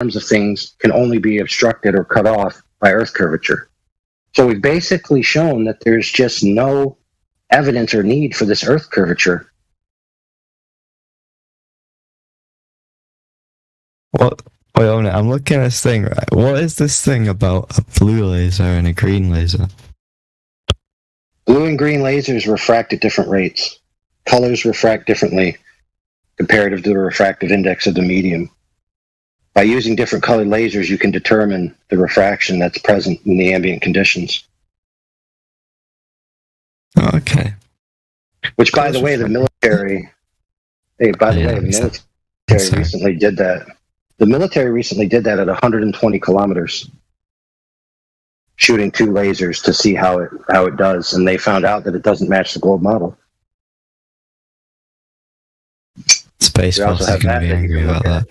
arms of things can only be obstructed or cut off by Earth curvature. So we've basically shown that there's just no evidence or need for this Earth curvature. What? Wait, I'm looking at this thing, right? What is this thing about a blue laser and a green laser? Blue and green lasers refract at different rates. Colors refract differently comparative to the refractive index of the medium. By using different colored lasers, you can determine the refraction that's present in the ambient conditions. Oh, okay. Which, by the way, the military... Hey, by the way, the military recently did that. The military recently did that at 120 kilometers, shooting 2 lasers to see how it does, and they found out that it doesn't match the globe model. Space Force is going to be angry about that.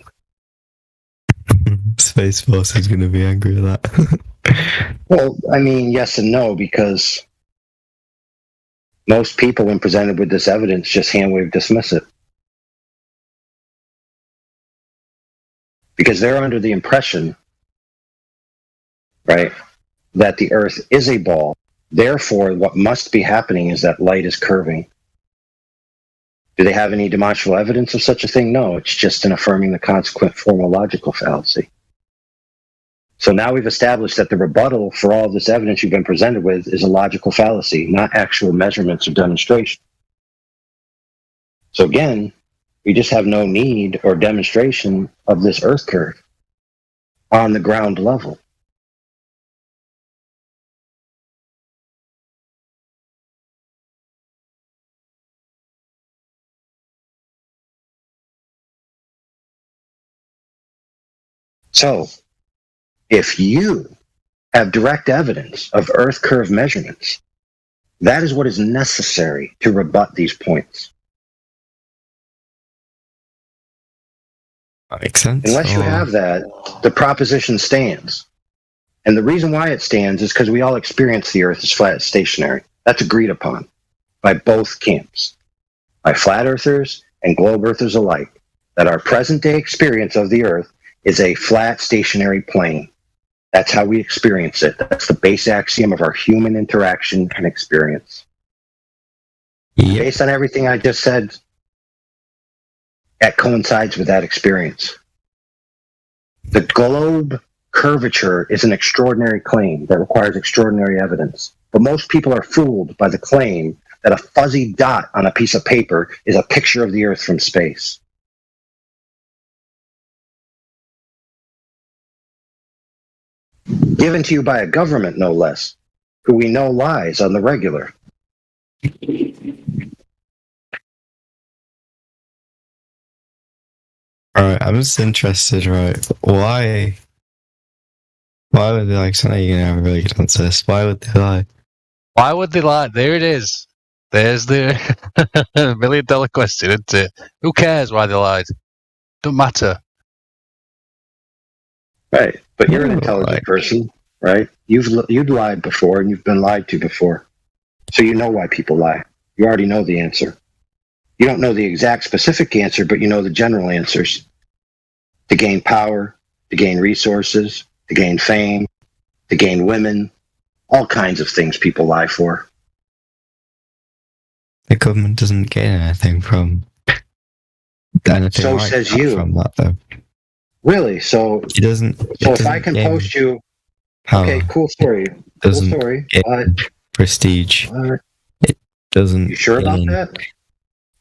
Space Force is going to be angry at that. Well, I mean, yes and no, because most people, when presented with this evidence, just hand-wave dismiss it. Because they're under the impression, right, that the Earth is a ball. Therefore, what must be happening is that light is curving. Do they have any demonstrable evidence of such a thing? No, it's just an affirming the consequent formal logical fallacy. So now we've established that the rebuttal for all of this evidence you've been presented with is a logical fallacy, not actual measurements or demonstration. So again, we just have no need or demonstration of this Earth curve on the ground level. So, if you have direct evidence of Earth curve measurements, that is what is necessary to rebut these points. That makes sense. Unless you have that, the proposition stands. And the reason why it stands is because we all experience the Earth as flat, stationary. That's agreed upon by both camps, by flat earthers and globe earthers alike, that our present day experience of the Earth is a flat, stationary plane. That's how we experience it. That's the base axiom of our human interaction and experience. Yep. Based on everything I just said, that coincides with that experience. The globe curvature is an extraordinary claim that requires extraordinary evidence. But most people are fooled by the claim that a fuzzy dot on a piece of paper is a picture of the Earth from space. Given to you by a government, no less, who we know lies on the regular. Alright, I'm just interested, right? Why would they lie? I know you're going to have a really good answer to this. Why would they lie? Why would they lie? There it is. There's the $1 million question, isn't it? Who cares why they lied? Don't matter. Right, but you're an intelligent person, right? You've lied before, and you've been lied to before. So you know why people lie. You already know the answer. You don't know the exact specific answer, but you know the general answers. To gain power, to gain resources, to gain fame, to gain women, all kinds of things people lie for. The government doesn't gain anything from anything. So says you. From that, though. Really? So it doesn't. So if I can post you, power. Okay, cool story. Cool story. Prestige. It doesn't. You sure about that?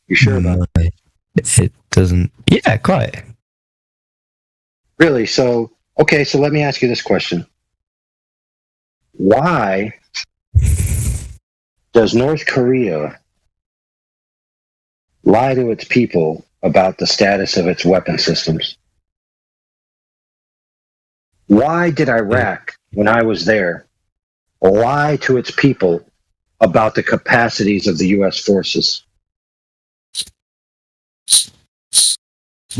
You sure about that? It doesn't. Yeah, quite. Really? So, okay, so let me ask you this question. Why does North Korea lie to its people about the status of its weapon systems? Why did Iraq, when I was there, lie to its people about the capacities of the U.S. forces?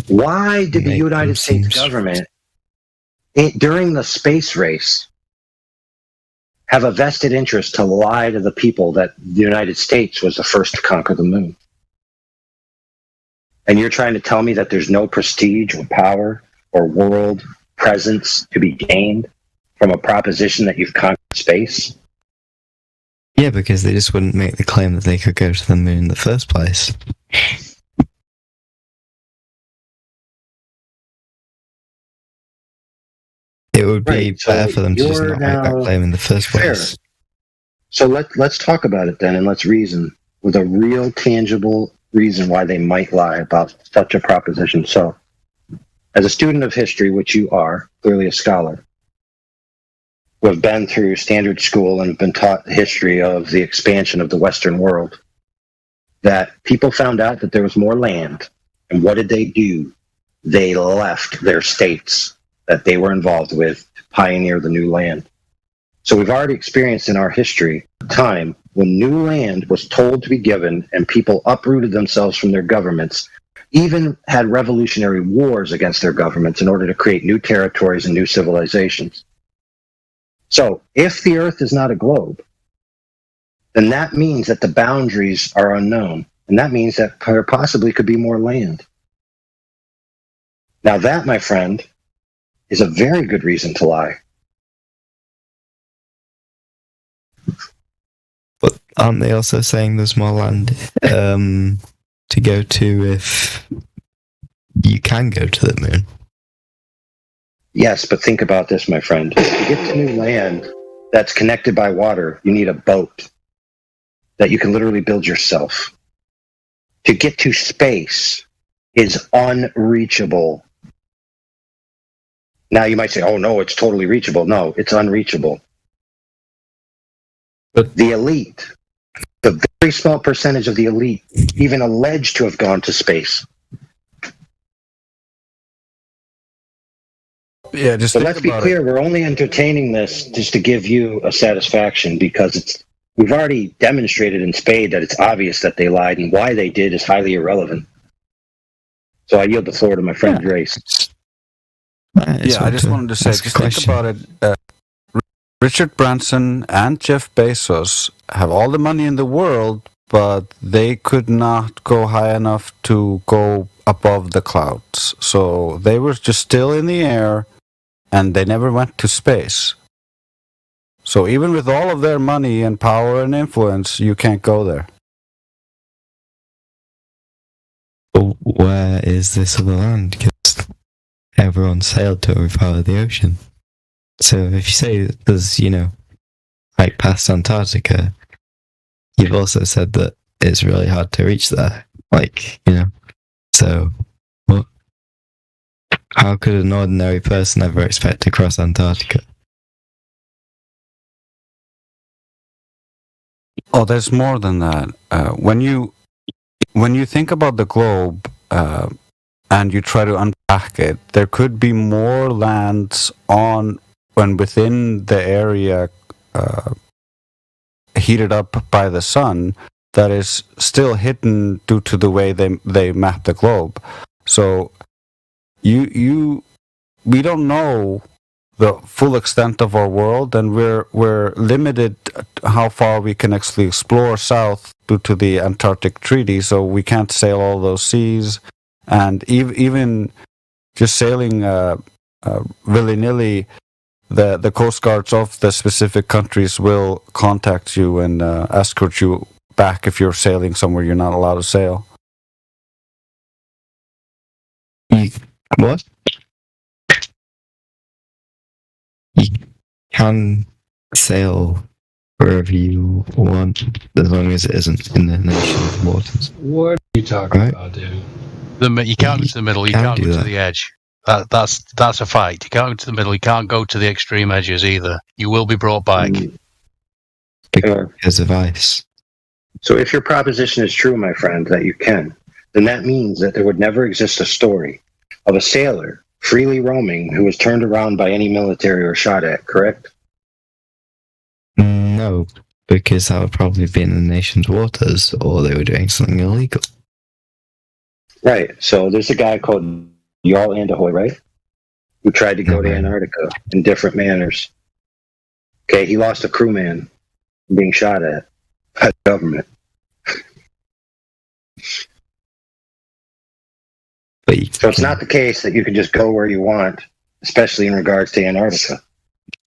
Why did the United States government, during the space race, have a vested interest to lie to the people that the United States was the first to conquer the moon? And you're trying to tell me that there's no prestige or power or world presence to be gained from a proposition that you've conquered space? Yeah, because they just wouldn't make the claim that they could go to the moon in the first place. It would be Right, so better for them to just you're not make that now- claim in the first Fair. place. So let's talk about it then, and let's reason with a real tangible reason why they might lie about such a proposition. So, as a student of history, which you are, clearly a scholar, who have been through standard school and have been taught the history of the expansion of the Western world, that people found out that there was more land. And what did they do? They left their states that they were involved with to pioneer the new land. So we've already experienced in our history a time when new land was told to be given and people uprooted themselves from their governments, even had revolutionary wars against their governments in order to create new territories and new civilizations. So if the Earth is not a globe, then that means that the boundaries are unknown. And that means that there possibly could be more land. Now that, my friend, is a very good reason to lie. But aren't they also saying there's more land to go to if you can go to the moon? Yes, but think about this, my friend. To get to new land that's connected by water, you need a boat that you can literally build yourself. To get to space is unreachable. Now you might say, oh no, it's totally reachable. No, it's unreachable. But the elite, the very small percentage of the elite, even alleged to have gone to space. Yeah, just But think let's be about clear, we're only entertaining this just to give you a satisfaction because we've already demonstrated in spade that it's obvious that they lied, and why they did is highly irrelevant. So I yield the floor to my friend Grace. Yeah, I just wanted to say, just think about it. Richard Branson and Jeff Bezos have all the money in the world, but they could not go high enough to go above the clouds. So they were just still in the air, and they never went to space. So even with all of their money and power and influence, you can't go there. But where is this other land? Because everyone sailed to every part of the ocean. So if you say there's, like past Antarctica, you've also said that it's really hard to reach there. So what? How could an ordinary person ever expect to cross Antarctica? Oh, there's more than that. When you think about the globe and you try to unpack it, there could be more lands on and within the area heated up by the sun that is still hidden due to the way they map the globe. So we don't know the full extent of our world, and we're limited how far we can actually explore south due to the Antarctic Treaty. So we can't sail all those seas, and even just sailing willy-nilly, the coast guards of the specific countries will contact you and escort you back if you're sailing somewhere you're not allowed to sail. What? You can sail wherever you want, as long as it isn't in the nation's waters. What are you talking Right. about, dude? You can't go to the middle. You Can can't do go to that. the edge. That's a fact. You can't go to the middle. You can't go to the extreme edges either. You will be brought back. Because of ice. So if your proposition is true, my friend, that you can, then that means that there would never exist a story of a sailor freely roaming who was turned around by any military or shot at, correct? No, because that would probably be in the nation's waters, or they were doing something illegal. Right. So there's a guy called Jarl Anderhoy, right? Who tried to go to Mhm. Antarctica in different manners. Okay, he lost a crewman being shot at by the government. But you So it's can- not the case that you can just go where you want, especially in regards to Antarctica.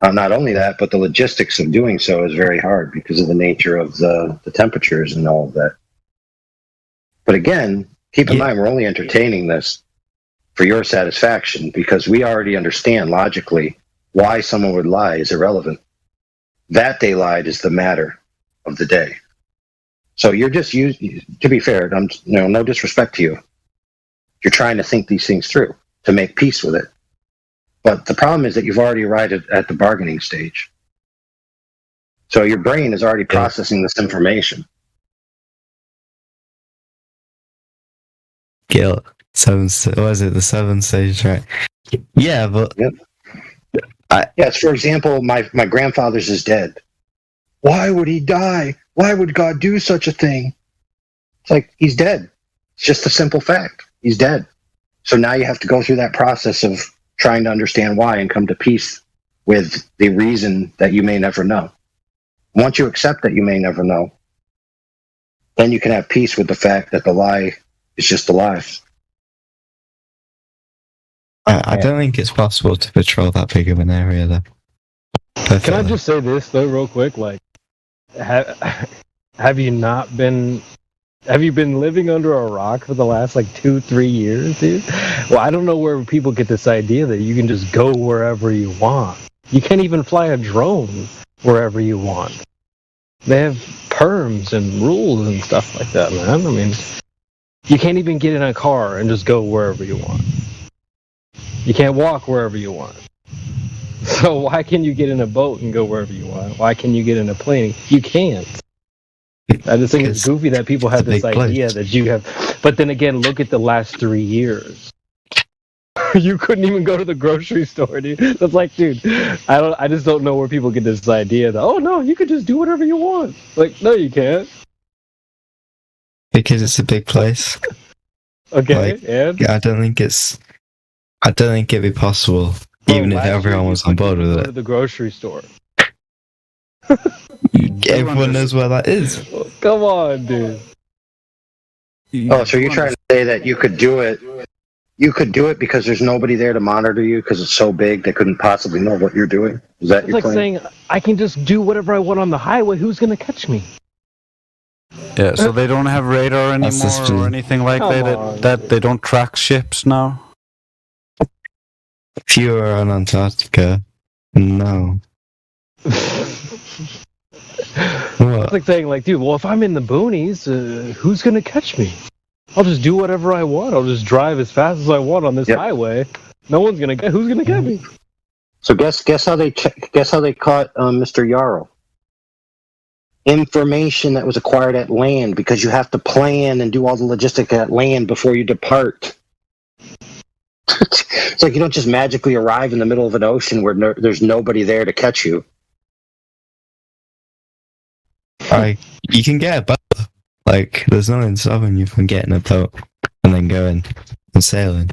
Not only that, but the logistics of doing so is very hard because of the nature of the temperatures and all of that. But again, keep in mind, we're only entertaining this for your satisfaction because we already understand logically why someone would lie is irrelevant. That they lied is the matter of the day. So you're just to be fair, no disrespect to you. You're trying to think these things through to make peace with it. But the problem is that you've already arrived at the bargaining stage. So your brain is already processing this information. Guilt. The 7 stage, right? Yeah, but... Yep. Yes, for example, my grandfather's is dead. Why would he die? Why would God do such a thing? It's like, he's dead. It's just a simple fact. He's dead. So now you have to go through that process of trying to understand why and come to peace with the reason that you may never know. Once you accept that you may never know, then you can have peace with the fact that the lie is just a lie. I don't think it's possible to patrol that big of an area, though. Perfectly. Can I just say this, though, real quick? Like, have you been living under a rock for the last, 2-3 years, dude? Well, I don't know where people get this idea that you can just go wherever you want. You can't even fly a drone wherever you want. They have perms and rules and stuff like that, man. I mean, you can't even get in a car and just go wherever you want. You can't walk wherever you want. So why can you get in a boat and go wherever you want? Why can you get in a plane? You can't. I just think it's goofy that people have this idea that you have. But then again, look at the last 3 years. You couldn't even go to the grocery store, dude. That's like, dude, I just don't know where people get this idea that, oh no, you could just do whatever you want. Like, no, you can't. Because it's a big place. Okay, and I don't think it'd be possible, even if everyone was on board with it. Go to the grocery store. Everyone knows where that is. Come on, dude. Oh, so you're trying to say that you could do it? You could do it because there's nobody there to monitor you because it's so big they couldn't possibly know what you're doing? Is that your claim? It's like saying, I can just do whatever I want on the highway. Who's going to catch me? Yeah, so they don't have radar anymore or anything like that they don't track ships now? If you were on Antarctica, no. It's like saying, dude, well, if I'm in the boonies, who's going to catch me? I'll just do whatever I want. I'll just drive as fast as I want on this highway. No one's going to get. Who's going to get me? So guess how they caught Mr. Yarrow? Information that was acquired at land, because you have to plan and do all the logistics at land before you depart. It's like you don't just magically arrive in the middle of an ocean where there's nobody there to catch you. You can get a boat. There's nothing stopping you from getting a boat and then going and sailing.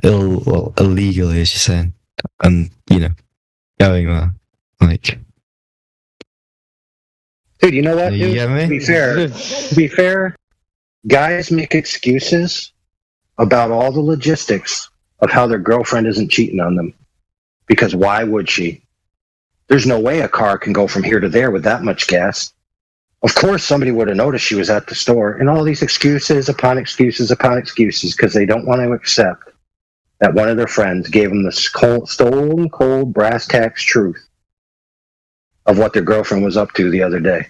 Illegally, as you're saying. And, going there. Dude, you know what, dude? You get me? To be fair, guys make excuses about all the logistics of how their girlfriend isn't cheating on them. Because why would she? There's no way a car can go from here to there with that much gas. Of course, somebody would have noticed she was at the store. And all these excuses upon excuses upon excuses because they don't want to accept that one of their friends gave them the stone cold brass tacks truth of what their girlfriend was up to the other day.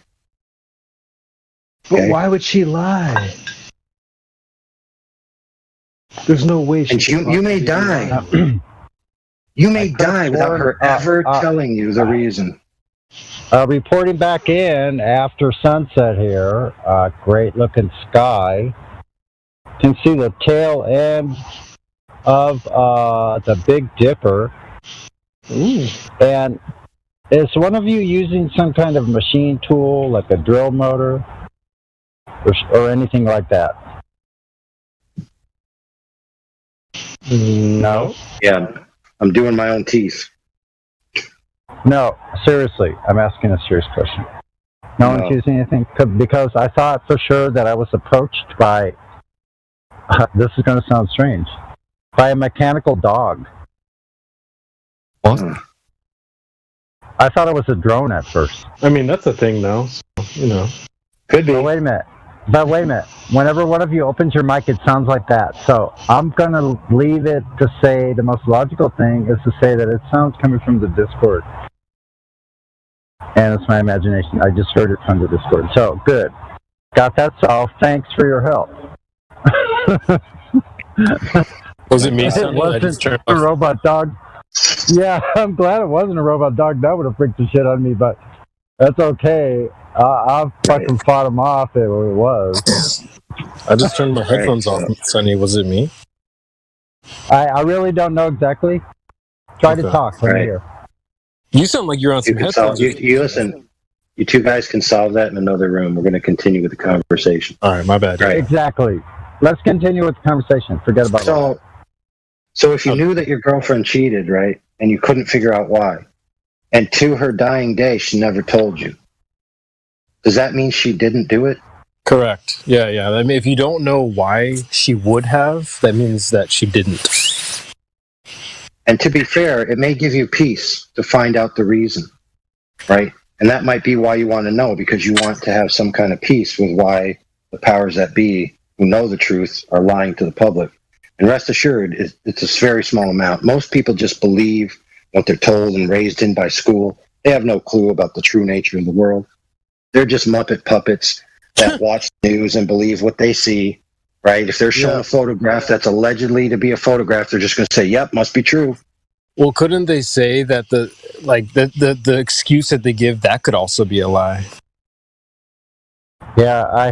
Okay? But why would she lie? There's no way she... And you may die. You may die without her ever telling you the reason. Reporting back in after sunset here, great looking sky. You can see the tail end of the Big Dipper. Ooh. And is one of you using some kind of machine tool, like a drill motor, or anything like that? No. Yeah, I'm doing my own teeth. No, seriously, I'm asking a serious question. No one's using anything? Because I thought for sure that I was approached by, this is going to sound strange, by a mechanical dog. What? I thought it was a drone at first. I mean, that's a thing now. So, you know. Could be. But wait a minute. Whenever one of you opens your mic, it sounds like that. So I'm going to leave it to say the most logical thing is to say that it sounds coming from the Discord. And it's my imagination. I just heard it from the Discord. So, good. Got that solved. Thanks for your help. Was it me? It wasn't a robot dog. Yeah, I'm glad it wasn't a robot dog. That would have freaked the shit out of me, but that's okay. I fucking fought him off if it was. I just turned my headphones off, Sonny. Was it me? I really don't know exactly. Try to talk from here. You sound like you're on some headphones. You listen. You two guys can solve that in another room. We're going to continue with the conversation. All right, my bad. Right. Exactly. Let's continue with the conversation. Forget about it. So if you knew that your girlfriend cheated, right, and you couldn't figure out why, and to her dying day, she never told you, does that mean she didn't do it? Correct. Yeah. I mean, if you don't know why she would have, that means that she didn't. And to be fair, it may give you peace to find out the reason, right? And that might be why you want to know, because you want to have some kind of peace with why the powers that be, who know the truth, are lying to the public. And rest assured, it's a very small amount. Most people just believe what they're told and raised in by school. They have no clue about the true nature of the world. They're just Muppet puppets that watch the news and believe what they see, right? If they're shown a photograph that's allegedly to be a photograph, they're just going to say, yep, must be true. Well, couldn't they say that the excuse that they give, that could also be a lie? Yeah, I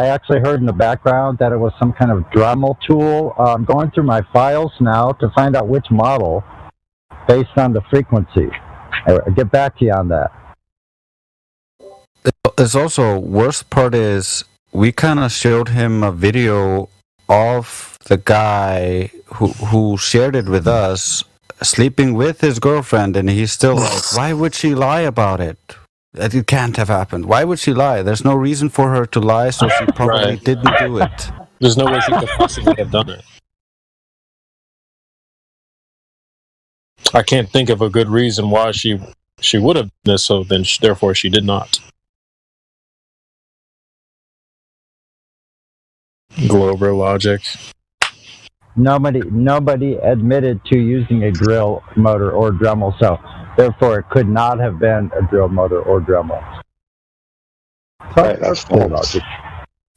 actually heard in the background that it was some kind of Dremel tool. I'm going through my files now to find out which model based on the frequency. I'll get back to you on that. It's also, worst part is, we kind of showed him a video of the guy who shared it with us, sleeping with his girlfriend, and he's still like, why would she lie about it? It can't have happened. Why would she lie? There's no reason for her to lie, so she probably didn't do it. There's no way she could possibly have done it. I can't think of a good reason why she would have done this, so then therefore she did not. Glober logic. Nobody admitted to using a drill motor or Dremel, so therefore it could not have been a drill motor or Dremel. Right, that's logic.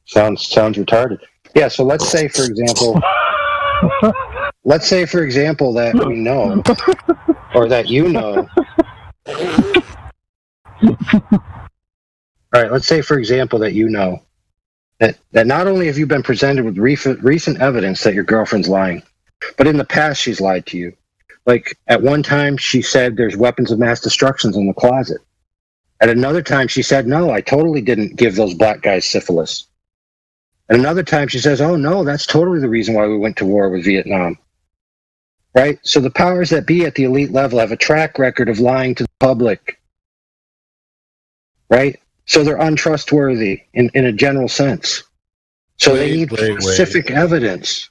Sounds retarded. Yeah, so let's say for example that we know, or that you know. All right, let's say for example that you know that not only have you been presented with recent evidence that your girlfriend's lying, but in the past she's lied to you. Like, at one time she said there's weapons of mass destruction in the closet. At another time she said, no, I totally didn't give those black guys syphilis. At another time she says, oh no, that's totally the reason why we went to war with Vietnam. Right? So the powers that be at the elite level have a track record of lying to the public. Right? So they're untrustworthy in a general sense. So they need specific evidence.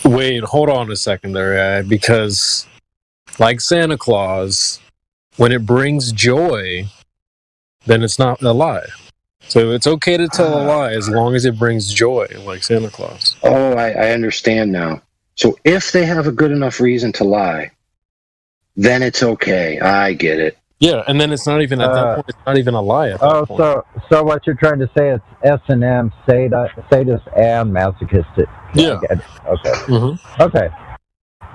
Wait, hold on a second there, because like Santa Claus, when it brings joy, then it's not a lie. So it's okay to tell a lie as long as it brings joy, like Santa Claus. Oh, I understand now. So if they have a good enough reason to lie, then it's okay. I get it. Yeah, and then it's not even at that point. It's not even a lie at that point. So what you're trying to say is S&M, sadist and masochistic. Yeah. Okay. Mm-hmm. Okay.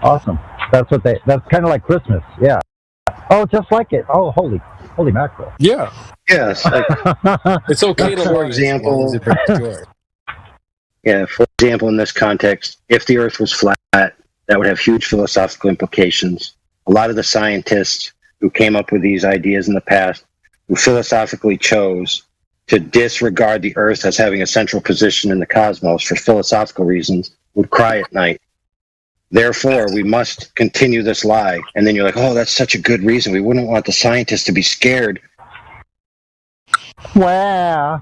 Awesome. That's kind of like Christmas. Yeah. Oh, just like it. Oh, holy mackerel. Yeah. Yes. It's okay to lie. For example, for example, in this context, if the Earth was flat, that would have huge philosophical implications. A lot of the scientists who came up with these ideas in the past, who philosophically chose to disregard the Earth as having a central position in the cosmos for philosophical reasons, would cry at night. Therefore, we must continue this lie. And then you're like, oh, that's such a good reason. We wouldn't want the scientists to be scared. Wow.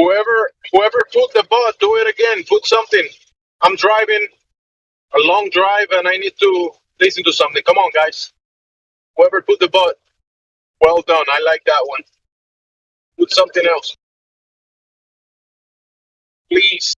Whoever put the bot, do it again. Put something. I'm driving a long drive and I need to listen to something. Come on, guys. Whoever put the bot, well done. I like that one. Put something else, please.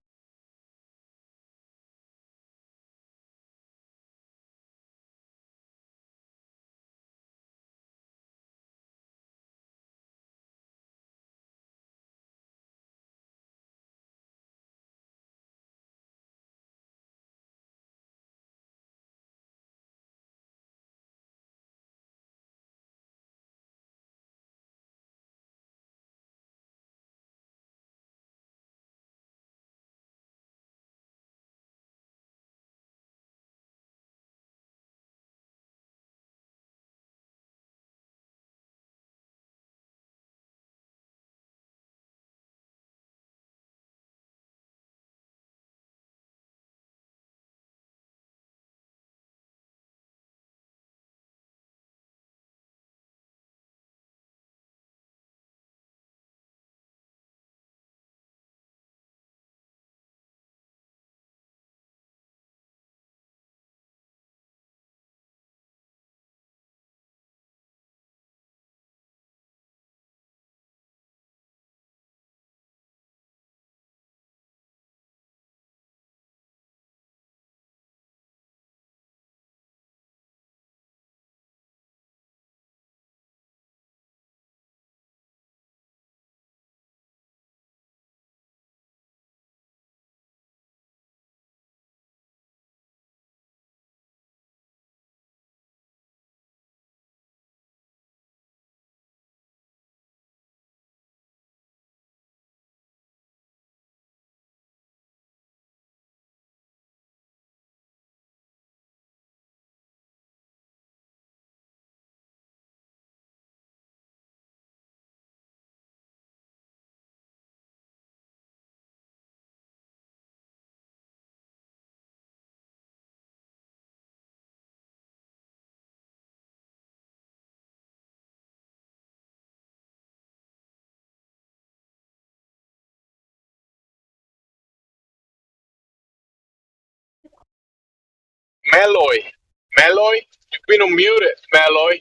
Meloy, you've been unmuted. Meloy,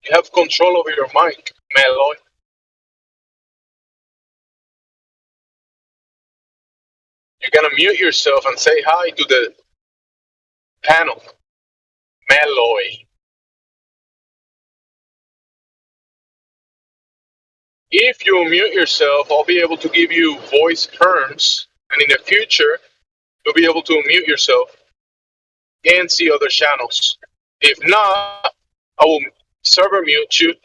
you have control over your mic. Meloy, you're gonna mute yourself and say hi to the panel. Meloy. If you unmute yourself, I'll be able to give you voice terms, and in the future, you'll be able to unmute yourself and see other channels. If not, I will server mute you, and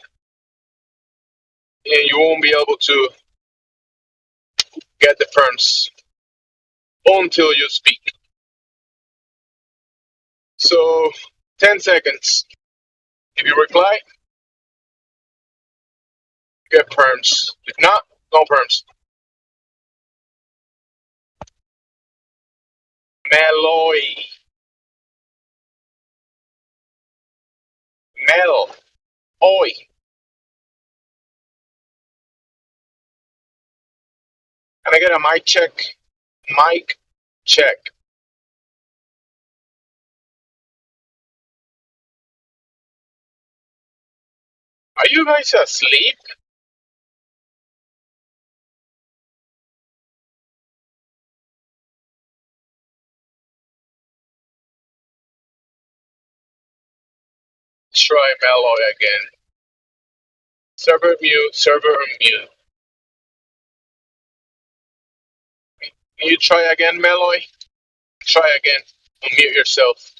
you won't be able to get the terms until you speak. So, 10 seconds. If you reply, get perms. If not, no perms. Meloy. Oi. Can I get a mic check? Mic check. Are you guys asleep? Try Meloy again. Server mute. Can you try again, Meloy? Try again. Unmute yourself.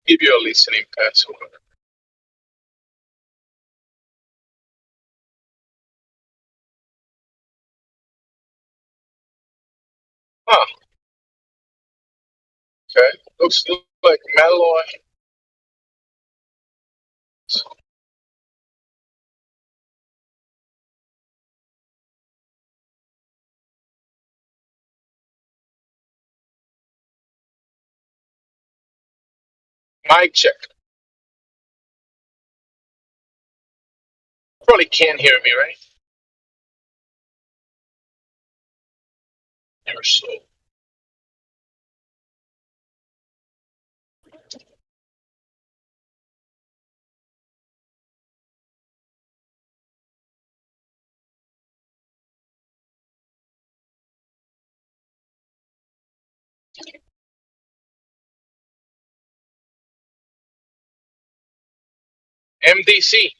Give you a listening password. Huh. Okay. Looks like Meloy. Mic check. probably can't hear me, right? Never so. MDC.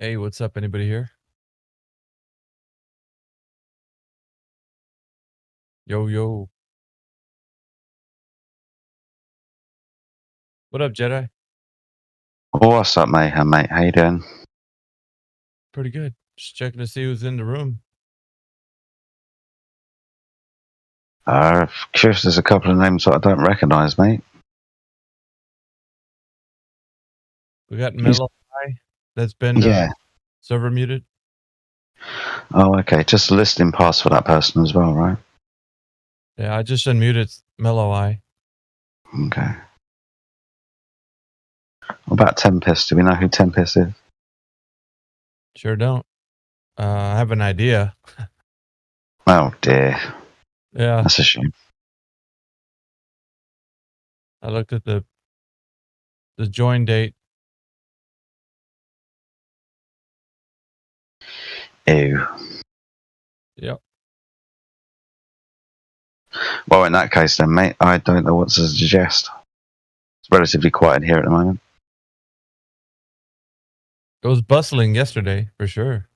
Hey, what's up? Anybody here? Yo, yo. What up, Jedi? Oh, what's up, mate? How you doing? Pretty good. Just checking to see who's in the room. Curious, there's a couple of names that I don't recognise, mate. We got Mellow Eye that's been server muted. Oh, okay. Just a listening pass for that person as well, right? Yeah, I just unmuted Mellow Eye. Okay. What about Tempest? Do we know who Tempest is? Sure don't. I have an idea. Oh, dear. Yeah. That's a shame. I looked at the join date. Ew. Yep. Well, in that case then, mate, I don't know what to suggest. It's relatively quiet here at the moment. It was bustling yesterday, for sure.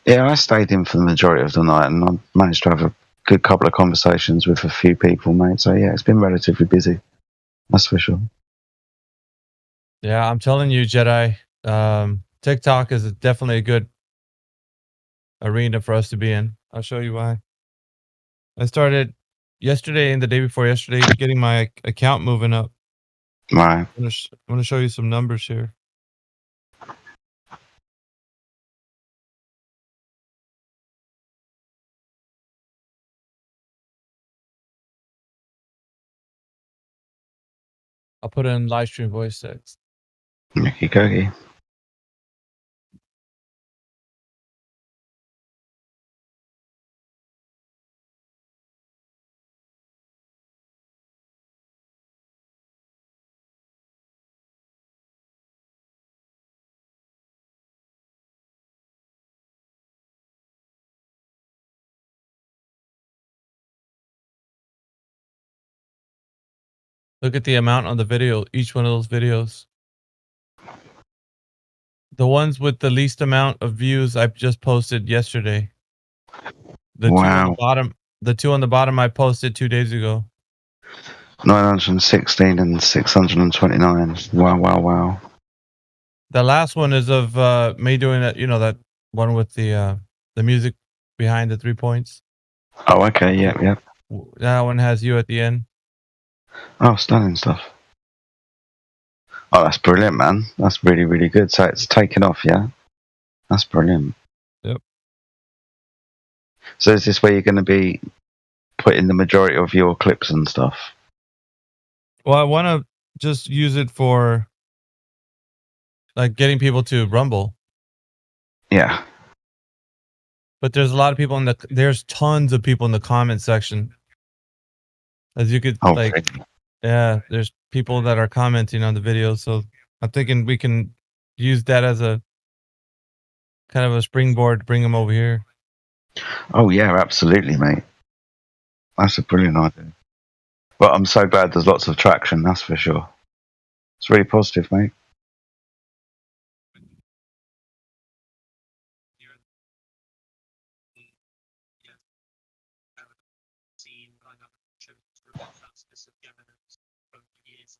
Yeah, I stayed in for the majority of the night, and I managed to have a good couple of conversations with a few people, mate. So, yeah, it's been relatively busy. That's for sure. Yeah, I'm telling you, Jedi, TikTok is definitely a good arena for us to be in. I'll show you why. I started yesterday and the day before yesterday getting my account moving up. Right. I'm going to show you some numbers here. I'll put it in live stream voice text. Okie dokie. Look at the amount on the video, each one of those videos. The ones with the least amount of views I just posted yesterday. The two on the bottom I posted 2 days ago. 916 and 629. Wow. The last one is of me doing that, that one with the music behind the 3 points. Oh, okay. Yep. That one has you at the end. Oh, stunning stuff. Oh, that's brilliant, man. That's really, really good. So it's taken off, yeah? That's brilliant. Yep. So is this where you're going to be putting the majority of your clips and stuff? Well, I want to just use it for like getting people to Rumble. Yeah. But there's a lot of people there's tons of people in the comment section. As you could yeah, there's people that are commenting on the video. So I'm thinking we can use that as a kind of a springboard to bring them over here. Oh yeah, absolutely, mate. That's a brilliant idea. But I'm so glad there's lots of traction, that's for sure. It's really positive, mate.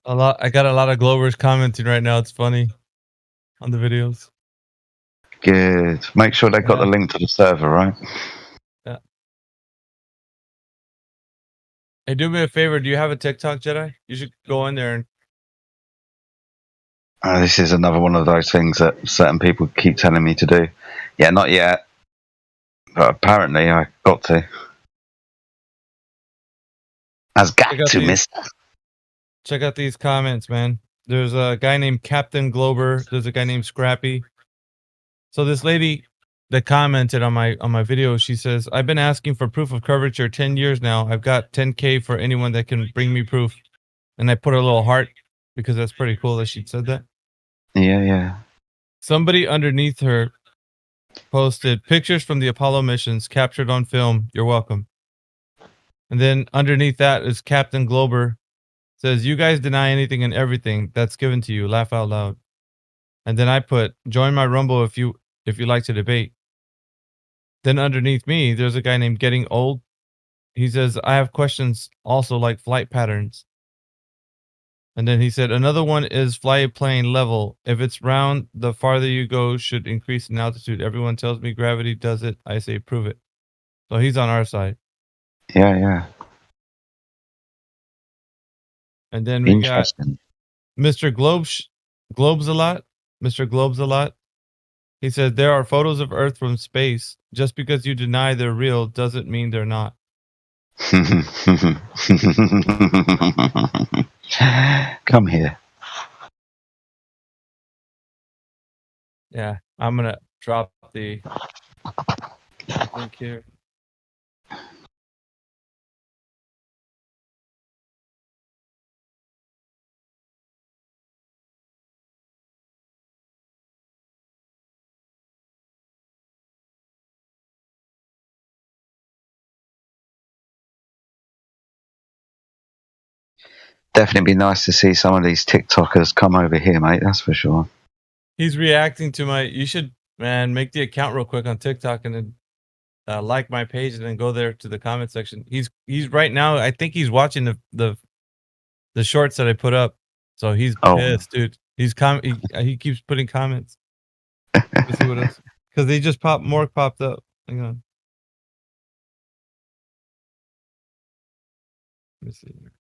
I got a lot of Globers commenting right now. It's funny on the videos. Good. Make sure they got the link to the server, right? Yeah. Hey, do me a favor. Do you have a TikTok, Jedi? You should go in there and. This is another one of those things that certain people keep telling me to do. Yeah, not yet. But apparently I got to. I've got to, mister. Check out these comments, man. There's a guy named Captain Glober. There's a guy named Scrappy. So this lady that commented on my video, she says, I've been asking for proof of curvature 10 years now. I've got 10K for anyone that can bring me proof. And I put a little heart because that's pretty cool that she said that. Yeah. Somebody underneath her posted pictures from the Apollo missions captured on film. You're welcome. And then underneath that is Captain Glober. Says, you guys deny anything and everything that's given to you. Laugh out loud. And then I put, join my Rumble if you like to debate. Then underneath me, there's a guy named Getting Old. He says, I have questions also like flight patterns. And then he said, another one is fly a plane level. If it's round, the farther you go should increase in altitude. Everyone tells me gravity does it. I say, prove it. So he's on our side. Yeah. And then we got Mr. Globes a lot. Mr. Globes a lot. He said, there are photos of Earth from space. Just because you deny they're real doesn't mean they're not. Come here. Yeah, I'm going to drop the link here. Definitely be nice to see some of these TikTokers come over here, mate. That's for sure. He's reacting to my. You should, man, make the account real quick on TikTok and then like my page and then go there to the comment section. He's right now. I think he's watching the shorts that I put up. So he's pissed, dude. He keeps putting comments. Let's see what else. Because they just popped up. Hang on. Let me see here.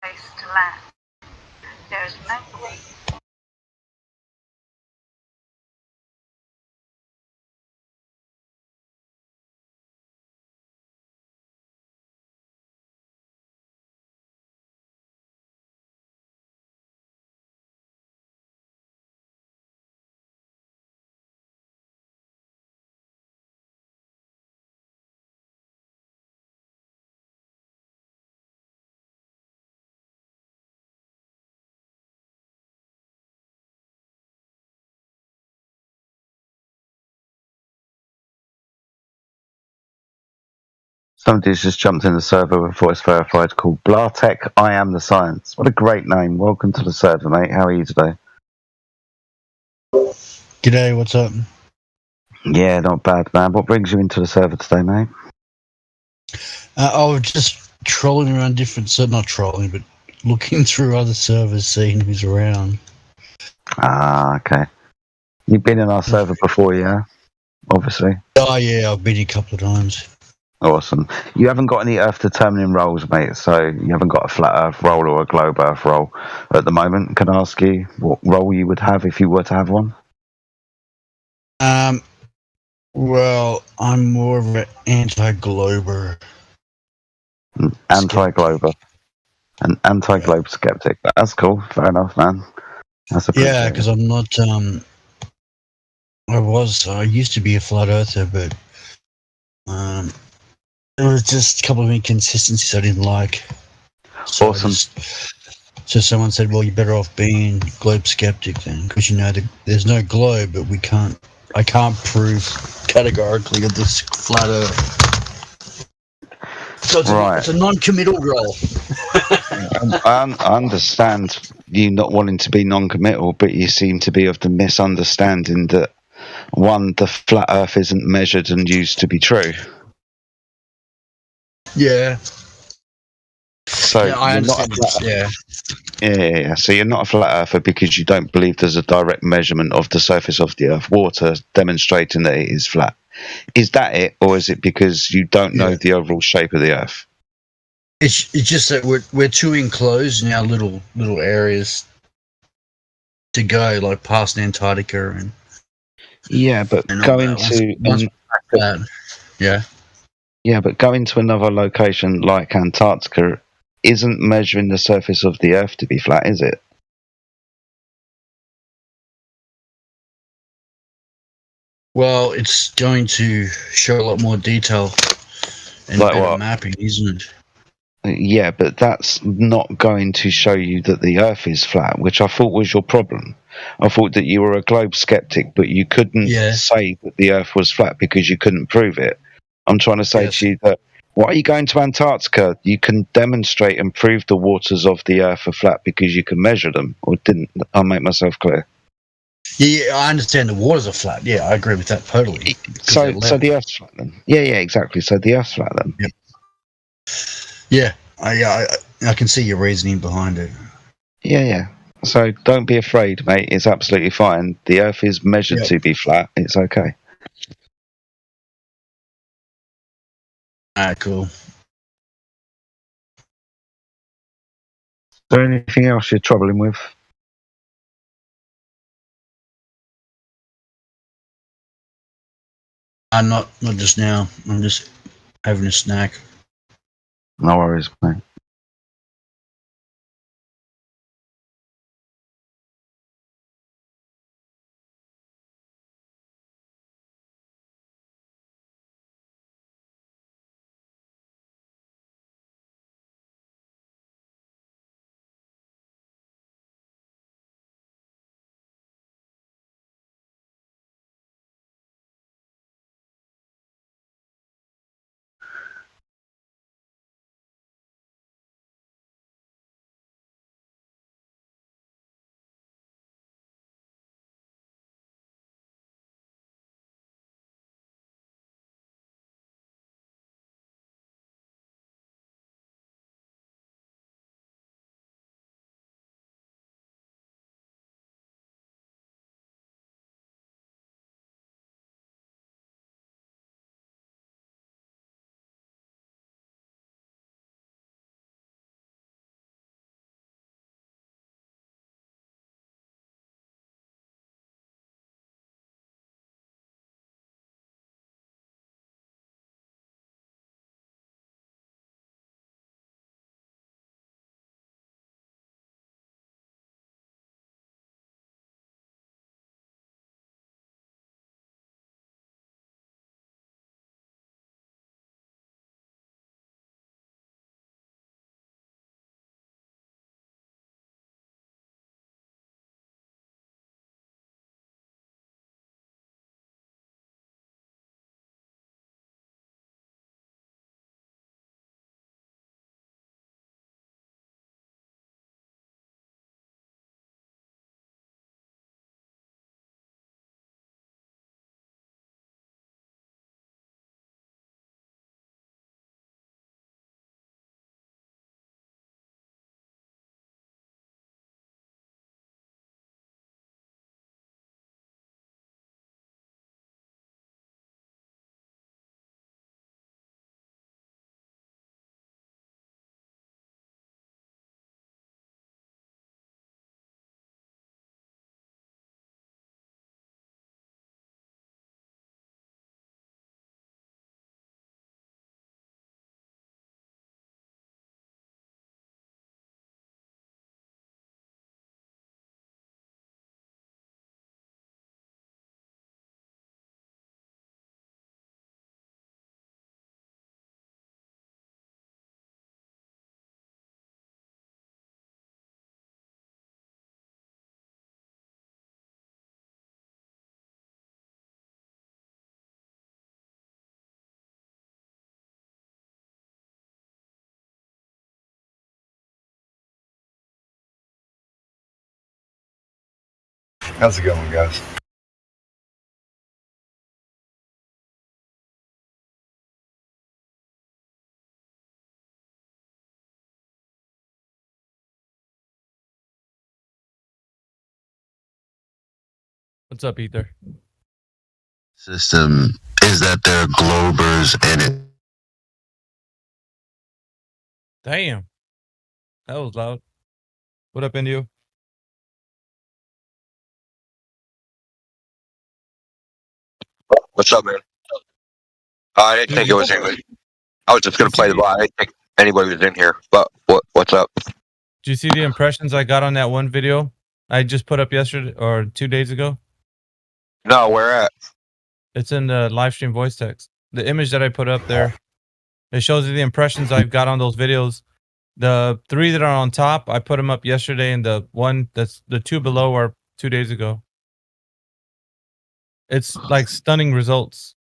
place to land. There is no Somebody's just jumped in the server with voice verified called Blartech I Am the Science. What a great name. Welcome to the server, mate. How are you today? G'day, what's up? Yeah, not bad, man. What brings you into the server today, mate? I was just trolling around not trolling, but looking through other servers, seeing who's around. Ah, okay. You've been in our server before, yeah? Obviously. Oh, yeah, I've been here a couple of times. Awesome. You haven't got any Earth determining roles, mate, so you haven't got a flat Earth role or a globe Earth role at the moment. Can I ask you what role you would have if you were to have one? Well, I'm more of an anti-glober. Anti-glober. An anti-globe skeptic. That's cool. Fair enough, man. That's Yeah, because I'm not, I used to be a flat earther, but, there was just a couple of inconsistencies I didn't like. So awesome. So someone said, well, you're better off being globe skeptic then, because you know there's no globe, but I can't prove categorically that this flat Earth. So it's a non-committal role. I understand you not wanting to be non-committal, but you seem to be of the misunderstanding that one, the flat Earth isn't measured and used to be true. Yeah. So yeah, I understand. Yeah. So you're not a flat earther because you don't believe there's a direct measurement of the surface of the Earth water demonstrating that it is flat. Is that it, or is it because you don't know the overall shape of the Earth? It's just that we're too enclosed in our little areas to go, like past Antarctica and. Yeah, but going to Yeah, but going to another location like Antarctica isn't measuring the surface of the Earth to be flat, is it? Well, it's going to show a lot more detail and Like better what? mapping, isn't it? Yeah, but that's not going to show you that the Earth is flat, which I thought was your problem. I thought that you were a globe skeptic, but you couldn't say that the Earth was flat because you couldn't prove it. I'm trying to say to you that, why are you going to Antarctica? You can demonstrate and prove the waters of the Earth are flat because you can measure them. Or didn't I make myself clear? Yeah, I understand the waters are flat. Yeah, I agree with that totally. So the Earth's flat then? Yeah, exactly. So the Earth's flat then? Yep. Yeah, I can see your reasoning behind it. Yeah. So don't be afraid, mate. It's absolutely fine. The Earth is measured to be flat. It's okay. Cool. Is there anything else you're troubling with? Not just now. I'm just having a snack. No worries, mate. How's it going, guys? What's up, Ether? System is that there are globers in it. Damn. That was loud. What up, Indio? What's up, man? I didn't think it was anybody. I was just going to play the ball. I didn't think anybody was in here. But what's up? Did you see the impressions I got on that one video I just put up yesterday or 2 days ago? No, where at? It's in the live stream voice text. The image that I put up there, it shows you the impressions I've got on those videos. The 3 that are on top, I put them up yesterday, and the 2 below are 2 days ago. It's like stunning results.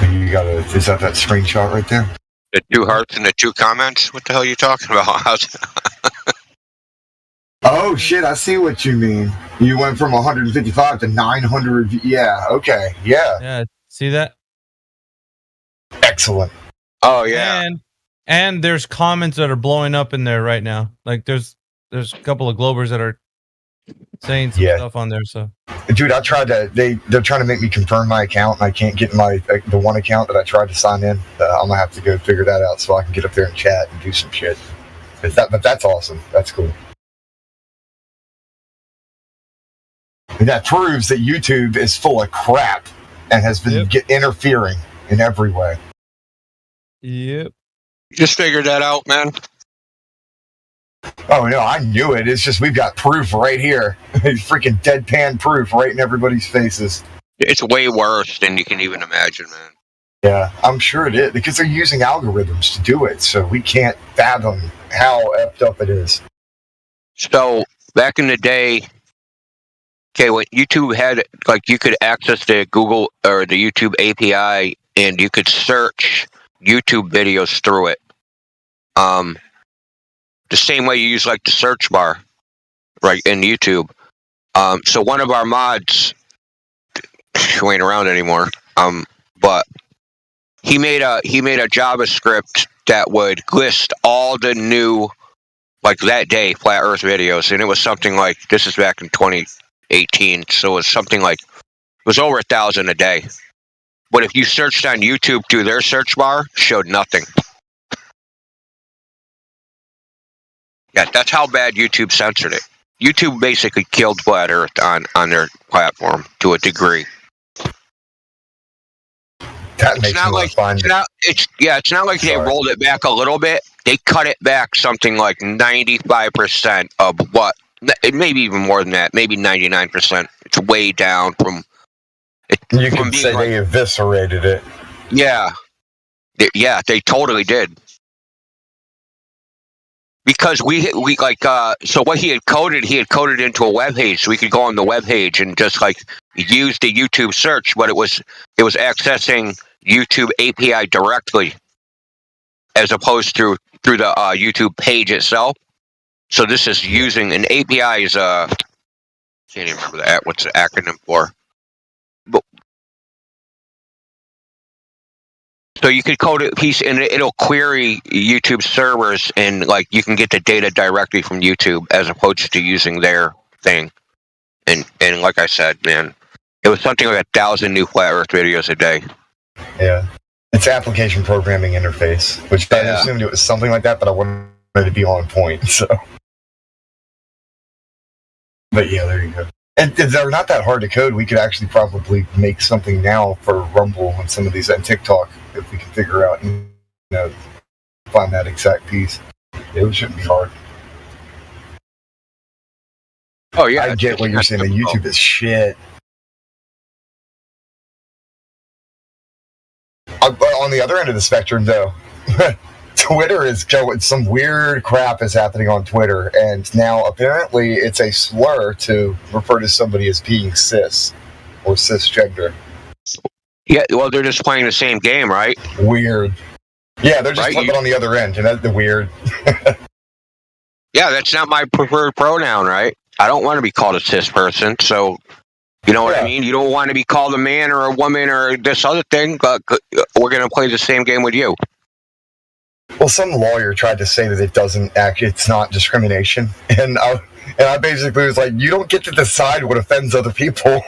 You got is that screenshot right there? The 2 hearts and the 2 comments? What the hell are you talking about? Oh shit, I see what you mean. You went from 155 to 900. Yeah, okay. Yeah. Yeah, see that? Excellent. Oh yeah. And there's comments that are blowing up in there right now. Like there's a couple of globers that are saying some stuff on there. So, dude, I tried to. They're trying to make me confirm my account, and I can't get the one account that I tried to sign in. I'm gonna have to go figure that out so I can get up there and chat and do some shit. But that's awesome. That's cool. And that proves that YouTube is full of crap and has been interfering in every way. Yep. Just figured that out, man. Oh no, I knew it. It's just we've got proof right here. Freaking deadpan proof right in everybody's faces. It's way worse than you can even imagine, man. Yeah, I'm sure it is because they're using algorithms to do it, so we can't fathom how effed up it is. So back in the day, when YouTube had, like, you could access the Google or the YouTube API and you could search YouTube videos through it. The same way you use like the search bar, right, in YouTube. So one of our mods, who ain't around anymore, but he made a JavaScript that would list all the new, like that day, Flat Earth videos, and it was something like, this is back in 2018, so it was something like, it was over 1,000 a day. But if you searched on YouTube through their search bar, showed nothing. Yeah, that's how bad YouTube censored it. YouTube basically killed Flat Earth on their platform to a degree. That makes me fun. It's not like they rolled it back a little bit. They cut it back something like 95% of what, maybe even more than that, maybe 99%. It's way down from. You could say they eviscerated it. Yeah, they totally did. Because we like so what he had coded into a web page, so we could go on the web page and just like use the YouTube search, but it was accessing YouTube API directly, as opposed to through the YouTube page itself. So this is using an API is can't even remember what's the acronym for. But, so you could code a piece and it'll query YouTube servers, and like you can get the data directly from YouTube as opposed to using their thing. And like I said, man, it was something like 1,000 new Flat Earth videos a day. Yeah, it's application programming interface, which I assumed it was something like that, but I wanted it to be on point. So, but yeah, there you go. And they're not that hard to code. We could actually probably make something now for Rumble and some of these, and TikTok, if we can figure out and find that exact piece. It shouldn't be hard. Oh yeah, I get what you're saying. That YouTube is shit. On the other end of the spectrum, though, Twitter is going. Some weird crap is happening on Twitter, and now apparently it's a slur to refer to somebody as being cis or cisgender. Yeah, well, they're just playing the same game, right? Weird. Yeah, they're just flipping on the other end, and that's the weird. Yeah, that's not my preferred pronoun, right? I don't want to be called a cis person, so you know what I mean? You don't want to be called a man or a woman or this other thing, but we're going to play the same game with you. Well, some lawyer tried to say that it's not discrimination, and I basically was like, you don't get to decide what offends other people.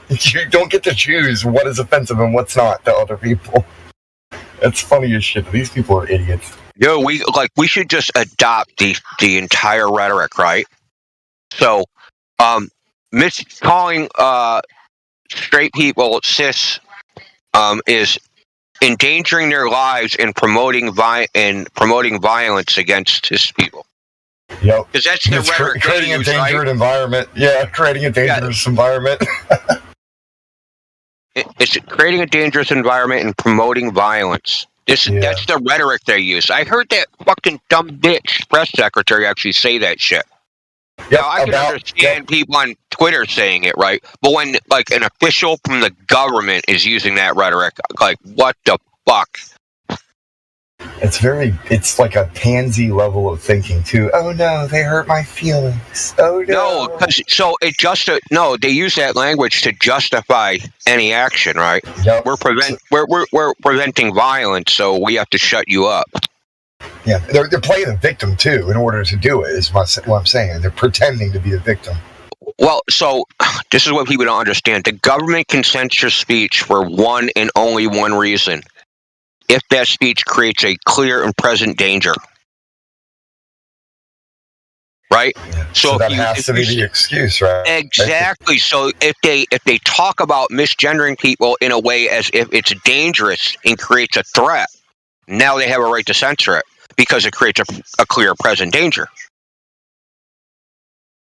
You don't get to choose what is offensive and what's not to other people. It's funny as shit. These people are idiots. Yo, we should just adopt the entire rhetoric, right? So, calling straight people cis is endangering their lives and promoting violence against cis people. Yep. Because that's the rhetoric. Creating a dangerous environment. Yeah, creating a dangerous environment. It's creating a dangerous environment and promoting violence. That's the rhetoric they use. I heard that fucking dumb bitch press secretary actually say that shit. Yep, now I can understand people on Twitter saying it, right? But when like an official from the government is using that rhetoric, like what the fuck? It's like a pansy level of thinking too. Oh no, they hurt my feelings. Oh no. No, they use that language to justify any action, right? Yep. We're preventing violence, so we have to shut you up. Yeah, they're playing the victim too in order to do it. Is what I'm saying. They're pretending to be the victim. Well, so this is what people don't understand. The government can censor speech for one and only one reason: if that speech creates a clear and present danger. Right? Yeah. So that has to be the excuse, right? Exactly. So if they talk about misgendering people in a way as if it's dangerous and creates a threat, now they have a right to censor it because it creates a clear present danger.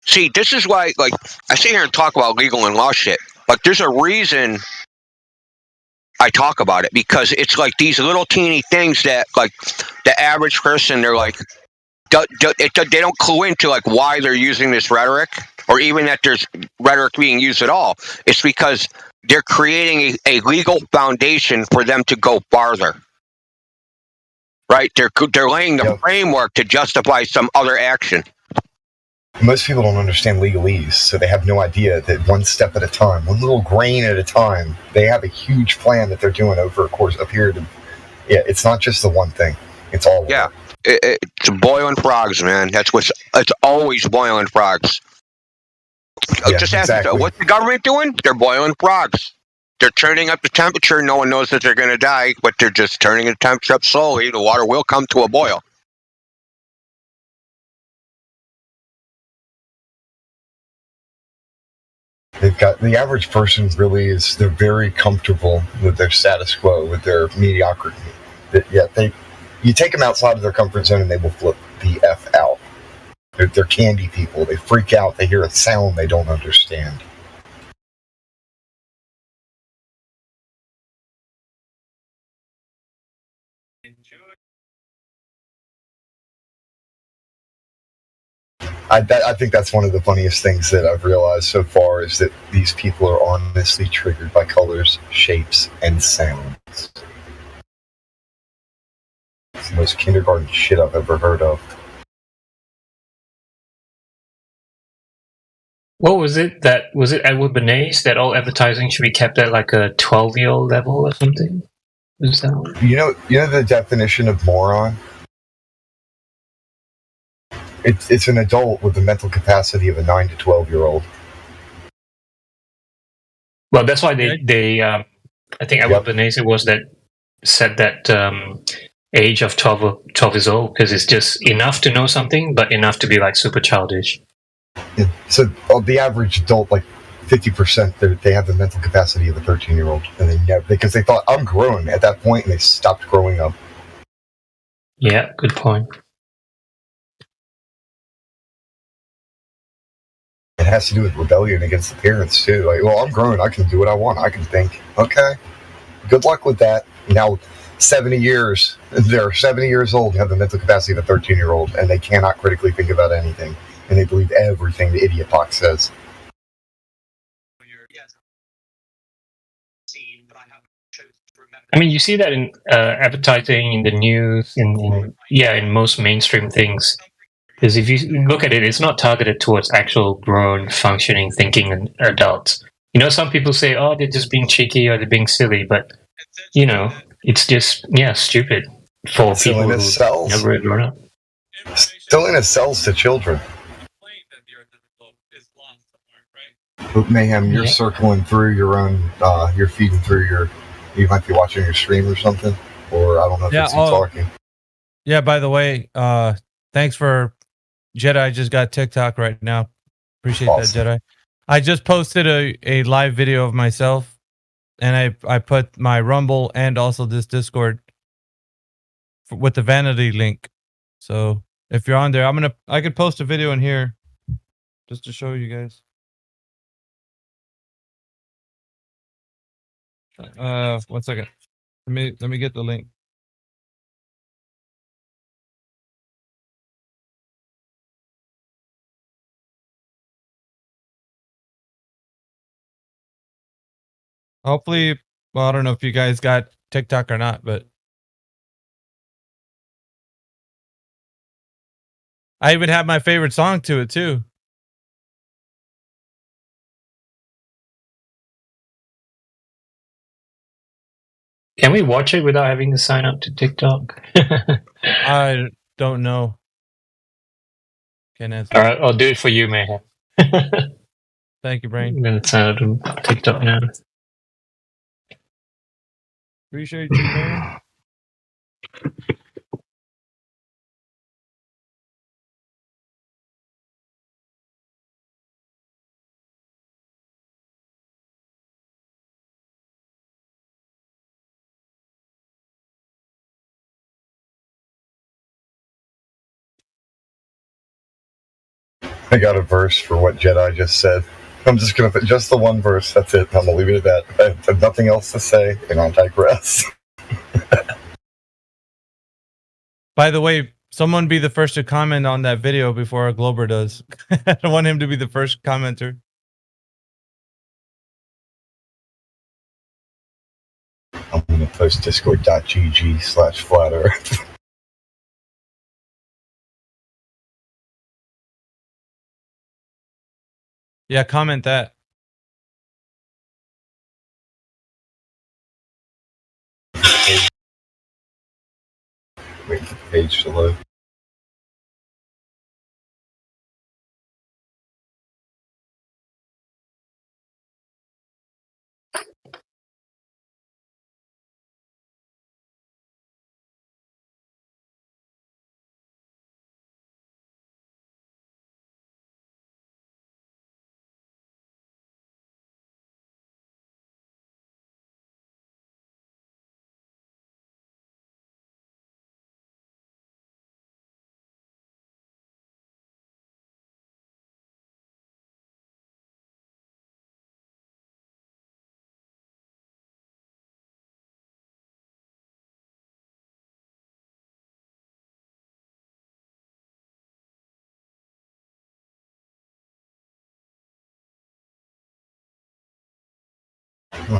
See, this is why, like, I sit here and talk about legal and law shit. Like, there's a reason I talk about it, because it's like these little teeny things that, like, the average person, they're like, they don't clue into, like, why they're using this rhetoric, or even that there's rhetoric being used at all. It's because they're creating a legal foundation for them to go farther. Right? They're laying the framework to justify some other action. Most people don't understand legalese, so they have no idea that one step at a time, one little grain at a time, they have a huge plan that they're doing over a period of... Yeah, it's not just the one thing. It's all... Yeah, it's boiling frogs, man. It's always boiling frogs. Yeah, just ask them, what's the government doing? They're boiling frogs. They're turning up the temperature. No one knows that they're going to die, but they're just turning the temperature up slowly. The water will come to a boil. They've got the average person they're very comfortable with their status quo, with their mediocrity. You take them outside of their comfort zone and they will flip the F out. They're candy people. They freak out. They hear a sound they don't understand. I think that's one of the funniest things that I've realized so far, is that these people are honestly triggered by colors, shapes, and sounds. It's the most kindergarten shit I've ever heard of. What was it? Was it Edward Bernays that all advertising should be kept at like a 12-year-old level or something? Was that one? You know the definition of moron? It's an adult with the mental capacity of a 9 to 12-year-old. Well, that's why they I think Edward Bernays was that said that age of 12 years old, because it's just enough to know something, but enough to be like super childish. Yeah. So the average adult, like 50%, they have the mental capacity of a 13-year-old, and they never, because they thought I'm grown at that point, and they stopped growing up. Yeah, good point. It has to do with rebellion against the parents too. Like, well, I'm grown, I can do what I want, I can think. Okay, good luck with that. Now, 70 years, they're 70 years old, have the mental capacity of a 13-year-old, and they cannot critically think about anything, and they believe everything the idiot box says. I mean, you see that in advertising, in the news, in most mainstream things. Because if you look at it, it's not targeted towards actual grown, functioning, thinking adults. You know, some people say, "Oh, they're just being cheeky or they're being silly," but you know, it's just stupid for people who never grown up. Silliness sells to children. Mayhem, you're circling through your own. You're feeding through you might be watching your stream or something, or I don't know if it's you talking. Yeah. By the way, thanks for Jedi. Just got TikTok right now. Appreciate that, Jedi. I just posted a live video of myself, and I put my Rumble and also this Discord with the vanity link. So if you're on there, I could post a video in here just to show you guys. 1 second. Let me get the link. Hopefully, well, I don't know if you guys got TikTok or not, but I even have my favorite song to it too. Can we watch it without having to sign up to TikTok? I don't know. Can't answer. All right, I'll do it for you, Mayhem. Thank you, Brain. I'm going to sign up to TikTok now. Appreciate you, man. I got a verse for what Jedi just said. I'm just going to put just the one verse. That's it. I'm going to leave it at that. I have nothing else to say, and I'll digress. By the way, someone be the first to comment on that video before Glober does. I don't want him to be the first commenter. I'm going to post discord.gg/flat earth. Yeah, comment that. Wait for the page to load.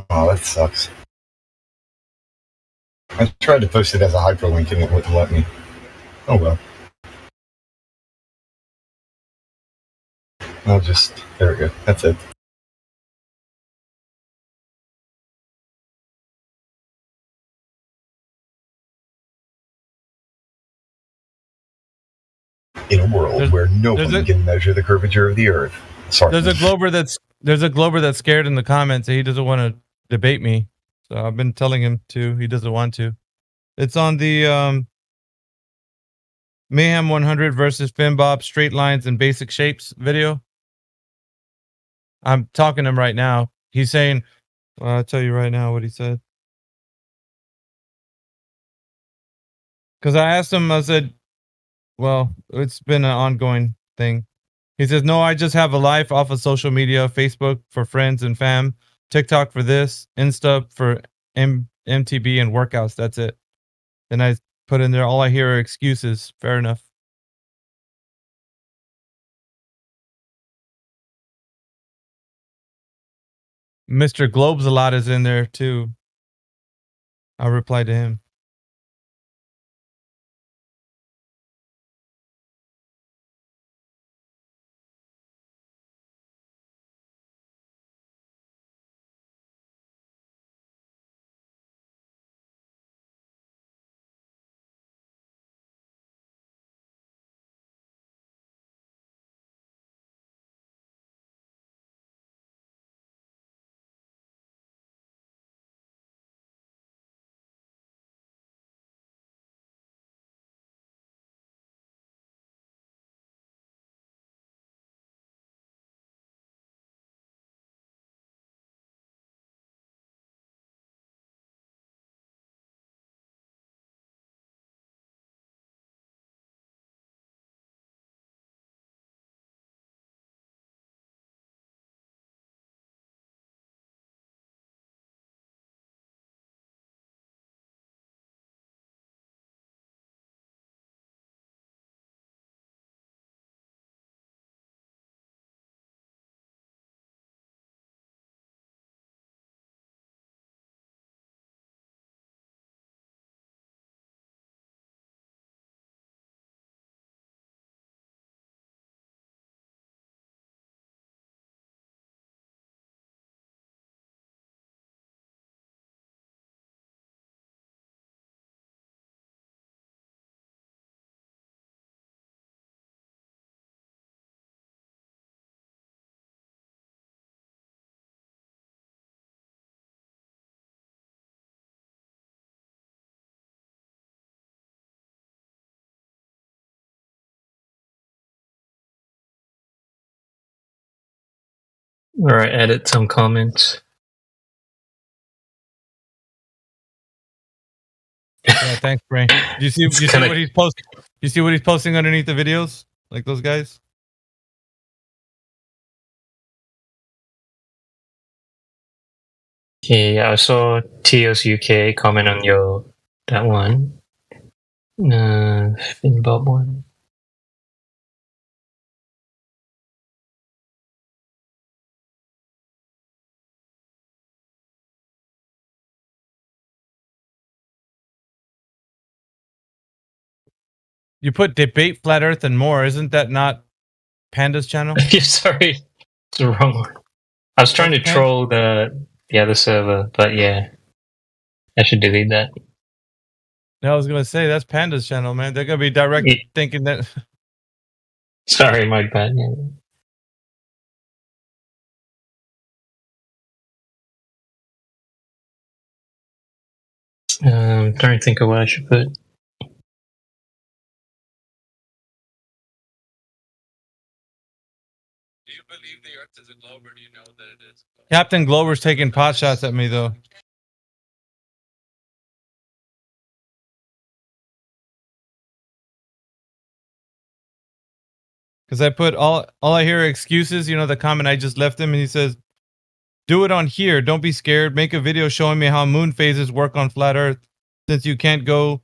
Oh, that sucks. I tried to post it as a hyperlink and it wouldn't let me. Oh well. There we go. That's it. In a world where no one can measure the curvature of the Earth. Sorry. There's a Glober that's scared in the comments that he doesn't want to debate me. So I've been telling him he doesn't want to. It's on the Mayhem 100 versus Finbob straight lines and basic shapes video. I'm talking to him right now. He's saying, well, I'll tell you right now what he said. Because I asked him, I said, well, it's been an ongoing thing. He says, no, I just have a life off of social media, Facebook for friends and fam, TikTok for this, Insta for MTB and workouts. That's it. Then I put in there, all I hear are excuses. Fair enough. Mr. Globes a lot is in there too. I'll reply to him. All right, edit some comments. Yeah, thanks, Ray. Do you see what he's posting? You see what he's posting underneath the videos? Like those guys? Okay, I saw Teos UK comment on that one. Finn Bob one. You put debate flat Earth and more. Isn't that not Panda's channel? Sorry, it's the wrong one. I was trying to troll the other server, but yeah, I should delete that. I was gonna say that's Panda's channel, man. They're gonna be direct thinking that. Sorry, my bad. Yeah. I'm trying to think of what I should put. Captain Glover's taking pot shots at me though. Because I put all I hear are excuses, the comment I just left him, and he says, do it on here. Don't be scared. Make a video showing me how moon phases work on flat Earth, since you can't go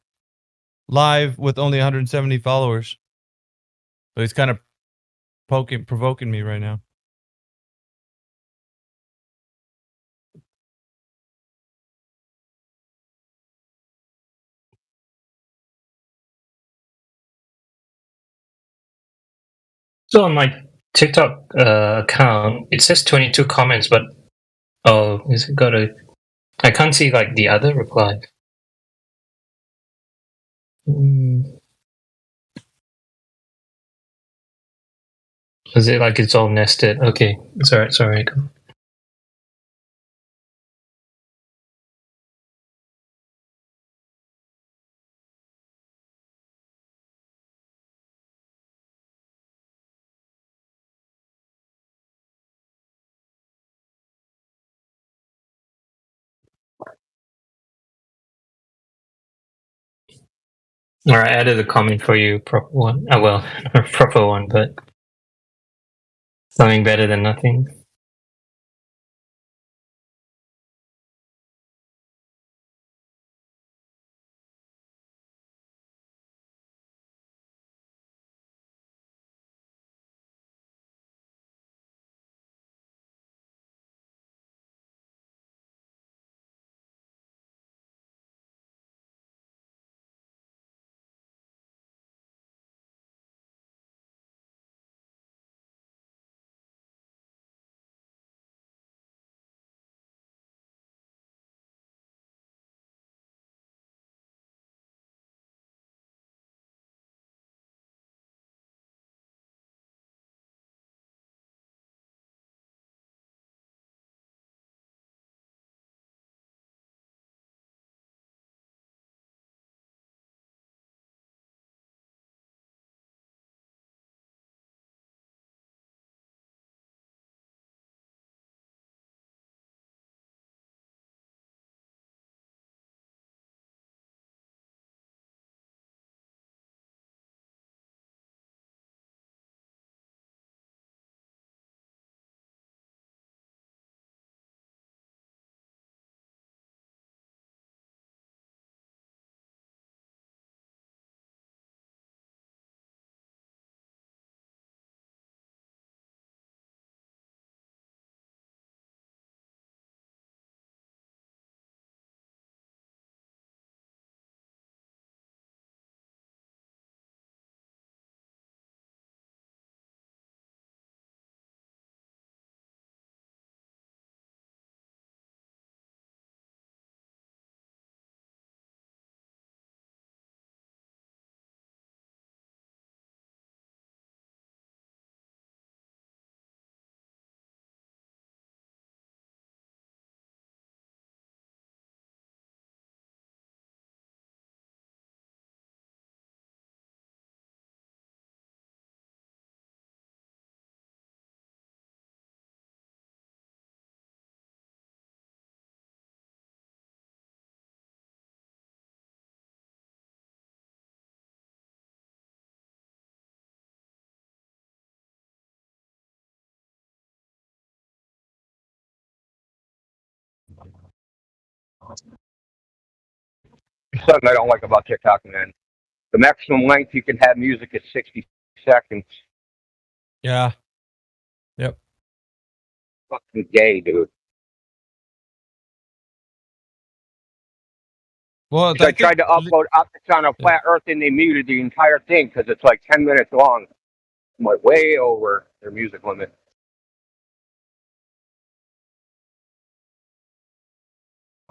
live with only 170 followers. So he's kind of provoking me right now. So on my TikTok account, it says 22 comments, but is it got a? I can't see like the other replies. Is it like it's all nested? Okay, it's alright. Sorry. Or I added a comment for you, proper one. Oh well, not a proper one, but something better than nothing. Something I don't like about TikTok, man. The maximum length you can have music is 60 seconds. Yeah. Yep. Fucking gay, dude. Well, I tried to upload Optics on a Flat Earth and they muted the entire thing because it's like 10 minutes long. I'm like way over their music limit.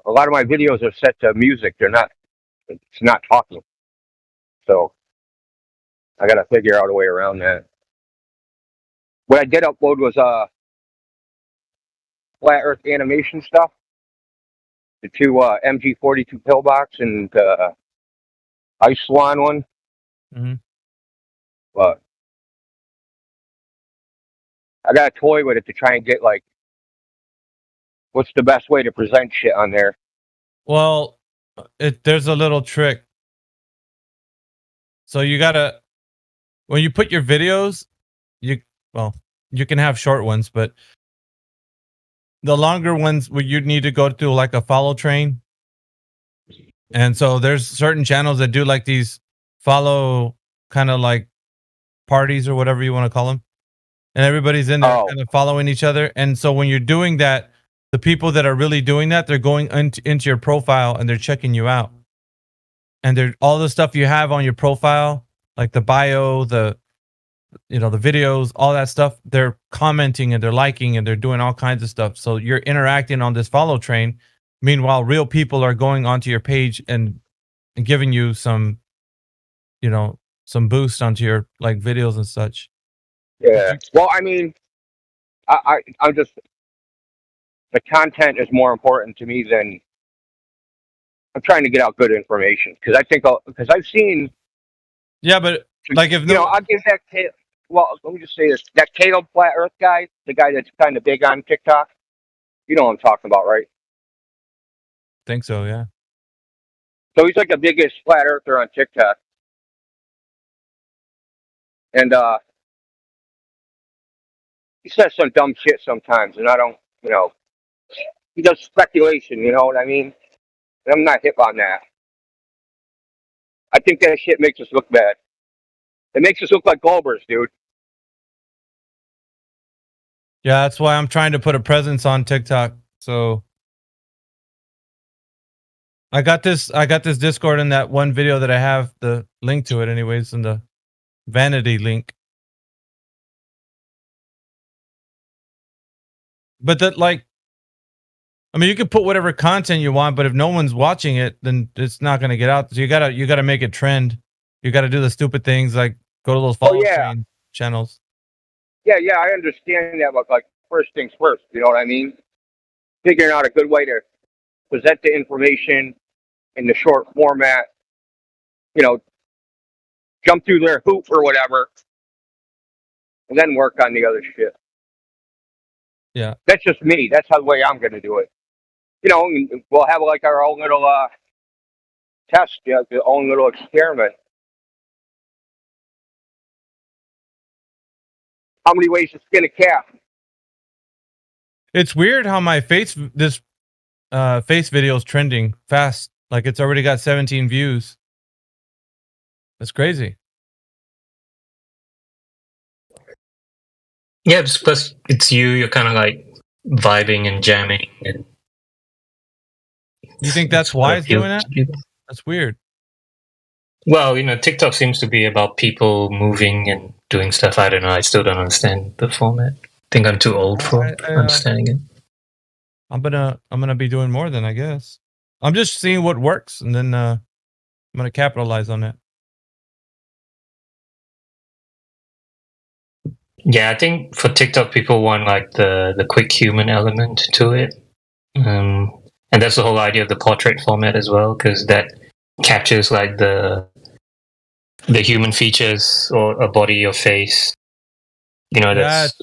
A lot of my videos are set to music. It's not talking. So I got to figure out a way around that. What I did upload was Flat Earth animation stuff. The two MG42 pillbox and Ice Swan one. Mm-hmm. But I got a toy with it to try and get like, what's the best way to present shit on there? Well, there's a little trick. So you gotta, when you put your videos, you can have short ones, but the longer ones, you'd need to go through like a follow train. And so there's certain channels that do like these follow kind of like parties or whatever you want to call them. And everybody's in there kind of following each other. And so when you're doing that, the people that are really doing that, they're going into your profile and they're checking you out. And they're all the stuff you have on your profile, like the bio, the videos, all that stuff, they're commenting and they're liking and they're doing all kinds of stuff. So you're interacting on this follow train. Meanwhile, real people are going onto your page and giving you some boost onto your like videos and such. Yeah. Well, I mean, I'm just, the content is more important to me than I'm trying to get out good information because I've seen. Yeah, but like if I'll give that. Well, let me just say this: that Caleb Flat Earth guy, the guy that's kind of big on TikTok. You know what I'm talking about, right? Think so, yeah. So he's like the biggest flat earther on TikTok, and he says some dumb shit sometimes, and I don't, he does speculation. You know what I mean? And I'm not hip on that. I think that shit makes us look bad. It makes us look like Globers, dude. Yeah, that's why I'm trying to put a presence on TikTok. So I got this Discord in that one video that I have the link to it anyways in the vanity link. But that you can put whatever content you want, but if no one's watching it, then it's not going to get out. So you gotta make it trend. You gotta do the stupid things like go to those follow train channels. Yeah, I understand that, but like first things first, you know what I mean? Figuring out a good way to present the information in the short format, jump through their hoop or whatever, and then work on the other shit. Yeah. That's just me. That's how the way I'm going to do it. We'll have like our own little test, our own little experiment. How many ways to skin a cat? It's weird how my face video is trending fast. Like it's already got 17 views. That's crazy. Yeah, plus it's you're kind of like vibing and jamming. And you think that's why it's doing that? That's weird. Well, TikTok seems to be about people moving and doing stuff. I don't know. I still don't understand the format. I think I'm too old for understanding it. I'm gonna be doing more than I guess. I'm just seeing what works, and then I'm gonna capitalize on that. Yeah, I think for TikTok, people want like the quick human element to it, and that's the whole idea of the portrait format as well, because that captures like the human features or a body or face. That's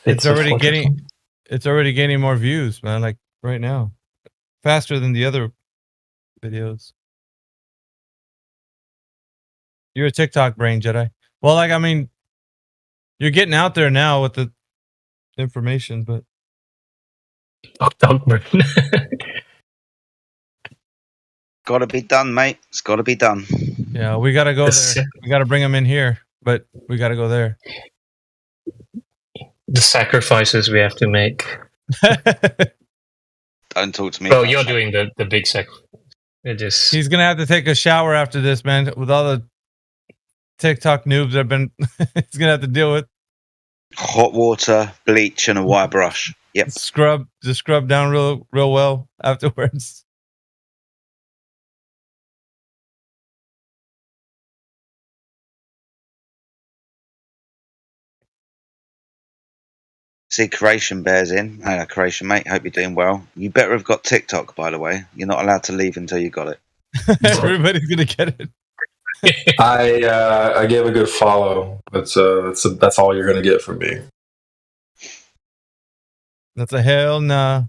it's already gaining more views, man. Like right now, faster than the other videos. You're a TikTok brain, Jedi. Well, you're getting out there now with the information, but dog brain. Got to be done, mate. It's got to be done. Yeah, we gotta go there. We gotta bring him in here, but we gotta go there. The sacrifices we have to make. Don't talk to me. Well, you're doing the big sacrifice. He's gonna have to take a shower after this, man. With all the TikTok noobs that have been, he's gonna have to deal with hot water, bleach, and a wire brush. Yep. Just scrub down real well afterwards. See, Creation Bear's in. Hey, Creation, mate. Hope you're doing well. You better have got TikTok, by the way. You're not allowed to leave until you got it. Everybody's gonna get it. I gave a good follow. That's all you're gonna get from me. That's a hell nah.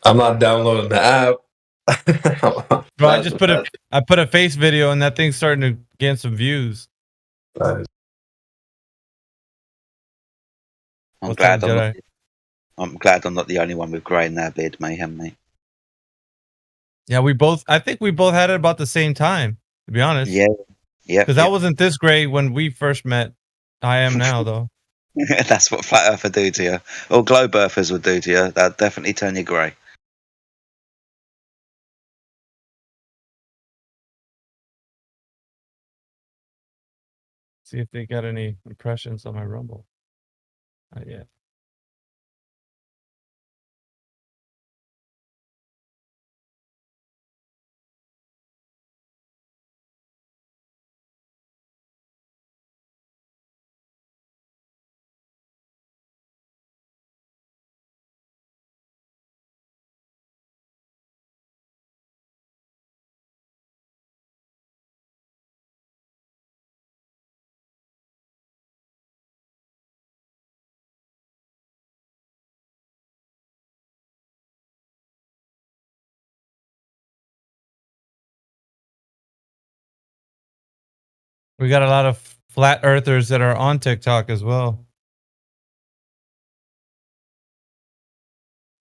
I'm not downloading the app. Bro, I just put a face video and that thing's starting to gain some views. Nice. I'm glad I'm not the only one with grey in their beard, mayhem, mate. Yeah, I think we both had it about the same time, to be honest. Yeah. Because I wasn't this gray when we first met. I am now, though. That's what Flat Earther do to you. Or Globe Earthers would do to you. That'd definitely turn you grey. See if they got any impressions on my Rumble. Not yet. We got a lot of flat earthers that are on TikTok as well.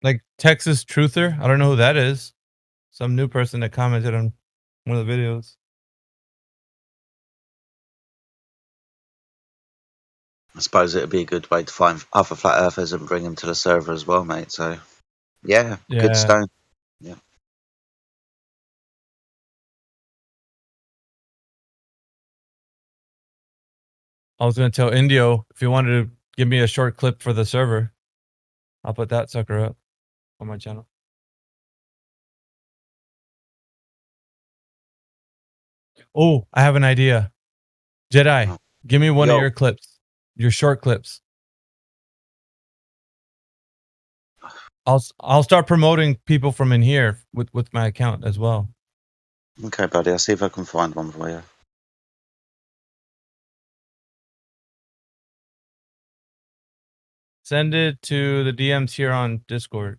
Like Texas Truther. I don't know who that is. Some new person that commented on one of the videos. I suppose it'd be a good way to find other Flat Earthers and bring them to the server as well, mate. So, yeah. Good stone. Yeah. I was going to tell Indio if you wanted to give me a short clip for the server, I'll put that sucker up on my channel. Oh, I have an idea. Jedi, give me one of your clips, your short clips. I'll start promoting people from in here with my account as well. Okay, buddy. I'll see if I can find one for you. Send it to the DMs here on Discord.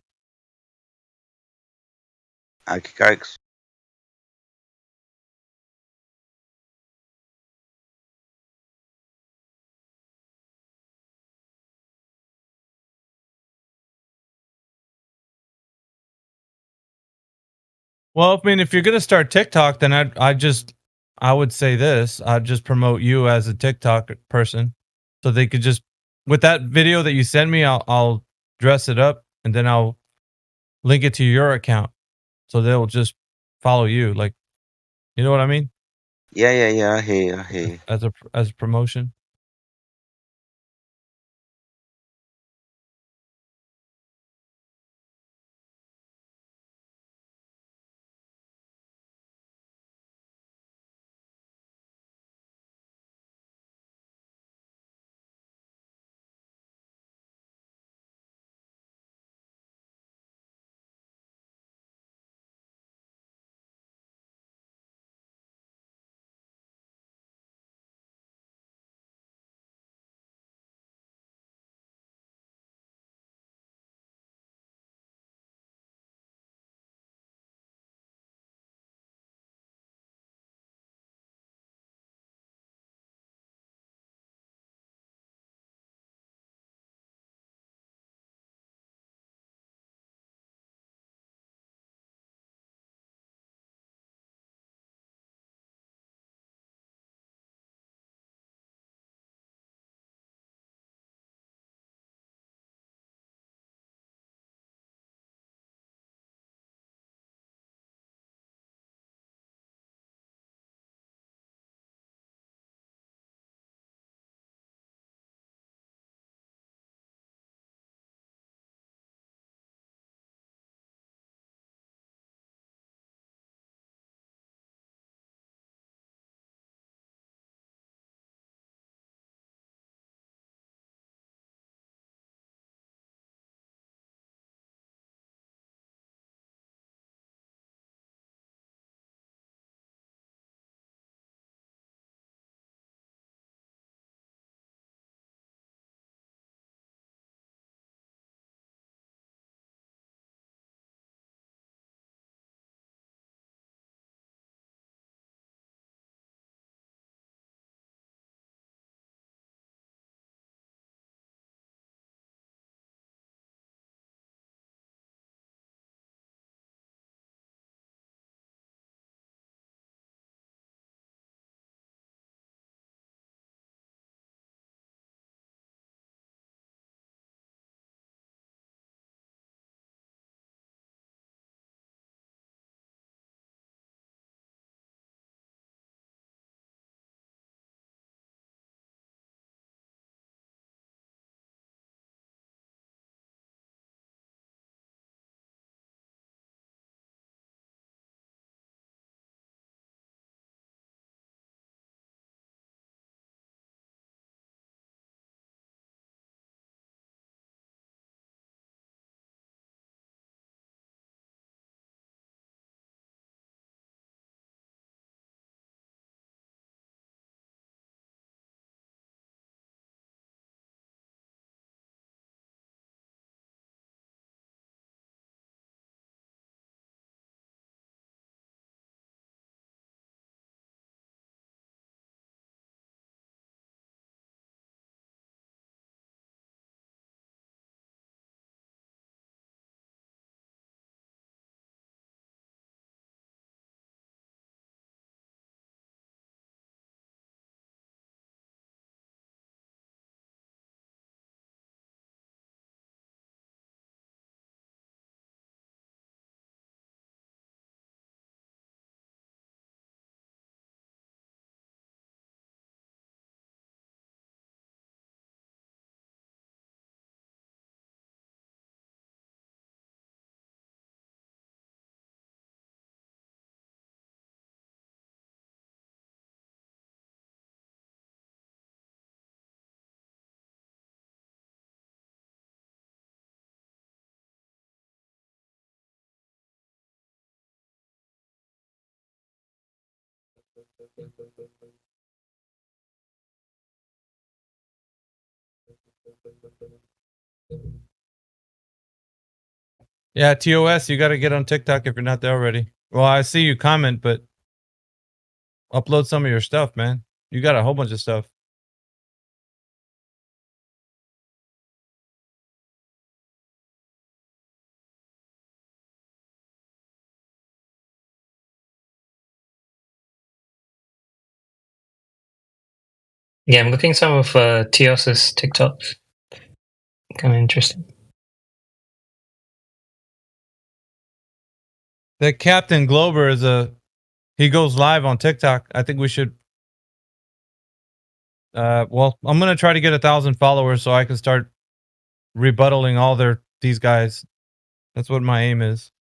Okay, cakes. Well, I mean, if you're gonna start TikTok, then I would say this. I'd just promote you as a TikTok person, so they could just with that video that you send me, I'll dress it up and then I'll link it to your account, so they'll just follow you. Like, you know what I mean? Yeah. I hear you. As a promotion. Yeah, TOS, you got to get on TikTok if you're not there already. Well, I see you comment, but upload some of your stuff, man. You got a whole bunch of stuff. Yeah, I'm looking some of Tios's TikToks. Kind of interesting. That Captain Glober is he goes live on TikTok. I think we should. Well, I'm gonna try to get 1,000 followers so I can start rebuttaling all these guys. That's what my aim is.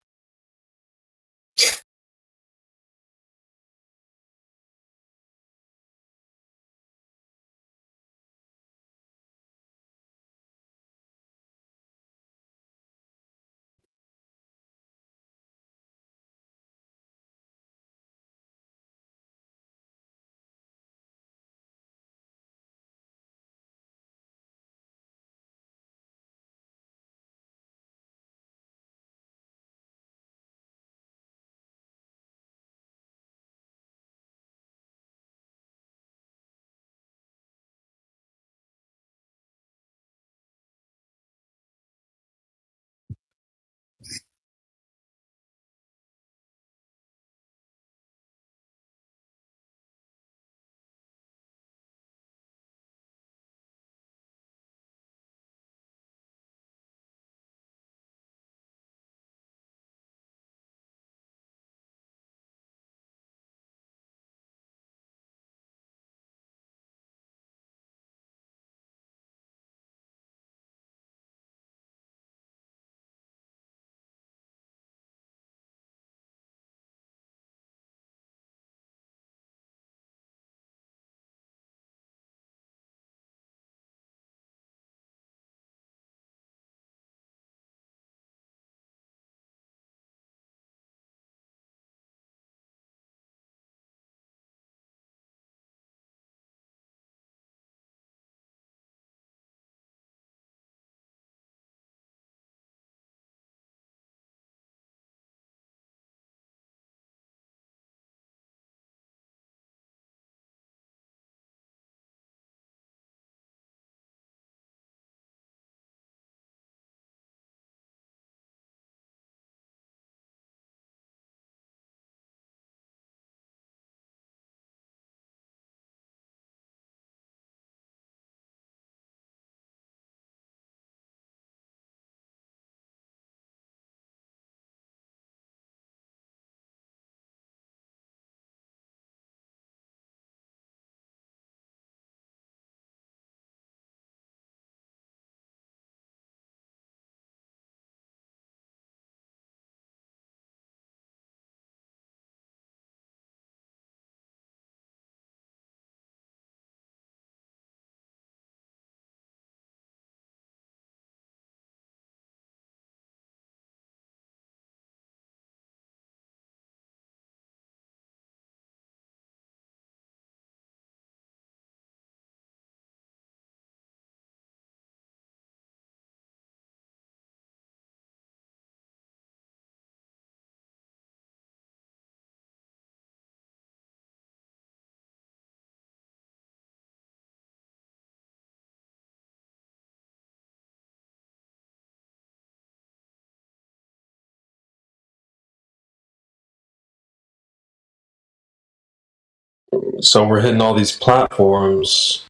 So we're hitting all these platforms.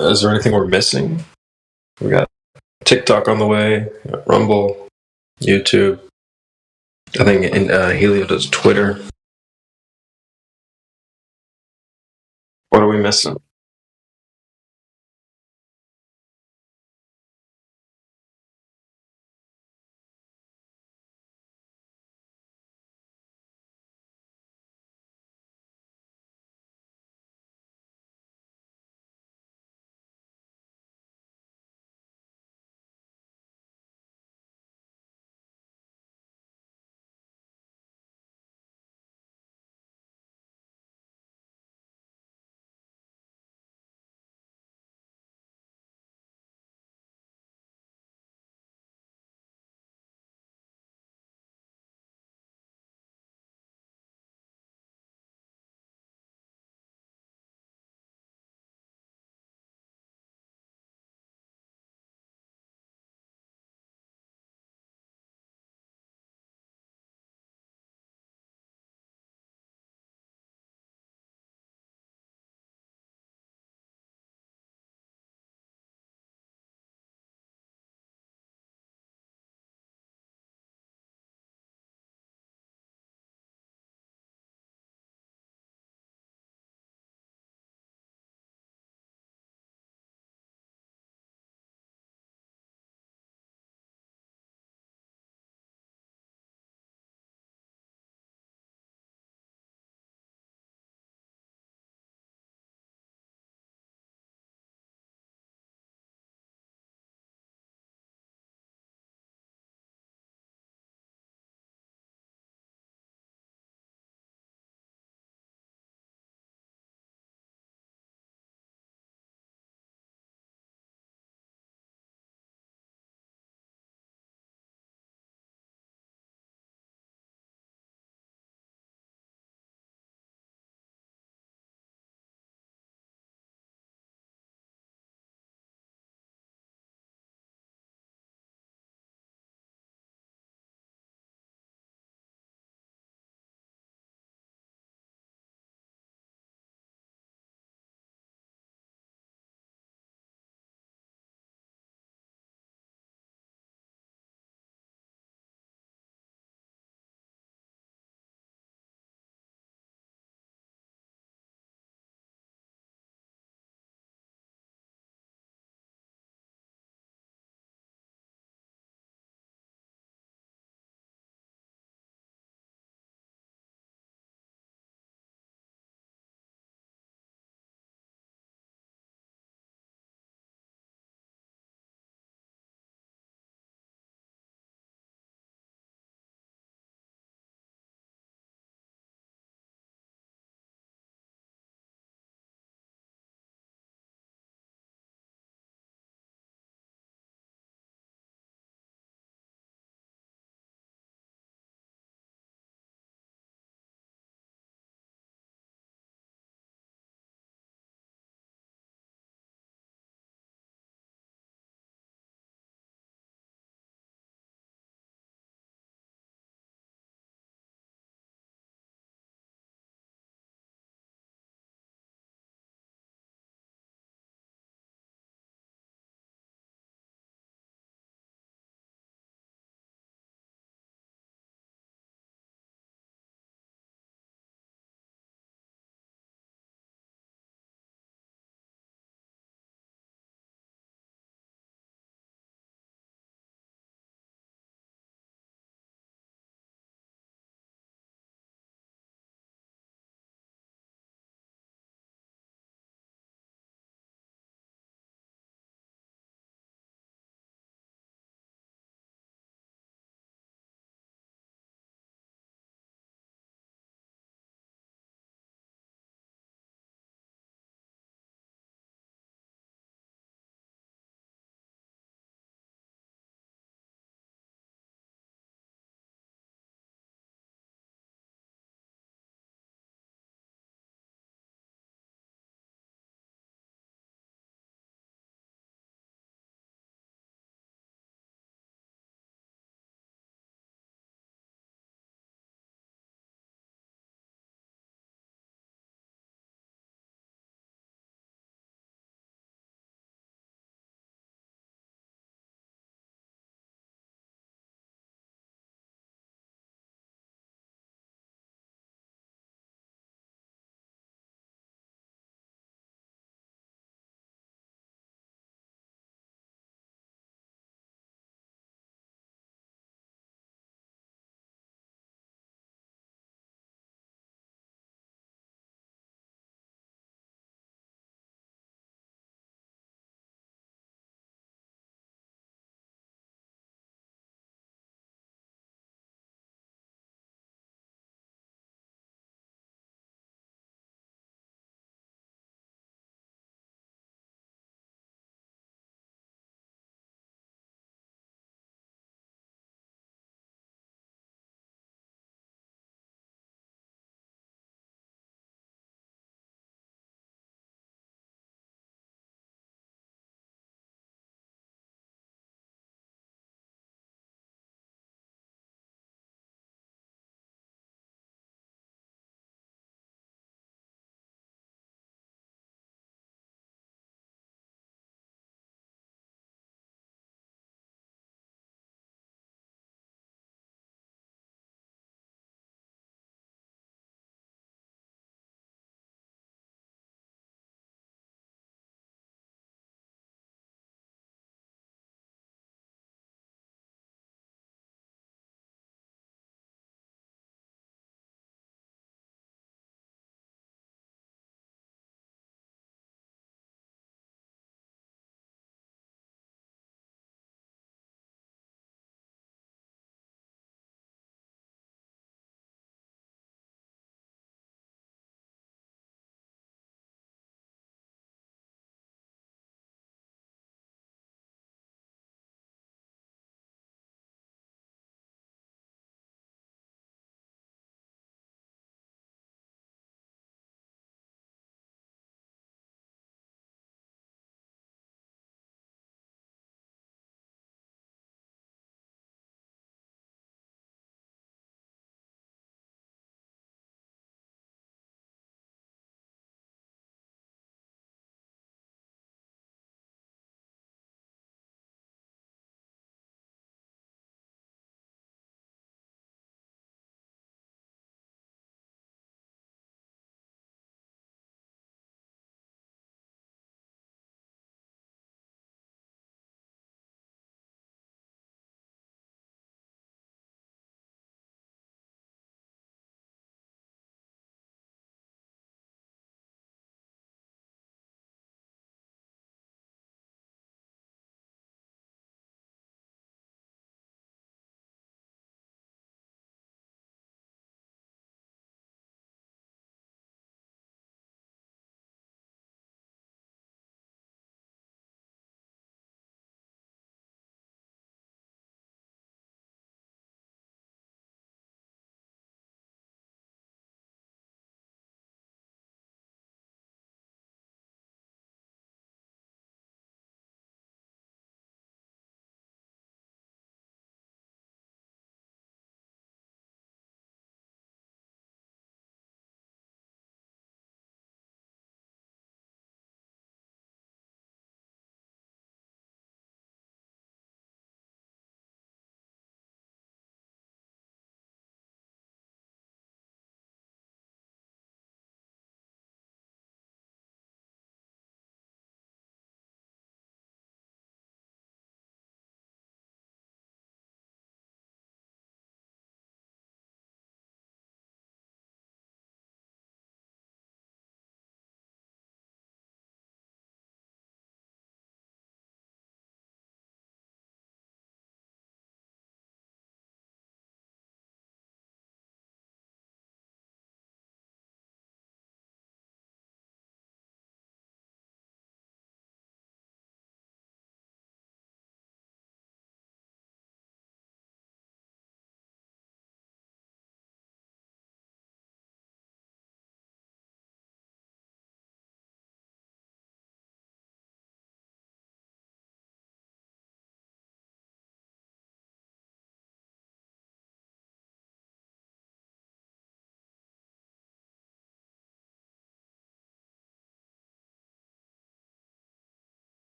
Is there anything we're missing? We got TikTok on the way, Rumble, YouTube. I think Helio does Twitter. What are we missing?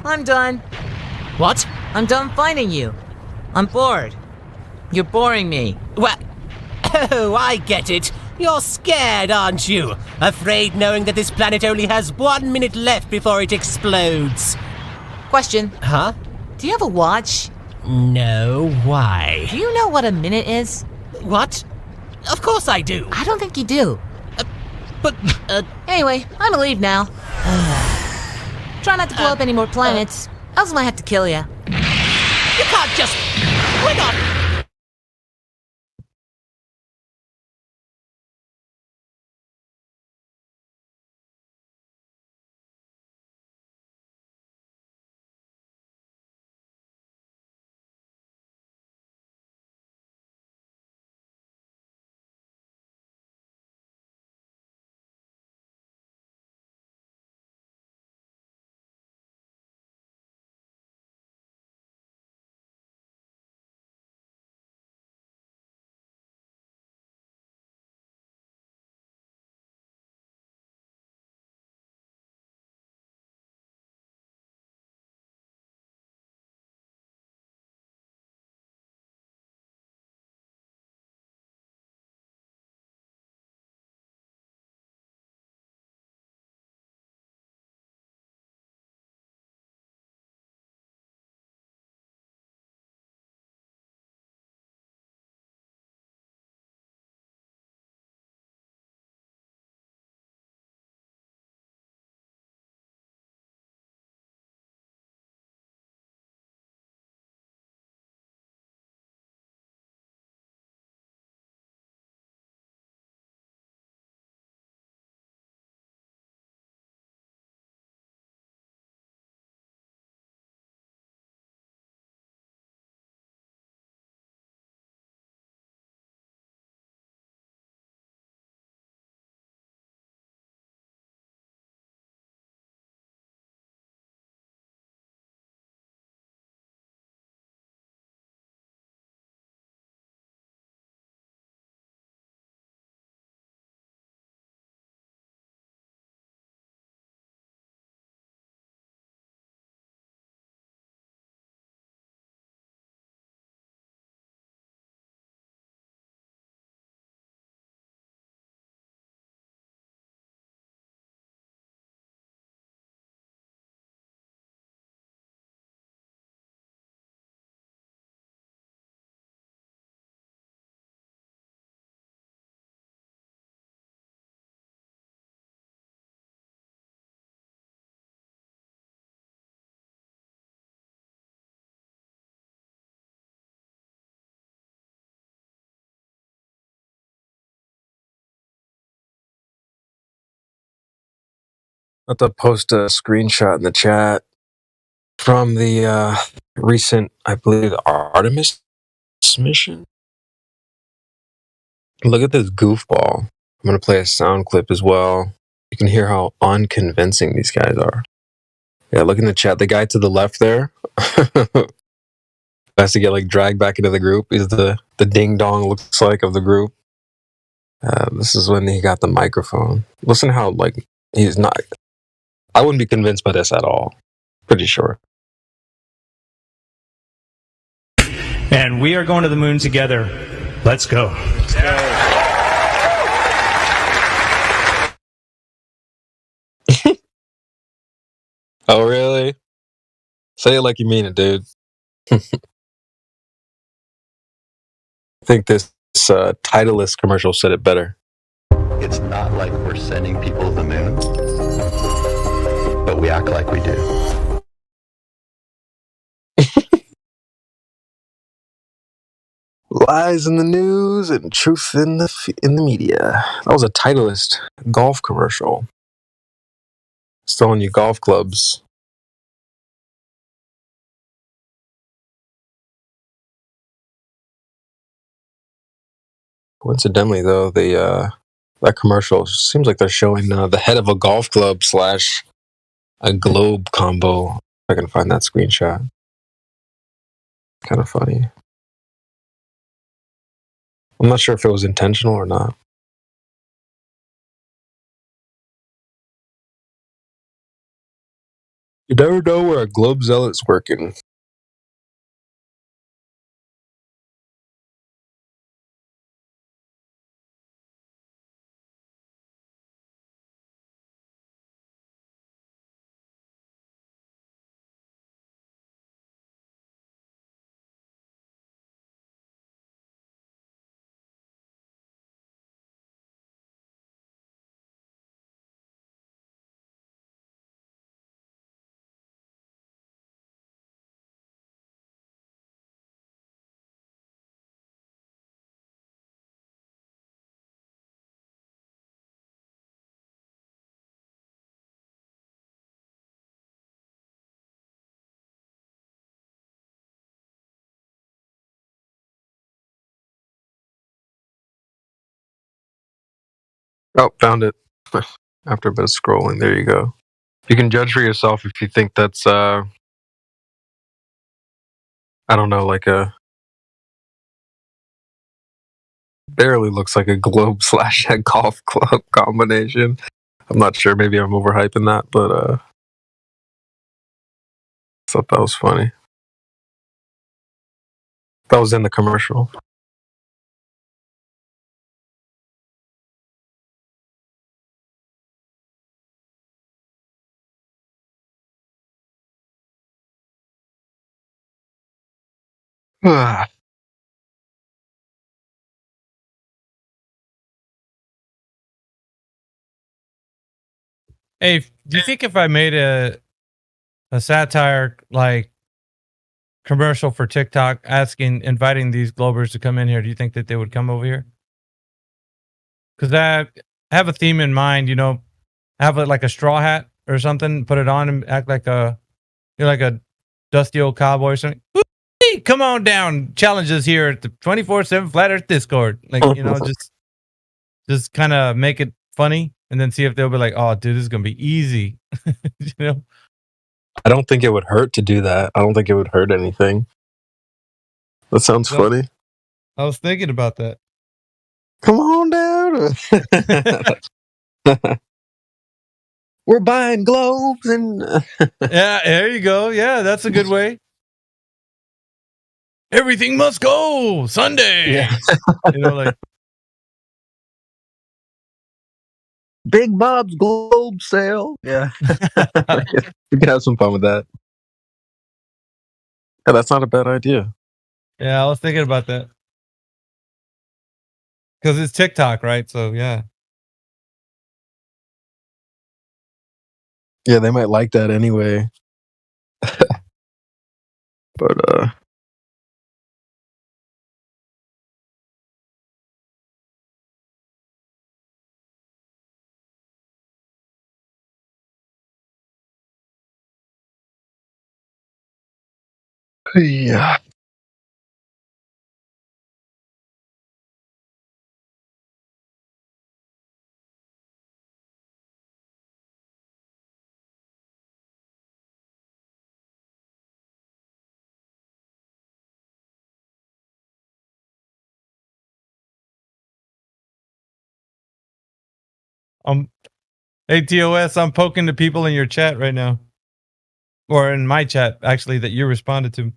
I'm done. What? I'm done finding you. I'm bored. You're boring me. What? Oh, I get it. You're scared, aren't you? Afraid knowing that this planet only has 1 minute left before it explodes. Question. Huh? Do you have a watch? No, why? Do you know what a minute is? What? Of course I do. I don't think you do. Anyway, I'm gonna leave now. Try not to blow up any more planets. Else I might have to kill you. You can't just... Hang on! I have to post a screenshot in the chat from the recent, I believe, Artemis mission. Look at this goofball. I'm going to play a sound clip as well. You can hear how unconvincing these guys are. Yeah, look in the chat. The guy to the left there has to get like dragged back into the group. He's the ding dong looks like of the group. This is when he got the microphone. Listen how like he's not. I wouldn't be convinced by this at all. Pretty sure. And we are going to the moon together. Let's go. Oh, really? Say it like you mean it, dude. I think this Titleist commercial said it better. It's not like we're sending people to the moon, but we act like we do. Lies in the news and truth in the media. That was a Titleist golf commercial. Selling you golf clubs. Coincidentally, though, that commercial seems like they're showing the head of a golf club / a globe combo. If I can find that screenshot. Kind of funny. I'm not sure if it was intentional or not. You never know where a globe zealot's working. Oh, found it. After a bit of scrolling, there you go. You can judge for yourself if you think that's I don't know, like a barely looks like a globe / a golf club combination. I'm not sure. Maybe I'm overhyping that, but thought that was funny. That was in the commercial. Hey, do you think if I made a satire like commercial for TikTok inviting these Globers to come in here, do you think that they would come over here? Because I have a theme in mind, have like a straw hat or something, put it on and act like you're like a dusty old cowboy or something. Hey, come on down. Challenges here at the 24/7 Flat Earth Discord. Like, just kind of make it funny and then see if they'll be like, oh, dude, this is going to be easy. I don't think it would hurt to do that. I don't think it would hurt anything. That sounds funny. I was thinking about that. Come on down. We're buying globes and yeah, there you go. Yeah, that's a good way. Everything must go Sunday. Yeah. Like Big Bob's globe sale. Yeah. You can have some fun with that. Yeah, that's not a bad idea. Yeah, I was thinking about that. Because it's TikTok, right? So, yeah. Yeah, they might like that anyway. But, yeah. Hey, TOS, I'm poking the people in your chat right now. Or in my chat, actually, that you responded to.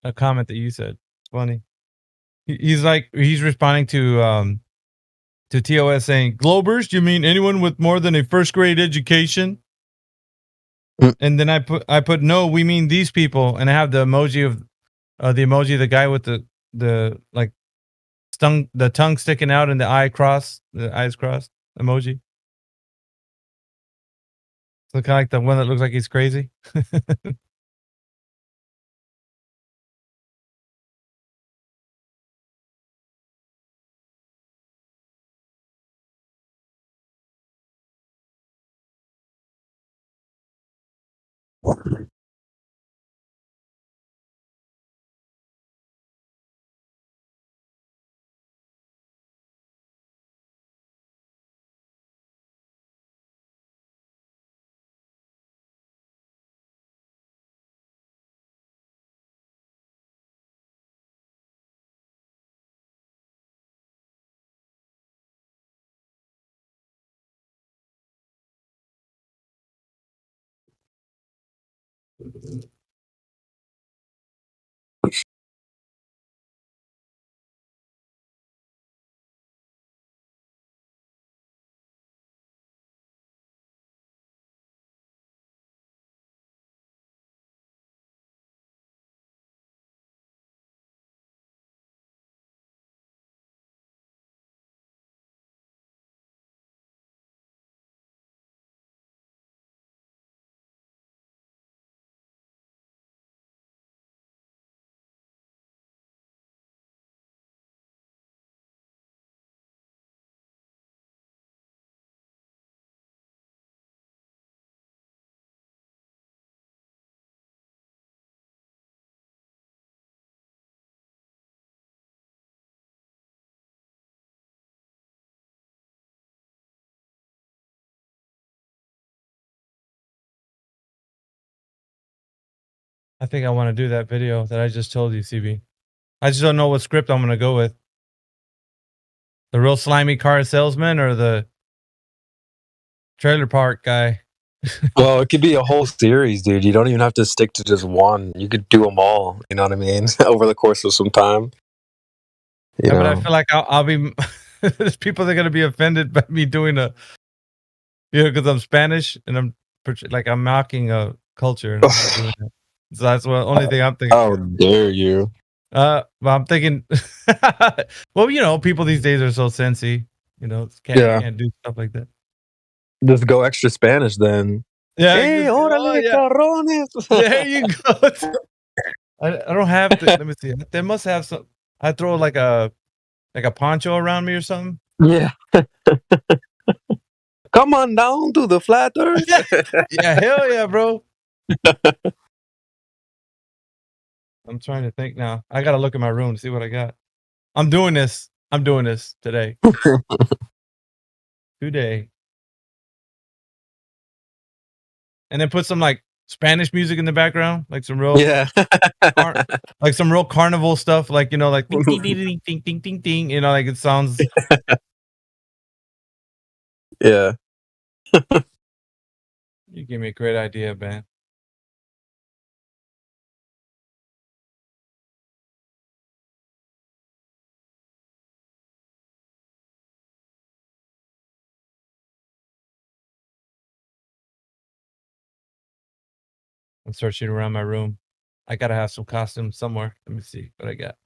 A comment that you said. It's funny. He's responding to TOS saying, Globers, do you mean anyone with more than a first grade education? And then I put no, we mean these people, and I have the emoji of the guy with the like the tongue sticking out and the eyes crossed emoji. So kind of like the one that looks like he's crazy. I think I want to do that video that I just told you, CB. I just don't know what script I'm going to go with. The real slimy car salesman or the trailer park guy? Well, it could be a whole series, dude. You don't even have to stick to just one. You could do them all. You know what I mean? Over the course of some time. Yeah, but I feel like I'll be. There's people that are going to be offended by me doing because I'm Spanish and I'm mocking a culture. And I'm doing it. So that's the only thing I'm thinking. How dare you? But I'm thinking, well, people these days are so sensy. Can't do stuff like that. Just go extra Spanish then. Yeah. Hey, órale, cabrones. There you go. I don't have to. Let me see. They must have some. I throw like a poncho around me or something. Yeah. Come on down to the flat earth. Yeah, hell yeah, bro. I'm trying to think now. I gotta look at my room to see what I got. I'm doing this today. Today. And then put some like Spanish music in the background, like some real like some real carnival stuff, like like ding ding ding ding ding ding ding ding, like it sounds. Yeah. You gave me a great idea, man. I'm searching around my room. I gotta have some costumes somewhere. Let me see what I got.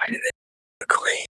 Why did they clean?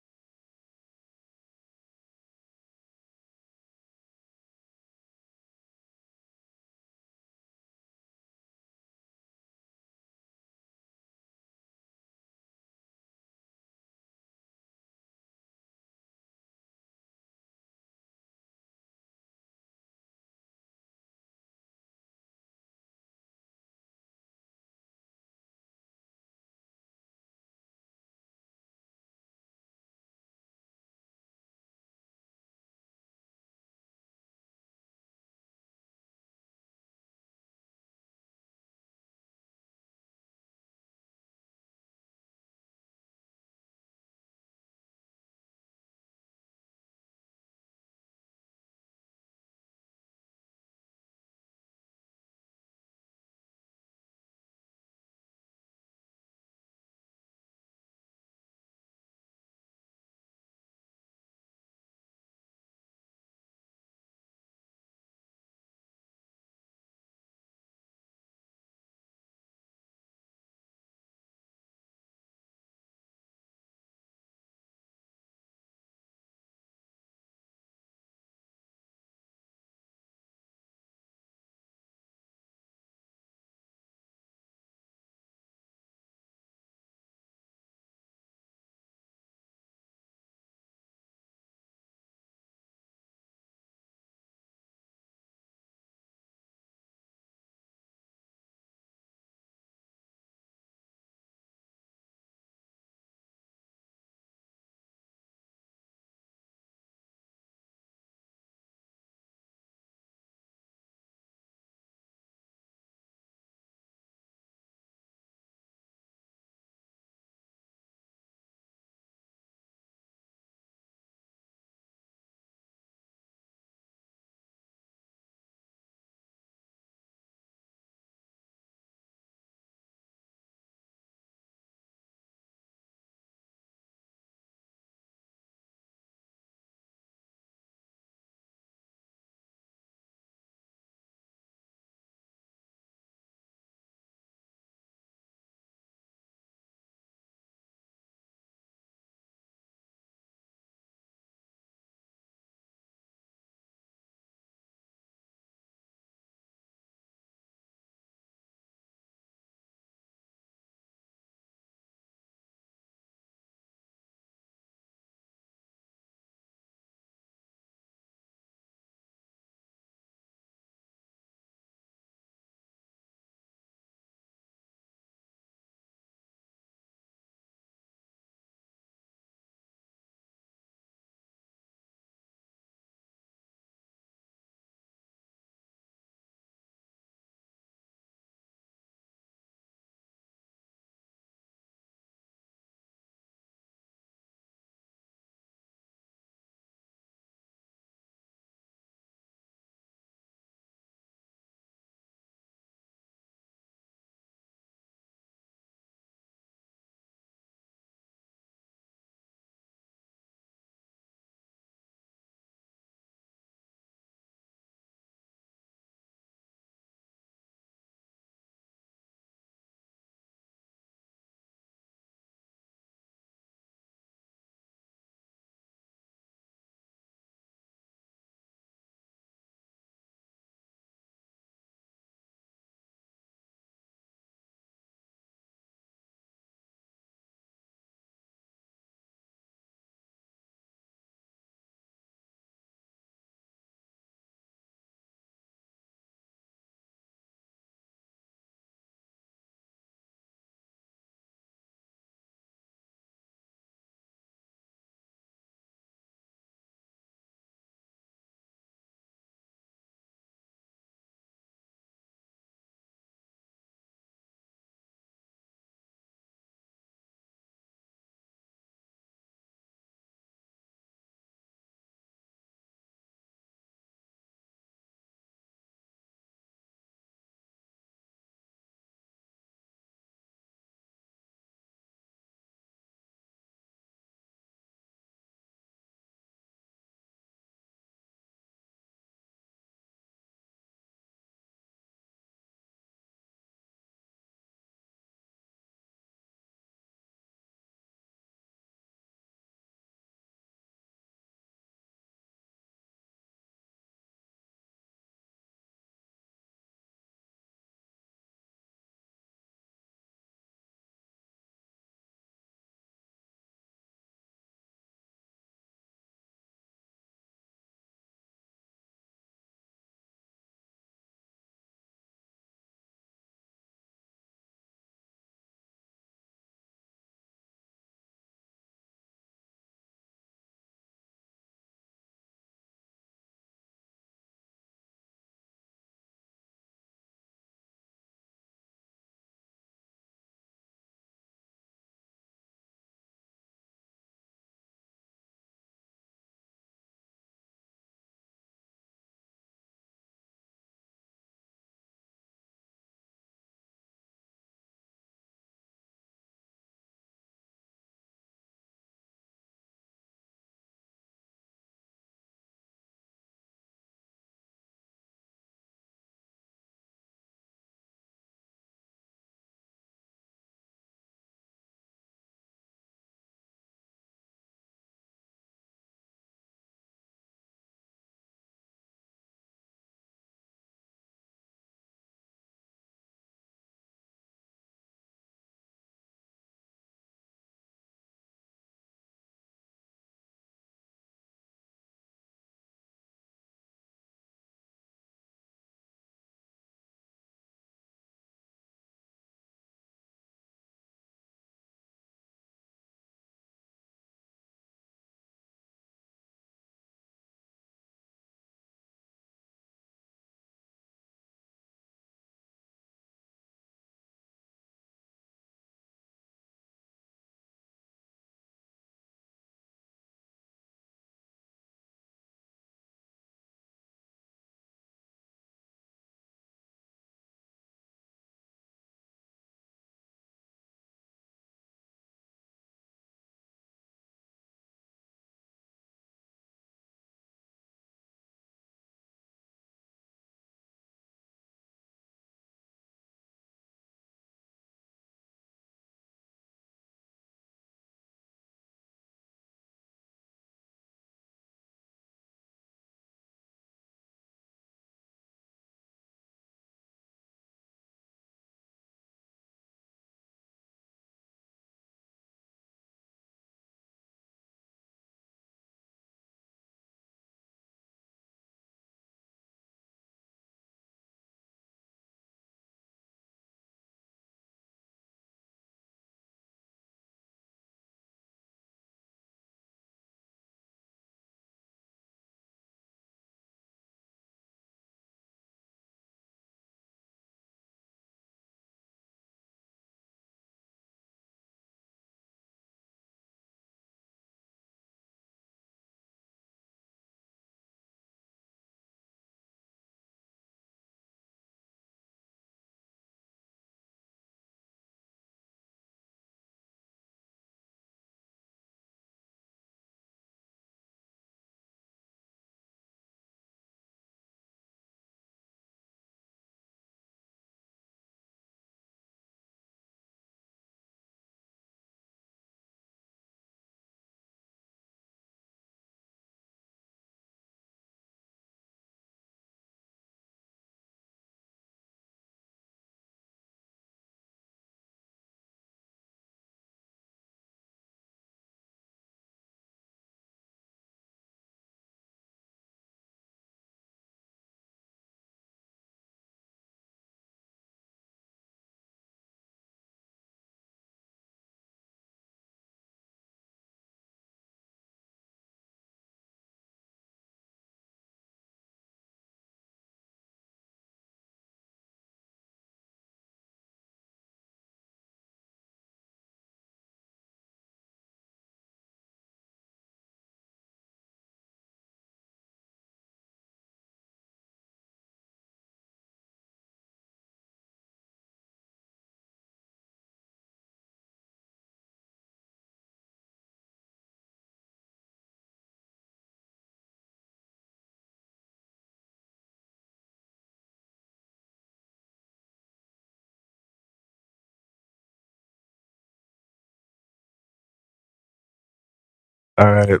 All right.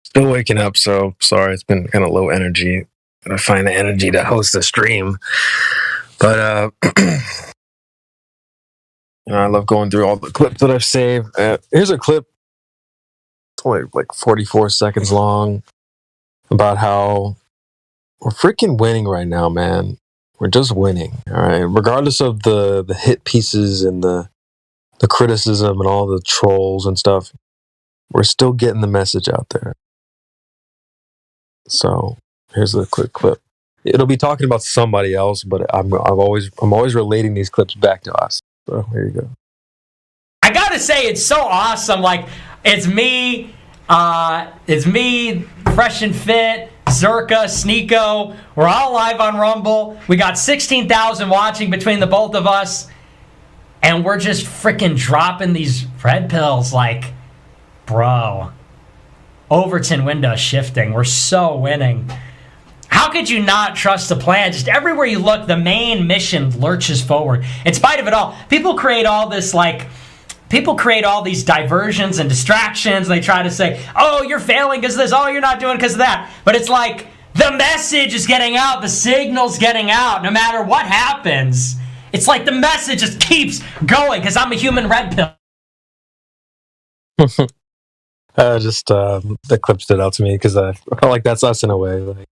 Still waking up, so sorry. It's been kind of low energy. Gotta find the energy to host the stream. But I love going through all the clips that I've saved. Here's a clip. It's only like 44 seconds long about how we're freaking winning right now, man. We're just winning, all right? Regardless of the hit pieces and the criticism and all the trolls and stuff, we're still getting the message out there. So here's a quick clip. It'll be talking about somebody else, but I'm always relating these clips back to us. So here you go. I gotta say, it's so awesome. Like, it's me, Fresh and Fit, Zerka, Sneeko. We're all live on Rumble. We got 16,000 watching between the both of us, and we're just freaking dropping these red pills. Like, bro, Overton window shifting. We're so winning. How could you not trust the plan? Just everywhere you look, the main mission lurches forward. In spite of it all, people create all these diversions and distractions. They try to say, oh, you're failing because of this. Oh, you're not doing because of that. But it's like the message is getting out. The signal's getting out. No matter what happens, it's like the message just keeps going because I'm a human red pill. The clip stood out to me because I felt like that's us in a way. Like,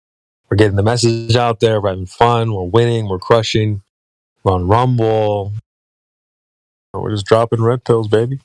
we're getting the message out there. We're having fun. We're winning. We're crushing. We're on Rumble. We're just dropping red pills, baby.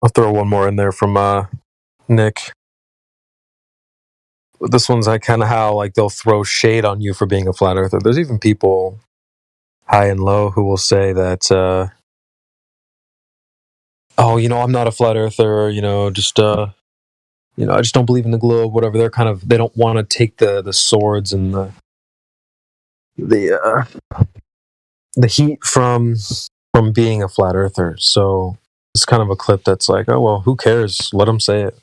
I'll throw one more in there from Nick. This one's like kind of how like they'll throw shade on you for being a flat earther. There's even people high and low who will say that, oh, I'm not a flat earther. I just don't believe in the globe. Whatever. They don't want to take the swords and the heat from being a flat earther. So it's kind of a clip that's like, oh well, who cares? Let them say it.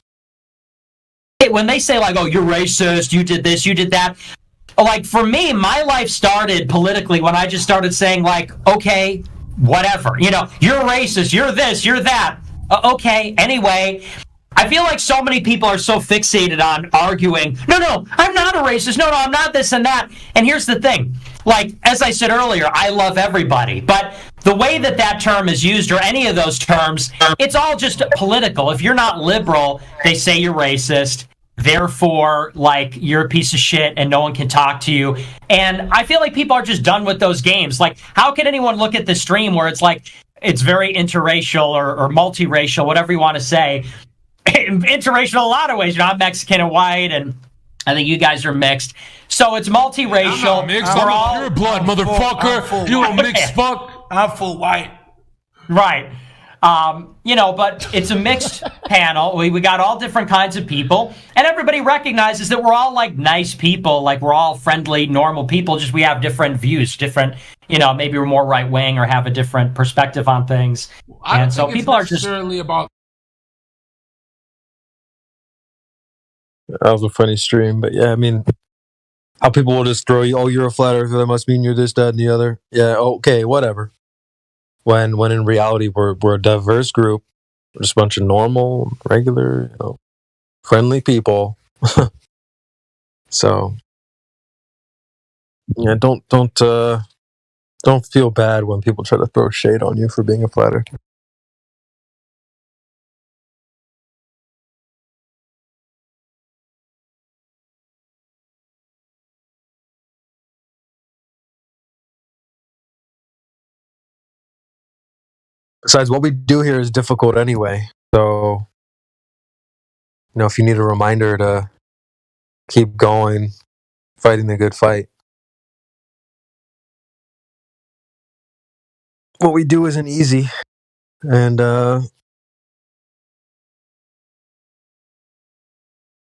When they say like, oh, you're racist, you did this, you did that. Like, for me, my life started politically when I just started saying like, okay, whatever. You're racist, you're this, you're that. Okay, anyway. I feel like so many people are so fixated on arguing, no, I'm not a racist, no, I'm not this and that. And here's the thing. Like, as I said earlier, I love everybody. But the way that term is used, or any of those terms, it's all just political. If you're not liberal, they say you're racist. Therefore, like, you're a piece of shit and no one can talk to you. And I feel like people are just done with those games. Like, how can anyone look at the stream where it's like, it's very interracial or multiracial, whatever you want to say. Interracial in a lot of ways. I'm Mexican and white, and I think you guys are mixed. So it's multiracial. I'm mixed. I'm all pure blood, motherfucker. You a mixed fuck. I'm full white. Right. But it's a mixed panel. We got all different kinds of people, and everybody recognizes that we're all like nice people, like we're all friendly, normal people, just we have different views, different, maybe we're more right wing or have a different perspective on things. And so people are just about. That was a funny stream, but yeah, I mean, how people will just throw you, oh, you're a flat earther, that must mean you're this, that, and the other. Yeah, okay, whatever. When in reality, we're a diverse group, we're just a bunch of normal, regular, friendly people. So, yeah, don't feel bad when people try to throw shade on you for being a flat earther. Besides, what we do here is difficult anyway. So, if you need a reminder to keep going, fighting the good fight. What we do isn't easy. And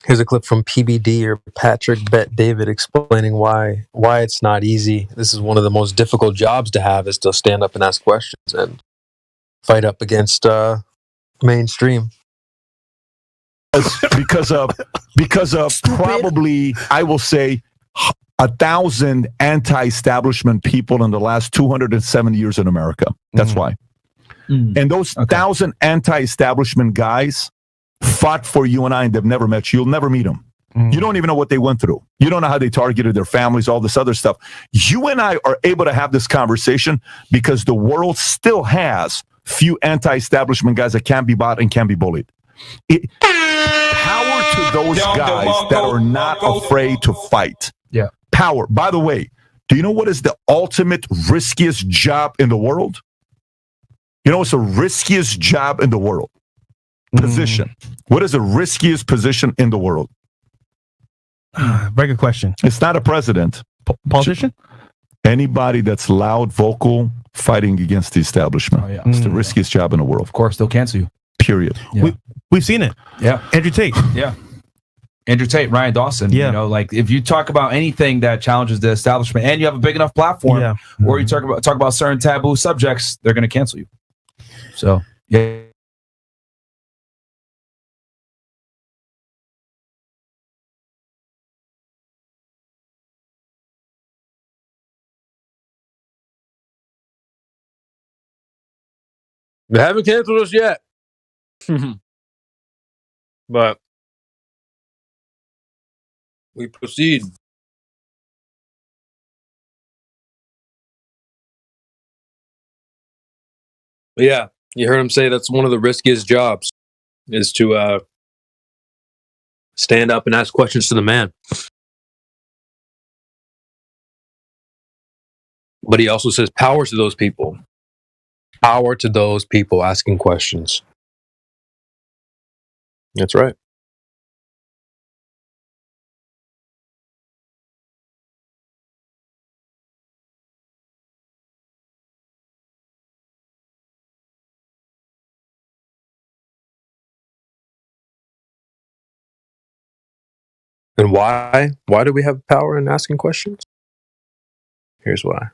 Here's a clip from PBD or Patrick Bet David explaining why it's not easy. This is one of the most difficult jobs to have, is to stand up and ask questions and fight up against mainstream. Because of probably, I will say, 1,000 anti-establishment people in the last 270 years in America. That's why. And those 1,000 anti-establishment guys fought for you and I, and they've never met you. You'll never meet them. You don't even know what they went through. You don't know how they targeted their families, all this other stuff. You and I are able to have this conversation because the world still has few anti-establishment guys that can't be bought and can't be bullied. Power to those guys that are not afraid to fight. Yeah. Power. By the way, do you know what is the ultimate riskiest job in the world? You know what's the riskiest job in the world? Position. What is the riskiest position in the world? Very good question. It's not a president. Politician? Anybody that's loud, vocal, fighting against the establishment. Oh, yeah. It's the riskiest job in the world. Of course, they'll cancel you. Period. Yeah. We've seen it. Yeah. Andrew Tate. Yeah. Andrew Tate, Ryan Dawson. Yeah. You know, like if you talk about anything that challenges the establishment and you have a big enough platform, or you talk about certain taboo subjects, they're going to cancel you. So, yeah. They haven't canceled us yet. But we proceed. But yeah, you heard him say that's one of the riskiest jobs, is to stand up and ask questions to the man. But he also says power to those people. Power to those people asking questions. That's right. And why? Why do we have power in asking questions? Here's why.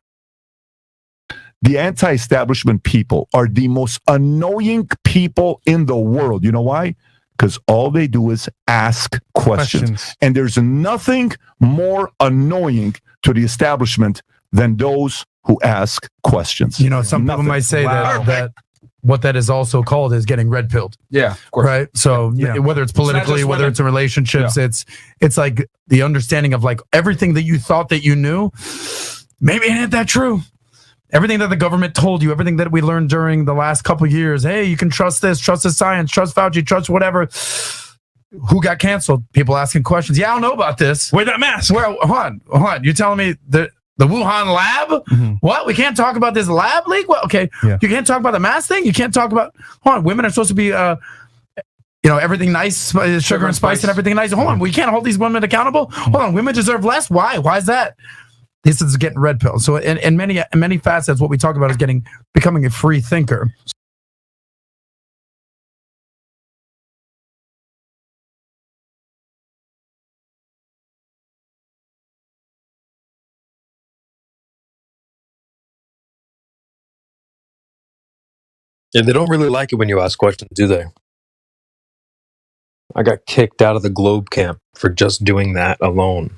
The anti-establishment people are the most annoying people in the world. You know why? Because all they do is ask questions. And there's nothing more annoying to the establishment than those who ask questions. You know, some people might say that what that is also called is getting red pilled. Yeah, of course. Right. So whether it's politically, whether it's in relationships, it's like the understanding of like everything that you thought that you knew, maybe it ain't that true. Everything that the government told you, everything that we learned during the last couple of years, hey, you can trust this, trust the science, trust Fauci, trust whatever. Who got canceled? People asking questions. Yeah, I don't know about this. Where's that mask? Where? Hold on. You're telling me the Wuhan lab? What? We can't talk about this lab leak? Well, okay. You can't talk about the mask thing? You can't talk about, hold on, women are supposed to be, everything nice, sugar and spice and everything nice. Hold on, we can't hold these women accountable? Hold on, women deserve less? Why? Why is that? This is getting red pill. So in many facets, what we talk about is becoming a free thinker. Yeah, they don't really like it when you ask questions, do they? I got kicked out of the Globe camp for just doing that alone.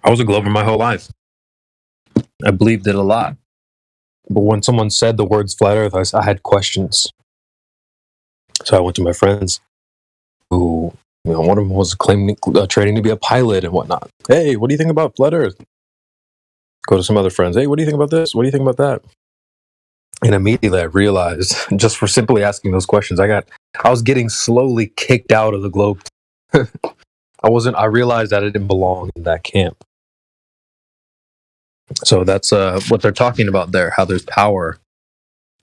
I was a Glober my whole life. I believed it a lot. But when someone said the words flat earth, I had questions. So I went to my friends who, one of them was training to be a pilot and whatnot. Hey, what do you think about flat earth? Go to some other friends. Hey, what do you think about this? What do you think about that? And immediately I realized, just for simply asking those questions, I was getting slowly kicked out of the Globe. I realized that I didn't belong in that camp. So that's what they're talking about there, how there's power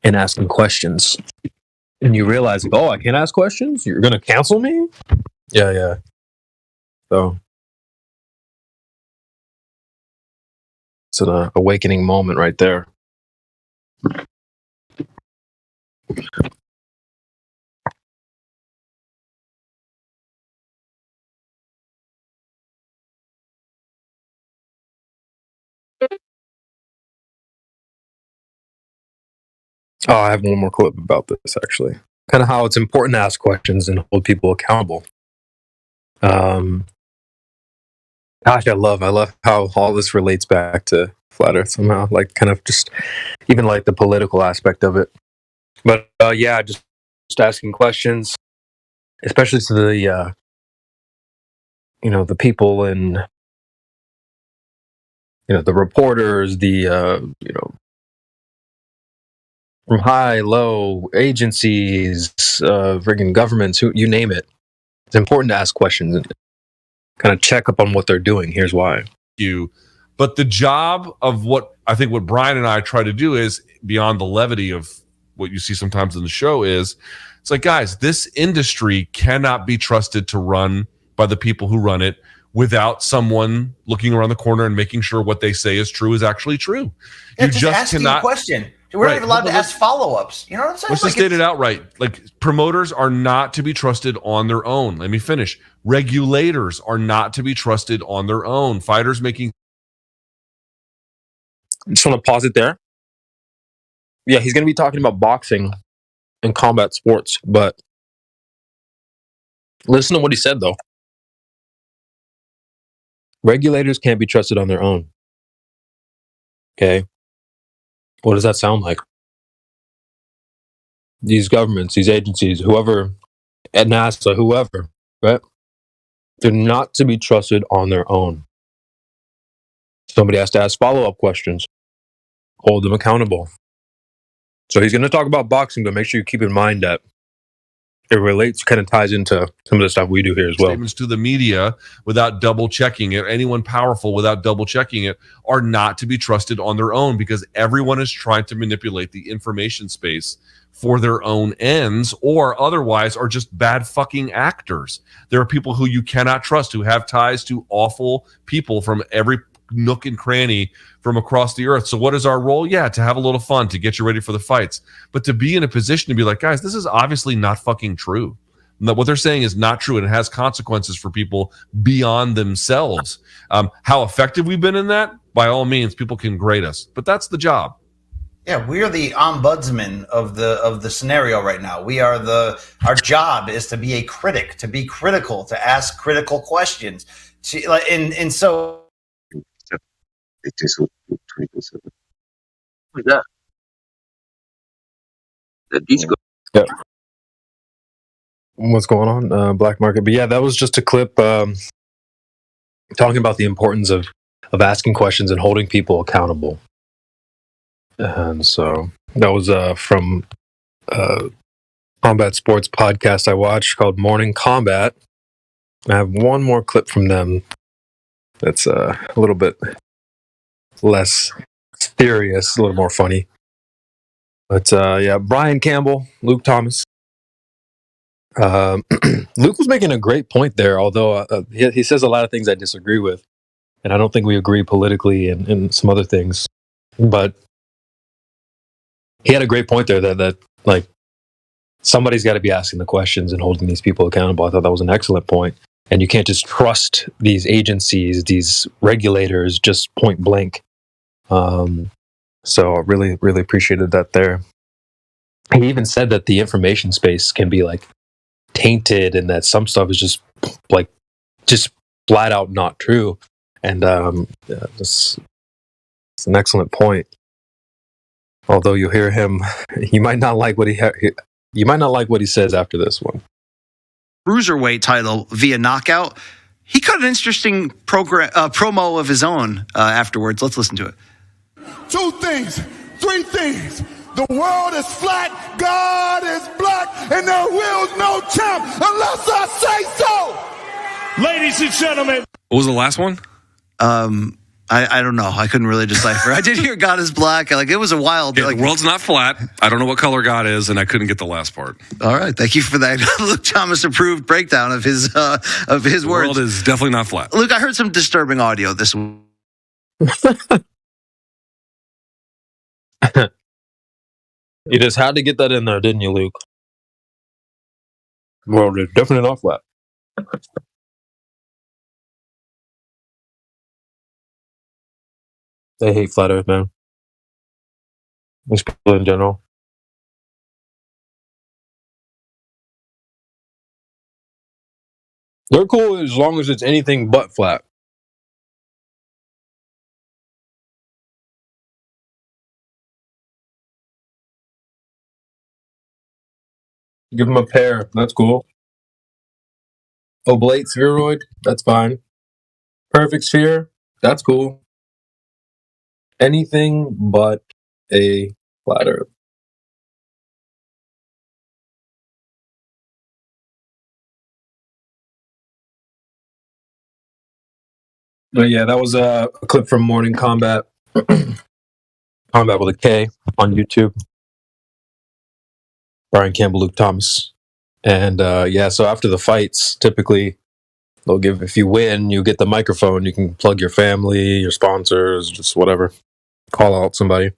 in asking questions. And you realize, I can't ask questions? You're going to cancel me? Yeah. So it's an awakening moment right there. Oh, I have one more clip about this actually. Kind of how it's important to ask questions and hold people accountable. Gosh, I love how all this relates back to flat Earth somehow. Like, kind of just even like the political aspect of it. But yeah, just asking questions, especially to the the people in the reporters, the from high, low agencies, friggin' governments, who you name it. It's important to ask questions and kind of check up on what they're doing. Here's why. But the job of what Brian and I try to do is, beyond the levity of what you see sometimes in the show, is it's like, guys, this industry cannot be trusted to run by the people who run it without someone looking around the corner and making sure what they say is true is actually true. Yeah, just asking a question. We're not even allowed to ask follow-ups. You know what I'm saying? Let's just state it outright. Like, promoters are not to be trusted on their own. Let me finish. Regulators are not to be trusted on their own. Fighters making... I just want to pause it there. Yeah, he's going to be talking about boxing and combat sports, but listen to what he said, though. Regulators can't be trusted on their own. Okay? What does that sound like? These governments, these agencies, whoever, at NASA, whoever, right? They're not to be trusted on their own. Somebody has to ask follow-up questions. Hold them accountable. So he's going to talk about boxing, but make sure you keep in mind that it relates, kind of ties into some of the stuff we do here as well. Statements to the media without double checking it, anyone powerful without double checking it, are not to be trusted on their own, because everyone is trying to manipulate the information space for their own ends, or otherwise are just bad fucking actors. There are people who you cannot trust, who have ties to awful people from every nook and cranny from across the earth. So what is our role? Yeah, to have a little fun, to get you ready for the fights, but to be in a position to be like, guys, this is obviously not fucking true. What they're saying is not true, and it has consequences for people beyond themselves. How effective we've been in that, by all means, people can grade us, but that's the job. Yeah, we are the ombudsman of the scenario right now. Our job is to be a critic, to be critical, to ask critical questions. And so It is 24/7. What's that? The disco. Yeah. What's going on? Black market. But yeah, that was just a clip talking about the importance of asking questions and holding people accountable. And so that was from combat sports podcast I watched called Morning Combat. I have one more clip from them that's a little bit less serious, a little more funny. But yeah, Brian Campbell, Luke Thomas. Luke was making a great point there, although he says a lot of things I disagree with, and I don't think we agree politically and some other things. But he had a great point there that like somebody's got to be asking the questions and holding these people accountable. I thought that was an excellent point. And you can't just trust these agencies, these regulators, just point blank. So I really, really appreciated that there. He even said that the information space can be like tainted, and that some stuff is just flat out not true. And it's an excellent point. Although you'll hear him, you might not like what he says after this one. Cruiserweight title via knockout. He cut an interesting promo of his own afterwards. Let's listen to it. 2 things, 3 things. The world is flat, God is black, and there will no champ unless I say so. Ladies and gentlemen. What was the last one? I don't know. I couldn't really decipher. I did hear God is black. Like, it was a wild. Yeah, the world's not flat. I don't know what color God is, and I couldn't get the last part. All right, thank you for that Luke Thomas approved breakdown of his words. The world is definitely not flat. Luke, I heard some disturbing audio this week. You just had to get that in there, didn't you, Luke? Well, it's definitely not flat. They hate flat Earth, man. These people in general. They're cool as long as it's anything but flat. Give them a pair. That's cool. Oblate spheroid. That's fine. Perfect sphere. That's cool. Anything but a flat Earth. But yeah, that was a clip from Morning Combat. Combat with a K on YouTube. Brian Campbell, Luke Thomas. And yeah, so after the fights, typically they'll give, if you win, you get the microphone. You can plug your family, your sponsors, just whatever. Call out somebody.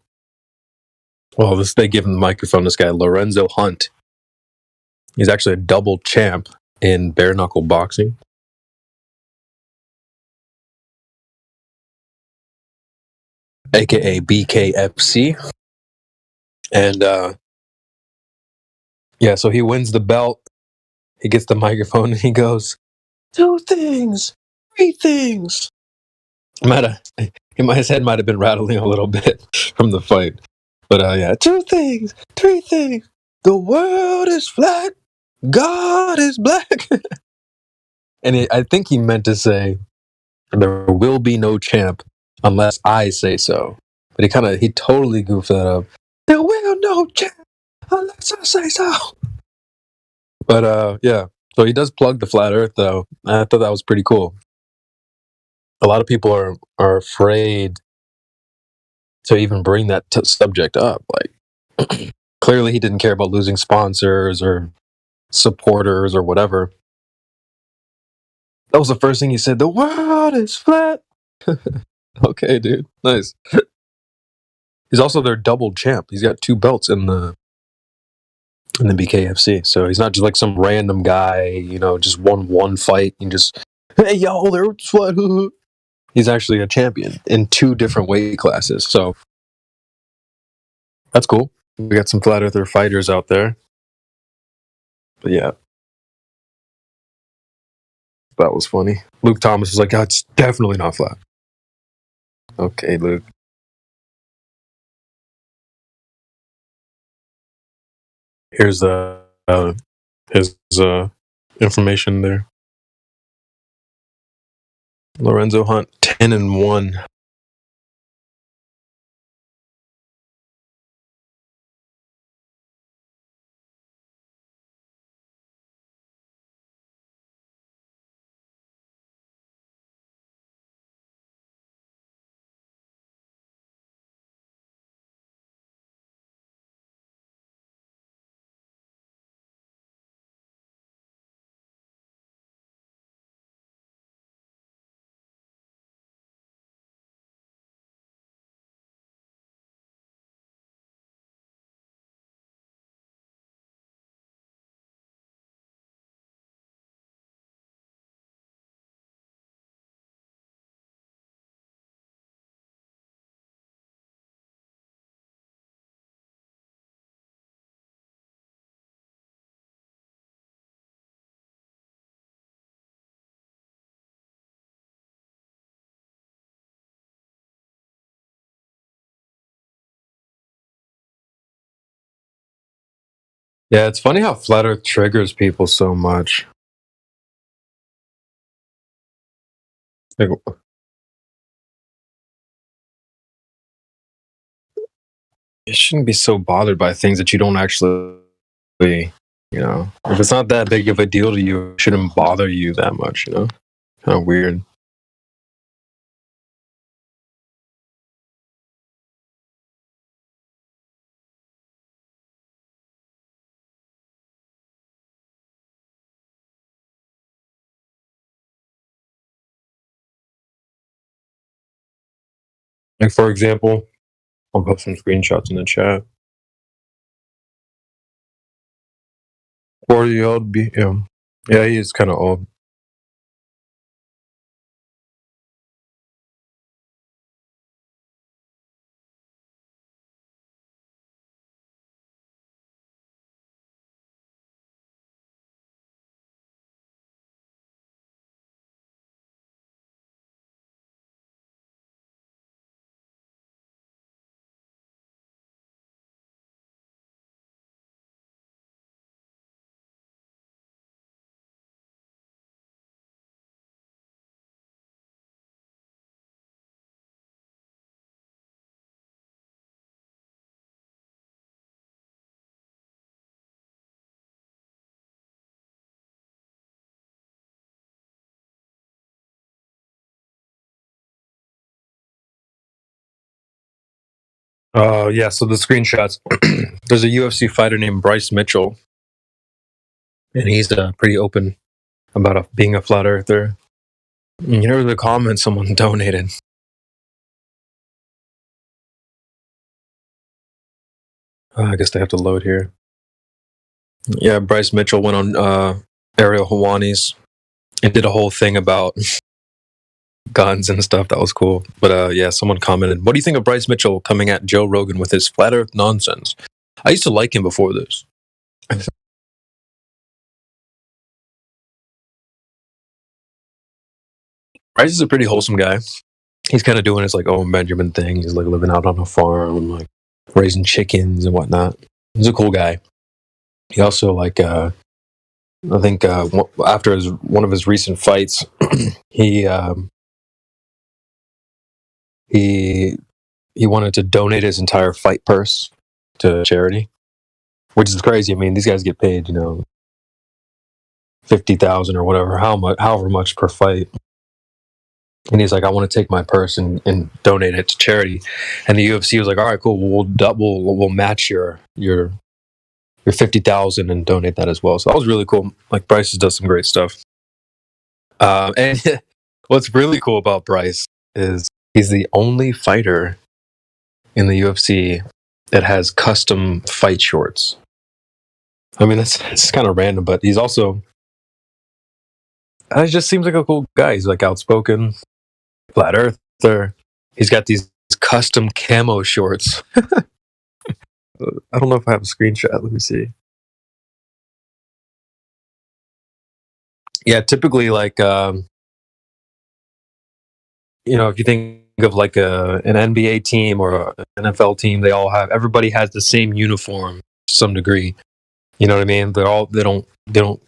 Well, they give him the microphone. This guy, Lorenzo Hunt. He's actually a double champ in bare knuckle boxing. AKA BKFC. And yeah, so he wins the belt. He gets the microphone and he goes, 2 things, 3 things. His head might have been rattling a little bit from the fight. But yeah, 2 things, 3 things. The world is flat. God is black. And I think he meant to say, there will be no champ unless I say so. But he totally goofed that up. There will no champ unless I say so. But yeah, so he does plug the flat Earth though. I thought that was pretty cool. A lot of people are afraid to even bring that subject up. Like, clearly he didn't care about losing sponsors or supporters or whatever. That was the first thing he said. The world is flat. Okay, dude. Nice. He's also their double champ. He's got 2 belts in the BKFC. So he's not just like some random guy, just won 1 fight and just, hey, yo, they're flat. He's actually a champion in 2 different weight classes. So that's cool. We got some flat earther fighters out there. But yeah. That was funny. Luke Thomas was like, oh, it's definitely not flat. Okay, Luke. Here's his information there. Lorenzo Hunt, 10-1. Yeah, it's funny how flat Earth triggers people so much. Like, you shouldn't be so bothered by things that you don't actually, if it's not that big of a deal to you, it shouldn't bother you that much, Kind of weird. Like, for example, I'll post some screenshots in the chat. 40-year-old BM. Yeah, he is kind of old. Yeah, so the screenshots. There's a UFC fighter named Bryce Mitchell, and he's pretty open about being a flat earther. And here was the comment someone donated. I guess they have to load here. Yeah, Bryce Mitchell went on Ariel Hawani's and did a whole thing about guns and stuff. That was cool. But yeah, someone commented, "What do you think of Bryce Mitchell coming at Joe Rogan with his flat Earth nonsense?" I used to like him before this. Bryce is a pretty wholesome guy. He's kind of doing his like own Benjamin thing. He's like living out on a farm and like raising chickens and whatnot. He's a cool guy. He also like I think after one of his recent fights, he wanted to donate his entire fight purse to charity, which is crazy. I mean, these guys get paid, you know, $50,000 or whatever, however much per fight. And he's like, I want to take my purse and donate it to charity. And the UFC was like, all right, cool. We'll match your 50,000 and donate that as well. So that was really cool. Like Bryce does some great stuff. And what's really cool about Bryce is he's the only fighter in the UFC that has custom fight shorts. I mean, it's kind of random, but he's also, it just seems like a cool guy. He's like outspoken, flat earther. He's got these custom camo shorts. I don't know if I have a screenshot. Let me see. Yeah, typically like, you know, if you think of like an NBA team or an NFL team, everybody has the same uniform to some degree. You know what I mean? They don't,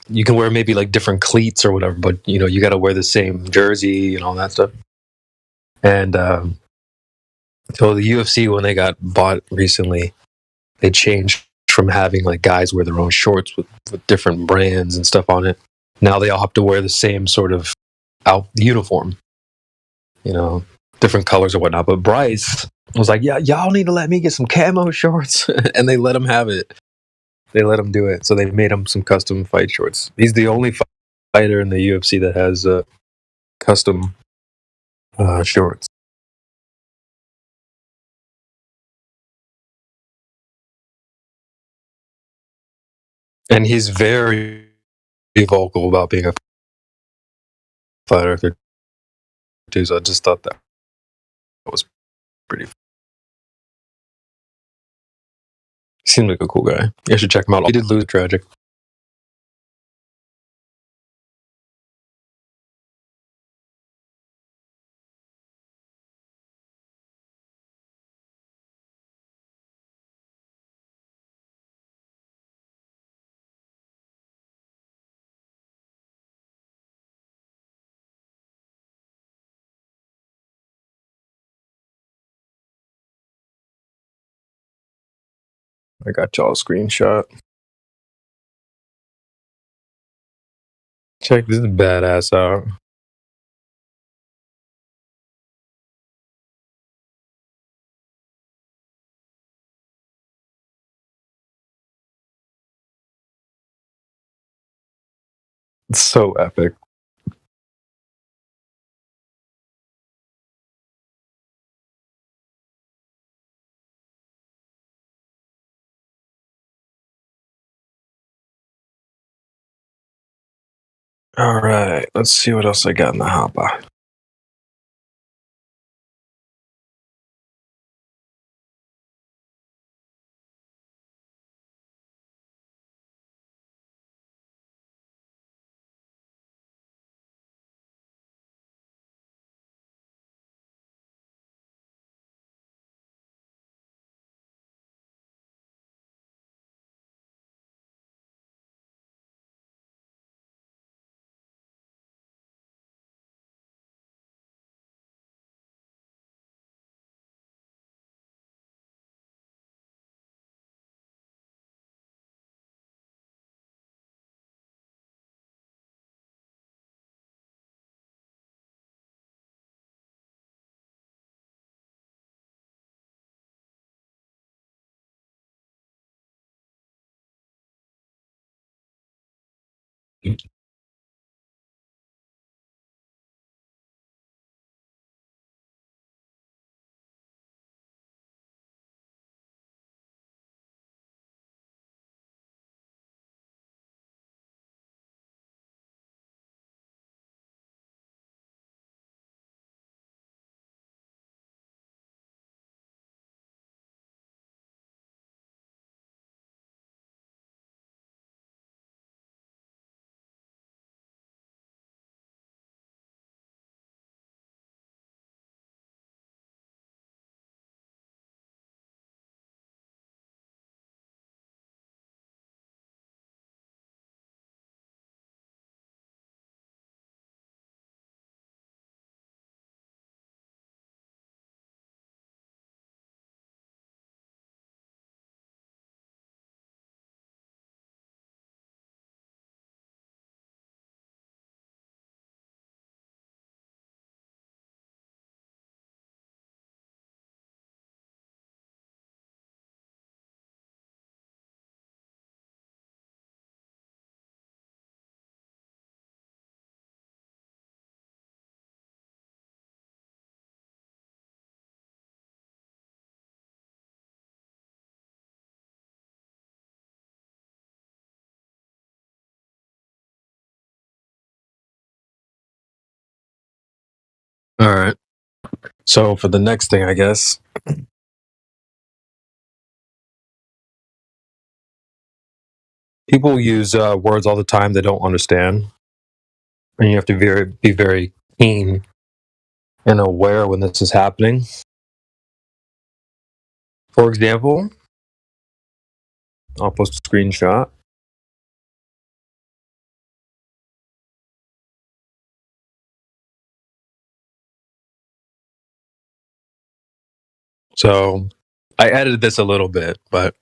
you can wear maybe like different cleats or whatever, but you know, you got to wear the same jersey and all that stuff. And so the UFC, when they got bought recently, they changed from having like guys wear their own shorts with different brands and stuff on it. Now they all have to wear the same sort of uniform, you know, different colors or whatnot. But Bryce was like, yeah, y'all need to let me get some camo shorts. And they let him have it. They let him do it. So they made him some custom fight shorts. He's the only fighter in the UFC that has custom shorts. And he's very vocal about being a fighter too. So I just thought that was pretty. Seemed like a cool guy. You should check him out. He did lose tragic. I got y'all a screenshot. Check this badass out. It's so epic. All right, let's see what else I got in the hopper. All right. So for the next thing, I guess. People use words all the time they don't understand. And you have to be very keen and aware when this is happening. For example, I'll post a screenshot. So I edited this a little bit, but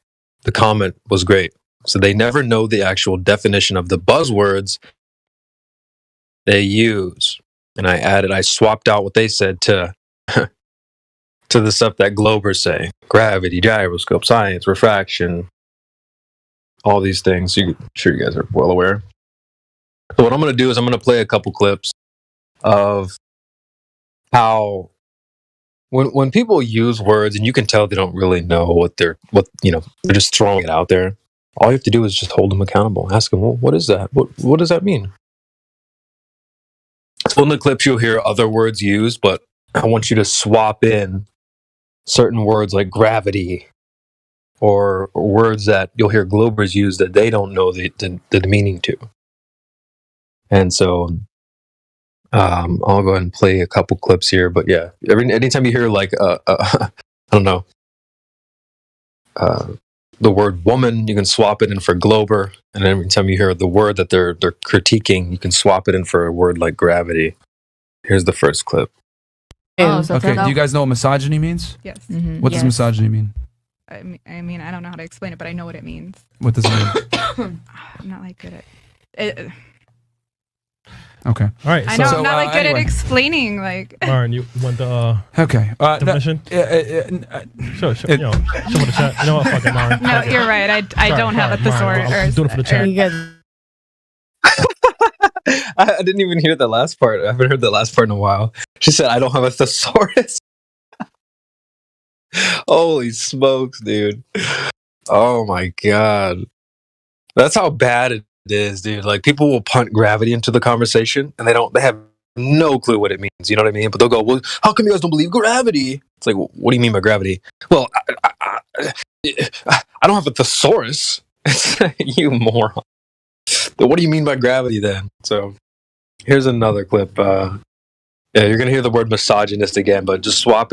the comment was great. So they never know the actual definition of the buzzwords they use. And I swapped out what they said to to the stuff that Globers say. Gravity, gyroscope, science, refraction, all these things. I'm sure you guys are well aware. So what I'm going to do is I'm going to play a couple clips of how when people use words and you can tell they don't really know they're just throwing it out there. All you have to do is just hold them accountable. Ask them, well, what is that? What does that mean? So in the clips you'll hear other words used, but I want you to swap in certain words like gravity or words that you'll hear Globers use that they don't know the meaning to. And so I'll go ahead and play a couple clips here, but yeah, anytime you hear like I don't know, the word woman, you can swap it in for Glober, and every time you hear the word that they're critiquing, you can swap it in for a word like gravity. Here's the first clip. Okay, do you guys know what misogyny means? Yes. What does misogyny mean? I mean, I don't know how to explain it, but I know what it means. What does it mean? I'm not like good at it. Okay. All right. I know I'm not like good at explaining. Like, Lauren, you want the okay definition? Sure. You know, show me the chat. You know what? Fuck it, Lauren. no, you're right. I don't have a thesaurus. I'm doing it for the chat. I didn't even hear the last part. I haven't heard the last part in a while. She said, I don't have a thesaurus. Holy smokes, dude. Oh my God. That's how bad it is, dude. Like, people will punt gravity into the conversation and they have no clue what it means. You know what I mean? But they'll go, well, how come you guys don't believe gravity? It's like, what do you mean by gravity? Well, I don't have a thesaurus. You moron. What do you mean by gravity then? So here's another clip. Yeah, you're going to hear the word misogynist again, but just swap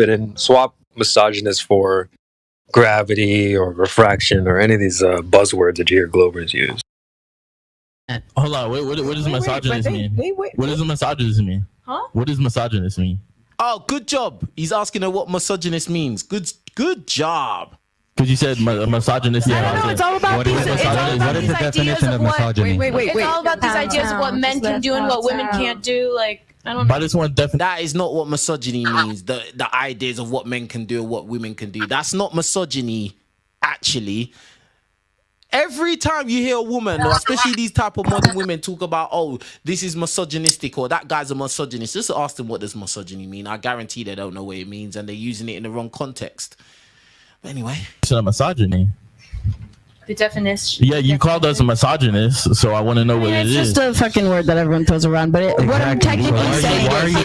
misogynist for gravity or refraction or any of these buzzwords that you hear Globers use. Hold on, what does misogynist mean? What does a misogynist mean? Huh? What does misogynist mean? Oh, good job. He's asking her what misogynist means. Good job. Because you said misogynist. I don't know, it's all about these- it's all about What is the definition of misogyny? It's all about these ideas of what men can do and what women can't do. Like, I don't know. But this one That is not what misogyny means. The ideas of what men can do and what women can do. That's not misogyny, actually. Every time you hear a woman, or especially these type of modern women, talk about, oh, this is misogynistic, or that guy's a misogynist, just ask them what does misogyny mean. I guarantee they don't know what it means, and they're using it in the wrong context. But anyway, It's a misogyny. The definition. Yeah, you called us a misogynist, so I want to know what it It's is. just a fucking word that everyone throws around, but what I'm technically saying is.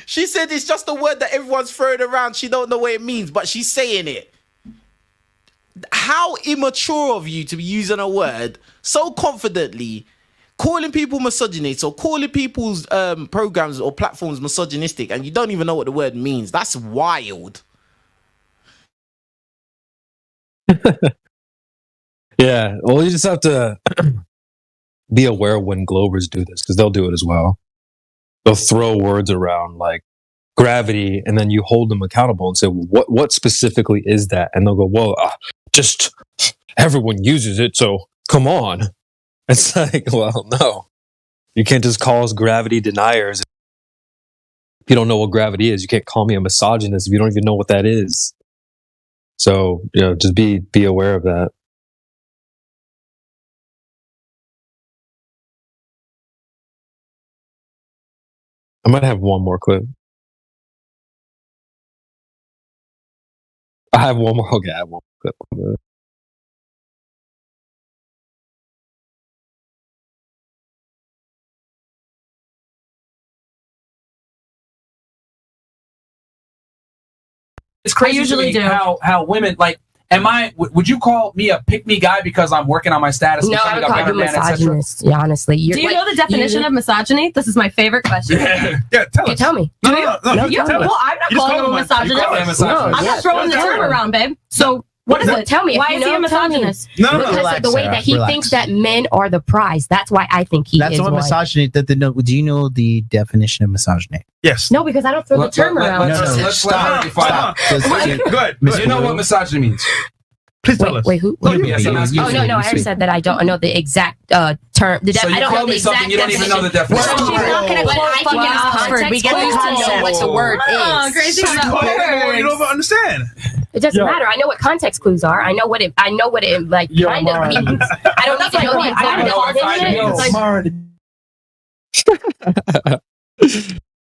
she said it's just a word that everyone's throwing around. She don't know what it means, but she's saying it. How immature of you to be using a word so confidently, calling people misogynists or calling people's programs or platforms misogynistic, and you don't even know what the word means. That's wild. Yeah, well, you just have to be aware when Globers do this, because they'll do it as well. They'll throw words around like gravity, and then you hold them accountable and say, well, what specifically is that? And they'll go, well, just everyone uses it, so come on. It's like, well, no. You can't just call us gravity deniers. If you don't know what gravity is, you can't call me a misogynist if you don't even know what that is. So, just be aware of that. I might have one more clip. I have one more. Okay, I have one more clip. It's crazy I usually to me do. how women like. Would you call me a pick me guy because I'm working on my status? No, I would call you misogynist. Yeah, honestly. Do you know the definition of misogyny? This is my favorite question. Yeah, tell me. No, You- well, I'm not calling him a misogynist. I'm not throwing the term around, babe. So what is it? Tell me. Why if you is he know, a misogynist? No, because the way that he thinks that men are the prize. That's why I think he That's is what one. misogyny. Do you know the definition of misogyny? Yes. No, because I don't throw the term around. Let's Stop. Good. You know what misogyny means? Please tell us. Wait, who? Yes, I'm asking Oh you. no, I already said that I don't know the exact term. So you I don't know called the me something exact you don't even know the definition. definition. She's not gonna But quote I can fucking give us Oxford. context We get clues to to know know what the word Oh, is. crazy You don't understand. It doesn't matter. I know what context clues are. I know what it like kind of means. I don't need to know the exact definition.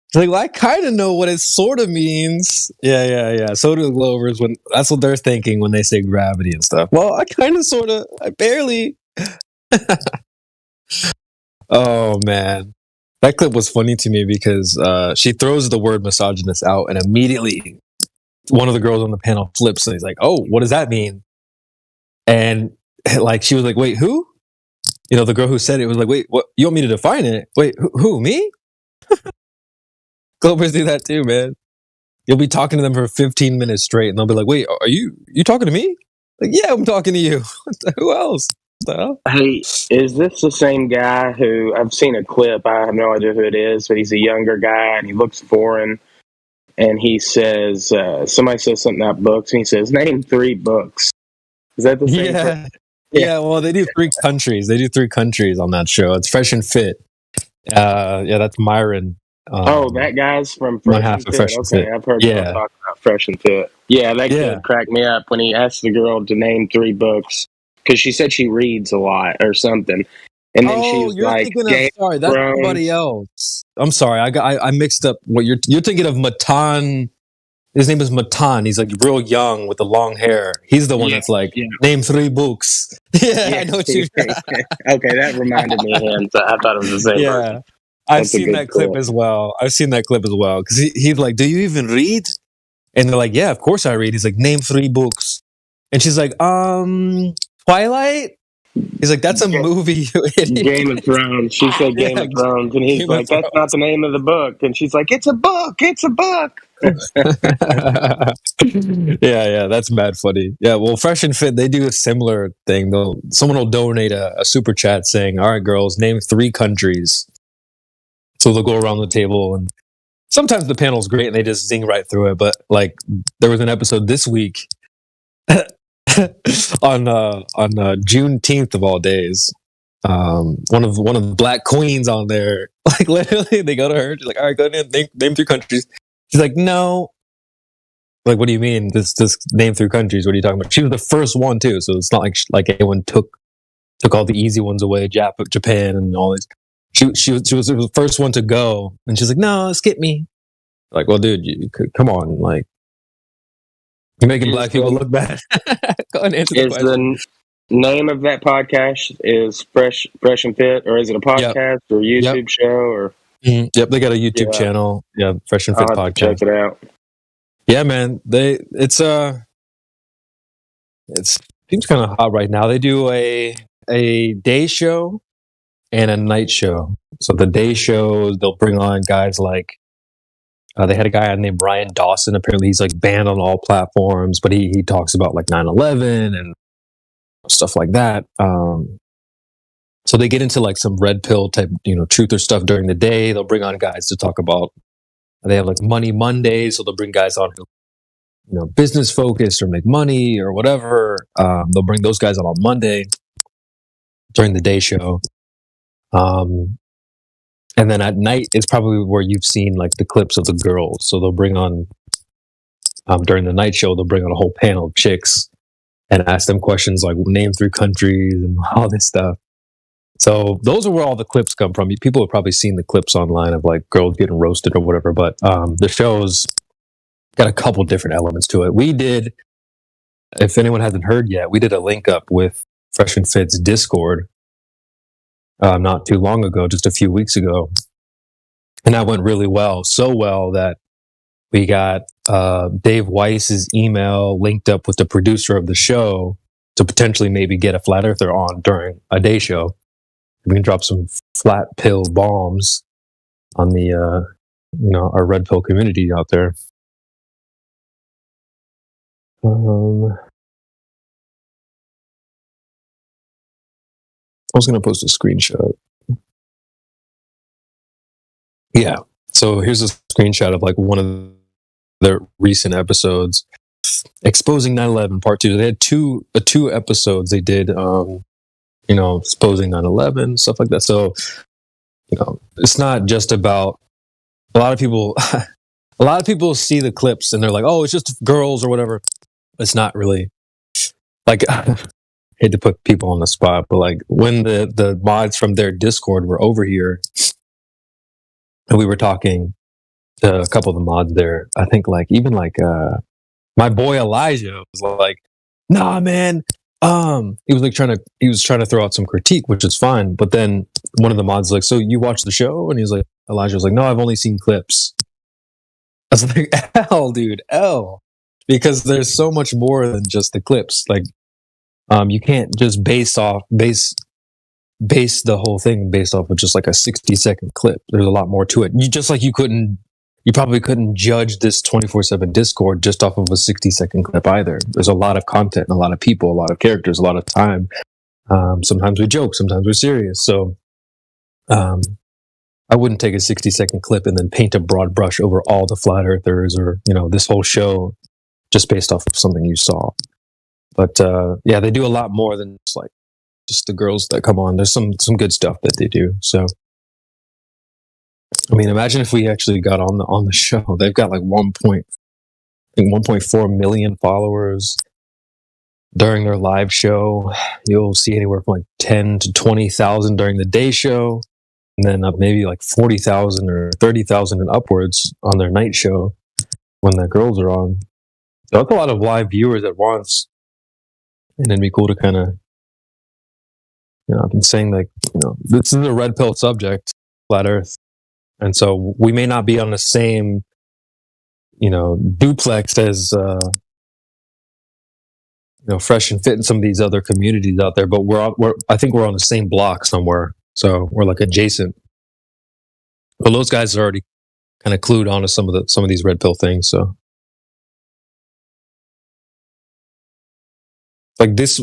It's like, well, I kind of know what it sort of means. Yeah. So do the Glovers when that's what they're thinking when they say gravity and stuff. Well, I kind of, sort of, I barely. Oh man, that clip was funny to me because she throws the word misogynist out, and immediately one of the girls on the panel flips and he's like, "Oh, what does that mean?" And like she was like, "Wait, who?" The girl who said it was like, "Wait, what? You want me to define it? Wait, who me?" Glovers do that too, man. You'll be talking to them for 15 minutes straight, and they'll be like, "Wait, are you talking to me?" Like, yeah, I'm talking to you. Who else? What the hell? Hey, is this the same guy who I've seen a clip? I have no idea who it is, but he's a younger guy and he looks foreign. And he says, somebody says something about books, and he says, "Name 3 books." Is that the same? Yeah. Yeah. Well, they do 3 countries. They do 3 countries on that show. It's Fresh and Fit. Yeah, that's Myron. That guy's from one Fresh half and of Fit. Fresh and Okay, Fit. I've heard Yeah. y'all talk about Fresh and Fit. Yeah, that Yeah. kid cracked me up when he asked the girl to name 3 books because she said she reads a lot or something. And then she was you're like, thinking Game of sorry, of that's Thrones. somebody else. I'm sorry, I mixed up what you're thinking of. Matan. His name is Matan. He's like real young with the long hair. He's the one that's like, name 3 books. Yeah, I know what you. Okay, that reminded me of him. So I thought it was the same Yeah, person. I've That's a seen good that clip as well. Because he's like, "Do you even read?" And they're like, "Yeah, of course I read." He's like, "Name 3 books," and she's like, "Twilight." He's like, "That's a movie." You idiot. Game of Thrones. She said Game of Thrones, and he's Game of like, "That's not the name of the book." And she's like, "It's a book. It's a book." Yeah, that's mad funny. Yeah, well, Fresh and Fit, they do a similar thing. Someone will donate a super chat saying, "All right, girls, name 3 countries." So they'll go around the table, and sometimes the panel's great and they just zing right through it. But like, there was an episode this week on Juneteenth of all days. One of the black queens on there, like literally, they go to her. She's like, "All right, go ahead, name 3 countries." She's like, "No, like, what do you mean? This name through countries? What are you talking about? She was the first one too, so it's not like anyone took all the easy ones away. Japan and all these. She was the first one to go, and she's like, "No, skip me." Like, well, dude, come on, like, you're making black people look bad. Go and answer the question. The name of that podcast is Fresh and Fit, or is it a podcast or YouTube show? Or Yep, they got a YouTube channel. Yeah, Fresh and Fit I'll have to podcast. check it out. Yeah, man, it seems kind of hot right now. They do a day show and a night show. So the day shows, they'll bring on guys like they had a guy named Ryan Dawson. Apparently, he's like banned on all platforms, but he talks about like 9/11 and stuff like that. So they get into like some red pill type, truther stuff during the day. They'll bring on guys to talk about. They have like Money Mondays, so they'll bring guys on who, business focused or make money or whatever. They'll bring those guys on Monday during the day show. And then at night is probably where you've seen like the clips of the girls. So they'll bring on, during the night show, they'll bring on a whole panel of chicks and ask them questions like name 3 countries and all this stuff. So those are where all the clips come from. People have probably seen the clips online of like girls getting roasted or whatever, but the show's got a couple different elements to it. We did, if anyone hasn't heard yet, we did a link up with Fresh and Fit's Discord not too long ago, just a few weeks ago. And that went really well. So well that we got Dave Weiss's email linked up with the producer of the show to potentially maybe get a flat earther on during a day show. We can drop some flat pill bombs on the, our red pill community out there. I was going to post a screenshot. Yeah. So here's a screenshot of like one of their recent episodes, exposing 9/11 part 2. They had two episodes they did, exposing 9/11, stuff like that. So, it's not just about a lot of people see the clips and they're like, oh, it's just girls or whatever. It's not really like, hate to put people on the spot, but like when the mods from their Discord were over here and we were talking to a couple of the mods there, I think like even like my boy Elijah was like, nah, man. He was trying to throw out some critique, which is fine. But then one of the mods was like, so you watched the show? And he was like, Elijah was like, no, I've only seen clips. I was like, L. Because there's so much more than just the clips. Like, you can't just base the whole thing based off of just like a 60-second clip. There's a lot more to it. You probably couldn't judge this 24/7 Discord just off of a 60-second clip either. There's a lot of content, and a lot of people, a lot of characters, a lot of time. Sometimes we joke, sometimes we're serious. So, I wouldn't take a 60-second clip and then paint a broad brush over all the flat earthers or, this whole show just based off of something you saw. But, yeah, they do a lot more than just the girls that come on. There's some good stuff that they do. So, I mean, imagine if we actually got on the show. They've got like 1.4 million followers during their live show. You'll see anywhere from like 10 to 20,000 during the day show, and then up maybe like 40,000 or 30,000 and upwards on their night show when the girls are on. So that's a lot of live viewers at once, and it'd be cool to kind of, I've been saying like, this is a red pill subject, flat Earth. And so we may not be on the same, duplex as, Fresh and Fit in some of these other communities out there, but I think we're on the same block somewhere. So we're like adjacent. Well, those guys are already kind of clued on to some of these red pill things. So like this,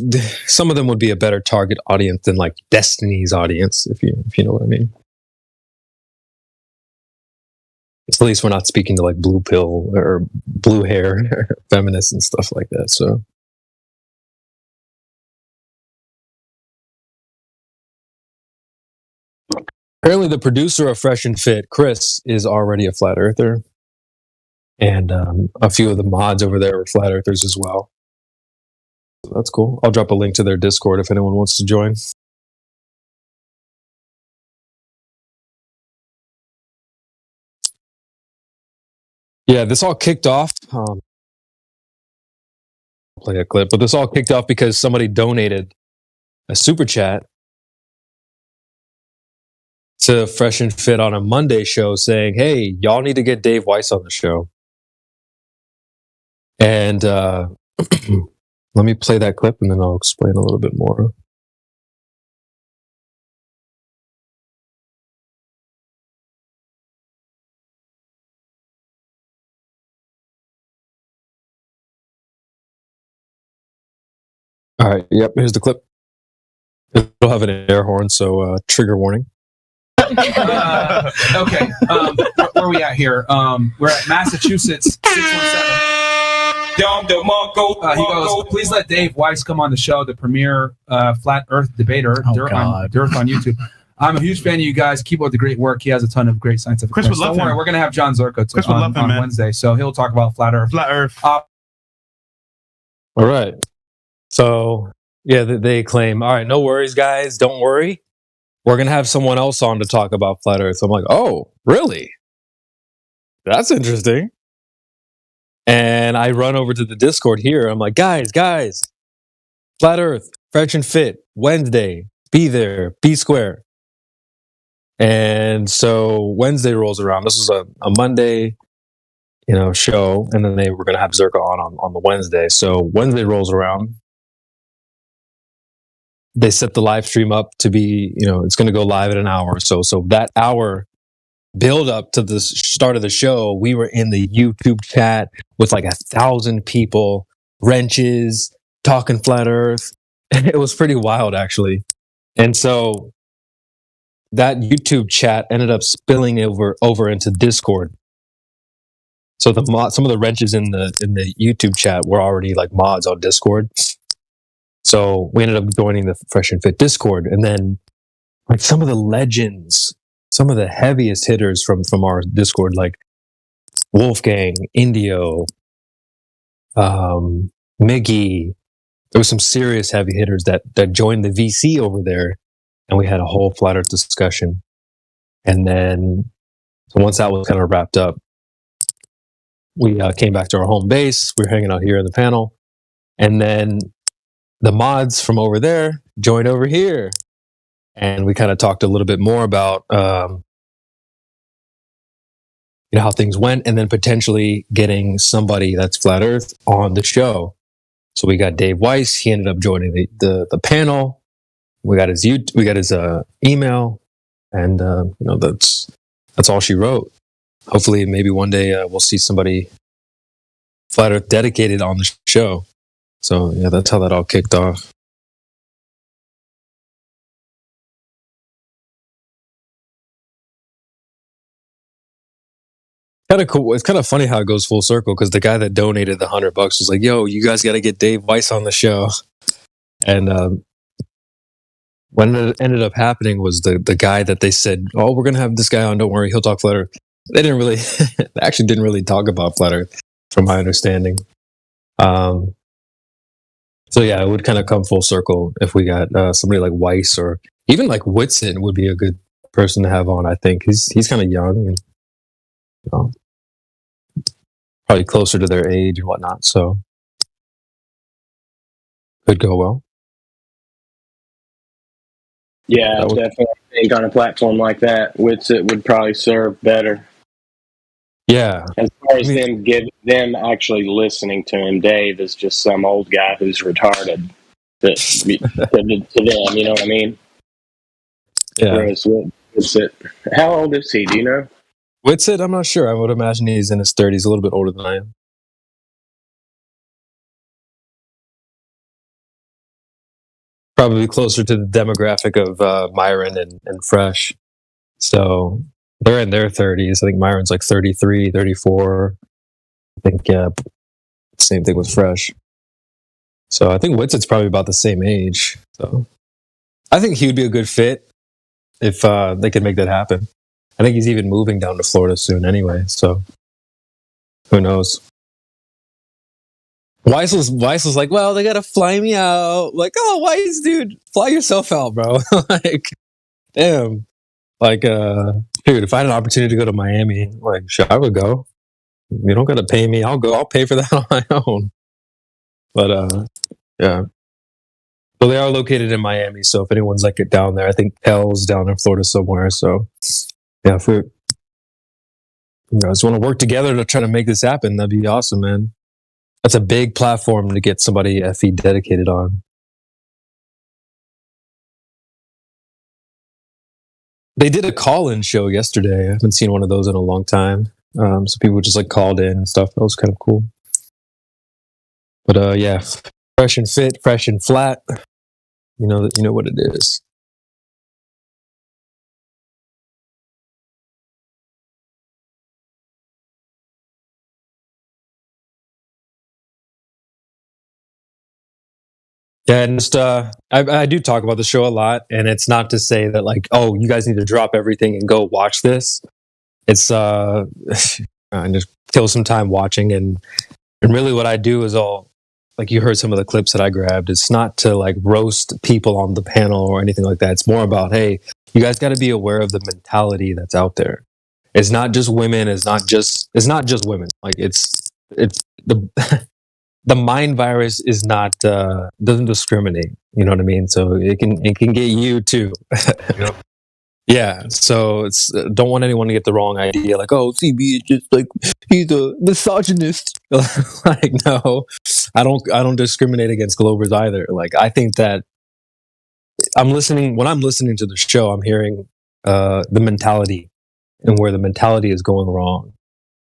some of them would be a better target audience than like Destiny's audience, if you know what I mean. At least we're not speaking to like blue pill or blue hair feminists and stuff like that. So apparently the producer of Fresh and Fit, Chris, is already a flat earther. and a few of the mods over there are flat earthers as well. So that's cool. I'll drop a link to their Discord if anyone wants to join. Yeah, this all kicked off. I'll play a clip, but this all kicked off because somebody donated a super chat to Fresh and Fit on a Monday show saying, hey, y'all need to get Dave Weiss on the show. And let me play that clip and then I'll explain a little bit more. All right, yep, here's the clip. It'll have an air horn, so trigger warning. Okay, where are we at here? We're at Massachusetts 617. He goes, please let Dave Weiss come on the show, the premier flat earth debater, Dirt on YouTube. I'm a huge fan of you guys. Keep up the great work. He has a ton of great scientific Chris would love Don't worry, him. we're going to have John Zerko Chris would love him, on man. Wednesday, so he'll talk about flat earth. Flat Earth. All right. So, yeah, they claim, all right, no worries, guys. Don't worry. We're going to have someone else on to talk about flat earth. I'm like, oh, really? That's interesting. And I run over to the Discord here. I'm like, guys, flat earth, Fresh and Fit, Wednesday, be there, be square. And so Wednesday rolls around. This was a Monday, show. And then they were going to have Zerka on the Wednesday. So Wednesday rolls around. They set the live stream up to be, it's going to go live at an hour or so. So that hour build up to the start of the show, we were in the YouTube chat with like 1,000 people, wrenches, talking flat earth. It was pretty wild, actually. And so that YouTube chat ended up spilling over into Discord. So some of the wrenches in the YouTube chat were already like mods on Discord. So we ended up joining the Fresh and Fit Discord, and then like some of the legends, some of the heaviest hitters from our Discord, like Wolfgang, Indio, Miggy. There was some serious heavy hitters that joined the VC over there, and we had a whole flat earth discussion. And then, so once that was kind of wrapped up, we came back to our home base. We were hanging out here in the panel, and then the mods from over there joined over here, and we kind of talked a little bit more about how things went, and then potentially getting somebody that's flat earth on the show. So we got Dave Weiss. He ended up joining the panel. We got his email, and that's all she wrote. Hopefully, maybe one day we'll see somebody flat earth dedicated on the show. So yeah, that's how that all kicked off. Kind of cool. It's kind of funny how it goes full circle, because the guy that donated the $100 was like, "Yo, you guys got to get Dave Weiss on the show." And what ended up happening was the guy that they said, "Oh, we're gonna have this guy on. Don't worry, he'll talk flat earth." They didn't really, they actually didn't really talk about flat earth, from my understanding. So yeah, it would kind of come full circle if we got somebody like Weiss, or even like Whitson would be a good person to have on. I think he's kind of young and probably closer to their age and whatnot. So could go well. Yeah, I definitely think on a platform like that, Whitsit would probably serve better. Yeah. As far as them actually listening to him, Dave is just some old guy who's retarded to them, you know what I mean? Yeah. Whereas Whitsit, how old is he? Do you know? Whitsit, I'm not sure. I would imagine he's in his 30s, a little bit older than I am. Probably closer to the demographic of Myron and Fresh. So they're in their 30s. I think Myron's like 33, 34. I think, same thing with Fresh. So I think Whitsit's probably about the same age. So I think he would be a good fit if they could make that happen. I think he's even moving down to Florida soon anyway. So Who knows? Weiss was like, well, they gotta fly me out. Like, oh, Weiss, dude, fly yourself out, bro. Like, damn. Like, dude, if I had an opportunity to go to Miami, like, sure, I would go. You don't gotta pay me. I'll go. I'll pay for that on my own. But yeah. So they are located in Miami. So if anyone's like down there, I think Pell's down in Florida somewhere. So yeah, if we just want to work together to try to make this happen, that'd be awesome, man. That's a big platform to get somebody FE dedicated on. They did a call-in show yesterday. I haven't seen one of those in a long time. So people just like called in and stuff. That was kind of cool. But yeah, fresh and fit, fresh and flat. You know what it is. Yeah, and just I do talk about the show a lot, and it's not to say that like, oh, you guys need to drop everything and go watch this. It's and just kill some time watching, and really what I do is all like you heard some of the clips that I grabbed. It's not to like roast people on the panel or anything like that. It's more about, hey, you guys got to be aware of the mentality that's out there. It's not just women. It's not just women. Like it's the the mind virus is not doesn't discriminate. You know what I mean? So it can get you too. Yep. Yeah. So it's don't want anyone to get the wrong idea. Like, oh, CB is just like he's a misogynist. Like, no, I don't discriminate against Globers either. Like, I think that when I'm listening to the show, I'm hearing the mentality and where the mentality is going wrong.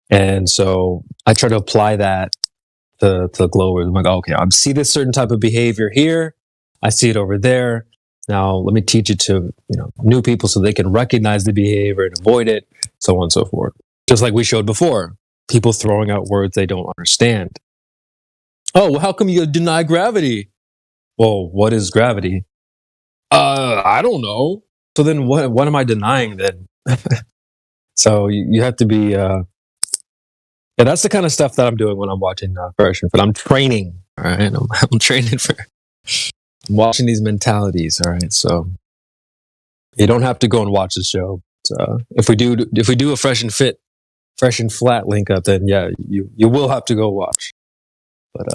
And so I try to apply that to Globers. I'm like, okay, I see this certain type of behavior here. I see it over there. Now let me teach it to new people so they can recognize the behavior and avoid it, so on and so forth. Just like we showed before, people throwing out words they don't understand. Oh, well, how come you deny gravity? Well, what is gravity? I don't know. So then what am I denying then? So you have to be yeah, that's the kind of stuff that I'm doing when I'm watching Fresh and Fit. I'm training, all right? I'm training for I'm watching these mentalities, all right? So you don't have to go and watch the show. If we do a Fresh and Fit, Fresh and Flat link up, then yeah, you will have to go watch. But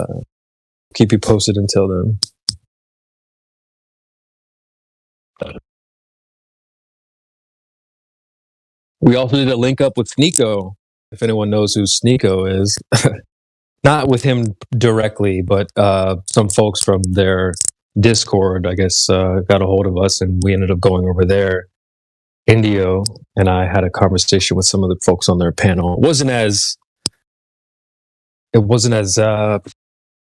keep you posted until then. We also did a link up with Sneeko. If anyone knows who Sneeko is, not with him directly, but some folks from their Discord, I guess, got a hold of us, and we ended up going over there. Indio and I had a conversation with some of the folks on their panel. It wasn't as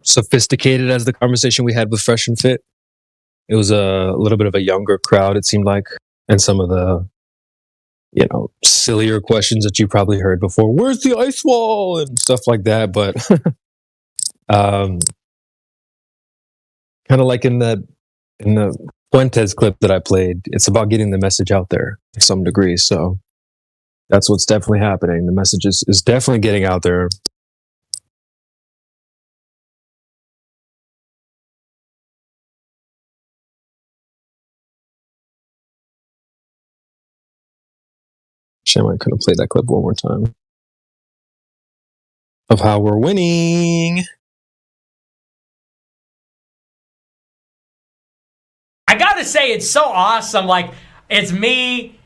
sophisticated as the conversation we had with Fresh and Fit. It was a little bit of a younger crowd, it seemed like, and some of the sillier questions that you probably heard before. Where's the ice wall and stuff like that? But kind of like in the Fuentes clip that I played, it's about getting the message out there to some degree. So that's what's definitely happening. The message is definitely getting out there. Shame I couldn't play that clip one more time of how we're winning. I gotta say, it's so awesome. Like, it's me,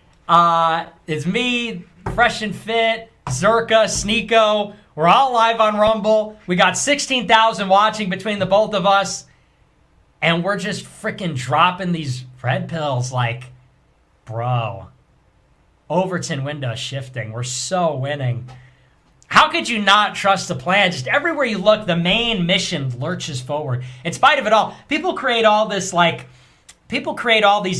Fresh and Fit, Zerka, Sneeko. We're all live on Rumble. We got 16,000 watching between the both of us, and we're just freaking dropping these red pills. Like, bro. Overton window shifting. We're so winning. How could you not trust the plan? Just everywhere you look, the main mission lurches forward. In spite of it all, people create all these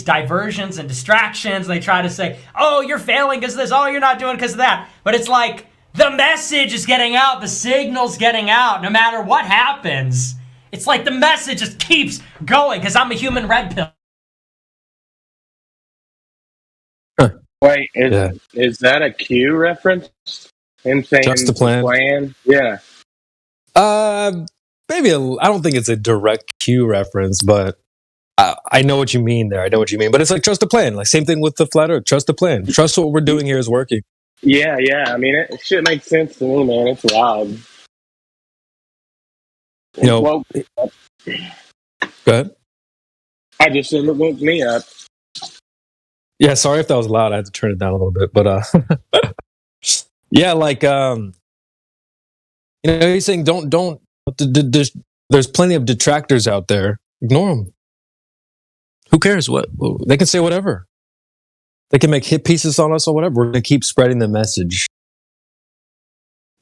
diversions and distractions. They try to say, oh, you're failing because of this. Oh, you're not doing because of that. But it's like the message is getting out. The signal's getting out. No matter what happens, it's like the message just keeps going because I'm a human red pill. Wait, is that a Q reference? Him saying Just the plan. Yeah. Maybe I don't think it's a direct Q reference, but I know what you mean there. I know what you mean, but it's like trust the plan. Like same thing with the flat Earth. Trust the plan. Trust what we're doing here is working. Yeah. I mean, it shit makes sense to me, man. It's wild. You know. Well, go ahead. I just said it woke me up. Yeah, sorry if that was loud. I had to turn it down a little bit, but yeah, like he's saying don't. There's plenty of detractors out there. Ignore them. Who cares? What they can say, whatever. They can make hit pieces on us or whatever. We're gonna keep spreading the message.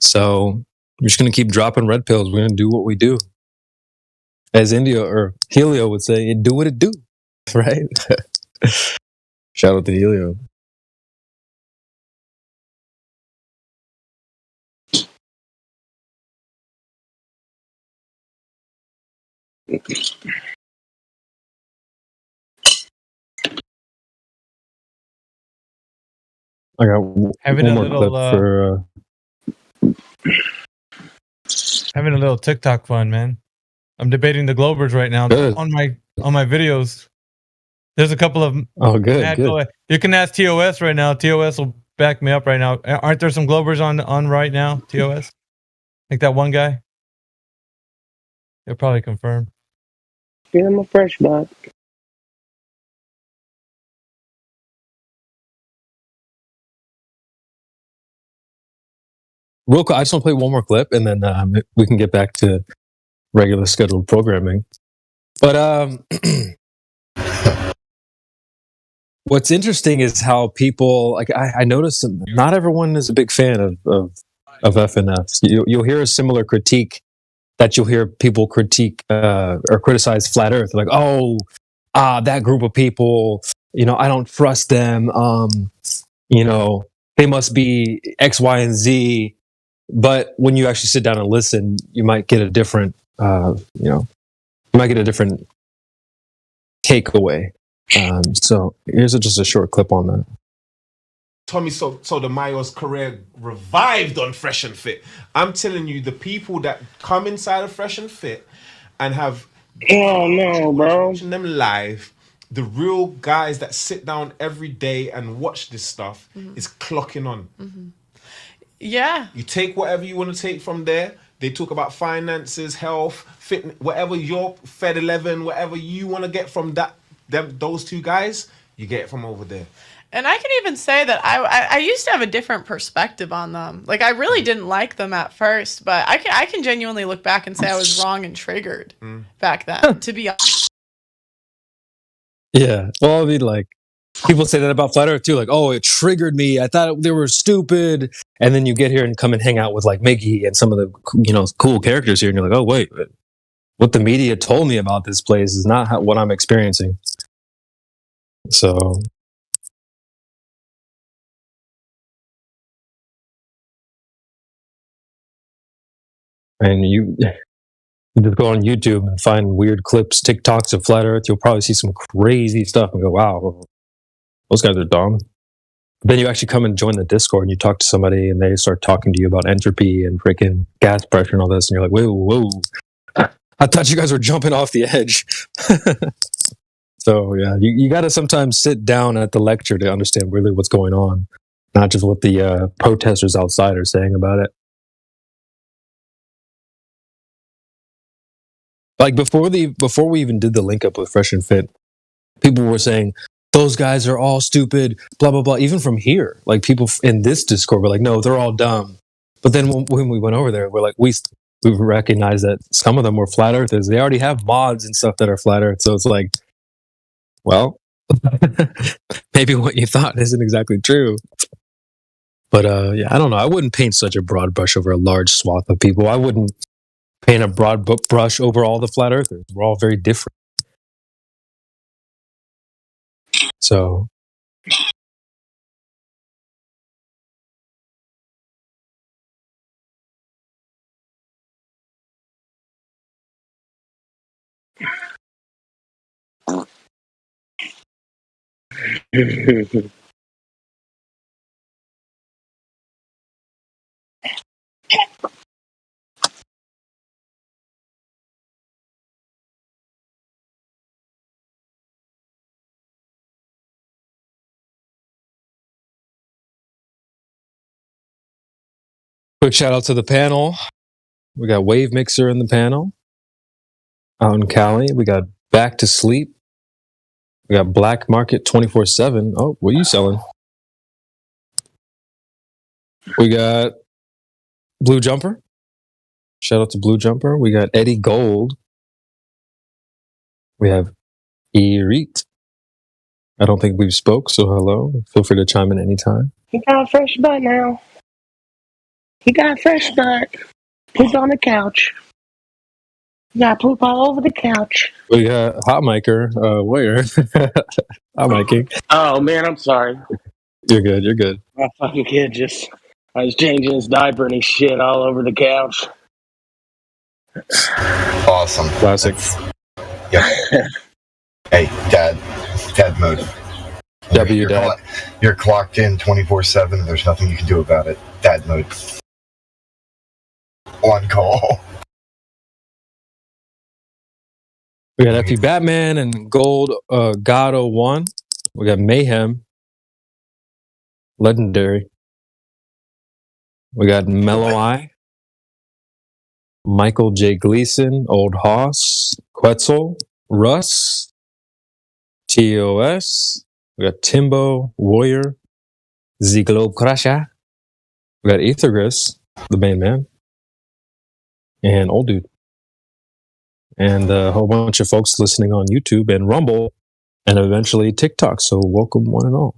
So we're just gonna keep dropping red pills. We're gonna do what we do, as India or Helio would say, "Do what it do," right? Shout out to Helio. I got Having one a more little, clip for. Having a little TikTok fun, man. I'm debating the Globers right now on my videos. There's a couple of good. You can ask TOS right now. TOS will back me up right now. Aren't there some Globers on right now? TOS, like that one guy. They'll probably confirm. Give him a fresh buck. Real quick, I just want to play one more clip, and then we can get back to regular scheduled programming. But what's interesting is how people like. I noticed that not everyone is a big fan of FNF. You'll hear a similar critique that you'll hear people critique or criticize Flat Earth. Like, that group of people. I don't trust them. They must be X, Y, and Z. But when you actually sit down and listen, you might get a different, you might get a different takeaway. So here's just a short clip on that. Tommy Sotomayor's career revived on Fresh and Fit. I'm telling you, the people that come inside of Fresh and Fit and have watching them live, the real guys that sit down every day and watch this stuff is clocking on. Mm-hmm. Yeah. You take whatever you want to take from there. They talk about finances, health, fitness, whatever your Fed 11, whatever you want to get from those two guys, you get it from over there. And I can even say that I used to have a different perspective on them. Like, I really didn't like them at first, but I can genuinely look back and say I was wrong and triggered back then, to be honest. Yeah. Well, I mean, like, people say that about Flat Earth too. Like, oh, it triggered me. I thought they were stupid. And then you get here and come and hang out with like Miggy and some of the, cool characters here. And you're like, oh, wait, what the media told me about this place is not what I'm experiencing. So. And you just go on YouTube and find weird clips, TikToks of Flat Earth. You'll probably see some crazy stuff and go, wow, those guys are dumb. Then you actually come and join the Discord and you talk to somebody and they start talking to you about entropy and freaking gas pressure and all this. And you're like, whoa. I thought you guys were jumping off the edge. So, yeah, you got to sometimes sit down at the lecture to understand really what's going on, not just what the protesters outside are saying about it. Like before we even did the link up with Fresh and Fit, people were saying, those guys are all stupid, blah, blah, blah. Even from here, like people in this Discord were like, no, they're all dumb. But then when we went over there, we're like, we recognized that some of them were flat earthers. They already have mods and stuff that are flat earth. So it's like, well, maybe what you thought isn't exactly true. But yeah, I don't know. I wouldn't paint such a broad brush over a large swath of people. I wouldn't paint a broad brush over all the flat earthers. We're all very different. So Quick shout out to the panel. We got Wave Mixer in the panel out in Cali. We got Back to Sleep. We got Black Market 24/7. Oh, what are you selling? We got Blue Jumper. Shout out to Blue Jumper. We got Eddie Gold. We have Erit. I don't think we've spoke, so hello. Feel free to chime in anytime. He got a fresh butt now. He got a fresh butt. He's on the couch. He got poop all over the couch. We got Hot Micer. Where? Hot Micing. Oh, man, I'm sorry. You're good. You're good. My fucking kid I was changing his diaper and he shit all over the couch. Awesome. Classic. Yep. Hey, Dad mode. You're clocked in 24/7. There's nothing you can do about it. Dad mode. On call. We got FP Batman and Gold God 01. We got Mayhem. Legendary. We got Mellow Eye. Michael J. Gleason. Old Hoss. Quetzal. Russ. TOS. We got Timbo. Warrior. Z Globe Crusher. We got Aethergris, the main man. And Old Dude. And a whole bunch of folks listening on YouTube and Rumble and eventually TikTok. So welcome one and all.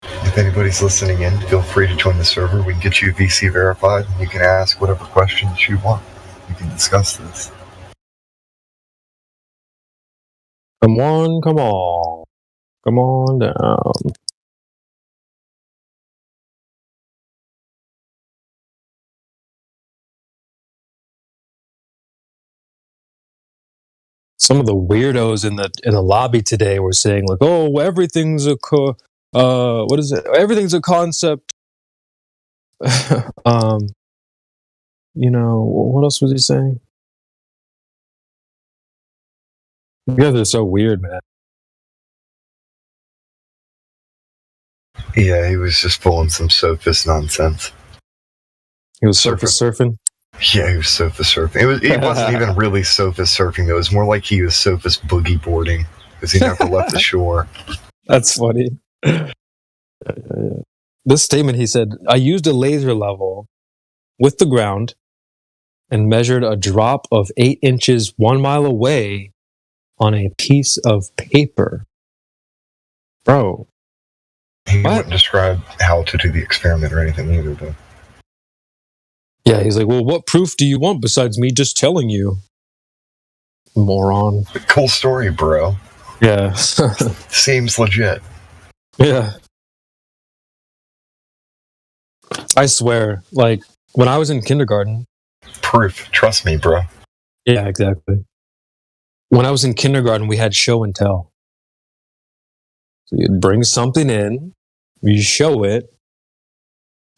If anybody's listening in, feel free to join the server. We can get you VC verified and you can ask whatever questions you want. We can discuss this. Come on, come on. Come on down. Some of the weirdos in the lobby today were saying like, "Oh, everything's a what is it? Everything's a concept." You know, what else was he saying? You guys are so weird, man. Yeah, he was just pulling some sophist nonsense. He was surface surfing? Yeah, he was sophist surfing. It wasn't even really sophist surfing, though. It was more like he was sophist boogie boarding because he never left the shore. That's funny. This statement, he said, I used a laser level with the ground and measured a drop of 8 inches 1 mile away on a piece of paper. Bro. He wouldn't describe how to do the experiment or anything either, though. Yeah, he's like, well, what proof do you want besides me just telling you? Moron. Cool story, bro. Yeah. Seems legit. Yeah. I swear, like, when I was in kindergarten... Proof. Trust me, bro. Yeah, exactly. When I was in kindergarten, we had show and tell. So you'd bring something in, you show it,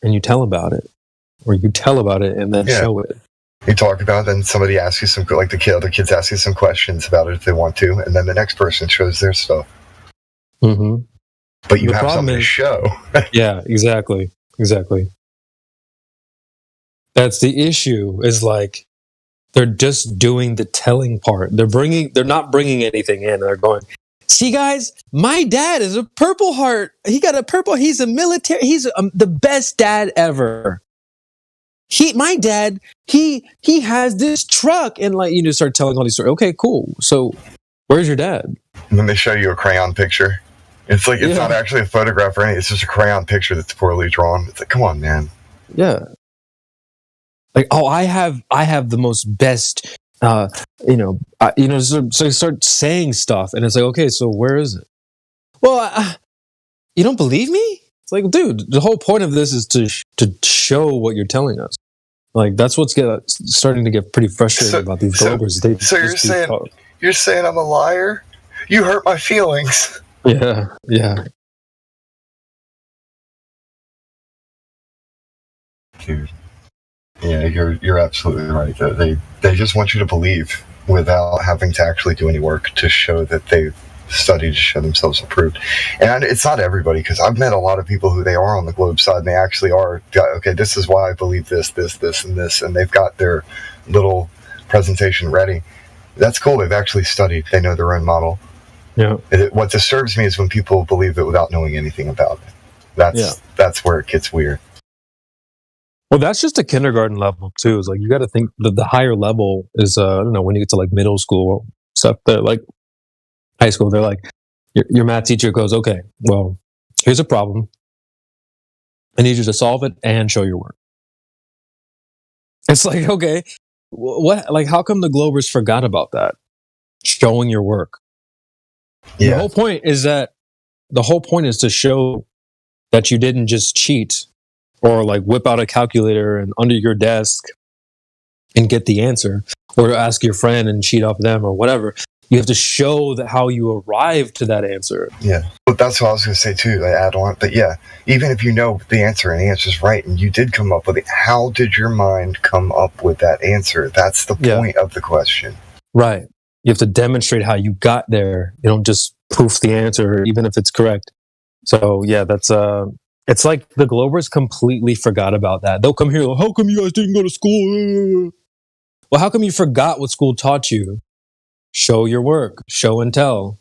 and you tell about it. Or you tell about it and then show it. You talk about it, then somebody asks you some, like the other kids ask you some questions about it if they want to, and then the next person shows their stuff. Mm-hmm. But you have something to show. Yeah, exactly. Exactly. That's the issue, is like, they're just doing the telling part. They're not bringing anything in. They're going, see guys, my dad is a Purple Heart. He's a military, he's the best dad ever. My dad, he has this truck, and like, you just start telling all these stories. Okay, cool. So where's your dad? And then they show you a crayon picture. It's like, it's not actually a photograph or anything. It's just a crayon picture that's poorly drawn. It's like, come on, man. Yeah. Like, oh, I have the most best, so start saying stuff, and it's like, okay, so where is it? Well, you don't believe me? It's like, dude, the whole point of this is to show what you're telling us. Like, that's what's starting to get pretty frustrating about these Globers. You're saying I'm a liar? You hurt my feelings. Yeah, yeah. Dude. Yeah, you're absolutely right. They just want you to believe without having to actually do any work to show that they've study to show themselves approved. And it's not everybody, because I've met a lot of people who they are on the Globe side, and they actually are, okay, this is why I believe this, and this, and they've got their little presentation ready. That's cool. They've actually studied. They know their own model. Yeah. What disturbs me is when people believe it without knowing anything about it. That's where it gets weird. Well, that's just a kindergarten level too. It's like you got to think that the higher level is I don't know, when you get to like middle school stuff. They're like high school. They're like your math teacher goes, okay, well, here's a problem. I need you to solve it and show your work. It's like, okay, what? Like, how come the Globers forgot about that? Showing your work. Yeah. The whole point is to show that you didn't just cheat or like whip out a calculator and under your desk and get the answer, or ask your friend and cheat off them or whatever. You have to show that how you arrived to that answer. Yeah, but that's what I was going to say too. I add on, but yeah, even if you know the answer and the answer's right and you did come up with it, how did your mind come up with that answer? That's the point of the question. Right. You have to demonstrate how you got there. You don't just proof the answer, even if it's correct. So yeah, that's it's like the Globers completely forgot about that. They'll come here, how come you guys didn't go to school? Well, how come you forgot what school taught you? Show your work. Show and tell.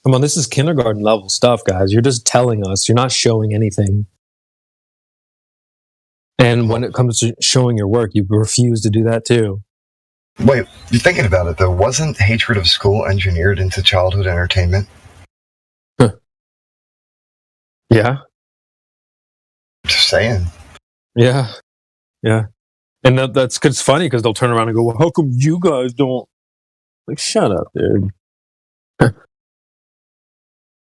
Come on, this is kindergarten level stuff, guys. You're just telling us. You're not showing anything. And when it comes to showing your work, you refuse to do that too. Wait, you're thinking about it though. Wasn't hatred of school engineered into childhood entertainment? Yeah. Just saying. Yeah. Yeah. And that's cause it's funny because they'll turn around and go, well, how come you guys don't? Like, shut up, dude.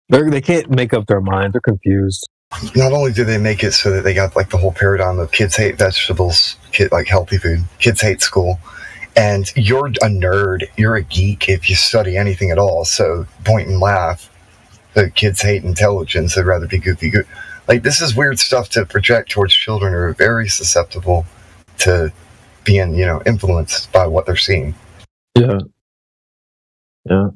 They can't make up their mind. They're confused. Not only do they make it so that they got like the whole paradigm of kids hate vegetables, like healthy food, kids hate school, and you're a nerd, you're a geek if you study anything at all, so point and laugh. The kids hate intelligence, they'd rather be goofy. Like, this is weird stuff to project towards children who are very susceptible to being, influenced by what they're seeing. Yeah. Yeah.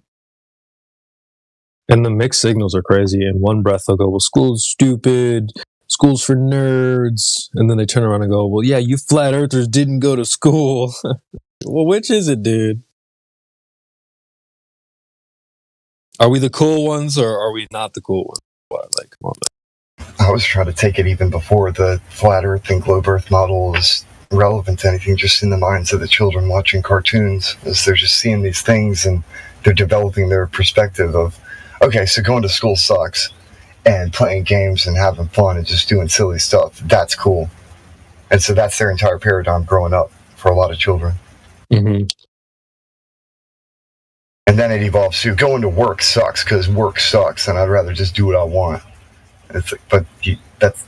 And the mixed signals are crazy. In one breath, they'll go, well, school's stupid, school's for nerds. And then they turn around and go, well, yeah, you flat earthers didn't go to school. Well, which is it, dude? Are we the cool ones or are we not the cool ones? What? Like, come on, man. I was trying to take it even before the flat earth and globe earth model is relevant to anything, just in the minds of the children watching cartoons, as they're just seeing these things and they're developing their perspective of, okay, so going to school sucks, and playing games and having fun and just doing silly stuff, that's cool. And so that's their entire paradigm growing up for a lot of children. Mm-hmm. And then it evolves to going to work sucks because work sucks and I'd rather just do what I want. It's like, but that's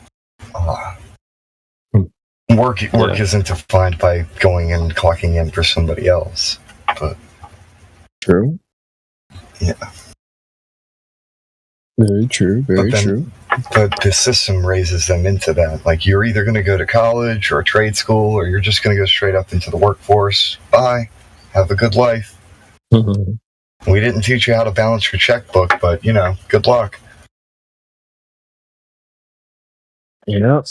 work isn't defined by going and clocking in for somebody else. But true. Yeah. Very true. Very true. But the system raises them into that. Like, you're either going to go to college or trade school, or you're just going to go straight up into the workforce. Bye. Have a good life. Mm-hmm. We didn't teach you how to balance your checkbook, but, good luck. Yeah.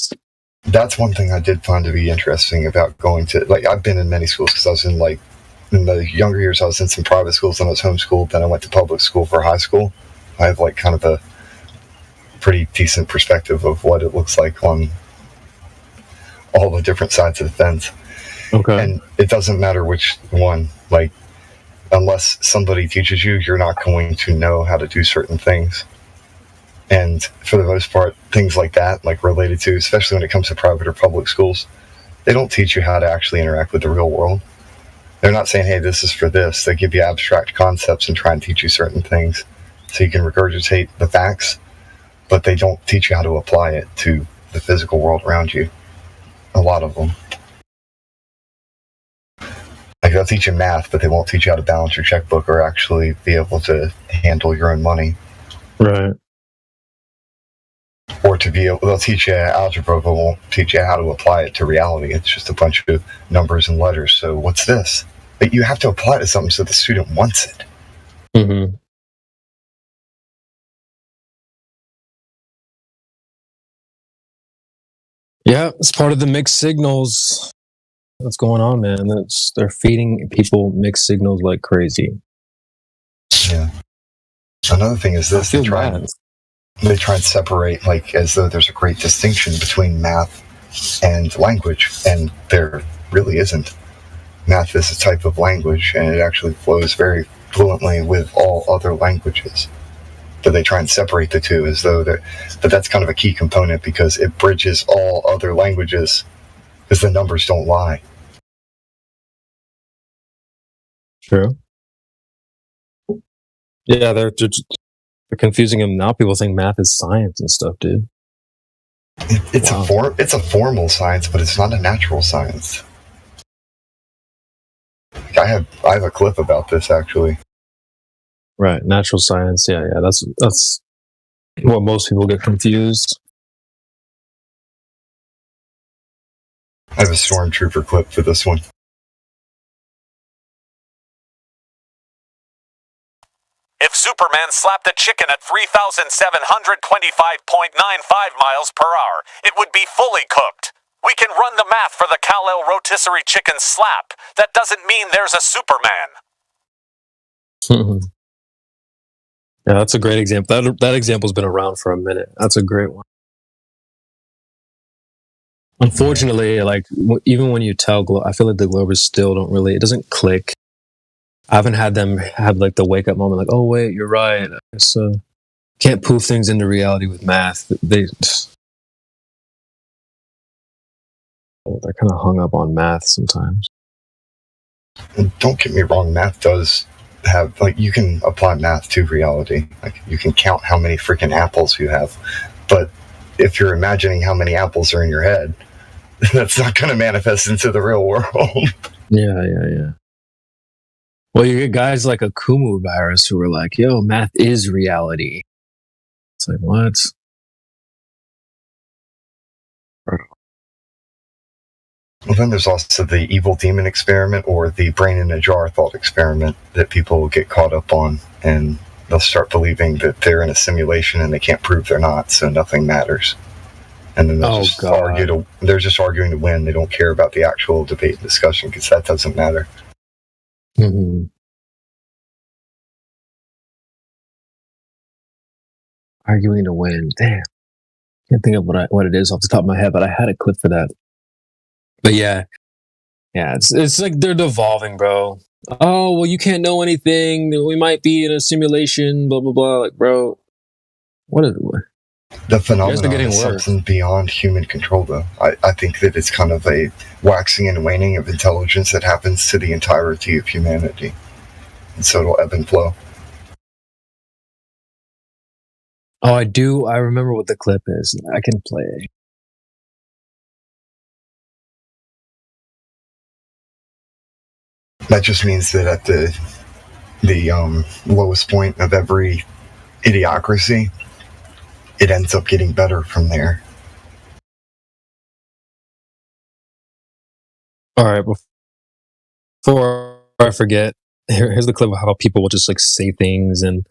That's one thing I did find to be interesting about going to, like, I've been in many schools because I was in the younger years, I was in some private schools and I was homeschooled. Then I went to public school for high school. I have like kind of a pretty decent perspective of what it looks like on all the different sides of the fence. Okay. And it doesn't matter which one, like, unless somebody teaches you, you're not going to know how to do certain things. And for the most part, things like that, like related to, especially when it comes to private or public schools, they don't teach you how to actually interact with the real world. They're not saying, hey, this is for this. They give you abstract concepts and try and teach you certain things so you can regurgitate the facts, but they don't teach you how to apply it to the physical world around you. A lot of them. Like, they'll teach you math, but they won't teach you how to balance your checkbook or actually be able to handle your own money. Right. Or they'll teach you algebra, but won't teach you how to apply it to reality. It's just a bunch of numbers and letters. So what's this? But you have to apply it to something so the student wants it. Mm-hmm. Yeah, it's part of the mixed signals. What's going on, man? They're feeding people mixed signals like crazy. Yeah. Another thing is this: they try and separate, like, as though there's a great distinction between math and language, and there really isn't. Math is a type of language, and it actually flows very fluently with all other languages. But they try and separate the two as though but that's kind of a key component because it bridges all other languages, because the numbers don't lie. True. Yeah, they're confusing them now. People think math is science and stuff, dude. It's a formal science, but it's not a natural science. I have a clip about this actually. Right, natural science. Yeah, that's what most people get confused. I have a stormtrooper clip for this one. If Superman slapped a chicken at 3,725.95 miles per hour, it would be fully cooked. We can run the math for the Kal-El rotisserie chicken slap. That doesn't mean there's a Superman. Yeah, that's a great example. That example's been around for a minute. That's a great one. Unfortunately, like even when you tell, I feel like the Globers still don't really. It doesn't click. I haven't had them have like the wake up moment, like, oh wait, you're right. So can't poof things into reality with math. They're kind of hung up on math sometimes. And don't get me wrong, math does have, like, you can apply math to reality. Like, you can count how many freaking apples you have, but if you're imagining how many apples are in your head, that's not going to manifest into the real world. Yeah. Well, you get guys like Akumu Virus who are like, yo, math is reality. It's like, what? Well, then there's also the evil demon experiment or the brain in a jar thought experiment that people get caught up on, and they'll start believing that they're in a simulation and they can't prove they're not, so nothing matters. And then they're just arguing to win. They don't care about the actual debate and discussion because that doesn't matter. Mm-hmm. Arguing to win. Damn. Can't think of what it is off the top of my head, but I had a clip for that. But yeah, it's like they're devolving, bro. Oh, well, you can't know anything. We might be in a simulation, blah, blah, blah. Like, bro, what is it? The phenomenon is something beyond human control, though. I think that it's kind of a waxing and waning of intelligence that happens to the entirety of humanity. And so it'll ebb and flow. Oh, I do. I remember what the clip is. I can play. That just means that at the lowest point of every idiocracy, it ends up getting better from there. All right, before I forget, here's the clip of how people will just like say things, and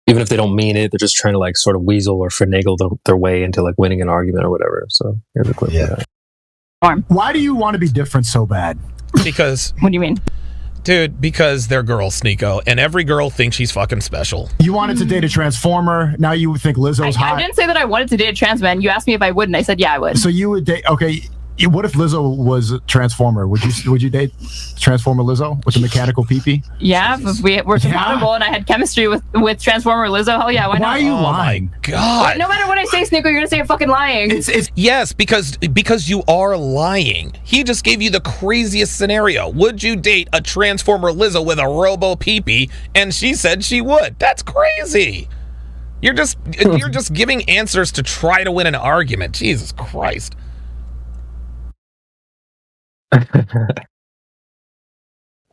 even if they don't mean it, they're just trying to like sort of weasel or finagle their way into like winning an argument or whatever. So here's a clip. Yeah. Why do you want to be different so bad? Because what do you mean? Dude, because they're girls, Sneeko, and every girl thinks she's fucking special. You wanted to date a Transformer, now you think Lizzo's hot. I didn't say that I wanted to date a trans man. You asked me if I would, and I said yeah, I would. So you would date? Okay, what if Lizzo was a Transformer? Would you date Transformer Lizzo with a mechanical pee-pee? Yeah, if we were compatible and I had chemistry with Transformer Lizzo, hell yeah, why not? Why are you lying? God. No matter what I say, Sneeko, you're gonna say you're fucking lying. Yes, because you are lying. He just gave you the craziest scenario. Would you date a Transformer Lizzo with a robo pee-pee? And she said she would. That's crazy. You're just giving answers to try to win an argument. Jesus Christ.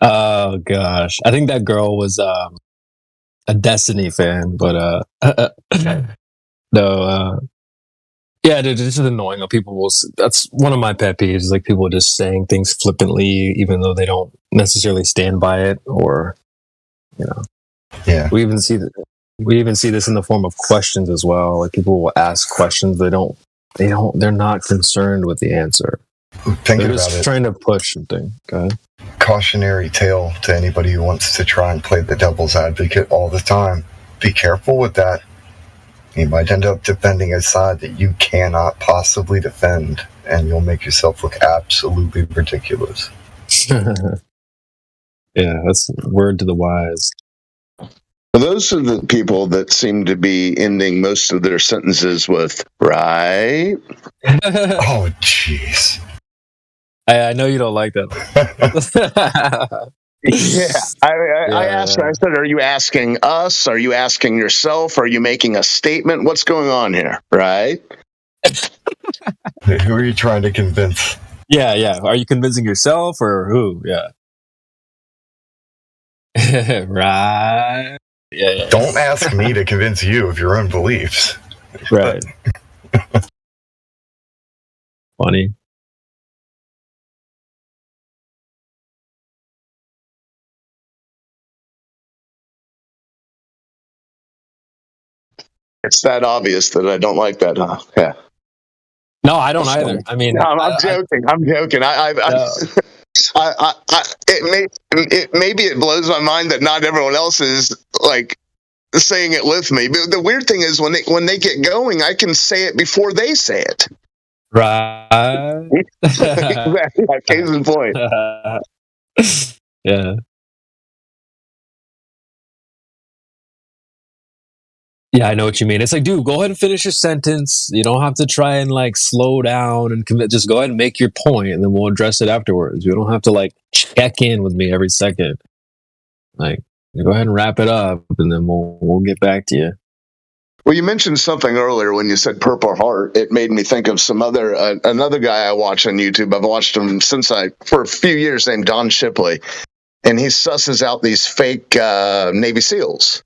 Oh gosh, I think that girl was a Destiny fan, but no, yeah, dude, this is annoying. That's one of my pet peeves. Is like people just saying things flippantly, even though they don't necessarily stand by it, or yeah. We even see this in the form of questions as well. Like people will ask questions they don't They're not concerned with the answer. Think They're about just it. trying to push something. Okay. Cautionary tale to anybody who wants to try and play the devil's advocate all the time. Be careful with that. You might end up defending a side that you cannot possibly defend, and you'll make yourself look absolutely ridiculous. Yeah, that's word to the wise. Those are the people that seem to be ending most of their sentences with "right." Oh, jeez. I know you don't like that. Yeah, I asked. I said, "Are you asking us? Are you asking yourself? Are you making a statement? What's going on here?" Right? Who are you trying to convince? Yeah. Are you convincing yourself or who? Yeah. Right. Yeah. Don't ask me to convince you of your own beliefs. Right. Funny. It's that obvious that I don't like that, huh? Yeah. No, I don't either. I mean, no, I'm joking. I'm joking. Maybe it blows my mind that not everyone else is like saying it with me. But the weird thing is when they get going, I can say it before they say it. Right. Exactly. Case in point. Yeah. Yeah, I know what you mean. It's like, dude, go ahead and finish your sentence. You don't have to try and like slow down and commit. Just go ahead and make your point, and then we'll address it afterwards. You don't have to like check in with me every second. Like, go ahead and wrap it up, and then we'll get back to you. Well, you mentioned something earlier when you said Purple Heart. It made me think of some other another guy I watch on YouTube. I've watched him for a few years, named Don Shipley, and he susses out these fake Navy SEALs.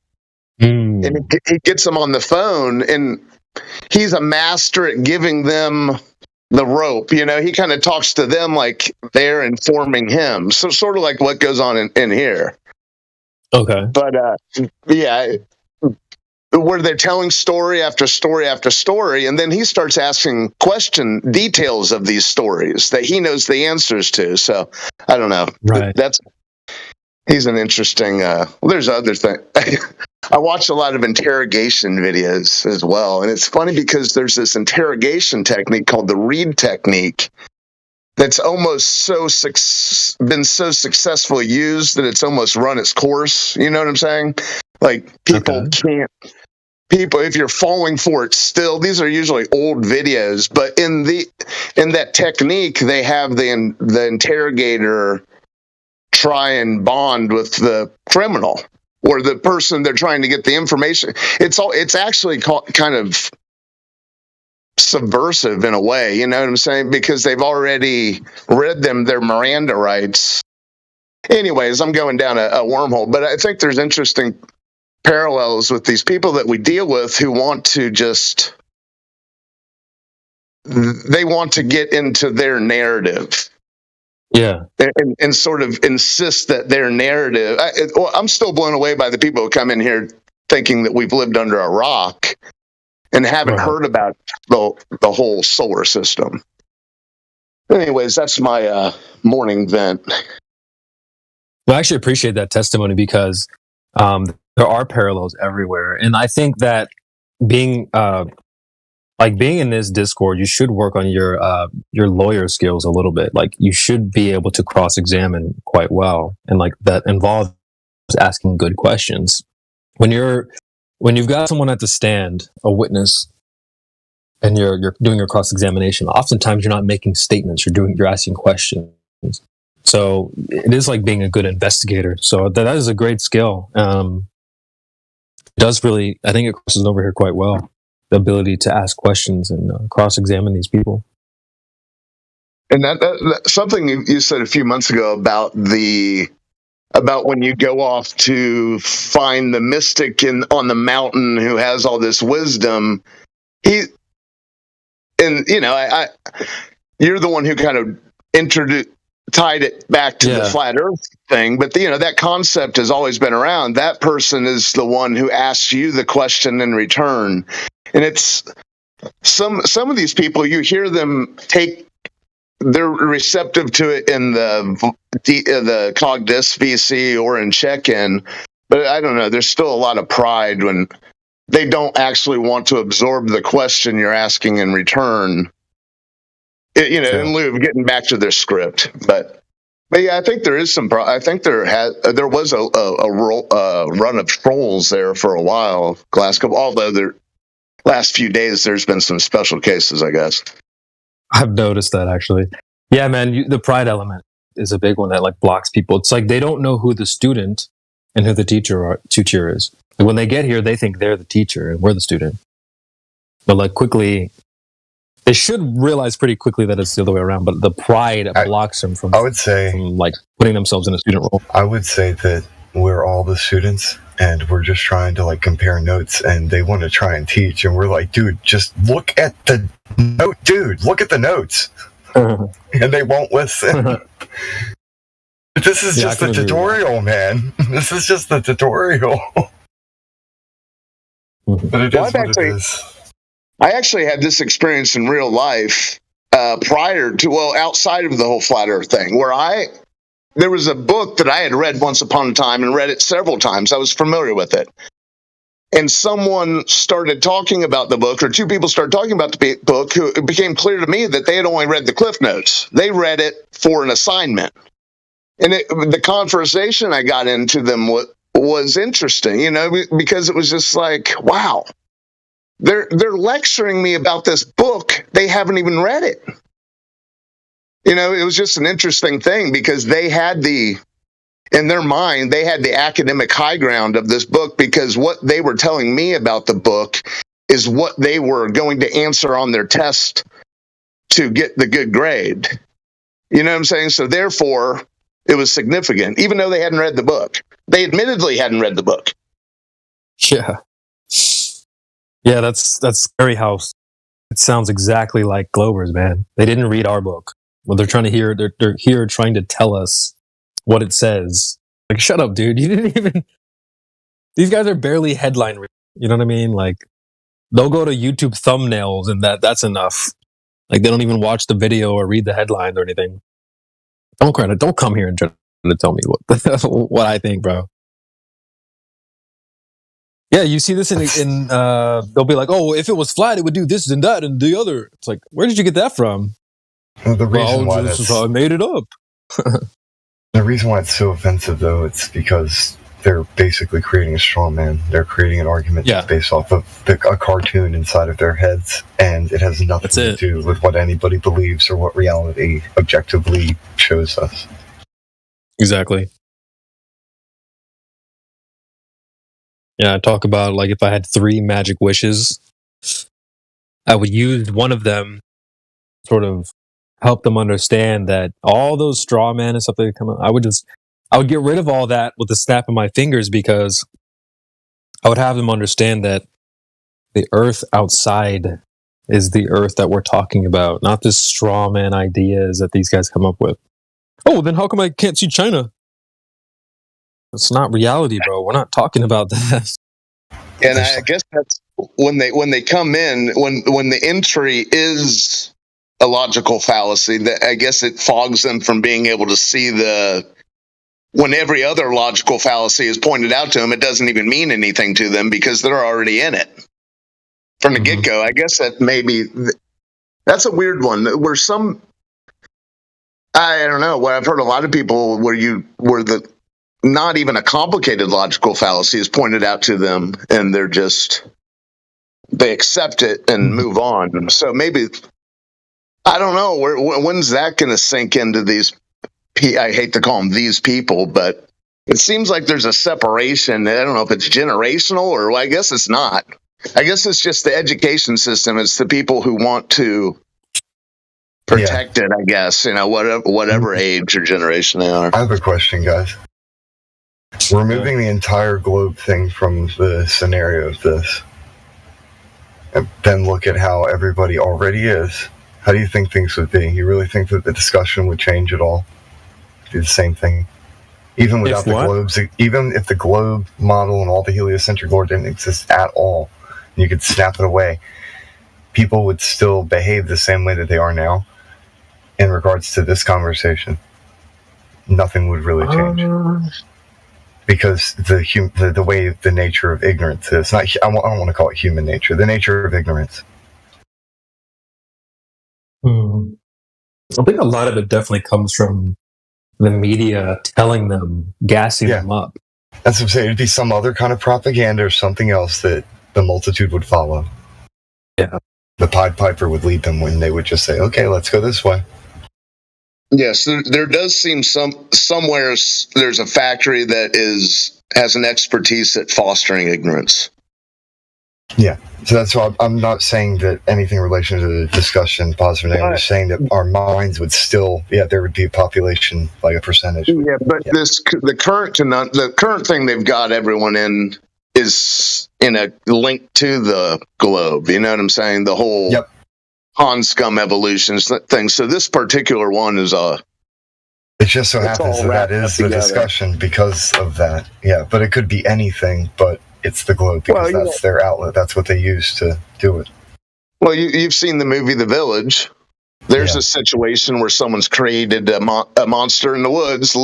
And he gets them on the phone, and he's a master at giving them the rope. You know, he kind of talks to them like they're informing him. So sort of like what goes on in here. Okay. But yeah, where they're telling story after story after story, and then he starts asking details of these stories that he knows the answers to. So I don't know. Right. He's an interesting. There's other things. I watch a lot of interrogation videos as well, and it's funny because there's this interrogation technique called the Reed technique that's almost been so successfully used that it's almost run its course. You know what I'm saying? Like people can't. People, if you're falling for it still, these are usually old videos, but in that technique, they have the interrogator try and bond with the criminal or the person they're trying to get the information. It's actually kind of subversive in a way, you know what I'm saying? Because they've already read them their Miranda rights. Anyways, I'm going down a wormhole, but I think there's interesting parallels with these people that we deal with who want to they want to get into their narrative. Yeah. And sort of insist that their narrative. I'm still blown away by the people who come in here thinking that we've lived under a rock and haven't heard about the whole solar system. Anyways, that's my morning vent. Well, I actually appreciate that testimony because there are parallels everywhere. And I think that being in this Discord, you should work on your lawyer skills a little bit. Like you should be able to cross-examine quite well. And like that involves asking good questions. When you've got someone at the stand, a witness, and you're doing your cross-examination, oftentimes you're not making statements, you're asking questions. So it is like being a good investigator. So that is a great skill. I think it crosses over here quite well. The ability to ask questions and cross-examine these people. And that something you said a few months ago about when you go off to find the mystic on the mountain who has all this wisdom. You're the one who kind of tied it back to the flat earth thing, but that concept has always been around. That person is the one who asks you the question in return. And some of these people, you hear them they're receptive to it in the Cogdis VC or in check-in, but I don't know. There's still a lot of pride when they don't actually want to absorb the question you're asking in return. In lieu of getting back to their script, but yeah, I think there is some. I think there was a run of trolls there for a while. Although the last few days there's been some special cases, I guess. I've noticed that actually. Yeah, man, the pride element is a big one that like blocks people. It's like they don't know who the student and who the teacher is. Like, when they get here, they think they're the teacher and we're the student. But like quickly, they should realize pretty quickly that it's the other way around. But the pride blocks them from. I would say from, like putting themselves in a student role. I would say that we're all the students. And we're just trying to like compare notes, and they want to try and teach, and we're like, dude, just look at the note, dude. Look at the notes, and they won't listen. This is just the tutorial, man. This is just the tutorial. But it is what it is. I actually had this experience in real life outside of the whole flat Earth thing, where there was a book that I had read once upon a time and read it several times. I was familiar with it. And someone started talking about the book, or two people started talking about the book, who it became clear to me that they had only read the Cliff Notes. They read it for an assignment. And the conversation I got into them was interesting, because it was just like, wow, they're lecturing me about this book. They haven't even read it. It was just an interesting thing because in their mind, they had the academic high ground of this book, because what they were telling me about the book is what they were going to answer on their test to get the good grade. You know what I'm saying? So therefore, it was significant, even though they hadn't read the book. They admittedly hadn't read the book. Yeah. Yeah, that's scary how it sounds exactly like Globers, man. They didn't read our book. Well, they're here trying to tell us what it says. Like, shut up, dude. You didn't even. These guys are barely headline readers. You know what I mean? Like, they'll go to YouTube thumbnails and that's enough. Like, they don't even watch the video or read the headlines or anything. Don't come here and try to tell me what I think, bro. Yeah, you see this in they'll be like, oh, if it was flat, it would do this and that and the other. It's like, where did you get that from? The reason why this is how I made it up. The reason why it's so offensive, though, it's because they're basically creating a straw man. They're creating an argument that's based off of a cartoon inside of their heads, and it has nothing to do with what anybody believes or what reality objectively shows us. Exactly. Yeah, I talk about, like, if I had 3 magic wishes, I would use one of them, sort of help them understand that all those straw man and stuff that come out, I would get rid of all that with the snap of my fingers, because I would have them understand that the earth outside is the earth that we're talking about, not this straw man ideas that these guys come up with. Oh, then how come I can't see China? It's not reality, bro. We're not talking about that. And I guess that's when they come in, when the entry is a logical fallacy, that I guess it fogs them from being able to see when every other logical fallacy is pointed out to them, it doesn't even mean anything to them because they're already in it from the get-go. I guess that's a weird one where I don't know, I've heard a lot of people where not even a complicated logical fallacy is pointed out to them, and they accept it and move on. So maybe, I don't know, when's that going to sink into these? I hate to call them these people, but it seems like there's a separation. I don't know if it's generational or I guess it's not. I guess it's just the education system. It's the people who want to protect it, I guess, whatever age or generation they are. I have a question, guys. Removing the entire globe thing from the scenario of this, and then look at how everybody already is. How do you think things would be? You really think that the discussion would change at all? Do the same thing? Even without the globes, even if the globe model and all the heliocentric lore didn't exist at all, you could snap it away. people would still behave the same way that they are now in regards to this conversation. Nothing would really change. Because the way the nature of ignorance is, I don't want to call it human nature, the nature of ignorance. I think a lot of it definitely comes from the media telling them, gassing them up. That's what I'm saying. It'd be some other kind of propaganda or something else that the multitude would follow. Yeah. The Pied Piper would lead them when they would just say, okay, let's go this way. Yes, there does seem somewhere there's a factory that has an expertise at fostering ignorance. Yeah, so that's why I'm not saying that anything in relation to the discussion, positive. I'm just saying that our minds would still, there would be a population, like a percentage. Yeah, but the current thing they've got everyone in is in a link to the globe. You know what I'm saying? The whole Han scum evolutions thing. So this particular one is It just so happens that is the discussion because of that. Yeah, but it could be anything, but it's the globe because that's their outlet. That's what they use to do it. Well, you've seen the movie The Village. There's a situation where someone's created a monster in the woods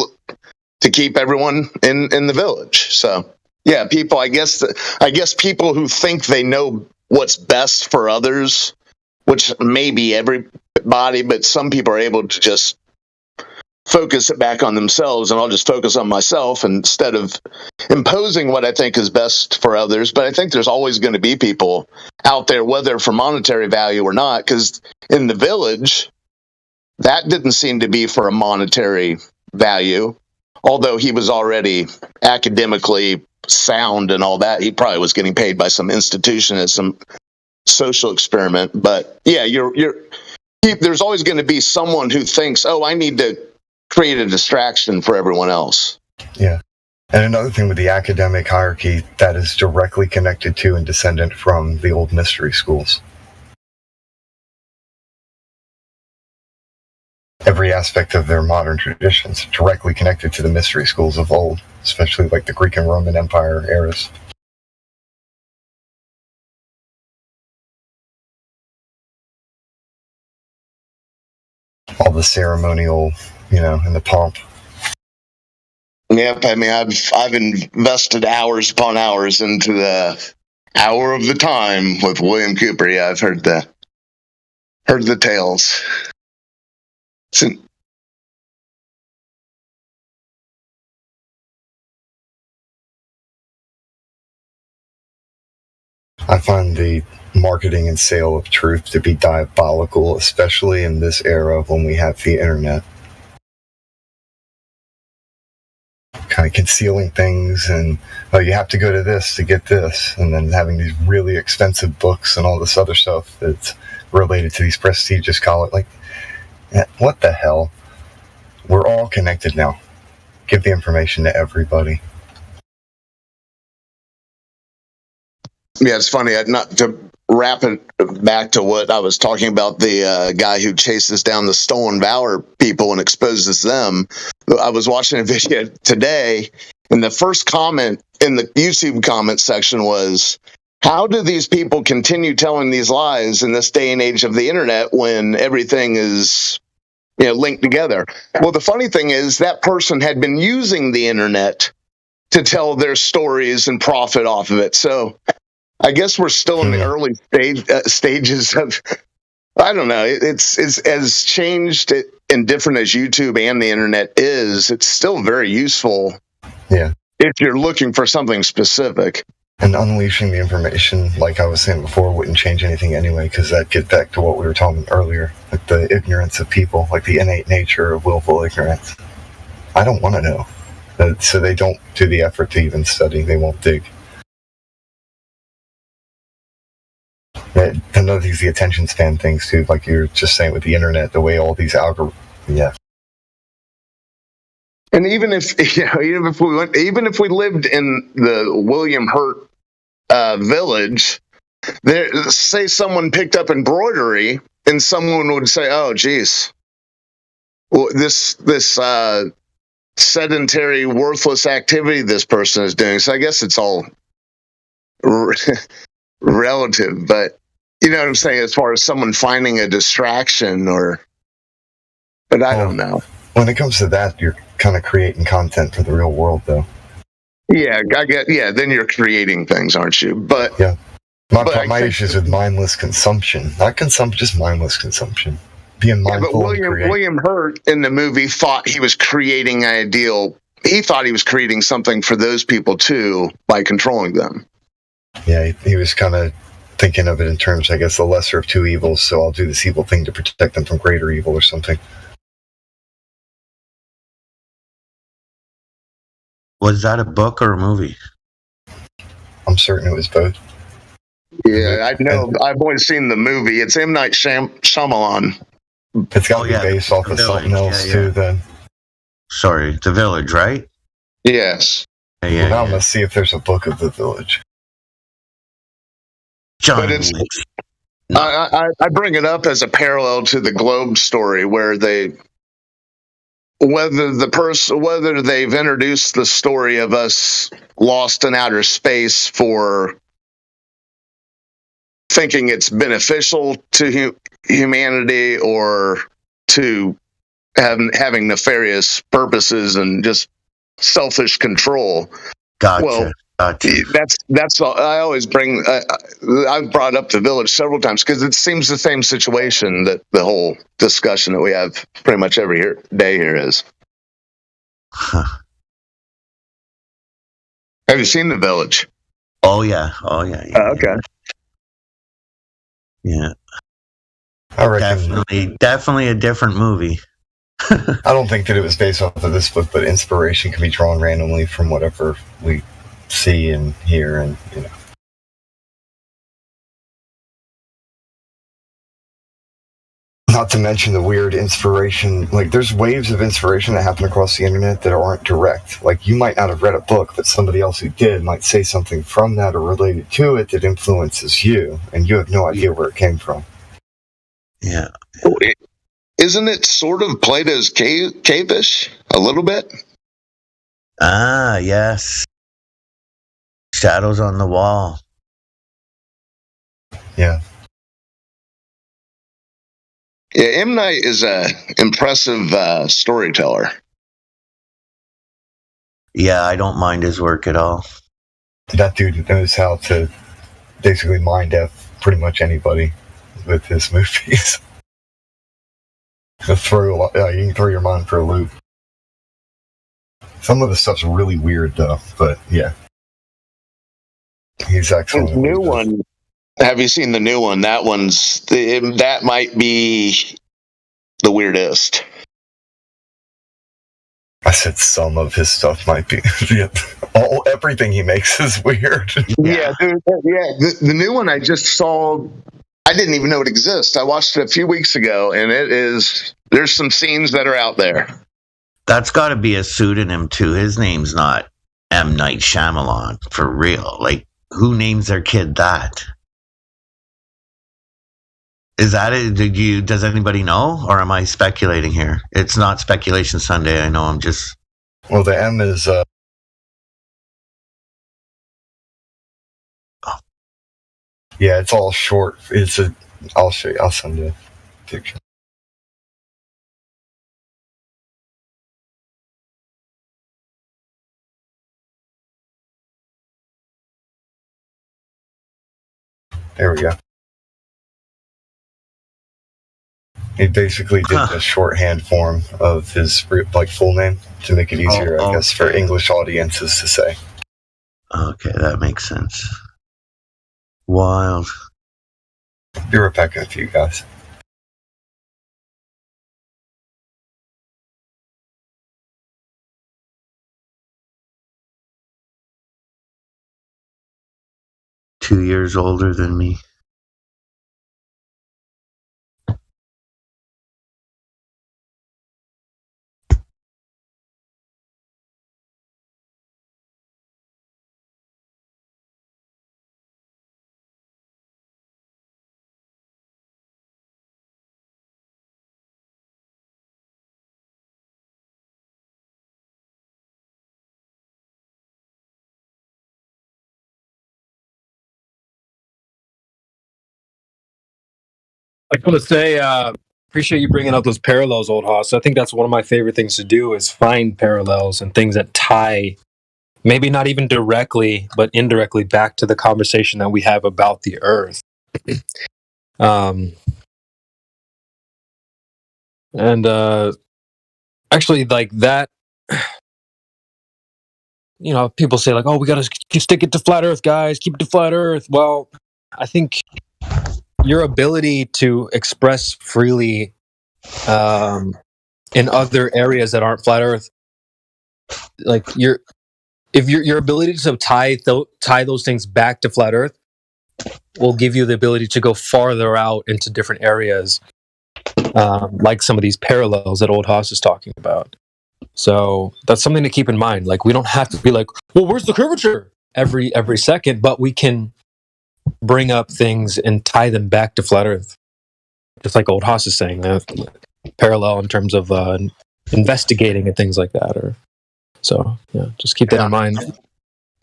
to keep everyone in the village. So, yeah, people, I guess people who think they know what's best for others, which may be everybody, but some people are able to just focus it back on themselves, and I'll just focus on myself instead of imposing what I think is best for others. But I think there's always going to be people out there, whether for monetary value or not, because in The Village, that didn't seem to be for a monetary value, although he was already academically sound and all that. He probably was getting paid by some institution as some social experiment. But yeah, there's always going to be someone who thinks, oh, I need to create a distraction for everyone else. Yeah. And another thing with the academic hierarchy that is directly connected to and descendant from the old mystery schools. Every aspect of their modern traditions directly connected to the mystery schools of old, especially like the Greek and Roman Empire eras. All the ceremonial, and the pomp. Yep, I mean, I've invested hours upon hours into the Hour of the Time with William Cooper. Yeah, I've heard the tales. I find the marketing and sale of truth to be diabolical, especially in this era when we have the internet. Kind of concealing things and, you have to go to this to get this, and then having these really expensive books and all this other stuff that's related to these prestigious colleges. Like, what the hell? We're all connected now. Give the information to everybody. Yeah, it's funny. Not to wrap it back to what I was talking about, the guy who chases down the stolen valor people and exposes them. I was watching a video today, and the first comment in the YouTube comment section was, how do these people continue telling these lies in this day and age of the internet when everything is linked together? Well, the funny thing is that person had been using the internet to tell their stories and profit off of it. So I guess we're still in the early stages of, I don't know. It's as changed and different as YouTube and the internet is. It's still very useful. Yeah. If you're looking for something specific. And unleashing the information, like I was saying before, wouldn't change anything anyway, because that gets back to what we were talking earlier, like the ignorance of people, like the innate nature of willful ignorance. I don't want to know. So they don't do the effort to even study. They won't dig. Another thing is the attention span things too, like you were just saying with the internet, the way all these algorithms, And even if we lived in the William Hurt village, say someone picked up embroidery, and someone would say, "Oh, geez, well, this sedentary, worthless activity this person is doing." So I guess it's all relative, but You know what I'm saying? As far as someone finding a distraction, but I don't know. When it comes to that, you're kind of creating content for the real world, though. Yeah, I get. Yeah, then you're creating things, aren't you? But yeah, my issue is with mindless consumption, not consumption, just mindless consumption. Being mindful. But William Hurt in the movie thought he was creating an ideal. He thought he was creating something for those people too by controlling them. Yeah, he was kind of thinking of it in terms, I guess, the lesser of two evils. So I'll do this evil thing to protect them from greater evil or something. Was that a book or a movie? I'm certain it was both. Yeah, I know. I've only seen the movie. It's M. Night Shyamalan. It's got to be based off of something else too. Then. Sorry, The Village, right? Yes. Yeah. Now let's see if there's a book of The Village. But it's. I bring it up as a parallel to the Globe story, where whether they've introduced the story of us lost in outer space for thinking it's beneficial to humanity or to having nefarious purposes and just selfish control. Gotcha. Well, that's all. I always bring. I've brought up The Village several times because it seems the same situation that the whole discussion that we have pretty much every day here is. Huh. Have you seen The Village? Oh yeah. Okay. Yeah. I reckon definitely a different movie. I don't think that it was based off of this book, but inspiration can be drawn randomly from whatever we see and hear, and not to mention the weird inspiration. Like, there's waves of inspiration that happen across the internet that aren't direct. Like, you might not have read a book, but somebody else who did might say something from that or related to it that influences you, and you have no idea where it came from. Yeah. Isn't it sort of Plato's cave-ish a little bit? Ah, yes. Shadows on the wall. Yeah. Yeah, M. Night is a impressive storyteller. Yeah, I don't mind his work at all. That dude knows how to basically mind F pretty much anybody with his movies. You can throw your mind for a loop. Some of the stuff's really weird though, but yeah. He's excellent. The new one. Have you seen the new one? That might be the weirdest. I said some of his stuff might be. Everything he makes is weird. Yeah, dude, the new one I just saw. I didn't even know it exists. I watched it a few weeks ago, and there's some scenes that are out there. That's got to be a pseudonym too. His name's not M. Night Shyamalan for real. Like, who names their kid that? Is that it? Does anybody know, or am I speculating here? It's not Speculation Sunday. I know. I'm just. Well, the M is. Yeah, it's all short. I'll show you. I'll send you a picture. There we go. He basically did the shorthand form of his full name to make it easier, I guess, for English audiences to say. Okay, that makes sense. Wild. Be right back with you guys. Two years older than me. I want to say, appreciate you bringing up those parallels, Old Hoss. I think that's one of my favorite things to do is find parallels and things that tie, maybe not even directly, but indirectly back to the conversation that we have about the Earth. Actually, like that, people say like, oh, we got to stick it to flat Earth, guys. Keep it to flat Earth. Well, I think your ability to express freely in other areas that aren't flat Earth, like your ability to tie those things back to flat Earth will give you the ability to go farther out into different areas, like some of these parallels that Old Hoss is talking about. So that's something to keep in mind. Like, we don't have to be like, well, where's the curvature every second, but we can bring up things and tie them back to flat Earth. Just like Old Hoss is saying, parallel in terms of investigating and things like that. So yeah, just keep that in mind.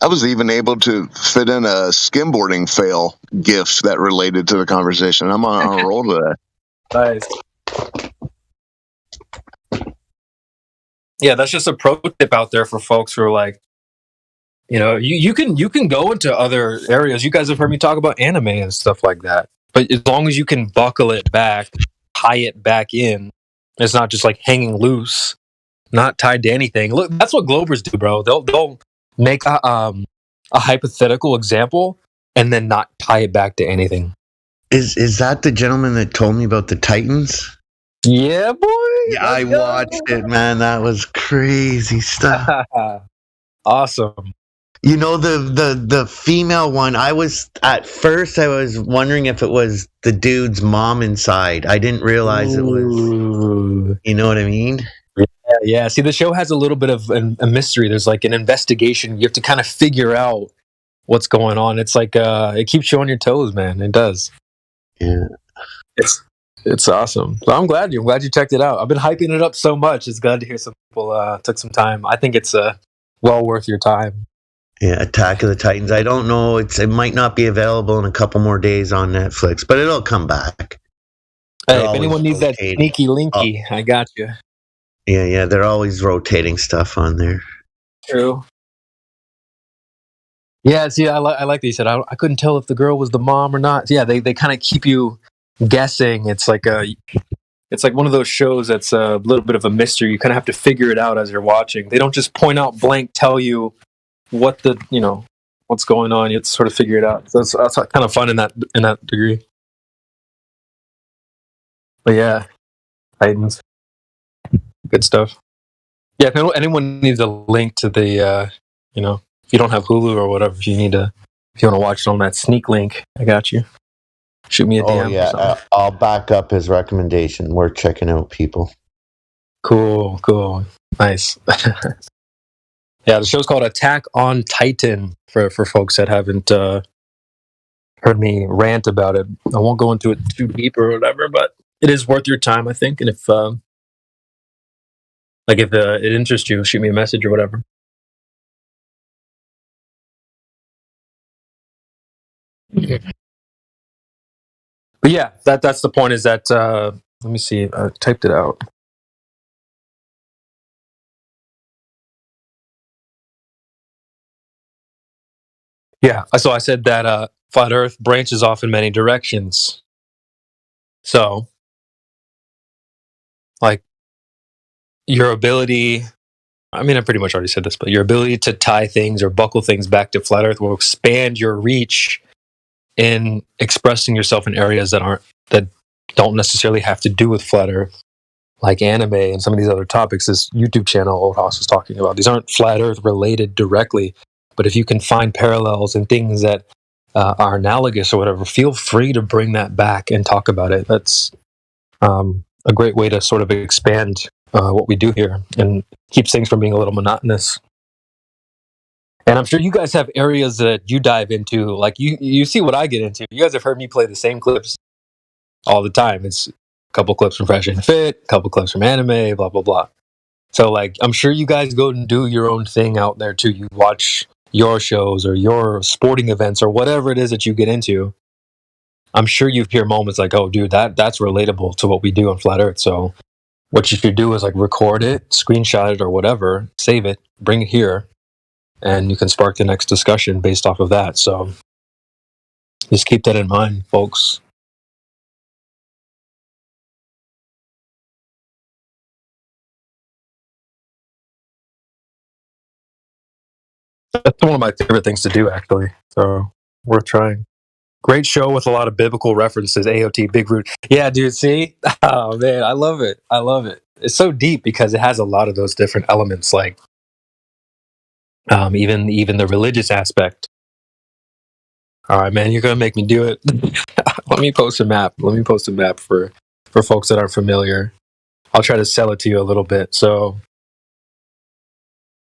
I was even able to fit in a skimboarding fail GIF that related to the conversation. I'm on a roll today. Nice. Yeah, that's just a pro tip out there for folks who are like, you can go into other areas. You guys have heard me talk about anime and stuff like that. But as long as you can buckle it back, tie it back in, it's not just like hanging loose, not tied to anything. Look, that's what Globers do, bro. They'll make a hypothetical example and then not tie it back to anything. Is that the gentleman that told me about the Titans? Yeah, boy. Yeah, I watched it, man. That was crazy stuff. Awesome. The female one, at first I was wondering if it was the dude's mom inside. I didn't realize it was, you know what I mean? Yeah. See, the show has a little bit of a mystery. There's like an investigation. You have to kind of figure out what's going on. It's like, it keeps you on your toes, man. It does. Yeah. It's awesome. So I'm glad you checked it out. I've been hyping it up so much. It's glad to hear some people took some time. I think it's well worth your time. Yeah, Attack of the Titans. I don't know. It might not be available in a couple more days on Netflix, but it'll come back. Hey, if anyone needs that sneaky linky, I got you. Yeah, they're always rotating stuff on there. True. Yeah, see, I like that you said. I couldn't tell if the girl was the mom or not. Yeah, they kind of keep you guessing. It's like one of those shows that's a little bit of a mystery. You kind of have to figure it out as you're watching. They don't just point out blank, tell you what's going on. You have to sort of figure it out. So that's kind of fun in that degree. But yeah, Titans, good stuff. Yeah, if anyone needs a link to the, if you don't have Hulu or whatever, if you want to watch it on that sneak link, I got you. Shoot me a DM. Oh yeah, I'll back up his recommendation. We're checking out people. Cool, nice. Yeah, the show's called Attack on Titan for folks that haven't heard me rant about it. I won't go into it too deep or whatever, but it is worth your time, I think. And if it interests you, shoot me a message or whatever. But yeah, that's the point. Is that let me see. I typed it out. Yeah, so I said that flat Earth branches off in many directions. So, like, your ability, I mean, I pretty much already said this, but your ability to tie things or buckle things back to flat Earth will expand your reach in expressing yourself in areas that don't necessarily have to do with flat Earth, like anime and some of these other topics. This YouTube channel Old Hoss was talking about, these aren't flat Earth related directly. But if you can find parallels and things that are analogous or whatever, feel free to bring that back and talk about it. That's a great way to sort of expand what we do here and keeps things from being a little monotonous. And I'm sure you guys have areas that you dive into. Like you see what I get into. You guys have heard me play the same clips all the time. It's a couple clips from Fresh and Fit, a couple clips from anime, blah, blah, blah. So like, I'm sure you guys go and do your own thing out there too. You watch your shows or your sporting events or whatever it is that you get into. I'm sure you hear moments like, oh, dude, that's relatable to what we do on Flat Earth. So what you should do is like record it, screenshot it or whatever, save it, bring it here, and you can spark the next discussion based off of that. So just keep that in mind, folks. That's one of my favorite things to do, actually. So worth trying. Great show with a lot of biblical references. AOT, Big Root. Yeah, dude. See, oh man, I love it. I love it. It's so deep because it has a lot of those different elements, like even the religious aspect. All right, man, you're gonna make me do it. Let me post a map. Let me post a map for folks that aren't familiar. I'll try to sell it to you a little bit. So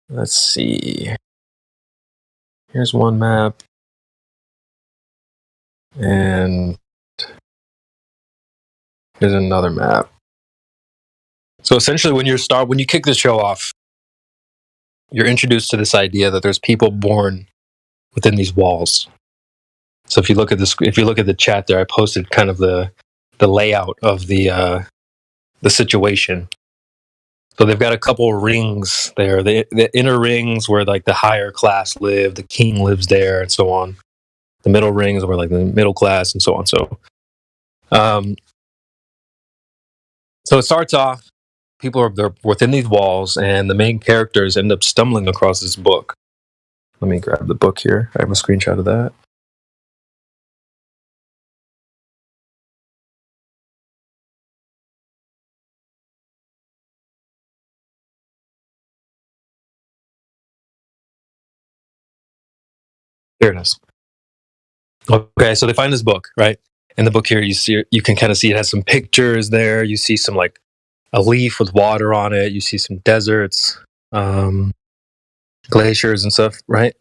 let's see. Here's one map. And here's another map. So essentially when you kick the show off, you're introduced to this idea that there's people born within these walls. So if you look at the chat there, I posted kind of the layout of the situation. So they've got a couple of rings there. The inner rings where like the higher class live, the king lives there, and so on. The middle rings where like the middle class, and so on. So it starts off. They're within these walls, and the main characters end up stumbling across this book. Let me grab the book here. I have a screenshot of that. Here it is. Okay, so they find this book, right? In the book here, you can kind of see it has some pictures there. You see some like a leaf with water on it. You see some deserts, glaciers and stuff, right?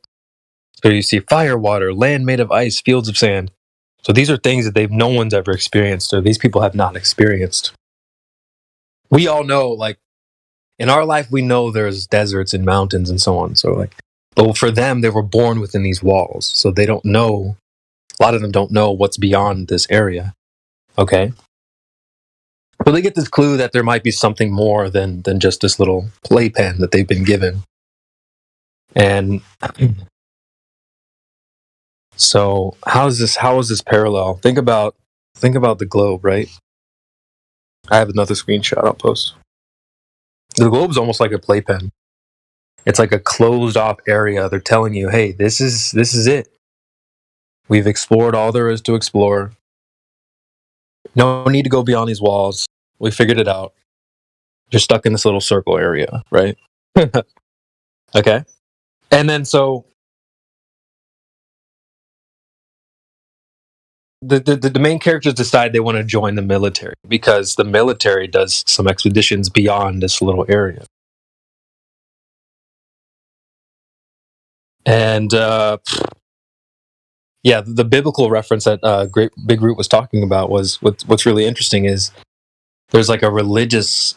So you see fire, water, land made of ice, fields of sand. So these are things that no one's ever experienced, or these people have not experienced. We all know, like in our life, we know there's deserts and mountains and so on. So like, but for them, they were born within these walls, so they don't know. A lot of them don't know what's beyond this area. Okay. So they get this clue that there might be something more than just this little playpen that they've been given. And so how is this parallel? Think about the globe, right? I have another screenshot I'll post. The globe's almost like a playpen. It's like a closed off area. They're telling you, hey, this is it. We've explored all there is to explore. No need to go beyond these walls. We figured it out. You're stuck in this little circle area, right? Okay. And then so the main characters decide they want to join the military because the military does some expeditions beyond this little area. And yeah, the biblical reference that Great Big Root was talking about was what's really interesting is there's like a religious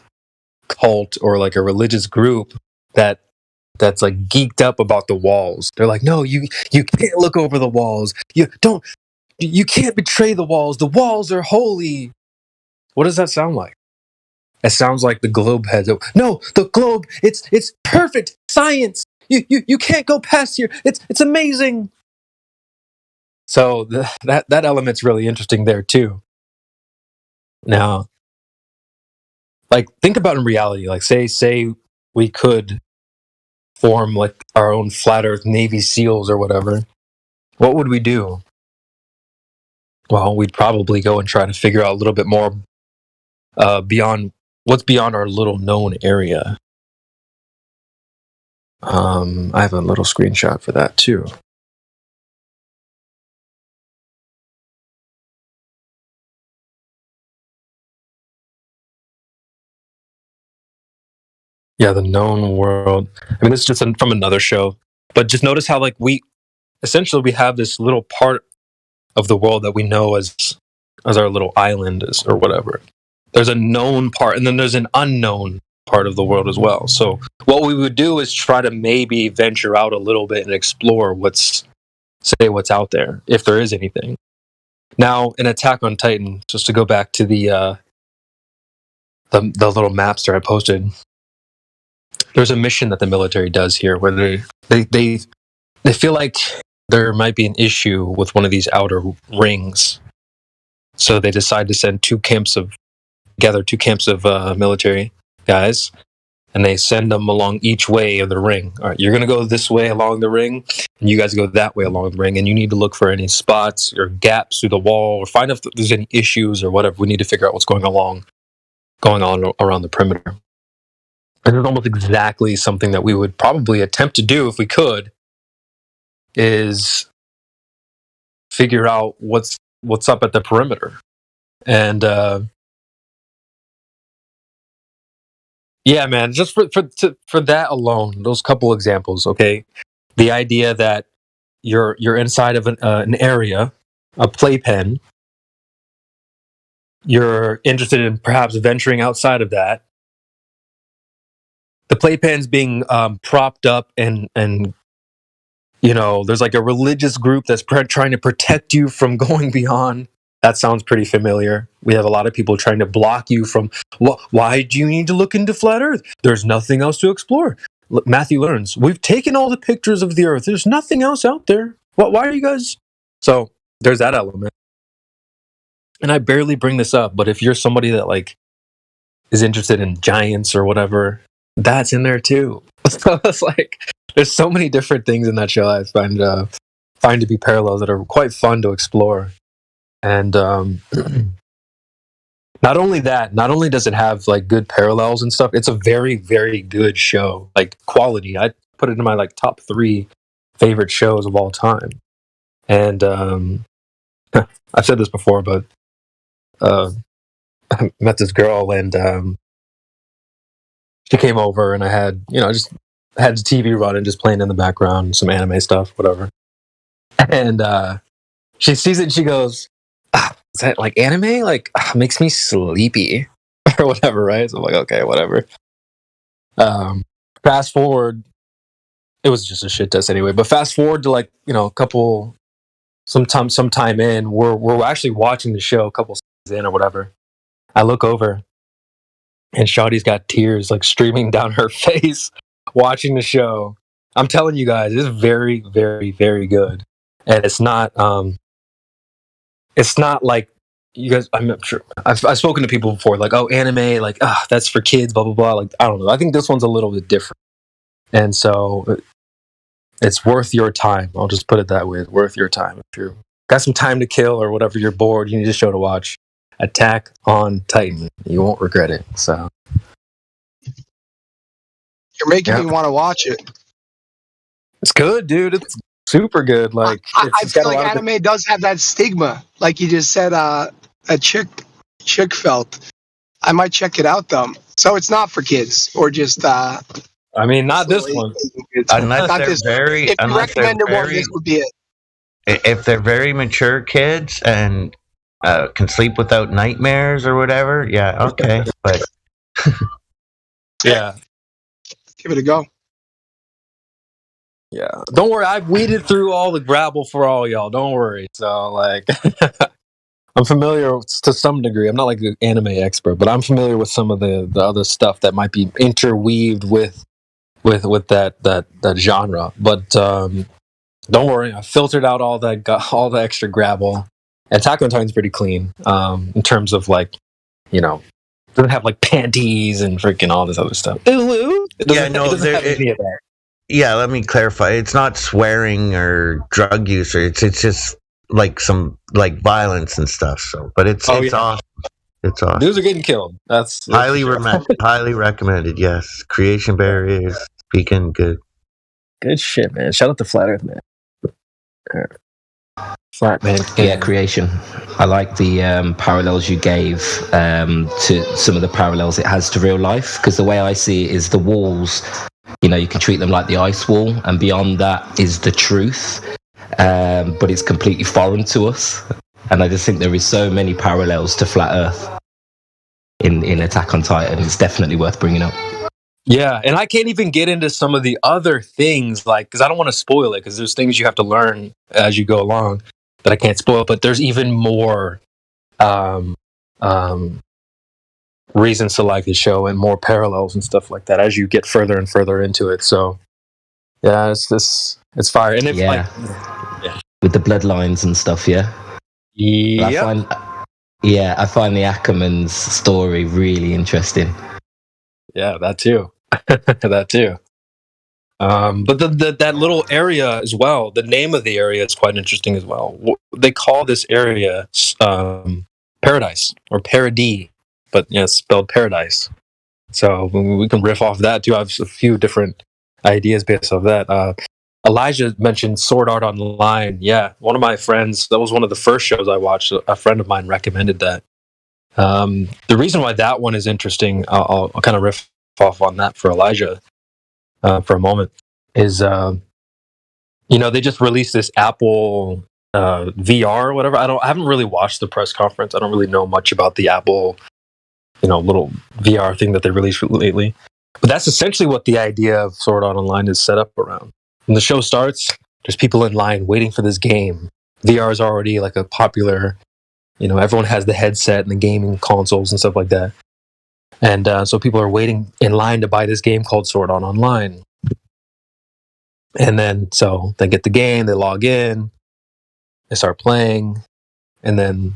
cult or like a religious group that's like geeked up about the walls. They're like, no, you can't look over the walls. You can't betray the walls. The walls are holy. What does that sound like? It sounds like the globe heads. No, the globe. It's perfect science. You can't go past here. It's amazing. So that element's really interesting there too. Now, like think about in reality. Like say we could form like our own flat Earth Navy SEALs or whatever. What would we do? Well, we'd probably go and try to figure out a little bit more beyond what's beyond our little known area. I have a little screenshot for that too. Yeah, the known world. I mean, this is just from another show, but just notice how like we have this little part of the world that we know as our little island is or whatever. There's a known part, and then there's an unknown part of the world as well. So what we would do is try to maybe venture out a little bit and explore what's out there, if there is anything. Now, in Attack on Titan, just to go back to the little maps that I posted, there's a mission that the military does here where they feel like there might be an issue with one of these outer rings, so they decide to send two camps of military guys, and they send them along each way of the ring. All right, you're going to go this way along the ring, and you guys go that way along the ring, and you need to look for any spots or gaps through the wall, or find if there's any issues or whatever. We need to figure out what's going on around the perimeter. And it's almost exactly something that we would probably attempt to do if we could, is figure out what's up at the perimeter. And yeah, man, just for that alone, those couple examples, okay? The idea that you're inside of an area, a playpen, you're interested in perhaps venturing outside of that. The playpen's being propped up, and there's like a religious group that's trying to protect you from going beyond. That sounds pretty familiar. We have a lot of people trying to block you from, why do you need to look into flat Earth? There's nothing else to explore. Look, Matthew learns, we've taken all the pictures of the Earth. There's nothing else out there. Why are you guys? So there's that element. And I barely bring this up, but if you're somebody that like is interested in giants or whatever, that's in there too. So it's like, there's so many different things in that show I find to be parallels that are quite fun to explore. And not only does it have like good parallels and stuff, it's a very, very good show. Like quality, I put it in my like top 3 favorite shows of all time. And I've said this before, but I met this girl, and she came over, and I had just had the TV running, just playing in the background, some anime stuff, whatever. And she sees it and she goes, is that like anime? Like, makes me sleepy or whatever, right? So I'm like, okay, whatever. Fast forward, it was just a shit test anyway, but fast forward to like, some time in, we're actually watching the show a couple seasons in or whatever. I look over and Shawty's got tears like streaming down her face watching the show. I'm telling you guys, it's very, very, very good. And it's not like you guys, I'm not sure. I've spoken to people before, like, oh, anime, like, that's for kids, blah, blah, blah. Like, I don't know. I think this one's a little bit different. And so it's worth your time. I'll just put it that way. It's worth your time. If you got some time to kill or whatever, you're bored, you need a show to watch, Attack on Titan. You won't regret it. So you're making me want to watch it. It's good, dude. It's super good. Like, I feel like anime does have that stigma, like you just said. A chick felt. I might check it out though. So it's not for kids, or just. I mean, not this one. Unless not they're this very. If you recommended one, this would be it. If they're very mature kids and can sleep without nightmares or whatever, yeah, okay, but. Yeah. Give it a go. Yeah, don't worry. I've weeded through all the Grapple for all y'all. Don't worry. So, like, I'm familiar to some degree. I'm not like an anime expert, but I'm familiar with some of the other stuff that might be interweaved with that genre. But don't worry. I filtered out all the extra Grapple. Attack on Titan's pretty clean in terms of like, doesn't have like panties and freaking all this other stuff. It doesn't have any of that. Yeah, let me clarify. It's not swearing or drug use, or it's just like some like violence and stuff. So, but it's awesome. It's awesome. Dudes are getting killed. That's highly recommended. Yes, Creation Barriers speaking good. Good shit, man. Shout out to Flat Earth, man. Flat man. Yeah, Creation. I like the parallels you gave to some of the parallels it has to real life, because the way I see it is the walls. You can treat them like the ice wall, and beyond that is the truth, but it's completely foreign to us. And I just think there is so many parallels to Flat Earth in Attack on Titan. It's definitely worth bringing up. Yeah, and I can't even get into some of the other things, like, because I don't want to spoil it, because there's things you have to learn as you go along. that I can't spoil. But there's even more reasons to like the show and more parallels and stuff like that as you get further and further into it. So yeah, it's fire. And if with the bloodlines and stuff, yeah. I find the Ackermans story really interesting. Yeah, that too. That too. But that little area as well, the name of the area is quite interesting as well. They call this area Paradise or Paradis, but it's spelled Paradise. So we can riff off that too. I have a few different ideas based off that. Elijah mentioned Sword Art Online. Yeah, one of my friends, that was one of the first shows I watched. A friend of mine recommended that. The reason why that one is interesting, I'll kind of riff off on that for Elijah for a moment, is they just released this Apple VR or whatever. I haven't really watched the press conference. I don't really know much about the Apple little VR thing that they released lately. But that's essentially what the idea of Sword Art Online is set up around. When the show starts, there's people in line waiting for this game. VR is already like a popular, everyone has the headset and the gaming consoles and stuff like that. And so people are waiting in line to buy this game called Sword Art Online. And then, so they get the game, they log in, they start playing, and then,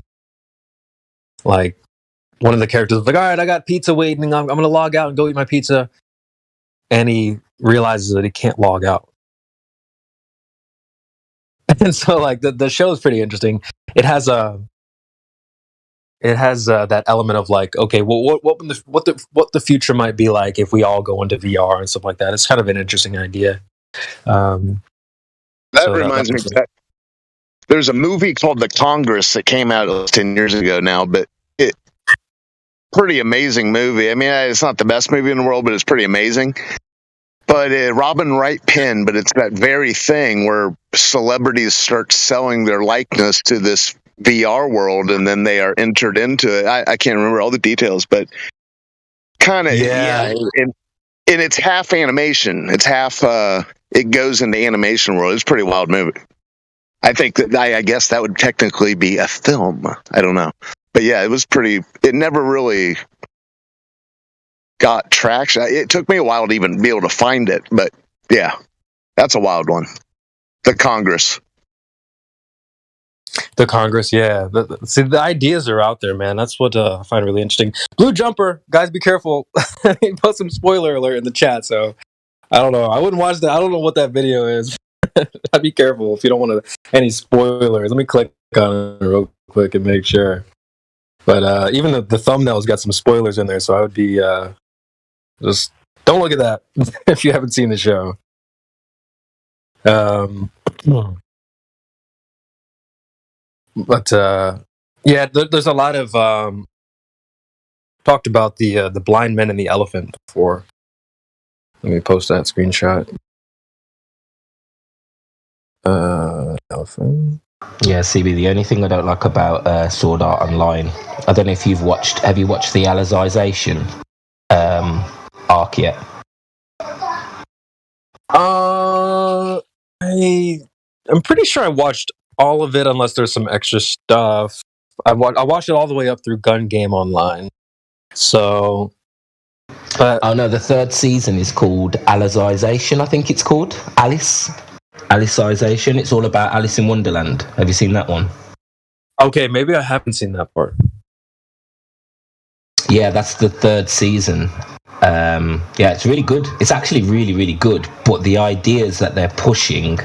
like, one of the characters is like, all right, I got pizza waiting, I'm going to log out and go eat my pizza. And he realizes that he can't log out. And so, like, the show is pretty interesting. It has that element of like, okay, well, what the future might be like if we all go into VR and stuff like that. It's kind of an interesting idea. That reminds me that there's a movie called The Congress that came out 10 years ago now, but pretty amazing movie. I mean, it's not the best movie in the world, but it's pretty amazing. But Robin Wright penned, but it's that very thing where celebrities start selling their likeness to this VR world, and then they are entered into it. I can't remember all the details, but kind of, and it's half animation. It's half, it goes into animation world. It's a pretty wild movie. I think that, I guess that would technically be a film. I don't know. But yeah, it never really got traction. It took me a while to even be able to find it, but yeah, that's a wild one. The Congress. The Congress, yeah. See, the ideas are out there, man. That's what I find really interesting. Blue Jumper, guys, be careful. He put some spoiler alert in the chat, so I don't know. I wouldn't watch that. I don't know what that video is. I'd be careful if you don't want any spoilers. Let me click on it real quick and make sure. But even the thumbnail's got some spoilers in there, so I would be just don't look at that if you haven't seen the show. But yeah, there's a lot of talked about the blind men and the elephant before. Let me post that screenshot. Elephant. Yeah, CB, the only thing I don't like about Sword Art Online, I don't know if have you watched the Alicization arc yet? I'm pretty sure I watched all of it unless there's some extra stuff. I watched it all the way up through Gun Game Online. So, oh no, the third season is called Alicization. I think it's called Alicization. It's all about Alice in Wonderland. Have you seen that one? Okay, maybe I haven't seen that part. Yeah, that's the third season. Yeah, it's really good. It's actually really, really good. But the ideas that they're pushing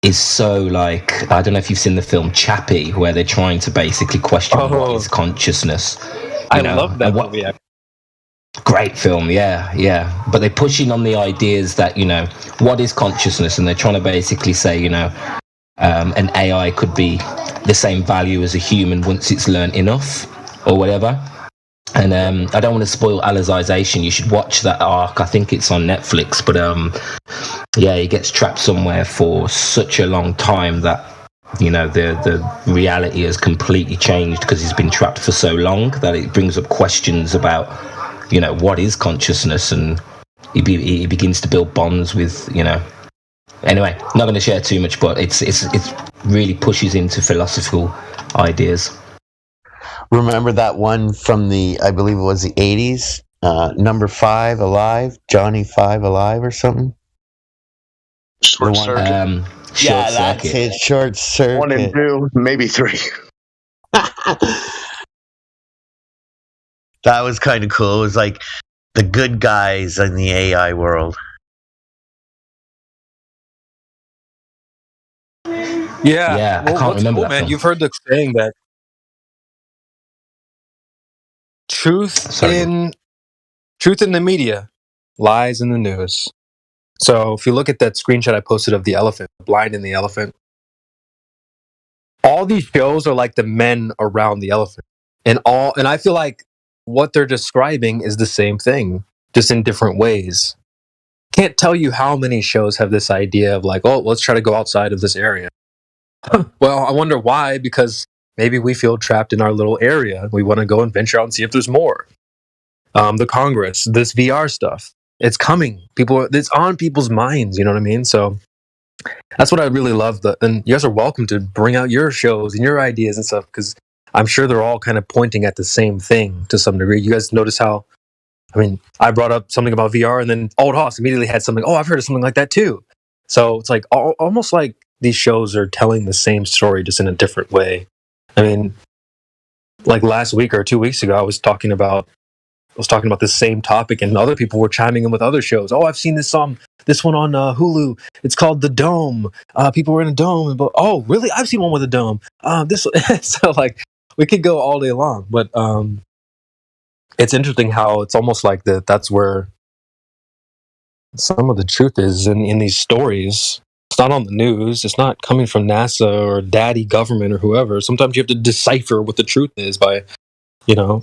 is so, like, I don't know if you've seen the film Chappie, where they're trying to basically question what is consciousness. I love that movie. Great film, yeah. But they're pushing on the ideas that, what is consciousness? And they're trying to basically say, an AI could be the same value as a human once it's learned enough or whatever. And I don't want to spoil Alicization. You should watch that arc. I think it's on Netflix. But yeah, he gets trapped somewhere for such a long time that, the reality has completely changed because he's been trapped for so long that it brings up questions about, what is consciousness, and he begins to build bonds with, Anyway, not going to share too much, but it's really pushes into philosophical ideas. Remember that one from I believe it was the 80s? Number 5 Alive? Johnny 5 Alive or something? Short Circuit. Yeah, that's it. Short Circuit. 1 and 2, maybe 3. That was kind of cool. It was like the good guys in the AI world. Yeah, I can't what's remember cool, that man? film. You've heard the saying that truth in the media lies in the news. So if you look at that screenshot I posted of the elephant, Blind and the Elephant, all these shows are like the men around the elephant. And I feel like what they're describing is the same thing, just in different ways. Can't tell you how many shows have this idea of like, oh, let's try to go outside of this area. Well, I wonder why, because maybe we feel trapped in our little area. We want to go and venture out and see if there's more. The Congress, this VR stuff, it's coming. It's on people's minds, you know what I mean? So that's what I really love. And you guys are welcome to bring out your shows and your ideas and stuff, because I'm sure they're all kind of pointing at the same thing to some degree. You guys notice how, I brought up something about VR, and then Old Hoss immediately had something, I've heard of something like that too. So it's like almost like these shows are telling the same story, just in a different way. Like last week or 2 weeks ago, I was talking about the same topic, and other people were chiming in with other shows. Oh, I've seen this one on Hulu. It's called The Dome. People were in a dome. But oh, really? I've seen one with a dome. So like we could go all day long, but it's interesting how it's almost like that's where some of the truth is in these stories. It's not on the news. It's not coming from NASA or daddy government or whoever. Sometimes you have to decipher what the truth is by, I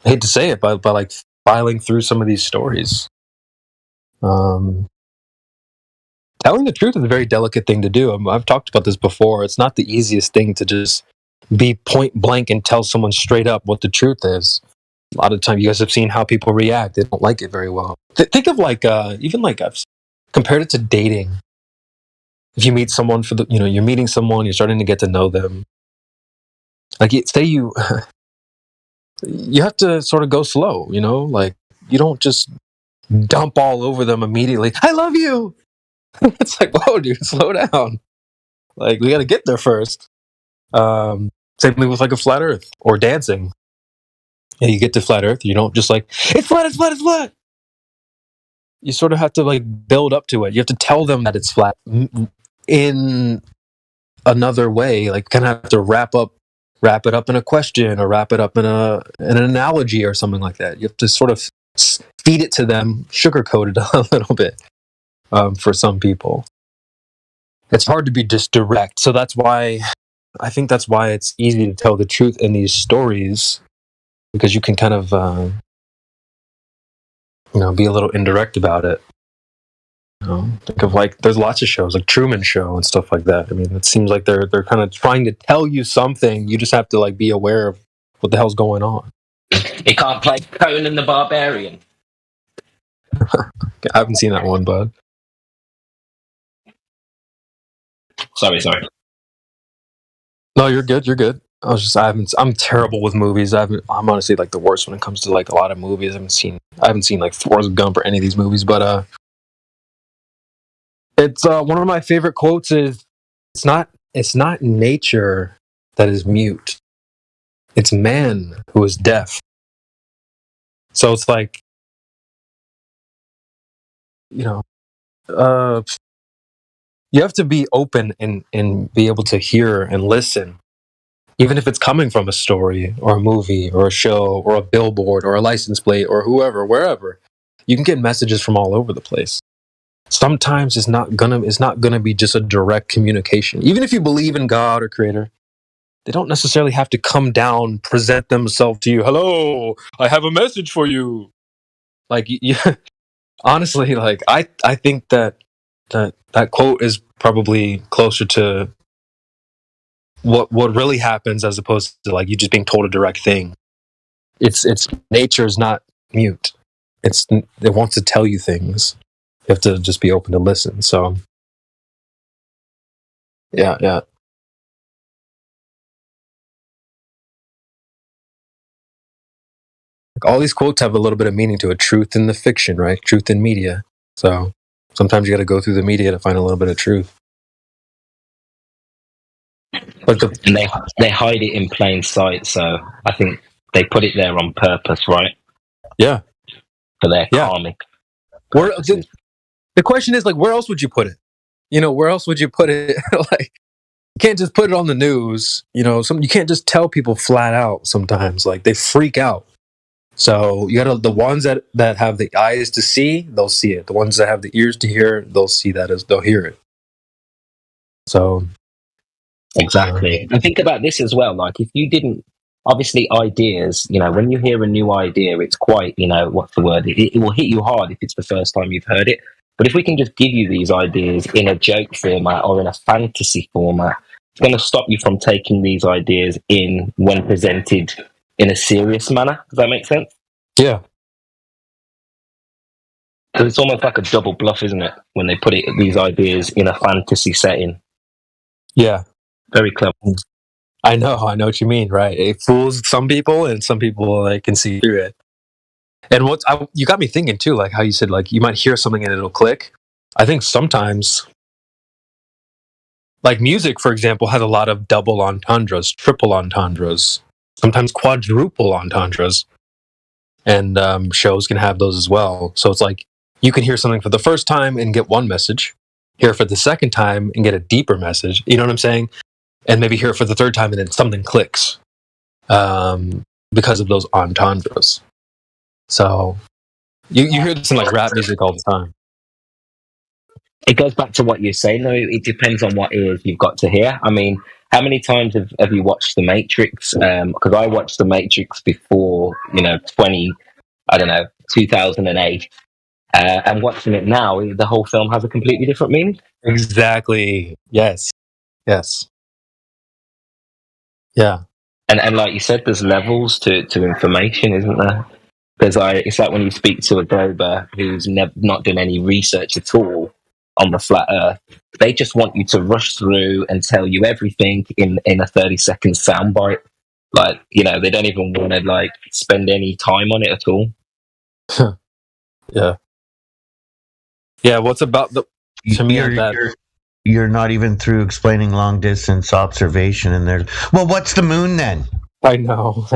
hate to say it, by like filing through some of these stories. Telling the truth is a very delicate thing to do. I've talked about this before. It's not the easiest thing to just be point blank and tell someone straight up what the truth is. A lot of times, you guys have seen how people react. They don't like it very well. Think of like, even like I've compared it to dating. If you meet someone you're meeting someone, you're starting to get to know them. Like, say you have to sort of go slow, like you don't just dump all over them immediately. I love you. It's like, whoa, dude, slow down. Like, we got to get there first. Same thing with like a flat Earth or dancing. Yeah, you get to flat Earth, you don't just like, it's flat, it's flat, it's flat. You sort of have to like build up to it. You have to tell them that it's flat in another way. Like, kind of have to wrap it up in a question, or wrap it up in an analogy or something like that. You have to sort of feed it to them, sugarcoat it a little bit. For some people, it's hard to be just direct. So I think that's why it's easy to tell the truth in these stories, because you can kind of, be a little indirect about it. Think of like, there's lots of shows like Truman Show and stuff like that. It seems like they're kind of trying to tell you something. You just have to like be aware of what the hell's going on. It can't play Conan the Barbarian. I haven't seen that one, bud. Sorry. No, you're good. You're good. I'm terrible with movies. I'm honestly like the worst when it comes to like a lot of movies. I haven't seen like Forrest Gump or any of these movies, but it's one of my favorite quotes is, it's not nature that is mute. It's man who is deaf. So it's like, you have to be open and be able to hear and listen, even if it's coming from a story or a movie or a show or a billboard or a license plate or wherever. You can get messages from all over the place. Sometimes it's not gonna be just a direct communication. Even if you believe in God or Creator, they don't necessarily have to come down, present themselves to you. Hello, I have a message for you. Like, honestly, like I think that quote is probably closer to what really happens, as opposed to like you just being told a direct thing. It's nature is not mute. It wants to tell you things. You have to just be open to listen. So Yeah. All these quotes have a little bit of meaning to it. Truth in the fiction, right? Truth in media. So sometimes you got to go through the media to find a little bit of truth. But and they hide it in plain sight. So I think they put it there on purpose, right? Yeah. For their karmic. Where, the question is, like, where else would you put it? You know, where else would you put it? Like, you can't just put it on the news. You know, you can't just tell people flat out. Sometimes, like, they freak out. So you got the ones that have the eyes to see, they'll see it. The ones that have the ears to hear, they'll see that as they'll hear it. So exactly. And think about this as well. Like, if you didn't, obviously, ideas. You know, when you hear a new idea, it's quite, you know, what's the word? It will hit you hard if it's the first time you've heard it. But if we can just give you these ideas in a joke format or in a fantasy format, it's going to stop you from taking these ideas in when presented in a serious manner. Does that make sense? Yeah. Because it's almost like a double bluff, isn't it? When they put these ideas in a fantasy setting. Yeah. Very clever. I know what you mean, right? It fools some people, and some people like can see through it. And you got me thinking too, like how you said, like you might hear something and it'll click. I think sometimes, like music, for example, has a lot of double entendres, triple entendres, sometimes quadruple entendres, and shows can have those as well. So it's like you can hear something for the first time and get one message, hear it for the second time and get a deeper message. You know what I'm saying? And maybe hear it for the third time and then something clicks because of those entendres. So you hear this in like rap music all the time. It goes back to what you're saying, though. It depends on what ears you've got to hear. I mean, how many times have you watched The Matrix? Because I watched The Matrix before, 2008. And watching it now, the whole film has a completely different meaning. Exactly. Yes. Yeah. And like you said, there's levels to information, isn't there? Because it's like when you speak to a Gober who's not done any research at all on the flat Earth, they just want you to rush through and tell you everything in a 30-second soundbite. Like, they don't even want to like spend any time on it at all. Yeah. What's about you're not even through explaining long distance observation, and there's what's the moon then? I know.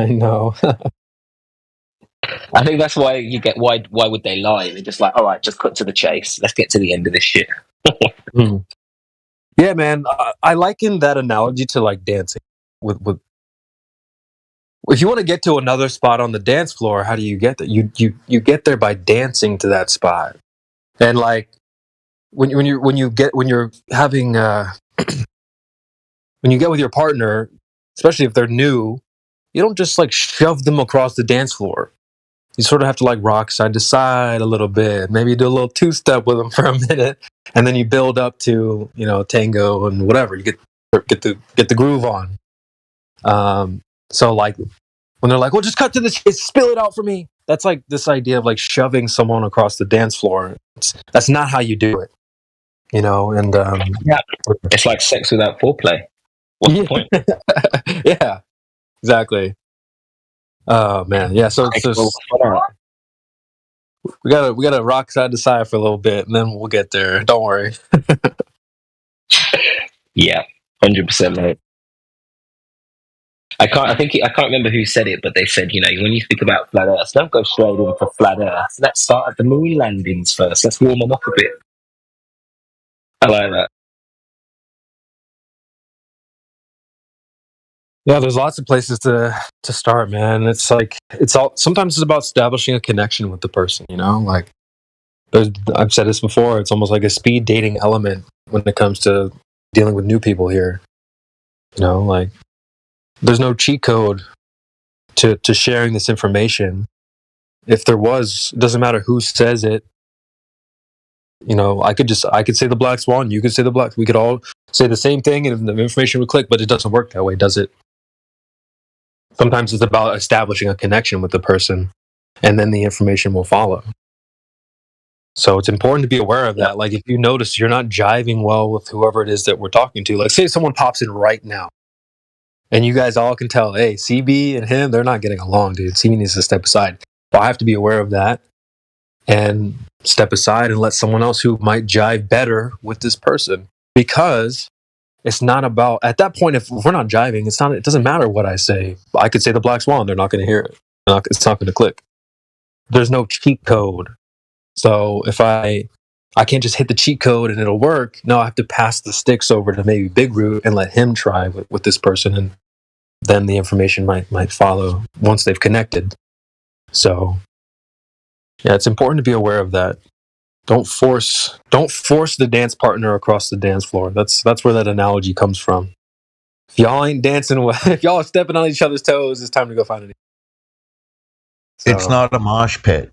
I think that's why you get why would they lie? They're just like, all right, just cut to the chase. Let's get to the end of this shit. Yeah, man. I liken that analogy to like dancing. With if you want to get to another spot on the dance floor, how do you get there? You get there by dancing to that spot. And like when you're having when you get with your partner, especially if they're new, you don't just like shove them across the dance floor. You sort of have to like rock side to side a little bit, maybe do a little two-step with them for a minute, and then you build up to tango and whatever. You get the groove on. So like when they're like, "Well, just cut to this, spill it out for me." That's like this idea of like shoving someone across the dance floor. That's not how you do it, And yeah, it's like sex without foreplay. What's the point? Yeah, exactly. Oh man, yeah. So we gotta rock side to side for a little bit, and then we'll get there. Don't worry. Yeah, 100%, mate. I can't remember who said it, but they said, when you speak about flat Earth, don't go straight in for flat Earth. Let's start at the moon landings first. Let's warm them up a bit. I like that. Yeah, there's lots of places to start, man. It's like sometimes it's about establishing a connection with the person, Like I've said this before, it's almost like a speed dating element when it comes to dealing with new people here. Like there's no cheat code to sharing this information. If there was, it doesn't matter who says it. I could say the black swan, you could say the black. We could all say the same thing, and the information would click. But it doesn't work that way, does it? Sometimes it's about establishing a connection with the person, and then the information will follow. So it's important to be aware of that. Like if you notice you're not jiving well with whoever it is that we're talking to, like say someone pops in right now and you guys all can tell, hey, CB and him, they're not getting along, dude. CB needs to step aside. Well, I have to be aware of that and step aside and let someone else who might jive better with this person, because it's not about, at that point, if we're not jiving, it doesn't matter what I say. I could say the Black Swan, they're not going to hear it. It's not going to click. There's no cheat code. So if I can't just hit the cheat code and it'll work. No, I have to pass the sticks over to maybe Big Root and let him try with this person, and then the information might follow once they've connected. So yeah, it's important to be aware of that. Don't force the dance partner across the dance floor. That's where that analogy comes from. If y'all ain't dancing, if y'all are stepping on each other's toes, it's time to go find it. So, it's not a mosh pit.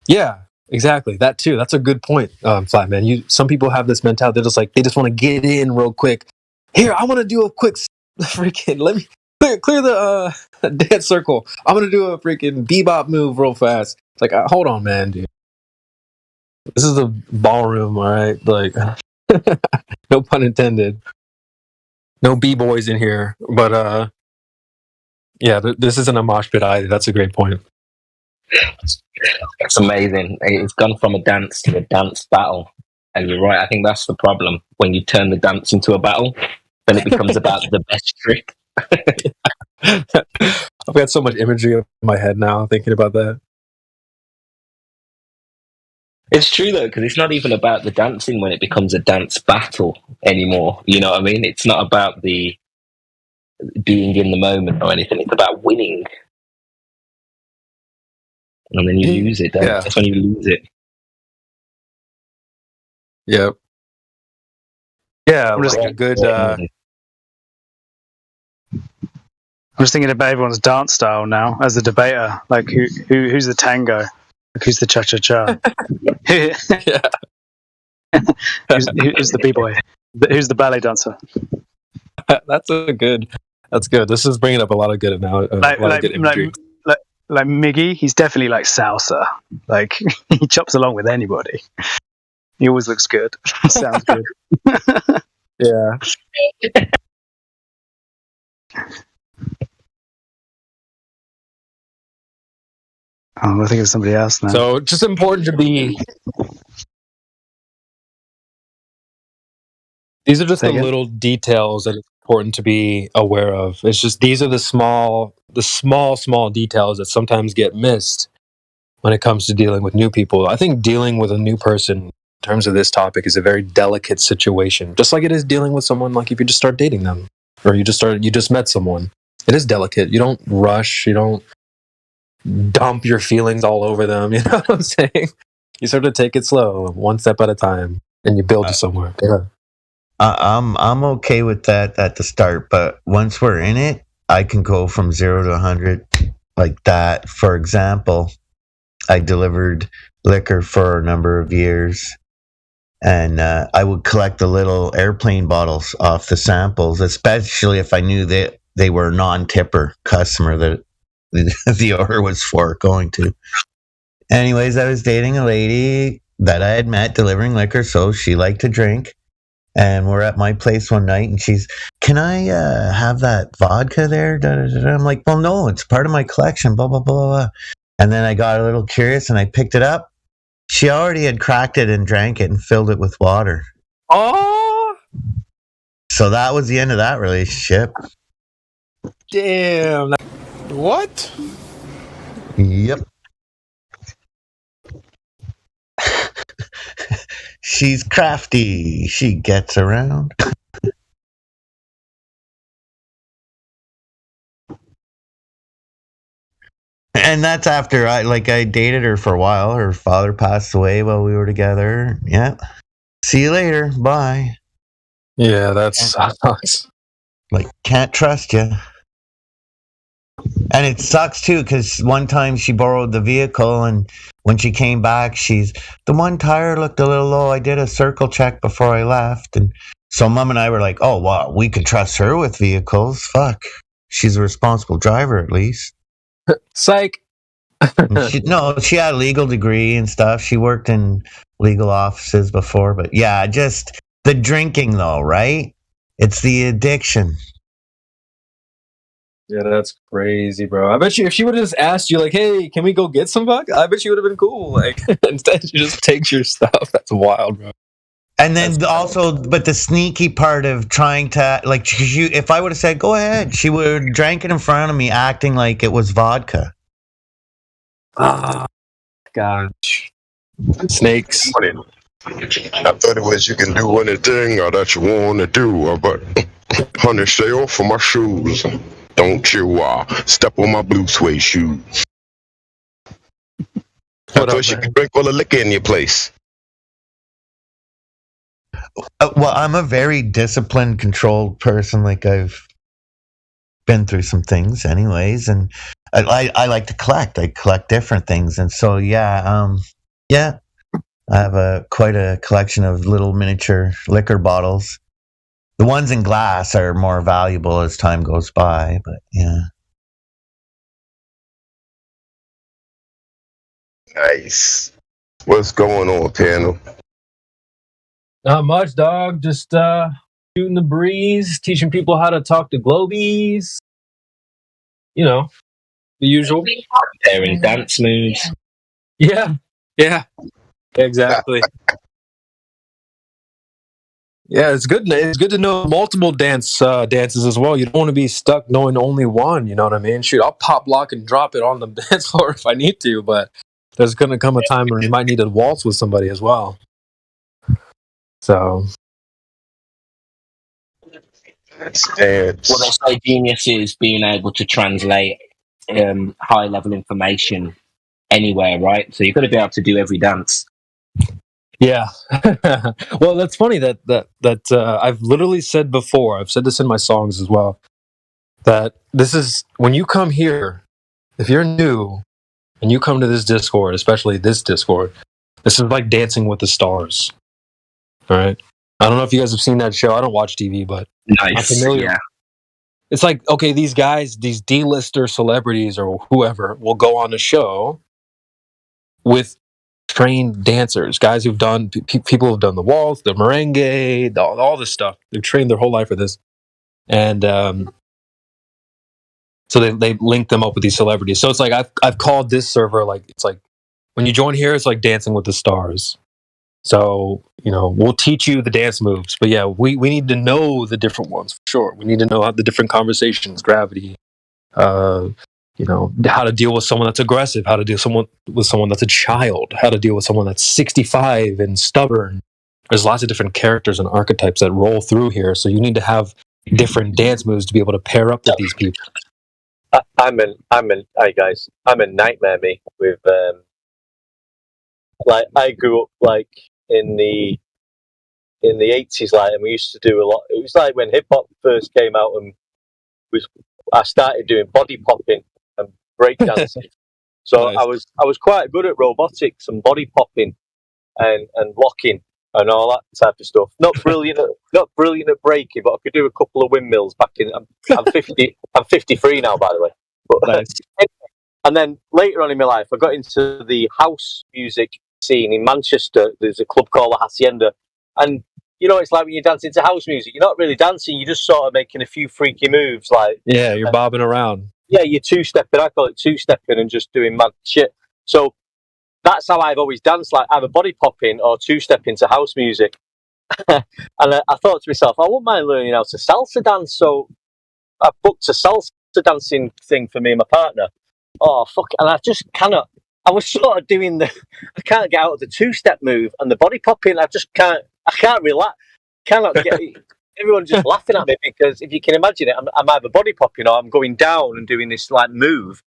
Yeah, exactly. That too. That's a good point, Flatman. Some people have this mentality. They're just like, they just want to get in real quick. Here, I want to do a quick freaking, let me clear the dance circle. I'm going to do a freaking bebop move real fast. It's like, hold on, man, dude. This is a ballroom, all right? Like, no pun intended. No b-boys in here. But, yeah, this isn't a mosh pit either. That's a great point. It's amazing. It's gone from a dance to a dance battle. And you're right, I think that's the problem. When you turn the dance into a battle, then it becomes about the best trick. I've got so much imagery in my head now thinking about that. It's true though, because it's not even about the dancing when it becomes a dance battle anymore. You know what I mean? It's not about the being in the moment or anything. It's about winning. And then you lose it. Yeah. That's when you lose it. Yep. Yeah, I'm just like a good. I'm just thinking about everyone's dance style now as a debater. Like who's the tango? Like who's the cha cha cha? Who's the b-boy? Who's the ballet dancer? That's good. This is bringing up a lot of good now. Like Miggy, he's definitely like salsa. Like he chops along with anybody. He always looks good. Sounds good. Yeah. I think of somebody else now. So just important to be. These are just the little details that it's important to be aware of. It's just these are the small details that sometimes get missed when it comes to dealing with new people. I think dealing with a new person in terms of this topic is a very delicate situation. Just like it is dealing with someone, like if you just start dating them or you just met someone. It is delicate. You don't rush, you don't dump your feelings all over them, you know what I'm saying? You sort of take it slow, one step at a time, and you build to somewhere. Yeah. I'm okay with that at the start, but once we're in it, I can go from 0 to 100 like that. For example, I delivered liquor for a number of years, and I would collect the little airplane bottles off the samples, especially if I knew that they were a non-tipper customer that the order was for going to. Anyways, I was dating a lady that I had met delivering liquor, so she liked to drink. And we're at my place one night, and she's, can I have that vodka there? Da, da, da, da. I'm like, well, no, it's part of my collection, blah, blah, blah, blah. And then I got a little curious, and I picked it up. She already had cracked it and drank it and filled it with water. Oh! So that was the end of that relationship. Damn. What? Yep. She's crafty. She gets around. And that's after I dated her for a while. Her father passed away while we were together. Yeah. See you later. Bye. Yeah, that sucks. Like, can't trust you. And it sucks too, because one time she borrowed the vehicle, and when she came back, the one tire looked a little low. I did a circle check before I left. And so Mom and I were like, oh, wow, we could trust her with vehicles. Fuck. She's a responsible driver, at least. Psych. She had a legal degree and stuff. She worked in legal offices before, but yeah, just the drinking though, right? It's the addiction. Yeah, that's crazy, bro. I bet you if she would have just asked you, like, "Hey, can we go get some vodka?" I bet she would have been cool. Like, instead, she just takes your stuff. That's wild, bro. And then but the sneaky part of trying to, like, if I would have said, "Go ahead," she would have drank it in front of me, acting like it was vodka. Ah, gosh, snakes. I thought it was you can do anything that you want to do, but honey, stay off of my shoes. Don't you step on my blue suede shoes. I thought you could drink all the liquor in your place. Well, I'm a very disciplined, controlled person. Like, I've been through some things anyways, and I like to collect. I collect different things. And so, yeah, I have quite a collection of little miniature liquor bottles. The ones in glass are more valuable as time goes by, but yeah. Nice. What's going on, panel? Not much, dog. Just shooting the breeze, teaching people how to talk to globies. You know, the usual. They're in dance moves. Yeah, exactly. Yeah, it's good. It's good to know multiple dances as well. You don't want to be stuck knowing only one. You know what I mean? Shoot, I'll pop, lock, and drop it on the dance floor if I need to. But there's gonna come a time where you might need to waltz with somebody as well. So, Well, they say genius is being able to translate high level information anywhere, right? So you've got to be able to do every dance. yeah. Well, that's funny that I've literally said before. I've said this in my songs as well. That this is when you come here, if you're new and you come to this Discord, especially this Discord, this is like Dancing with the Stars. All right. I don't know if you guys have seen that show. I don't watch TV, but I'm familiar. Yeah. It's like, okay, these guys, these D-lister celebrities or whoever will go on a show with trained dancers, guys who've done, people who've done the waltz, the merengue, all this stuff. They've trained their whole life for this. And so they link them up with these celebrities. So it's like, I've called this server, like, it's like, when you join here, it's like Dancing with the Stars. So, you know, we'll teach you the dance moves, but yeah, we need to know the different ones for sure. We need to know how the different conversations, gravity, you know, how to deal with someone that's aggressive, how to deal with someone that's a child, how to deal with someone that's 65 and stubborn. There's lots of different characters and archetypes that roll through here. So you need to have different dance moves to be able to pair up with these people. Hey guys, I'm a nightmare me with like I grew up like in the 80s, like, and we used to do a lot. It was like when hip hop first came out, and I started doing body popping and breakdancing. So nice. I was quite good at robotics and body popping and locking and all that type of stuff. Not brilliant at breaking, but I could do a couple of windmills back in. I'm 50. I'm 53 now, by the way. But nice. And then later on in my life, I got into the house music scene in Manchester. There's a club called the Hacienda, and you know, it's like when you're dancing to house music, you're not really dancing, you're just sort of making a few freaky moves, like you're bobbing around. Yeah, you're two-stepping. I call it two-stepping and just doing mad shit. So that's how I've always danced, like either body popping or two-stepping to house music. And I thought to myself, I wouldn't mind learning how to salsa dance. So I booked a salsa dancing thing for me and my partner. Oh fuck! And I just cannot. I was sort of doing I can't get out of the two-step move and the body popping. I can't relax. Cannot get. Everyone's just laughing at me because if you can imagine it, I'm either body popping or I'm going down and doing this like move,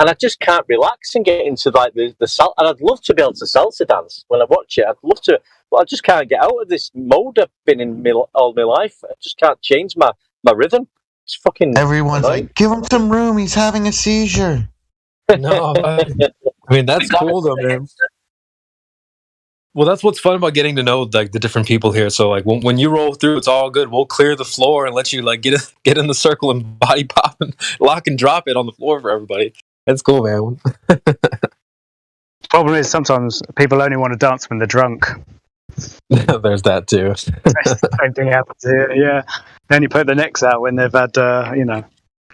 and I just can't relax and get into like the salsa. And I'd love to be able to salsa dance when I watch it. I'd love to, but I just can't get out of this mode I've been in all my life. I just can't change my rhythm. It's fucking. Everyone's like, give him some room. He's having a seizure. No, I mean that's cool though, man. Well, that's what's fun about getting to know like the different people here. So like when you roll through, it's all good. We'll clear the floor and let you like get in the circle and body pop and lock and drop it on the floor for everybody. It's cool, man. Problem is, sometimes people only want to dance when they're drunk. There's that too. Same thing happens here. Yeah. Then you put the necks out when they've had, a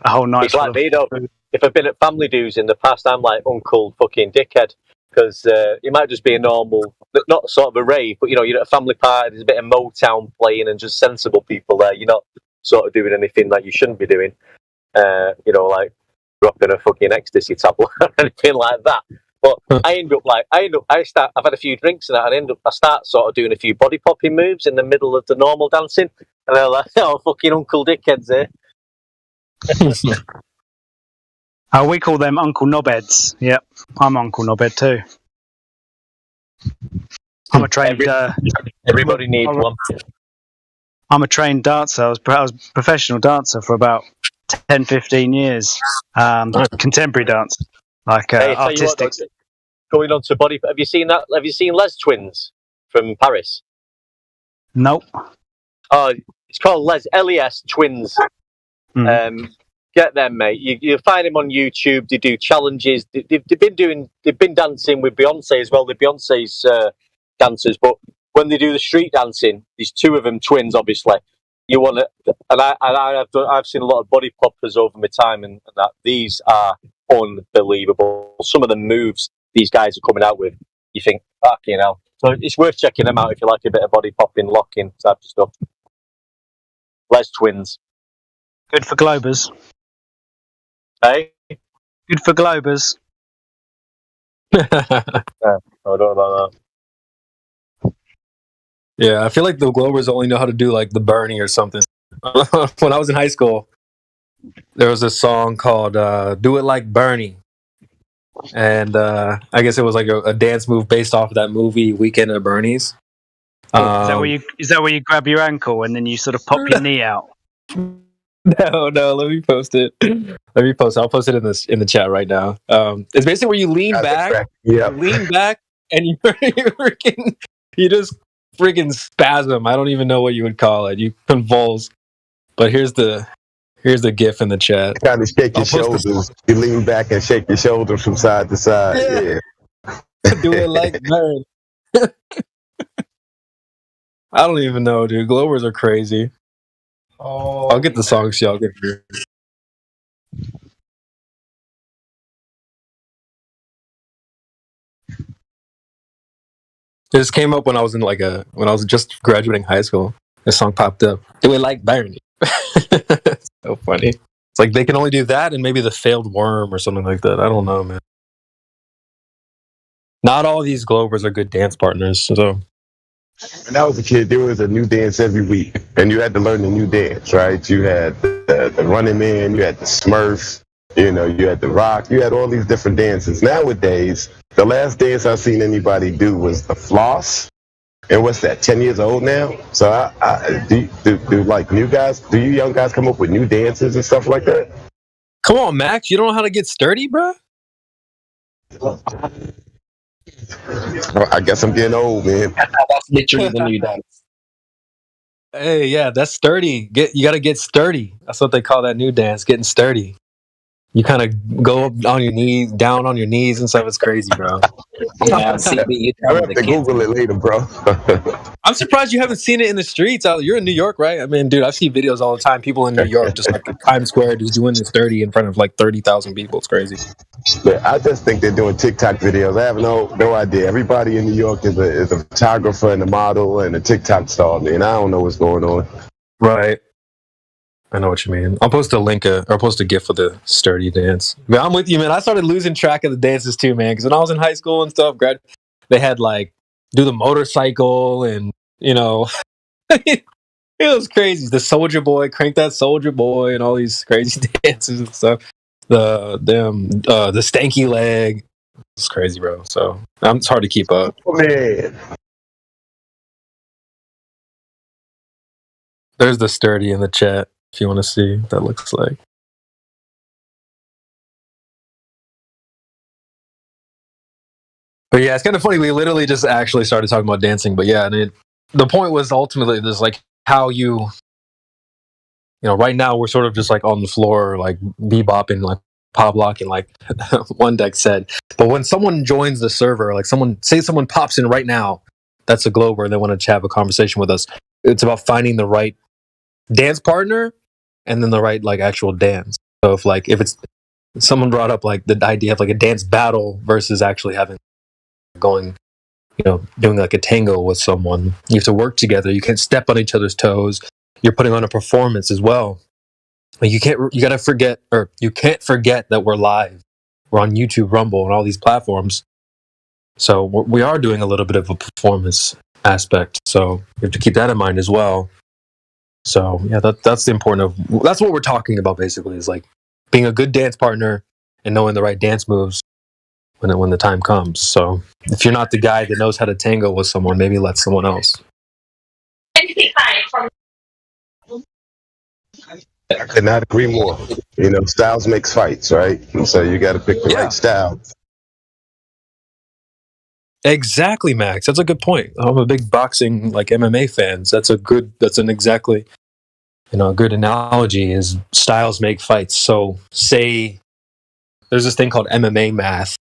whole night. It's like me, though. If I've been at family dues in the past, I'm like Uncle fucking Dickhead. Because it might just be a normal, not sort of a rave, but you're at a family party, there's a bit of Motown playing and just sensible people there. You're not sort of doing anything that you shouldn't be doing. Like dropping a fucking ecstasy tablet or anything like that. But I've had a few drinks and I start sort of doing a few body popping moves in the middle of the normal dancing. And they're like, oh, fucking Uncle Dickhead's here. We call them Uncle Knobheads. Yep, I'm Uncle Knobhead too. I'm a trained. Everybody needs one. I'm a trained dancer. I was a professional dancer for about 10, 15 years. Contemporary dance, like artistic. Going on to body. Have you seen that? Have you seen Les Twins from Paris? Nope. Oh, it's called Les Twins. Get them, mate. You find them on YouTube. They do challenges. They've been dancing with Beyonce as well. The Beyonce's dancers, but when they do the street dancing, there's two of them twins. Obviously, you want to. And I've seen a lot of body poppers over my time, and that these are unbelievable. Some of the moves these guys are coming out with, you think, fucking hell. So it's worth checking them out if you like a bit of body popping, locking type of stuff. Les Twins. Good for Globers. Hey? Good for Globers. I don't know about that. Yeah, I feel like the Globers only know how to do like the Bernie or something. When I was in high school, there was a song called Do It Like Bernie. And I guess it was like a dance move based off of that movie Weekend at Bernie's. Is that where you grab your ankle and then you sort of pop your knee out? No, let me post it. I'll post it in the chat right now. It's basically where you lean back, and you just freaking spasm. I don't even know what you would call it. You convulse. But here's the GIF in the chat. Kind of shake your shoulders. You lean back and shake your shoulders from side to side. Yeah. Do it like Bernie. I don't even know, dude. Globers are crazy. Oh, I'll get the song so y'all get here. This came up when I was just graduating high school. This song popped up. Do it like Bernie. So funny. It's like they can only do that and maybe the Failed Worm or something like that. I don't know, man. Not all these Globers are good dance partners, so. When I was a kid, there was a new dance every week, and you had to learn the new dance, right? You had the Running Man, you had the Smurfs, you had the Rock, you had all these different dances. Nowadays, the last dance I've seen anybody do was the Floss, and what's that? 10 years old now. So, do you young guys come up with new dances and stuff like that? Come on, Max, you don't know how to get sturdy, bro? I guess I'm getting old, man. That's literally the new dance. Hey, yeah, that's sturdy. You got to get sturdy. That's what they call that new dance, getting sturdy. You kind of go up on your knees, down on your knees and stuff. It's crazy, bro. Yeah, I have to Google it later, bro. I'm surprised you haven't seen it in the streets. You're in New York, right? I mean, dude, I see videos all the time. People in New York, just like Times Square, just doing this 30 in front of like 30,000 people. It's crazy. But I just think they're doing TikTok videos. I have no idea. Everybody in New York is a photographer and a model and a TikTok star, man. I don't know what's going on. Right. I know what you mean. I'll post a GIF for the sturdy dance. But I'm with you, man. I started losing track of the dances too, man. Because when I was in high school and stuff, they had like do the motorcycle and it was crazy. The Soldier Boy, crank that Soldier Boy, and all these crazy dances and stuff. The stanky leg. It's crazy, bro. So it's hard to keep up. Oh, man. There's the sturdy in the chat. If you want to see what that looks like. But yeah, it's kind of funny. We literally just actually started talking about dancing. But yeah, and the point was ultimately just like how right now we're sort of just like on the floor, like bebopping, like pop lock, and like One Deck said. But when someone joins the server, like someone pops in right now, that's a Glober, and they want to have a conversation with us. It's about finding the right dance partner and then the right like actual dance. So if it's someone brought up like the idea of like a dance battle versus actually doing like a tango with someone, you have to work together. You can't step on each other's toes. You're putting on a performance as well. Like you can't forget that we're live. We're on YouTube, Rumble, and all these platforms. So we are doing a little bit of a performance aspect. So you have to keep that in mind as well. So yeah, that's the important that's what we're talking about basically, is like being a good dance partner and knowing the right dance moves when the time comes. So if you're not the guy that knows how to tango with someone, maybe let someone else. I could not agree more. Styles makes fights, right? And so you got to pick the right style. Exactly, Max. That's a good point. I'm a big boxing, like MMA fans. That's a good analogy is styles make fights. So say there's this thing called MMA math,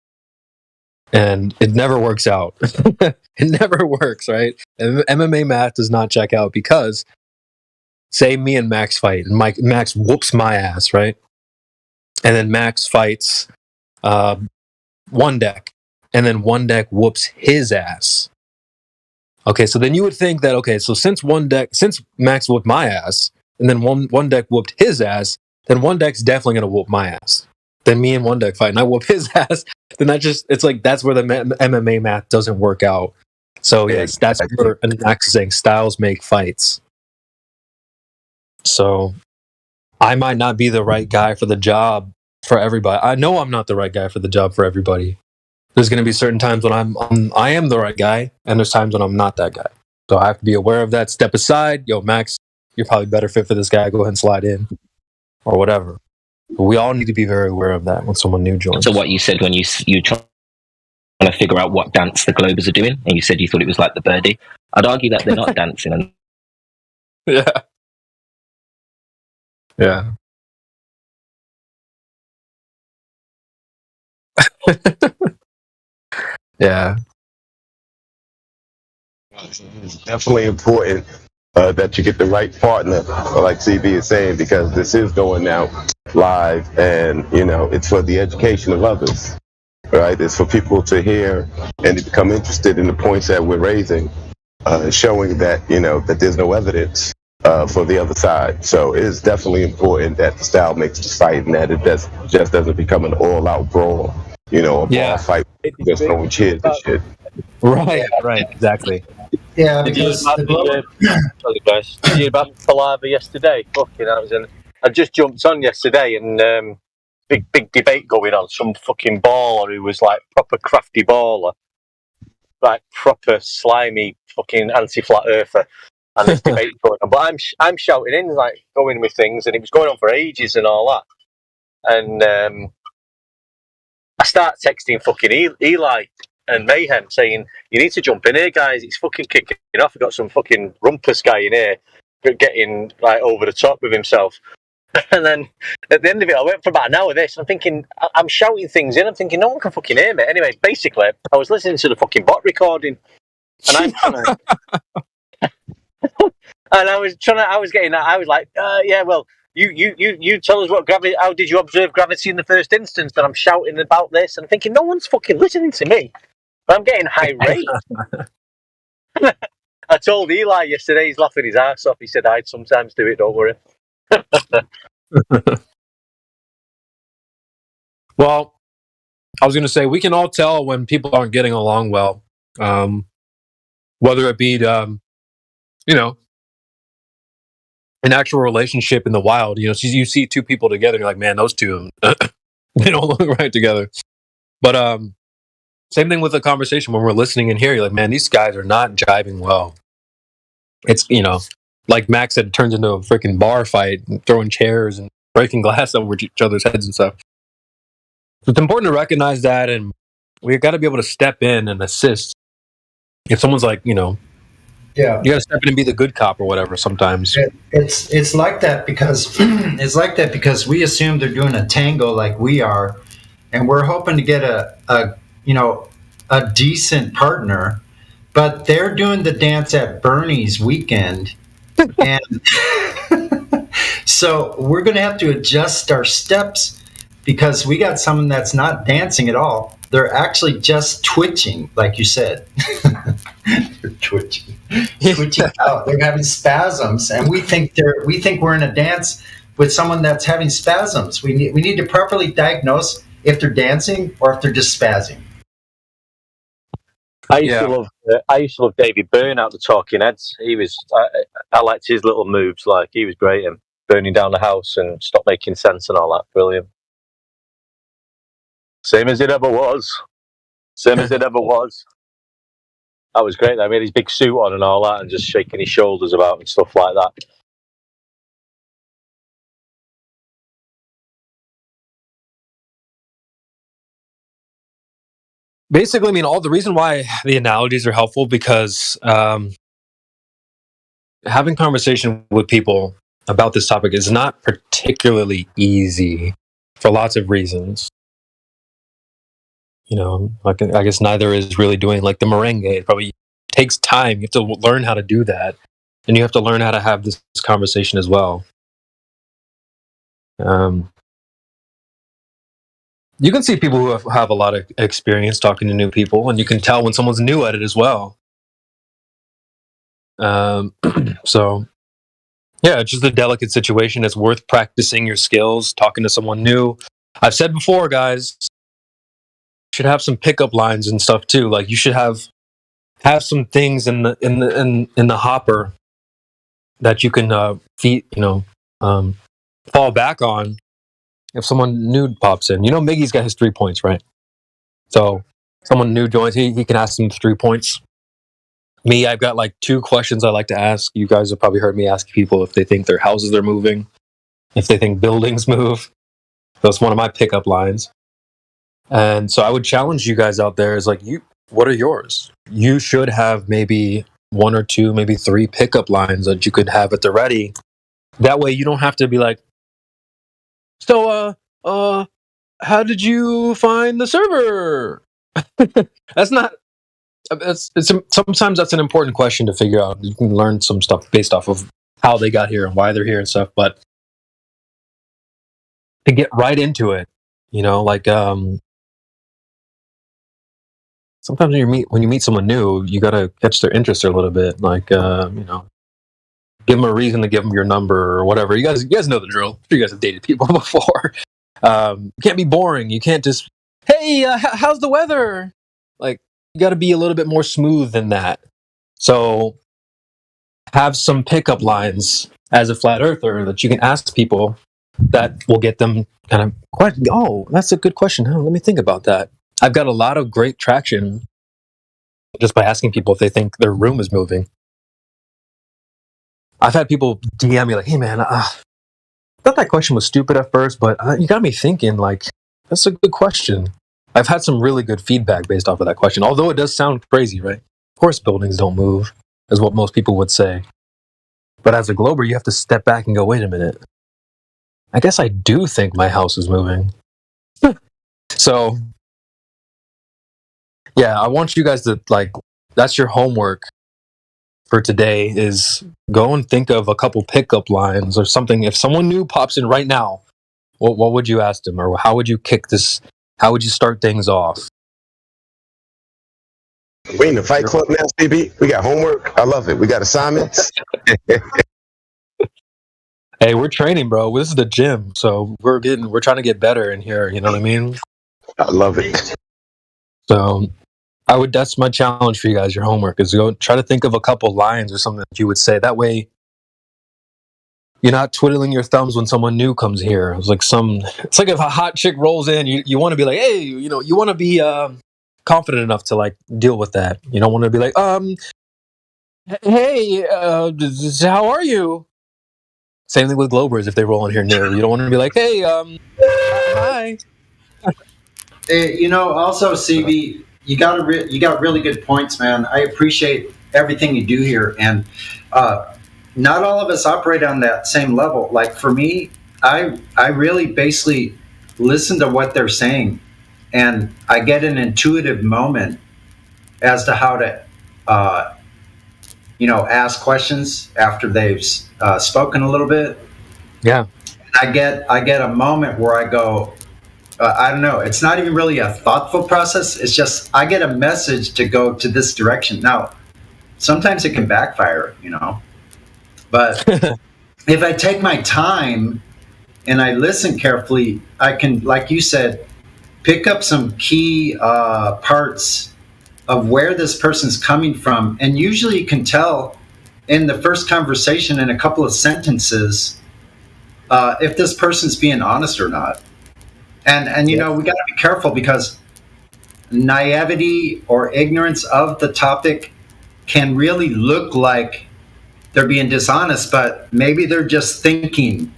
and it never works out. It never works, right? And MMA math does not check out because say me and Max fight, and Max whoops my ass, right? And then Max fights One Deck, and then One Deck whoops his ass. Okay, so then you would think that, so since Max whooped my ass, and then one Deck whooped his ass, then One Deck's definitely gonna whoop my ass. Then me and One Deck fight, and I whoop his ass. Then it's like that's where the MMA math doesn't work out. So yes, that's where Max is saying styles make fights. So I might not be the right guy for the job for everybody. I know I'm not the right guy for the job for everybody. There's going to be certain times when I am the right guy, and there's times when I'm not that guy. So I have to be aware of that. Step aside. Yo, Max, you're probably better fit for this guy. Go ahead and slide in, or whatever. But we all need to be very aware of that when someone new joins. So what you said when you trying to figure out what dance the Globers are doing, and you said you thought it was like the birdie. I'd argue that they're not dancing. And Yeah. Yeah. It's definitely important that you get the right partner, like CB is saying, because this is going out live, and it's for the education of others, right? It's for people to hear and to become interested in the points that we're raising, showing that that there's no evidence for the other side. So it is definitely important that the style makes the fight, and that it just doesn't become an all-out brawl, a ball fight just throwing cheers and shit. Right, exactly. Yeah, because sorry guys. Did you hear about Palaver yesterday? Fucking, I just jumped on yesterday, and big debate going on. Some fucking baller who was like proper crafty baller, like proper slimy fucking anti-flat earther, and this debate going on. But I'm shouting in, like going with things, and it was going on for ages and all that. And I start texting fucking Eli and Mayhem saying, you need to jump in here, guys. It's fucking kicking off. We've got some fucking rumpus guy in here getting like over the top with himself. And then at the end of it, I went for about an hour of this. I'm thinking, I'm shouting things in. I'm thinking, no one can fucking hear me. Anyway, basically, I was listening to the fucking bot recording, and I'm trying to. And I was like, yeah, well, you tell us what gravity. How did you observe gravity in the first instance? And I'm shouting about this, and I'm thinking, no one's fucking listening to me. But I'm getting irate. I told Eli yesterday, he's laughing his ass off. He said, I'd sometimes do it, don't worry. Well, I was going to say, we can all tell when people aren't getting along well, whether it be, an actual relationship in the wild. You see two people together, you're like, man, those two, they don't look right together. But same thing with the conversation when we're listening in here. You're like, man, these guys are not jiving well. It's, like Max said, it turns into a freaking bar fight, and throwing chairs and breaking glass over each other's heads and stuff. So it's important to recognize that, and we've got to be able to step in and assist. If someone's like, Yeah. You got to step in and be the good cop or whatever sometimes. It's like that because we assume they're doing a tango like we are, and we're hoping to get a decent partner, but they're doing the dance at Bernie's weekend, and so we're going to have to adjust our steps because we got someone that's not dancing at all. They're actually just twitching, like you said. They're twitching out. They're having spasms, and we think we're in a dance with someone that's having spasms. We need to properly diagnose if they're dancing or if they're just spazzing. I used to love David Byrne out the Talking Heads. He was I liked his little moves. Like, he was great in burning down the house and stop making sense and all that. Brilliant. Same as it ever was. Same as it ever was. That was great. I mean, his big suit on and all that, and just shaking his shoulders about and stuff like that. Basically, I mean, all the reason why the analogies are helpful because having conversation with people about this topic is not particularly easy for lots of reasons. You know, I guess neither is really doing like the merengue. It probably takes time. You have to learn how to do that, and you have to learn how to have this conversation as well. You can see people who have a lot of experience talking to new people, and you can tell when someone's new at it as well. So, yeah, it's just a delicate situation. It's worth practicing your skills, talking to someone new. I've said before, guys, you should have some pickup lines and stuff too. Like, you should have some things in the hopper that you can fall back on if someone new pops in. You know, Miggy's got his 3 points, right? So someone new joins, he can ask them 3 points. Me, I've got like 2 questions I like to ask. You guys have probably heard me ask people if they think their houses are moving, if they think buildings move. That's one of my pickup lines. And so I would challenge you guys out there is like, what are yours? You should have maybe 1 or 2, maybe 3 pickup lines that you could have at the ready. That way you don't have to be like, so, how did you find the server? Sometimes that's an important question to figure out. You can learn some stuff based off of how they got here and why they're here and stuff. But to get right into it, you know, like, sometimes when you meet someone new, you gotta catch their interest a little bit. Like, give them a reason to give them your number or whatever. You guys know the drill. I'm sure you guys have dated people before. You can't be boring. You can't just, hey, how's the weather? Like, you got to be a little bit more smooth than that. So have some pickup lines as a flat earther that you can ask people that will get them kind of quite, oh, that's a good question. Oh, let me think about that. I've got a lot of great traction just by asking people if they think their room is moving. I've had people DM me like, hey man, I thought that question was stupid at first, but you got me thinking, like, that's a good question. I've had some really good feedback based off of that question, although it does sound crazy, right? Of course buildings don't move, is what most people would say. But as a Glober, you have to step back and go, wait a minute. I guess I do think my house is moving. So, yeah, I want you guys to, like, that's your homework for today is go and think of a couple pickup lines or something. If someone new pops in right now, what would you ask them? Or how would you kick this? How would you start things off? We in the Fight Club now, CB. We got homework. I love it. We got assignments. Hey, we're training, bro. This is the gym. So we're trying to get better in here. You know what I mean? I love it. So that's my challenge for you guys. Your homework is go try to think of a couple lines or something that you would say. That way you're not twiddling your thumbs when someone new comes here. It's like if a hot chick rolls in, you want to be like, hey, you want to be confident enough to like deal with that. You don't want to be like, hey, how are you? Same thing with Globers if they roll in here new. You don't want to be like, hey, hi. Also, CB, you got really good points, man. I appreciate everything you do here, and not all of us operate on that same level. Like for me, I really basically listen to what they're saying, and I get an intuitive moment as to how to ask questions after they've spoken a little bit. Yeah. I get a moment where I go, I don't know, it's not even really a thoughtful process. It's just I get a message to go to this direction. Now, sometimes it can backfire, but if I take my time and I listen carefully, I can, like you said, pick up some key parts of where this person's coming from. And usually you can tell in the first conversation in a couple of sentences if this person's being honest or not. And we got to be careful because naivety or ignorance of the topic can really look like they're being dishonest, but maybe they're just thinking,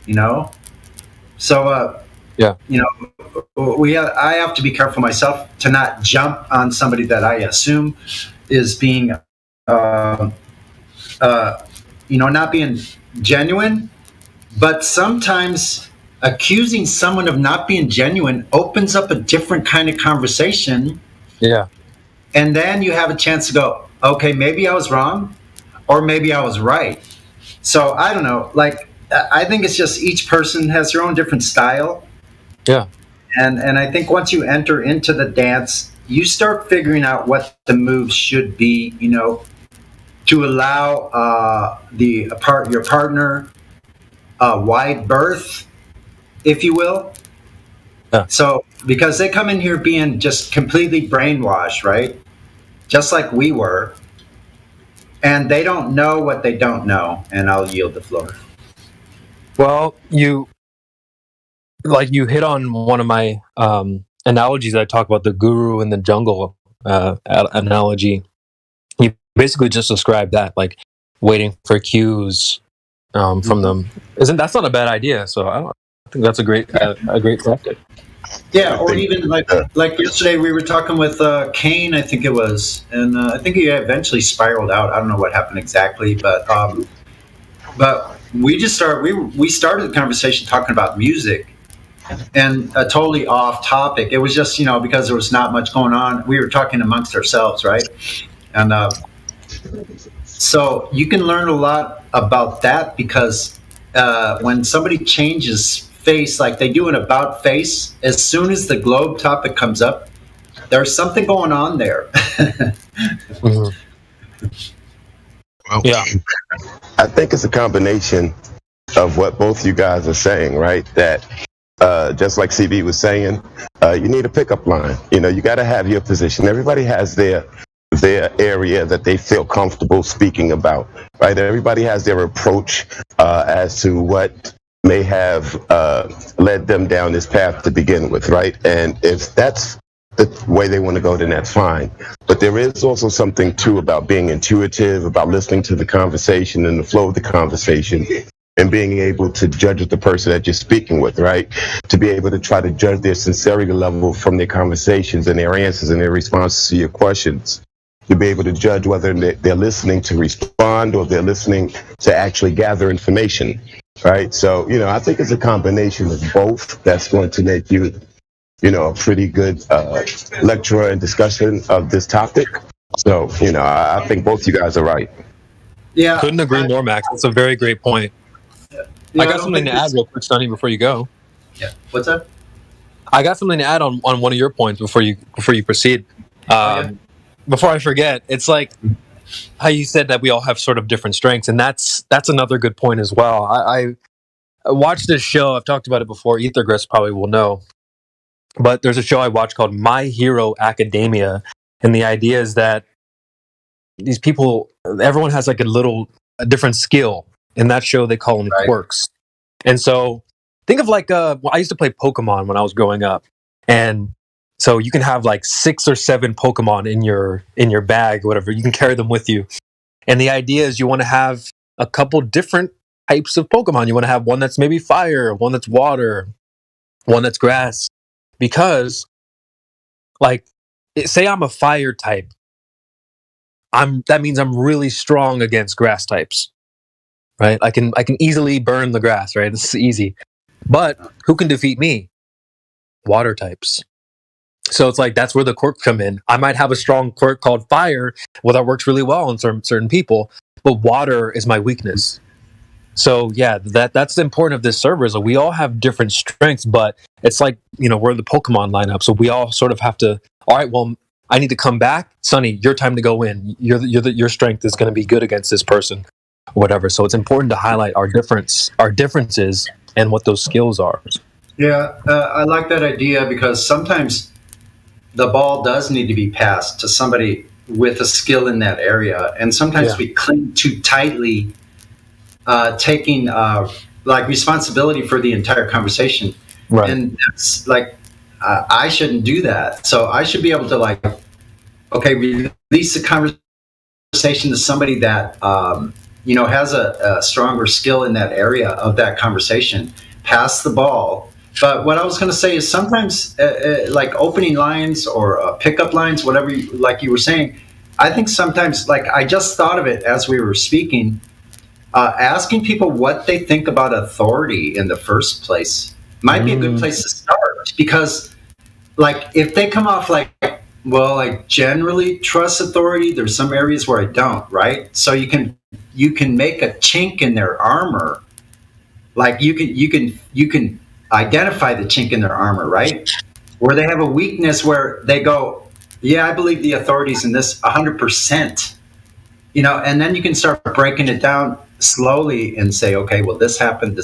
So, I have to be careful myself to not jump on somebody that I assume is being, not being genuine. But sometimes accusing someone of not being genuine opens up a different kind of conversation. Yeah. And then you have a chance to go, okay, maybe I was wrong, or maybe I was right. So I don't know. Like, I think it's just each person has their own different style. Yeah. And I think once you enter into the dance, you start figuring out what the moves should be, to allow your partner a wide berth, if you will. Yeah. So, because they come in here being just completely brainwashed, right? Just like we were. And they don't know what they don't know. And I'll yield the floor. Well, you hit on one of my analogies. I talk about the guru in the jungle analogy. You basically just described that, like waiting for cues from them. That's not a bad idea? So I think that's a great tactic. Yeah, or even like yesterday we were talking with Kane, I think it was, and I think he eventually spiraled out. I don't know what happened exactly, but we just started the conversation talking about music, and totally off topic. It was just because there was not much going on. We were talking amongst ourselves, right? And so you can learn a lot about that because when somebody changes face, like they do an about face, as soon as the globe topic comes up, there's something going on there. Well, yeah, I think it's a combination of what both you guys are saying, right? That just like CB was saying, you need a pickup line. You got to have your position. Everybody has their area that they feel comfortable speaking about, right? Everybody has their approach as to what may have led them down this path to begin with, right? And if that's the way they want to go, then that's fine. But there is also something too about being intuitive, about listening to the conversation and the flow of the conversation, and being able to judge the person that you're speaking with, right? To be able to try to judge their sincerity level from their conversations and their answers and their responses to your questions. To be able to judge whether they're listening to respond or they're listening to actually gather information, right? So, I think it's a combination of both that's going to make you, a pretty good lecturer and discussion of this topic. So, I think both you guys are right. Yeah. Couldn't agree more, Max. That's a very great point. I got something to add real quick, Sonny, before you go. Yeah. What's up? I got something to add on one of your points before you proceed. Before I forget, it's like how you said that we all have sort of different strengths, and that's another good point as well. I watched this show. I've talked about it before. Ethergrist probably will know, but there's a show I watched called My Hero Academia, and the idea is that these people, everyone has like a different skill. In that show, they call them quirks. And so think of like I used to play Pokemon when I was growing up, and so you can have like 6 or 7 Pokemon in your bag, or whatever. You can carry them with you. And the idea is you want to have a couple different types of Pokemon. You want to have one that's maybe fire, one that's water, one that's grass. Because, like, say I'm a fire type. that means I'm really strong against grass types, right? I can easily burn the grass, right? This is easy. But who can defeat me? Water types. So it's like that's where the quirks come in. I might have a strong quirk called fire, well, that works really well on certain people, but water is my weakness. So yeah, that's the important of this server is that we all have different strengths, but it's like, we're the Pokemon lineup, so we all sort of have to. All right, well, I need to come back, Sonny. Your time to go in. Your strength is going to be good against this person, or whatever. So it's important to highlight our differences, and what those skills are. Yeah, I like that idea because sometimes the ball does need to be passed to somebody with a skill in that area, and sometimes we cling too tightly. Taking responsibility for the entire conversation, right? And that's I shouldn't do that. So I should be able to release the conversation to somebody that has a stronger skill in that area of that conversation. Pass the ball. But what I was going to say is sometimes opening lines or pickup lines, whatever, you were saying. I think sometimes I just thought of it as we were speaking. Asking people what they think about authority in the first place might be a good place to start, because if they come off I generally trust authority, there's some areas where I don't, right? So you can make a chink in their armor. You can identify the chink in their armor, right? Where they have a weakness where they go, yeah, I believe the authority's in this 100%. And then you can start breaking it down slowly and say, okay, well, this happened.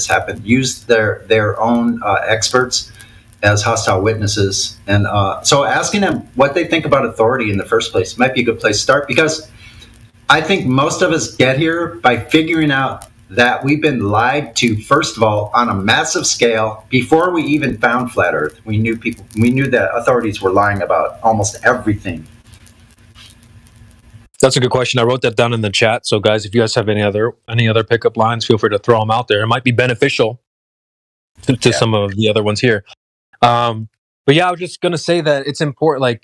Use their own experts as hostile witnesses. And so asking them what they think about authority in the first place might be a good place to start, because I think most of us get here by figuring out that we've been lied to, first of all, on a massive scale. Before we even found Flat Earth, we knew that authorities were lying about almost everything. That's a good question. I wrote that down in the chat. So, guys, if you guys have any other pickup lines, feel free to throw them out there. It might be beneficial to some of the other ones here. But yeah, I was just gonna say that it's important.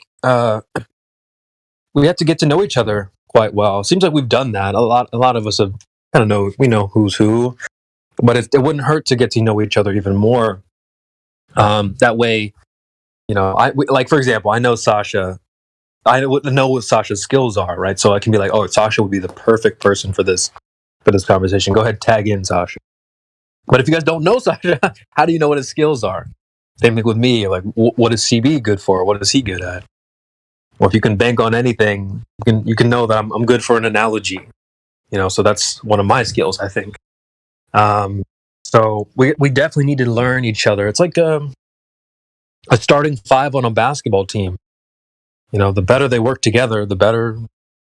We have to get to know each other quite well. It seems like we've done that. A lot of us have kind of we know who's who, but it wouldn't hurt to get to know each other even more. That way, for example, I know Sasha. I know what Sasha's skills are, right? So I can be like, oh, Sasha would be the perfect person for this conversation. Go ahead, tag in Sasha. But if you guys don't know Sasha, how do you know what his skills are? Same thing with me. What is CB good for? What is he good at? Well, if you can bank on anything, you can know that I'm good for an analogy. So that's one of my skills, I think. So we definitely need to learn each other. It's like a starting five on a basketball team. The better they work together, the better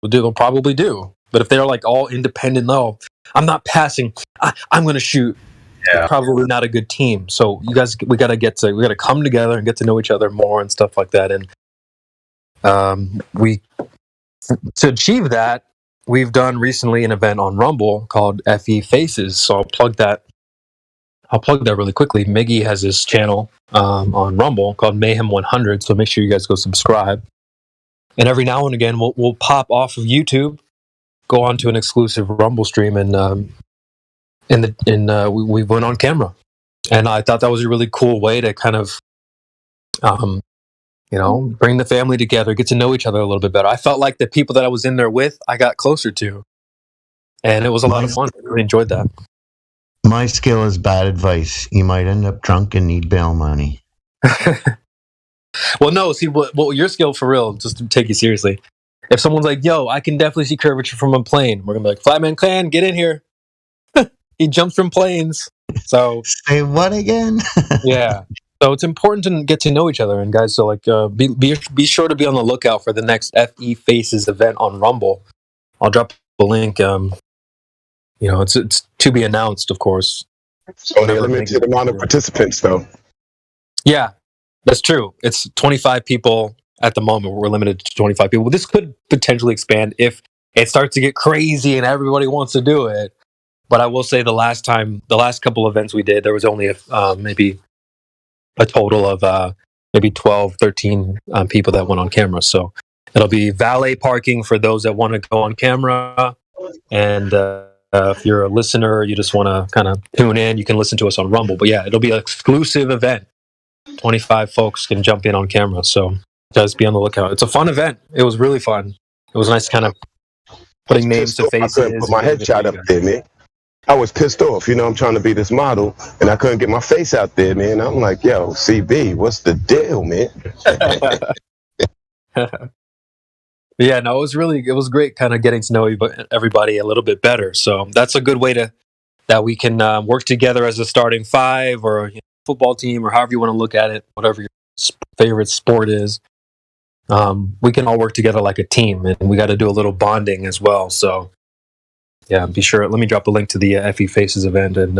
they'll probably do. But if they're all independent, no, I'm not passing, I'm going to shoot. Yeah. Probably not a good team. So you guys, we got to come together and get to know each other more and stuff like that. And to achieve that, we've done recently an event on Rumble called FE Faces. So I'll plug that really quickly. Miggy has his channel on Rumble called Mayhem 100. So make sure you guys go subscribe. And every now and again, we'll pop off of YouTube, go on to an exclusive Rumble stream, and we went on camera. And I thought that was a really cool way to kind of, bring the family together, get to know each other a little bit better. I felt like the people that I was in there with, I got closer to, and it was a lot of fun. I really enjoyed that. My skill is bad advice. You might end up drunk and need bail money. Well, no, see, what your skill for real, just to take you seriously, if someone's like, yo, I can definitely see curvature from a plane, we're going to be like, Flatman Clan, get in here. He jumps from planes. So say what again? Yeah. So it's important to get to know each other. And guys, so be sure to be on the lookout for the next FE Faces event on Rumble. I'll drop the link. It's to be announced, of course. Only a limited amount of participants, though. Yeah. That's true. It's 25 people at the moment. We're limited to 25 people. This could potentially expand if it starts to get crazy and everybody wants to do it. But I will say the last couple events we did, there was only maybe a total of maybe 12, 13 people that went on camera. So It'll be valet parking for those that want to go on camera. And if you're a listener, you just want to kind of tune in, you can listen to us on Rumble. But yeah, it'll be an exclusive event. 25 folks can jump in on camera. So guys, be on the lookout. It's a fun event. It was really fun. It was nice kind of putting names to faces. I couldn't put my headshot up there, man. I was pissed off. You know, I'm trying to be this model, and I couldn't get my face out there, man. I'm like, yo, CB, what's the deal, man? Yeah, no, it was great kind of getting to know everybody a little bit better. So that's a good way that we can work together as a starting five or football team or however you want to look at it, whatever your favorite sport is. We can all work together like a team, and we got to do a little bonding as well. So yeah, be sure. Let me drop a link to the FE Faces event, and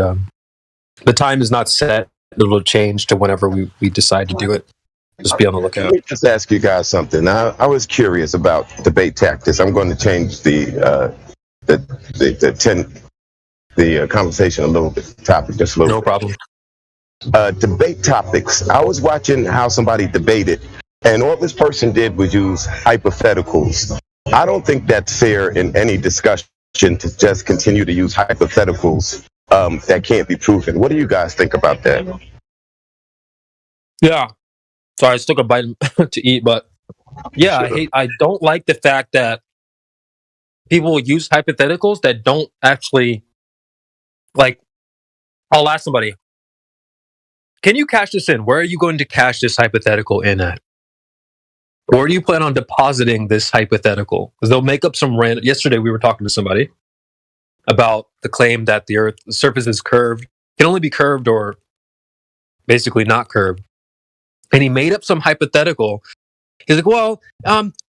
the time is not set. It'll change to whenever we decide to do it. Just be on the lookout. Let me just ask you guys something. I was curious about debate tactics. I'm going to change the conversation a little bit, topic just a little. No problem. Debate topics. I was watching how somebody debated, and all this person did was use hypotheticals. I don't think that's fair in any discussion to just continue to use hypotheticals that can't be proven. What do you guys think about that? Yeah. Sorry, I just took a bite to eat, but yeah, I don't like the fact that people use hypotheticals that don't actually, like, I'll ask somebody, can you cash this in? Where are you going to cash this hypothetical in at? Where do you plan on depositing this hypothetical? Because they'll make up some random. Yesterday, we were talking to somebody about the claim that the surface is curved, can only be curved or basically not curved. And he made up some hypothetical. He's like, well,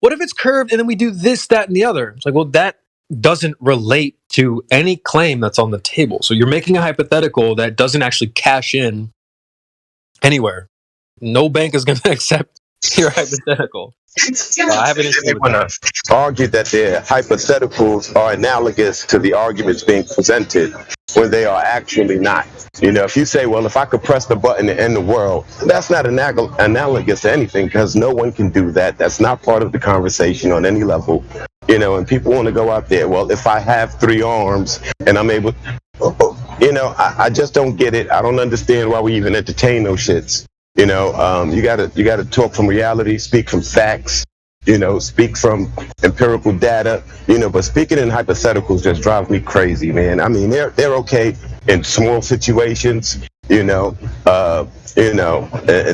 what if it's curved and then we do this, that, and the other? It's like, well, that doesn't relate to any claim that's on the table. So you're making a hypothetical that doesn't actually cash in anywhere. No bank is going to accept your hypothetical. I have an issue with that. Argue that their hypotheticals are analogous to the arguments being presented when they are actually not. You know, if you say, well, if I could press the button to end the world, that's not analogous to anything because no one can do that. That's not part of the conversation on any level. You know, and people want to go out there, well, if I have 3 arms and I'm able, you know, I just don't get it. I don't understand why we even entertain those shits. You know, you gotta talk from reality, speak from facts, you know, speak from empirical data, you know, but speaking in hypotheticals just drives me crazy, man. I mean, they're okay in small situations, and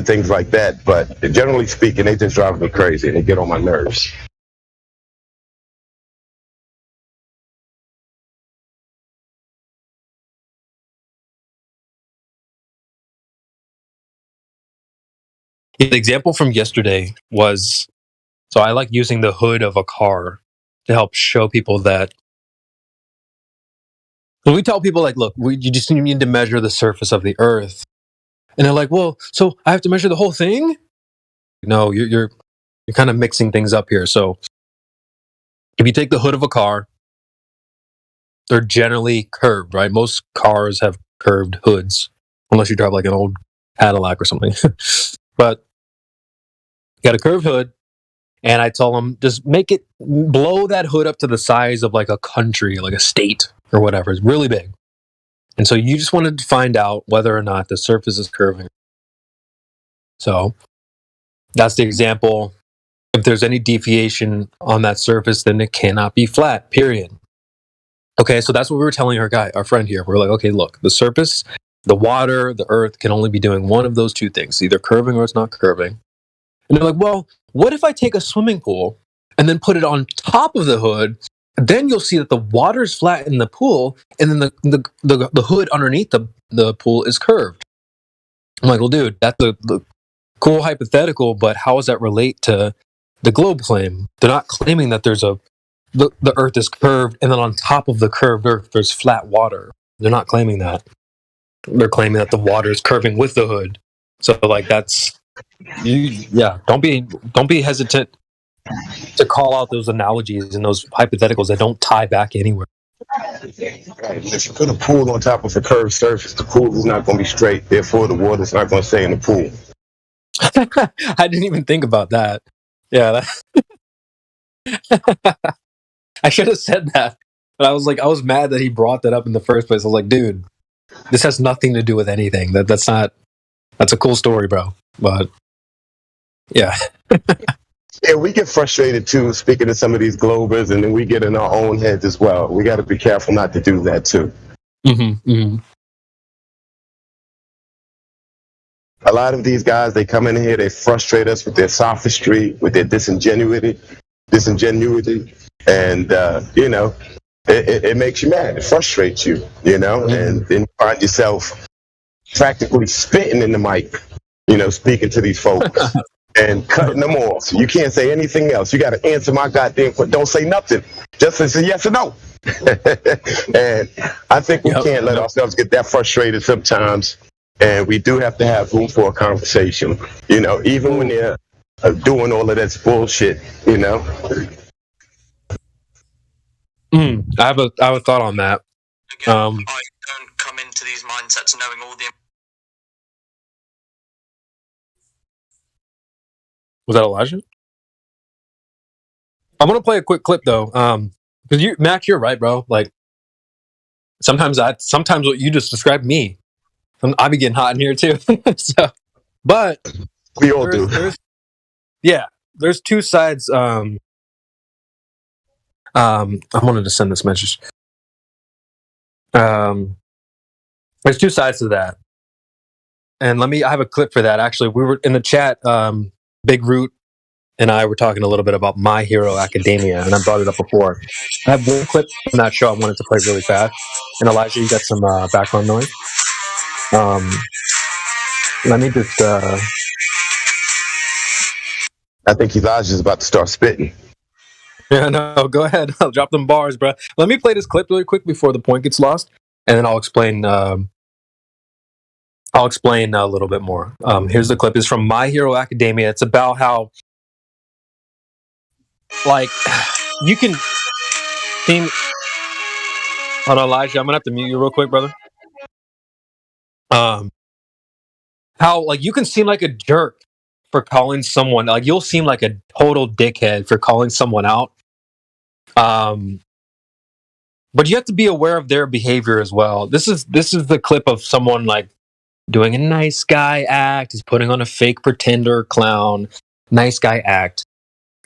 things like that, but generally speaking, they just drive me crazy and they get on my nerves. The example from yesterday was, so I like using the hood of a car to help show people that when we tell people like, look, you just need to measure the surface of the earth. And they're like, well, so I have to measure the whole thing? No, you're kind of mixing things up here. So if you take the hood of a car, they're generally curved, right? Most cars have curved hoods, unless you drive like an old Cadillac or something. But you got a curved hood, and I tell them, just blow that hood up to the size of like a country, like a state or whatever. It's really big. And so you just wanted to find out whether or not the surface is curving. So that's the example. If there's any deviation on that surface, then it cannot be flat, period. Okay, so that's what we were telling our friend here. We're like, okay, look, the surface, the water, the earth can only be doing one of those two things, either curving or it's not curving. And they're like, well, what if I take a swimming pool and then put it on top of the hood? Then you'll see that the water's flat in the pool, and then the hood underneath the pool is curved. I'm like, well, dude, that's the cool hypothetical, but how does that relate to the globe claim? They're not claiming that there's the earth is curved, and then on top of the curved earth, there's flat water. They're not claiming that. They're claiming that the water is curving with the hood. So like don't be hesitant to call out those analogies and those hypotheticals that don't tie back anywhere. Right. If you put a pool on top of a curved surface, the pool is not going to be straight. Therefore, the water's not going to stay in the pool. I didn't even think about that. Yeah. I should have said that, but I was mad that he brought that up in the first place. I was like, dude, this has nothing to do with anything. That's a cool story, bro. But yeah. Yeah, we get frustrated too, speaking to some of these Globers, and then we get in our own heads as well. We got to be careful not to do that too. A lot of these guys, they come in here, they frustrate us with their sophistry, with their disingenuity, and it makes you mad. It frustrates you, and then you find yourself practically spitting in the mic, speaking to these folks. And cutting them off. You can't say anything else. You got to answer my goddamn question. Don't say nothing. Just say yes or no. And I think we can't let ourselves get that frustrated sometimes. And we do have to have room for a conversation. Even when they're doing all of that bullshit. I have a thought on that. I don't come into these mindsets knowing all the. Was that Elijah? I'm gonna play a quick clip though, because Mac, you're right, bro. Like sometimes what you just described me, I be getting hot in here too. But we all do. There's two sides. I wanted to send this message. There's two sides to that, and I have a clip for that. Actually, we were in the chat. Big Root and I were talking a little bit about My Hero Academia, and I brought it up before. I have one clip from that show I wanted to play really fast. And Elijah, you got some background noise. Let me just. I think Elijah's about to start spitting. Yeah, no, go ahead. I'll drop them bars, bro. Let me play this clip really quick before the point gets lost, and then I'll explain. I'll explain a little bit more. Here's the clip. It's from My Hero Academia. It's about how, you can seem... Hold on, Elijah. I'm going to have to mute you real quick, brother. How, you can seem like a jerk for calling someone... you'll seem like a total dickhead for calling someone out. But you have to be aware of their behavior as well. This is the clip of someone, doing a nice guy act. He's putting on a fake pretender clown nice guy act,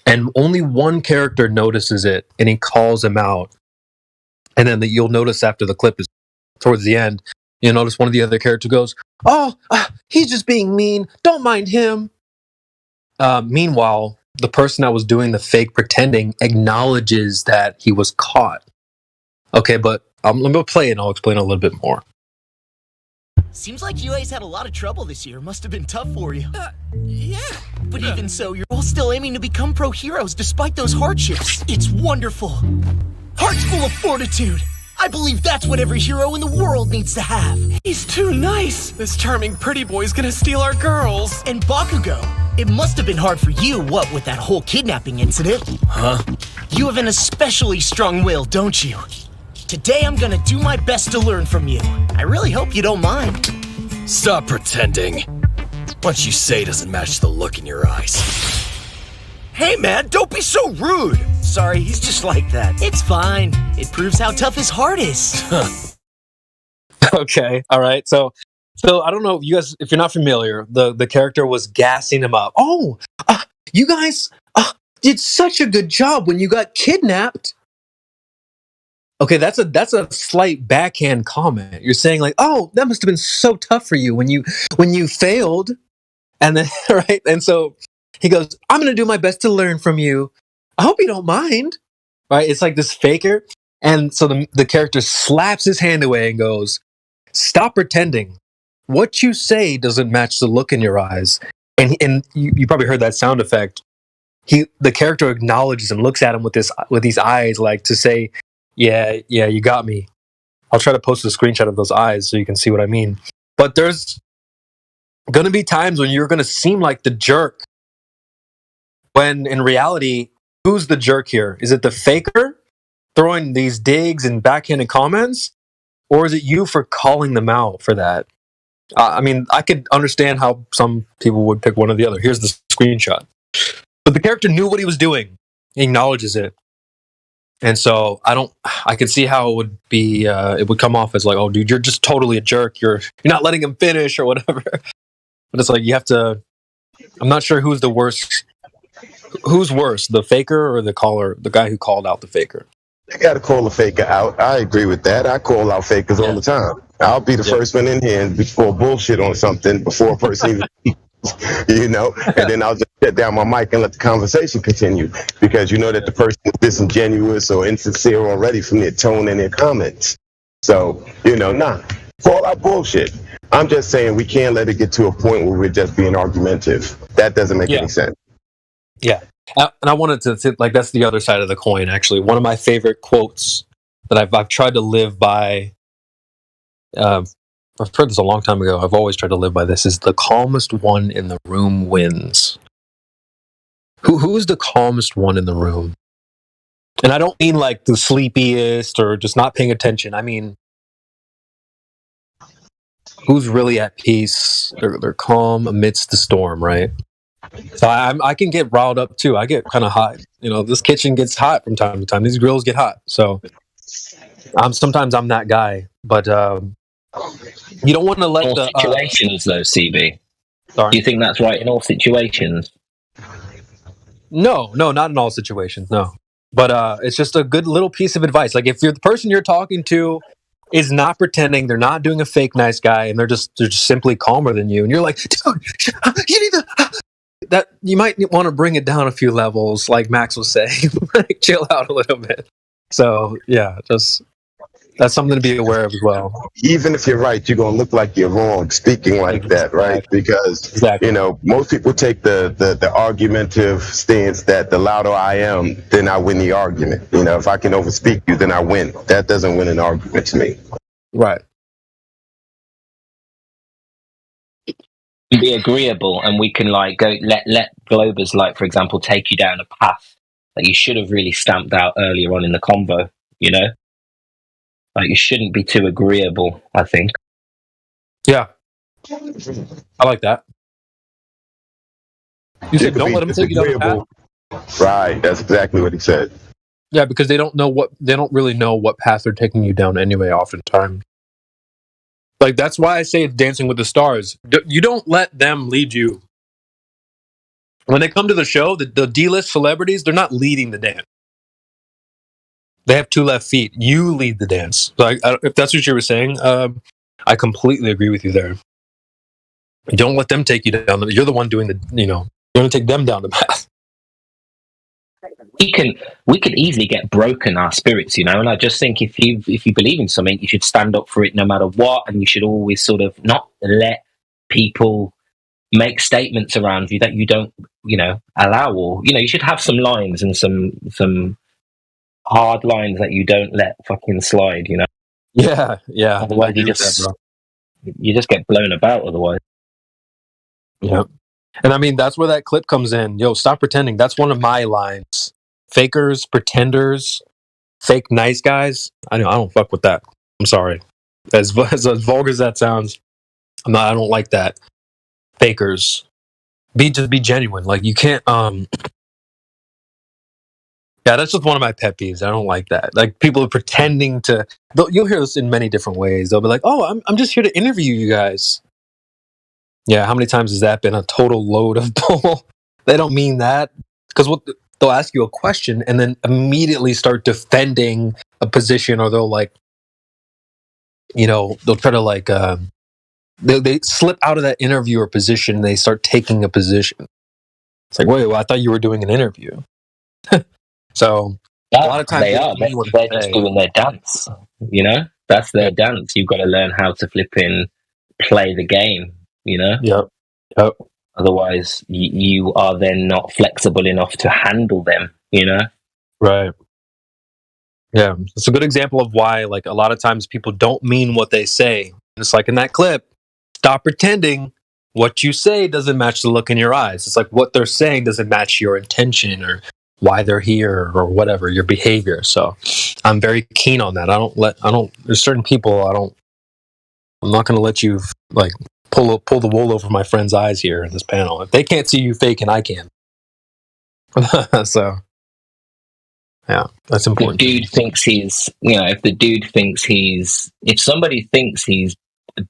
and only one character notices it, and he calls him out. And then you'll notice after the clip is towards the end, you'll notice one of the other characters goes, he's just being mean, don't mind him. Meanwhile, the person that was doing the fake pretending acknowledges that he was caught. Okay, but let me play it and I'll explain a little bit more. Seems like UA's had a lot of trouble this year. Must have been tough for you. Yeah. But even so, you're all still aiming to become pro heroes despite those hardships. It's wonderful. Hearts full of fortitude. I believe that's what every hero in the world needs to have. He's too nice. This charming pretty boy's gonna steal our girls. And Bakugo, it must have been hard for you, what, with that whole kidnapping incident? Huh? You have an especially strong will, don't you? Today I'm gonna do my best to learn from you. I really hope you don't mind. Stop pretending. What you say doesn't match the look in your eyes. Hey man, don't be so rude! Sorry, he's just like that. It's fine. It proves how tough his heart is. Okay, alright, so I don't know, you guys, if you're not familiar, the character was gassing him up. You guys did such a good job when you got kidnapped. Okay, that's a slight backhand comment. You're saying that must have been so tough for you when you failed, and then right, and so he goes, "I'm going to do my best to learn from you. I hope you don't mind." Right? It's like this faker, and so the character slaps his hand away and goes, "Stop pretending. What you say doesn't match the look in your eyes." And you probably heard that sound effect. The character acknowledges and looks at him with these eyes, like to say, Yeah, you got me. I'll try to post a screenshot of those eyes so you can see what I mean. But there's going to be times when you're going to seem like the jerk. When in reality, who's the jerk here? Is it the faker throwing these digs and backhanded comments? Or is it you for calling them out for that? I mean, I could understand how some people would pick one or the other. Here's the screenshot. But the character knew what he was doing. He acknowledges it. And so I could see how it would be, it would come off as like, oh, dude, you're just totally a jerk. You're not letting him finish or whatever. But it's like, you have to, I'm not sure who's the worst. Who's worse, the faker or the caller, the guy who called out the faker? You got to call a faker out. I agree with that. I call out fakers all the time. I'll be the first one in here and before bullshit on something before a person even you know, and then I'll just shut down my mic and let the conversation continue because you know that the person is disingenuous or insincere already from their tone and their comments. So, you know, call out bullshit. I'm just saying we can't let it get to a point where we're just being argumentative. That doesn't make any sense. Yeah. And I wanted to, like, that's the other side of the coin, actually. One of my favorite quotes that I've tried to live by, I've heard this a long time ago. I've always tried to live by this. Is the calmest one in the room wins. Who is the calmest one in the room? And I don't mean like the sleepiest or just not paying attention. I mean, who's really at peace? They're calm amidst the storm, right? So I can get riled up too. I get kind of hot. You know, this kitchen gets hot from time to time. These grills get hot. So sometimes I'm that guy, but you don't want to let all the situations though, CB. Sorry? Do you think that's right in all situations? No, not in all situations. No, but it's just a good little piece of advice. Like if you're the person you're talking to is not pretending, they're not doing a fake nice guy, and they're just simply calmer than you, and you're like, dude, you need to. That you might want to bring it down a few levels, like Max was saying, like chill out a little bit. So yeah, just that's something to be aware of as well. Even if you're right, you're gonna look like you're wrong speaking like that, right? Because you know most people take the argumentative stance that the louder I am, then I win the argument. You know, if I can overspeak you, then I win. That doesn't win an argument to me. Right. Be agreeable, and we can like go let Globers, like for example, take you down a path that you should have really stamped out earlier on in the convo. You know, like you shouldn't be too agreeable. I think. Yeah, I like that. You said don't let them take you down the path. Right, that's exactly what he said. Yeah, because they don't really know what path they're taking you down anyway. Oftentimes. Like, that's why I say it's Dancing with the Stars. You don't let them lead you. When they come to the show, the D-list celebrities, they're not leading the dance. They have two left feet. You lead the dance. So if that's what you were saying, I completely agree with you there. Don't let them take you down. You're the one doing you're going to take them down the path. We can easily get broken our spirits, you know, and I just think if you believe in something, you should stand up for it no matter what, and you should always sort of not let people make statements around you that you don't, allow, or you should have some lines and some hard lines that you don't let fucking slide, you know. Yeah. Otherwise, you just get blown about. Otherwise, yeah. And I mean, that's where that clip comes in. Yo, stop pretending. That's one of my lines. Fakers, pretenders, fake nice guys. I don't fuck with that. I'm sorry. As vulgar as that sounds, I don't like that. Fakers. Just be genuine. Like you can't yeah, that's just one of my pet peeves. I don't like that. Like people are pretending to you'll hear this in many different ways. They'll be like, "Oh, I'm just here to interview you guys." Yeah, how many times has that been a total load of bull? They don't mean that. Because they'll ask you a question and then immediately start defending a position, or they'll they'll try to they slip out of that interview or position and they start taking a position. It's like, wait, I thought you were doing an interview. So a lot of times they're just doing their dance, you know? That's their dance. You've got to learn how to play the game. You know? Yep. Otherwise, you are then not flexible enough to handle them, you know? Right. Yeah. It's a good example of why, like, a lot of times people don't mean what they say. It's like in that clip, stop pretending what you say doesn't match the look in your eyes. It's like what they're saying doesn't match your intention or why they're here or whatever, your behavior. So I'm very keen on that. There's certain people I'm not going to let you, like, pull the wool over my friend's eyes here in this panel. If they can't see you faking, I can. So, Yeah, that's important. The dude thinks he's, if somebody thinks he's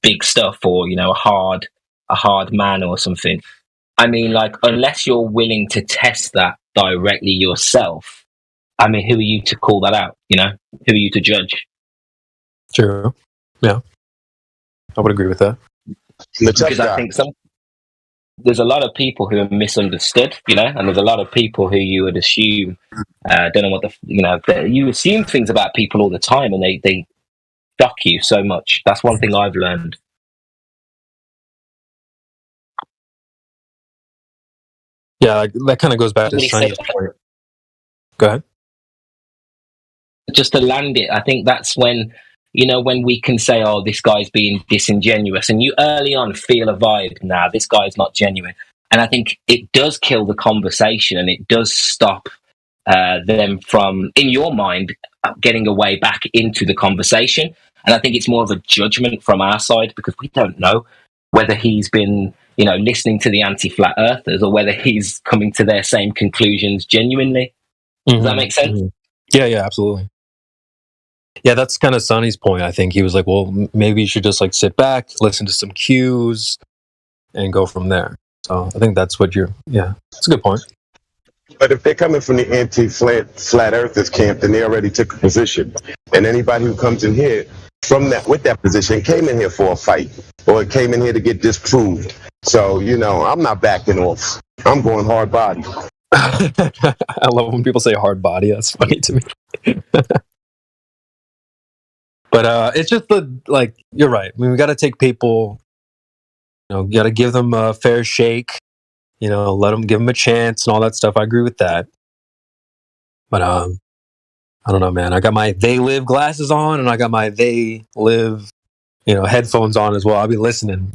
big stuff or, a hard man or something, I mean, like, unless you're willing to test that directly yourself, I mean, who are you to call that out? Who are you to judge? True. Yeah. I would agree with that. Because I think there's a lot of people who are misunderstood, and there's a lot of people who you would assume don't know what you assume things about people all the time, and they shock you so much. That's one thing I've learned. Yeah, that kind of goes back to Sonny's point. Go ahead. Just to land it, I think that's when, when we can say, oh, this guy's being disingenuous, and you early on feel a vibe, nah, this guy's not genuine. And I think it does kill the conversation, and it does stop them from, in your mind, getting a way back into the conversation. And I think it's more of a judgment from our side, because we don't know whether he's been, listening to the anti-flat earthers or whether he's coming to their same conclusions genuinely. Does that make sense? Yeah, absolutely. Yeah, that's kind of Sonny's point. I think he was like, well, maybe you should just like sit back, listen to some cues, and go from there. So I think that's what that's a good point. But if they're coming from the anti-flat earthers camp, then they already took a position. And anybody who comes in here with that position came in here for a fight, or came in here to get disproved. So, I'm not backing off. I'm going hard body. I love when people say hard body. That's funny to me. But it's just you're right. I mean, we got to take people, got to give them a fair shake, give them a chance and all that stuff. I agree with that. But I don't know, man. I got my They Live glasses on, and I got my They Live, headphones on as well. I'll be listening,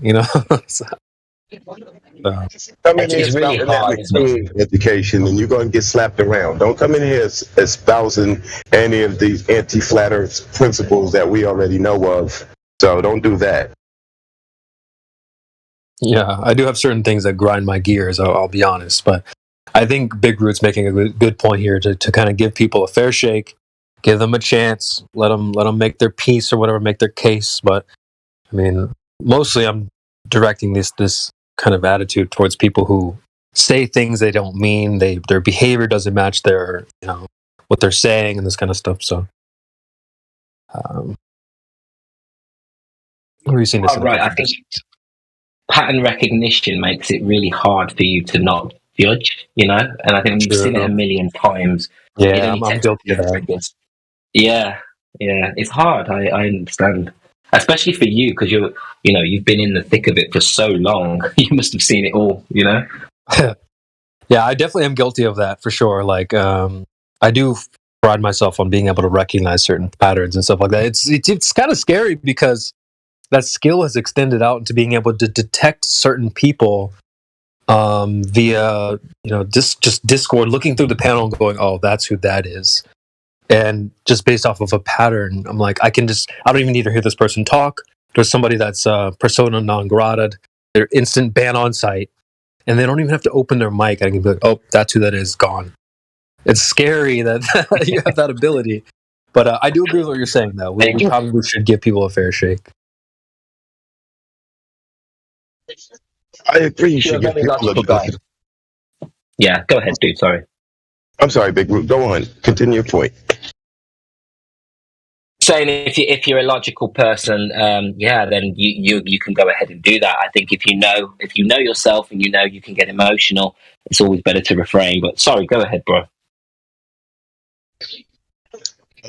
so. Come in here espousing education, and you're going to get slapped around. Don't come in here espousing any of these anti-flat earth principles that we already know of. So don't do that. Yeah, I do have certain things that grind my gears, I'll be honest. But I think Big Root's making a good point here to kind of give people a fair shake, give them a chance, let them make their peace or whatever, make their case. But I mean, mostly I'm directing this kind of attitude towards people who say things they don't mean. Their behavior doesn't match their, what they're saying and this kind of stuff. So, what are you seeing? Right, I think pattern recognition makes it really hard for you to not judge, and I think we've seen it a million times. Yeah, I'm guilty of that. Yeah, it's hard. I understand. Especially for you, because you've been in the thick of it for so long. You must have seen it all, Yeah, I definitely am guilty of that for sure. Like, I do pride myself on being able to recognize certain patterns and stuff like that. It's kind of scary because that skill has extended out into being able to detect certain people via just Discord, looking through the panel and going, oh, that's who that is. And just based off of a pattern, I'm like, I don't even need to hear this person talk. There's somebody that's persona non grata. They're instant ban on site. And they don't even have to open their mic. I can be like, oh, that's who that is, gone. It's scary that you have that ability. But I do agree with what you're saying, though. We probably should give people a fair shake. I agree. You should give people a fair shake. Yeah, go ahead, dude. Sorry. I'm sorry, Big Root. Go on. Continue your point. Saying if you're a logical person, then you can go ahead and do that. I think if you know yourself and you can get emotional, it's always better to refrain. But sorry, go ahead, bro.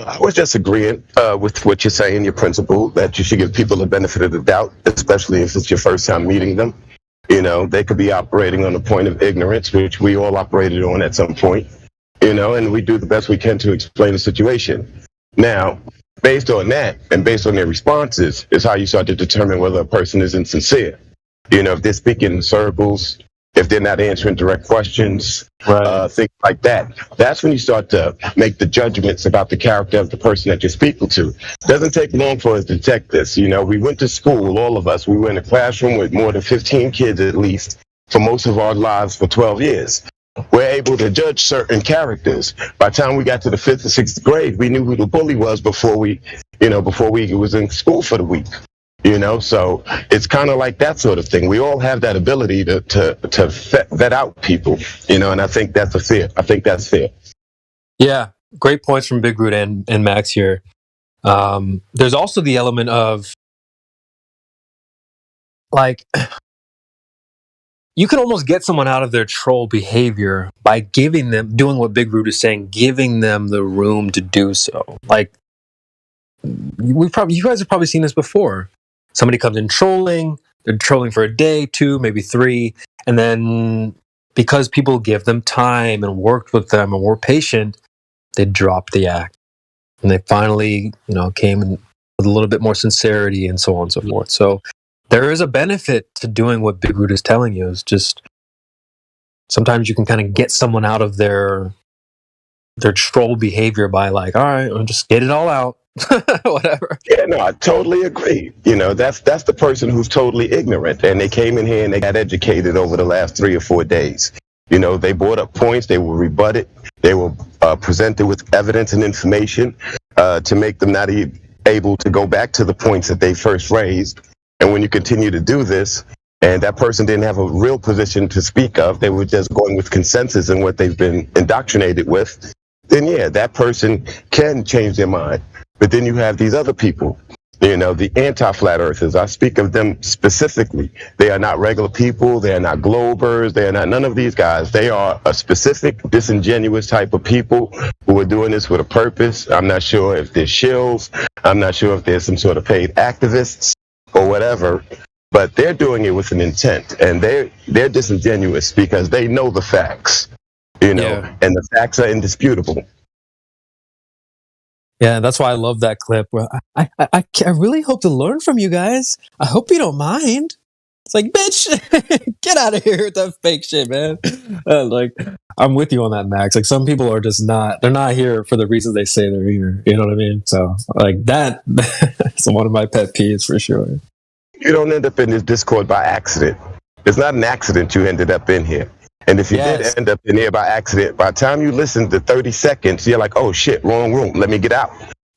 I was just agreeing with what you're saying, your principle, that you should give people the benefit of the doubt, especially if it's your first time meeting them. They could be operating on a point of ignorance, which we all operated on at some point, and we do the best we can to explain the situation. Now, based on that and based on their responses is how you start to determine whether a person is insincere. If they're speaking in circles, if they're not answering direct questions, things like that. That's when you start to make the judgments about the character of the person that you're speaking to. It doesn't take long for us to detect this. We went to school, all of us. We were in a classroom with more than 15 kids at least for most of our lives for 12 years. we're able to judge certain characters. By the time we got to the 5th or 6th grade, we knew who the bully was before we was in school for the week. So it's kind of like that sort of thing. We all have that ability to vet out people, and I think that's fair. I think that's fair. Yeah, great points from Big Root and Max here. There's also the element of, like, you can almost get someone out of their troll behavior by doing what Big Root is saying, giving them the room to do so. Like, you guys have probably seen this before. Somebody comes in trolling, they're trolling for a day, 2, maybe 3, and then because people give them time and worked with them and were patient, they drop the act. And they finally, came in with a little bit more sincerity and so on and so forth. So there is a benefit to doing what Big Root is telling you. It's just sometimes you can kind of get someone out of their troll behavior by, like, all right, I'll just get it all out. Whatever. Yeah, no, I totally agree. That's the person who's totally ignorant, and they came in here and they got educated over the last 3 or 4 days. They brought up points, they were rebutted, they were presented with evidence and information to make them not able to go back to the points that they first raised. And when you continue to do this, and that person didn't have a real position to speak of, they were just going with consensus and what they've been indoctrinated with, then yeah, that person can change their mind. But then you have these other people, the anti-flat earthers. I speak of them specifically. They are not regular people. They are not globers. They are not none of these guys. They are a specific disingenuous type of people who are doing this with a purpose. I'm not sure if they're shills. I'm not sure if there's some sort of paid activists or whatever, but they're doing it with an intent, and they're disingenuous because they know the facts, and the facts are indisputable. Yeah, that's why I love that clip. Where I really hope to learn from you guys. I hope you don't mind. It's like, bitch, get out of here with that fake shit, man. Like, I'm with you on that, Max. Like, some people are just they're not here for the reasons they say they're here. You know what I mean? So, like, that's one of my pet peeves for sure. You don't end up in this Discord by accident. It's not an accident you ended up in here. And if you did end up in here by accident, by the time you listen to 30 seconds, you're like, oh shit, wrong room, let me get out.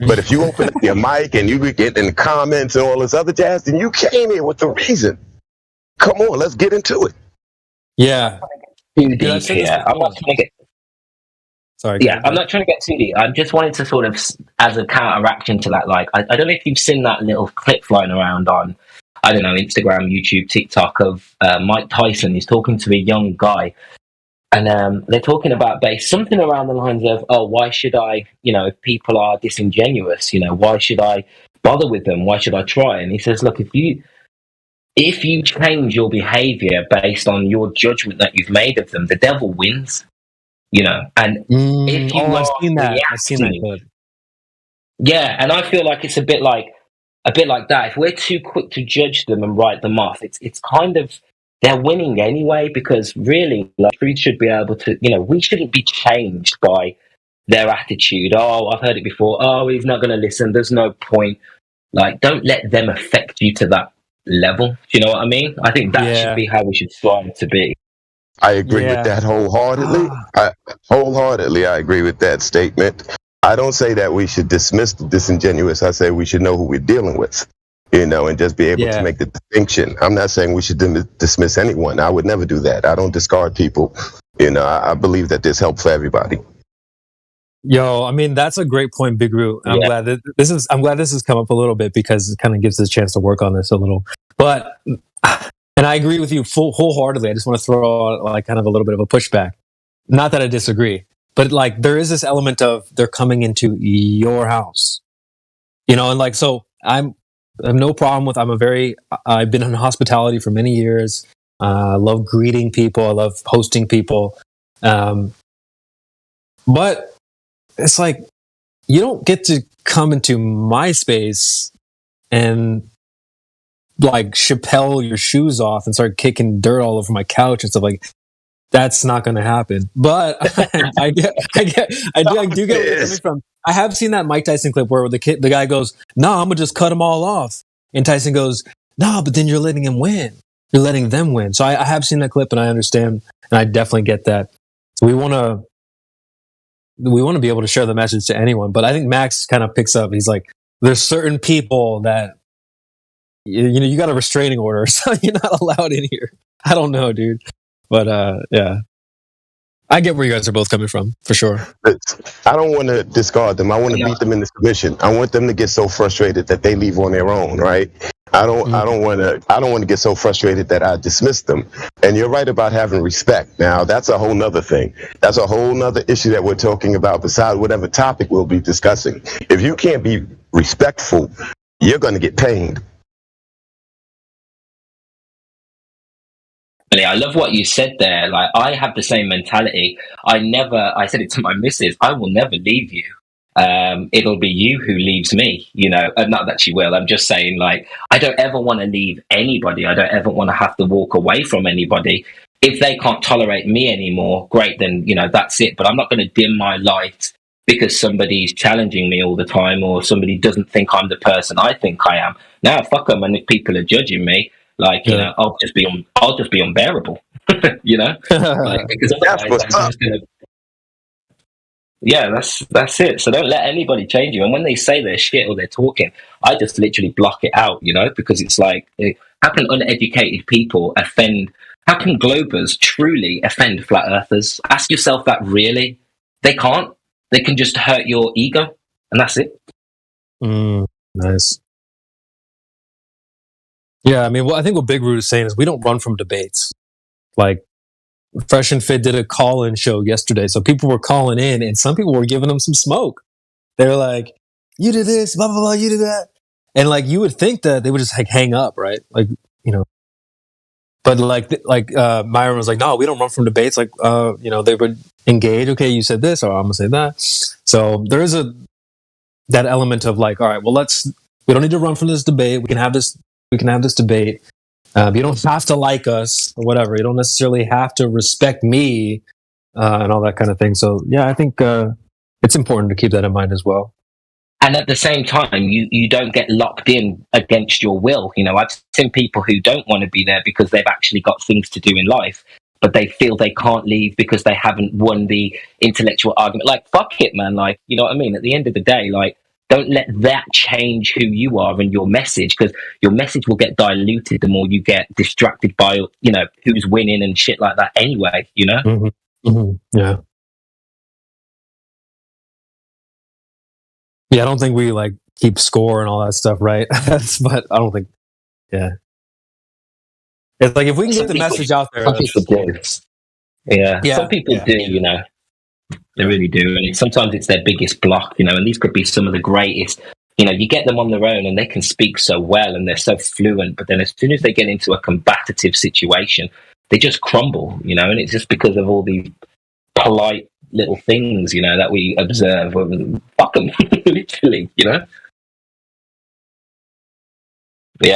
But if you open up your mic and you get in the comments and all this other jazz, then you came here with the reason. Come on, let's get into it. Yeah. Too deep here. I'm not trying to get. Sorry. Yeah, I'm not trying to get too deep. I just wanted to sort of, as a counteraction to that, like, I don't know if you've seen that little clip flying around on, I don't know, Instagram, YouTube, TikTok of Mike Tyson. He's talking to a young guy, and they're talking about something around the lines of, oh, why should I, if people are disingenuous, why should I bother with them? Why should I try? And he says, look, if you change your behavior based on your judgment that you've made of them, the devil wins, and if you I've seen that clip. Yeah, and I feel like it's a bit like that. If we're too quick to judge them and write them off, it's kind of, they're winning anyway, because really, like, truth should be able to, we shouldn't be changed by their attitude. Oh, I've heard it before. Oh, he's not going to listen. There's no point. Like, don't let them affect you to that level. Do you know what I mean? I think that should be how we should strive to be. I agree with that wholeheartedly. I agree with that statement. I don't say that we should dismiss the disingenuous. I say we should know who we're dealing with, and just be able to make the distinction. I'm not saying we should dismiss anyone. I would never do that. I don't discard people. I believe that there's help for everybody. Yo, I mean, that's a great point, Big Root. I'm glad this has come up a little bit, because it kind of gives us a chance to work on this a little. But, and I agree with you wholeheartedly. I just want to throw out, like, kind of a little bit of a pushback. Not that I disagree, but, like, there is this element of they're coming into your house, and, like, so I have no problem with. I've been in hospitality for many years. I love greeting people. I love hosting people. But it's like, you don't get to come into my space and, like, Chappelle your shoes off and start kicking dirt all over my couch and stuff. Like, that's not going to happen. But I do get where you're coming from. I have seen that Mike Tyson clip where the guy goes, "No, I'm gonna just cut them all off," and Tyson goes, "No, but then you're letting him win. You're letting them win." So I have seen that clip, and I understand, and I definitely get that. we want to be able to share the message to anyone. But I think Max kind of picks up. He's like, there's certain people that you got a restraining order, so you're not allowed in here. I don't know, dude, but yeah, I get where you guys are both coming from for sure. I don't want to discard them. I want to beat them into submission. I want them to get so frustrated that they leave on their own, right? I don't want to get so frustrated that I dismiss them. And you're right about having respect. Now, that's a whole nother thing. That's a whole nother issue that we're talking about beside whatever topic we'll be discussing. If you can't be respectful, you're going to get pained. I love what you said there. Like, I have the same mentality. I said it to my missus, I will never leave you. It'll be you who leaves me, not that she will. I'm just saying, like, I don't ever want to leave anybody. I don't ever want to have to walk away from anybody. If they can't tolerate me anymore, great, then, that's it. But I'm not going to dim my light because somebody's challenging me all the time or somebody doesn't think I'm the person I think I am. Now, fuck them. And if people are judging me, like, I'll just be unbearable, like, because otherwise I'm just gonna. Yeah, that's it. So don't let anybody change you. And when they say their shit or they're talking, I just literally block it out, because it's like, how can uneducated people offend? How can globers truly offend flat earthers? Ask yourself that. Really, they can't. They can just hurt your ego, and that's it. Nice. Yeah, I mean, I think what Big Root is saying is we don't run from debates. Like, Fresh and Fit did a call-in show yesterday, so people were calling in, and some people were giving them some smoke. They were like, "You did this, blah blah blah, you did that," and like you would think that they would just like hang up, right? Like, but like Myron was like, "No, we don't run from debates." Like, they would engage. Okay, you said this, or I'm gonna say that. So there is that element of like, all right, well, we don't need to run from this debate. We can have this debate. You don't have to like us or whatever. You don't necessarily have to respect me and all that kind of thing. So yeah, I think it's important to keep that in mind as well. And at the same time, you don't get locked in against your will. I've seen people who don't want to be there because they've actually got things to do in life, but they feel they can't leave because they haven't won the intellectual argument. Like, fuck it, man. Like, you know what I mean? At the end of the day, like, don't let that change who you are and your message, because your message will get diluted the more you get distracted by, who's winning and shit like that anyway, Mm-hmm. Mm-hmm. Yeah. Yeah, I don't think we like keep score and all that stuff, right? But I don't think, yeah. It's like if we can get the message out there. Some people do. Yeah. Some people do, They really do. And sometimes it's their biggest block, and these could be some of the greatest. You get them on their own and they can speak so well and they're so fluent, but then as soon as they get into a combative situation, they just crumble, and it's just because of all these polite little things, that we observe. Fuck them, literally, Yeah,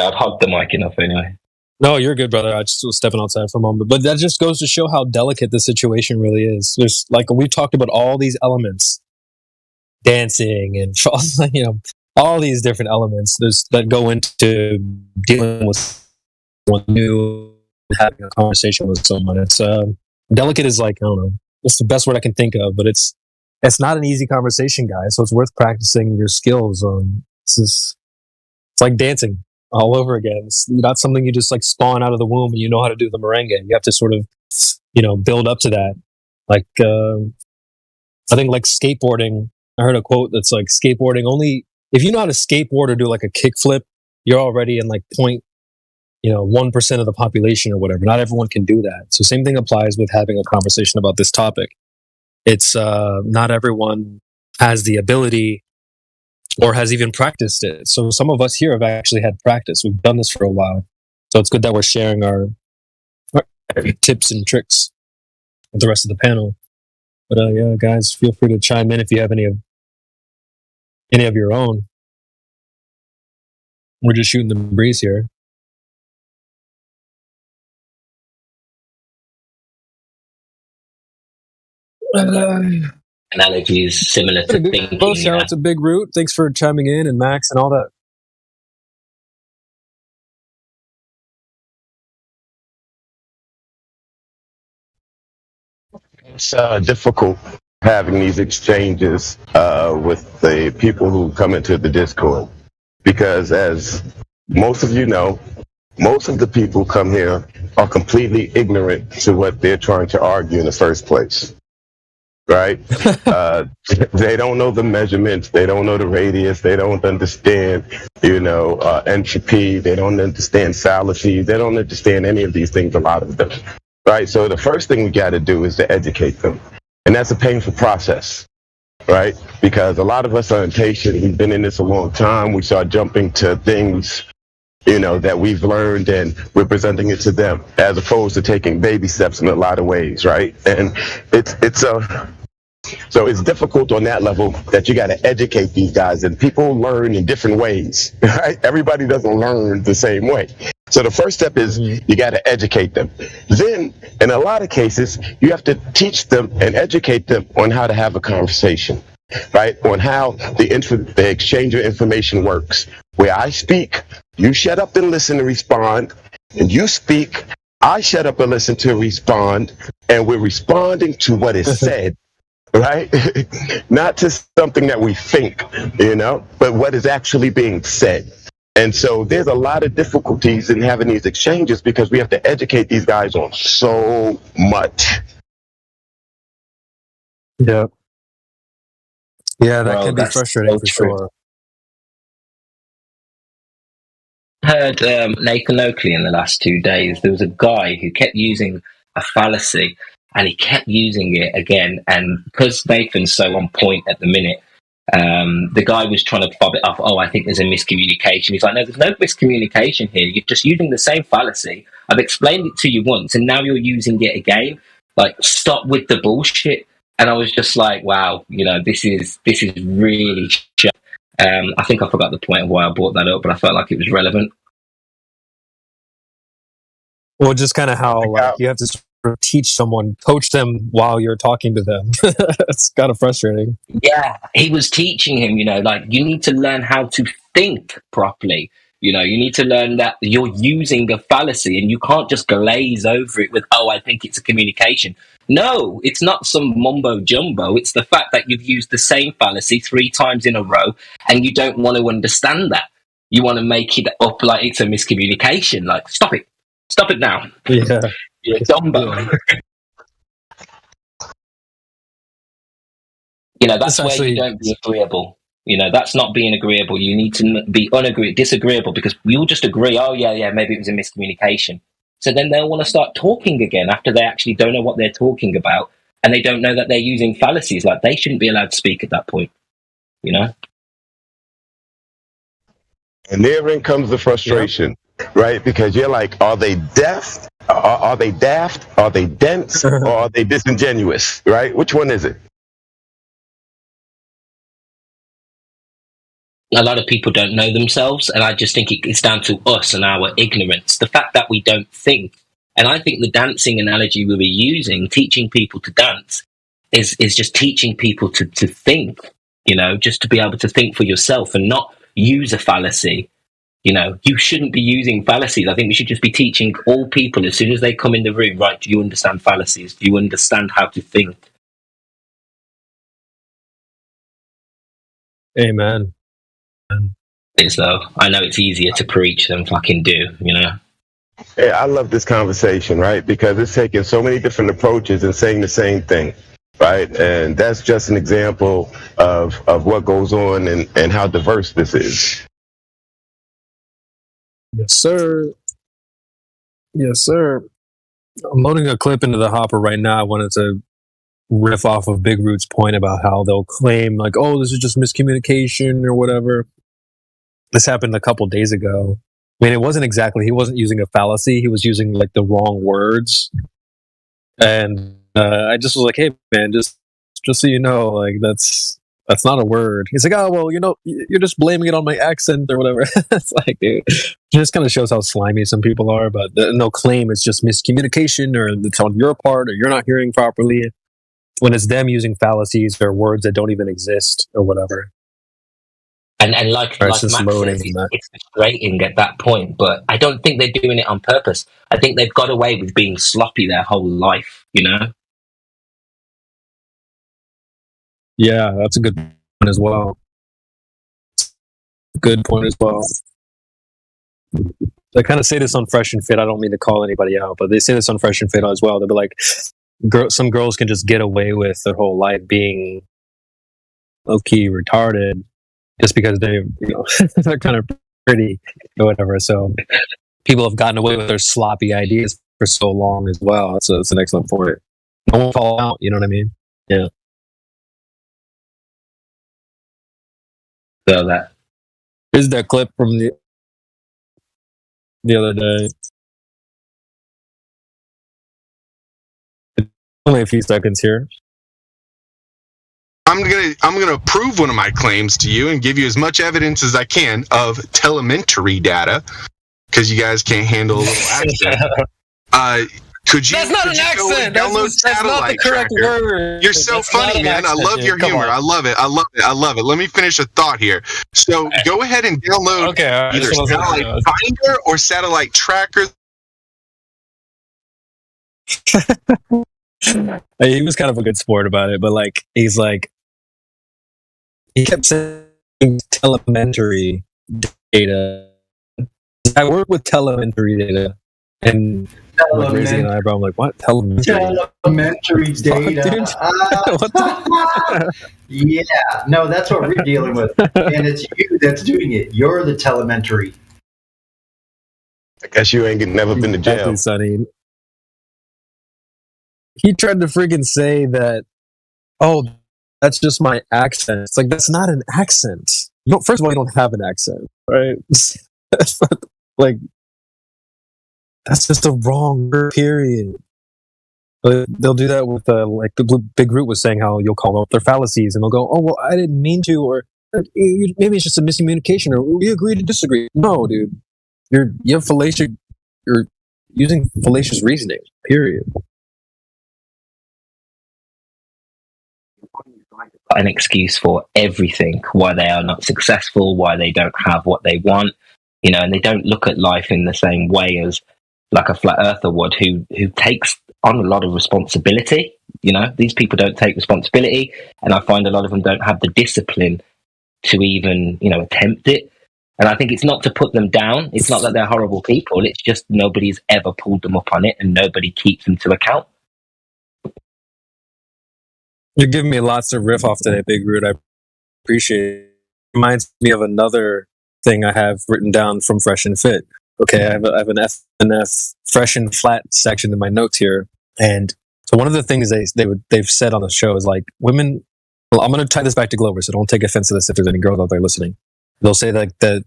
I'd hug the mic enough anyway. No, you're good, brother. I just was stepping outside for a moment. But that just goes to show how delicate the situation really is. There's, like, we've talked about all these elements, dancing and, all these different elements that go into dealing with someone new, having a conversation with someone. It's delicate is like, I don't know, it's the best word I can think of, but it's not an easy conversation, guys. So it's worth practicing your skills. It's like dancing all over again. It's not something you just like spawn out of the womb and you know how to do the merengue. You have to sort of, build up to that. Like, I think like skateboarding, I heard a quote that's like skateboarding only, if you know how to skateboard or do like a kickflip, you're already in like 1% of the population or whatever. Not everyone can do that. So same thing applies with having a conversation about this topic. It's not everyone has the ability or has even practiced it. So some of us here have actually had practice. We've done this for a while. So it's good that we're sharing our tips and tricks with the rest of the panel. But yeah, guys, feel free to chime in if you have any of your own. We're just shooting the breeze here. Analogies similar to thinking. Well, shout out to Big Root. Thanks for chiming in, and Max and all that. it's difficult having these exchanges with the people who come into the Discord, because as most of you know, most of the people who come here are completely ignorant to what they're trying to argue in the first place. Right? They don't know the measurements. They don't know the radius. They don't understand, entropy. They don't understand fallacies. They don't understand any of these things, a lot of them. Right? So the first thing we got to do is to educate them. And that's a painful process, right? Because a lot of us are impatient. We've been in this a long time. We start jumping to things, that we've learned, and we're presenting it to them, as opposed to taking baby steps in a lot of ways, right? And so it's difficult on that level, that you got to educate these guys, and people learn in different ways, right? Everybody doesn't learn the same way. So the first step is you got to educate them. Then, in a lot of cases, you have to teach them and educate them on how to have a conversation, right? On how the exchange of information works. Where I speak, you shut up and listen to respond, and you speak, I shut up and listen to respond, and we're responding to what is said. Right? Not to something that we think, but what is actually being said. And so there's a lot of difficulties in having these exchanges, because we have to educate these guys on so much. Yeah. Yeah, that can be frustrating for sure. I heard Nathan Oakley in the last 2 days. There was a guy who kept using a fallacy, and he kept using it again. And because Nathan's so on point at the minute, the guy was trying to fob it off. Oh, I think there's a miscommunication. He's like, no, there's no miscommunication here. You're just using the same fallacy. I've explained it to you once, and now you're using it again. Like, stop with the bullshit. And I was just like, wow, this is really shit. I think I forgot the point of why I brought that up, but I felt like it was relevant. Well, just kind of how you have to sort of teach someone, coach them while you're talking to them. It's kind of frustrating. Yeah, he was teaching him, you need to learn how to think properly. You need to learn that you're using a fallacy, and you can't just glaze over it with, oh, I think it's a communication. No, it's not some mumbo jumbo. It's the fact that you've used the same fallacy 3 times in a row, and you don't want to understand that. You want to make it up like it's a miscommunication. Like, stop it. Stop it now. Yeah. You're dumbo. That's where you don't be agreeable. That's not being agreeable. You need to be disagreeable, because we all just agree, oh, yeah, maybe it was a miscommunication. So then they'll want to start talking again after they actually don't know what they're talking about, and they don't know that they're using fallacies. Like, they shouldn't be allowed to speak at that point, And therein comes the frustration, right? Because you're like, are they deaf? Are they daft? Are they dense? Or are they disingenuous, right? Which one is it? A lot of people don't know themselves, and I just think it's down to us and our ignorance. The fact that we don't think, and I think the dancing analogy we were using, teaching people to dance, is just teaching people to think, just to be able to think for yourself and not use a fallacy. You shouldn't be using fallacies. I think we should just be teaching all people, as soon as they come in the room, right, do you understand fallacies? Do you understand how to think? Amen. So I know it's easier to preach than fucking do, Hey, I love this conversation, right? Because it's taking so many different approaches and saying the same thing, right? And that's just an example of what goes on and how diverse this is. Yes, sir. Yes, sir. I'm loading a clip into the hopper right now. I wanted to riff off of Big Root's point about how they'll claim, like, oh, this is just miscommunication or whatever. This happened a couple days ago. I mean, he wasn't using a fallacy. He was using, like, the wrong words. And I just was like, hey, man, just so you know, like, that's not a word. He's like, oh, well, you're just blaming it on my accent or whatever. It's like, dude, it just kind of shows how slimy some people are, but they'll claim it's just miscommunication, or it's on your part, or you're not hearing properly, when it's them using fallacies or words that don't even exist or whatever. And like Max says, it's frustrating at that point, but I don't think they're doing it on purpose. I think they've got away with being sloppy their whole life, Yeah, that's a good point as well. Good point as well. I kind of say this on Fresh and Fit. I don't mean to call anybody out, but they say this on Fresh and Fit as well. They'll be like, some girls can just get away with their whole life being low-key retarded just because they, they're kind of pretty or whatever. So people have gotten away with their sloppy ideas for so long as well. So it's an excellent point. No one fall out. You know what I mean? Yeah. So that is that clip from the other day. Only a few seconds here. I'm gonna prove one of my claims to you and give you as much evidence as I can of telemetry data, because you guys can't handle a little accent. Could you? That's not an accent. That's not the correct word. You're so funny, man. I love your humor. I love it. I love it. Let me finish a thought here. So go ahead and download either Satellite Finder or Satellite Tracker. He was kind of a good sport about it, but like he's like, he kept saying telemetry data. I work with telemetry data, and I'm like raising an eyebrow. I'm like, what? Telemetry data. Yeah, no, that's what we're dealing with, and it's you that's doing it. You're the telemetry. I guess you ain't never been to jail. Sonny. He tried to freaking say that, oh, that's just my accent. It's like, that's not an accent. First of all, you don't have an accent, right? Like, that's just a wrong word, period. But they'll do that with, like the Big Root was saying, how you'll call them up their fallacies, and they'll go, oh, well, I didn't mean to, or maybe it's just a miscommunication, or we agree to disagree. No, dude. You're using fallacious reasoning, period. An excuse for everything, why they are not successful, why they don't have what they want, and they don't look at life in the same way as like a flat earther would, who takes on a lot of responsibility. These people don't take responsibility, and I find a lot of them don't have the discipline to even attempt it. And I think it's not to put them down. It's not that they're horrible people. It's just nobody's ever pulled them up on it, and nobody keeps them to account. You're giving me lots of riff off today, Big Root. I appreciate it. Reminds me of another thing I have written down from Fresh and Fit. Okay, I have an FNF Fresh and Flat section in my notes here. And so one of the things they've said on the show is like, women, well, I'm going to tie this back to Glover, so don't take offense to this if there's any girls out there listening. They'll say that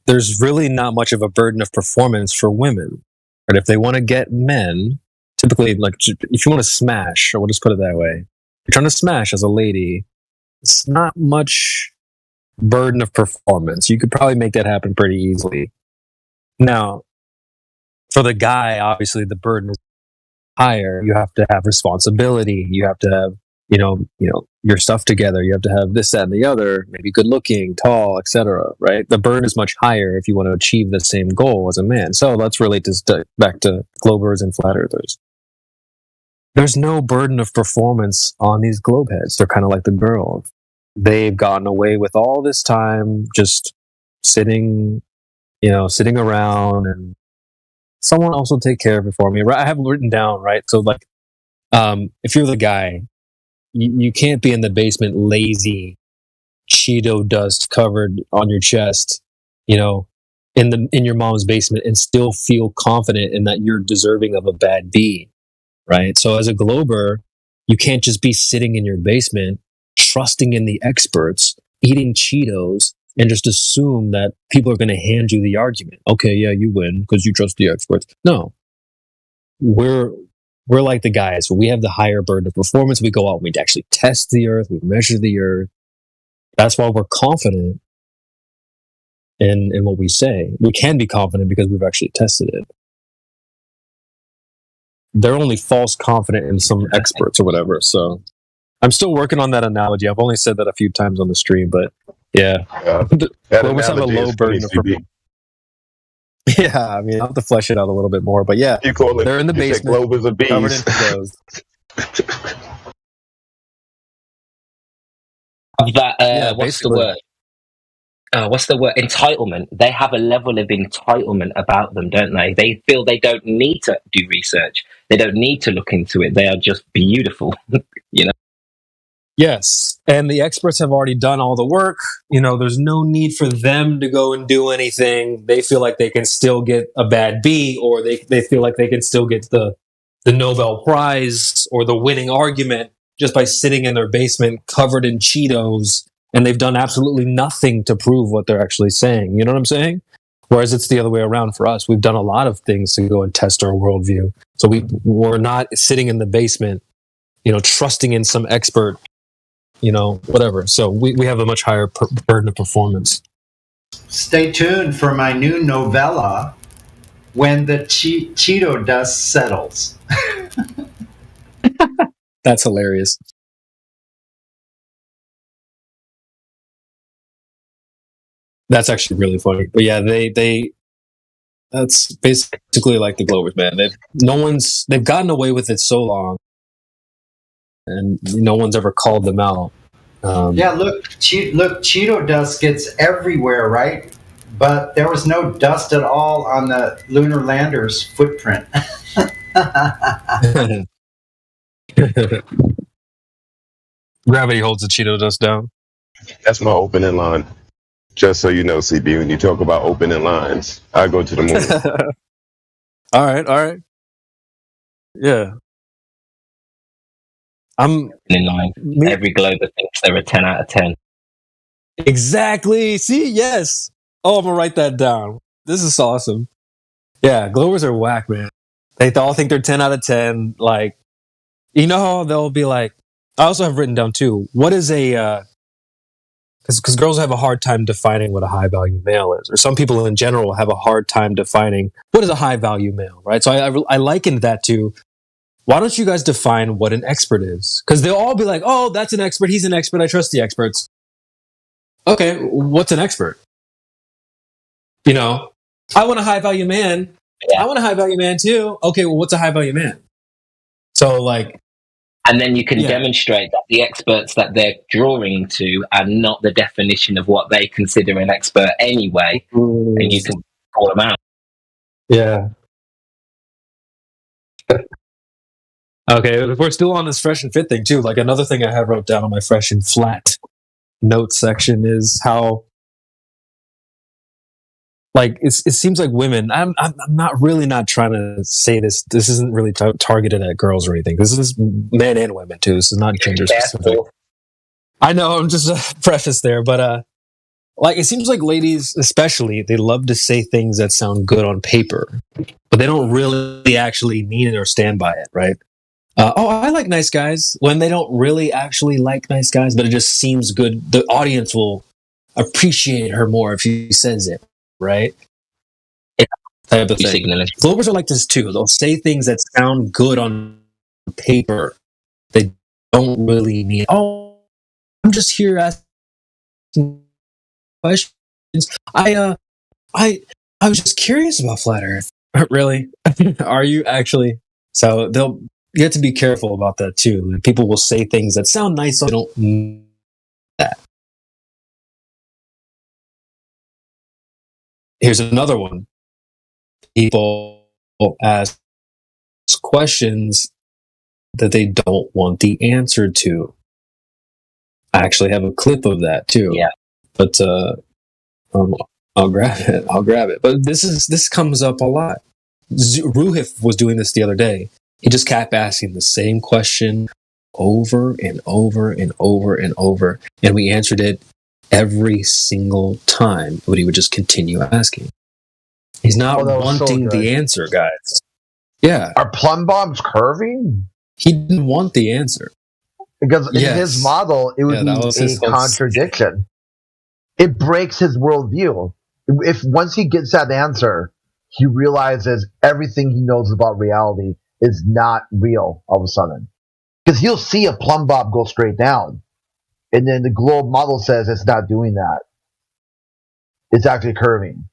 there's really not much of a burden of performance for women. But if they want to get men, typically, like, if you want to smash, or we'll just put it that way, you're trying to smash as a lady, it's not much burden of performance. You could probably make that happen pretty easily. Now, for the guy, obviously, the burden is higher. You have to have responsibility. You have to have, your stuff together. You have to have this, that, and the other. Maybe good looking, tall, etc. Right? The burden is much higher if you want to achieve the same goal as a man. So let's relate this back to Globers and Flat Earthers. There's no burden of performance on these globeheads. They're kind of like the girl. They've gotten away with all this time just sitting around, and someone else will take care of it for me. Right? I have it written down, right? So like, if you're the guy, you can't be in the basement lazy, Cheeto dust covered on your chest, in your mom's basement, and still feel confident in that you're deserving of a bad B. Right. So as a Glober, you can't just be sitting in your basement, trusting in the experts, eating Cheetos, and just assume that people are going to hand you the argument. Okay, yeah, you win because you trust the experts. No, we're like the guys. We have the higher burden of performance. We go out, we actually test the earth, we measure the earth. That's why we're confident in what we say. We can be confident because we've actually tested it. They're only false confident in some experts or whatever. So I'm still working on that analogy. I've only said that a few times on the stream, but yeah. Globers have a low burden of performance. Yeah, I mean, I'll have to flesh it out a little bit more, but yeah, they're in the basement, Globers are bees. covered in clothes. Of that, Yeah, what's the basically. word? What's the word? Entitlement. They have a level of entitlement about them, don't they? They feel they don't need to do research. They don't need to look into it. They are just beautiful, you know? Yes, and the experts have already done all the work. There's no need for them to go and do anything. They feel like they can still get a bad B, or they feel like they can still get the Nobel Prize or the winning argument just by sitting in their basement covered in Cheetos, and they've done absolutely nothing to prove what they're actually saying. You know what I'm saying? Whereas it's the other way around for us. We've done a lot of things to go and test our worldview. So we're not sitting in the basement, trusting in some expert, whatever. So we have a much higher burden of performance. Stay tuned for my new novella, When the Cheeto Dust Settles. That's hilarious. That's actually really funny. But yeah, that's basically like the Glovers, man. They've gotten away with it so long, and no one's ever called them out. Look, Cheeto dust gets everywhere, right? But there was no dust at all on the lunar lander's footprint. Gravity holds the Cheeto dust down. That's my opening line. Just so you know, CB, when you talk about opening lines, I go to the moon. All right. Yeah. I'm in line. Every Glover thinks they're a 10 out of 10. Exactly. See, yes. Oh, I'm gonna write that down. This is awesome. Yeah, Glovers are whack, man. They all think they're 10 out of 10. Like, how they'll be like, I also have written down too, what is a, because girls have a hard time defining what a high value male is, or some people in general have a hard time defining what is a high value male, right? So I likened that to, why don't you guys define what an expert is? Because they'll all be like, oh, that's an expert, he's an expert, I trust the experts. Okay, what's an expert? I want a high value man. I want a high value man too. Okay, well, what's a high value man? So and then you can demonstrate that the experts that they're drawing to are not the definition of what they consider an expert anyway, and you can call them out. Yeah. Okay, if we're still on this fresh and fit thing too, like another thing I have wrote down on my fresh and flat notes section is how, like, it seems like women. I'm not trying to say this. This isn't really targeted at girls or anything. This is men and women too. This is not gender specific. I know. I'm just a preface there, but it seems like ladies, especially, they love to say things that sound good on paper, but they don't really actually mean it or stand by it, right? I like nice guys, when they don't really actually like nice guys, but it just seems good. The audience will appreciate her more if she says it. Right? Type of thing. Glovers are like this too. They'll say things that sound good on paper. They don't really mean, oh, I'm just here asking questions. I was just curious about flat Earth. Really? Are you actually? So you have to be careful about that too. Like, people will say things that sound nice, so they don't mean that. Here's another one. People ask questions that they don't want the answer to. I actually have a clip of that too. Yeah. But I'll grab it. But this comes up a lot. Ruhif was doing this the other day. He just kept asking the same question over and over and over and over, and we answered it every single time, but he would just continue asking. He's not wanting the answer, guys. Yeah. Are plumb bombs curving? He didn't want the answer. Because in his model, it would be a contradiction. It breaks his worldview. If once he gets that answer, he realizes everything he knows about reality is not real all of a sudden. Because he'll see a plumb bob go straight down. And then the globe model says it's not doing that. It's actually curving.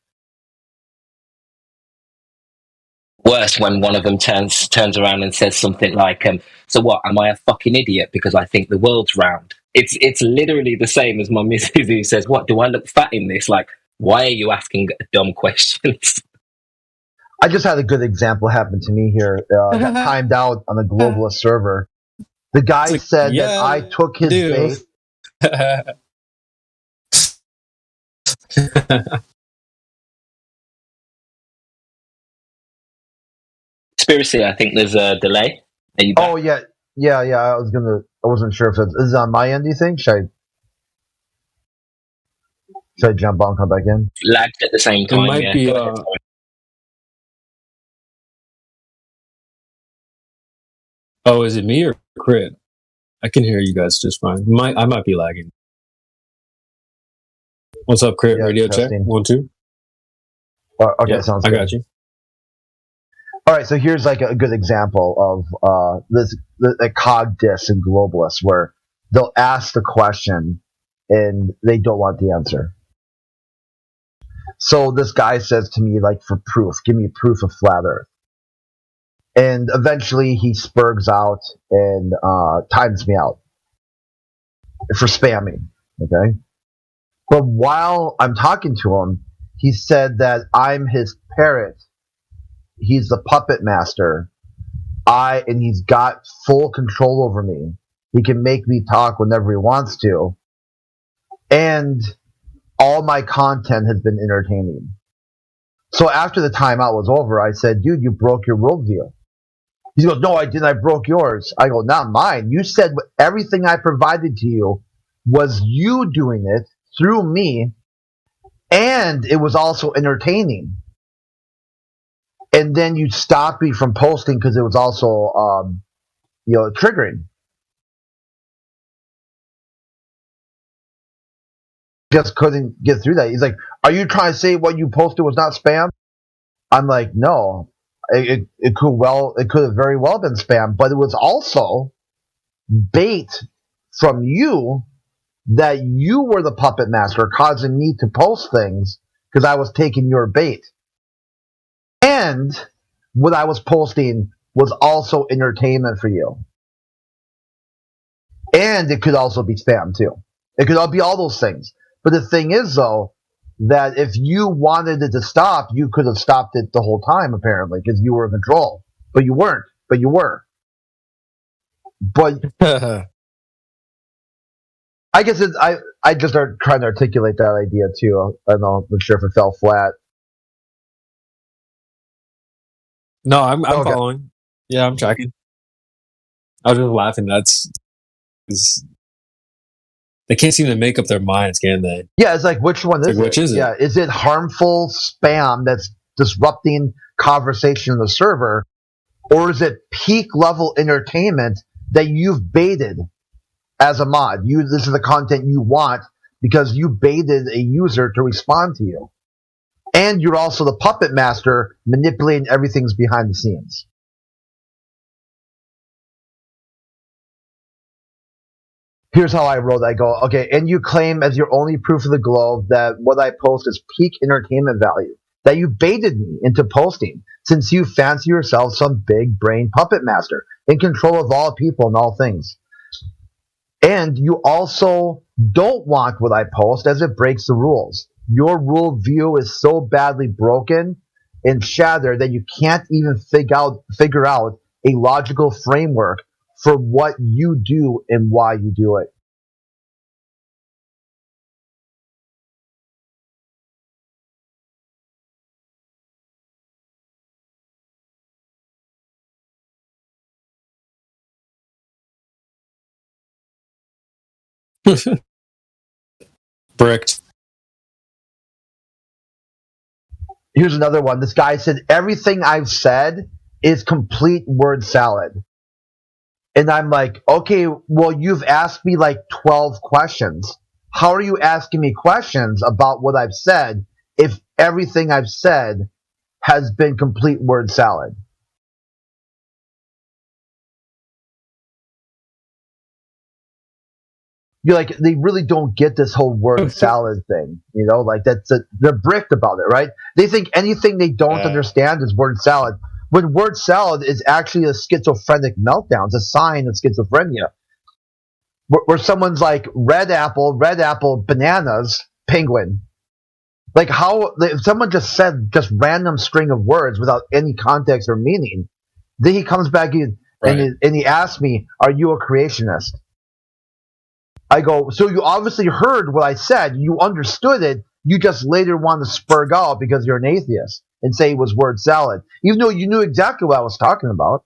Worse when one of them turns around and says something like, so what, am I a fucking idiot because I think the world's round? It's literally the same as my missus who says, "What, do I look fat in this?" Like, why are you asking dumb questions? I just had a good example happen to me here. Got timed out on a globalist server. The guy said that I took his bait. Conspiracy, I think there's a delay. Oh yeah. I wasn't sure if it's on my end. Do you think? Should I jump on, come back in? Lagged at the same time. It might be. Oh, is it me or Crit? I can hear you guys just fine. I might be lagging. What's up, Crit? Radio testing. check 1 2. Okay, sounds good. I got you. All right, so here's like a good example of the cog diss in globalists, where they'll ask the question and they don't want the answer. So this guy says to me, like, for proof, give me proof of flat Earth. And eventually he spurgs out and times me out for spamming, okay? But while I'm talking to him, he said that I'm his parrot. He's the puppet master. And he's got full control over me. He can make me talk whenever he wants to. And all my content has been entertaining. So after the timeout was over, I said, dude, you broke your worldview. He goes, no, I didn't. I broke yours. I go, not mine. You said everything I provided to you was you doing it through me, and it was also entertaining. And then you stopped me from posting because it was also, triggering. Just couldn't get through that. He's like, are you trying to say what you posted was not spam? I'm like, no. It could have very well been spam, but it was also bait from you that you were the puppet master, causing me to post things because I was taking your bait. And what I was posting was also entertainment for you. And it could also be spam too. It could all be all those things. But the thing is, though, that if you wanted it to stop, you could have stopped it the whole time, apparently, because you were in control. But you weren't. But you were. But I guess I just started trying to articulate that idea, too. I don't know. I'm not sure if it fell flat. No, I'm following. Yeah, I'm tracking. I was just laughing. They can't seem to make up their minds, can they? Yeah, it's like, which one is it? Which is it? Yeah, is it harmful spam that's disrupting conversation in the server, or is it peak level entertainment that you've baited as a mod? This is the content you want because you baited a user to respond to you. And you're also the puppet master manipulating everything's behind the scenes. Here's how I wrote. I go, okay, and you claim as your only proof of the globe that what I post is peak entertainment value, that you baited me into posting, since you fancy yourself some big brain puppet master in control of all people and all things. And you also don't want what I post as it breaks the rules. Your rule view is so badly broken and shattered that you can't even figure out a logical framework for what you do and why you do it. Bricked. Here's another one. This guy said, everything I've said is complete word salad. And I'm like, okay, well, you've asked me like 12 questions. How are you asking me questions about what I've said if everything I've said has been complete word salad? You're like, they really don't get this whole word salad thing, like they're bricked about it, right? They think anything they don't understand is word salad. When word salad is actually a schizophrenic meltdown, it's a sign of schizophrenia. where someone's like red apple, bananas, penguin. Like how if someone just said just random string of words without any context or meaning, then he comes back in and he asks me, "Are you a creationist?" I go, "So you obviously heard what I said. You understood it. You just later want to spurg out because you're an atheist and say it was word salad, even though you knew exactly what I was talking about."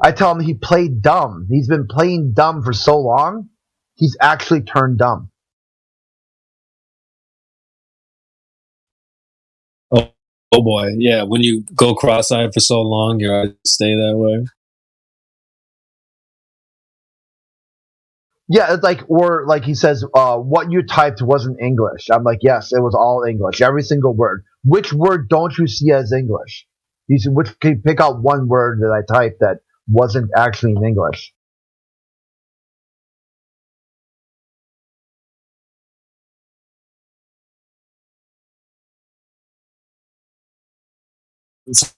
I tell him he played dumb. He's been playing dumb for so long, he's actually turned dumb. Oh boy, yeah. When you go cross-eyed for so long, your eyes stay that way. Yeah, it's like, or like he says, what you typed wasn't English. I'm like, yes, it was all English, every single word. Which word don't you see as English? He said, can you pick out one word that I typed that wasn't actually in English? It's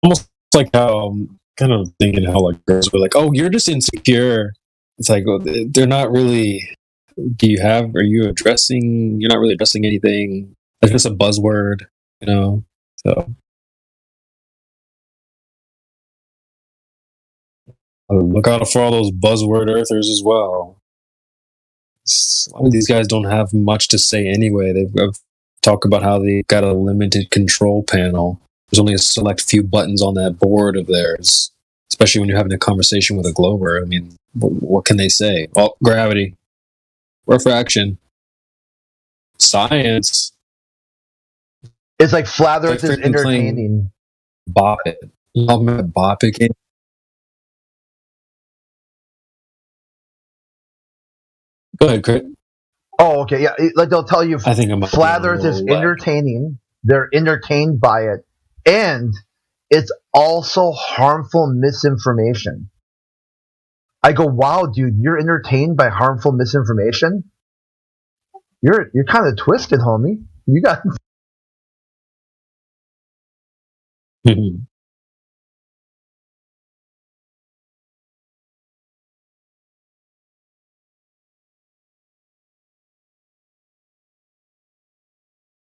almost like how kind of thinking how like girls were like, "Oh, you're just insecure." It's like, well, they're not really. Are you addressing? You're not really addressing anything. It's just a buzzword, you know. So look out for all those buzzword earthers as well. A lot of these guys don't have much to say anyway. They've talked about how they got a limited control panel. There's only a select few buttons on that board of theirs, especially when you're having a conversation with a glober. I mean, what can they say? Oh, gravity, refraction, science. It's like flat Earth is entertaining. Bop it. You know about Bop It game? Go ahead, Crit. Oh, okay. Yeah, like they'll tell you I think flat Earth is entertaining. They're entertained by it. And it's also harmful misinformation. I go, wow, dude, you're entertained by harmful misinformation? You're kind of twisted, homie. You got...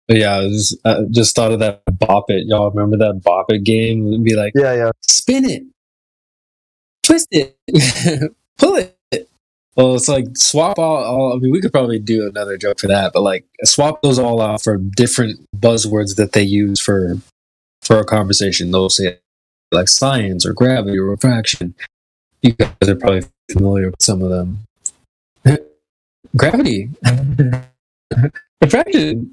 But yeah, I just thought of that Bop It. Y'all remember that Bop It game? It'd be like, yeah, spin it, twist it, pull it. Well, it's like swap all. I mean, we could probably do another joke for that, but like swap those all out for different buzzwords that they use for a conversation. They'll say like science or gravity or refraction. You guys are probably familiar with some of them. Gravity, refraction.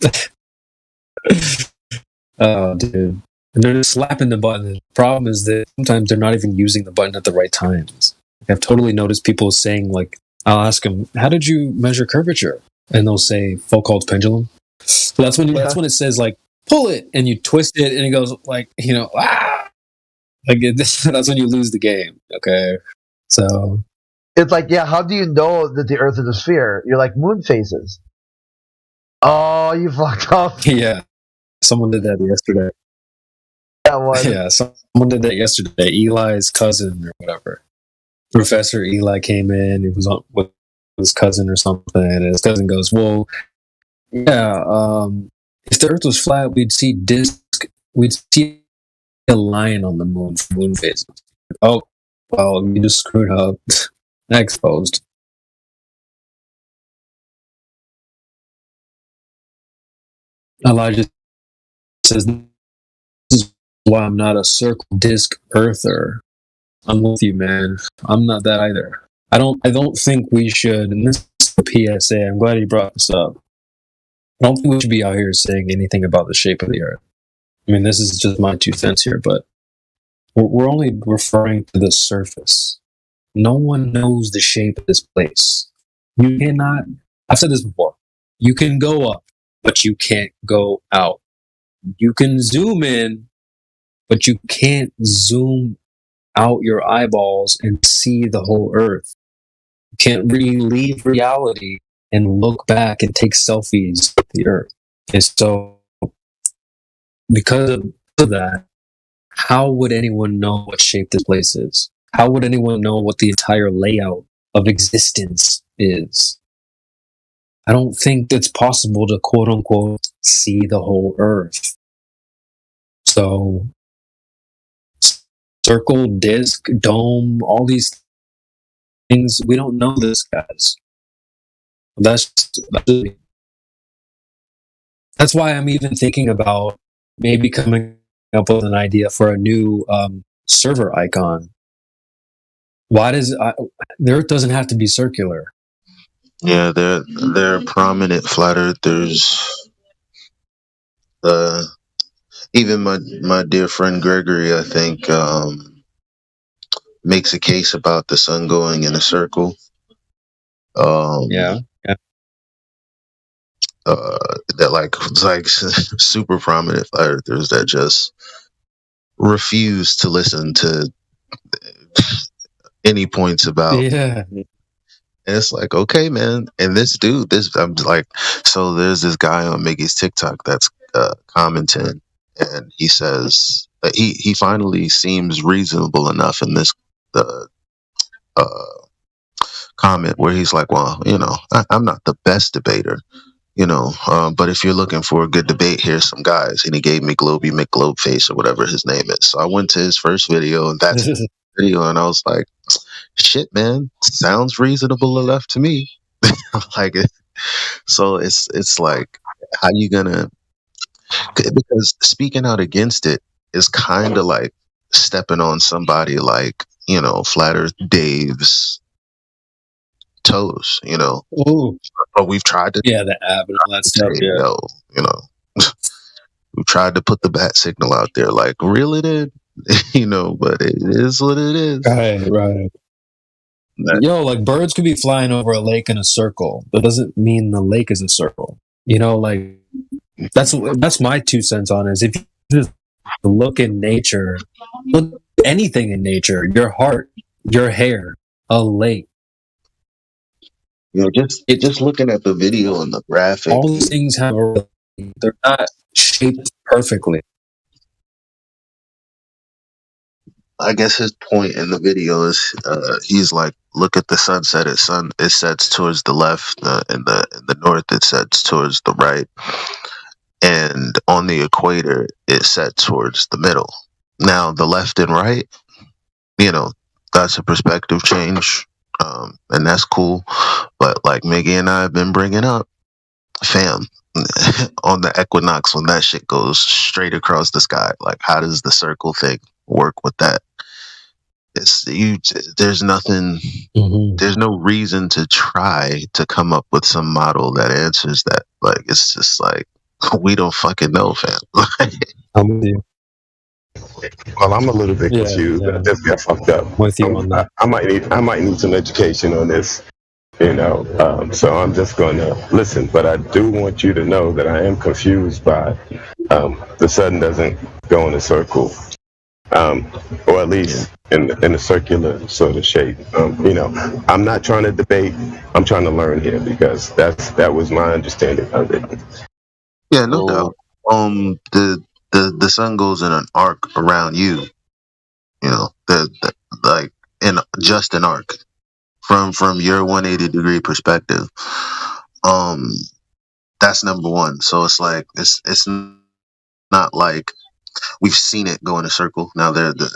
Oh, dude. And they're just slapping the button. The problem is that sometimes they're not even using the button at the right times. I've totally noticed people saying, like, I'll ask them, how did you measure curvature? And they'll say, Foucault's pendulum. So that's when it says, like, pull it, and you twist it, and it goes, like, you know, ah! Like, that's when you lose the game, okay? So... It's like, yeah, how do you know that the Earth is a sphere? You're like, moon phases. Oh, you fucked up. Yeah. Someone did that yesterday. That one. Yeah, someone did that yesterday. Eli's cousin or whatever. Professor Eli came in. He was on with his cousin or something, and his cousin goes, "Well, yeah. If the Earth was flat, we'd see a line on the moon for moon phases." Oh, well, you just screwed up. Exposed. Elijah says, "This is why I'm not a circle disc earther." I'm with you, man. I'm not that either. I don't think we should, and this is a PSA, I'm glad you brought this up. I don't think we should be out here saying anything about the shape of the Earth. I mean, this is just my 2 cents here, but we're only referring to the surface. No one knows the shape of this place. You cannot, I've said this before, you can go up, but you can't go out. You can zoom in, but you can't zoom out your eyeballs and see the whole Earth. You can't really leave reality and look back and take selfies of the Earth. And so, because of that, how would anyone know what shape this place is? How would anyone know what the entire layout of existence is? I don't think it's possible to quote unquote see the whole earth. So, circle, disc, dome, all these things, we don't know this, guys. That's why I'm even thinking about maybe coming up with an idea for a new server icon. Why does the earth doesn't have to be circular? Yeah, they're prominent flat earthers. Even my dear friend Gregory, I think, makes a case about the sun going in a circle. Yeah. That like super prominent flat earthers that just refuse to listen to any points about. Yeah. And it's like, okay, man. And this dude, I'm like, so there's this guy on Miggy's TikTok that's commenting, and he says that he finally seems reasonable enough in this comment where he's like, well, I'm not the best debater, but if you're looking for a good debate, here's some guys. And he gave me Globey McGlobeface or whatever his name is. So I went to his first video, and that's his video, and I was like, shit, man, sounds reasonable enough to me. Like it. So it's like, how you gonna? Because speaking out against it is kind of like stepping on somebody like Flat Earth Dave's toes, Ooh. But we've tried to the app and all that stuff. We've tried to put the bat signal out there, like reel it in, but it is what it is. Right. Yo, like birds could be flying over a lake in a circle, but doesn't mean the lake is a circle. Like that's my 2 cents on it. Is if you just look in nature, look at anything in nature, your heart, your hair, a lake. Just looking at the video and the graphic, all these things they're not shaped perfectly. I guess his point in the video is he's like, look at the sunset. It sets towards the left, in the north it sets towards the right, and on the equator it sets towards the middle. Now the left and right, that's a perspective change, and that's cool. But like Miggy and I have been bringing up, fam, on the equinox when that shit goes straight across the sky, like how does the circle thing work with that? There's nothing. Mm-hmm. There's no reason to try to come up with some model that answers that. Like it's just like we don't fucking know, fam. I'm with you. Well, I'm a little bit confused. I just got fucked up. With you on that. I might need some education on this. So I'm just going to listen. But I do want you to know that I am confused by the sun doesn't go in a circle. Or at least in a circular sort of shape. I'm not trying to debate. I'm trying to learn here because that was my understanding of it. Yeah, no doubt. The sun goes in an arc around you. Like in just an arc from your 180 degree perspective. That's number one. So it's like it's not like we've seen it go in a circle. Now,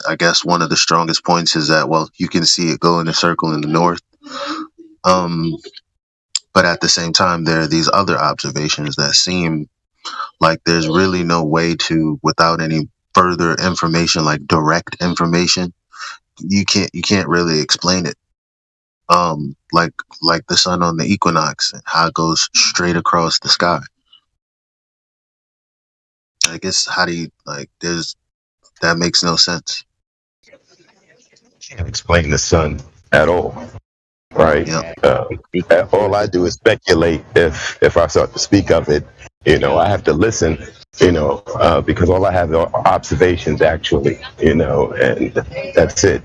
I guess one of the strongest points is that, well, you can see it go in a circle in the north. But at the same time, there are these other observations that seem like there's really no way to, without any further information, like direct information, you can't really explain it. Like the sun on the equinox and how it goes straight across the sky. I guess how do you that makes no sense. Can't explain the sun at all, right? Yep. All I do is speculate. If I start to speak of it, I have to listen. Because all I have are observations, actually. And that's it.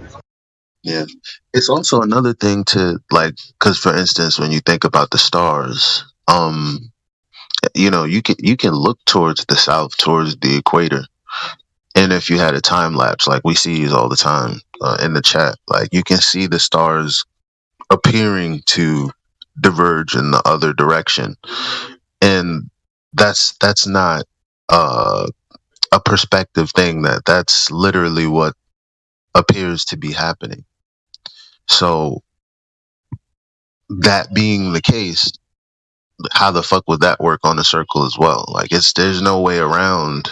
Yeah, it's also another thing to because for instance, when you think about the stars, you can look towards the south, towards the equator, And if you had a time lapse, like we see all the time in the chat, like you can see the stars appearing to diverge in the other direction, and that's not a perspective thing. That's literally what appears to be happening. So that being the case, how the fuck would that work on a circle as well? Like there's no way around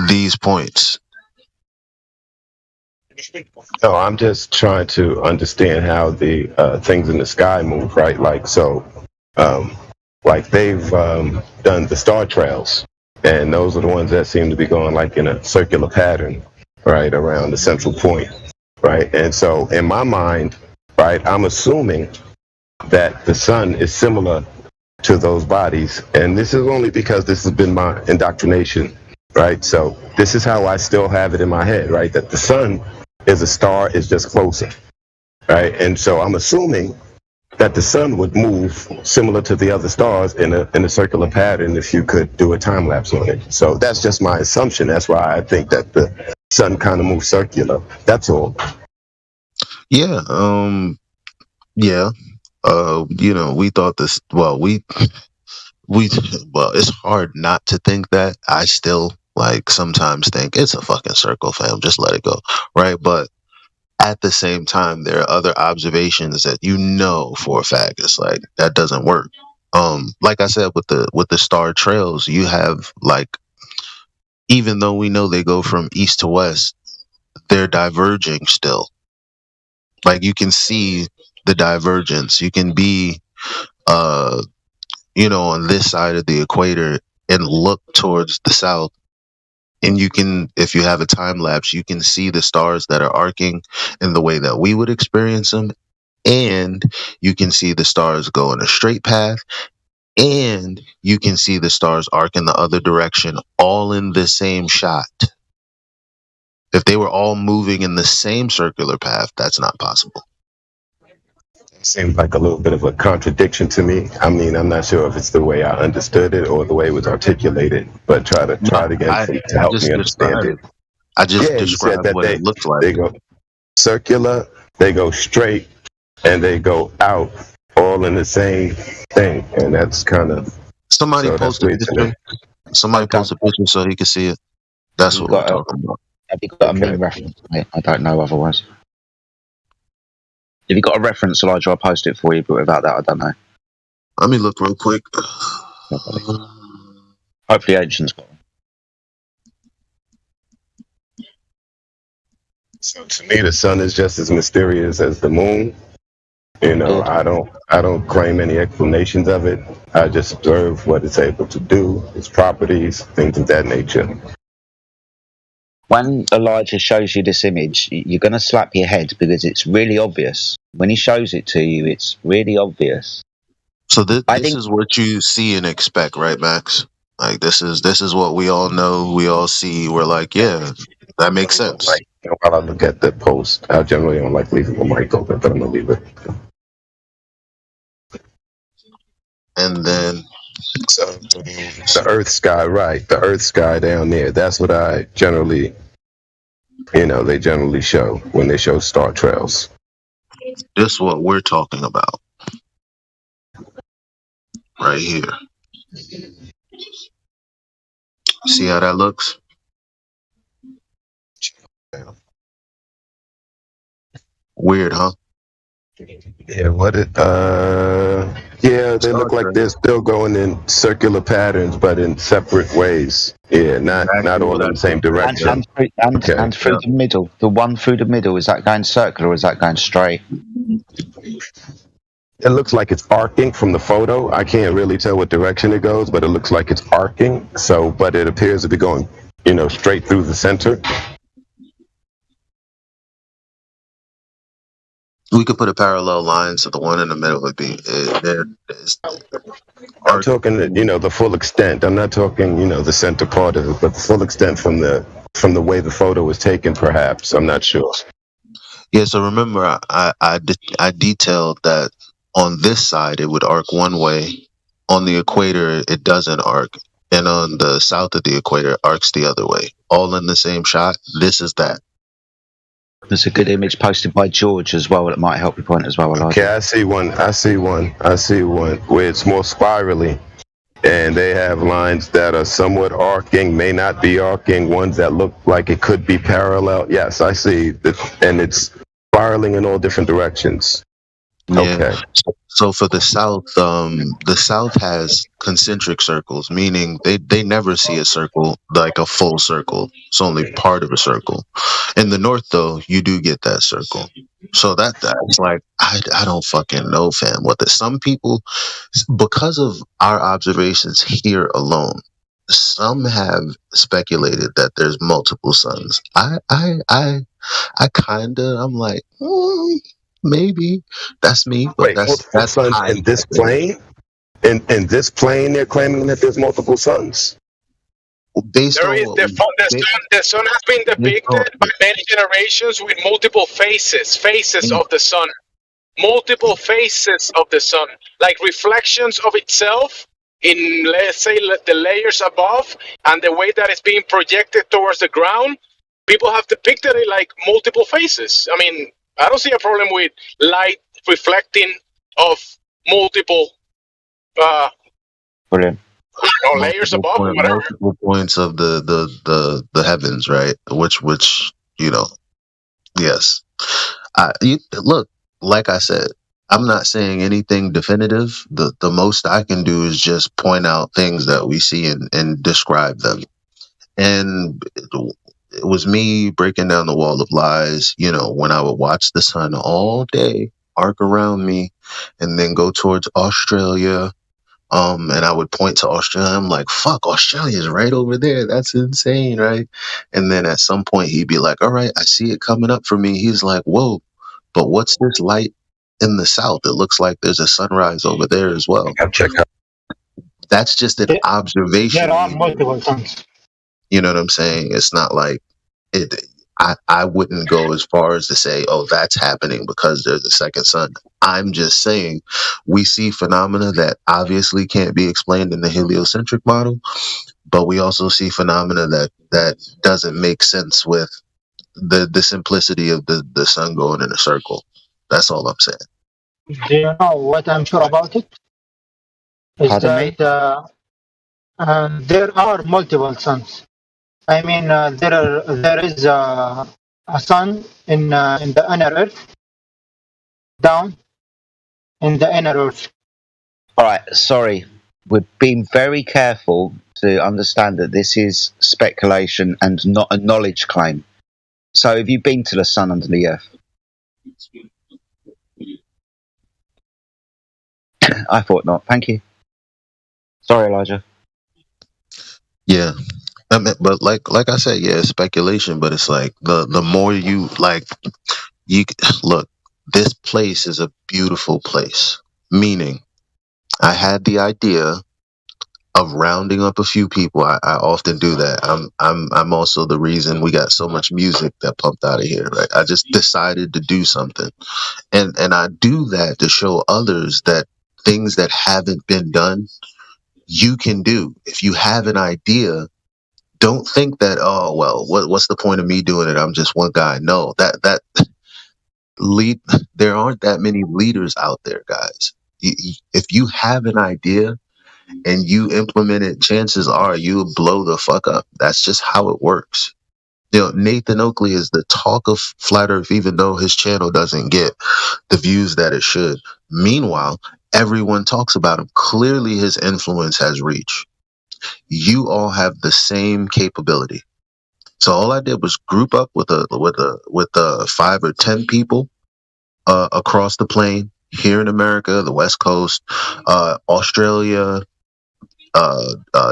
these points. No, I'm just trying to understand how the things in the sky move, right? Like, so, like they've done the star trails, and those are the ones that seem to be going like in a circular pattern, right, around the central point, right? And so in my mind, right, I'm assuming that the sun is similar to those bodies, and this is only because this has been my indoctrination, right? So this is how I still have it in my head, right, that the sun is a star, is just closer, right? And so I'm assuming that the sun would move similar to the other stars in a circular pattern if you could do a time lapse on it. So that's just my assumption. That's why I think that the sun kind of moves circular. That's all. Yeah. Yeah. We thought this. Well, it's hard not to think that. I still sometimes think it's a fucking circle, fam. Just let it go, right? But at the same time, there are other observations that for a fact it's like that doesn't work. Like I said, with the star trails, you have even though we know they go from east to west, they're diverging still. Like you can see the divergence. You can be on this side of the equator and look towards the south, and you can, if you have a time lapse, you can see the stars that are arcing in the way that we would experience them, and you can see the stars go in a straight path, and you can see the stars arc in the other direction, all in the same shot. If they were all moving in the same circular path, that's not possible. Seems like a little bit of a contradiction to me. I mean, I'm not sure if it's the way I understood it or the way it was articulated, but try it again to help me understand it. I just described what it looks like. They go circular, they go straight, and they go out, all in the same thing, and that's kind of somebody posted a picture. Somebody posted a picture so he could see it. That's what we're talking about. Have you got a meme reference? I don't know otherwise. If you got a reference, Elijah, I'll post it for you, but without that, I don't know. Let me look real quick. Hopefully Ancient's got one. So to me, the sun is just as mysterious as the moon. I don't claim any explanations of it. I just observe what it's able to do, its properties, things of that nature. When Elijah shows you this image, you're going to slap your head because it's really obvious. When he shows it to you, it's really obvious. So this is what you see and expect, right, Max? Like this is what we all know, we all see. We're like, yeah, that makes sense. While I look at the post, I generally don't like leaving the mic open, but I'm gonna leave it. And then the Earth sky, right? The Earth sky down there. That's what I generally, they generally show when they show star trails. This is what we're talking about, right here. See how that looks? Weird, huh? Yeah, they look like they're still going in circular patterns, but in separate ways. Yeah, not all in the same direction. And through the middle, the one through the middle, is that going circular or is that going straight? It looks like it's arcing from the photo. I can't really tell what direction it goes, but it looks like it's arcing. So, but it appears to be going, straight through the center. We could put a parallel line, so the one in the middle would be I'm talking, the full extent. I'm not talking, the center part of it, but the full extent from the way the photo was taken. Perhaps I'm not sure. Yeah. So remember, I detailed that on this side it would arc one way, on the equator it doesn't arc, and on the south of the equator, it arcs the other way. All in the same shot. This is that. There's a good image posted by George as well that might help your point as well, Elijah. Okay, I see one where it's more spirally, and they have lines that are somewhat arcing, may not be arcing, ones that look like it could be parallel. Yes, I see that, and it's spiraling in all different directions. Yeah. Okay. So for the south has concentric circles, meaning they never see a circle like a full circle. It's only part of a circle. In the north, though, you do get that circle. So that's like I don't fucking know, fam. Some people, because of our observations here alone, some have speculated that there's multiple suns. I'm like. Maybe that's me, but Wait, that's suns in this plane. In this plane, they're claiming that there's multiple suns. The sun has been depicted by many generations with multiple faces of the sun, multiple faces of the sun, like reflections of itself in, let's say, the layers above, and the way that it's being projected towards the ground. People have depicted it like multiple faces. I mean, I don't see a problem with light reflecting of multiple layers above or whatever. Multiple points of the heavens, right? Which yes. Look, like I said, I'm not saying anything definitive. The most I can do is just point out things that we see and describe them. And it was me breaking down the wall of lies, when I would watch the sun all day arc around me and then go towards Australia. And I would point to Australia. I'm like, fuck, Australia's right over there. That's insane, right? And then at some point he'd be like, all right, I see it coming up for me. He's like, whoa, but what's this light in the south? It looks like there's a sunrise over there as well. Check out. That's just an observation. There are multiple suns. You know what I'm saying? It's not like it. I wouldn't go as far as to say, oh, that's happening because there's a second sun. I'm just saying we see phenomena that obviously can't be explained in the heliocentric model, but we also see phenomena that doesn't make sense with the simplicity of the sun going in a circle. That's all I'm saying. Do you know what I'm sure about it? Is that there are multiple suns. I mean, there is a sun in the inner Earth, down in the inner Earth. All right, sorry. We're being very careful to understand that this is speculation and not a knowledge claim. So have you been to the sun under the Earth? I thought not. Thank you. Sorry, Elijah. Yeah. I mean, but like I said, yeah, it's speculation, but it's like the more you look, this place is a beautiful place. Meaning, I had the idea of rounding up a few people. I often do that. I'm also the reason we got so much music that pumped out of here, right? I just decided to do something, and I do that to show others that things that haven't been done, you can do. If you have an idea, don't think that, oh, well, what's the point of me doing it? I'm just one guy. No, that there aren't that many leaders out there, guys. If you have an idea and you implement it, chances are you'll blow the fuck up. That's just how it works. Nathan Oakley is the talk of Flat Earth, even though his channel doesn't get the views that it should. Meanwhile, everyone talks about him. Clearly his influence has reach. You all have the same capability. So all I did was group up with 5 or 10 people across the plane here in America, the West Coast, Australia,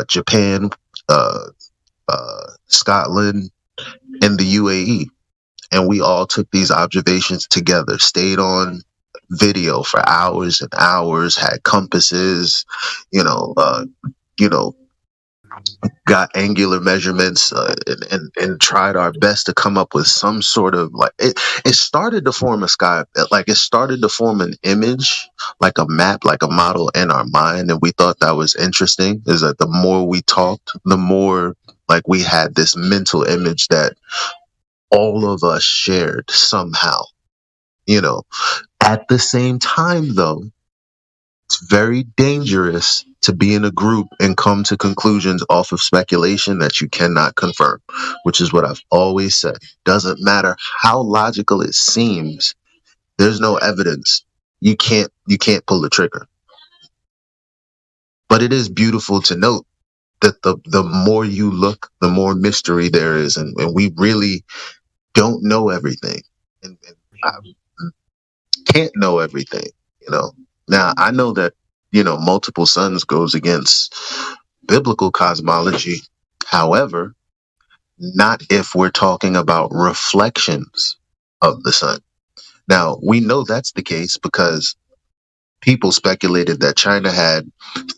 Japan, Scotland, and the UAE. And we all took these observations together, stayed on video for hours and hours, had compasses, got angular measurements and tried our best to come up with some sort of like it started to form a sky, like it started to form an image, like a map, like a model in our mind, and we thought that was interesting. Is that the more we talked, the more like we had this mental image that all of us shared somehow, At the same time, though, it's very dangerous to be in a group and come to conclusions off of speculation that you cannot confirm, which is what I've always said. Doesn't matter how logical it seems, there's no evidence. You can't pull the trigger. But it is beautiful to note that the more you look, the more mystery there is, and we really don't know everything, and I can't know everything, Now, I know that, multiple suns goes against biblical cosmology. However, not if we're talking about reflections of the sun. Now, we know that's the case because people speculated that China had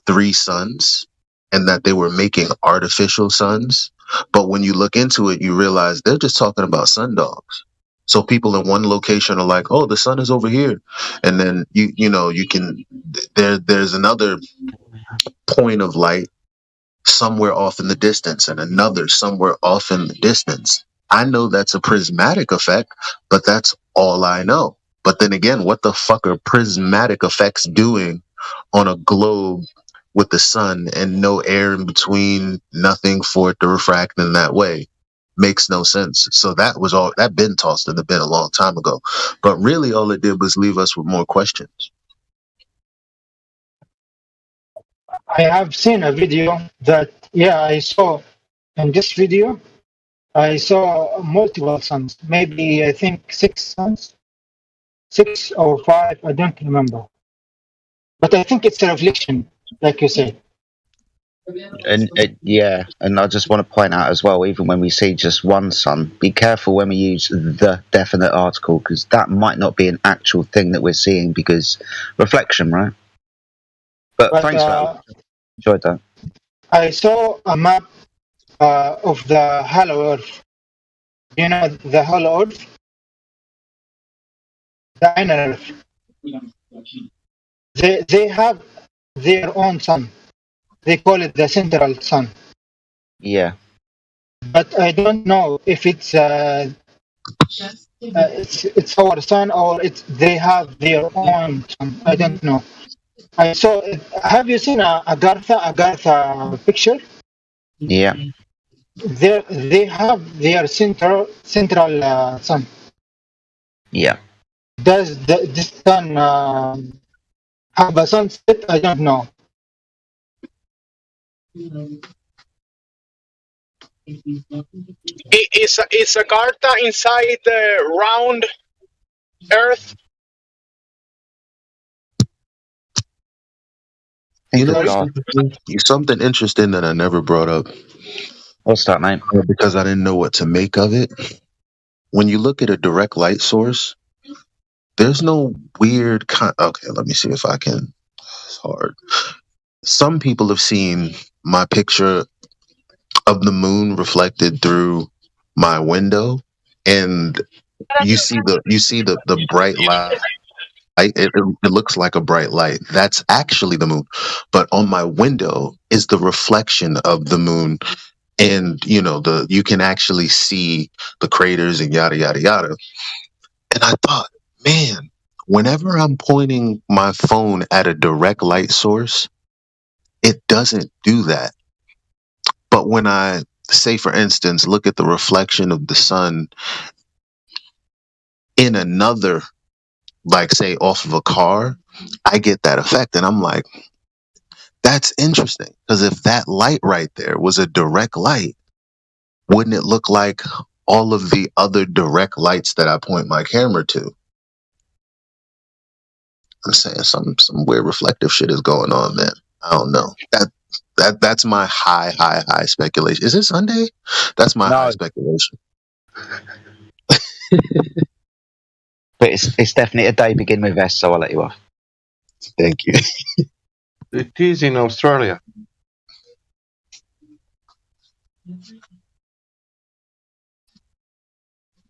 3 suns and that they were making artificial suns. But when you look into it, you realize they're just talking about sundogs. So people in one location are like, "Oh, the sun is over here," and then there's another point of light somewhere off in the distance, and another somewhere off in the distance. I know that's a prismatic effect, but that's all I know. But then again, what the fuck are prismatic effects doing on a globe with the sun and no air in between, nothing for it to refract in that way? Makes no sense. So that was all that been tossed in the bin a long time ago. But really all it did was leave us with more questions. I have seen a video that I saw in this video. I saw multiple suns, maybe I think 6 suns, 6 or 5, I don't remember. But I think it's a reflection, like you say. And and I just want to point out as well, even when we see just one sun, be careful when we use the definite article, because that might not be an actual thing that we're seeing, because reflection, right? But thanks for that. Enjoyed that. I saw a map of the Hollow Earth. You know the Hollow Earth? The inner Earth. They have their own sun. They call it the central sun. Yeah. But I don't know if it's our sun or they have their own sun. I don't know. I saw. Have you seen Agartha picture? Yeah. They have their central sun. Yeah. Does this sun have a sunset? I don't know. Is Agartha inside the round Earth? Something interesting that I never brought up. What's that, mate? Because I didn't know what to make of it. When you look at a direct light source, there's no weird okay, let me see if I can. It's hard. Some people have seen my picture of the moon reflected through my window, and you see the bright light. It looks like a bright light. That's actually the moon. But on my window is the reflection of the moon. And, you can actually see the craters and yada, yada, yada. And I thought, man, whenever I'm pointing my phone at a direct light source, it doesn't do that. But when I, say, for instance, look at the reflection of the sun in another, like, say, off of a car, I get that effect. And I'm like, that's interesting. Because if that light right there was a direct light, wouldn't it look like all of the other direct lights that I point my camera to? I'm saying some weird reflective shit is going on, man. I don't know. That's my high speculation. Is it Sunday? That's my high speculation. But it's definitely a day begin with S, so I'll let you off. Thank you. It is in Australia.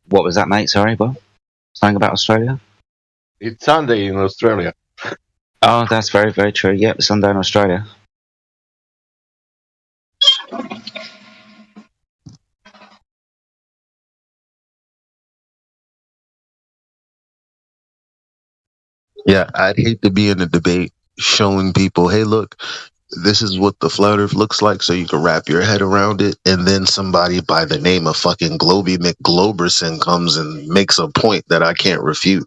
What was that, mate? Sorry, Bob. Something about Australia? It's Sunday in Australia. Oh, that's very, very true. Yep, Sunday in Australia. Yeah, I'd hate to be in a debate showing people, hey, look, this is what the flat earth looks like, so you can wrap your head around it, and then somebody by the name of fucking Globy McGloberson comes and makes a point that I can't refute.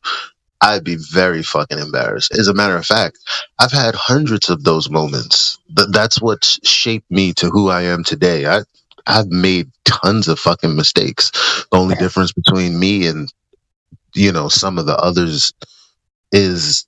I'd be very fucking embarrassed. As a matter of fact, I've had hundreds of those moments. That's what shaped me to who I am today. I've made tons of fucking mistakes. The only difference between me and, you know, some of the others is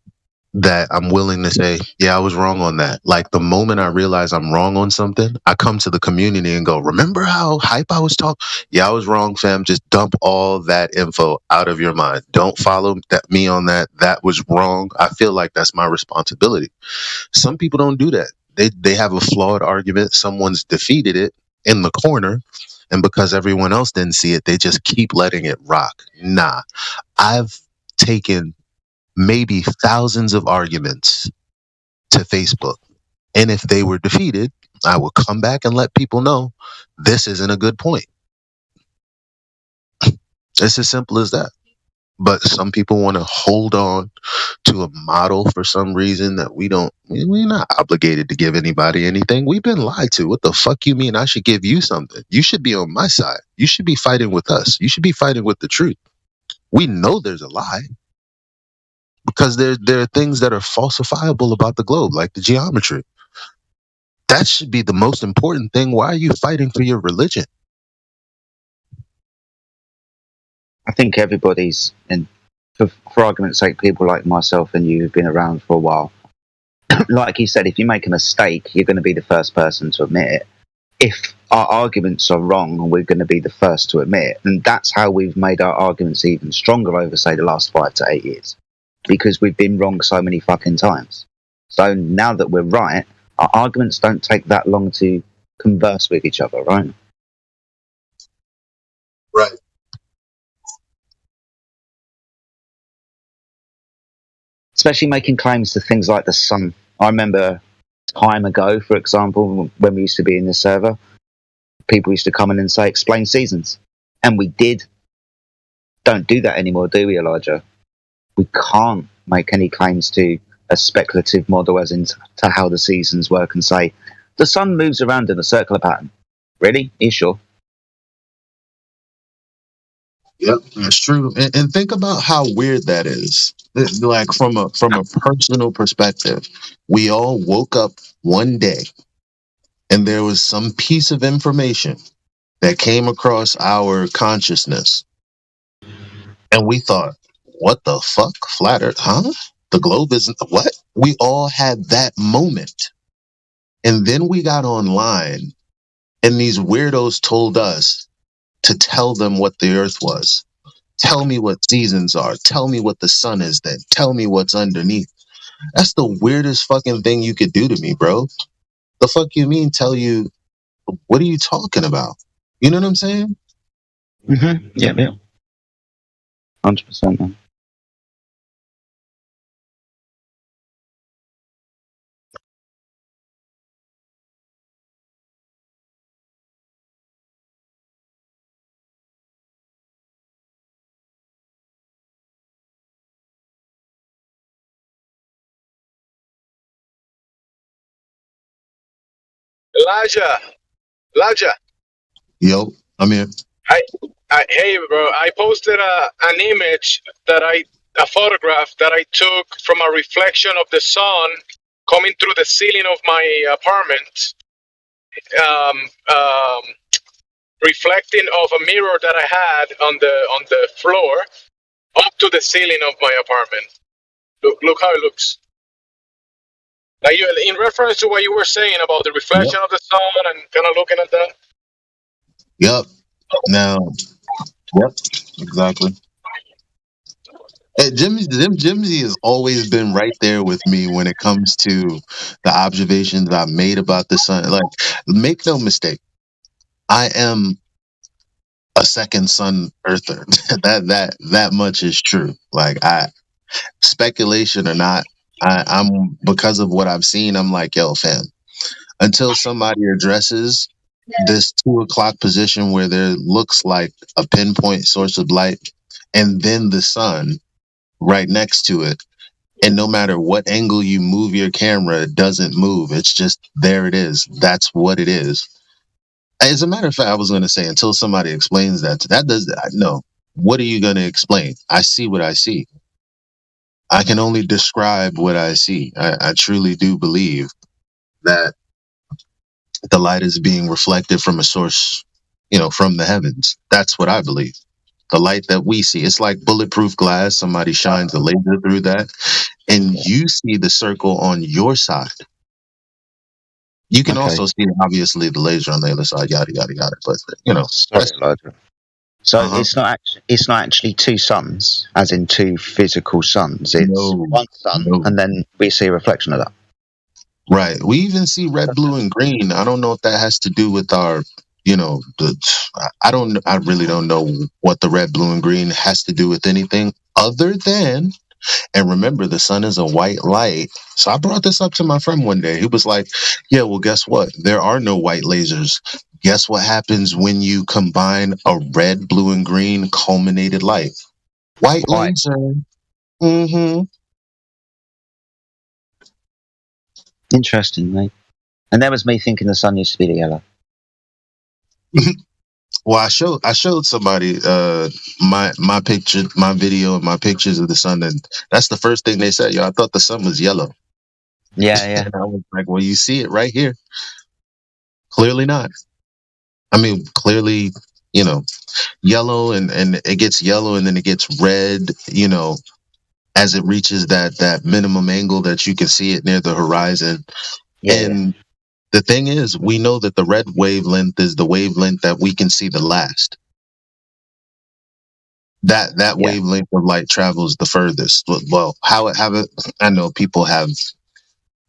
that I'm willing to say, yeah, I was wrong on that. Like, the moment I realize I'm wrong on something, I come to the community and go, remember how hype I was talking? Yeah, I was wrong, fam. Just dump all that info out of your mind. Don't follow me on that. That was wrong. I feel like that's my responsibility. Some people don't do that. They have a flawed argument. Someone's defeated it in the corner. And because everyone else didn't see it, they just keep letting it rock. Nah, I've taken maybe thousands of arguments to Facebook. And if they were defeated, I would come back and let people know this isn't a good point. It's as simple as that. But some people want to hold on to a model for some reason that we're not obligated to give anybody anything. We've been lied to. What the fuck you mean I should give you something? You should be on my side. You should be fighting with us. You should be fighting with the truth. We know there's a lie. Because there are things that are falsifiable about the globe, like the geometry. That should be the most important thing. Why are you fighting for your religion? I think everybody's, and for argument's sake, people like myself and you who've been around for a while, like you said, if you make a mistake, you're going to be the first person to admit it. If our arguments are wrong, we're going to be the first to admit it. And that's how we've made our arguments even stronger over, say, the last 5 to 8 years. Because we've been wrong so many fucking times. So now that we're right, our arguments don't take that long to converse with each other, right? Right. Especially making claims to things like the sun. I remember time ago, for example, when we used to be in this server, people used to come in and say, explain seasons. And we did. Don't do that anymore, do we, Elijah? We can't make any claims to a speculative model as into how the seasons work and say, the sun moves around in a circular pattern. Really? Are you sure? Yep, that's true. And think about how weird that is. Like, from a personal perspective, we all woke up one day and there was some piece of information that came across our consciousness. And we thought, what the fuck? Flat Earth? Huh? The globe isn't what? We all had that moment. And then we got online and these weirdos told us to tell them what the earth was. Tell me what seasons are. Tell me what the sun is then. Tell me what's underneath. That's the weirdest fucking thing you could do to me, bro. The fuck you mean tell you, what are you talking about? You know what I'm saying? Mm-hmm. Yeah. 100%, man. Elijah. Yo, I'm here. Hey, bro. I posted an image a photograph that I took from a reflection of the sun coming through the ceiling of my apartment, reflecting of a mirror that I had on the floor up to the ceiling of my apartment. Look how it looks. Like in reference to what you were saying about the reflection of the sun and kind of looking at that. Yep. Now, yep, exactly. Hey, Jimsy has always been right there with me when it comes to the observations I've made about the sun. Like, make no mistake, I am a second sun earther. that much is true. Like, speculation or not, I'm because of what I've seen, I'm like, yo, fam, until somebody addresses this 2 o'clock position where there looks like a pinpoint source of light and then the sun right next to it, and no matter what angle you move your camera, it doesn't move. It's just there it is. That's what it is. As a matter of fact, I was going to say, until somebody explains that does no. What are you going to explain? I see what I see. I can only describe what I see. I truly do believe that the light is being reflected from a source, from the heavens. That's what I believe. The light that we see. It's like bulletproof glass. Somebody shines a laser through that, and you see the circle on your side. You can also see, obviously, the laser on the other side, yada, yada, yada. But, Sorry, Elijah. So it's not actually 2 suns, as in 2 physical suns. It's one sun, and then we see a reflection of that. Right. We even see red, blue, and green. I don't know if that has to do with our, I really don't know what the red, blue, and green has to do with anything other than, and remember, the sun is a white light. So I brought this up to my friend one day. He was like, yeah, well, guess what? There are no white lasers. Guess what happens when you combine a red, blue, and green culminated light? White laser. Mm-hmm. Interesting, mate. And that was me thinking the sun used to be the yellow. Well, I showed somebody my picture, my video, and my pictures of the sun, and that's the first thing they said. Yo, I thought the sun was yellow. Yeah, yeah. And I was like, well, you see it right here. Clearly not. I mean, clearly, yellow, and it gets yellow, and then it gets red, as it reaches that minimum angle that you can see it near the horizon. Yeah. And the thing is, we know that the red wavelength is the wavelength that we can see the last. That wavelength of light travels the furthest. Well, I know people have,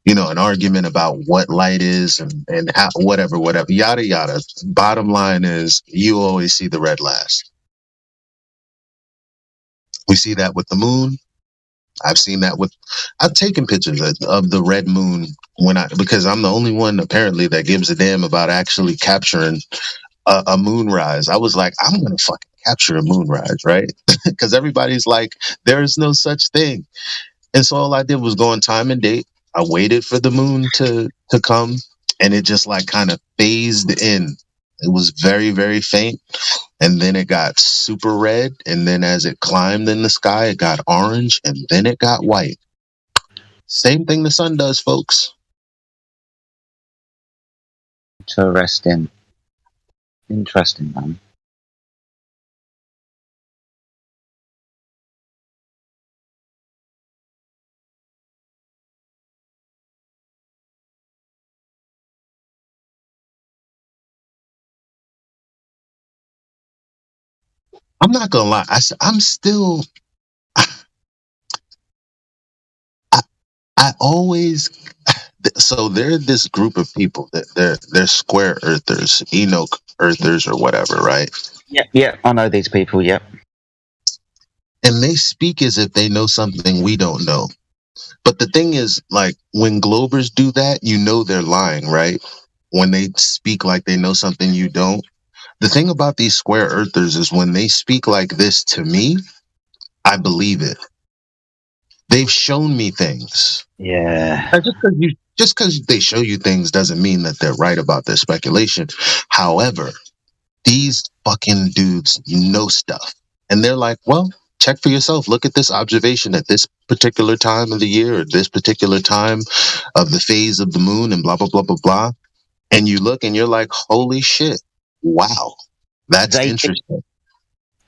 an argument about what light is and how, whatever, yada, yada. Bottom line is, you always see the red last. We see that with the moon. I've seen that I've taken pictures of the red moon because I'm the only one apparently that gives a damn about actually capturing a moonrise. I was like, I'm going to fucking capture a moonrise, right? Because everybody's like, there is no such thing. And so all I did was go on time and date. I waited for the moon to come, and it just like kind of phased in. It was very, very faint. And then it got super red. And then as it climbed in the sky, it got orange. And then it got white. Same thing the sun does, folks. Interesting, man. I'm not gonna lie. I'm still. I always. So there's this group of people that they're square earthers, Enoch earthers, or whatever, right? Yeah. I know these people. Yep. And they speak as if they know something we don't know. But the thing is, like, when Globers do that, they're lying, right? When they speak like they know something you don't. The thing about these square earthers is when they speak like this to me, I believe it. They've shown me things. Yeah. Just because they show you things doesn't mean that they're right about their speculation. However, these fucking dudes know stuff. And they're like, well, check for yourself. Look at this observation at this particular time of the year or this particular time of the phase of the moon and blah, blah, blah, blah, blah. And you look and you're like, holy shit. Wow. That's interesting.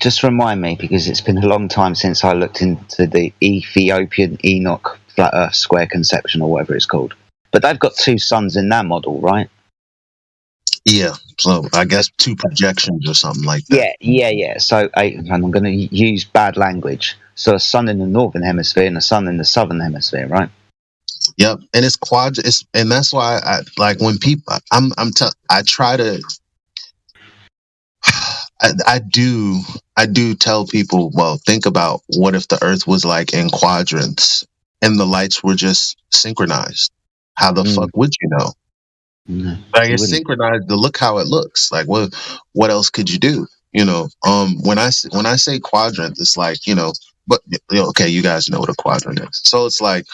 Just remind me, because it's been a long time since I looked into the Ethiopian Enoch flat Earth square conception or whatever it's called. But they've got 2 suns in that model, right? Yeah. So I guess 2 projections or something like that. Yeah. So I'm going to use bad language. So a sun in the northern hemisphere and a sun in the southern hemisphere, right? Yep. And it's and that's why I like when people I try to I do tell people, well, think about what if the Earth was like in quadrants and the lights were just synchronized? How the fuck would you know? Like it's synchronized to look how it looks. Like what else could you do? When I say quadrant, it's like, but okay, you guys know what a quadrant is. So it's like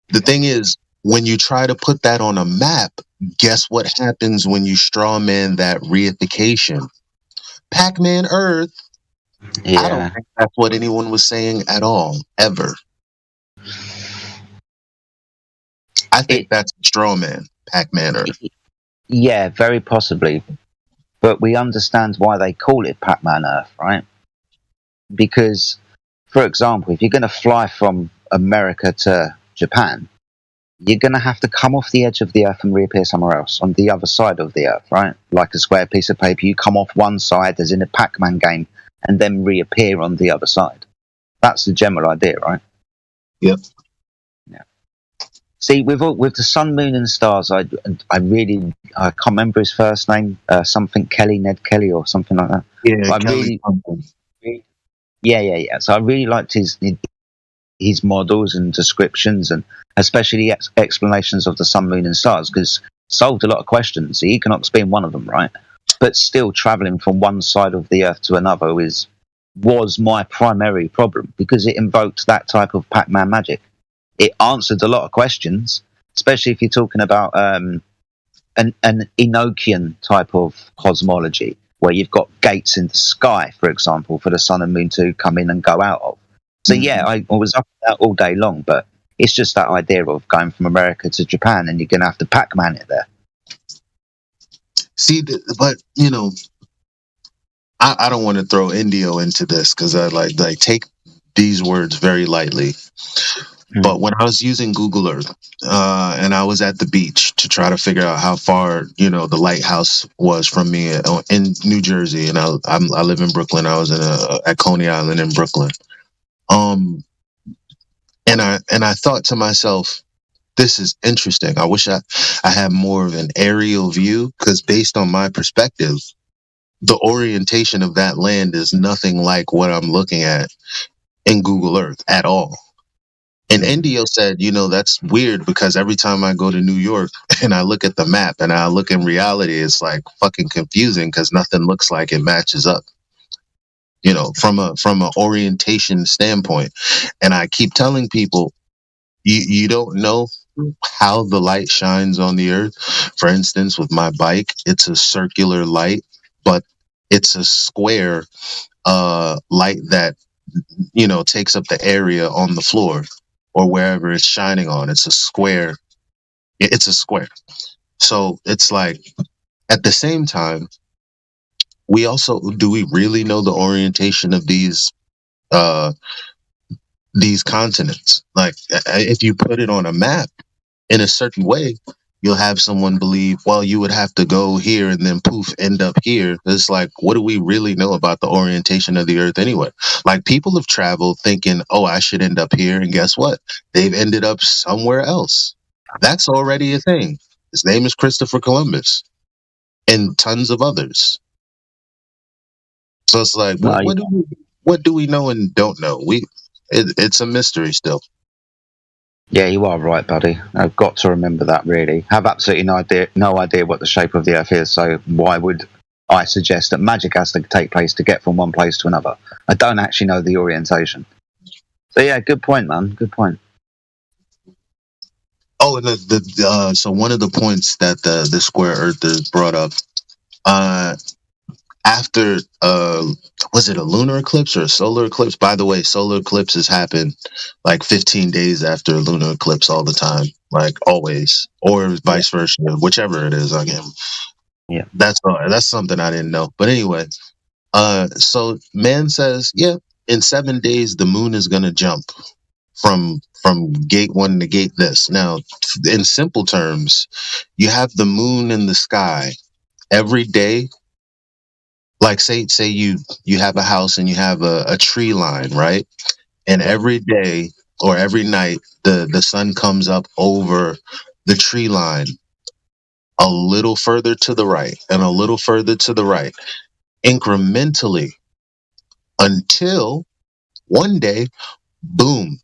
the thing is, when you try to put that on a map, guess what happens when you straw man that reification? Pac-Man Earth. Yeah. I don't think that's what anyone was saying at all, ever. I think that's straw man, Pac-Man Earth. Yeah, very possibly. But we understand why they call it Pac-Man Earth, right? Because, for example, if you're going to fly from America to Japan, you're going to have to come off the edge of the Earth and reappear somewhere else on the other side of the Earth, right? Like a square piece of paper, you come off one side, as in a Pac-Man game, and then reappear on the other side. That's the general idea, right? Yep. Yeah. See, with the sun, moon, and stars, I can't remember his first name, something Kelly, Ned Kelly, or something like that. Yeah, yeah. So I really liked his models and descriptions, and especially the explanations of the sun, moon, and stars, because solved a lot of questions. The equinox being one of them, right? But still, traveling from one side of the Earth to another was my primary problem, because it invoked that type of Pac-Man magic. It answered a lot of questions, especially if you're talking about an Enochian type of cosmology, where you've got gates in the sky, for example, for the sun and moon to come in and go out of. So yeah, I was up with that all day long, but it's just that idea of going from America to Japan, and you're going to have to Pac-Man it there. See, but I don't want to throw Indio into this, because I like take these words very lightly. But when I was using Google Earth, and I was at the beach to try to figure out how far the lighthouse was from me in New Jersey, and I live in Brooklyn. I was at Coney Island in Brooklyn. And I thought to myself, this is interesting. I wish I had more of an aerial view, because based on my perspective, the orientation of that land is nothing like what I'm looking at in Google Earth at all. And Indio said, that's weird, because every time I go to New York and I look at the map and I look in reality, it's like fucking confusing, because nothing looks like it matches up. From a orientation standpoint. And I keep telling people, you don't know how the light shines on the Earth. For instance, with my bike, it's a circular light, but it's a square light that takes up the area on the floor or wherever it's shining on. It's a square. So it's like, at the same time, do we really know the orientation of these continents? Like, if you put it on a map in a certain way, you'll have someone believe, well, you would have to go here and then poof, end up here. It's like, what do we really know about the orientation of the Earth anyway? Like, people have traveled thinking, oh, I should end up here. And guess what? They've ended up somewhere else. That's already a thing. His name is Christopher Columbus, and tons of others. So it's like, what do we know and don't know? It's a mystery still. Yeah, you are right, buddy. I've got to remember that, really. I have absolutely no idea what the shape of the Earth is, so why would I suggest that magic has to take place to get from one place to another? I don't actually know the orientation. So yeah, good point, man. Good point. Oh, and so one of the points that the Square Earthers brought up, after was it a lunar eclipse or a solar eclipse? By the way, solar eclipses happen like 15 days after a lunar eclipse all the time, like always, or vice versa, whichever it is. Yeah, that's something I didn't know. But anyway, so man says, yeah, in 7 days the moon is gonna jump from gate 1 to gate this. Now, in simple terms, you have the moon in the sky every day. Like say you have a house and you have a tree line, right? And every day or every night the sun comes up over the tree line a little further to the right and a little further to the right. incrementally until one day, boom,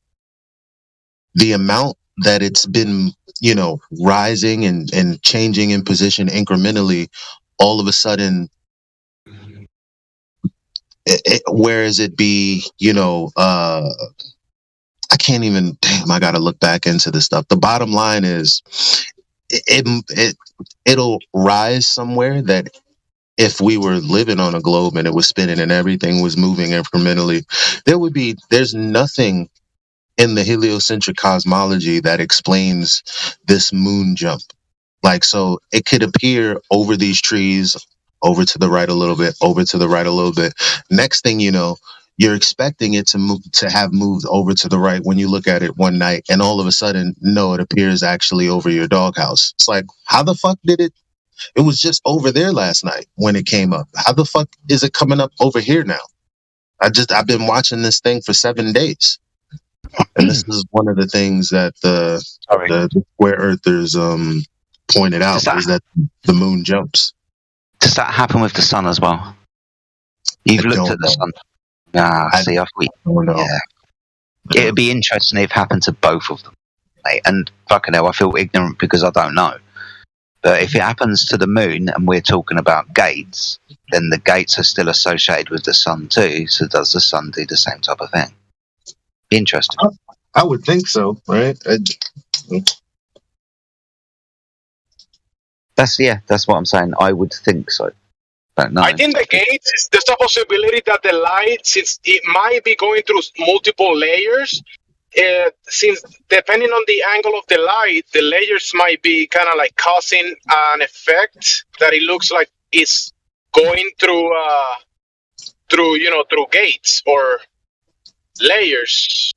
the amount that it's been, rising and changing in position incrementally, all of a sudden, whereas it be, I can't even, damn, I got to look back into this stuff. The bottom line is it'll rise somewhere that if we were living on a globe and it was spinning and everything was moving incrementally, there's nothing in the heliocentric cosmology that explains this moon jump. Like, so it could appear over these trees, over to the right a little bit, over to the right a little bit. Next thing you know, you're expecting it to have moved over to the right when you look at it one night, and all of a sudden, no, it appears actually over your doghouse. It's like, how the fuck did it? It was just over there last night when it came up. How the fuck is it coming up over here now? I've been watching this thing for 7 days. And this is one of the things that the square earthers pointed out, is that the moon jumps. Does that happen with the sun as well? You've looked at the sun. I thought. Yeah. It'd be interesting if it happened to both of them. Mate. And fucking hell, I feel ignorant because I don't know. But if it happens to the moon and we're talking about gates, then the gates are still associated with the sun too. So does the sun do the same type of thing? Interesting. I would think so, right? That's what I'm saying. I would think so. Don't know. I think the gates, there's a possibility that the light, since it might be going through multiple layers, since depending on the angle of the light, the layers might be kind of like causing an effect that it looks like it's going through gates or layers.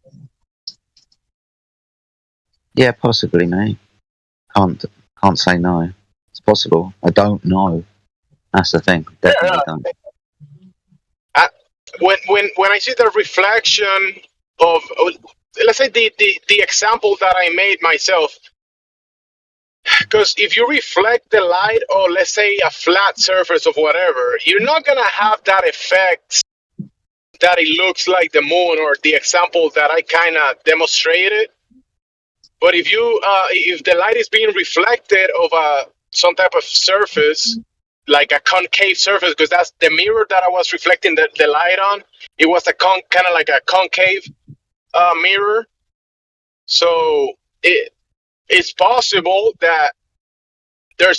Yeah, possibly, mate. Can't say no. It's possible. I don't know. That's the thing. Definitely don't. When I see the reflection of, let's say the example that I made myself, because if you reflect the light on, let's say, a flat surface of whatever, you're not gonna have that effect that it looks like the moon, or the example that I kind of demonstrated. But if the light is being reflected of some type of surface, like a concave surface, because that's the mirror that I was reflecting the light on. It was kind of like a concave mirror. So it's possible that there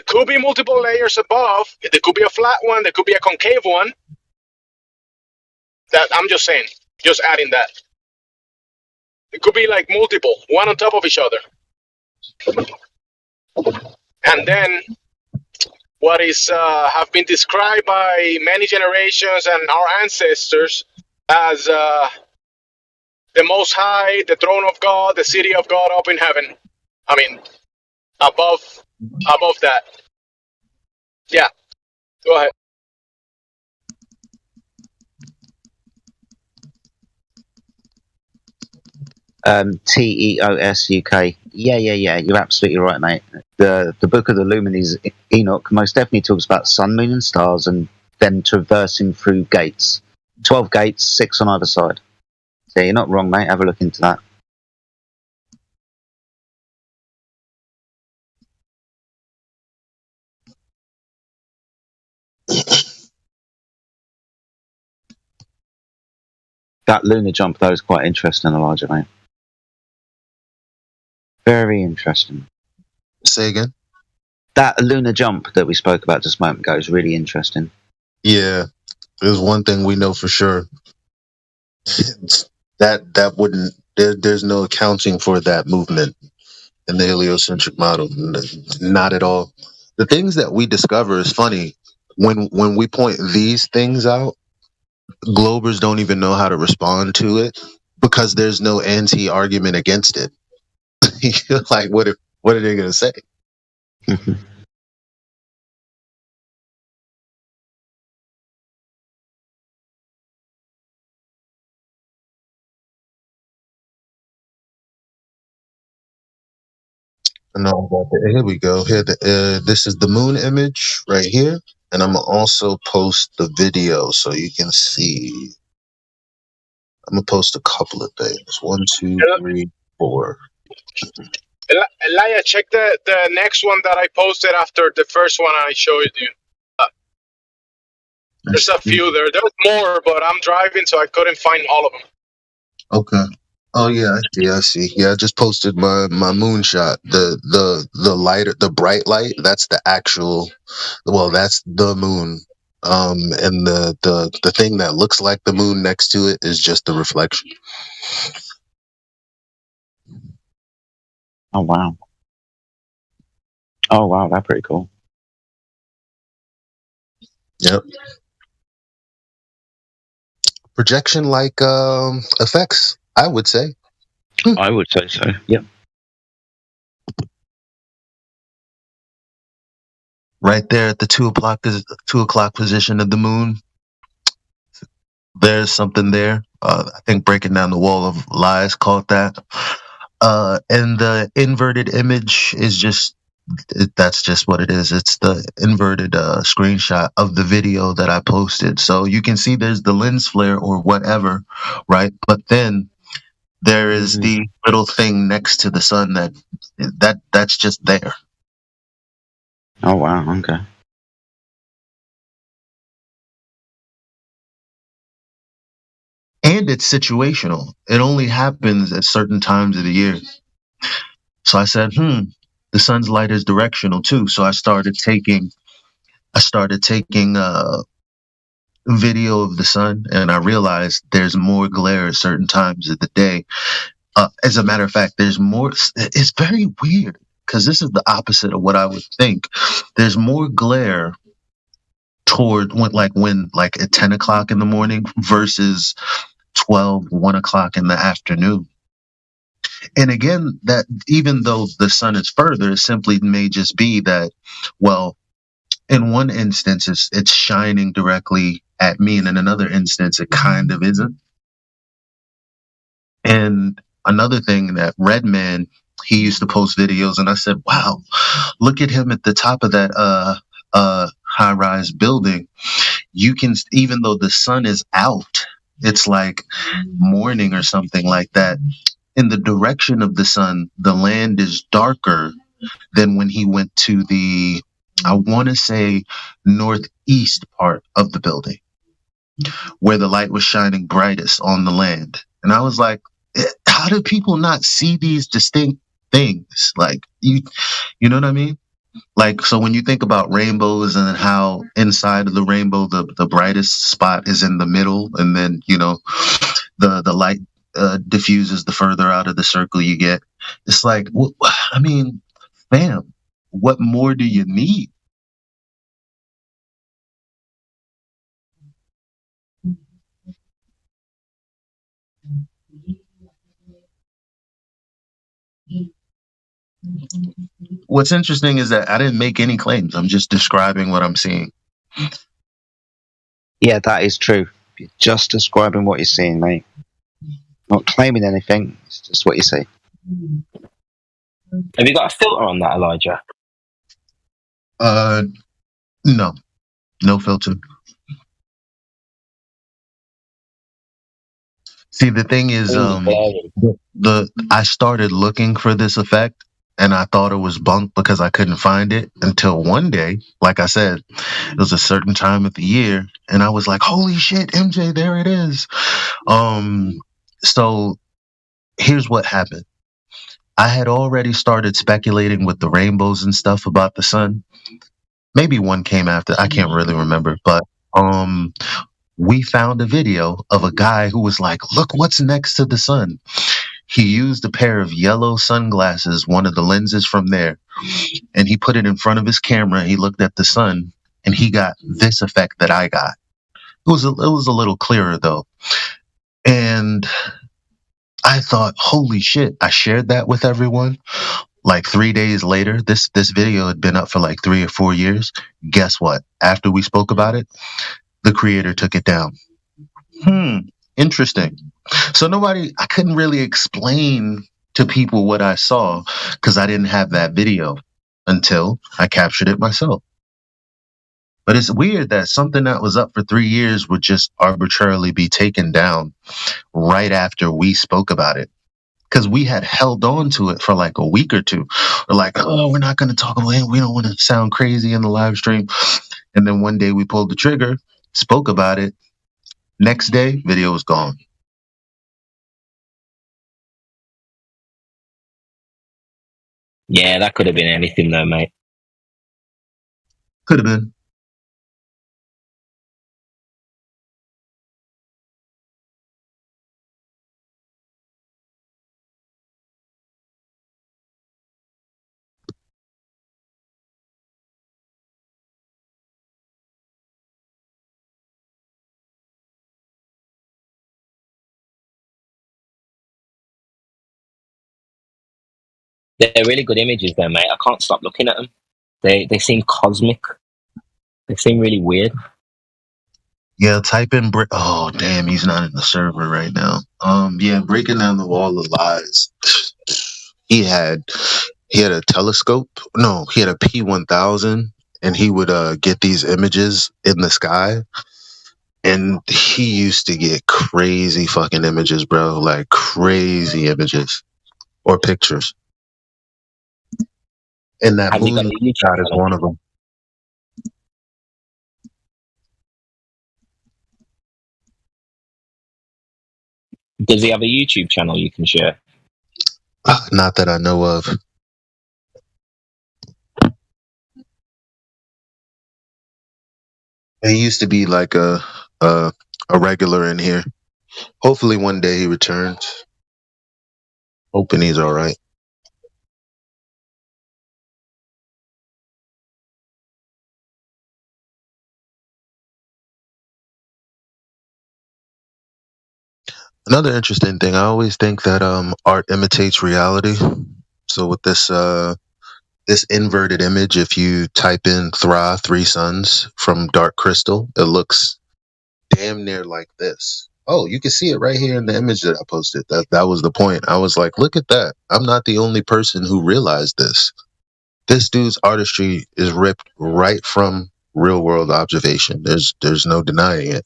could be multiple layers above. There could be a flat one. There could be a concave one. That I'm just saying, just adding that. It could be like multiple, one on top of each other. And then what is have been described by many generations and our ancestors as the Most High, the throne of God, the city of God up in heaven. I mean, above that. Yeah, go ahead. TEOS UK. Yeah. You're absolutely right, mate. The Book of the Luminaries, Enoch, most definitely talks about sun, moon, and stars, and then traversing through gates. 12 gates, 6 on either side. So you're not wrong, mate. Have a look into that. That lunar jump, though, is quite interesting, Elijah, mate. Very interesting. Say again? That lunar jump that we spoke about just a moment ago is really interesting. Yeah. There's one thing we know for sure. That wouldn't, there's no accounting for that movement in the heliocentric model. Not at all. The things that we discover is funny. When we point these things out, Globers don't even know how to respond to it because there's no anti-argument against it. Like, what are they going to say? No, here we go. Here, this is the moon image right here. And I'm gonna also post the video so you can see. I'm gonna post a couple of things. 1, 2, 3, 4. Elijah, check the next one that I posted after the first one I showed you. There's a few there. There's more, but I'm driving, so I couldn't find all of them. Okay. Oh yeah, I see. Yeah, I just posted my moonshot. The lighter, the bright light. That's the actual. Well, that's the moon. And the thing that looks like the moon next to it is just the reflection. Oh wow. Oh wow, that's pretty cool. Yep. Projection like effects, I would say. I would say so. Yep. Right there at the 2 o'clock position of the moon. There's something there. I think Breaking Down the Wall of Lies called that. And the inverted image is that's just what it is. It's the inverted screenshot of the video that I posted. So you can see there's the lens flare or whatever, right? But then there is the little thing next to the sun that's just there. Oh wow, okay. And it's situational. It only happens at certain times of the year. So I said, the sun's light is directional too. So I started taking video of the sun, and I realized there's more glare at certain times of the day. As a matter of fact, there's more. It's very weird because this is the opposite of what I would think. There's more glare toward when at 10 o'clock in the morning versus 1 o'clock in the afternoon. And again, that even though the sun is further, it simply may just be that, well, in one instance, it's shining directly at me, and in another instance, it kind of isn't. And another thing, that Redman, he used to post videos, and I said, wow, look at him at the top of that high-rise building. You can, even though the sun is out, it's like morning or something like that. In the direction of the sun, the land is darker than when he went to the, I want to say, northeast part of the building, where the light was shining brightest on the land. And I was like, how do people not see these distinct things? Like, you know what I mean? Like, so when you think about rainbows and how inside of the rainbow, the brightest spot is in the middle, and then, the light diffuses the further out of the circle you get. It's like, I mean, fam, what more do you need? What's interesting is that I didn't make any claims. I'm just describing what I'm seeing. Yeah, that is true. You're just describing what you're seeing, mate. Not claiming anything. It's just what you see. Have you got a filter on that, Elijah? No filter. See, the thing is, I started looking for this effect, and I thought it was bunk because I couldn't find it until one day. Like I said, it was a certain time of the year, and I was like, "Holy shit, MJ, there it is!" So here's what happened. I had already started speculating with the rainbows and stuff about the sun. Maybe one came after. I can't really remember, but we found a video of a guy who was like, look what's next to the sun. He used a pair of yellow sunglasses, one of the lenses from there, and he put it in front of his camera. He looked at the sun, and he got this effect that I got. It was a little clearer, though. And I thought, holy shit, I shared that with everyone. Like 3 days later, this video had been up for like 3 or 4 years. Guess what? After we spoke about it, the creator took it down. Interesting. So I couldn't really explain to people what I saw because I didn't have that video until I captured it myself. But it's weird that something that was up for 3 years would just arbitrarily be taken down right after we spoke about it. Because we had held on to it for like a week or two. We're like, oh, we're not going to talk about it. We don't want to sound crazy in the live stream. And then one day we pulled the trigger, spoke about it. Next day, video was gone. Yeah, that could have been anything though, mate. Could have been. They're really good images though, mate. I can't stop looking at them. They seem cosmic. They seem really weird. Yeah, type in oh damn, he's not in the server right now. Yeah, Breaking Down the Wall of Lies. He had a telescope. No, he had a P1000, and he would get these images in the sky. And he used to get crazy fucking images, bro. Like crazy images or pictures. And that moon shot is one of them. Does he have a YouTube channel you can share? Not that I know of. He used to be like a regular in here. Hopefully one day he returns. Hoping he's all right. Another interesting thing, I always think that art imitates reality. So with this this inverted image, if you type in Thra 3 Suns from Dark Crystal, it looks damn near like this. Oh, you can see it right here in the image that I posted. That was the point. I was like, look at that. I'm not the only person who realized this. This dude's artistry is ripped right from real world observation. There's no denying it.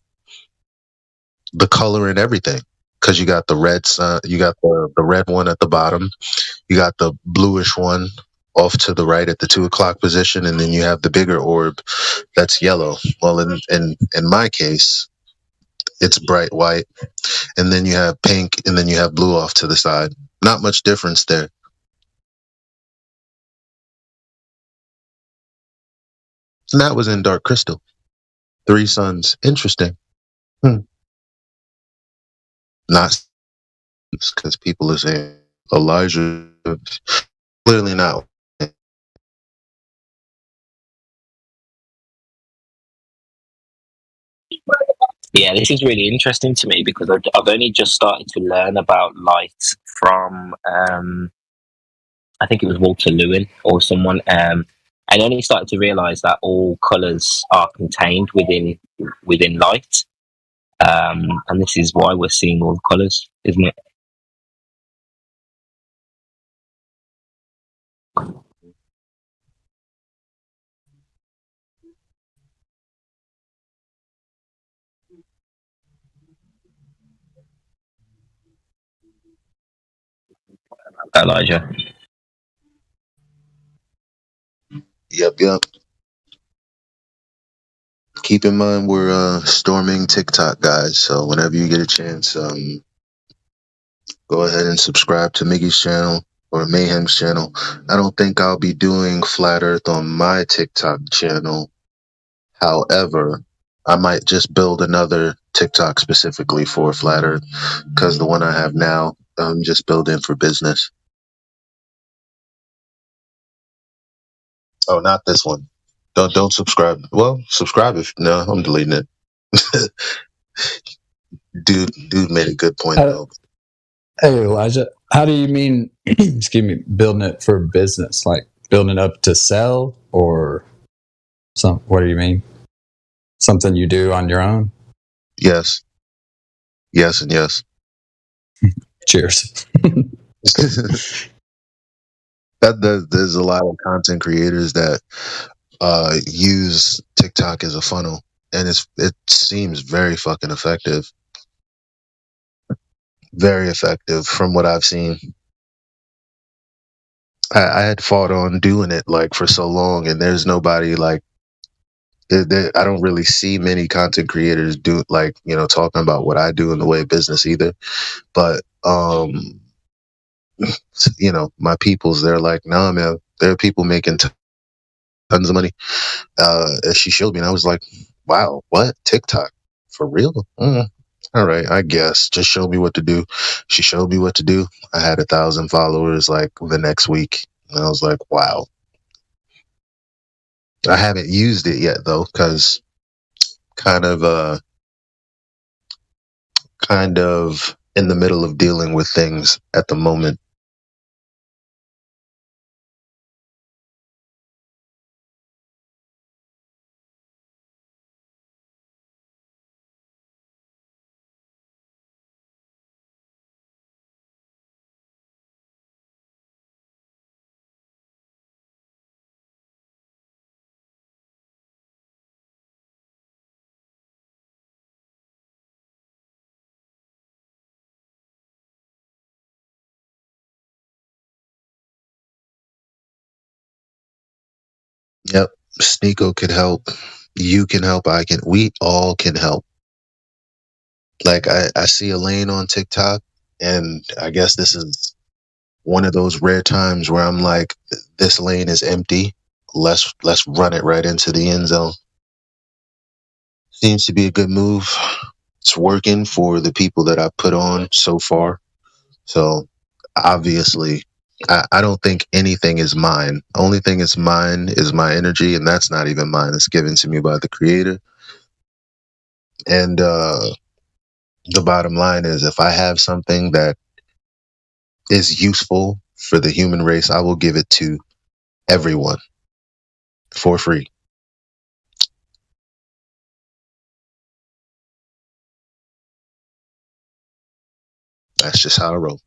The color and everything. Because you got the red sun, you got the red one at the bottom, you got the bluish one off to the right at the 2 o'clock position, and then you have the bigger orb that's yellow. Well, in my case, it's bright white, and then you have pink, and then you have blue off to the side. Not much difference there. And that was in Dark Crystal. 3 Suns. Interesting. Not because people are saying Elijah. Clearly not. Yeah, this is really interesting to me because I've only just started to learn about light from, I think it was Walter Lewin or someone. I only started to realise that all colours are contained within light, and this is why we're seeing all the colours, isn't it? Elijah. Yep. Keep in mind we're storming TikTok, guys. So whenever you get a chance, go ahead and subscribe to Miggy's channel or Mayhem's channel. I don't think I'll be doing Flat Earth on my TikTok channel. However, I might just build another TikTok specifically for Flat Earth because the one I have now, I'm just building for business. Oh, not this one. Don't subscribe. Well, subscribe if no, I'm deleting it. Dude made a good point though. Hey Elijah, how do you mean excuse me, building it for business? Like building it up to sell or what do you mean? Something you do on your own? Yes. Yes and yes. Cheers. There's a lot of content creators that use TikTok as a funnel, and it seems very fucking effective. Very effective from what I've seen. I had fought on doing it like for so long, and there's nobody like. I don't really see many content creators do like, you know, talking about what I do in the way of business either. But you know, my peoples, they're like, nah, man, there are people making tons of money. She showed me, and I was like, wow, what? TikTok for real? All right, I guess. Just show me what to do. She showed me what to do. I had 1,000 followers like the next week, and I was like, wow. I haven't used it yet though, because kind of in the middle of dealing with things at the moment. Yep. Sneeko could help. You can help. We all can help. Like I see a lane on TikTok, and I guess this is one of those rare times where I'm like, this lane is empty. Let's run it right into the end zone. Seems to be a good move. It's working for the people that I put on so far. So obviously, I don't think anything is mine. Only thing is mine is my energy, and that's not even mine. It's given to me by the creator. And the bottom line is, if I have something that is useful for the human race, I will give it to everyone for free. That's just how I roll.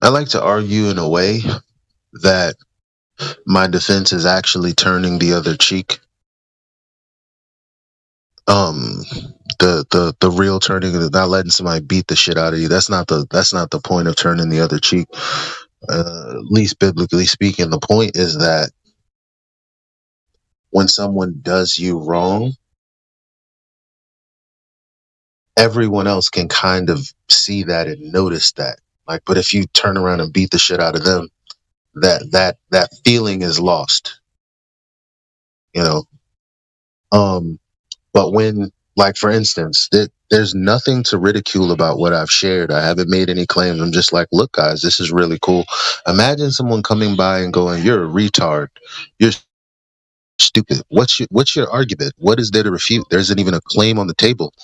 I like to argue in a way that my defense is actually turning the other cheek. The real turning, not letting somebody beat the shit out of you. That's not the point of turning the other cheek. At least biblically speaking, the point is that when someone does you wrong, everyone else can kind of see that and notice that. Like, but if you turn around and beat the shit out of them, that feeling is lost. You know. But when, like, for instance, there's nothing to ridicule about what I've shared. I haven't made any claims. I'm just like, look, guys, this is really cool. Imagine someone coming by and going, "You're a retard. You're stupid. What's your argument? What is there to refute? There isn't even a claim on the table."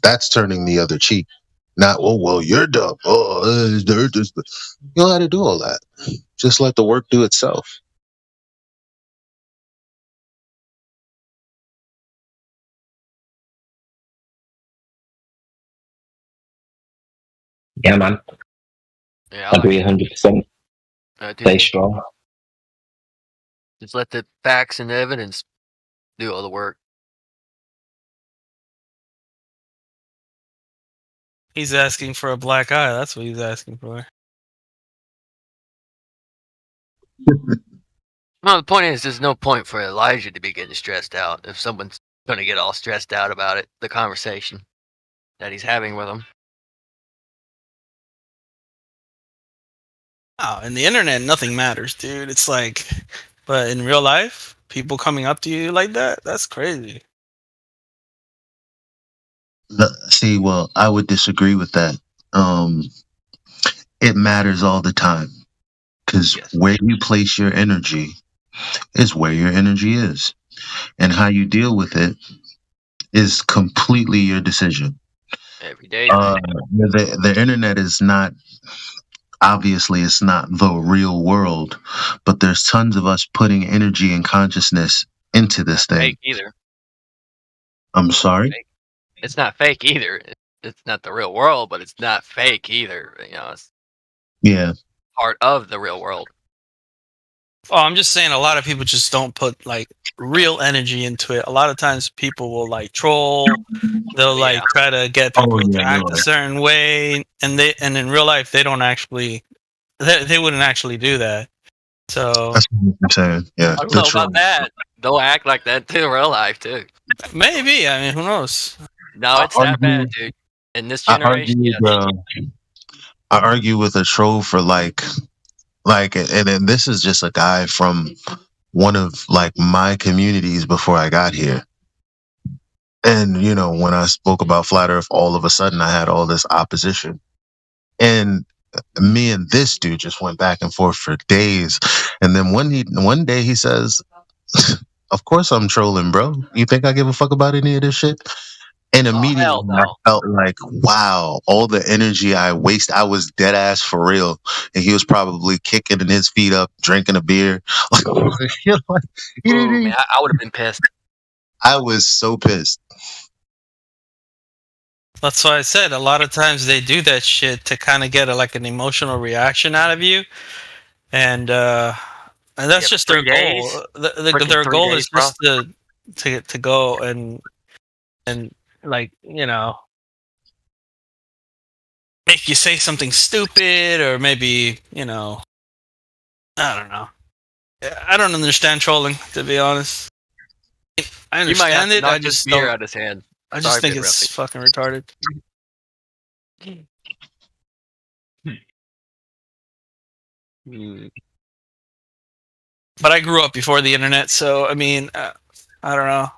That's turning the other cheek. Not, oh, well, you're dumb. Oh, you don't have to do all that. Just let the work do itself. Yeah, man. Yeah, Agree 100%. Stay strong. Just let the facts and evidence do all the work. He's asking for a black eye. That's what he's asking for. Well, the point is, there's no point for Elijah to be getting stressed out if someone's going to get all stressed out about it, the conversation that he's having with him. Oh, in the internet, nothing matters, dude. It's like, but in real life, people coming up to you like that's crazy. See, well, I would disagree with that. It matters all the time because where you place your energy is where your energy is, and how you deal with it is completely your decision. Every day. The internet is not, obviously, it's not the real world, but there's tons of us putting energy and consciousness into this thing. Fake either. I'm sorry? It's not fake either. It's not the real world, but it's not fake either. You know, it's part of the real world. Oh, I'm just saying a lot of people just don't put like real energy into it. A lot of times people will like troll. They'll like try to get people to act a certain way, and in real life they don't actually they wouldn't actually do that. So that's what I'm saying. Yeah. I don't know about that. They'll act like that too in real life too. Maybe. I mean, who knows? No, it's that bad, dude. In this generation, I argue with a troll for like, and then this is just a guy from one of like my communities before I got here. And, you know, when I spoke about Flat Earth, all of a sudden I had all this opposition. And me and this dude just went back and forth for days. And then one day he says, of course I'm trolling, bro. You think I give a fuck about any of this shit? And immediately I felt like, wow, all the energy I waste, I was dead ass for real. And he was probably kicking his feet up, drinking a beer. Man, I would have been pissed. I was so pissed. That's why I said a lot of times they do that shit to kind of get like an emotional reaction out of you, and that's just their goal. Their goal is just to go and like, you know, make you say something stupid, or maybe, you know, I don't know. I don't understand trolling, to be honest. I understand it. I just beer out his hand. I just think it's fucking retarded. But I grew up before the internet, so I mean, I don't know.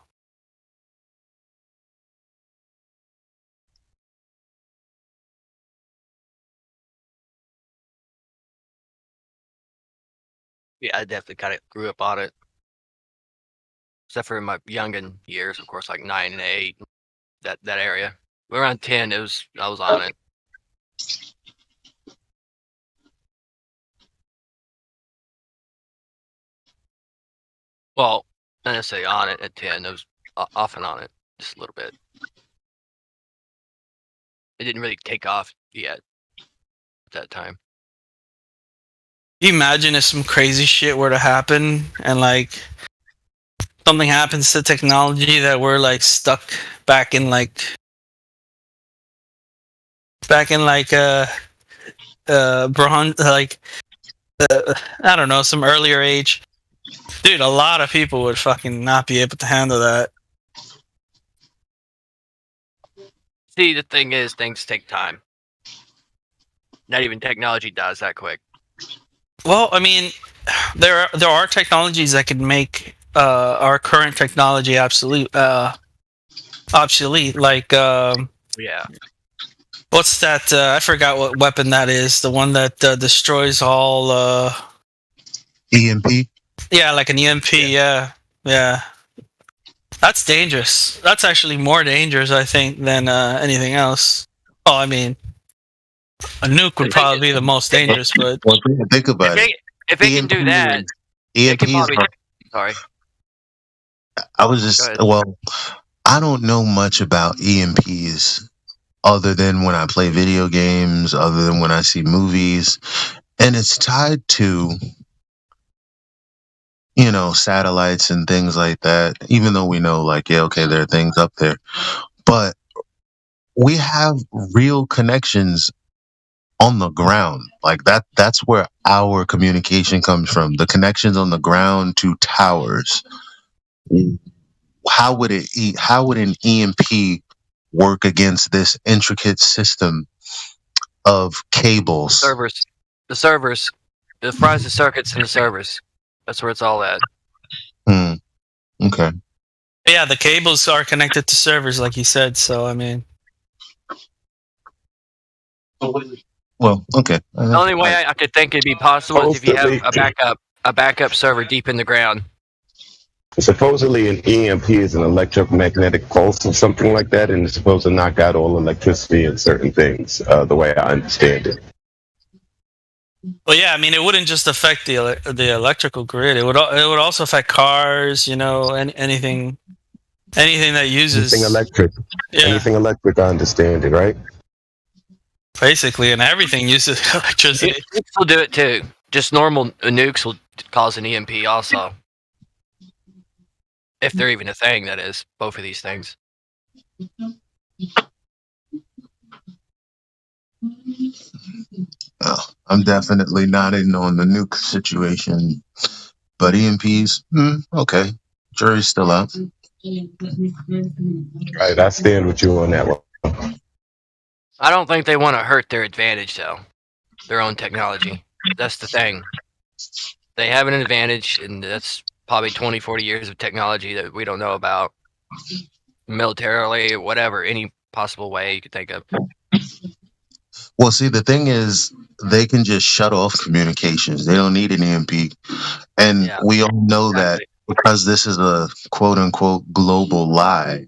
Yeah, I definitely kind of grew up on it. Except for in my youngin years, of course, like 9 and 8, that area. But around 10, I was on it. Well, not necessarily on it at 10. I was off and on it just a little bit. It didn't really take off yet at that time. Imagine if some crazy shit were to happen and like something happens to technology that we're like stuck back in bronze, like I don't know, some earlier age. Dude, a lot of people would fucking not be able to handle that. See, the thing is, things take time. Not even technology dies that quick. Well, I mean, there are technologies that could make our current technology obsolete. Like, yeah. What's that? I forgot what weapon that is. The one that destroys all. EMP. Yeah, like an EMP. Yeah. That's dangerous. That's actually more dangerous, I think, than anything else. Oh, I mean, a nuke would probably be the most dangerous, but think about it. If it can do that, sorry. I was just I don't know much about EMPs other than when I play video games, other than when I see movies, and it's tied to, you know, satellites and things like that. Even though we know, like, yeah, okay, there are things up there, but we have real connections on the ground. Like that's where our communication comes from. The connections on the ground to towers. How would an EMP work against this intricate system of cables? The servers. It fries the circuits in the servers. That's where it's all at. Okay. Yeah, the cables are connected to servers, like you said. So I mean, well, okay. The only way I could think it'd be possible is if you have a backup server deep in the ground. Supposedly, an EMP is an electromagnetic pulse or something like that, and it's supposed to knock out all electricity and certain things. The way I understand it. Well, yeah, I mean, it wouldn't just affect the electrical grid. It would also affect cars. You know, anything that uses anything electric. Yeah. Anything electric, I understand it, right? Basically, and everything uses electricity. Nukes will do it too. Just normal nukes will cause an EMP also. If they're even a thing, that is. Both of these things. I'm definitely not in on the nuke situation. But EMPs, okay. Jury's still out. Right, I stand with you on that one. I don't think they want to hurt their advantage, though. Their own technology. That's the thing. They have an advantage, and that's probably 20, 40 years of technology that we don't know about. Militarily, whatever, any possible way you could think of. Well, see, the thing is, they can just shut off communications. They don't need an EMP. And we all know that because this is a quote-unquote global lie,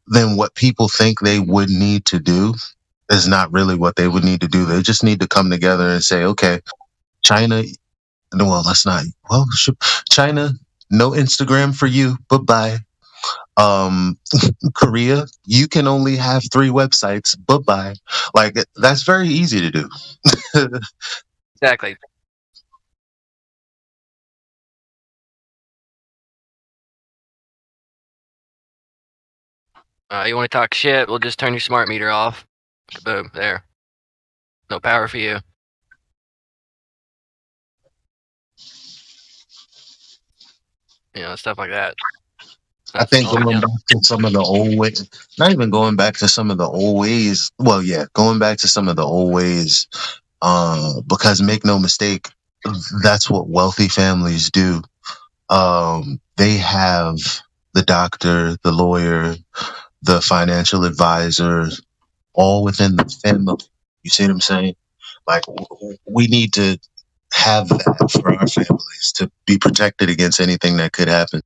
then what people think they would need to do is not really what they would need to do. They just need to come together and say, okay, China, well, let's not, well, China, no Instagram for you, bye-bye. Korea, you can only have 3 websites, bye-bye. Like, that's very easy to do. Exactly. You want to talk shit? We'll just turn your smart meter off. Boom, there. No power for you. You know, stuff like that. I think going back to some of the old ways, not even going back to some of the old ways. Well, yeah, going back to some of the old ways, because make no mistake, that's what wealthy families do. They have the doctor, the lawyer, the financial advisor, all within the family. You see what I'm saying? Like, we need to have that for our families to be protected against anything that could happen.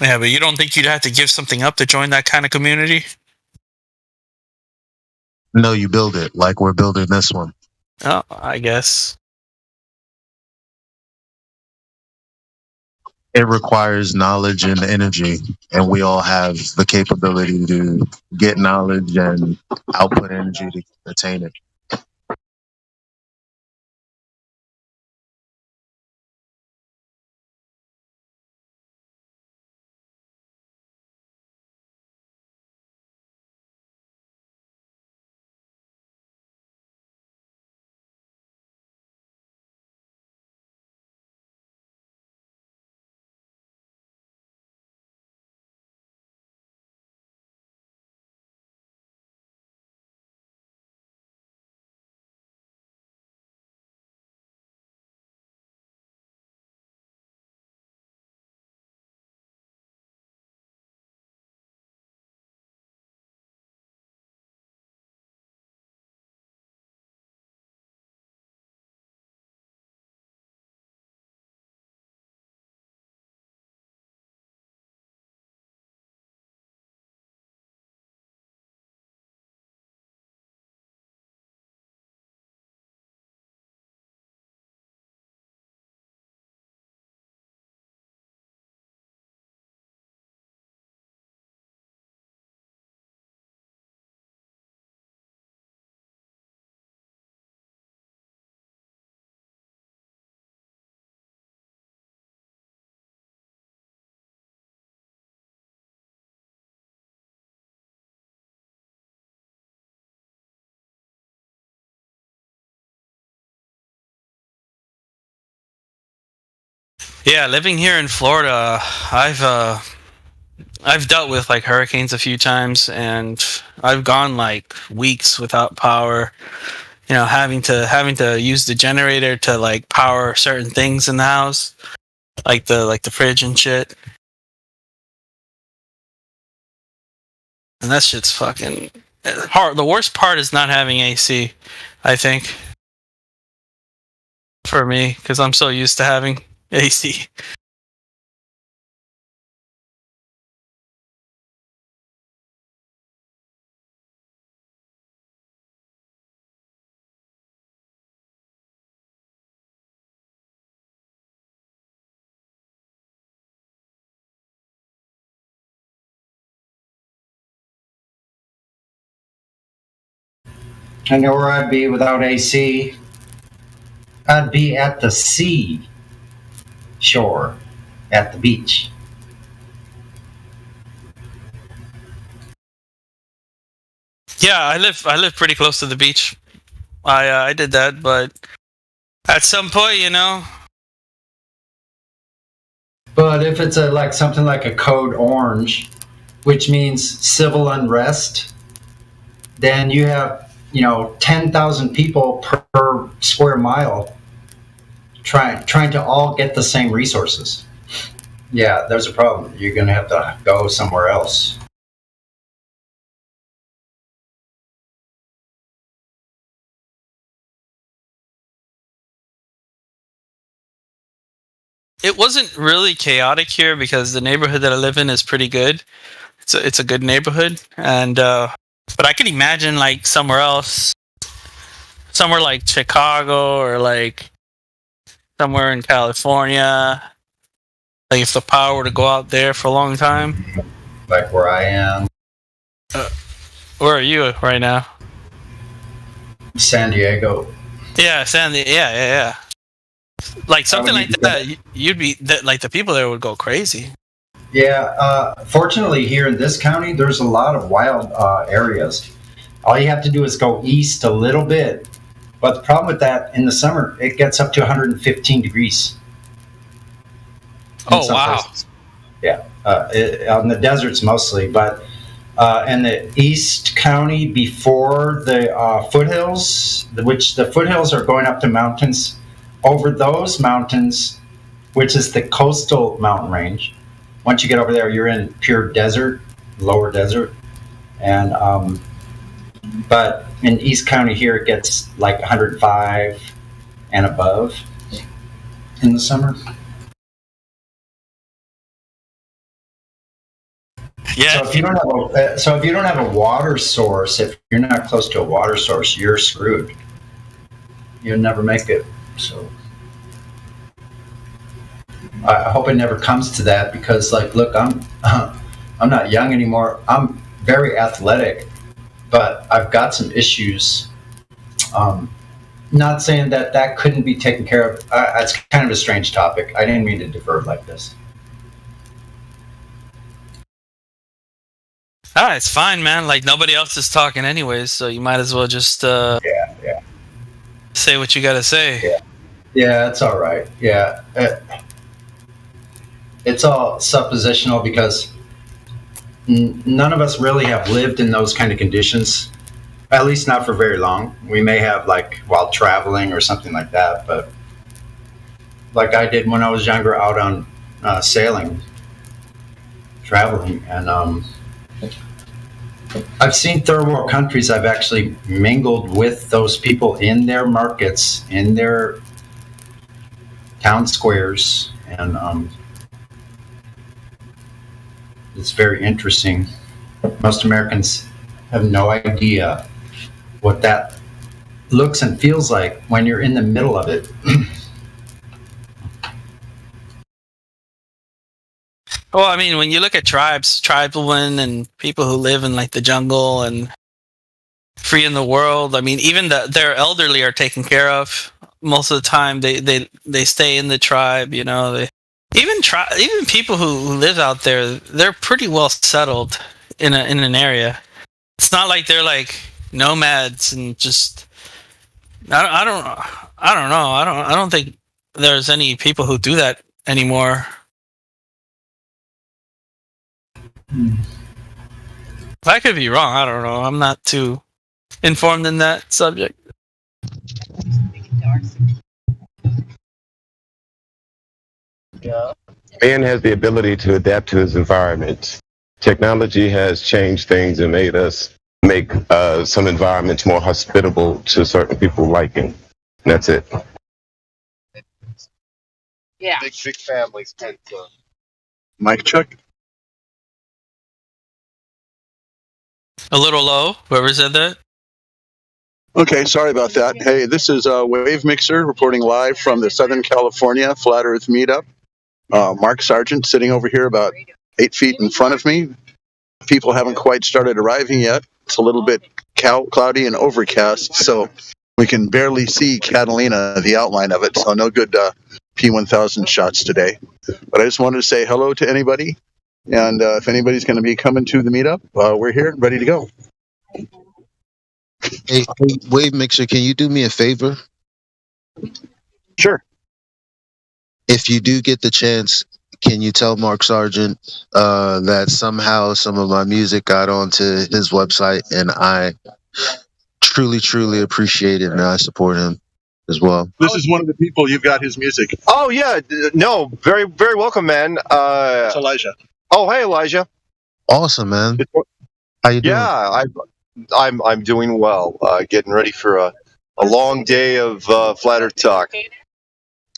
Yeah, but you don't think you'd have to give something up to join that kind of community? No, you build it like we're building this one. Oh, I guess. It requires knowledge and energy, and we all have the capability to get knowledge and output energy to attain it. Yeah, living here in Florida, I've dealt with like hurricanes a few times, and I've gone like weeks without power. You know, having to use the generator to like power certain things in the house, like the fridge and shit. And that shit's fucking hard. The worst part is not having AC, I think, for me, because I'm so used to having AC. I know where I'd be without AC. I'd be at the sea shore, at the beach. Yeah, I live pretty close to the beach. I did that, but at some point, you know. But if it's like something like a code orange, which means civil unrest, then you have 10,000 people per square mile trying to all get the same resources. Yeah, there's a problem. You're going to have to go somewhere else. It wasn't really chaotic here because the neighborhood that I live in is pretty good. It's a good neighborhood, and but I can imagine like somewhere else, somewhere like Chicago or like somewhere in California, like if the power were to go out there for a long time. Like where I am. Where are you right now? San Diego. Yeah, yeah. Like something like that, you'd be like the people there would go crazy. Yeah, fortunately here in this county, there's a lot of wild areas. All you have to do is go east a little bit. But the problem with that, in the summer, it gets up to 115 degrees. Oh, wow. Places. Yeah, on the deserts mostly, but in the East County before the foothills, which the foothills are going up to mountains, over those mountains, which is the coastal mountain range. Once you get over there, you're in pure desert, lower desert. And but in East County here, it gets like 105 and above in the summer. Yeah. So if you don't have a water source, if you're not close to a water source, you're screwed. You'll never make it. So I hope it never comes to that because, like, look, I'm not young anymore. I'm very athletic, but I've got some issues. Not saying that couldn't be taken care of. It's kind of a strange topic. I didn't mean to divert like this. Ah, it's fine, man. Like nobody else is talking anyways, so you might as well just say what you gotta say. Yeah, it's all right. Yeah, it's all suppositional because none of us really have lived in those kind of conditions, at least not for very long. We may have like while traveling or something like that, but like I did when I was younger out on sailing, traveling, and I've seen third world countries. I've actually mingled with those people in their markets, in their town squares, and it's very interesting. Most Americans have no idea what that looks and feels like when you're in the middle of it. Well, I mean, when you look at tribesmen and people who live in like the jungle and free in the world, I mean, even their elderly are taken care of most of the time. They stay in the tribe, you know. Even people who live out there, they're pretty well settled in an area. It's not like they're like nomads and just. I don't know. I don't think there's any people who do that anymore. I could be wrong. I don't know. I'm not too informed in that subject. Man has the ability to adapt to his environment. Technology has changed things and made us make some environments more hospitable to certain people liking. And that's it. Yeah. Big families tend to. Mic check. A little low. Whoever said that. Okay, sorry about that. Hey, this is Wave Mixer reporting live from the Southern California Flat Earth Meetup. Mark Sargent sitting over here about 8 feet in front of me. People haven't quite started arriving yet. It's a little bit cloudy and overcast, so we can barely see Catalina, the outline of it, so no good P1000 shots today. But I just wanted to say hello to anybody, and if anybody's going to be coming to the meetup, we're here, ready to go. Hey, Wave Mixer, can you do me a favor? Sure. If you do get the chance, can you tell Mark Sargent that somehow some of my music got onto his website, and I truly, truly appreciate it, and I support him as well. This is one of the people you've got his music. Oh yeah, no, very very welcome, man. It's Elijah. Oh hey, Elijah. Awesome, man. How you doing? Yeah, I'm doing well. Getting ready for a long day of Flat Earth talk.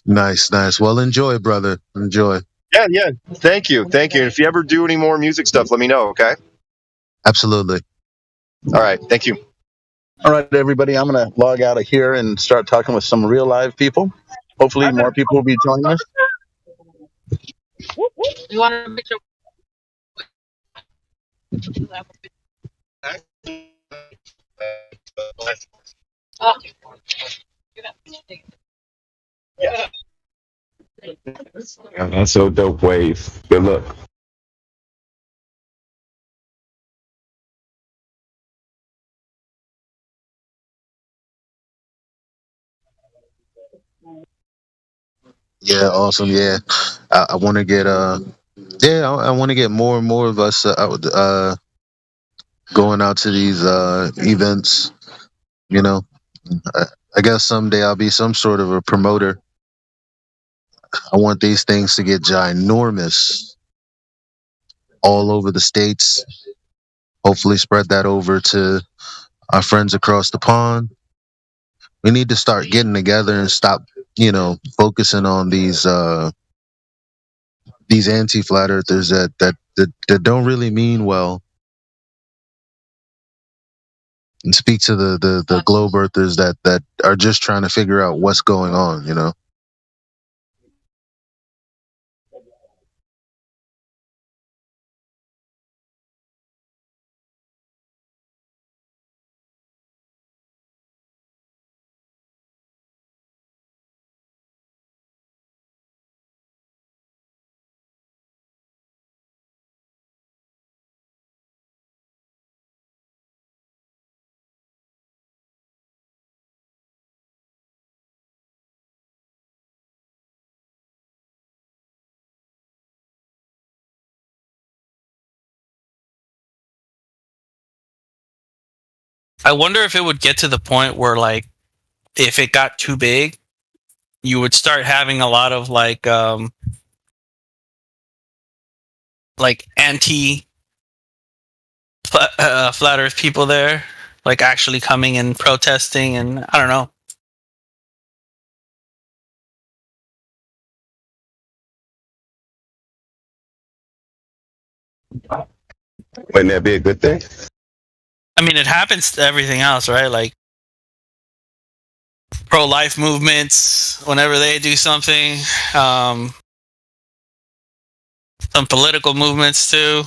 Nice, nice. Well, enjoy, brother. Enjoy. Yeah, yeah. Thank you, thank you. And if you ever do any more music stuff, let me know. Okay. Absolutely. All right. Thank you. All right, everybody. I'm going to log out of here and start talking with some real live people. Hopefully, more people will be joining us. You want to make sure. Yeah, that's so dope, Wave. Good luck. Yeah, awesome. Yeah, I want to get I want to get more and more of us going out to these events. You know, I guess someday I'll be some sort of a promoter. I want these things to get ginormous all over the states. Hopefully, spread that over to our friends across the pond. We need to start getting together and stop, focusing on these anti-flat earthers that don't really mean well, and speak to the globe earthers that are just trying to figure out what's going on. I wonder if it would get to the point where, like, if it got too big, you would start having a lot of like anti flat Earth people there, like actually coming and protesting, and I don't know. Wouldn't that be a good thing? I mean, it happens to everything else, right? Like pro-life movements, whenever they do something, some political movements too.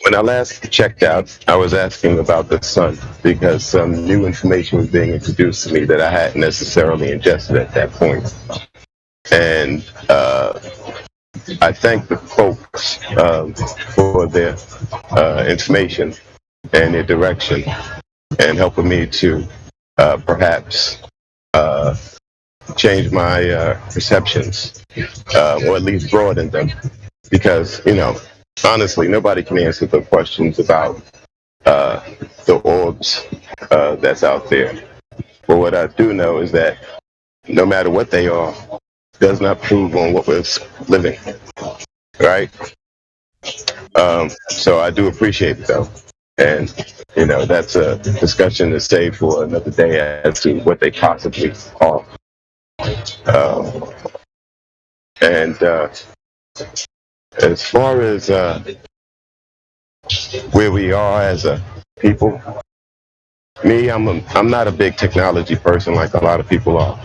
when I last checked out, I was asking about the sun because some new information was being introduced to me that I hadn't necessarily ingested at that point. And I thank the folks for their information and their direction and helping me to perhaps change my perceptions or at least broaden them. Because, honestly, nobody can answer the questions about the orbs that's out there. But what I do know is that no matter what they are, does not prove on what we're living, right? So I do appreciate it, though. And, that's a discussion to save for another day as to what they possibly are. And as far as where we are as a people, me, I'm not a big technology person like a lot of people are.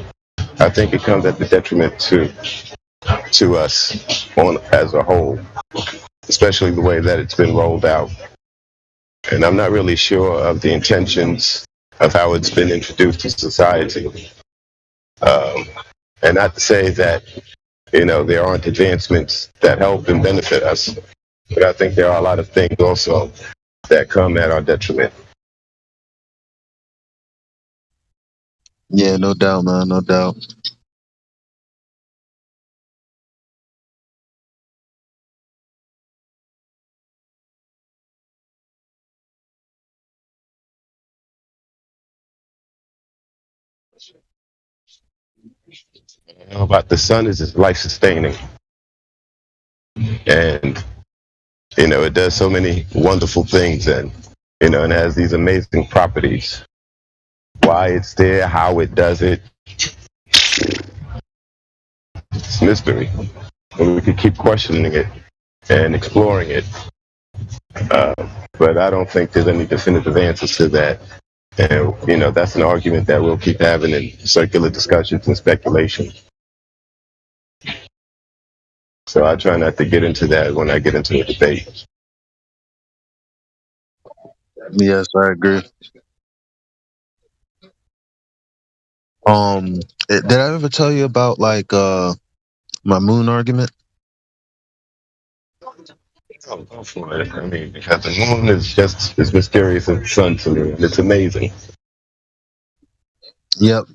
I think it comes at the detriment to us as a whole, especially the way that it's been rolled out. And I'm not really sure of the intentions of how it's been introduced to society. And not to say that, there aren't advancements that help and benefit us, but I think there are a lot of things also that come at our detriment. Yeah, no doubt, man, no doubt. About the sun is it's life sustaining. And, it does so many wonderful things and, and has these amazing properties. Why it's there, how it does it, it's mystery. And we could keep questioning it and exploring it. But I don't think there's any definitive answers to that. And, that's an argument that we'll keep having in circular discussions and speculation. So I try not to get into that when I get into a debate. Yes, I agree. Did I ever tell you about my moon argument? Go for it. I mean, because the moon is just as mysterious as the sun to me, and it's amazing. Yep.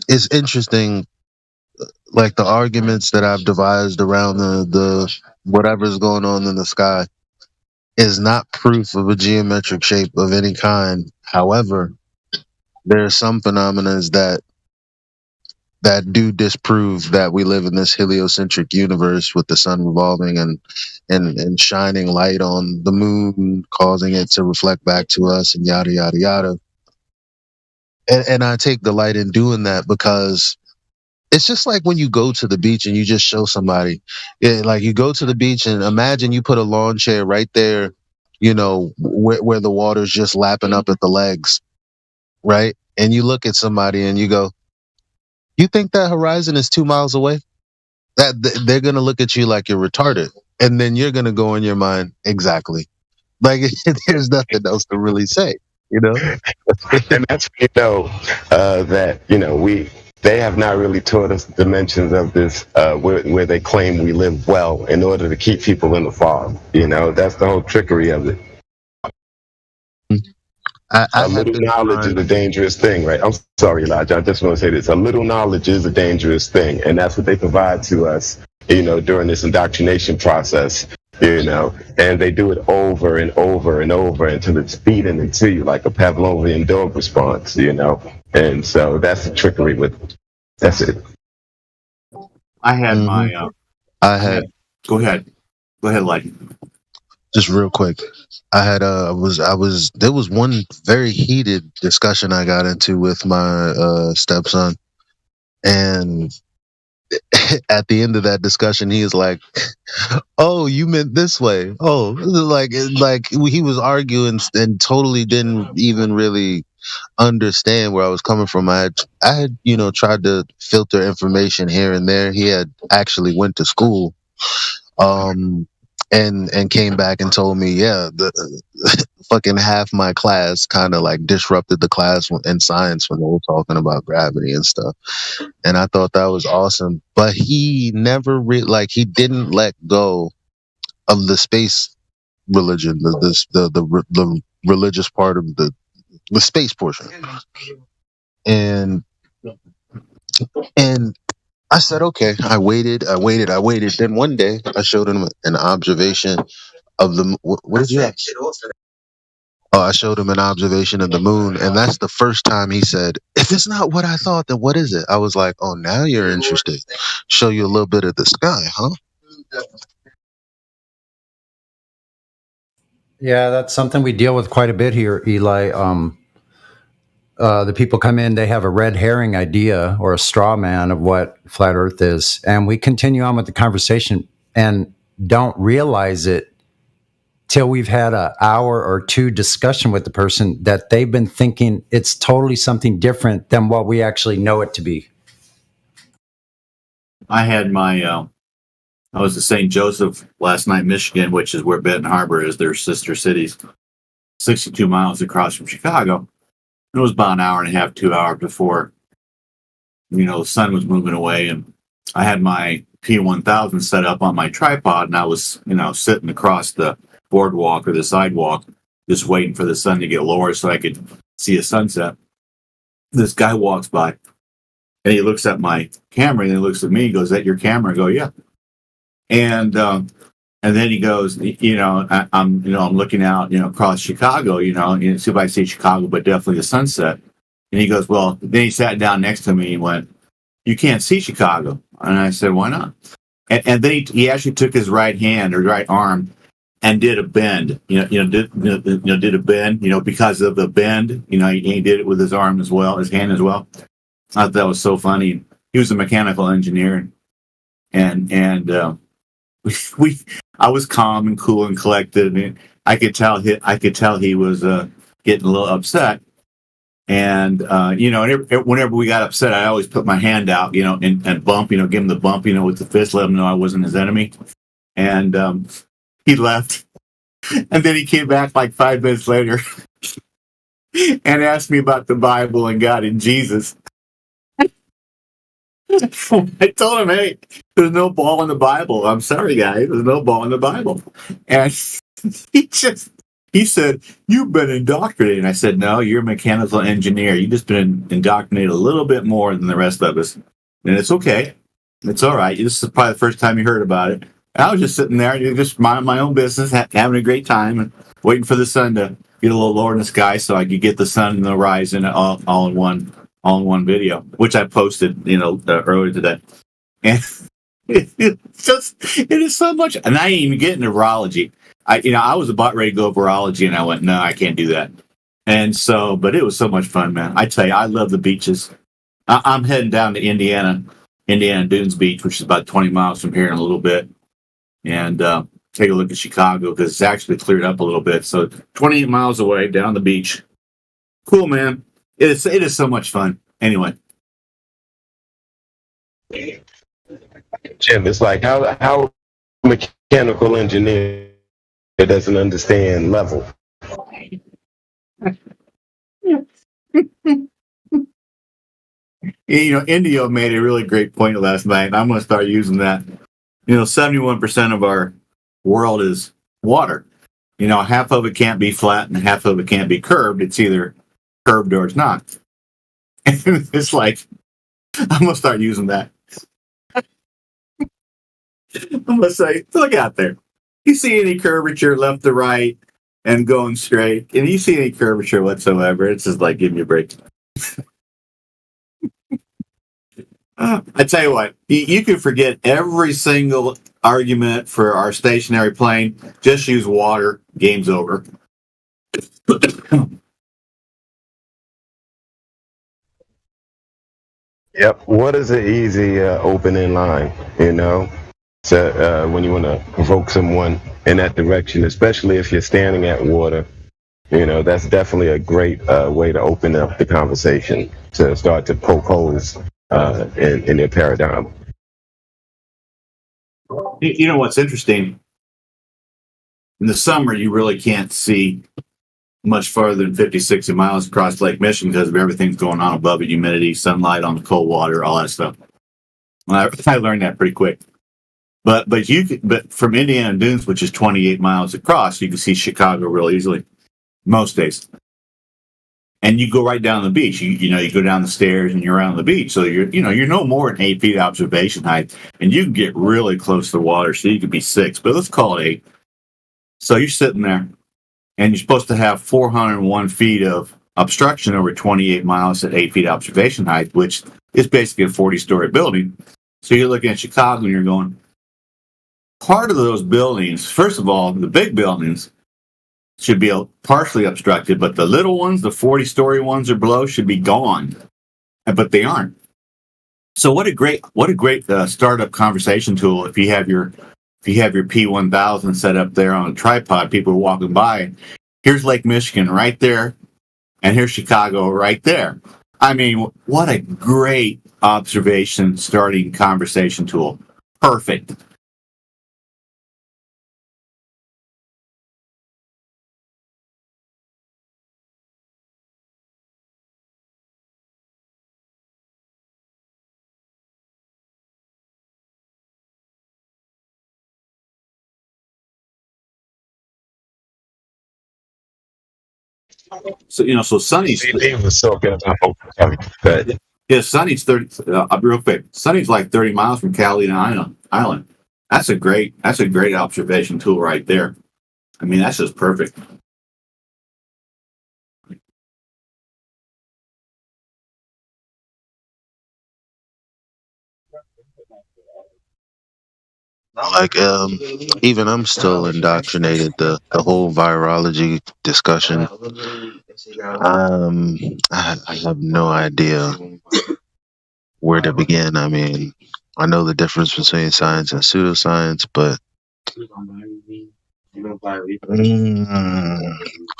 It's interesting. Like the arguments that I've devised around the whatever's going on in the sky is not proof of a geometric shape of any kind. However, there are some phenomena that do disprove that we live in this heliocentric universe with the sun revolving and shining light on the moon, causing it to reflect back to us, and yada yada yada. And I take delight in doing that because it's just like when you go to the beach and you just show somebody, like you go to the beach and imagine you put a lawn chair right there, where the water's just lapping up at the legs, right? And you look at somebody and you go, you think that horizon is 2 miles away? That they're going to look at you like you're retarded. And then you're going to go in your mind, exactly. Like there's nothing else to really say, And that's that, they have not really taught us the dimensions of this, where they claim we live well in order to keep people in the fog. That's the whole trickery of it. A little knowledge is a dangerous thing, right? I'm sorry, Elijah. I just want to say this. A little knowledge is a dangerous thing. And that's what they provide to us, during this indoctrination process, and they do it over and over and over until it's feeding into you like a Pavlovian dog response, And so that's the trickery with it. That's it. I had Go ahead, Elijah. Just real quick. There was one very heated discussion I got into with my stepson, and at the end of that discussion, he was like, "Oh, you meant this way." Oh, like he was arguing and totally didn't even really understand where I was coming from. I had tried to filter information here and there. He had actually went to school, And came back and told me, yeah, the fucking half my class kind of like disrupted the class in science when they were talking about gravity and stuff. And I thought that was awesome. But he never he didn't let go of the space religion, the religious part of the space portion. And I said, okay. I waited. Then one day I showed him an observation of the. What did you ask? Oh, I showed him an observation of the moon, and that's the first time he said, "If it's not what I thought, then what is it?" I was like, "Oh, now you're interested. Show you a little bit of the sky, huh?" Yeah, that's something we deal with quite a bit here, Eli. The people come in, they have a red herring idea or a straw man of what flat Earth is, and we continue on with the conversation and don't realize it till we've had an hour or two discussion with the person that they've been thinking it's totally something different than what we actually know it to be. I had my, I was at St. Joseph last night, Michigan, which is where Benton Harbor is, their sister cities, 62 miles across from Chicago. It was about an hour and a half, 2 hours before, the sun was moving away. And I had my P1000 set up on my tripod, and I was, sitting across the boardwalk or the sidewalk, just waiting for the sun to get lower so I could see a sunset. This guy walks by, and he looks at my camera, and he looks at me, he goes, "Is that your camera?" I go, "Yeah." And then he goes, I'm looking out, across Chicago, see if I see Chicago, but definitely the sunset. And he goes, well, then he sat down next to me and went, "You can't see Chicago." And I said, "Why not?" And then he actually took his right hand or right arm and did a bend, did a bend, because of the bend, he did it with his arm as well, his hand as well. I thought that was so funny. He was a mechanical engineer, and I was calm and cool and collected, and I could tell he was getting a little upset. And whenever we got upset, I always put my hand out, and bump, give him the bump, with the fist, let him know I wasn't his enemy. And he left, and then he came back like 5 minutes later and asked me about the Bible and God and Jesus. I told him, "Hey, there's no ball in the Bible. I'm sorry, guys. There's no ball in the Bible." And he said, "You've been indoctrinated." And I said, "No, you're a mechanical engineer. You've just been indoctrinated a little bit more than the rest of us. And it's okay. It's all right. This is probably the first time you heard about it." And I was just sitting there, just minding my own business, having a great time, and waiting for the sun to get a little lower in the sky so I could get the sun and the horizon all in one video, which I posted, earlier today. And it is so much. And I didn't even get into virology. I was about ready to go virology, and I went, no, I can't do that. And so, but it was so much fun, man. I tell you, I love the beaches. I'm heading down to Indiana Dunes Beach, which is about 20 miles from here in a little bit, and take a look at Chicago because it's actually cleared up a little bit. So 28 miles away down the beach. Cool, man. It is so much fun. Anyway. Jim, it's like how mechanical engineer doesn't understand level. Indio made a really great point last night, and I'm going to start using that. 71% of our world is water. Half of it can't be flat and half of it can't be curved. It's either curved or it's not. And it's like, I'm going to start using that. I'm going to say, look out there. You see any curvature left to right and going straight, and you see any curvature whatsoever, it's just like, give me a break. I tell you what, you can forget every single argument for our stationary plane. Just use water. Game's over. Yep. What is an easy opening line? So when you want to provoke someone in that direction, especially if you're standing at water, that's definitely a great way to open up the conversation, to start to poke holes in their paradigm. You know what's interesting? In the summer, you really can't see much farther than 50, 60 miles across Lake Michigan because of everything's going on above it, humidity, sunlight on the cold water, all that stuff. I learned that pretty quick. But from Indiana Dunes, which is 28 miles across, you can see Chicago real easily most days. And you go right down the beach. You go down the stairs and you're around the beach. So you're no more than 8 feet observation height, and you can get really close to the water. So you could be 6, but let's call it 8. So you're sitting there, and you're supposed to have 401 feet of obstruction over 28 miles at 8 feet observation height, which is basically a 40-story building. So you're looking at Chicago, and you're going, part of those buildings, first of all, the big buildings should be partially obstructed, but the little ones, the 40-story ones or below, should be gone, but they aren't. So what a great startup conversation tool if you have your P1000 set up there on a tripod. People are walking by. Here's Lake Michigan right there, and here's Chicago right there. I mean, what a great observation starting conversation tool. Perfect. So Sunny's. Yeah, Sunny's 30. Real quick, Sunny's like 30 miles from Catalina Island. That's a great observation tool right there. I mean, that's just perfect. Like, even I'm still indoctrinated. The whole virology discussion. I have no idea where to begin. I mean, I know the difference between science and pseudoscience, but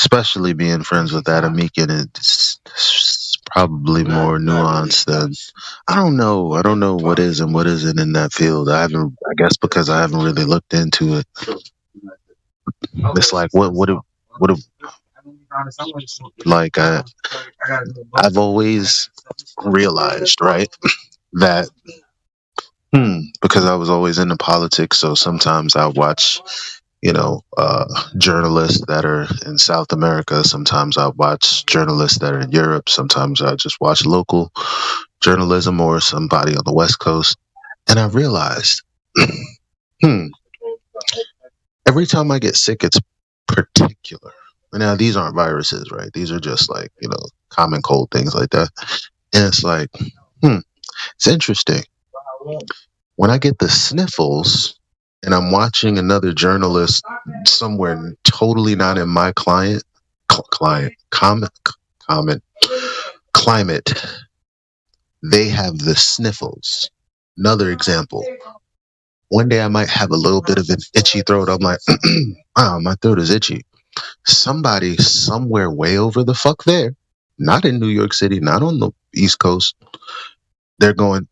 especially being friends with Adam Meakin, it's probably more nuanced than I don't know what is and what isn't in that field. I guess because I haven't really looked into it. It's like like I've always realized, right, that because I was always into politics, so sometimes I watch journalists that are in South America. Sometimes I watch journalists that are in Europe. Sometimes I just watch local journalism or somebody on the West Coast. And I realized, every time I get sick, it's particular. Now, these aren't viruses, right? These are just like, common cold things like that. And it's like, it's interesting. When I get the sniffles and I'm watching another journalist somewhere totally not in my climate, they have the sniffles. Another example. One day I might have a little bit of an itchy throat. I'm like, wow, my throat is itchy. Somebody somewhere way over the fuck there, not in New York City, not on the East Coast, they're going,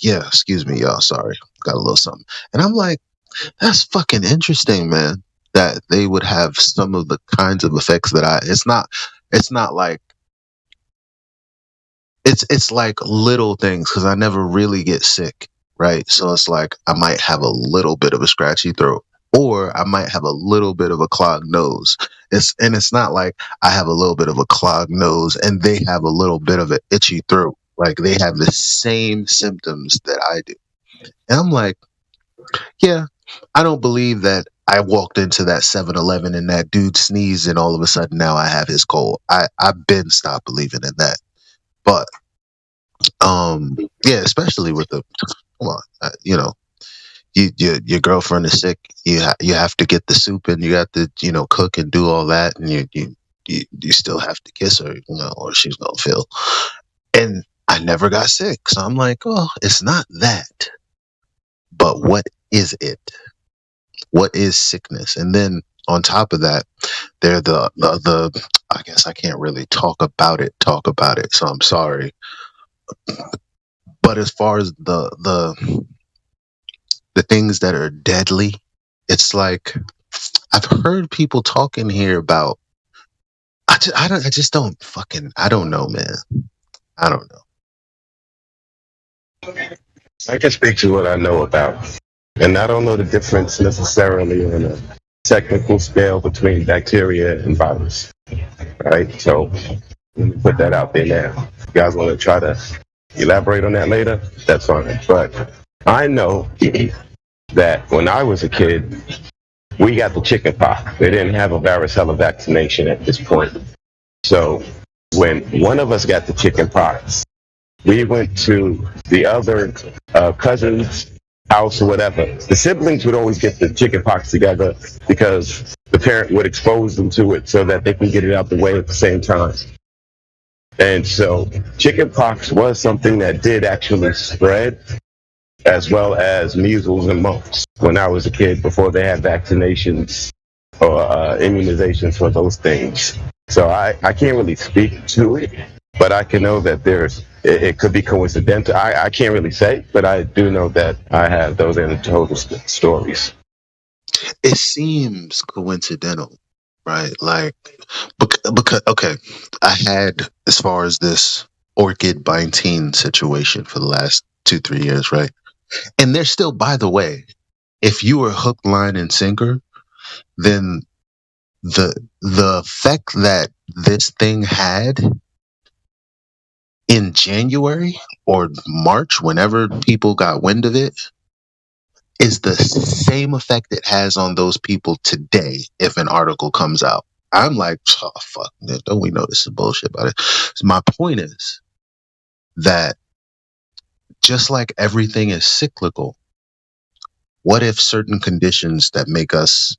yeah, excuse me, y'all, sorry, got a little something. And I'm like, that's fucking interesting, man, that they would have some of the kinds of effects that it's not like, it's like little things, because I never really get sick, right? So it's like I might have a little bit of a scratchy throat, or I might have a little bit of a clogged nose. It's not like I have a little bit of a clogged nose and they have a little bit of an itchy throat. Like, they have the same symptoms that I do. And I'm like, yeah, I don't believe that I walked into that 7-Eleven and that dude sneezed and all of a sudden now I have his cold. I've been stopped believing in that. But, yeah, especially with your girlfriend is sick. You have to get the soup and you have to, cook and do all that. And you still have to kiss her, or she's going to feel. And I never got sick. So I'm like, oh, it's not that. But what is it? What is sickness? And then on top of that, they're the I guess I can't really talk about it. So I'm sorry. But as far as the the things that are deadly. It's like I've heard people talking here about. I don't know, man. I don't know. I can speak to what I know about. And I don't know the difference necessarily on a technical scale between bacteria and virus. Right? So let me put that out there now. If you guys want to try to elaborate on that later, that's fine. But I know that when I was a kid, we got the chicken pox. They didn't have a varicella vaccination at this point. So when one of us got the chicken pox, we went to the other cousin's house or whatever. The siblings would always get the chicken pox together because the parent would expose them to it so that they can get it out the way at the same time. And so chicken pox was something that did actually spread, as well as measles and mumps when I was a kid before they had vaccinations or immunizations for those things. So I can't really speak to it, but I can know that it could be coincidental. I can't really say, but I do know that I have those anecdotal stories. It seems coincidental, right? Like, because okay, I had, as far as this orchid binding situation for the last 2-3 years, right? And there's still, by the way, if you were hook, line, and sinker, then the effect that this thing had in January or March, whenever people got wind of it, is the same effect it has on those people today if an article comes out. I'm like, oh, fuck, man, don't we know this is bullshit about it? So my point is that just like everything is cyclical, what if certain conditions that make us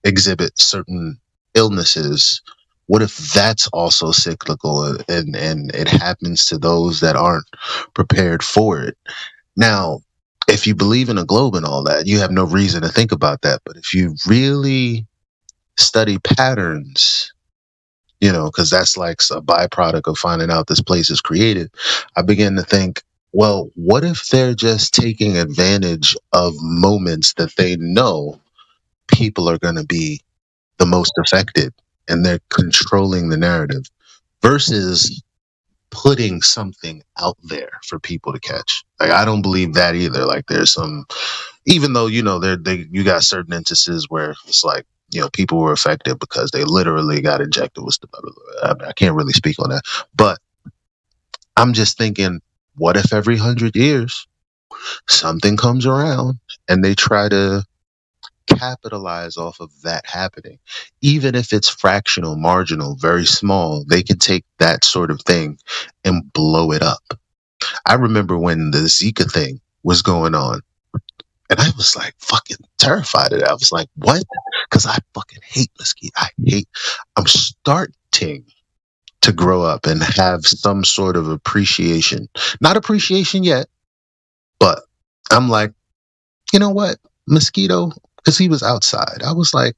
exhibit certain illnesses, what if that's also cyclical and it happens to those that aren't prepared for it? Now, if you believe in a globe and all that, you have no reason to think about that. But if you really study patterns, because that's like a byproduct of finding out this place is created, I begin to think, well, what if they're just taking advantage of moments that they know people are going to be the most affected, and they're controlling the narrative versus putting something out there for people to catch. Like, I don't believe that either. Like, there's some, even though, you got certain instances where it's like, people were affected because they literally got injected with I can't really speak on that, but I'm just thinking, what if every 100 years something comes around and they try to capitalize off of that happening? Even if it's fractional, marginal, very small, they can take that sort of thing and blow it up. I remember when the Zika thing was going on, and I was like fucking terrified of it. I was like, what? Because I fucking hate mosquitoes. I'm starting to grow up and have some sort of appreciation. Not appreciation yet, but I'm like, you know what? Mosquito, because he was outside. I was like,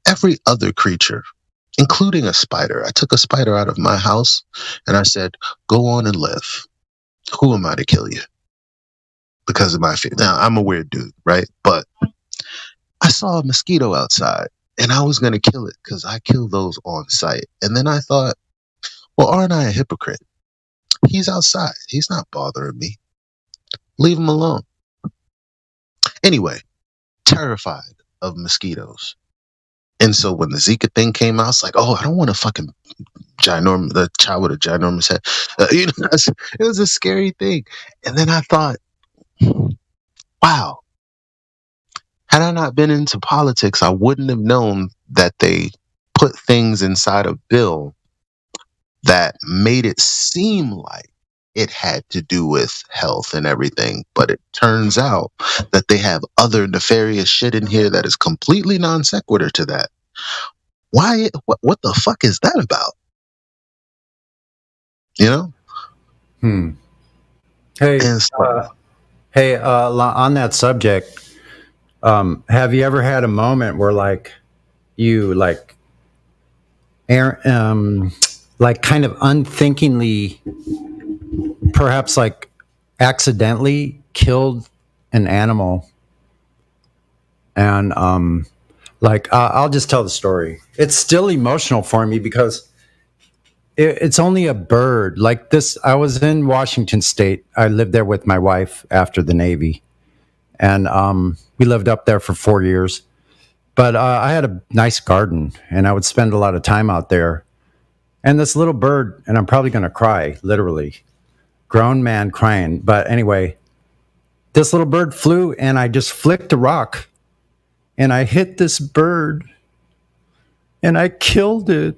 every other creature, including a spider. I took a spider out of my house and I said, go on and live. Who am I to kill you? Because of my fear. Now, I'm a weird dude, right? But I saw a mosquito outside and I was going to kill it because I kill those on sight. And then I thought, well, aren't I a hypocrite? He's outside. He's not bothering me. Leave him alone. Anyway, terrified of mosquitoes. And so when the Zika thing came out, I was like, oh, I don't want a fucking the child with a ginormous head. It was a scary thing. And then I thought, wow, had I not been into politics, I wouldn't have known that they put things inside a bill that made it seem like it had to do with health and everything. But it turns out that they have other nefarious shit in here that is completely non sequitur to that. Why? What the fuck is that about? Hey, on that subject, have you ever had a moment where you kind of unthinkingly, perhaps accidentally killed an animal, and I'll just tell the story. It's still emotional for me because it's only a bird. Like this, I was in Washington State. I lived there with my wife after the Navy, and we lived up there for 4 years. But I had a nice garden, and I would spend a lot of time out there. And this little bird, and I'm probably going to cry, literally. Grown man crying. But anyway, this little bird flew, and I just flicked a rock, and I hit this bird, and I killed it.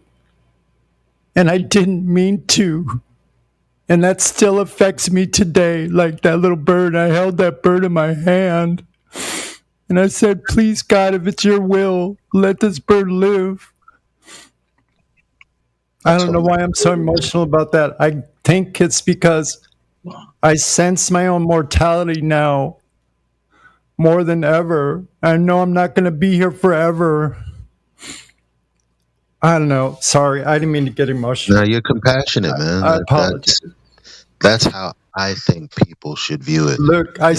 And I didn't mean to. And that still affects me today. Like that little bird, I held that bird in my hand. And I said, please, God, if it's your will, let this bird live. I don't know why I'm so emotional about that. I think it's because I sense my own mortality now more than ever. I know I'm not going to be here forever. I don't know. Sorry, I didn't mean to get emotional. No, you're compassionate, man. I apologize. That's how I think people should view it. Look, I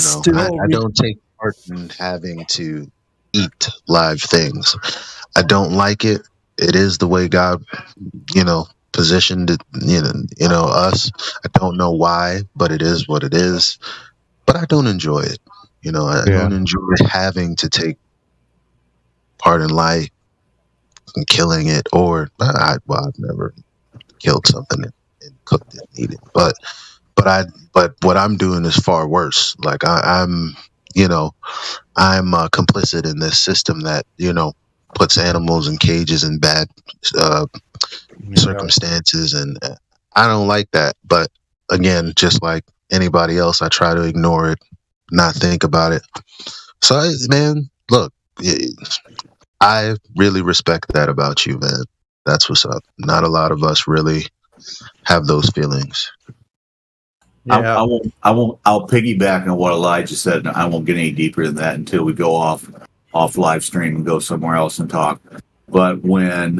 don't take part in having to eat live things. I don't like it. It is the way God, positioned it, us. I don't know why, but it is what it is. But I don't enjoy it. I don't enjoy having to take part in life and killing it, or I've never killed something and cooked it and eat it. But what I'm doing is far worse. Like I'm complicit in this system that puts animals in cages in bad circumstances, and I don't like that. But again, just like anybody else, I try to ignore it, not think about it. So, man, look, I really respect that about you, man. That's what's up. Not a lot of us really have those feelings. Yeah. I'll piggyback on what Elijah said. I won't get any deeper than that until we go off live stream and go somewhere else and talk. But when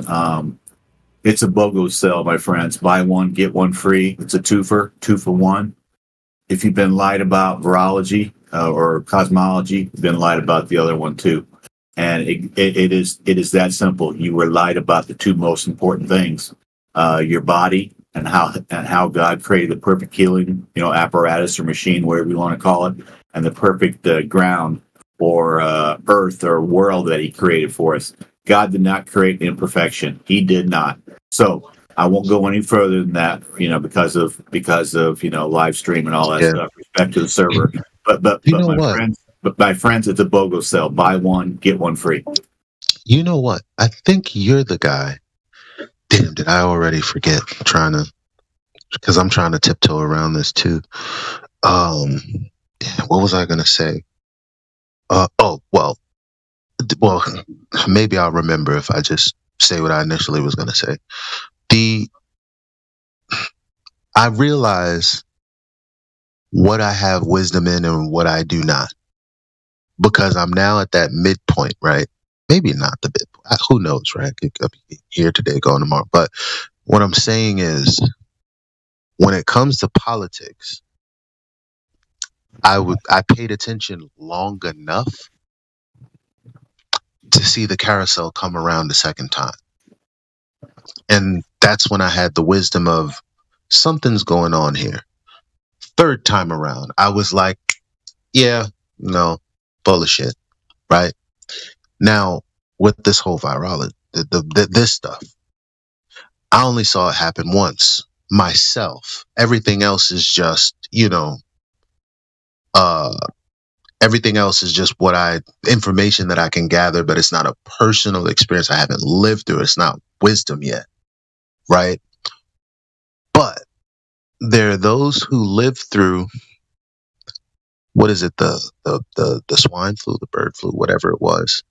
it's a BOGO sale, my friends, buy one, get one free. It's a two for one. If you've been lied about virology or cosmology, you've been lied about the other one too. And it is that simple. You were lied about the two most important things: your body and how God created the perfect healing, apparatus or machine, whatever you want to call it, and the perfect ground or earth or world that He created for us. God did not create imperfection. He did not. So I won't go any further than that, because of live stream and all that stuff. Respect to the server, but my friends, it's a BOGO sale. Buy one, get one free. You know what? I think you're the guy. Damn, did I already forget? Because I'm trying to tiptoe around this too. What was I gonna say? Well, maybe I'll remember if I just say what I initially was gonna say. I realize what I have wisdom in and what I do not, because I'm now at that midpoint, right? Maybe not the midpoint. Who knows, right? It could be here today, going tomorrow. But what I'm saying is, when it comes to politics, I paid attention long enough to see the carousel come around the second time. And that's when I had the wisdom of something's going on here. Third time around, I was like, yeah, no, bullshit, right? Now, with this whole virology, this stuff, I only saw it happen once myself. Everything else is just, everything else is just information that I can gather, but it's not a personal experience. I haven't lived through it. It's not wisdom yet, right? But there are those who live through, what is it, the swine flu, the bird flu, whatever it was.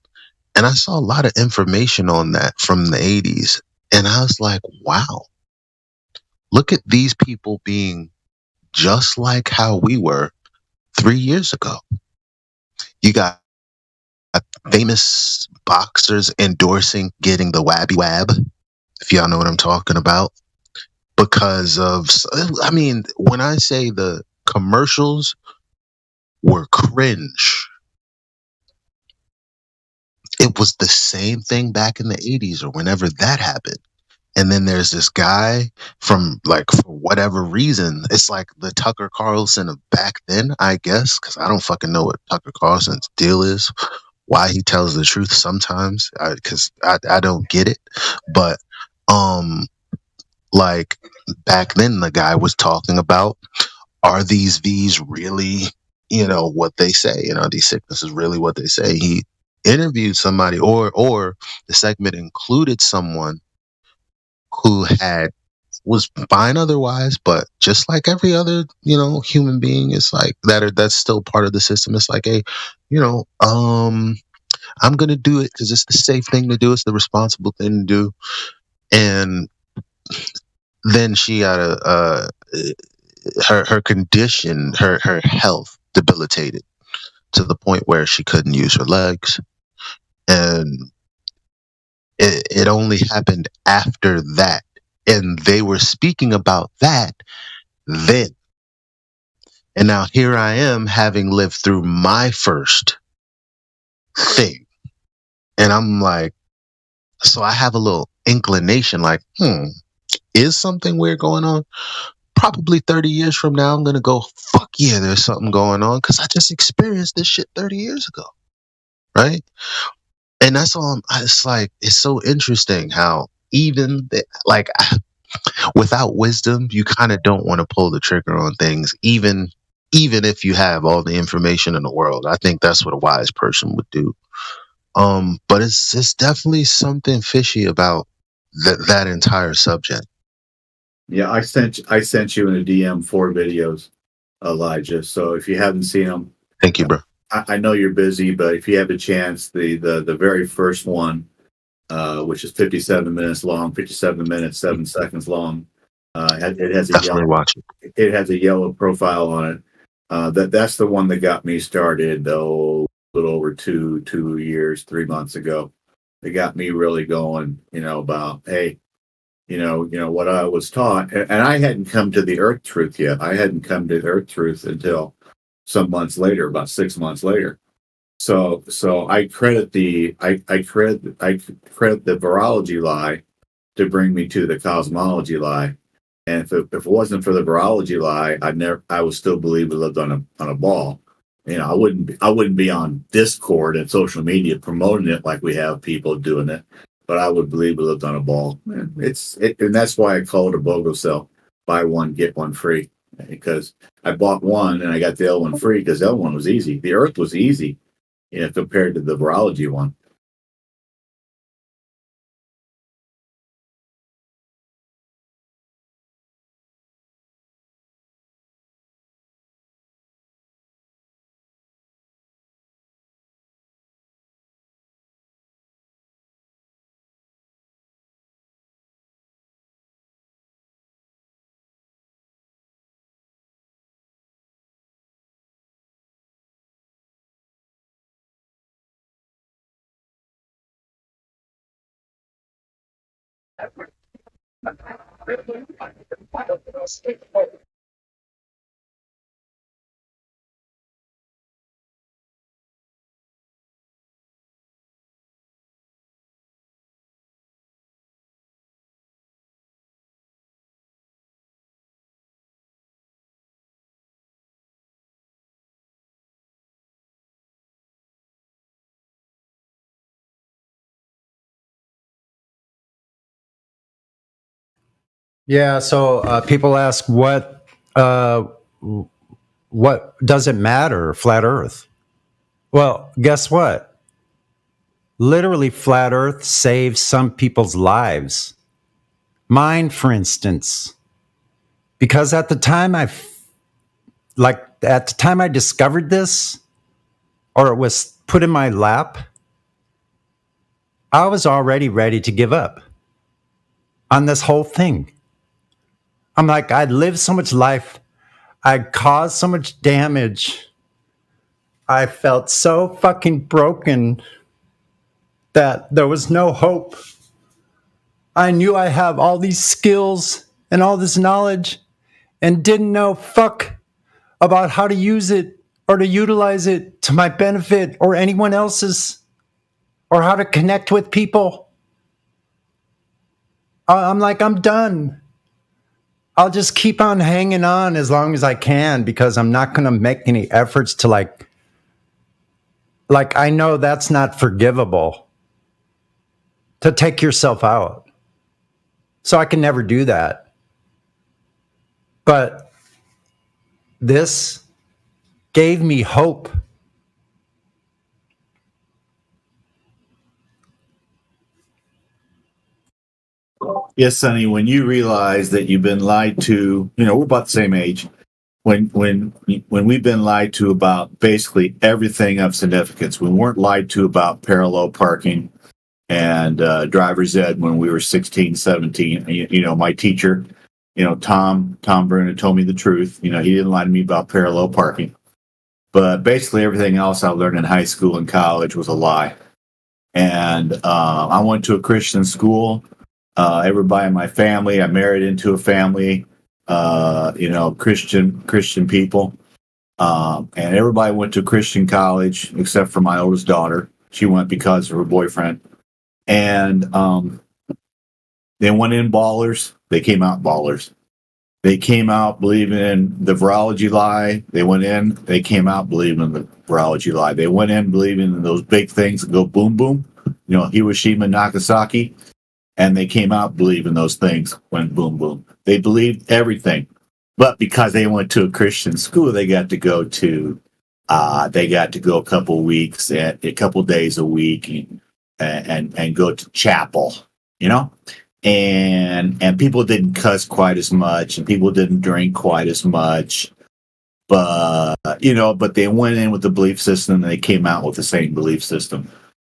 And I saw a lot of information on that from the 80s. And I was like, wow, look at these people being just like how we were 3 years ago. You got famous boxers endorsing getting the Wabby Wab, if y'all know what I'm talking about. Because of, when I say the commercials were cringe. It was the same thing back in the 80s or whenever that happened. And then there's this guy from, like, for whatever reason, it's like the Tucker Carlson of back then, I guess, because I don't fucking know what Tucker Carlson's deal is, why he tells the truth sometimes, because I don't get it. But, like, back then the guy was talking about, are these V's really, you know, what they say? You know, these sicknesses really what they say? He interviewed somebody, or the segment included someone who was fine otherwise, but just like every other, you know, human being, it's like that's still part of the system. It's like, hey, you know, I'm gonna do it because it's the safe thing to do, it's the responsible thing to do. And then she got her condition, her health debilitated to the point where she couldn't use her legs, and it only happened after that. And they were speaking about that then. And now here I am, having lived through my first thing. And I'm like, so I have a little inclination like, is something weird going on? Probably 30 years from now, I'm going to go, fuck yeah, there's something going on, because I just experienced this shit 30 years ago. Right? And that's all. It's like, it's so interesting how even without wisdom, you kind of don't want to pull the trigger on things, even if you have all the information in the world. I think that's what a wise person would do. But it's definitely something fishy about that entire subject. Yeah, I sent you in a DM 4 videos, Elijah. So if you haven't seen them, thank you, bro. I know you're busy, but if you have a chance, the very first one, which is 57 minutes long, 57 minutes 7 seconds long, it has a yellow profile on it. That's the one that got me started, though, a little over 2 years, 3 months ago. It got me really going, you know, about, hey, you know what I was taught, and I hadn't come to the earth truth yet. I hadn't come to the earth truth until some months later, about 6 months later. So I credit the virology lie to bring me to the cosmology lie. And if it wasn't for the virology lie, I would still believe we lived on a ball. You know, I wouldn't be on Discord and social media promoting it like we have people doing it, but I would believe we lived on a ball. And that's why I call it a BOGO sell. Buy one, get one free. Because I bought one and I got the other one free because the other one was easy. The earth was easy, you know, compared to the virology one. Yeah. So people ask, what does it matter? Flat Earth. Well, guess what? Literally, flat Earth saves some people's lives. Mine, for instance, because at the time I discovered this, or it was put in my lap, I was already ready to give up on this whole thing. I'm like, I'd lived so much life. I'd caused so much damage. I felt so fucking broken that there was no hope. I knew I have all these skills and all this knowledge and didn't know fuck about how to use it or to utilize it to my benefit or anyone else's, or how to connect with people. I'm done. I'll just keep on hanging on as long as I can, because I'm not going to make any efforts to like I know that's not forgivable, to take yourself out. So I can never do that. But this gave me hope. Yes, Sonny, when you realize that you've been lied to, we're about the same age. When we've been lied to about basically everything of significance, we weren't lied to about parallel parking and driver's ed when we were 16, 17. My teacher, Tom Bruner told me the truth. He didn't lie to me about parallel parking. But basically everything else I learned in high school and college was a lie. And I went to a Christian school. Everybody in my family, I married into a family, Christian people. And everybody went to Christian college except for my oldest daughter. She went because of her boyfriend. And they went in ballers. They came out ballers. They came out believing in the virology lie. They went in. They came out believing in the virology lie. They went in believing in those big things that go boom, boom. Hiroshima, Nagasaki. And they came out believing those things went boom, boom. They believed everything. But because they went to a Christian school, they got to go a couple weeks, a couple days a week, and go to chapel, and people didn't cuss quite as much, and people didn't drink quite as much, but they went in with the belief system, and they came out with the same belief system.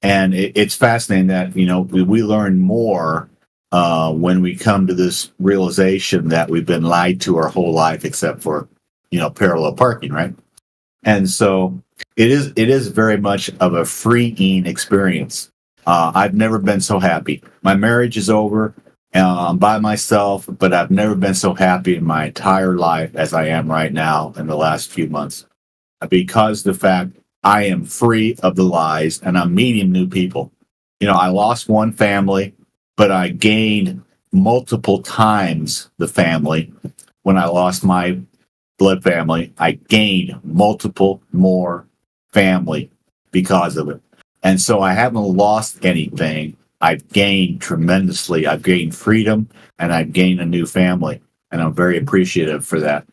And it's fascinating that we learn more when we come to this realization that we've been lied to our whole life, except for parallel parking, right? And so it is very much of a freeing experience. I've never been so happy. My marriage is over. I'm by myself, but I've never been so happy in my entire life as I am right now in the last few months, because the fact I am free of the lies and I'm meeting new people. I lost one family, but I gained multiple times the family. When I lost my blood family, I gained multiple more family because of it. And so I haven't lost anything. I've gained tremendously. I've gained freedom, and I've gained a new family. And I'm very appreciative for that.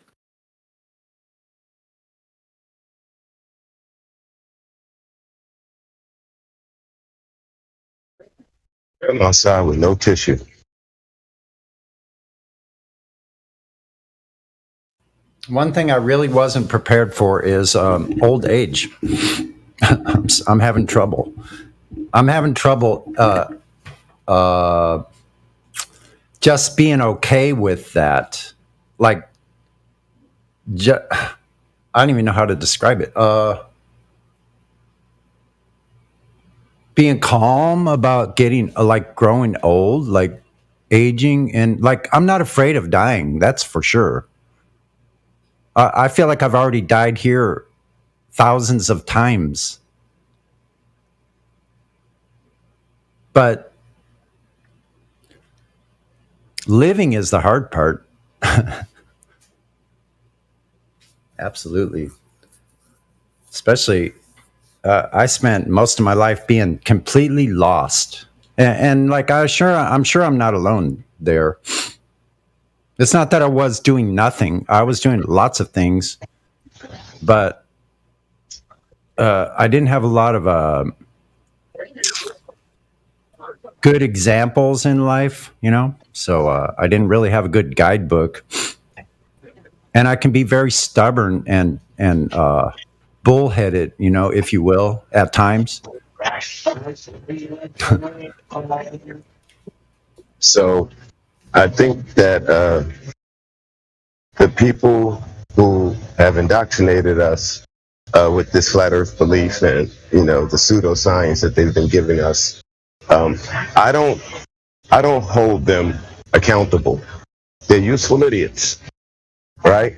I'm outside with no tissue. One thing I really wasn't prepared for is old age. I'm having trouble. Just being okay with that. I don't even know how to describe it. Being calm about getting, growing old, aging, and I'm not afraid of dying. That's for sure. I feel like I've already died here thousands of times. But living is the hard part. Absolutely. Especially, I spent most of my life being completely lost. And I'm sure I'm not alone there. It's not that I was doing nothing. I was doing lots of things, but I didn't have a lot of good examples in life, so I didn't really have a good guidebook. And I can be very stubborn and bullheaded, if you will, at times. So I think that the people who have indoctrinated us with this flat earth belief and, the pseudoscience that they've been giving us, I don't hold them accountable. They're useful idiots, right?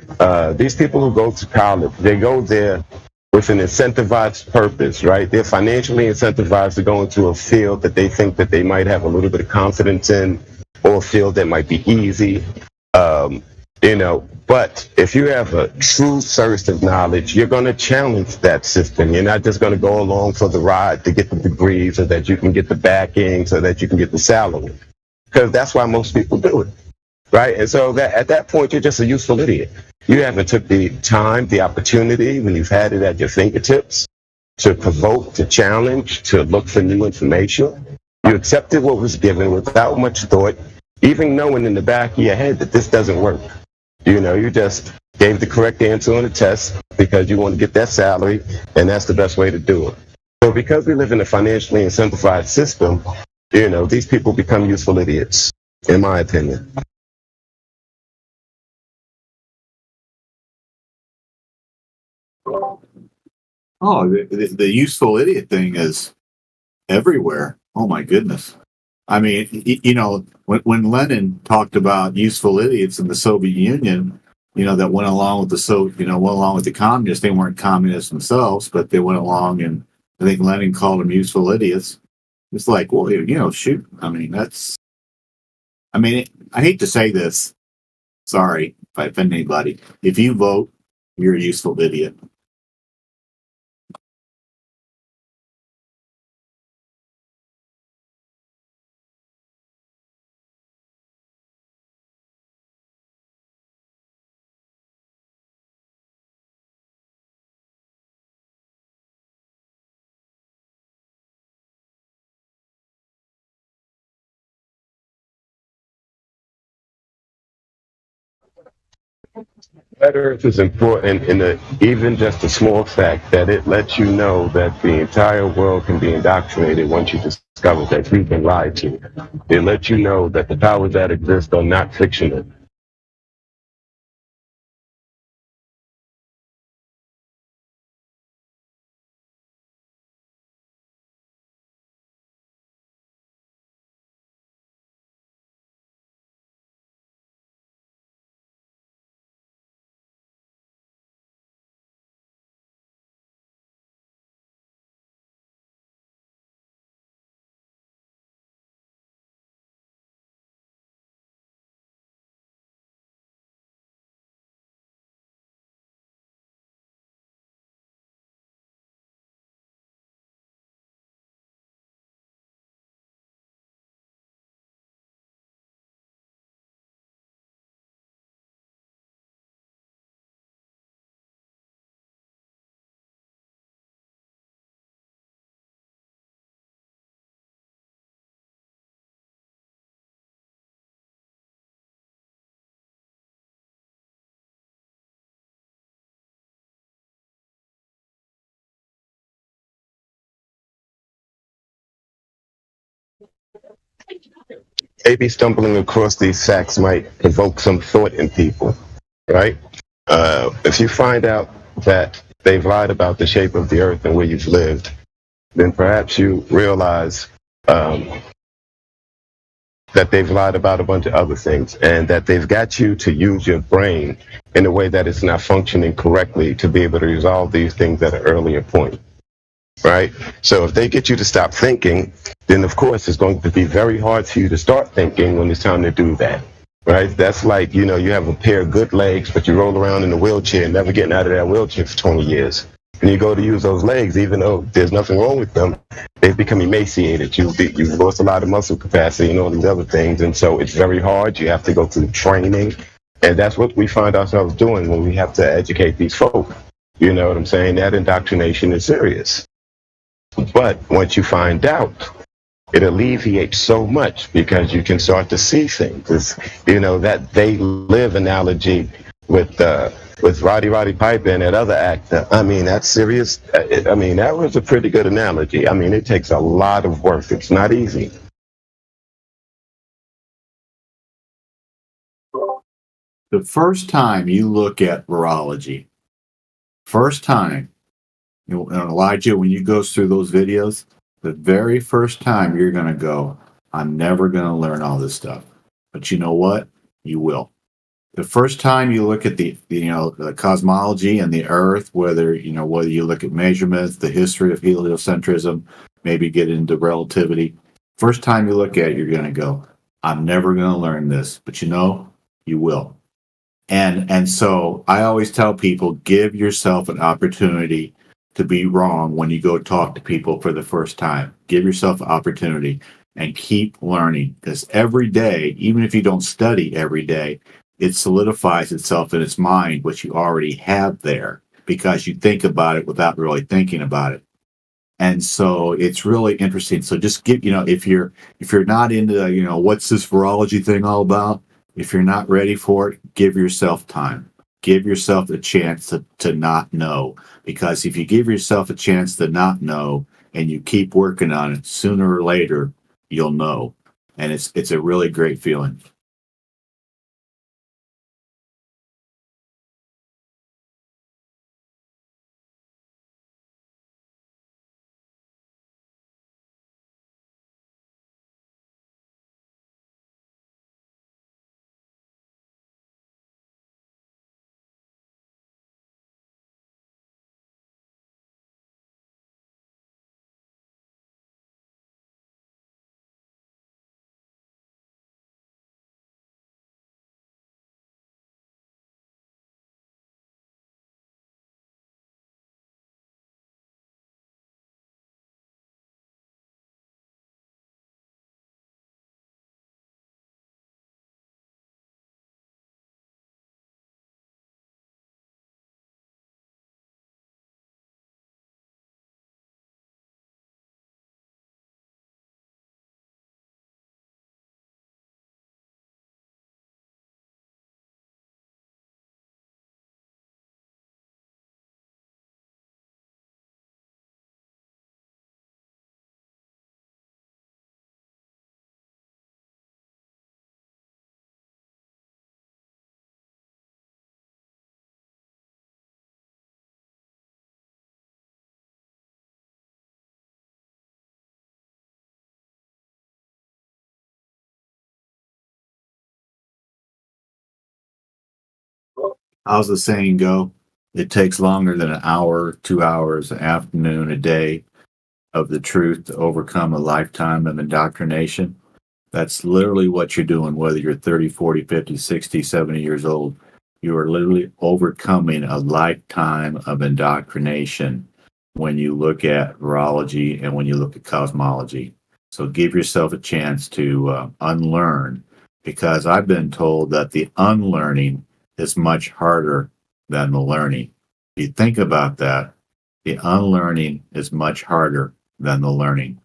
These people who go to college, they go there with an incentivized purpose, right? They're financially incentivized to go into a field that they think that they might have a little bit of confidence in, or a field that might be easy. But if you have a true thirst of knowledge, you're going to challenge that system. You're not just going to go along for the ride to get the degree so that you can get the backing, so that you can get the salary. Because that's why most people do it, right? And so that at that point, you're just a useful idiot. You haven't took the time, the opportunity, when you've had it at your fingertips, to provoke, to challenge, to look for new information. You accepted what was given without much thought, even knowing in the back of your head that this doesn't work. You just gave the correct answer on the test because you want to get that salary, and that's the best way to do it. So because we live in a financially incentivized system, these people become useful idiots, in my opinion. Oh, the useful idiot thing is everywhere. Oh my goodness. I mean, when Lenin talked about useful idiots in the Soviet Union, that went along with the communists. They weren't communists themselves, but they went along, and I think Lenin called them useful idiots. It's like, well, shoot. I mean, I hate to say this. Sorry if I offend anybody. If you vote, you're a useful idiot. Flat Earth is important in even just a small fact that it lets you know that the entire world can be indoctrinated once you discover that you've been lied to. It lets you know that the powers that exist are not fictional. Maybe stumbling across these facts might evoke some thought in people, right? If you find out that they've lied about the shape of the earth and where you've lived, then perhaps you realize that they've lied about a bunch of other things, and that they've got you to use your brain in a way that it's not functioning correctly to be able to resolve these things at an earlier point. Right? So if they get you to stop thinking, then of course it's going to be very hard for you to start thinking when it's time to do that. Right? That's like, you have a pair of good legs, but you roll around in a wheelchair, never getting out of that wheelchair for 20 years. And you go to use those legs, even though there's nothing wrong with them, they've become emaciated. You've lost a lot of muscle capacity and all these other things. And so it's very hard. You have to go through training. And that's what we find ourselves doing when we have to educate these folk. You know what I'm saying? That indoctrination is serious. But once you find out, it alleviates so much because you can start to see things. That they live analogy with Roddy Piper and that other actor. I mean, that's serious. That was a pretty good analogy. I mean, it takes a lot of work. It's not easy. The first time you look at virology, Elijah, when you go through those videos, the very first time you're going to go, I'm never going to learn all this stuff. But you know what? You will. The first time you look at the cosmology and the Earth, whether you look at measurements, the history of heliocentrism, maybe get into relativity. First time you look at it, you're going to go, I'm never going to learn this, but you will. And so I always tell people, give yourself an opportunity to be wrong when you go talk to people for the first time. Give yourself an opportunity and keep learning, because every day, even if you don't study every day, it solidifies itself in its mind, what you already have there, because you think about it without really thinking about it. And so it's really interesting. So just if you're not into, what's this virology thing all about? If you're not ready for it, give yourself time. Give yourself a chance to not know. Because if you give yourself a chance to not know and you keep working on it, sooner or later, you'll know. And it's a really great feeling. How's the saying go? It takes longer than an hour, 2 hours, an afternoon, a day of the truth to overcome a lifetime of indoctrination. That's literally what you're doing, whether you're 30, 40, 50, 60, 70 years old. You are literally overcoming a lifetime of indoctrination when you look at virology and when you look at cosmology. So give yourself a chance to unlearn, because I've been told that the unlearning is much harder than the learning. If you think about that, the unlearning is much harder than the learning.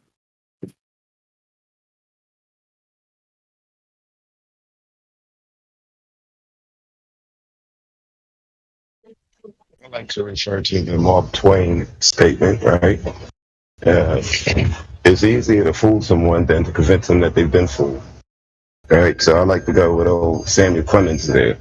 I like to refer to the Mark Twain statement, right? It's easier to fool someone than to convince them that they've been fooled. Right? So I like to go with old Samuel Clemens there.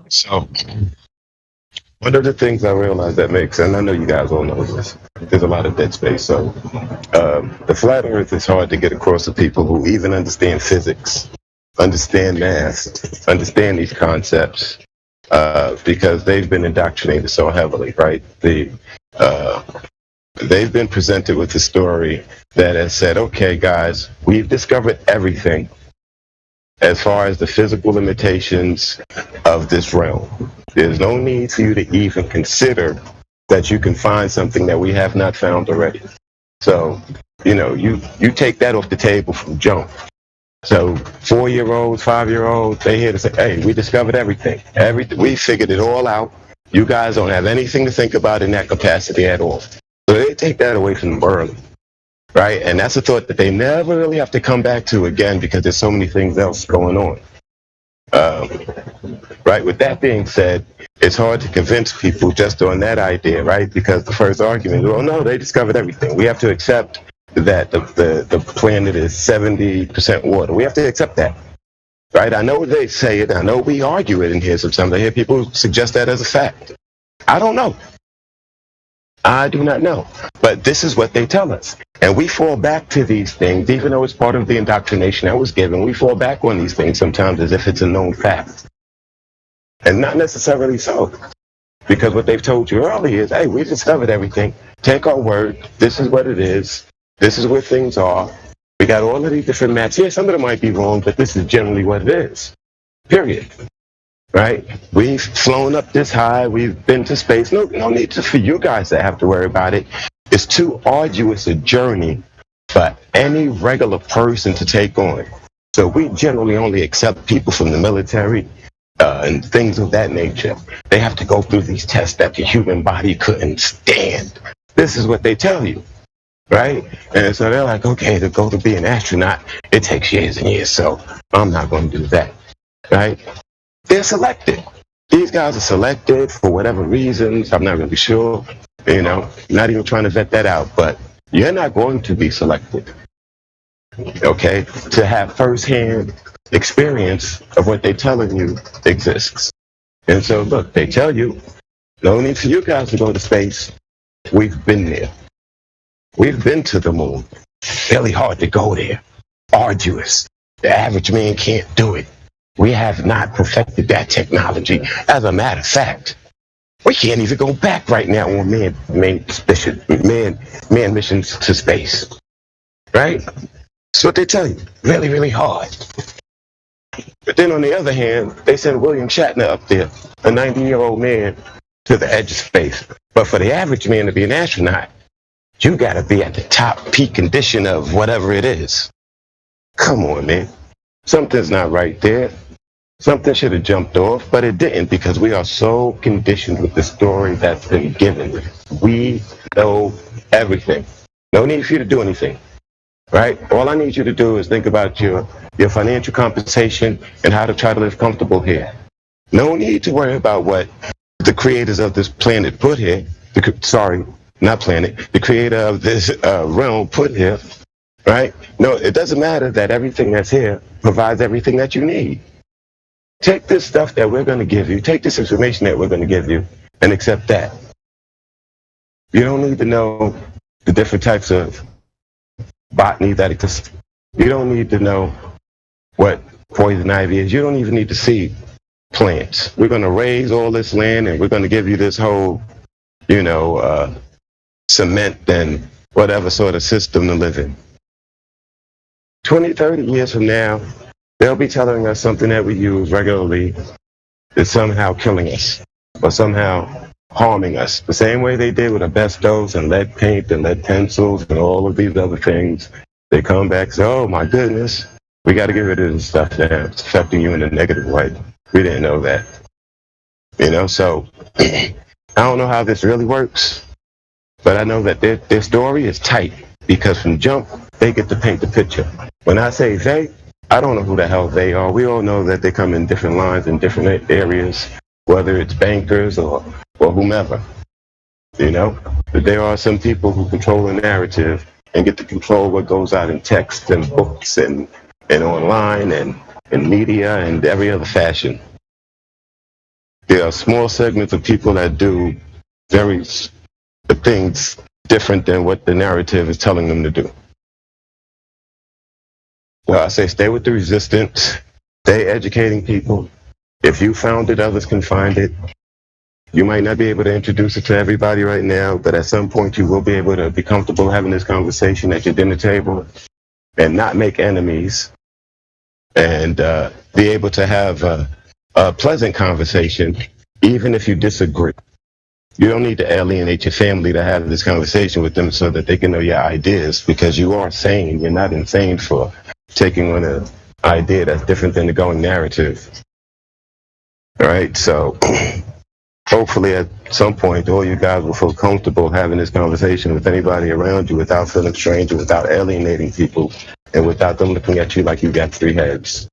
So, one of the things I realized that makes, and I know you guys all know this, there's a lot of dead space. So, the flat earth is hard to get across to people who even understand physics, understand math, understand these concepts, because they've been indoctrinated so heavily, right? They've been presented with a story that has said, okay, guys, we've discovered everything as far as the physical limitations of this realm. There's no need for you to even consider that you can find something that we have not found already. So, you take that off the table from jump. So 4-year-olds, 5-year-olds, they here to say, hey, we discovered everything. We figured it all out. You guys don't have anything to think about in that capacity at all. So they take that away from them early, right? And that's a thought that they never really have to come back to again because there's so many things else going on. Right? With that being said, it's hard to convince people just on that idea, right? Because the first argument, well, no, they discovered everything. We have to accept that the planet is 70% water. We have to accept that, right? I know they say it. I know we argue it in here sometimes. I hear people suggest that as a fact. I don't know. I do not know. But this is what they tell us. And we fall back to these things, even though it's part of the indoctrination that was given. We fall back on these things sometimes as if it's a known fact. And not necessarily so. Because what they've told you earlier is, hey, we discovered everything. Take our word. This is what it is. This is where things are. We got all of these different maps. Yeah, some of them might be wrong, but this is generally what it is. Period. Right? We've flown up this high. We've been to space. No need for you guys to have to worry about it. It's too arduous a journey for any regular person to take on. So we generally only accept people from the military and things of that nature. They have to go through these tests that the human body couldn't stand. This is what they tell you, right? And so they're like, okay, to go to be an astronaut, it takes years and years, so I'm not going to do that, right? They're selected. These guys are selected for whatever reasons. I'm not really sure. Not even trying to vet that out. But you're not going to be selected, okay, to have firsthand experience of what they're telling you exists. And so, look, they tell you, no need for you guys to go to space. We've been there. We've been to the moon. Really hard to go there. Arduous. The average man can't do it. We have not perfected that technology. As a matter of fact, we can't even go back right now on man missions to space. Right? That's what they tell you. Really, really hard. But then on the other hand, they send William Shatner up there, a 90-year-old man, to the edge of space. But for the average man to be an astronaut, you got to be at the top peak condition of whatever it is. Come on, man. Something's not right there. Something should have jumped off, but it didn't because we are so conditioned with the story that's been given. We know everything. No need for you to do anything, right? All I need you to do is think about your financial compensation and how to try to live comfortable here. No need to worry about what the creators of this planet put here. The creator of this realm put here, right? No, it doesn't matter that everything that's here provides everything that you need. Take this stuff that we're going to give you, take this information that we're going to give you, and accept that. You don't need to know the different types of botany that exist. You don't need to know what poison ivy is. You don't even need to see plants. We're going to raise all this land, and we're going to give you this whole, cement and whatever sort of system to live in. 20, 30 years from now, they'll be telling us something that we use regularly is somehow killing us or somehow harming us. The same way they did with asbestos and lead paint and lead pencils and all of these other things. They come back and say, oh my goodness, we got to get rid of this stuff now. It's affecting you in a negative way. We didn't know that. So I don't know how this really works, but I know that their story is tight because from jump, they get to paint the picture. When I say they, I don't know who the hell they are. We all know that they come in different lines in different areas, whether it's bankers or whomever, But there are some people who control the narrative and get to control what goes out in text and books and online and media and every other fashion. There are small segments of people that do very things different than what the narrative is telling them to do. Well, I say stay with the resistance, stay educating people. If you found it, others can find it. You might not be able to introduce it to everybody right now, but at some point you will be able to be comfortable having this conversation at your dinner table and not make enemies and be able to have a pleasant conversation, even if you disagree. You don't need to alienate your family to have this conversation with them so that they can know your ideas, because you are sane. You're not insane for taking on an idea that's different than the going narrative. All right, so hopefully at some point all you guys will feel comfortable having this conversation with anybody around you without feeling strange, without alienating people, and without them looking at you like you got three heads.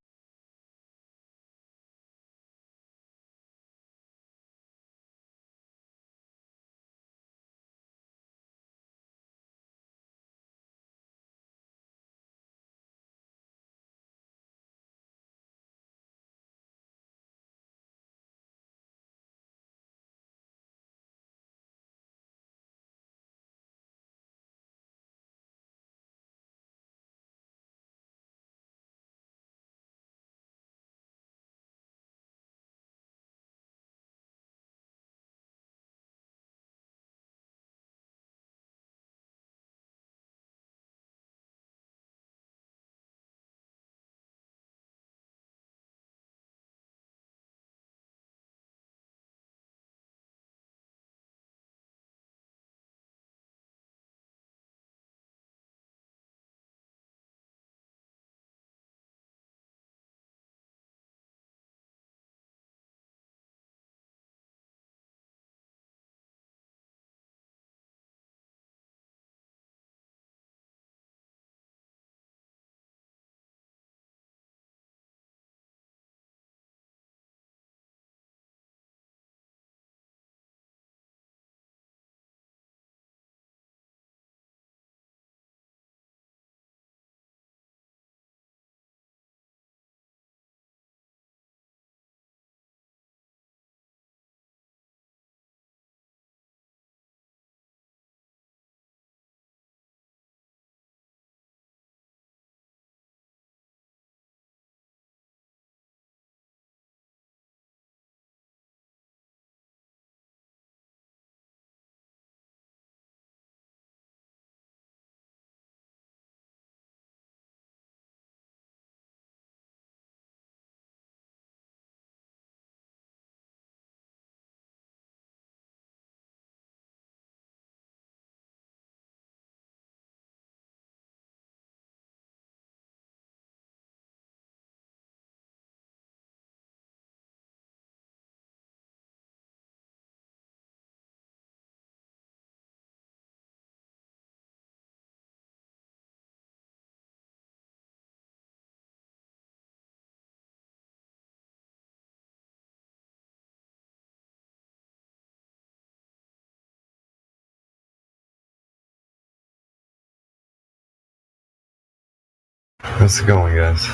How's it going, guys?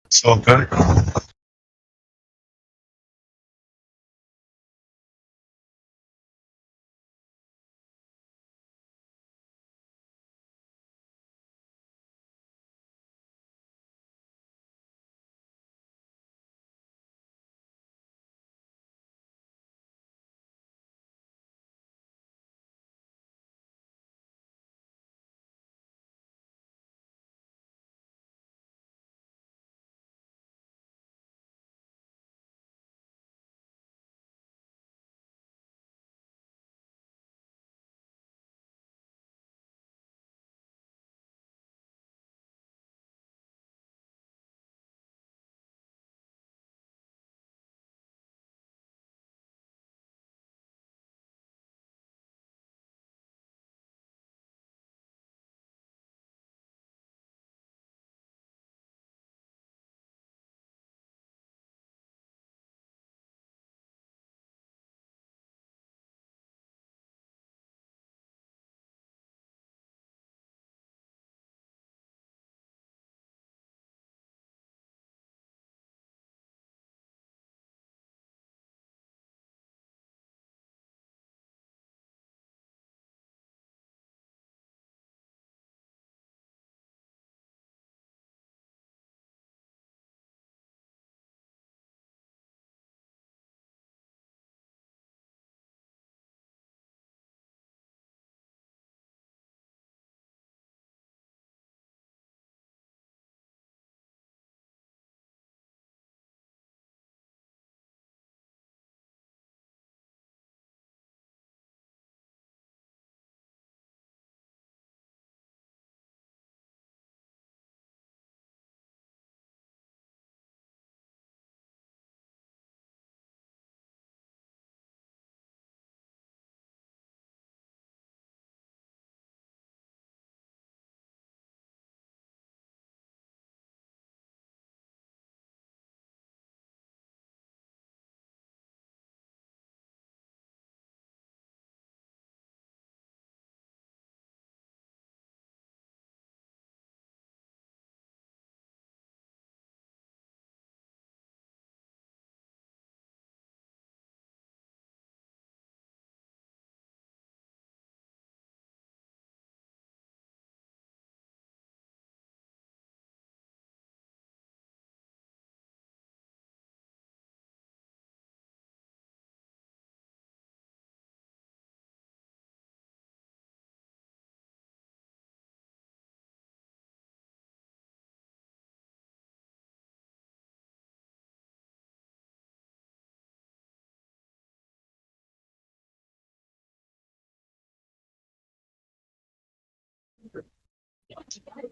It's all good.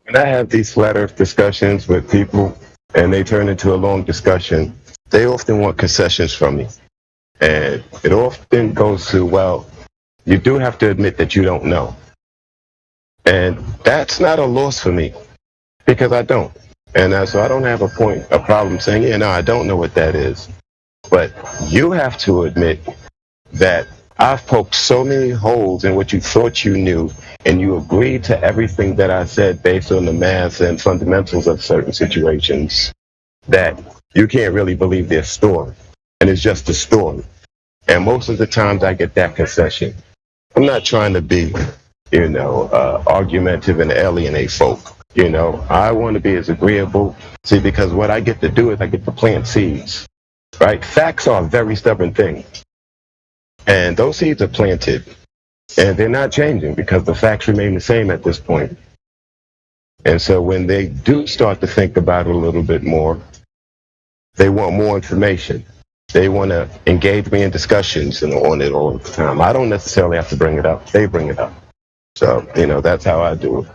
when I have these flat earth discussions with people and they turn into a long discussion, they often want concessions from me. And it often goes to, well, you do have to admit that you don't know. And that's not a loss for me because I don't. And so I don't have a problem saying, yeah, no, I don't know what that is. But you have to admit that I've poked so many holes in what you thought you knew, and you agreed to everything that I said based on the math and fundamentals of certain situations, that you can't really believe their story. And it's just a story. And most of the times I get that concession. I'm not trying to be, argumentative and alienate folk. I want to be as agreeable. See, because what I get to do is I get to plant seeds, right? Facts are a very stubborn thing. And those seeds are planted. And they're not changing because the facts remain the same at this point. And so when they do start to think about it a little bit more, they want more information. They want to engage me in discussions on it all the time. I don't necessarily have to bring it up. They bring it up. So, that's how I do it.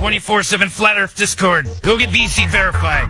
24/7 Flat Earth Discord. Go get VC verified.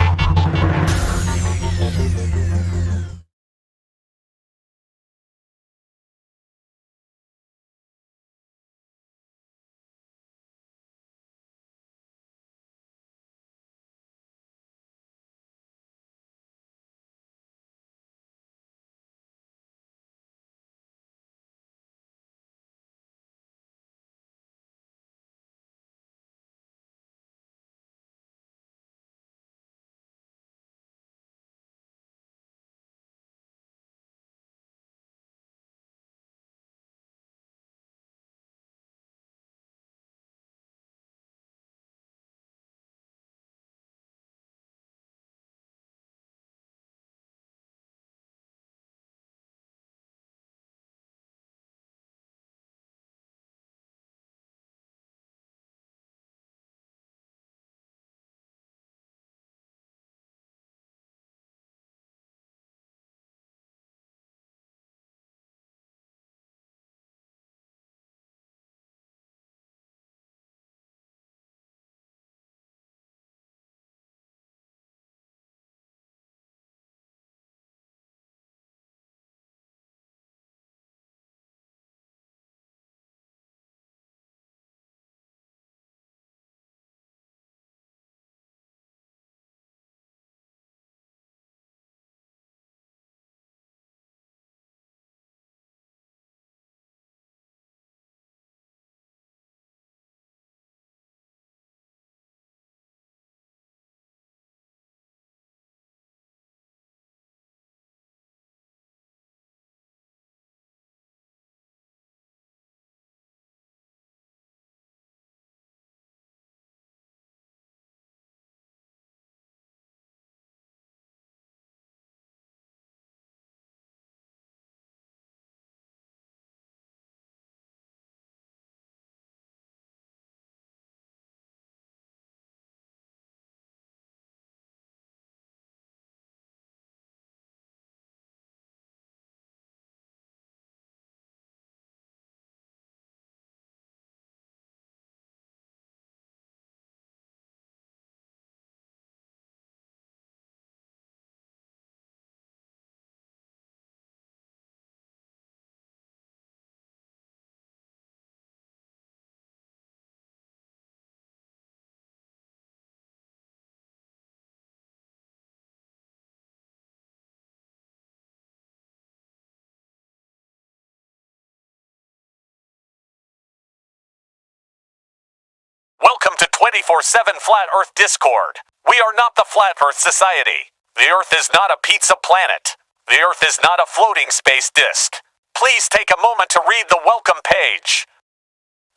Welcome to 24/7 Flat Earth Discord. We are not the Flat Earth Society. The Earth is not a pizza planet. The Earth is not a floating space disk. Please take a moment to read the welcome page.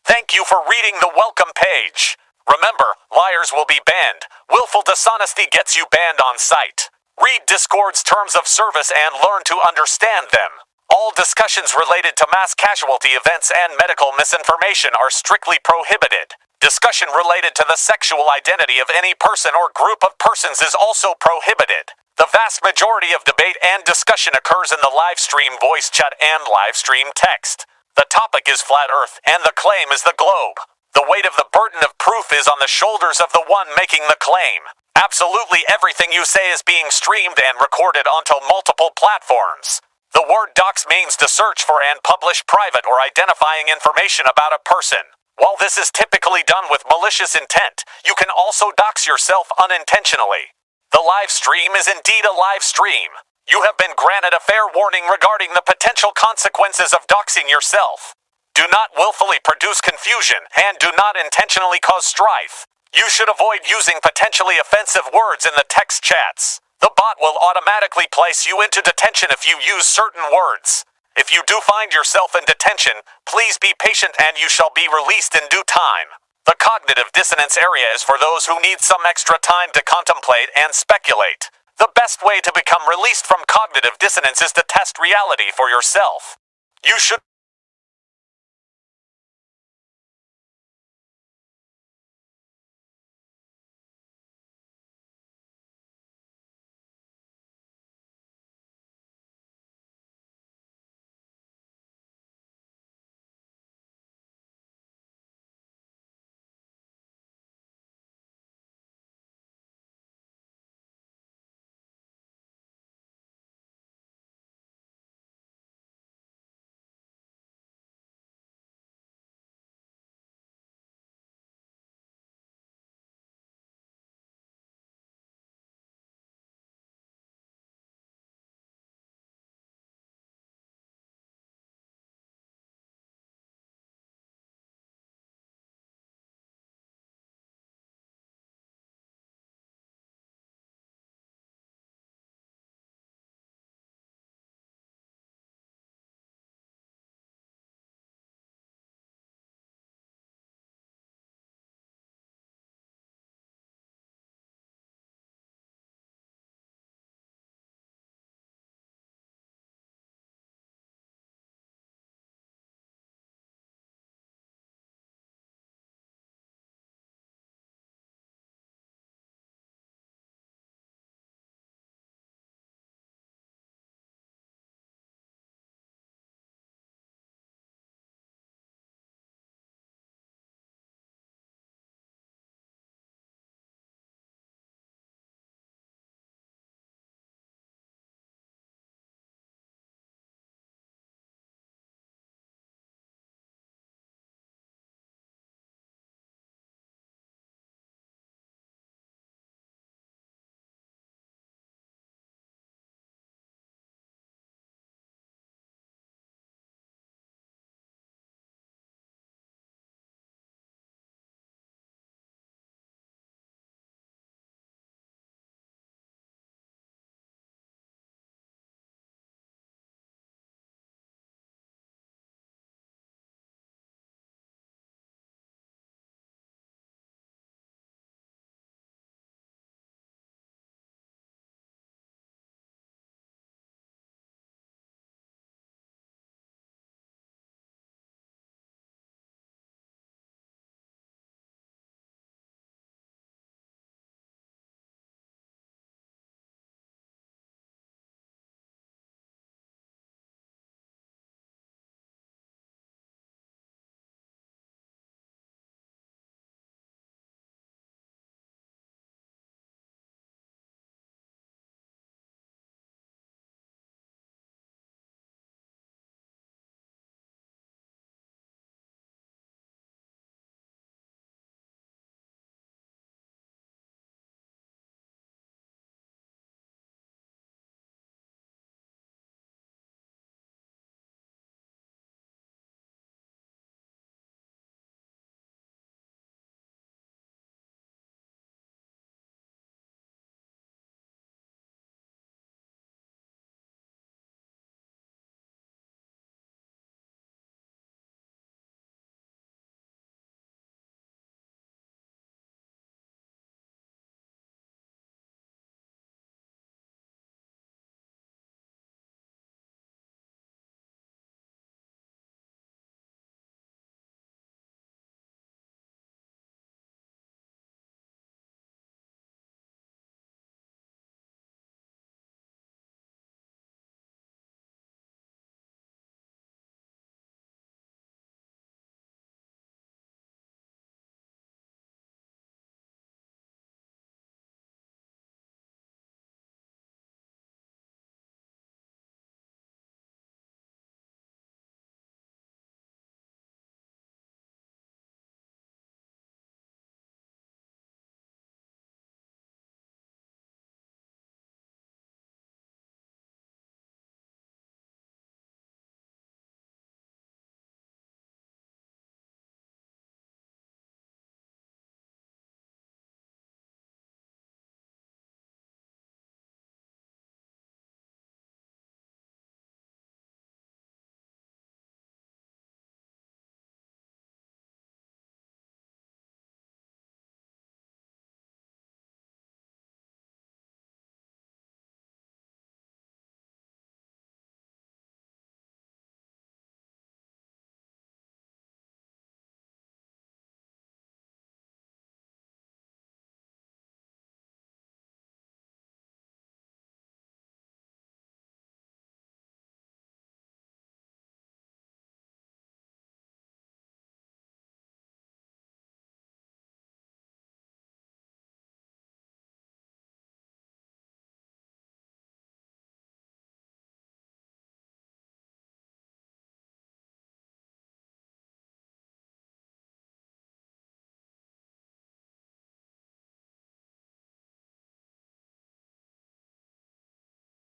Thank you for reading the welcome page. Remember, liars will be banned. Willful dishonesty gets you banned on sight. Read Discord's terms of service and learn to understand them. All discussions related to mass casualty events and medical misinformation are strictly prohibited. Discussion related to the sexual identity of any person or group of persons is also prohibited. The vast majority of debate and discussion occurs in the live stream voice chat and live stream text. The topic is Flat Earth, and the claim is the globe. The weight of the burden of proof is on the shoulders of the one making the claim. Absolutely everything you say is being streamed and recorded onto multiple platforms. The word dox means to search for and publish private or identifying information about a person. While this is typically done with malicious intent, you can also dox yourself unintentionally. The live stream is indeed a live stream. You have been granted a fair warning regarding the potential consequences of doxing yourself. Do not willfully produce confusion and do not intentionally cause strife. You should avoid using potentially offensive words in the text chats. The bot will automatically place you into detention if you use certain words. If you do find yourself in detention, please be patient and you shall be released in due time. The cognitive dissonance area is for those who need some extra time to contemplate and speculate. The best way to become released from cognitive dissonance is to test reality for yourself. You should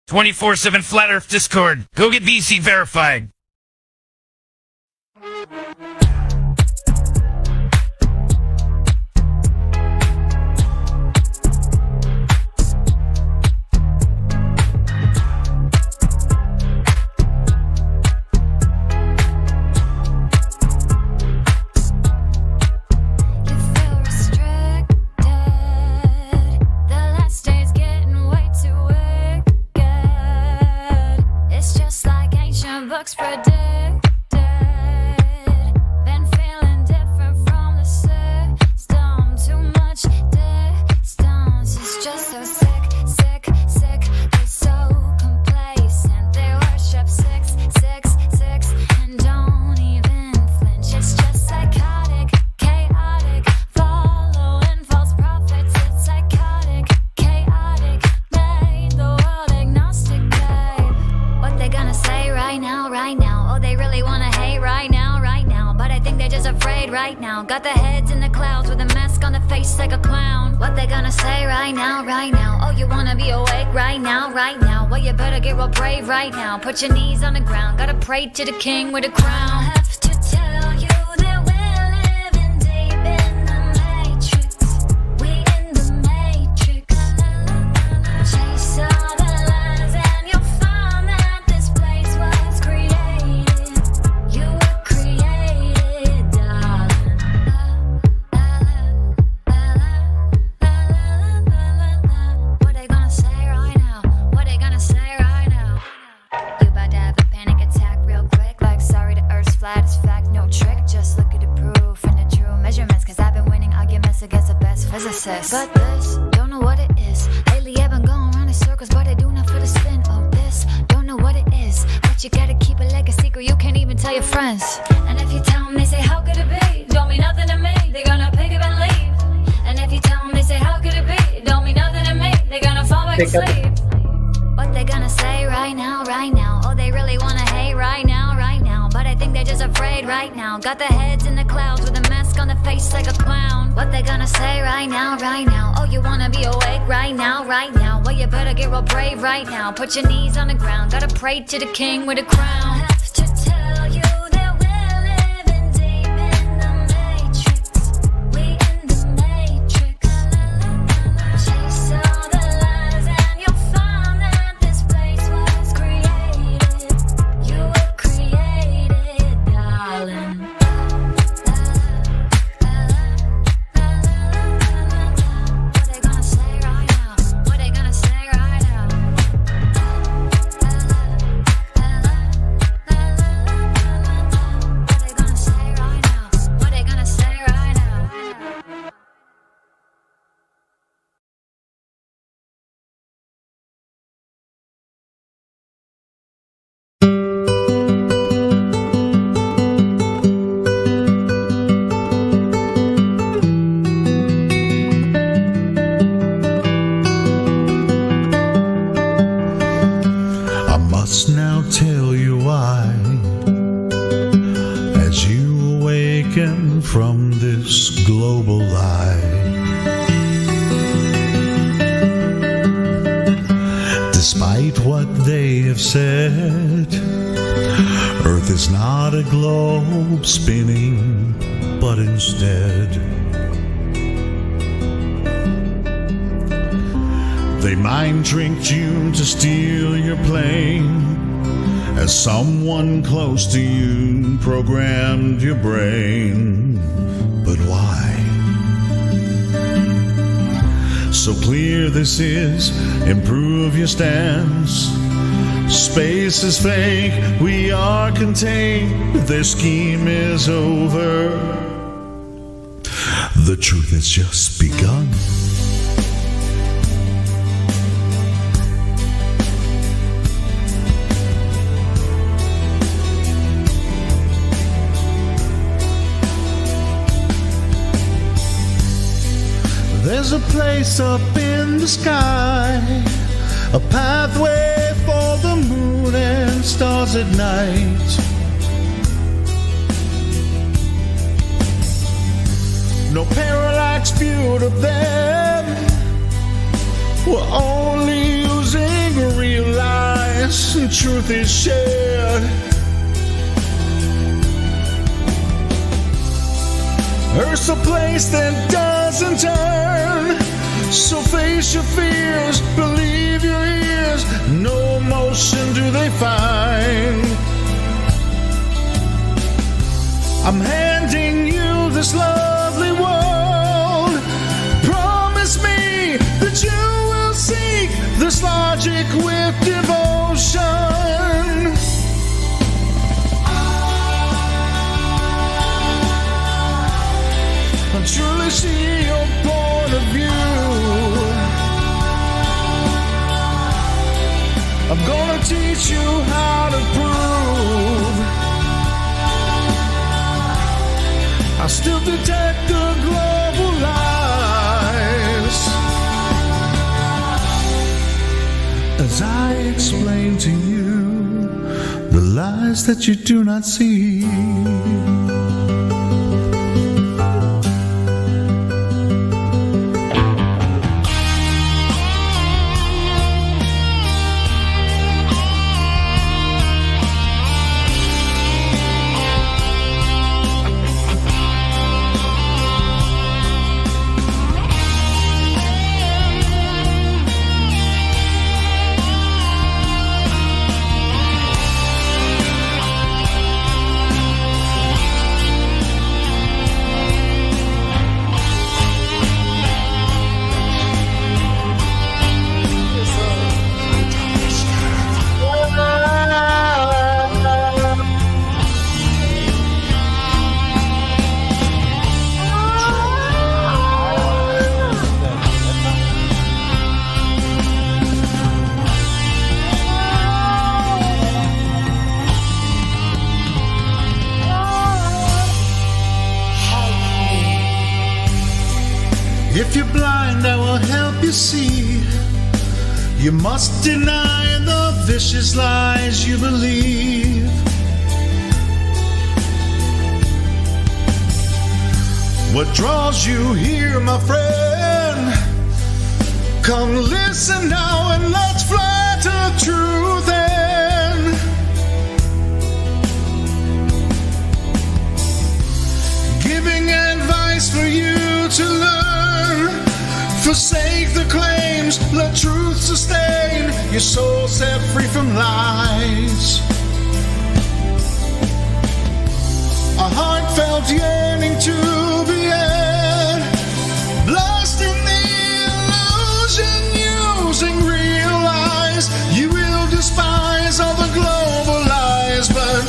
24/7 Flat Earth Discord. Go get VC verified. Books predicted. Been feeling different from the system. Too much distance. It's just so sick. They're so complacent. They worship 666 and don't even flinch. It's just psychotic, chaotic, following false prophets. It's psychotic, chaotic, made the world agnostic, babe. What they gonna say right now? Oh, they really wanna hate right now. But I think they're just afraid right now. Got their heads in the clouds with a mask on the face like a clown. What they gonna say right now? Oh, you wanna be awake right now? Well, you better get real brave right now. Put your knees on the ground. Gotta pray to the king with a crown. I have to tell you that we're living deep in the matrix. We in the matrix. Chase all the lies and you'll find that this place was created. You were created, darling. What they gonna say right now? What they gonna say right now? You about to have a panic attack real quick. Like, sorry, the earth's flat, it's fact, no trick. Just look at the proof and the true measurements. Cause I've been winning arguments against the best physicists. But this, don't know what it is. Lately I've been going around in circles, but I do not for the spin. Oh, this, don't know what it is. But you gotta keep it like a secret, you can't even tell your friends. And if you tell them, they say, how could it be? Don't mean nothing to me, they're gonna pick up and leave. And if you tell them, they say, how could it be? Don't mean nothing to me, they're gonna fall back asleep. What they gonna say right now? Oh, they really wanna hate right now. But I think they're just afraid right now. Got their heads in the clouds with a mask on the face like a clown. What they gonna say right now? Oh, you wanna be awake right now? Well, you better get real brave right now. Put your knees on the ground. Gotta pray to the king with a crown. I have to tell you that we're living deep in the matrix. We in the matrix. Chase all the lies and you'll find that this place was created. You were created, darling. What they gonna say right now? What they gonna say right now? What they gonna say right now? What they gonna say right now? I must now tell you why, as you awaken from this global lie. Despite what they have said, Earth is not a globe spinning, but instead they mind tricked you to steal your plane, as someone close to you programmed your brain. But why? So clear this is, improve your stance. Space is fake, we are contained, their scheme is over. The truth has just begun. There's a place up in the sky, a pathway for the moon and stars at night. No parallax viewed of them, we're only using real life. lies and truth is shared. Earth's a place that doesn't turn. So face your fears, believe your ears. No motion do they find. I'm handing you this lovely world. Promise me that you will seek this logic with devotion. I truly see your point of view. I'm gonna teach you how to prove. I still detect the global lies as I explain to you the lies that you do not see. If you're blind, I will help you see. You must deny the vicious lies you believe. What draws you here, my friend? Come listen now and let's fly to the truth end. Giving advice for you to learn. Forsake the claims, let truth sustain your soul set free from lies. A heartfelt yearning to be had, lost in the illusion using real lies. You will despise all the global lies, but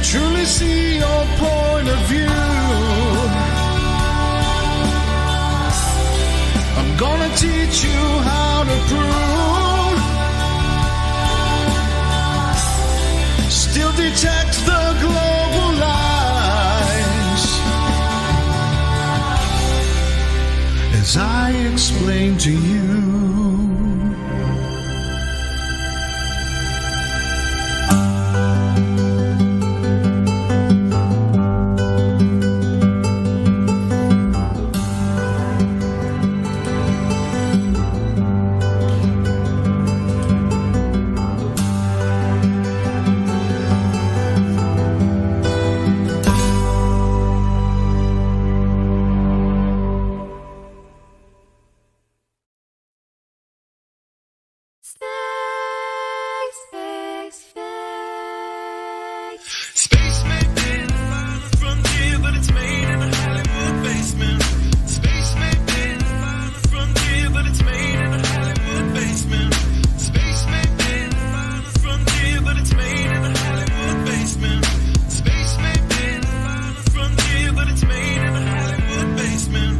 truly see your point of view. I'm gonna teach you how to prove. Still detect the global lies as I explain to you. Space may be the farthest frontier, but it's made in a Hollywood basement. Space may be the farthest frontier, but it's made in a Hollywood basement. Space may be the farthest frontier, but it's made in a Hollywood basement. Space may be the farthest frontier, but it's made in a Hollywood basement.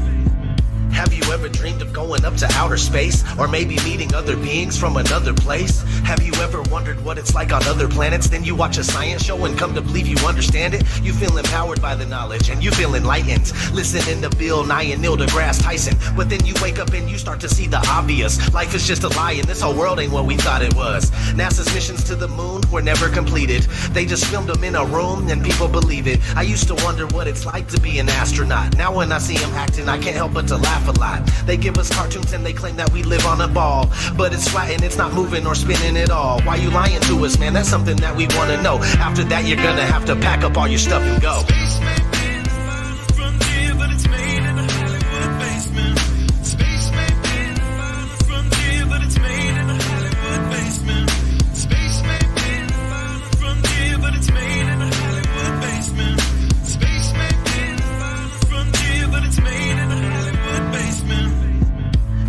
Have you ever dreamed of going up to outer space, or maybe meeting other beings from another place? Have you ever wondered what it's like on other planets? Then you watch a science show and come to believe you understand it. You feel empowered by the knowledge and you feel enlightened, listening to Bill Nye and Neil deGrasse Tyson. But then you wake up and you start to see the obvious. Life is just a lie and this whole world ain't what we thought it was. NASA's missions to the moon were never completed. They just filmed them in a room and people believe it. I used to wonder what it's like to be an astronaut. Now when I see them acting, I can't help but to laugh a lot. They give us cartoons and they claim that we live on a ball, but it's flat and it's not moving or spinning at all. Why you lying to us, man? That's something that we want to know. After that, you're gonna have to pack up all your stuff and go.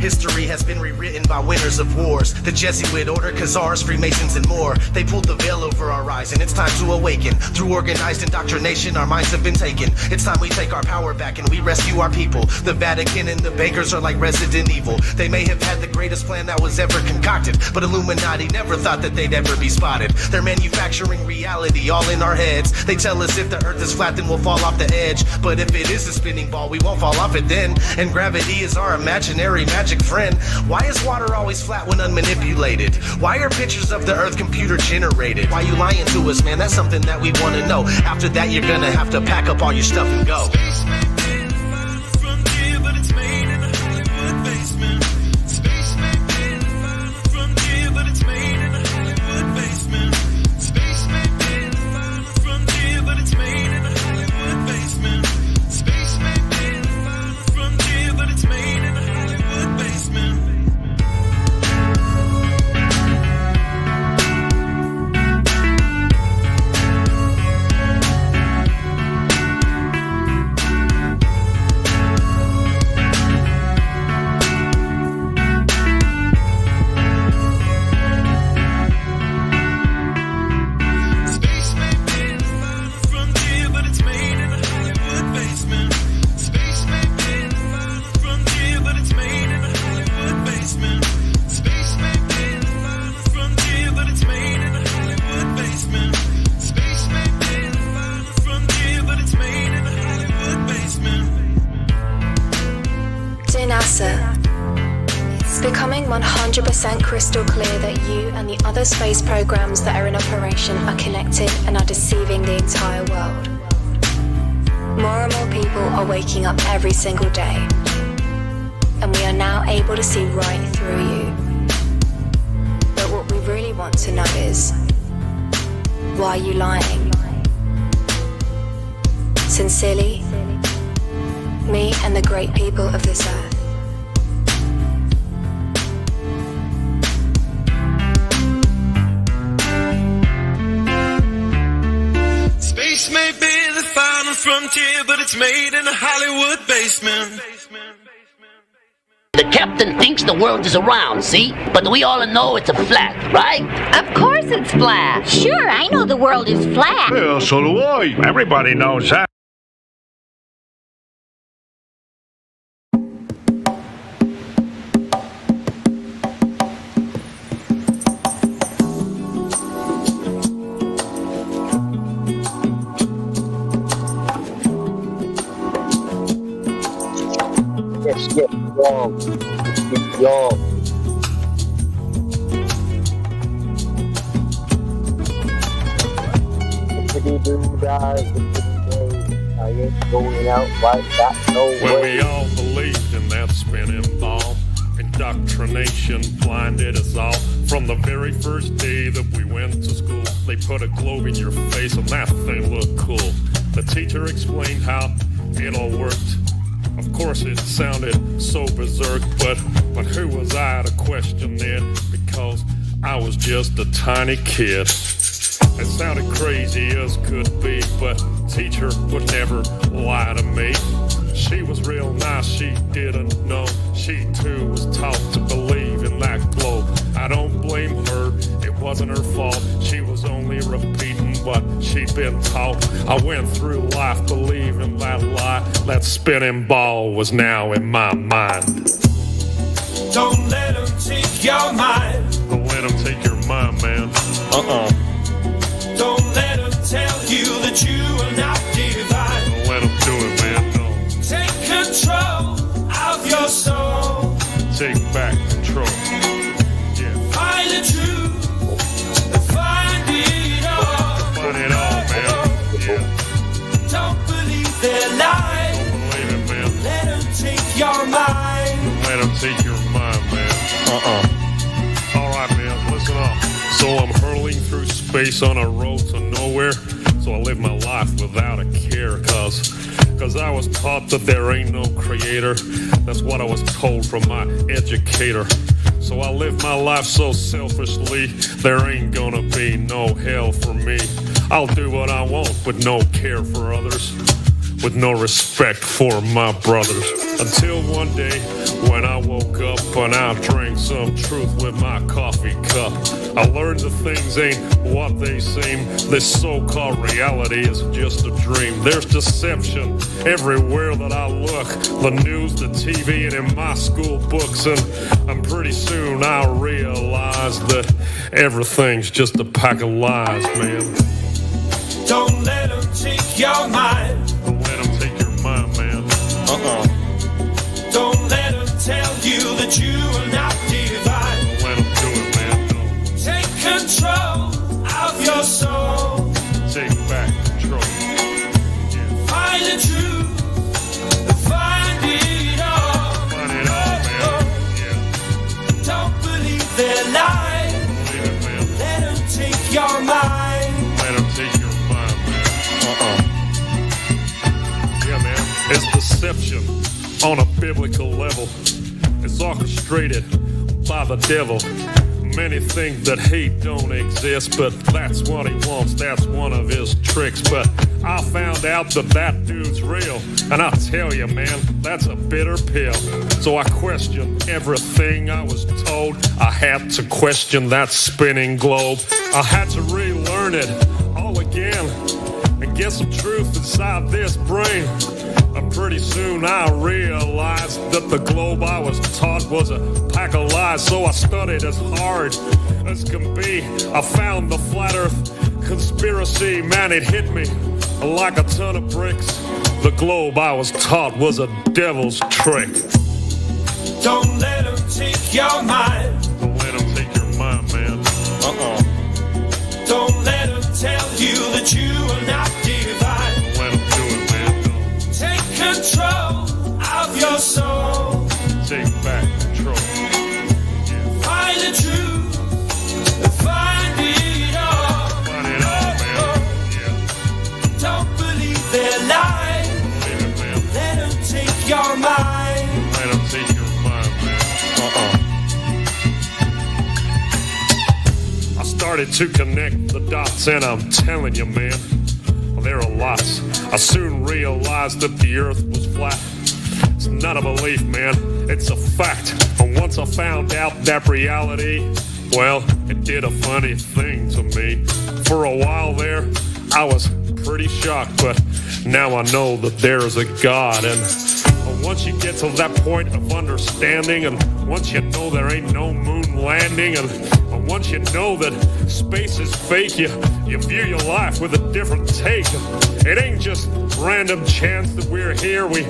History has been rewritten by winners of wars. The Jesuit order, Khazars, Freemasons, and more. They pulled the veil over our eyes, and it's time to awaken. Through organized indoctrination, our minds have been taken. It's time we take our power back and we rescue our people. The Vatican and the bankers are like Resident Evil. They may have had the greatest plan that was ever concocted, but Illuminati never thought that they'd ever be spotted. They're manufacturing reality all in our heads. They tell us if the earth is flat, then we'll fall off the edge. But if it is a spinning ball, we won't fall off it then. And gravity is our imaginary magic friend. Why is water always flat when unmanipulated? Why are pictures of the earth computer generated? Why you lying to us, man? That's something that we want to know. After that, you're gonna have to pack up all your stuff and go. It's becoming 100% crystal clear that you and the other space programs that are in operation are connected and are deceiving the entire world. More and more people are waking up every single day, and we are now able to see right through you. But what we really want to know is, why are you lying? Sincerely, me and the great people of this earth. Space may be the final frontier, but it's made in a Hollywood basement. The captain thinks the world is round, see? But we all know it's a flat, right? Of course it's flat. Sure, I know the world is flat. Well, so do I. Everybody knows that. Y'all. I ain't going out like that, no way. Well, we all believed in that spinning ball. Indoctrination blinded us all. From the very first day that we went to school, they put a globe in your face and that thing looked cool. The teacher explained how it all worked. Of course it sounded so berserk, but who was I to question it? Because I was just a tiny kid. It sounded crazy as could be, but teacher would never lie to me. She was real nice, she didn't know. She too was taught to believe in that globe. I don't blame her, it wasn't her fault. She was only repeating what she'd been taught. I went through life believing that lie. That spinning ball was now in my mind. Don't let them take your mind. Don't let them take your mind, man. Don't let them tell you that you are not divine. Don't let them do it, man. No. Take control of your soul. Take back control. Yeah. Find the truth. Find it all. Find it all, man. Yeah. Don't believe their lies. Don't believe it, man. Let them take your mind. Let them take your mind, man. Alright, man, listen up. So I'm hurling through space on a road to nowhere. So I live my life without a care, cause I was taught that there ain't no creator. That's what I was told from my educator. So I live my life so selfishly, there ain't gonna be no hell for me. I'll do what I want with no care for others, with no respect for my brothers. Until one day when I woke up and I drank some truth with my coffee cup. I learned that things ain't what they seem. This so-called reality is just a dream. There's deception everywhere that I look. The news, the TV, and in my school books. And pretty soon I'll realize that everything's just a pack of lies, man. Don't let them take your mind. Don't let them take your mind, man. Don't let them tell you that you are not divine. Don't let them do it, man. No. Take control of your soul. Take back control. Yeah. Find the truth. Find it all. Find it all, man. Yeah. Don't believe their lies. Believe it, man. Let them take your mind. Let them take your mind, man. Yeah, man. It's deception on a biblical level. It's orchestrated by the devil. Many think that hate don't exist, but that's what he wants. That's one of his tricks. But I found out that dude's real. And I tell you, man, that's a bitter pill. So I questioned everything I was told. I had to question that spinning globe. I had to relearn it all again and get some truth inside this brain. And pretty soon I realized that the globe I was taught was a pack of lies. So I studied as hard as can be. I found the flat earth conspiracy. Man, it hit me like a ton of bricks. The globe I was taught was a devil's trick. Don't let them take your mind. Don't let them take your mind, man. Don't let them tell you that you are not divine. Don't let them do it, man. No. Take control of your soul. Take back control. Yeah. Find the truth. Find it all. Find it all, man. Yeah. Don't believe their lies. Believe it, man. Let them take your mind. Let them take your mind, man. I started to connect the dots, and I'm telling you, man, there are lots. I soon realized that the earth was flat. It's not a belief, man, it's a fact. And once I found out that reality, well, it did a funny thing to me. For a while there, I was pretty shocked, but now I know that there is a God. And once you get to that point of understanding, and once you know there ain't no moon landing, and once you know that space is fake, you view your life with a different take. It ain't just random chance that we're here. We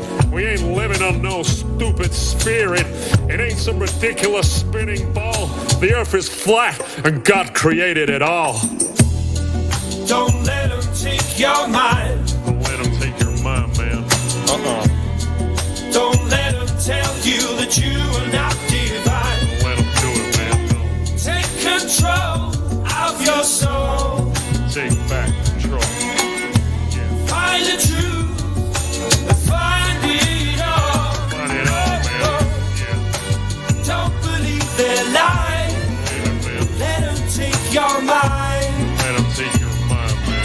ain't living on no stupid sphere. It ain't some ridiculous spinning ball. The earth is flat, and God created it all. Don't let them take your mind. Don't let them take your mind, man. Don't let them tell you that you are not divine. Don't let them do it, man. No. Take control of your soul. Take back control. Yeah. Find the truth. Find it all. Find it all, man. Yeah. Don't believe their lies. Believe it, man. Let them take your mind. Let them take your mind, man.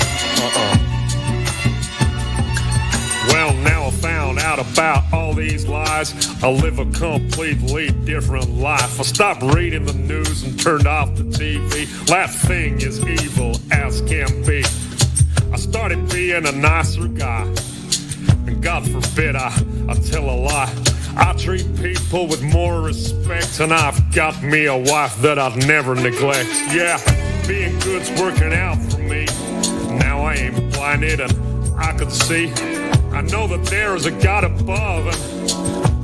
Well, now I found out about all these lies. I live a completely different life. I stopped reading the news and turned off the TV. That thing is evil as can be. I started being a nicer guy. And God forbid I tell a lie. I treat people with more respect, and I've got me a wife that I'd never neglect. Yeah, being good's working out for me. Now I ain't blinded and I can see. I know that there is a God above,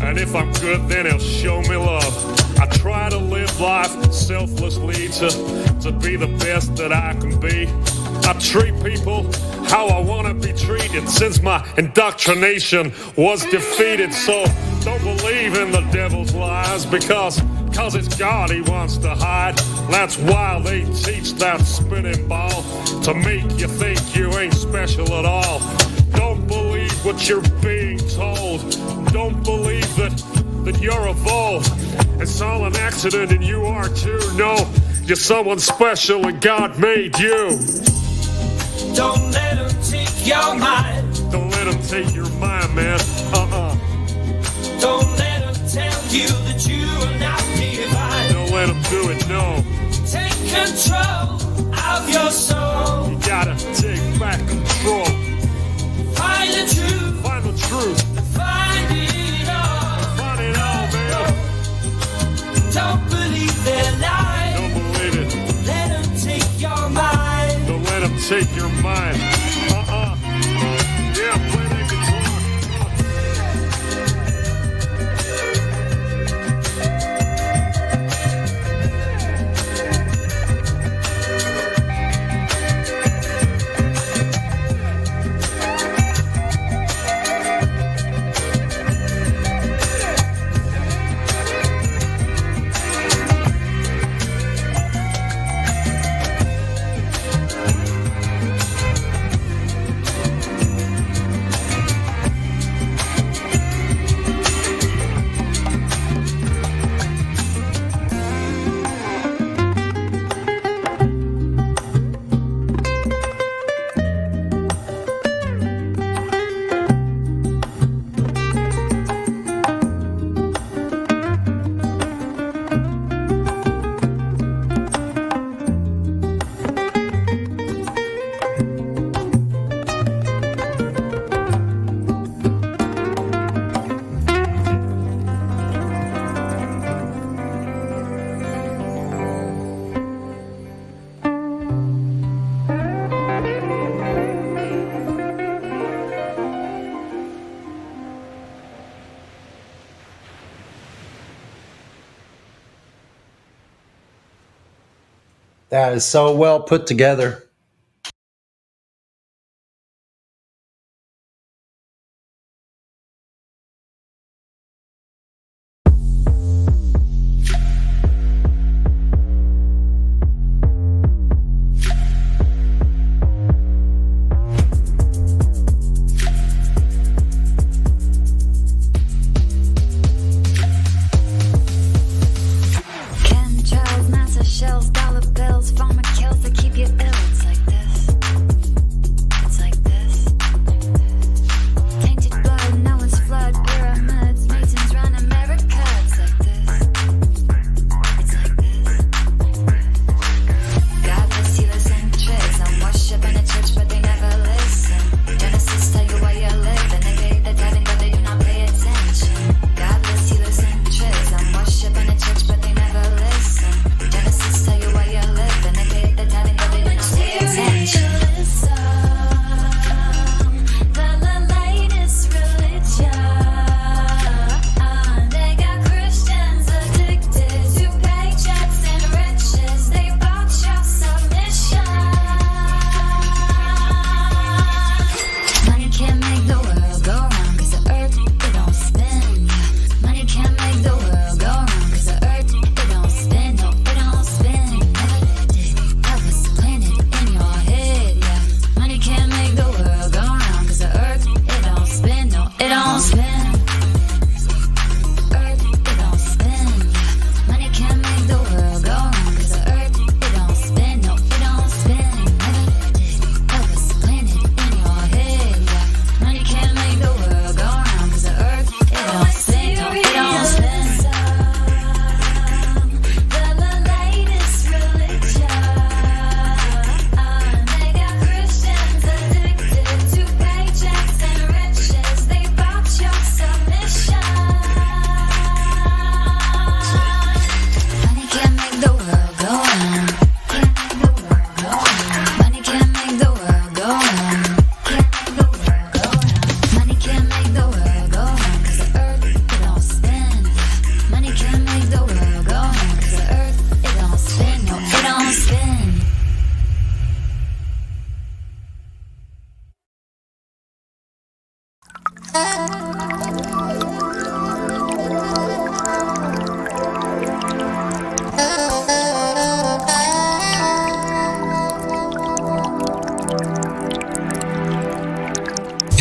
and if I'm good, then he'll show me love. I try to live life selflessly to be the best that I can be. I treat people how I want to be treated since my indoctrination was defeated. So don't believe in the devil's lies because it's God he wants to hide. That's why they teach that spinning ball to make you think you ain't special at all. Don't believe what you're being told. Don't believe that you're evolved. It's all an accident and you are too. No, you're someone special and God made you. Don't let them take your mind. Don't let them take your mind, man. Don't let them tell you that you are not divine. Don't let them do it, no. Take control of your soul. You gotta take back control. Find the truth. Find the truth. Find it all. Find it all, man. Don't believe their lies. Don't believe it. Let them take your mind. Don't let them take your mind. Yeah, play that guitar. That is so well put together. Chemtrails, massive shells, dollar bills, pharma kills to keep you ill. It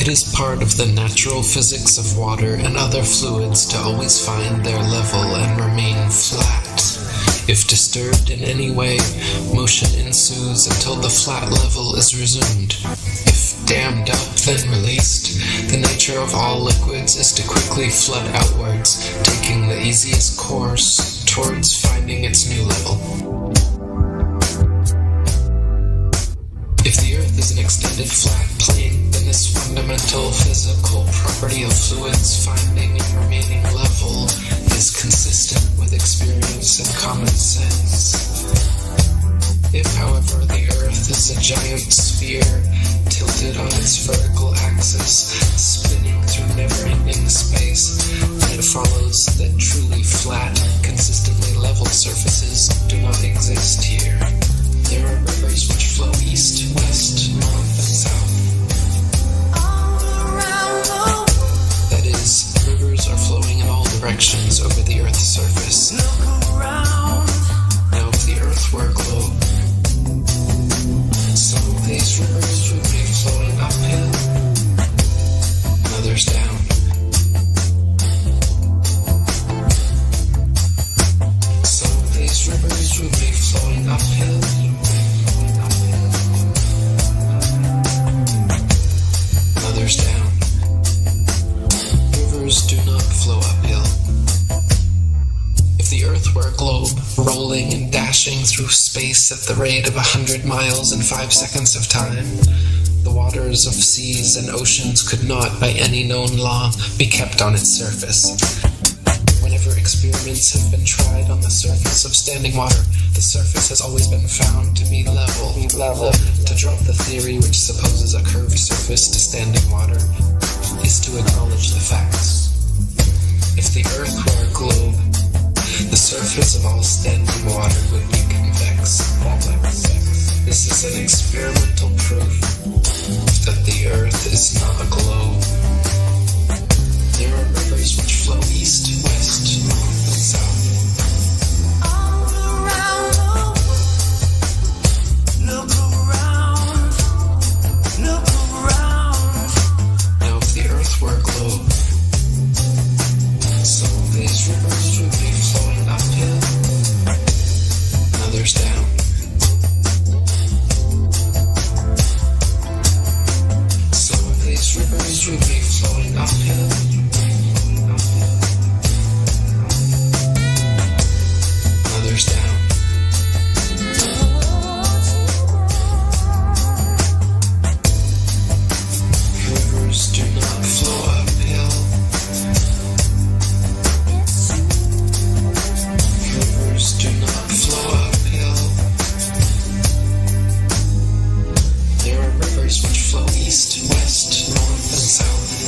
is part of the natural physics of water and other fluids to always find their level and remain flat. If disturbed in any way, motion ensues until the flat level is resumed. If dammed up, then released, the nature of all liquids is to quickly flood outwards, taking the easiest course towards finding its new level. If the Earth is an extended flat plane, then this fundamental physical property of fluids finding and remaining level is consistent with experience and common sense. If, however, the Earth is a giant sphere tilted on its vertical axis, spinning through never-ending space, then it follows that truly flat, consistently level surfaces do not exist here. There are rivers which flow east, west, north, and south. That is, rivers are flowing in all directions over the Earth's surface. Now, if the Earth were a globe, some of these rivers would be flowing uphill, and others down. Some of these rivers would be flowing uphill, others down. Rivers do not flow uphill. If the Earth were a globe, rolling and dashing through space at the rate of 100 miles in 5 seconds of time, the waters of seas and oceans could not, by any known law, be kept on its surface. Whenever experiments have been tried on the surface of standing water, the surface has always been found to be level. To drop the theory which supposes a curved surface to standing water is to acknowledge the facts. If the Earth were a globe, the surface of all standing water would be convex. This is an experimental proof that the Earth is not a globe. There are rivers which flow east, west, north, and south. Now, if the Earth were a globe, some of these rivers would be flowing uphill, and others down. Some of these rivers would be flowing uphill, and others down. Rivers do not flow uphill. Rivers do not flow uphill. There are rivers which flow east, west, north, and south.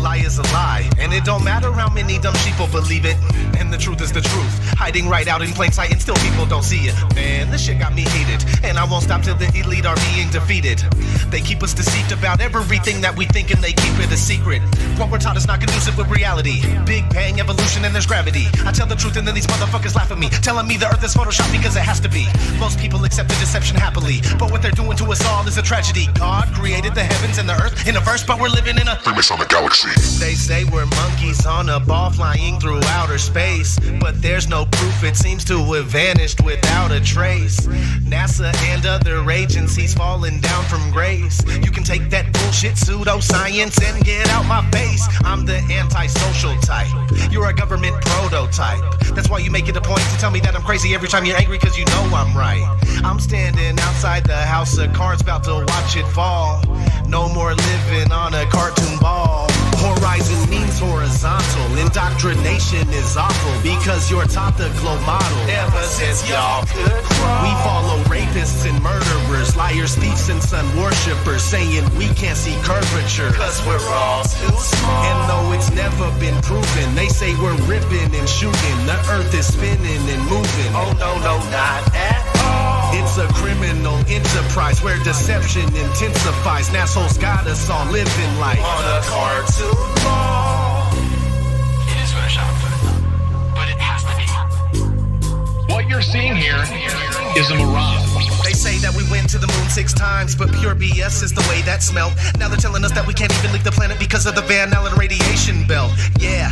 lie is a lie, and it don't matter how many dumb sheeple believe it. And the truth is the truth, hiding right out in plain sight, and still people don't see it. Man, this shit got me heated, and I won't stop till the elite are being defeated. They keep us deceived about everything that we think, and they keep it a secret. What we're taught is not conducive with reality. Big bang, evolution, and there's gravity. I tell the truth, and then these motherfuckers laugh at me, telling me the earth is photoshopped because it has to be. Most people accept the deception happily, but what they're doing to us all is a tragedy. God created the heavens and the earth in a verse, but we're living in a famous on the galaxy. They say we're monkeys on a ball flying through outer space, but there's no proof, it seems to have vanished without a trace. NASA and other agencies falling down from grace. You can take that bullshit pseudoscience and get out my face. I'm the antisocial type, you're a government prototype. That's why you make it a point to tell me that I'm crazy every time you're angry, cause you know I'm right. I'm standing outside the house of cards about to watch it fall. No more living on a cartoon ball. Horizon means horizontal, indoctrination is awful because you're taught the globe model. Ever since y'all could crawl, we follow rapists and murderers, liars, thieves, and sun worshippers, saying we can't see curvature cause we're all too small. And though it's never been proven, they say we're ripping and shooting, the earth is spinning and moving. Oh no, not at all. It's a criminal enterprise where deception intensifies. Assholes got us all living like on a cartoon ball. It is photoshopped, but it has to be. What you're seeing here is a mirage. They say that we went to the moon 6 times, but pure BS is the way that smelled. Now they're telling us that we can't even leave the planet because of the Van Allen radiation belt. Yeah,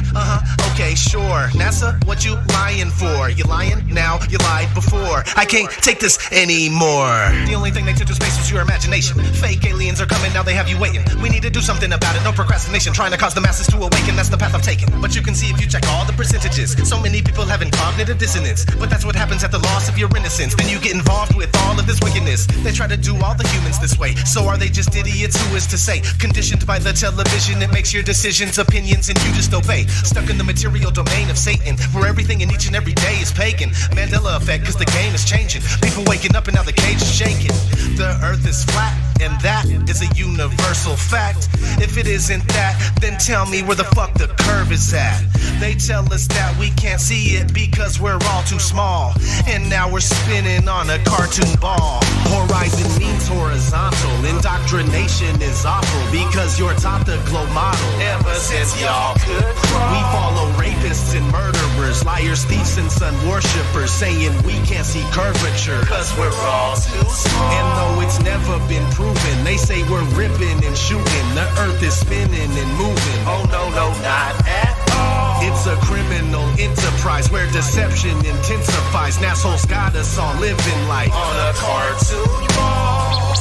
okay, sure. NASA, what you lying for? You lying now, you lied before. I can't take this anymore. The only thing they took to space was your imagination. Fake aliens are coming, now they have you waiting. We need to do something about it, no procrastination. Trying to cause the masses to awaken, that's the path I've taken. But you can see if you check all the percentages, so many people having cognitive dissonance. But that's what happens at the loss of your innocence. Then you get involved with all of this wickedness. They try to do all the humans this way. So are they just idiots? Who is to say? Conditioned by the television, it makes your decisions, opinions, and you just obey. Stuck in the material domain of Satan, where everything in each and every day is pagan. Mandela effect, cause the game is changing. People waking up and now the cage is shaking. The earth is flat, and that is a universal fact. If it isn't that, then tell me where the fuck the curve is at. They tell us that we can't see it because we're all too small, and now we're spinning on a cartoon ball. Horizon means horizontal, indoctrination is awful because you're taught the globe model. Ever since y'all could crawl, we follow rapists and murderers, liars, thieves, and sun worshippers, saying we can't see curvature cause we're all too small. And though it's never been proven, they say we're ripping and shooting, the earth is spinning and moving. Oh no, not at all. It's a criminal enterprise where deception intensifies. Assholes got us all living like on a cartoon ball.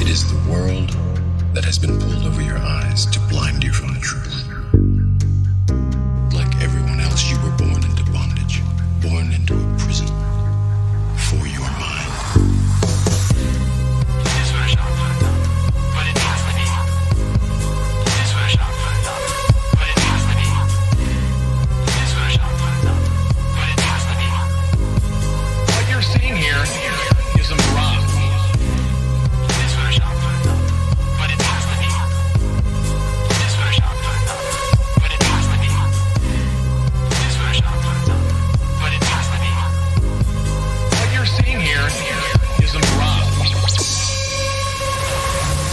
It is the world that has been pulled over your eyes to blind you from the truth. Like everyone else, you were born into bondage, born into a prison for your mind.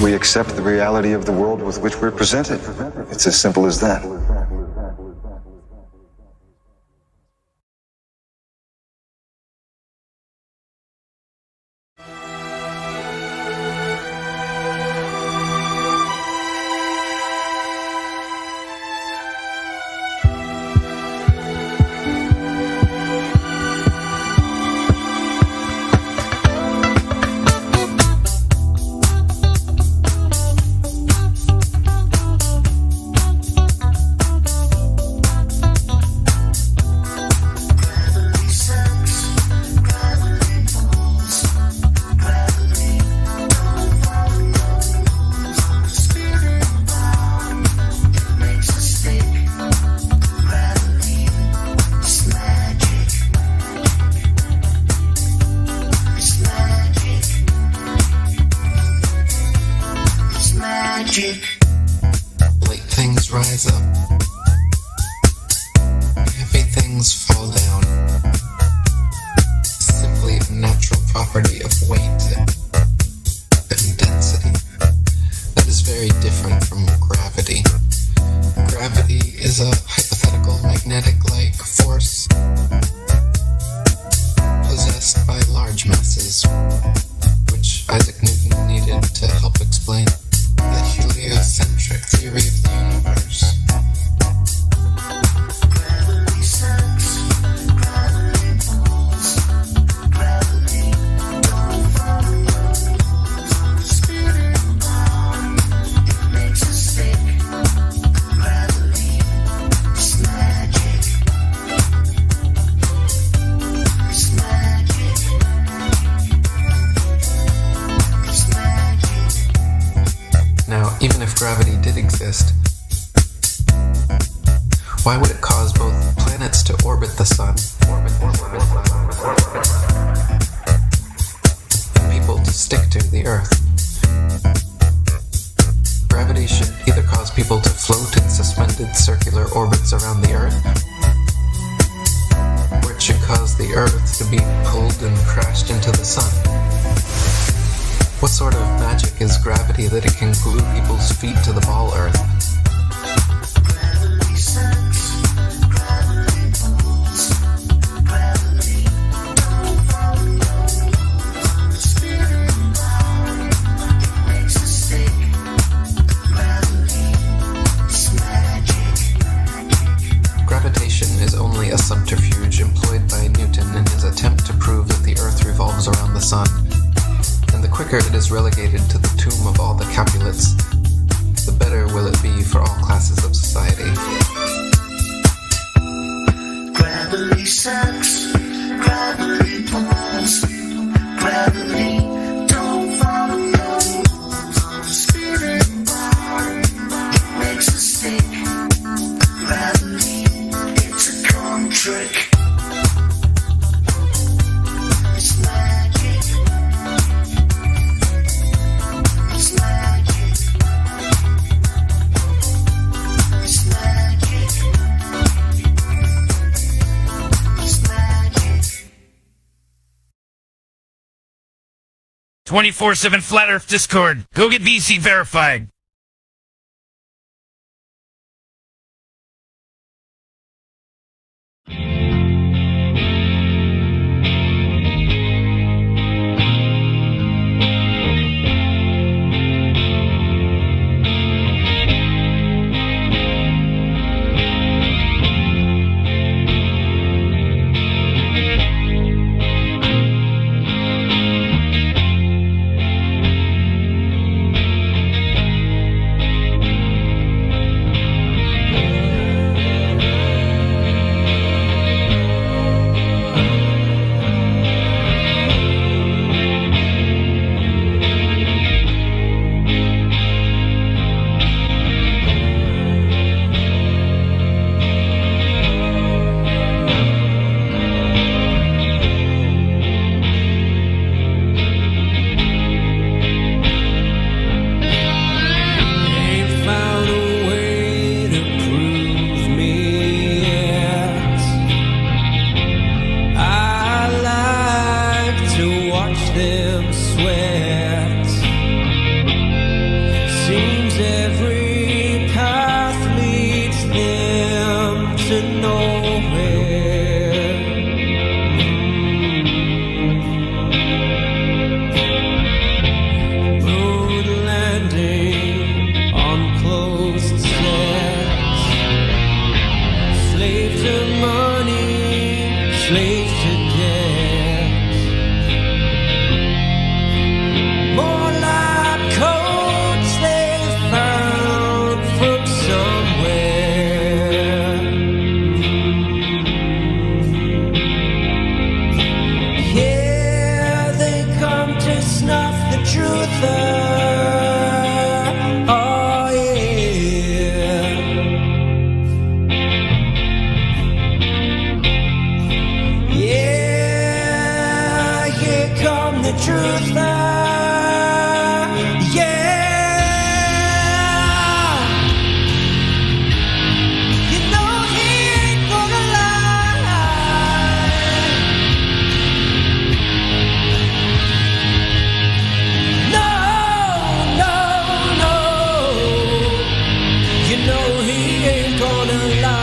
We accept the reality of the world with which we're presented. It's as simple as that. things rise up. Heavy things fall down. Simply a natural property of weight and density that is very different from gravity. Gravity is a hypothetical magnetic-like force possessed by large masses, which Isaac Newton needed to help explain the heliocentric theory of the universe. Gravity sucks, gravity pulls, gravity don't follow the spinning ball, it makes us sick. Gravity is magic. It's magic. It's magic. Now, even if gravity did exist, why would it cause both planets to orbit the sun and people to stick to the Earth? Gravity should either cause people to float in suspended circular orbits around the Earth, or it should cause the Earth to be pulled and crashed into the sun. What sort of magic is gravity that it can glue people's feet to the ball Earth? Gravity sucks, gravity pulls, gravity don't follow the spinning ball, it makes us sick. Gravity is magic. Gravitation is only a subterfuge employed by Newton in his attempt to prove that the Earth revolves around the sun. And the quicker it is relegated to the tomb of all the Capulets, the better will it be for all classes of society. Gravity sucks, gravity pulls, gravity don't follow the rules of the spinning ball, it makes us sick. Gravity, it's a con trick. It's magic. It's magic. It's magic. It's magic. 24/7 Flat Earth Discord. Go get VC verified. know he ain't gonna lie.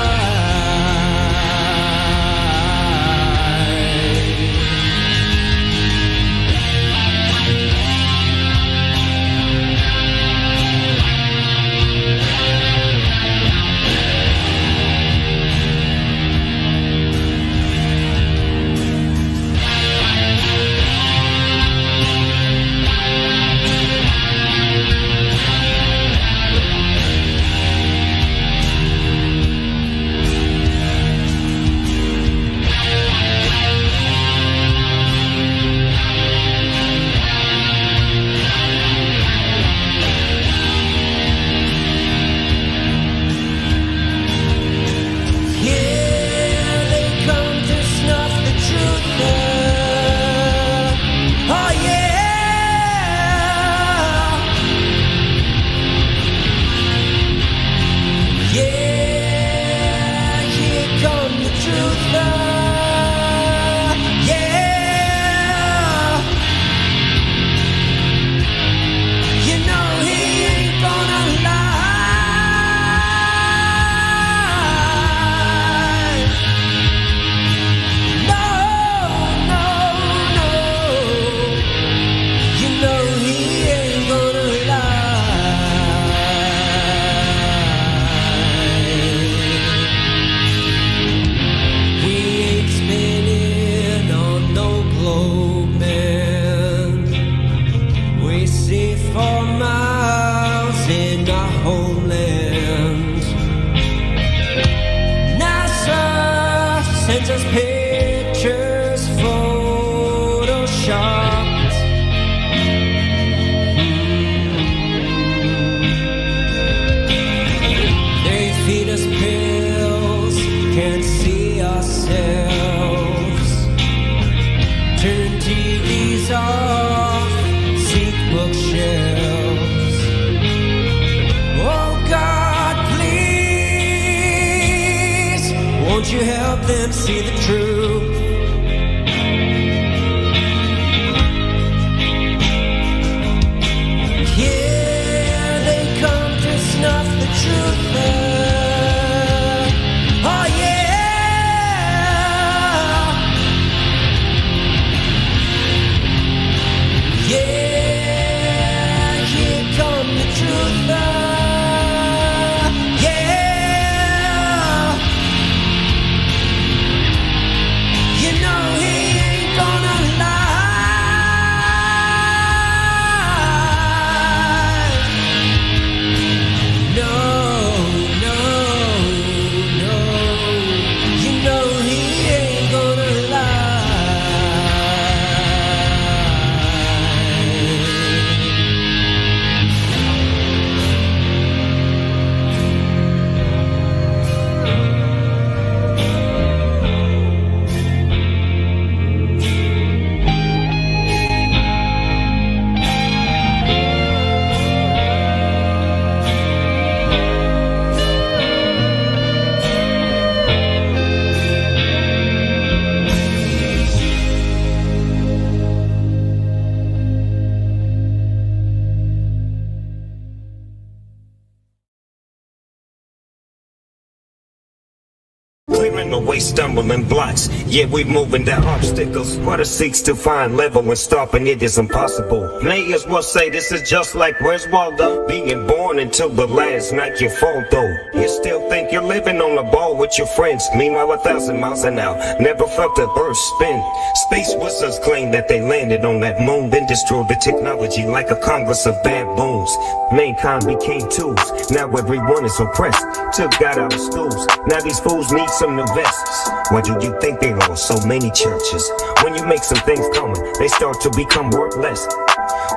Clearing away stumbling blocks, yeah, we moving down obstacles. What it seeks to find level and stopping it is impossible. May as well say this is just like where's Waldo? Being born until the last night you fall though. You still think you're living on a ball with your friends. Meanwhile 1,000 miles an hour, never felt the earth spin. Space wizards claim that they landed on that moon, then destroyed the technology like a congress of baboons. Mankind became tools, now everyone is oppressed. Took God out of schools, now these fools need some new vests. Why do you think there are so many churches? When you make some things common, they start to become worthless.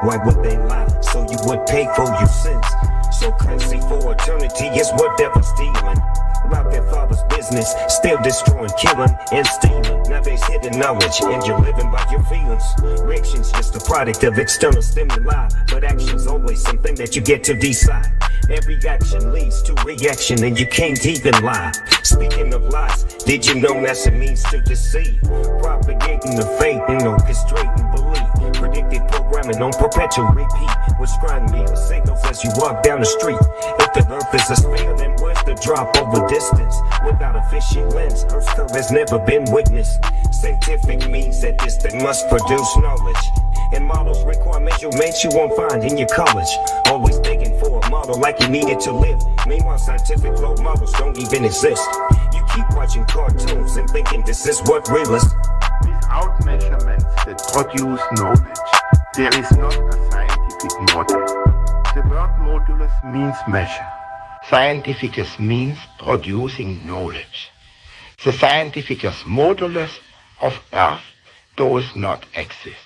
Why would they lie? So you would pay for your sins. So currency for eternity is what they're stealing. About their father's business, still destroying, killing, and stealing. Now there's hidden knowledge, and you're living by your feelings. Reaction's just a product of external stimuli, but action's always something that you get to decide. Every action leads to reaction, and you can't even lie. Speaking of lies, did you know that's it means to deceive? Propagating the faith and orchestrating belief. Predictive programming on perpetual repeat. With scrying me the signals as you walk down the street. If the earth is a sphere, then what the drop of a distance. Without a fishy lens, Earth's curve has never been witnessed. Scientific means that this thing must produce knowledge. And models require measurements you won't find in your college. Always begging for a model like you needed to live. Meanwhile, scientific role models don't even exist. You keep watching cartoons and thinking this is what real is. Without measurements that produce knowledge, there is not a scientific model. The word modulus means measure. Scientificus means producing knowledge. The scientificus modulus of Earth does not exist.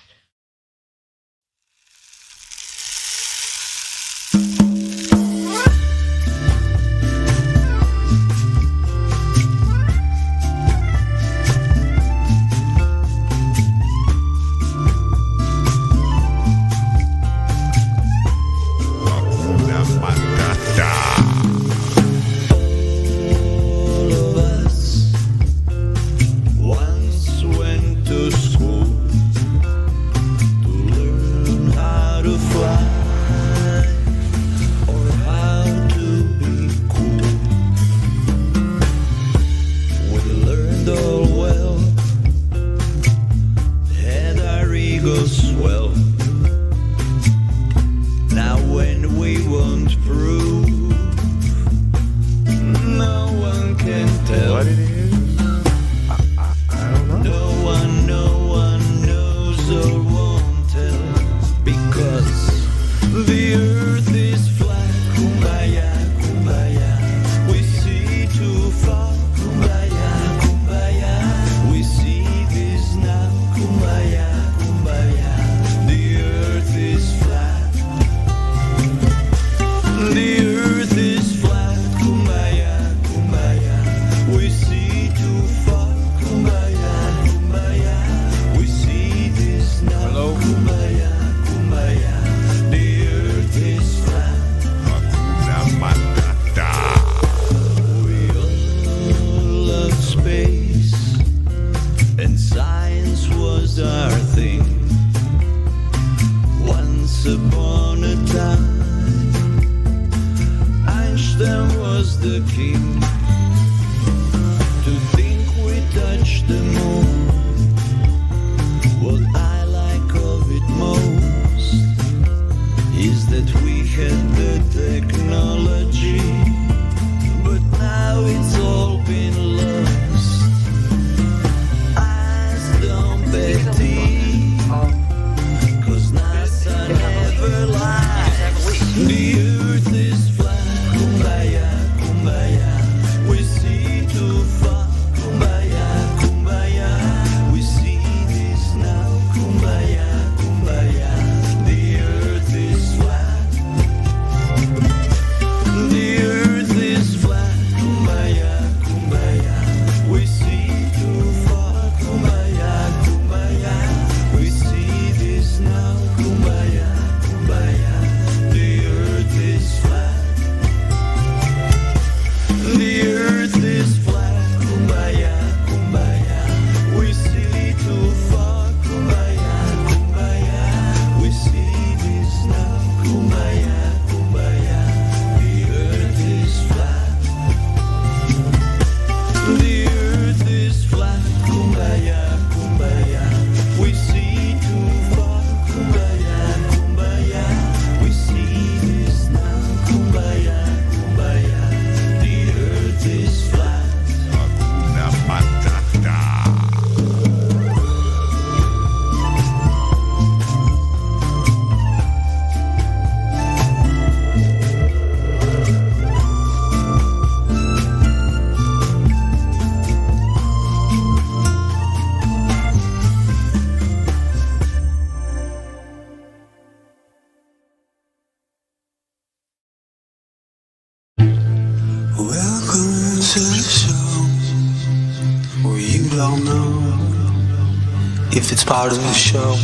If it's part of the show.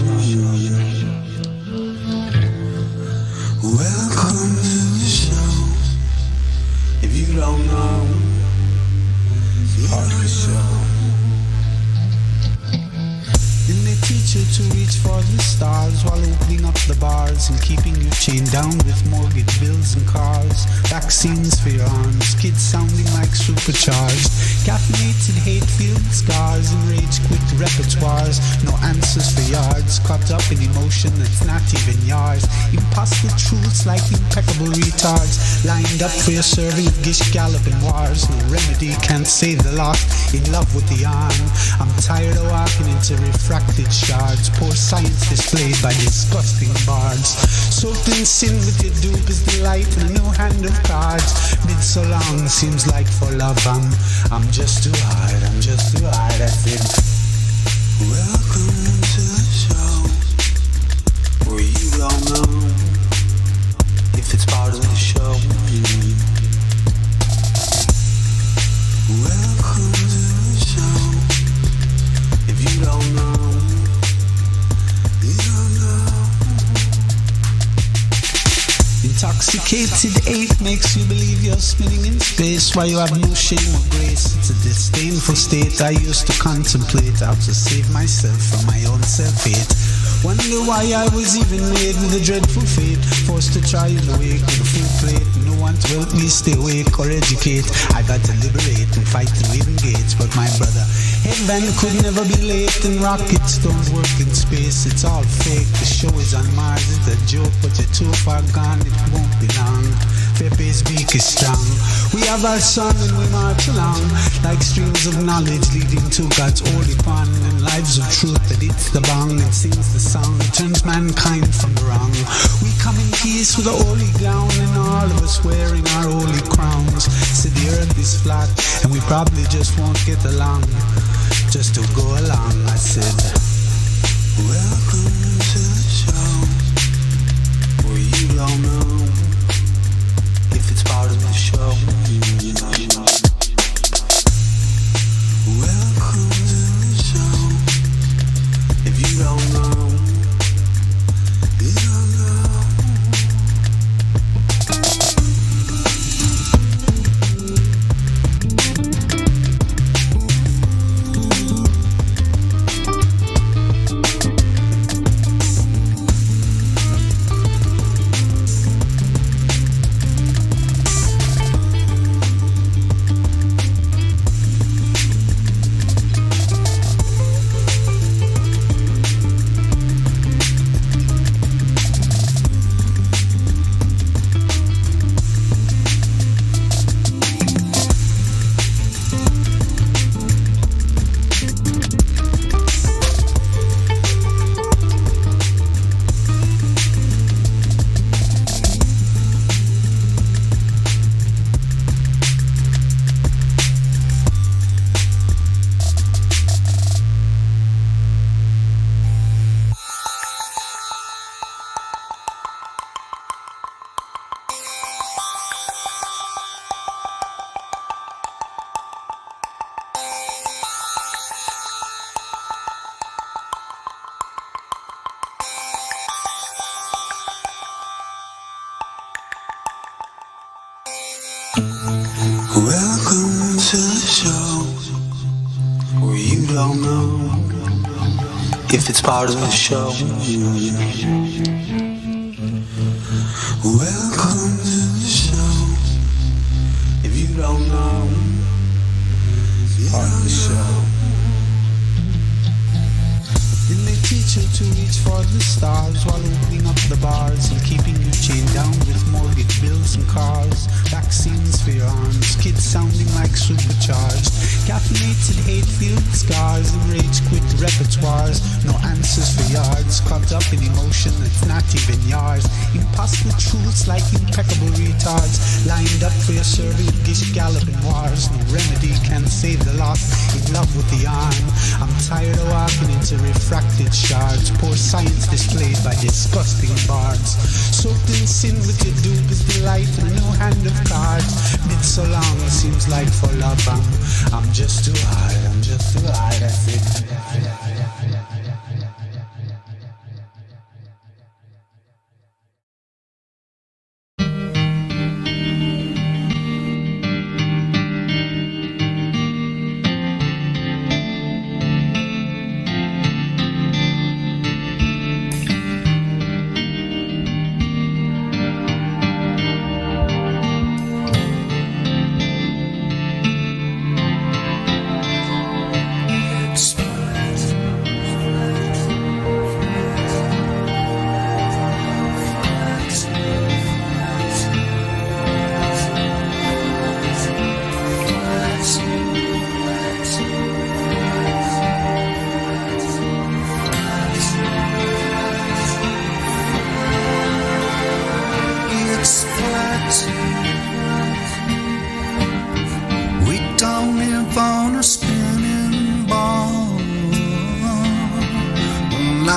Welcome to the show. If you don't know, it's part of the show. Then they teach you to reach for the stars while opening up the bars and keeping you chained down with mortgage bills and cars. Vaccines for your arms, kids sounding supercharged. Caffeinated hate-filled scars, enraged quick repertoires. No answers for yards, caught up in emotion that's not even yours. Impossible truths like impeccable retards, lined up for your serving of gish galloping wars. No remedy can't save the lost, in love with the yarn. I'm tired of walking into refracted shards, poor science displayed by disgusting bards. Soaked in sin with your dupe is delight and a new hand of cards. Been so long, seems like for love I'm just too hard, I'm just too hard, that's it. Welcome to the show, where you don't know if it's part of the show. Welcome to the show, if you don't know, you don't know. Intoxicated ache makes you believe you're spinning in space while you have no shame or grace. It's a disdainful state I used to contemplate how to save myself from my own self-hate. Wonder why I was even made with a dreadful fate, forced to try and awake with a full plate. No one to help me stay awake or educate. I got to liberate and fight through even gates. But my brother, heaven could never be late, and rockets don't work in space. It's all fake, the show is on Mars. It's a joke, but you're too far gone, it won't be long. Pepe's beak is strong. We have our sun and we march along like streams of knowledge leading to God's holy pond, and lives of truth that hits the bong and sings the song, turns mankind from the wrong. We come in peace with a holy gown, and all of us wearing our holy crowns. So the earth is flat and we probably just won't get along. Just to go along, I said, welcome to the show, where you don't know if it's part of the show. Welcome to the show, if you don't know, you don't know. Welcome to the show, where you don't know if it's part of the show. Welcome to the show, if you don't know, it's part of the show. Then they teach you to reach for the stars while opening up the bars and keeping you chained down with mortgage bills and cars. Vaccines for your arms, kids sounding like supercharged. Caffeinated hate-filled scars, enraged quick repertoires. No answers for yards, caught up in emotion that's not even yours. Impossible truths like impeccable retards, lined up for your serving of gish galloping wars. No remedy can save the lost, in love with the yarn. I'm tired of walking into refracted shards, poor science displayed by disgusting bards. Soaked in sin with your dupe is delight and a new hand of cards. Been so long, it seems like for love I'm just too hard, I'm just too hard, that's it.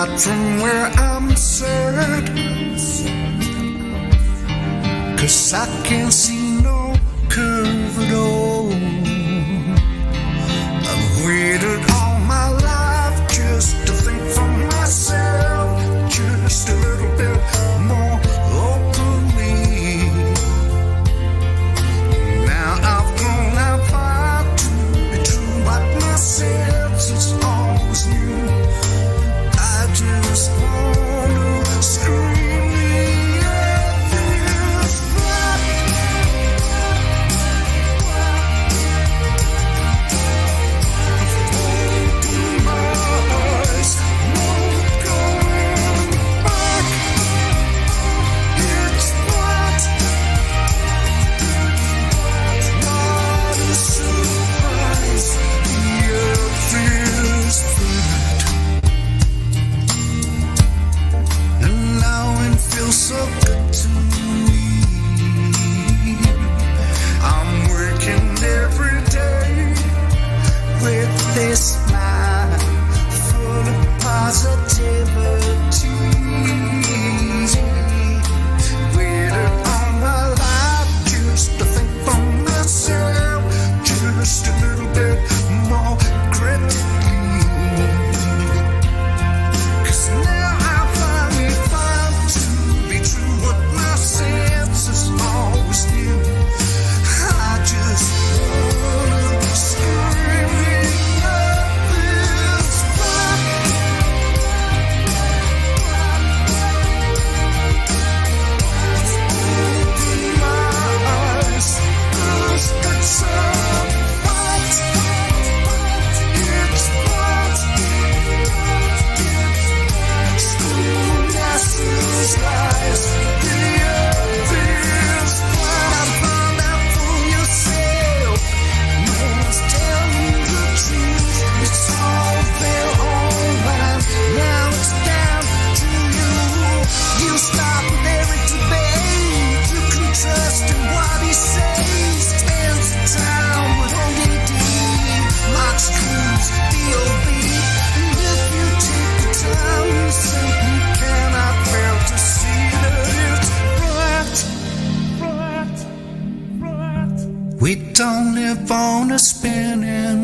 not from where I'm sad, 'cause I can't see no curve at all. I've waited all my life just to think for myself, just a little bit more openly. Now I've grown out far to be true, but my senses always knew. I just wanna scream the earth is flat. Open my eyes, no going back. It's flat. What a surprise, the earth is flat. And now it feels so good to me. I'm working every day with this mind full of positivity. Waited all my life just to think for myself, just a little bit more critically. 'Cause now I finally found to be true what my senses always knew. I just wanna scream the earth is flat. Open my eyes, 'cause it's a fact. It's flat. School answers lies. The earth is flat. I found out for yourself. No one's telling the truth. It's all there online. Now it's down to you. You stop with every debate. You can trust in what he says. Spends the time with ODD. Marks Cruz, B.O.B. And if you take the time, you simply cannot fail to see that it's flat, flat, flat. We don't live on a spinning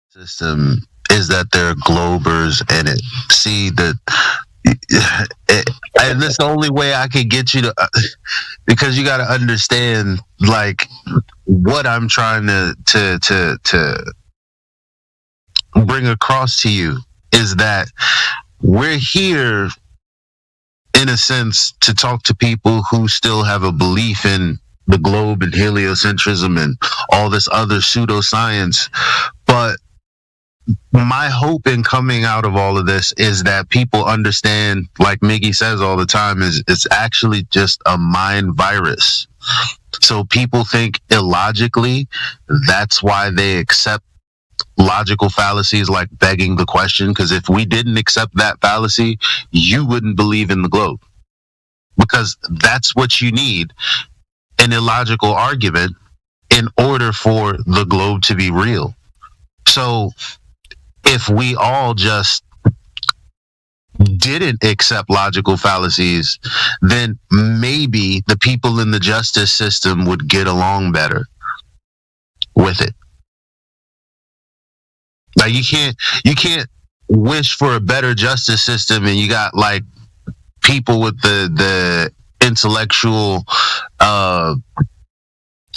system is that there are globers in it. See that, and that's the only way I can get you to, because you got to understand like what I'm trying to bring across to you is that we're here in a sense to talk to people who still have a belief in the globe and heliocentrism and all this other pseudoscience. But my hope in coming out of all of this is that people understand, like Miggy says all the time, is it's actually just a mind virus. So people think illogically. That's why they accept logical fallacies like begging the question, because if we didn't accept that fallacy, you wouldn't believe in the globe, because that's what you need, an illogical argument, in order for the globe to be real. So if we all just didn't accept logical fallacies, then maybe the people in the justice system would get along better with it. Like you can't wish for a better justice system and you got like people with the intellectual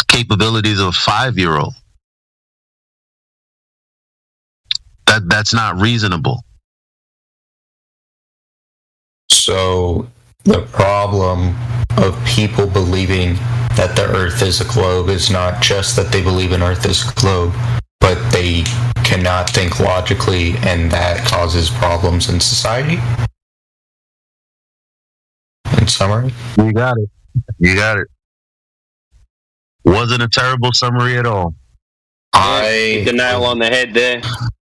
capabilities of a 5-year-old. That's not reasonable. So the problem of people believing that the Earth is a globe is not just that they believe an Earth is a globe, but they cannot think logically, and that causes problems in society? In summary? You got it. You got it. Wasn't a terrible summary at all. Yeah, hit the nail on the head there.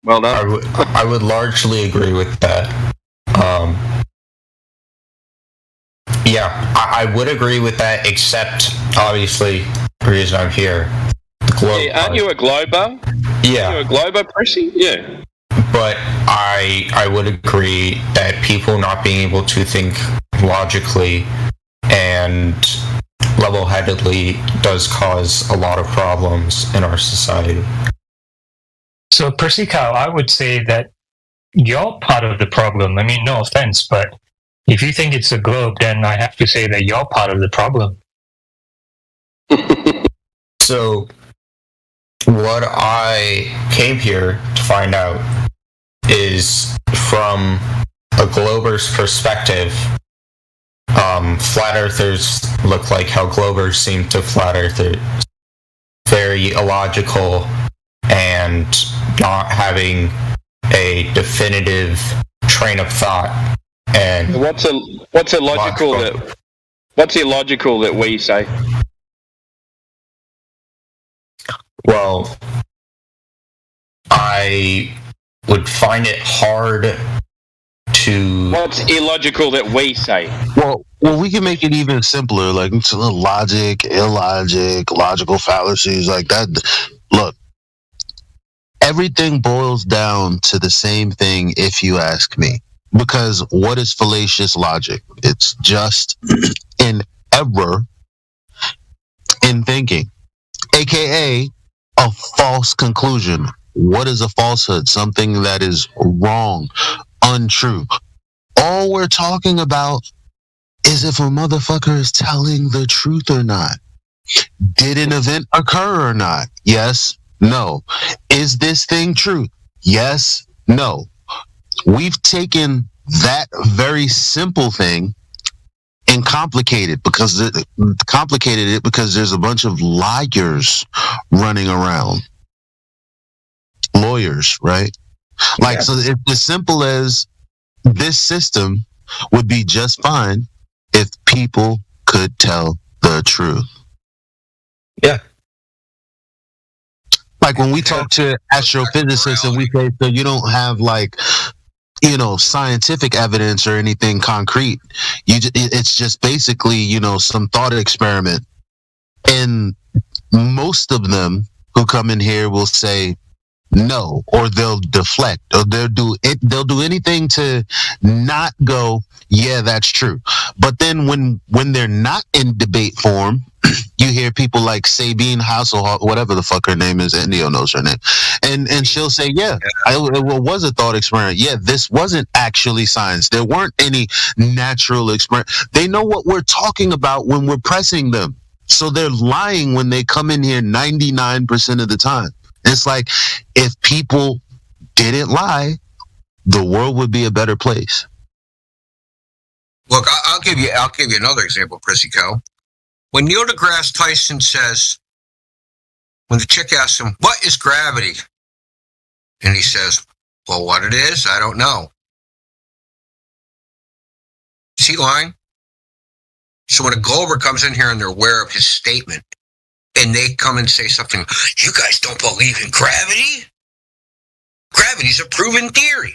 Well done. I would largely agree with that. Yeah, I would agree with that, except, obviously, the reason I'm here. Aren't you a glober? Yeah. Are you a glober, Prissy? Yeah. But I would agree that people not being able to think logically and level-headedly does cause a lot of problems in our society. So, Percy Cow, I would say that you're part of the problem. I mean, no offense, but if you think it's a globe, then I have to say that you're part of the problem. So, what I came here to find out is, from a glober's perspective, flat earthers look like how globers seem to flat earthers. Very illogical and not having a definitive train of thought. And what's illogical that we say? Well, I would find it hard to... What's illogical that we say? Well, we can make it even simpler, like logic, illogic, logical fallacies, like that. Look, everything boils down to the same thing if you ask me. Because what is fallacious logic? It's just an error in thinking, aka a false conclusion. What is a falsehood? Something that is wrong, untrue. All we're talking about is if a motherfucker is telling the truth or not. Did an event occur or not? Yes, no. Is this thing true? Yes, no. We've taken that very simple thing and complicated it because there's a bunch of liars running around. Lawyers, right? Like, so it's as simple as this system would be just fine if people could tell the truth. Yeah. Like when we talk to astrophysicists and we say, so you don't have like, scientific evidence or anything concrete. It's just basically, some thought experiment. And most of them who come in here will say no, or they'll deflect, or they'll do anything to not go, yeah, that's true. But then when they're not in debate form, you hear people like Sabine Hasselhoff, whatever the fuck her name is, Indio knows her name, and she'll say, yeah, it was a thought experiment. Yeah, this wasn't actually science. There weren't any natural experiments. They know what we're talking about when we're pressing them. So they're lying when they come in here 99% of the time. It's like, if people didn't lie, the world would be a better place. Look, I'll give you another example, Prissy Co. When Neil deGrasse Tyson says, when the chick asks him, what is gravity? And he says, well, what it is, I don't know. Is he lying? So when a Glober comes in here and they're aware of his statement, and they come and say something, you guys don't believe in gravity? Gravity's a proven theory.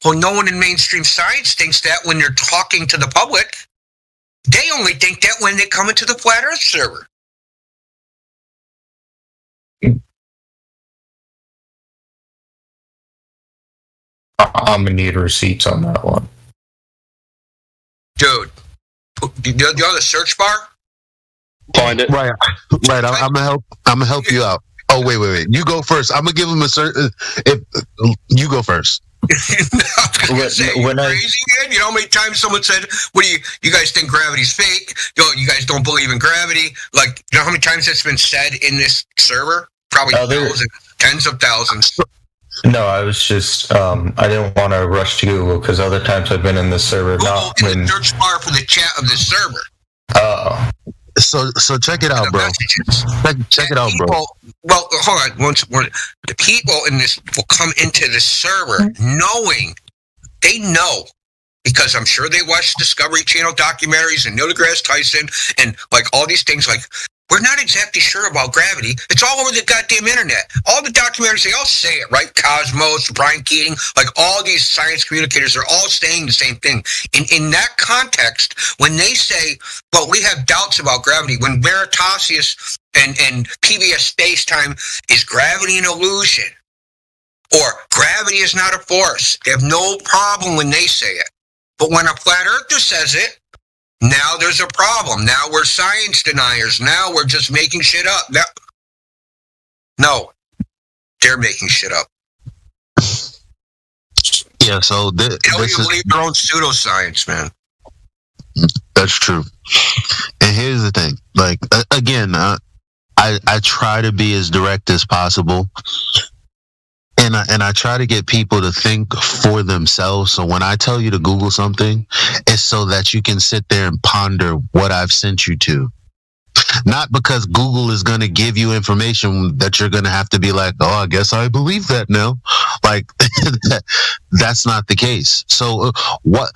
Well, no one in mainstream science thinks that when they're talking to the public. They only think that when they come into the Flat Earth server. I'm gonna need receipts on that one. Dude, do you know the search bar? Find it. Right. I'm gonna help you out. Oh, wait. You go first. I'm gonna give him a certain. If you go first. Crazy, man. You know how many times someone said, what do you guys think gravity's fake? You guys don't believe in gravity? Like, you know how many times that's been said in this server? Probably thousands, tens of thousands. No, I was just, I didn't want to rush to Google because other times I've been in this server. Google in the search bar for the chat of the server. Oh. So check it out, bro. Check it out, bro. Well, hold on. Once more, the people in this will come into the server knowing, they know, because I'm sure they watch Discovery Channel documentaries and Neil deGrasse Tyson and like all these things. Like, we're not exactly sure about gravity. It's all over the goddamn internet. All the documentaries, they all say it, right? Cosmos, Brian Keating, like all these science communicators are all saying the same thing. In that context, when they say, well, we have doubts about gravity, when Veritasius and PBS Space-Time is gravity an illusion, or gravity is not a force, they have no problem when they say it. But when a flat earther says it, now there's a problem. Now we're science deniers. Now we're just making shit up. No, they're making shit up. Yeah, so they don't even believe their own pseudoscience, man. That's true. And here's the thing. Like, again, I try to be as direct as possible. And I try to get people to think for themselves. So when I tell you to Google something, it's so that you can sit there and ponder what I've sent you to. Not because Google is going to give you information that you're going to have to be like, oh, I guess I believe that now. Like, that's not the case. So what?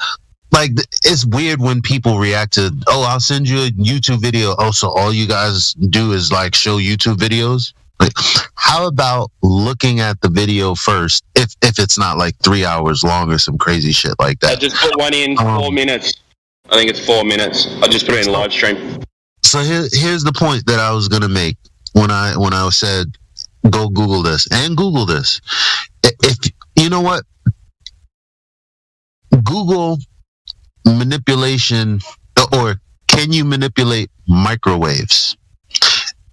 Like, it's weird when people react to, oh, I'll send you a YouTube video. Oh, so all you guys do is like show YouTube videos? Like, how about looking at the video first, if it's not like 3 hours long or some crazy shit like that? I just put one in 4 minutes. I think it's 4 minutes. I just put it in live stream. So here's the point that I was gonna make when I said go Google this and Google this. If you know what, Google manipulation, or can you manipulate microwaves?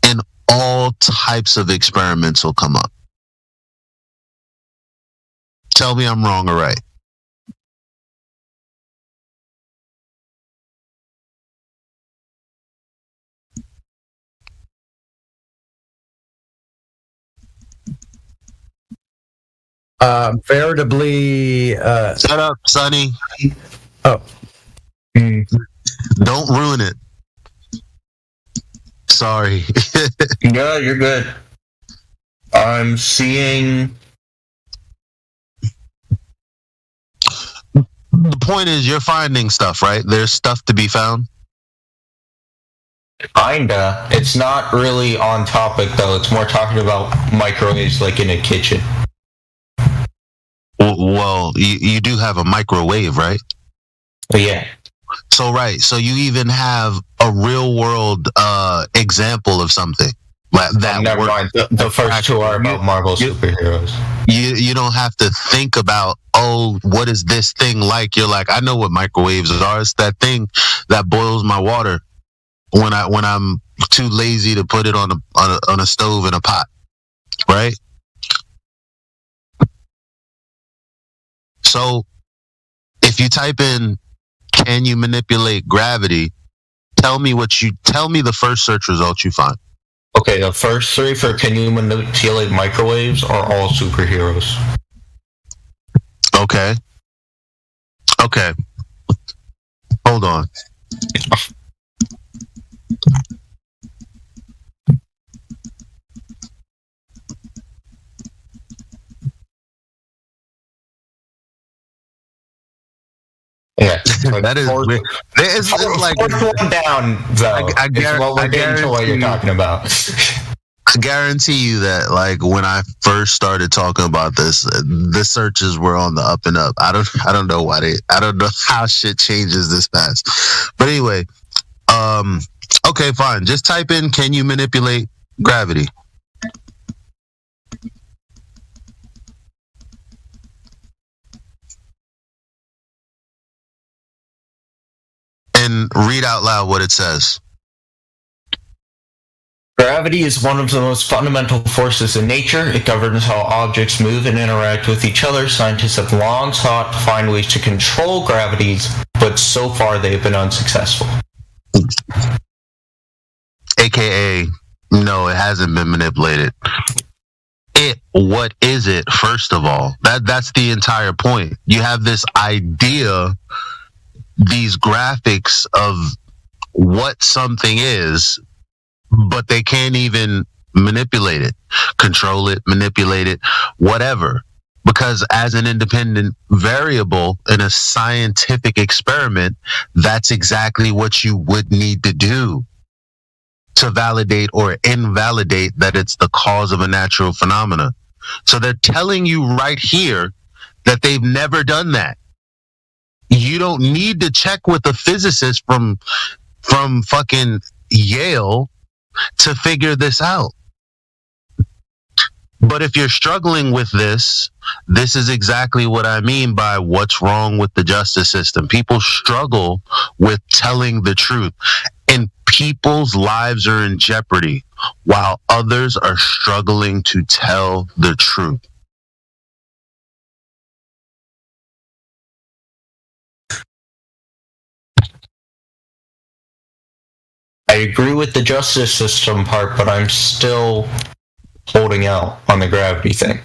And all types of experiments will come up. Tell me I'm wrong or right. Veritably. Shut up, Sonny. Oh. Don't ruin it. Sorry. No, you're good. I'm seeing. The point is, you're finding stuff, right? There's stuff to be found. Kinda. It's not really on topic, though. It's more talking about microwaves like in a kitchen. Well, you do have a microwave, right? Yeah. So, right. So you even have a real world example of something. Never mind. The first two are about Marvel superheroes. You don't have to think about, oh, what is this thing like? You're like, I know what microwaves are. It's that thing that boils my water when I'm too lazy to put it on a stove in a pot, right? So if you type in, can you manipulate gravity? Tell me the first search result you find. Okay, the first three for can you manipulate microwaves are all superheroes. Okay. Hold on. Yeah, that is weird. It's like one down though. I guarantee what you're talking about. I guarantee you that, like, when I first started talking about this, the searches were on the up and up. I don't know why I don't know how shit changes this fast. But anyway, okay, fine. Just type in, can you manipulate gravity? And read out loud what it says. Gravity is one of the most fundamental forces in nature. It governs how objects move and interact with each other. Scientists have long sought to find ways to control gravities, but so far they have been unsuccessful. AKA, no, it hasn't been manipulated. What is it, first of all? That's the entire point. You have this idea, these graphics of what something is, but they can't even manipulate it, control it, manipulate it, whatever. Because as an independent variable in a scientific experiment, that's exactly what you would need to do to validate or invalidate that it's the cause of a natural phenomena. So they're telling you right here that they've never done that. You don't need to check with a physicist from fucking Yale to figure this out. But if you're struggling with this is exactly what I mean by what's wrong with the justice system. People struggle with telling the truth, and people's lives are in jeopardy while others are struggling to tell the truth. I agree with the justice system part, but I'm still holding out on the gravity thing.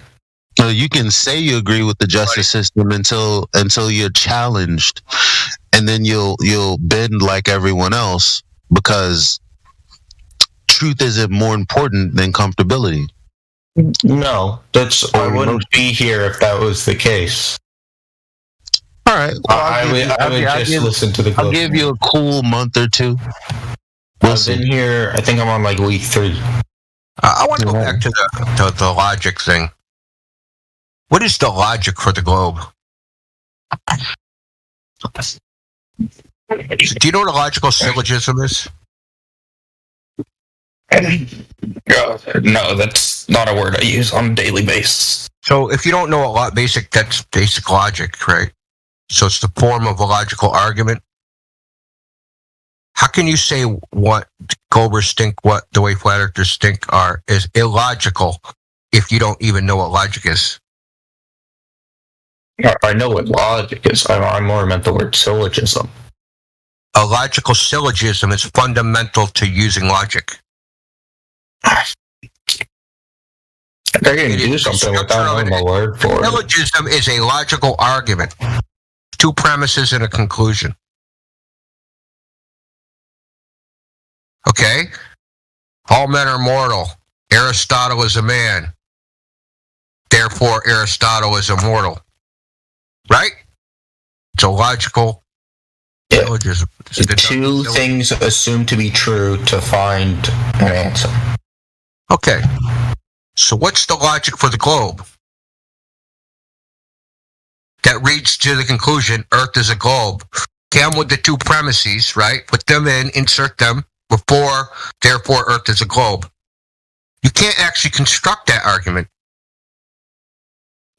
So you can say you agree with the justice system until you're challenged, and then you'll bend like everyone else because truth isn't more important than comfortability. No, I wouldn't be here if that was the case. All right, well, I would just listen to the I'll give you a cool month or two. I've been here, I think I'm on like week 3. I want to go back to the logic thing. What is the logic for the globe? Do you know what a logical syllogism is? No, that's not a word I use on a daily basis. So if you don't know that's basic logic, right? So it's the form of a logical argument. How can you say what Globers think, what the way flat earthers think is illogical if you don't even know what logic is? I know what logic is. I more meant the word syllogism. A logical syllogism is fundamental to using logic. They can do something without knowing the word for it. Syllogism is a logical argument. 2 premises and a conclusion. Okay? All men are mortal. Aristotle is a man. Therefore, Aristotle is immortal. Right? It's a logical syllogism. The 2 things assumed to be true to find an answer. Okay. So what's the logic for the globe? That reads to the conclusion, Earth is a globe. Come with the 2 premises, right? Put them in, insert them. Therefore, Earth is a globe. You can't actually construct that argument.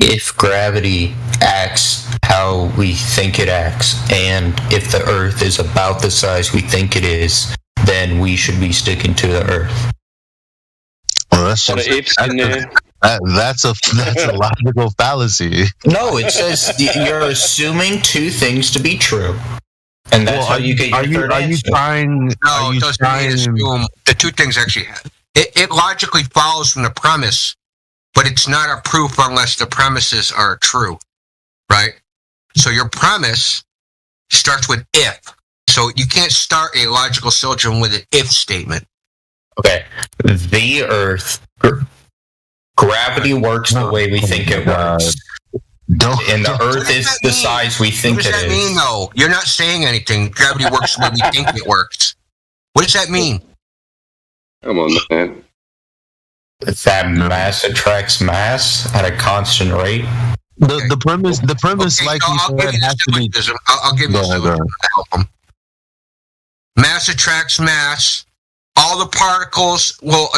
If gravity acts how we think it acts, and if the Earth is about the size we think it is, then we should be sticking to the Earth. Well, that's a logical fallacy. No, it says you're assuming two things to be true, and that's how you get your third answer. No, it doesn't mean assume. The two things actually, it logically follows from the premise, but it's not a proof unless the premises are true, right? So your premise starts with if. So you can't start a logical syllogism with an if statement. Okay, the Earth, gravity works the way we think it works. And the Earth is the size we think it is. What does that mean, though? You're not saying anything. Gravity works the way we think it works. What does that mean? Come on, man. That mass attracts mass at a constant rate. The premise, like you said, has to be. I'll give you a solution to help them. Mass attracts mass. All the particles will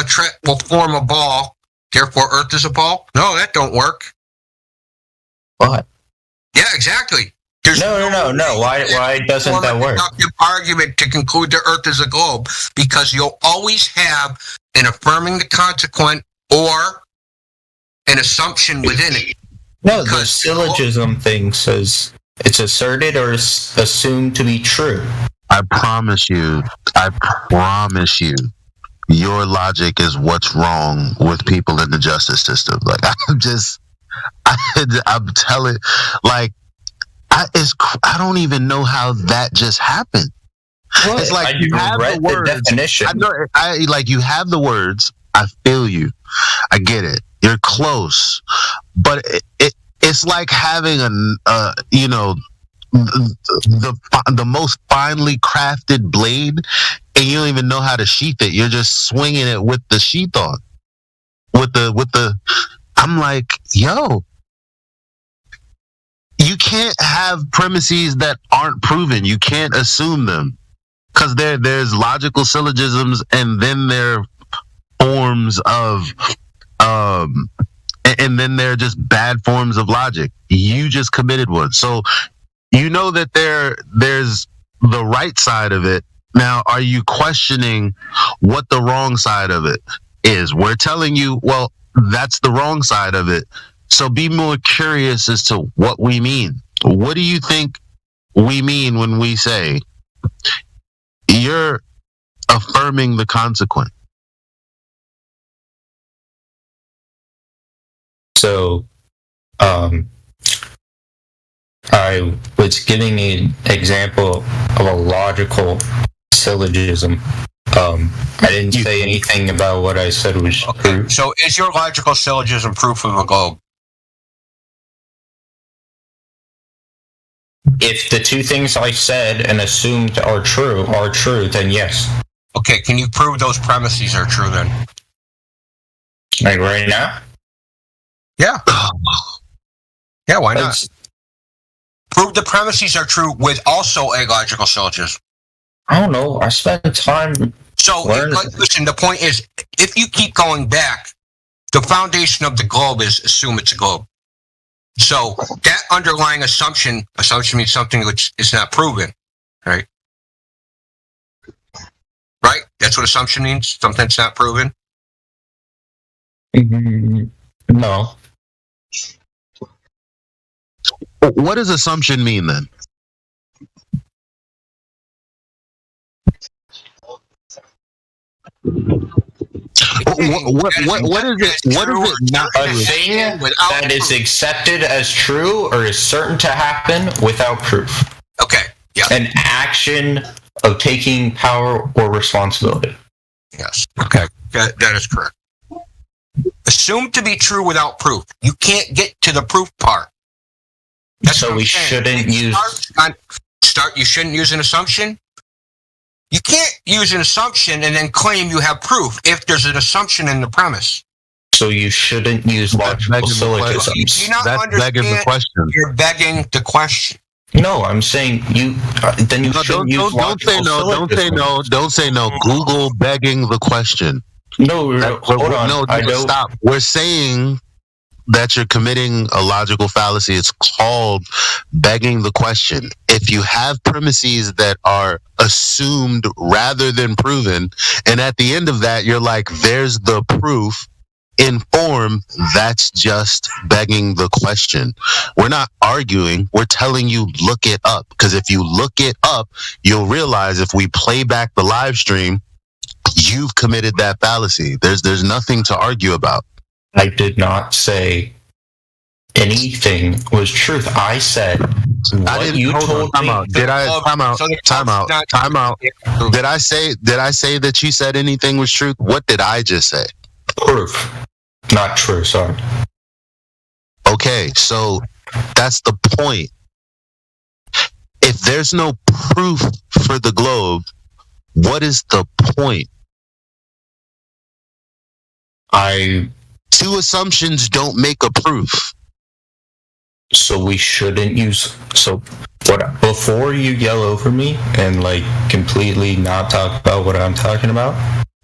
form a ball. Therefore, Earth is a ball. No, that don't work. What? Yeah, exactly. No. Why doesn't that work? Argument to conclude the Earth is a globe, because you'll always have an affirming the consequent or an assumption within it. No, the syllogism thing says it's asserted or assumed to be true. I promise you, your logic is what's wrong with people in the justice system. Like, I'm telling, like, I don't even know how that just happened. What? It's like you have the words. Definition. You have the words. I feel you. I get it. You're close, but it's like having the most finely crafted blade, and you don't even know how to sheath it. You're just swinging it with the sheath on. I'm like, yo, you can't have premises that aren't proven. You can't assume them, because there's logical syllogisms, and then there are forms of and then there are just bad forms of logic. You just committed one, so you know that there's the right side of it. Now, are you questioning what the wrong side of it is? We're telling you, well, that's the wrong side of it. So be more curious as to what we mean. What do you think we mean when we say you're affirming the consequent? So, I was giving an example of a logical syllogism. I didn't say anything about what I said was true. So is your logical syllogism proof of a globe? If the two things I said and assumed are true, then yes. Okay, can you prove those premises are true then? Like right now? Yeah. Yeah, why not? Prove the premises are true with also a logical syllogism. I don't know. I spent time. So, listen, the point is, if you keep going back, the foundation of the globe is assume it's a globe. So, that underlying assumption means something which is not proven, right? Right? That's what assumption means? Something's not proven? No. What does assumption mean then? What is it? What is it not? A thing that is accepted as true or is certain to happen without proof. Okay. Yeah. An action of taking power or responsibility. Yes. Okay. That is correct. Assumed to be true without proof. You can't get to the proof part. So we shouldn't use. You shouldn't use an assumption. You can't use an assumption and then claim you have proof if there's an assumption in the premise. So you shouldn't use logical syllogisms. Do you not understand? The question. You're begging the question. No, I'm saying you. Then you shouldn't use don't say no. Don't say no. Don't say no. Google begging the question. hold on. No, I don't. stop. We're saying that you're committing a logical fallacy. It's called begging the question. If you have premises that are assumed rather than proven, and at the end of that, you're like, there's the proof in form, that's just begging the question. We're not arguing. We're telling you, look it up. Because if you look it up, you'll realize if we play back the live stream, you've committed that fallacy. There's nothing to argue about. I did not say anything was truth. I said what you told me. Time out. Did I say that you said anything was truth? What did I just say? Proof. Not true, sorry. Okay, so that's the point. If there's no proof for the globe, what is the point? Two assumptions don't make a proof. So we shouldn't use. So what? Before you yell over me and like completely not talk about what I'm talking about.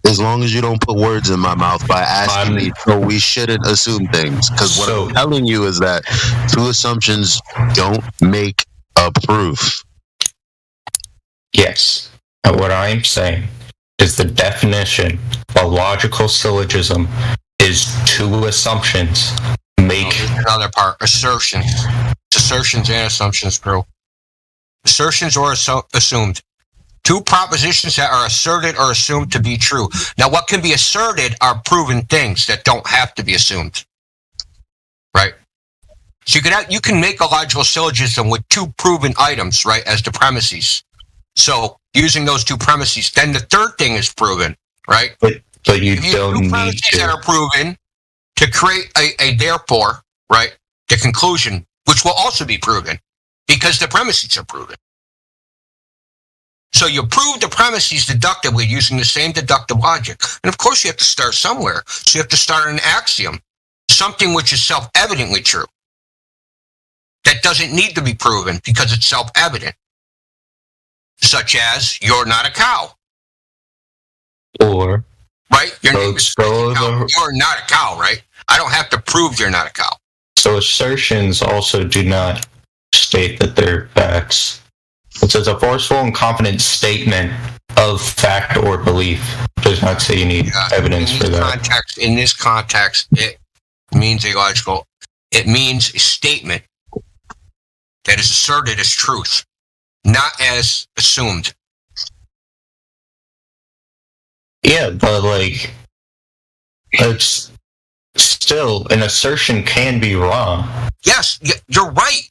As long as you don't put words in my mouth by asking me, so we shouldn't assume things. Because what I'm telling you is that two assumptions don't make a proof. Yes. And what I'm saying is the definition of a logical syllogism is two assumptions make another part. Assertions. It's assertions and assumptions, bro. Assertions or assumed. Two propositions that are asserted or assumed to be true. Now, what can be asserted are proven things that don't have to be assumed. Right? So you can make a logical syllogism with two proven items, right, as the premises. So using those two premises, then the third thing is proven, right? But you don't need premises to. that are proven to create a therefore, right? The conclusion, which will also be proven because the premises are proven. So you prove the premises deductively using the same deductive logic. And of course you have to start somewhere. So you have to start an axiom, something which is self-evidently true. That doesn't need to be proven because it's self-evident. Such as, you're not a cow. Or, right? Your name is cow. You're not a cow, right? I don't have to prove you're not a cow. So assertions also do not state that they're facts. It says a forceful and confident statement of fact or belief. It does not say you need evidence for that. In this context, it means it means a statement that is asserted as truth, not as assumed. Yeah, but like, it's still, an assertion can be wrong. Yes, you're right.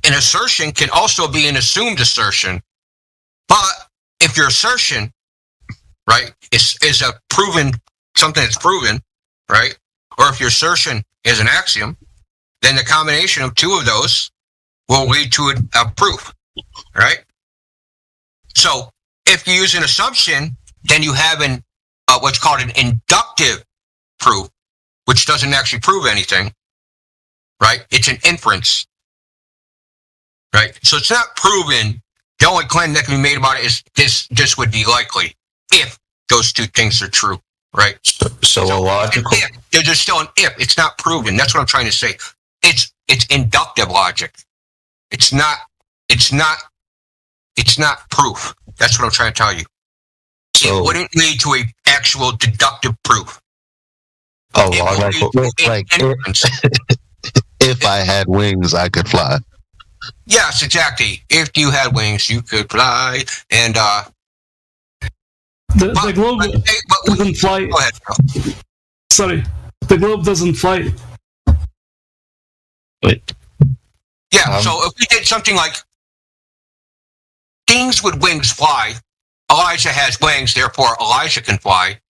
An assertion can also be an assumed assertion. But if your assertion, right, is a proven, something that's proven, right, or if your assertion is an axiom, then the combination of two of those will lead to a proof, right? So if you use an assumption, then you have what's called an inductive proof, which doesn't actually prove anything, right? It's an inference, right? So it's not proven. The only claim that can be made about it is this would be likely if those two things are true, right? So a logical. There's still an if. It's not proven. That's what I'm trying to say. It's inductive logic. It's not proof. That's what I'm trying to tell you. So, it wouldn't lead to an actual deductive proof. Oh, logical. If I had wings, I could fly. Yes, exactly. If you had wings, you could fly. And the globe doesn't fly. Go ahead, Phil. Sorry, the globe doesn't fly. Wait. Yeah. So if we did something like things with wings fly, Elijah has wings, therefore Elijah can fly.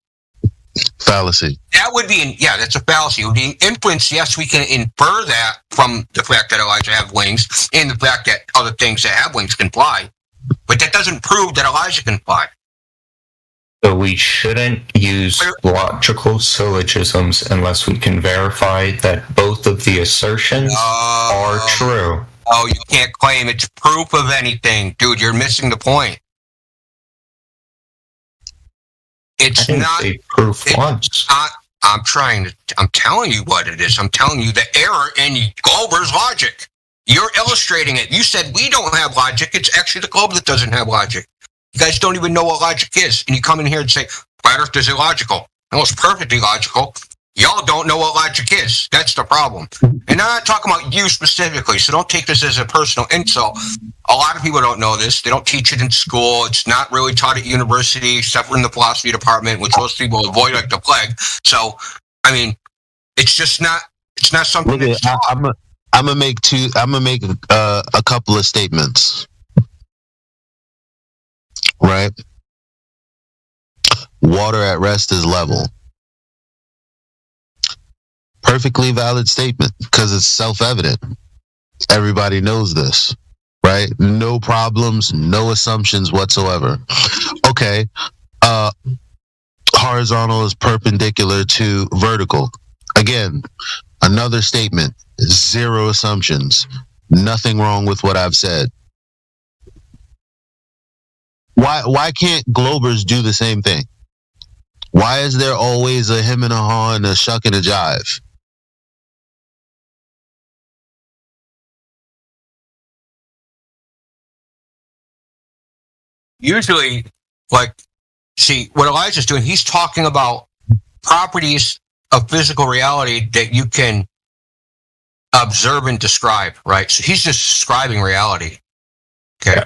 Fallacy. That would be, that's a fallacy. It would be an inference. Yes, we can infer that from the fact that Elijah has wings and the fact that other things that have wings can fly. But that doesn't prove that Elijah can fly. So we shouldn't use logical syllogisms unless we can verify that both of the assertions are true. Oh, you can't claim it's proof of anything. Dude, you're missing the point. It's not proof once. I'm telling you what it is. I'm telling you the error in Glober's logic. You're illustrating it. You said we don't have logic. It's actually the globe that doesn't have logic. You guys don't even know what logic is. And you come in here and say, flat earth is illogical. No, it's perfectly logical. Y'all don't know what logic is. That's the problem. And I'm not talking about you specifically, so don't take this as a personal insult. A lot of people don't know this. They don't teach it in school. It's not really taught at university, except for in the philosophy department, which most people avoid like the plague. So, I mean, it's just not. It's not something. Look, I'm gonna make a couple of statements. Right. Water at rest is level. Perfectly valid statement because it's self-evident. Everybody knows this, right? No problems, no assumptions whatsoever. Okay. Horizontal is perpendicular to vertical. Again, another statement. Zero assumptions. Nothing wrong with what I've said. Why can't Globers do the same thing? Why is there always a him and a haw and a shuck and a jive? Usually, see, what Elijah's doing, he's talking about properties of physical reality that you can observe and describe, right? So he's just describing reality. Okay.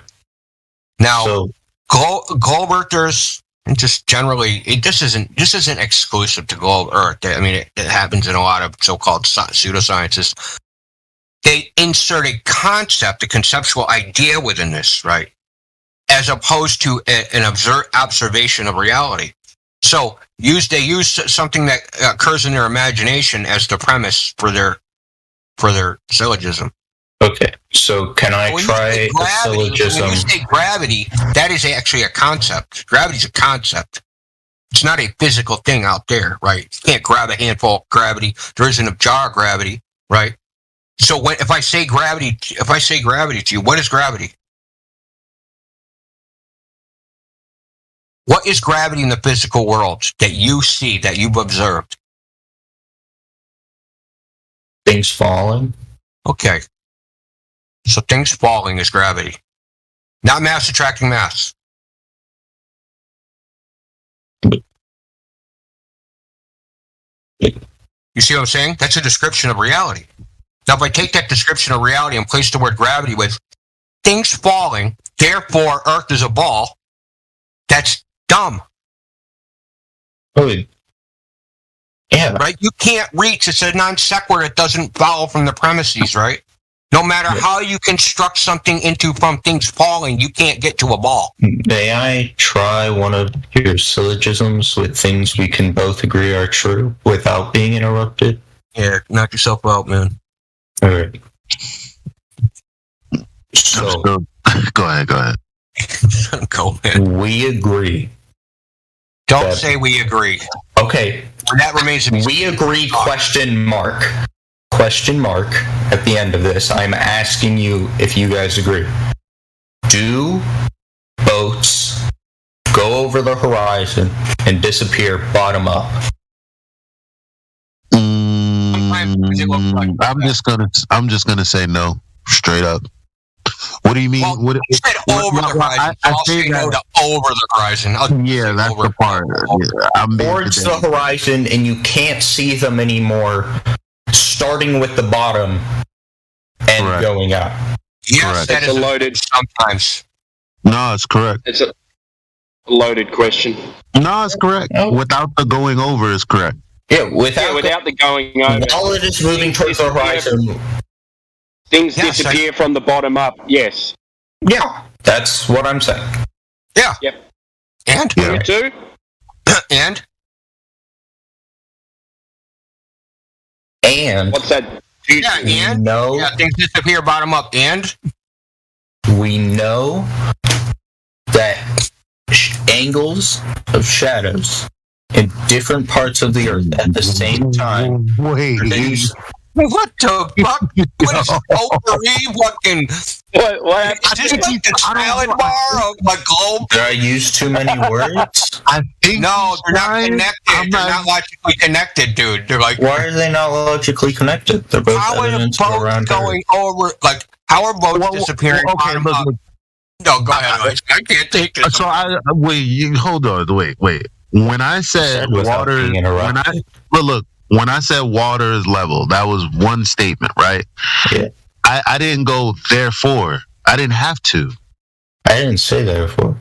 Now, Globe-earthers, and just generally, this isn't exclusive to Globe Earth. I mean, it happens in a lot of so-called pseudosciences. They insert a concept, a conceptual idea within this, right? As opposed to an observation of reality. So they use something that occurs in their imagination as the premise for their syllogism. Okay, so can I try a syllogism? When you say gravity, that is actually a concept. Gravity is a concept. It's not a physical thing out there, right? You can't grab a handful of gravity. There isn't a jar of gravity, right? So if I say gravity to you, what is gravity? What is gravity in the physical world that you see, that you've observed? Things falling. Okay. So things falling is gravity. Not mass attracting mass. You see what I'm saying? That's a description of reality. Now, if I take that description of reality and place the word gravity with things falling, therefore Earth is a ball, that's dumb. Oh, yeah. Right? You can't reach. It's a non sequitur. It doesn't follow from the premises, right? No matter how you construct something from things falling, you can't get to a ball. May I try one of your syllogisms with things we can both agree are true without being interrupted? Yeah, knock yourself out, man. All right. So, go ahead. Go ahead. We agree. Don't say we agree. Okay. That remains to be We agree, question mark at the end of this. I'm asking you if you guys agree. Do boats go over the horizon and disappear bottom up? I'm just gonna say no, straight up. What do you mean? Well, you said over the horizon. I'll say no to over the horizon. Yeah, that's the part. Towards the horizon, and you can't see them anymore, starting with the bottom and going up. Yes, that is loaded. Sometimes. No, it's correct. It's a loaded question. No, it's correct. Oh. Without the going over is correct. Yeah, without the going over. While it is moving towards the horizon. Things disappear from the bottom up, yes. Yeah, that's what I'm saying. Yeah. Yep. And? You too? And? And? What's that? Yeah, and? No. Yeah, things disappear bottom up, and? We know that angles of shadows in different parts of the Earth at the same time What the fuck? What is potpourri fucking? What happened? Is this like the salad bar of like globe? Did I use too many words? I think No, they're not connected. They're not logically connected, dude. They're like, Why are they not logically connected? They're both how are the evidence of around boats going over? Like, how are boats disappearing? Okay, bottom look, up? look. No, go ahead. Alex. I can't take this. So hold on, wait. When I said without water, being interrupted. when I said water is level, that was one statement, right? Yeah. I didn't go therefore. I didn't have to. I didn't say therefore.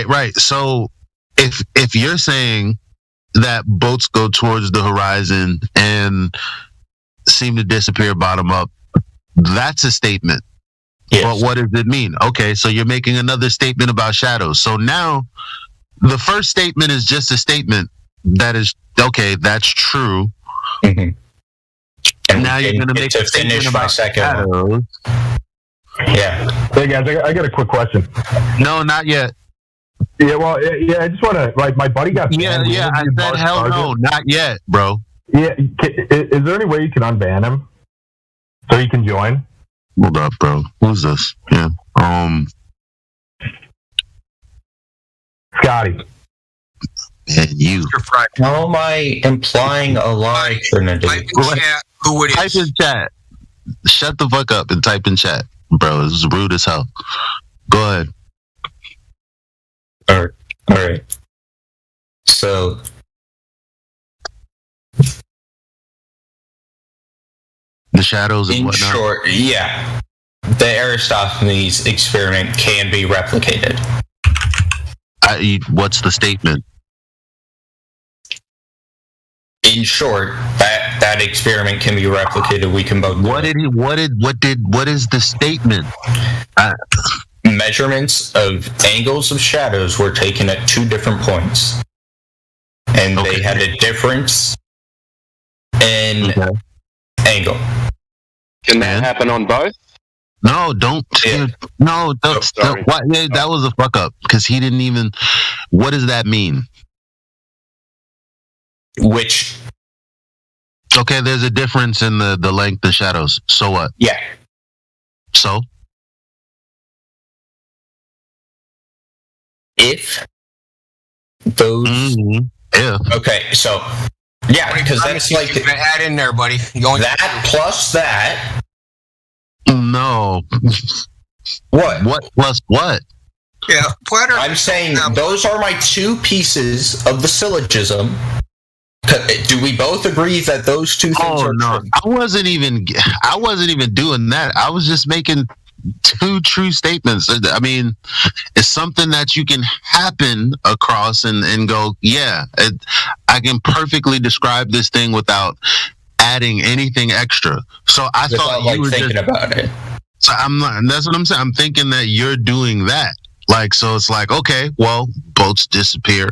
Right. So if you're saying that boats go towards the horizon and seem to disappear bottom up, that's a statement. Yes. But what does it mean? Okay, so you're making another statement about shadows. So now the first statement is just a statement that is okay, that's true. Mm-hmm. And now you're going to make to a statement finish my about second shadows. one. Yeah. Hey guys, I got a quick question. No, not yet. Yeah, well, yeah, I just want to, like, my buddy got banned. Yeah, I said hell no, not yet, bro. Yeah, is there any way you can unban him so he can join? Hold up, bro. Who's this? Yeah. Scotty. And you. How am I implying a lie, Trinity? Type in chat who it is. Type in chat. Shut the fuck up and type in chat, bro. This is rude as hell. Go ahead. All right. So, the shadows and in whatnot. short, yeah, the Aristophanes experiment can be replicated. What's the statement? In short, that experiment can be replicated. We can both. What is the statement? Measurements of angles of shadows were taken at two different points, and they had a difference in angle. Can that happen on both? No, don't. Yeah. No, don't. sorry. That was a fuck up because he didn't even. What does that mean? Which? Okay, there's a difference in the length of shadows. So what? Yeah. So? If those. If. Okay, so. Yeah, because that's like. Add in there, buddy. That plus that. No. What? What plus what? Yeah, platter. I'm saying those are my two pieces of the syllogism. Do we both agree that those two things are true? I wasn't even doing that. I was just making two true statements. I mean, it's something that you can happen across and go, yeah, I can perfectly describe this thing without adding anything extra. So I thought you were thinking about it. So I'm not. That's what I'm saying. I'm thinking that you're doing that. Like, so it's like, okay, well, boats disappear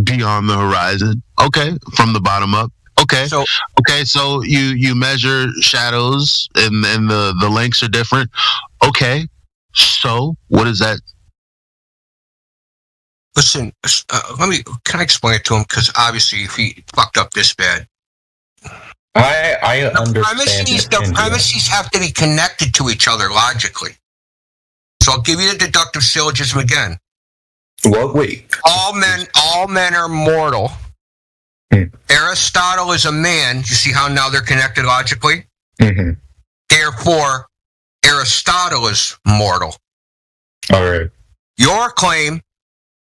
beyond the horizon. Okay, from the bottom up. Okay, so you measure shadows and the lengths are different. Okay, so what is that? Listen, can I explain it to him? Because obviously, if he fucked up this bad. I understand. The premises have to be connected to each other logically. So I'll give you the deductive syllogism again. What? Wait. All men are mortal. Aristotle is a man. You see how now they're connected logically? Mm-hmm. Therefore, Aristotle is mortal. All right. Your claim,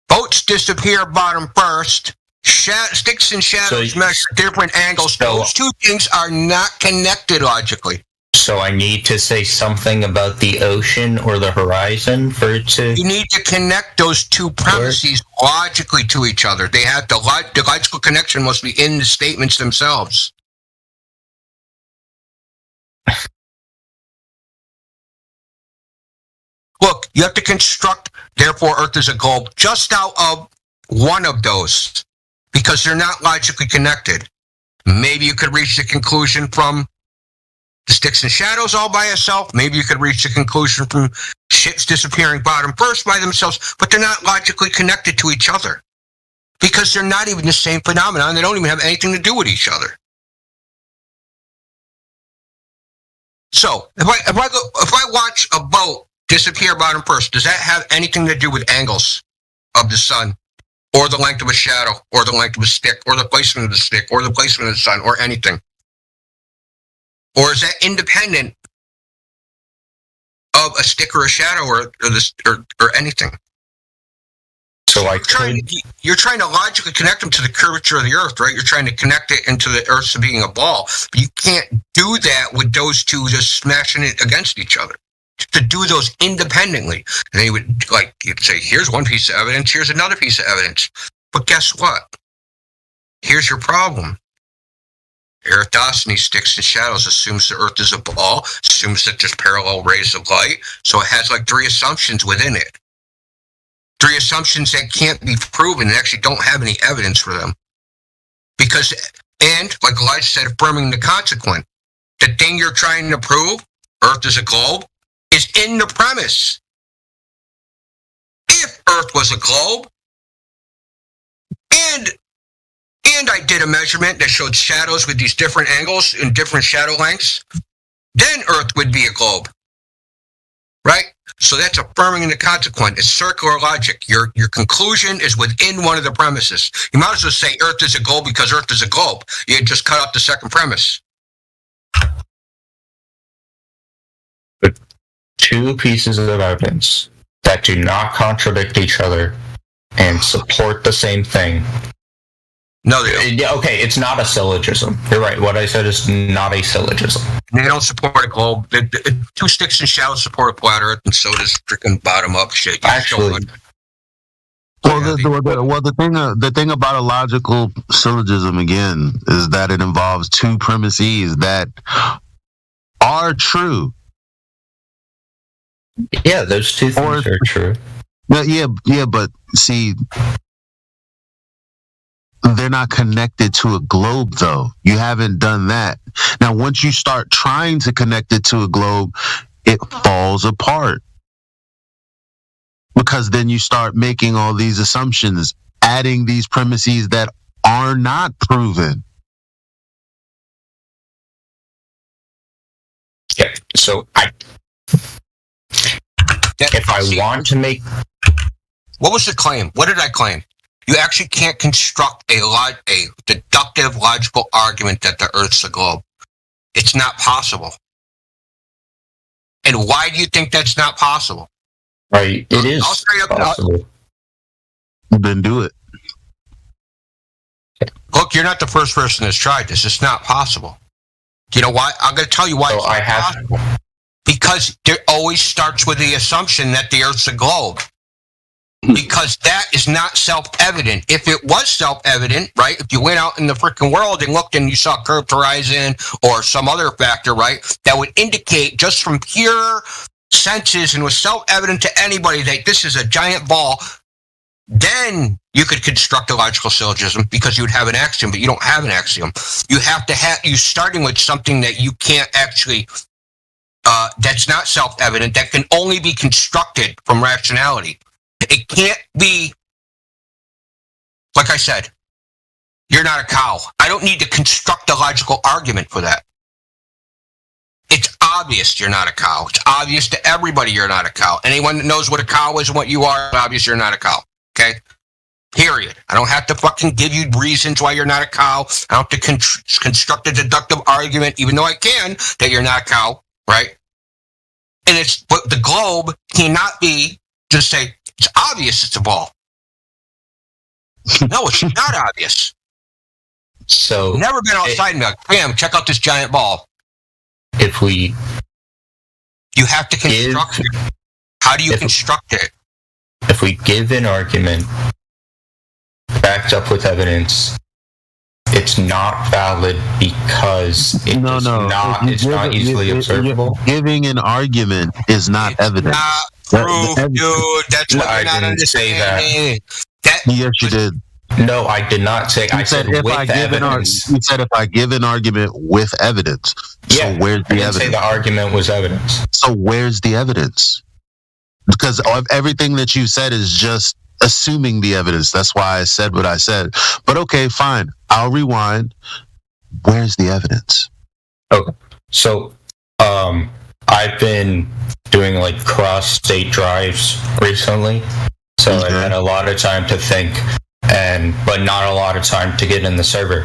boats disappear bottom first. Sticks and shadows measure different angles. Those two things are not connected logically. So I need to say something about the ocean or the horizon for it to... You need to connect those two premises logically to each other. They have the logical connection must be in the statements themselves. Look, you have to construct, therefore Earth is a globe, just out of one of those. Because they're not logically connected. Maybe you could reach the conclusion from the sticks and shadows all by itself. Maybe you could reach the conclusion from ships disappearing bottom first by themselves, but they're not logically connected to each other. Because they're not even the same phenomenon. They don't even have anything to do with each other. So if I watch a boat disappear bottom first, does that have anything to do with angles of the sun, or the length of a shadow, or the length of a stick, or the placement of the stick, or the placement of the sun, or anything? Or is that independent of a stick or a shadow or anything? So you're trying to logically connect them to the curvature of the Earth, right? You're trying to connect it into the Earth to being a ball. But you can't do that with those two just smashing it against each other. To do those independently. And they would, like, you'd say, here's one piece of evidence, here's another piece of evidence. But guess what? Here's your problem. Eratosthenes, sticks and shadows, assumes the Earth is a ball, assumes that there's parallel rays of light, so it has like 3 assumptions within it. 3 assumptions that can't be proven and actually don't have any evidence for them. Because, and like Elijah said, affirming the consequent, the thing you're trying to prove, Earth is a globe, is in the premise. If Earth was a globe, and I did a measurement that showed shadows with these different angles and different shadow lengths, then Earth would be a globe. Right? So that's affirming the consequent. It's circular logic. Your conclusion is within one of the premises. You might as well say Earth is a globe because Earth is a globe. You just cut out the second premise. But 2 pieces of evidence that do not contradict each other and support the same thing. No, they don't. Okay, it's not a syllogism. You're right. What I said is not a syllogism. They don't support a globe. 2 sticks and shadows support a flat Earth, and so does freaking bottom up shit. Actually, the thing about a logical syllogism again is that it involves 2 premises that are true. Yeah, those 2 things are true. Yeah, but see, they're not connected to a globe, though. You haven't done that. Now, once you start trying to connect it to a globe, it falls apart. Because then you start making all these assumptions, adding these premises that are not proven. Yeah, so if I want to make... What was the claim? What did I claim? You actually can't construct a deductive logical argument that the Earth's a globe. It's not possible. And why do you think that's not possible? Right, it is possible. Then do it. Look, you're not the first person that's tried this. It's not possible. You know why? I'm going to tell you why it's not possible. Because it always starts with the assumption that the Earth's a globe. Because that is not self-evident. If it was self-evident, right, if you went out in the freaking world and looked and you saw curved horizon or some other factor, right, that would indicate just from pure senses and was self-evident to anybody that this is a giant ball, then you could construct a logical syllogism because you would have an axiom, but you don't have an axiom. You have to have, you starting with something that you can't actually, that's not self-evident, that can only be constructed from rationality. It can't be, like I said, you're not a cow. I don't need to construct a logical argument for that. It's obvious you're not a cow. It's obvious to everybody you're not a cow. Anyone that knows what a cow is and what you are, it's obvious you're not a cow. Okay? Period. I don't have to fucking give you reasons why you're not a cow. I don't have to construct a deductive argument, even though I can, that you're not a cow, right? And it's, but the globe cannot be, just say, it's obvious it's a ball. No, it's not obvious. So never been outside and be like, bam, check out this giant ball. If we... You have to construct it. How do you construct it? If we give an argument backed up with evidence, it's not valid because it's not easily observable. Giving an argument is not evidence. Not proof, dude. That's what you're not understanding. Yes, you did. No, I did not say. I said if with I give evidence. You said if I give an argument with evidence. Yeah, so where's the evidence? Say the argument was evidence. So where's the evidence? Because everything that you said is just assuming the evidence. That's why I said what I said. But okay, fine. I'll rewind. Where's the evidence? Okay. So I've been doing like cross-state drives recently, so I've had a lot of time to think, but not a lot of time to get in the server.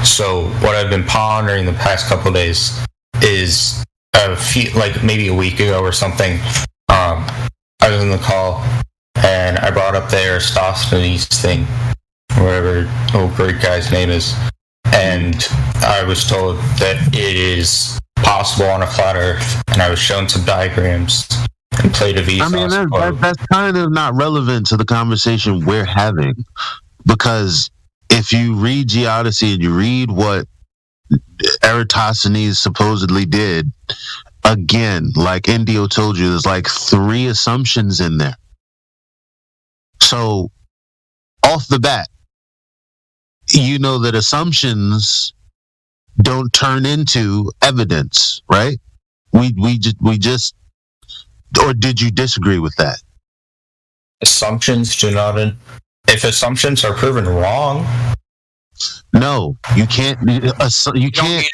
So what I've been pondering the past couple of days is maybe a week ago or something. I was in the call and I brought up the Eratosthenes thing, whatever old Greek guy's name is, and I was told that it is possible on a flat Earth, and I was shown some diagrams and played a Vsauce. I mean, that's kind of not relevant to the conversation we're having, because if you read Geodesy and you read what Eratosthenes supposedly did, again, like Indio told you, there's like 3 assumptions in there. So, off the bat, you know that assumptions don't turn into evidence, right? We just, or did you disagree with that? Assumptions do not. If assumptions are proven wrong, no, you can't. You can't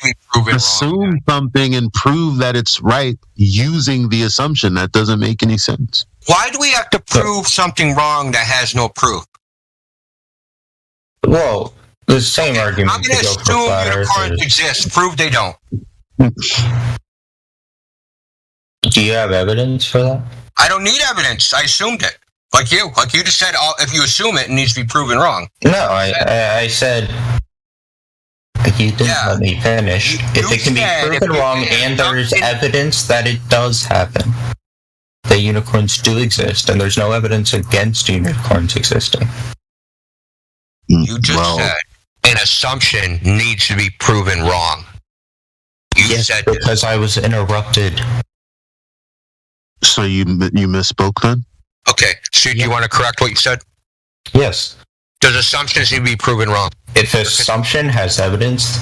assume something and prove that it's right using the assumption. That doesn't make any sense. Why do we have to prove something wrong that has no proof? Well, the same argument. I'm going to assume unicorns exist. Prove they don't. Do you have evidence for that? I don't need evidence. I assumed it. Like you just said, if you assume it, it needs to be proven wrong. No, I said, you didn't let me finish. If it can be proven wrong and there is evidence that it does happen, the unicorns do exist, and there's no evidence against unicorns existing. You just said an assumption needs to be proven wrong. Yes, said because I was interrupted. So you misspoke then? Okay, so do you want to correct what you said? Yes. Does assumptions need to be proven wrong? If assumption has evidence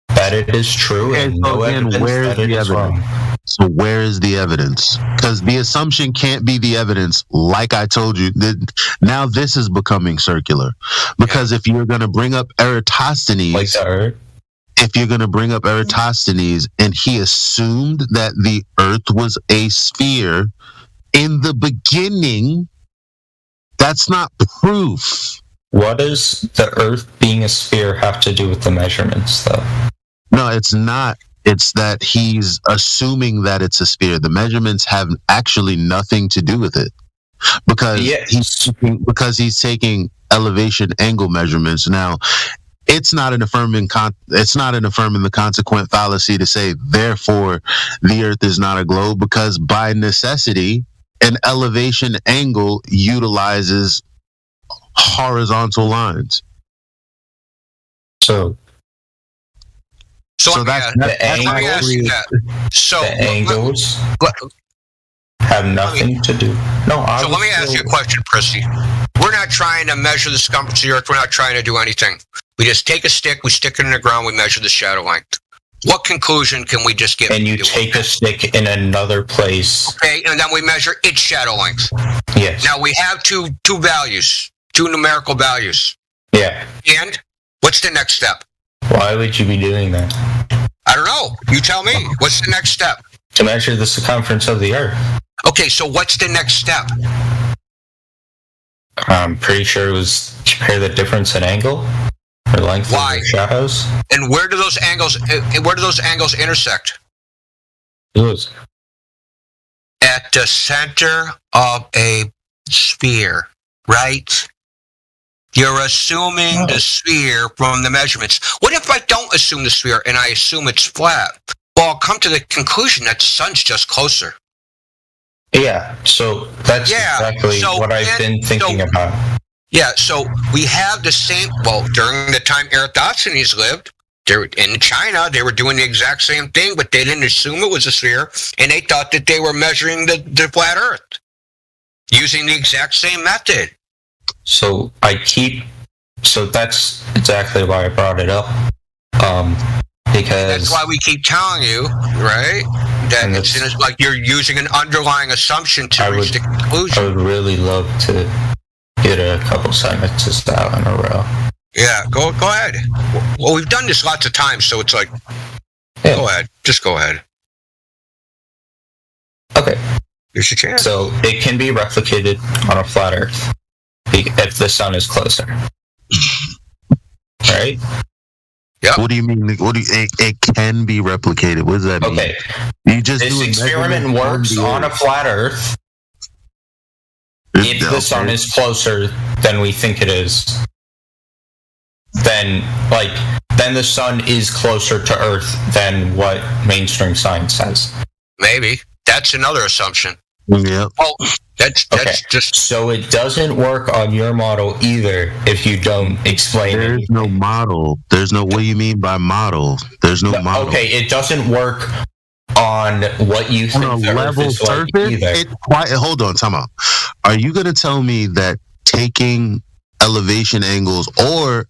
that it is true, and no evidence that it is wrong. So where is the evidence? Because the assumption can't be the evidence. Like I told you, now this is becoming circular. Because if you're going to bring up Eratosthenes, if you're going to bring up Eratosthenes, and he assumed that the Earth was a sphere in the beginning, that's not proof. What does the Earth being a sphere have to do with the measurements, though? No, it's not. It's that he's assuming that it's a sphere. The measurements have actually nothing to do with it, because he's taking elevation angle measurements. Now, it's not an affirming the consequent fallacy to say therefore the Earth is not a globe, because by necessity an elevation angle utilizes horizontal lines. So that's the angles have nothing to do. No, so let me ask you a question, Prissy. We're not trying to measure the circumference of the Earth. We're not trying to do anything. We just take a stick, we stick it in the ground, we measure the shadow length. What conclusion can we just get? And you take a stick in another place. Okay, and then we measure its shadow length. Yes. Now we have two values, 2 numerical values. Yeah. And what's the next step? Why would you be doing that? I don't know. You tell me. What's the next step? To measure the circumference of the Earth. Okay, so what's the next step? I'm pretty sure it was compare the difference in angle or length of the shadows. And where do those angles intersect? At the center of a sphere, right? You're assuming the sphere from the measurements. What if I don't assume the sphere and I assume it's flat? Well, I'll come to the conclusion that the sun's just closer. Yeah, so that's exactly what I've been thinking about. Yeah, so we have the same, during the time Eratosthenes lived, in China, they were doing the exact same thing, but they didn't assume it was a sphere, and they thought that they were measuring the flat Earth using the exact same method. So that's exactly why I brought it up. Because that's why we keep telling you, right? That it's like you're using an underlying assumption to reach the conclusion. I would really love to get a couple sentences out in a row. Yeah, go ahead. Well, we've done this lots of times, so it's like Yeah. Go ahead. Just go ahead. Okay. Here's your chance. So it can be replicated on a flat Earth if the sun is closer. Right? Yeah. What do you mean? It can be replicated? What does that mean? Okay. You just This do a experiment measurement works the on a Earth. flat Earth if the sun is closer than we think it is. Then the sun is closer to Earth than what mainstream science says. Maybe. That's another assumption. Yeah. Oh, that's just... So it doesn't work on your model either if you don't explain it. There's no model. There's no... What do you mean by model? There's no model. Okay, it doesn't work on what you think On a the Earth level is like surface? either. Hold on, time out. Are you going to tell me that taking elevation angles or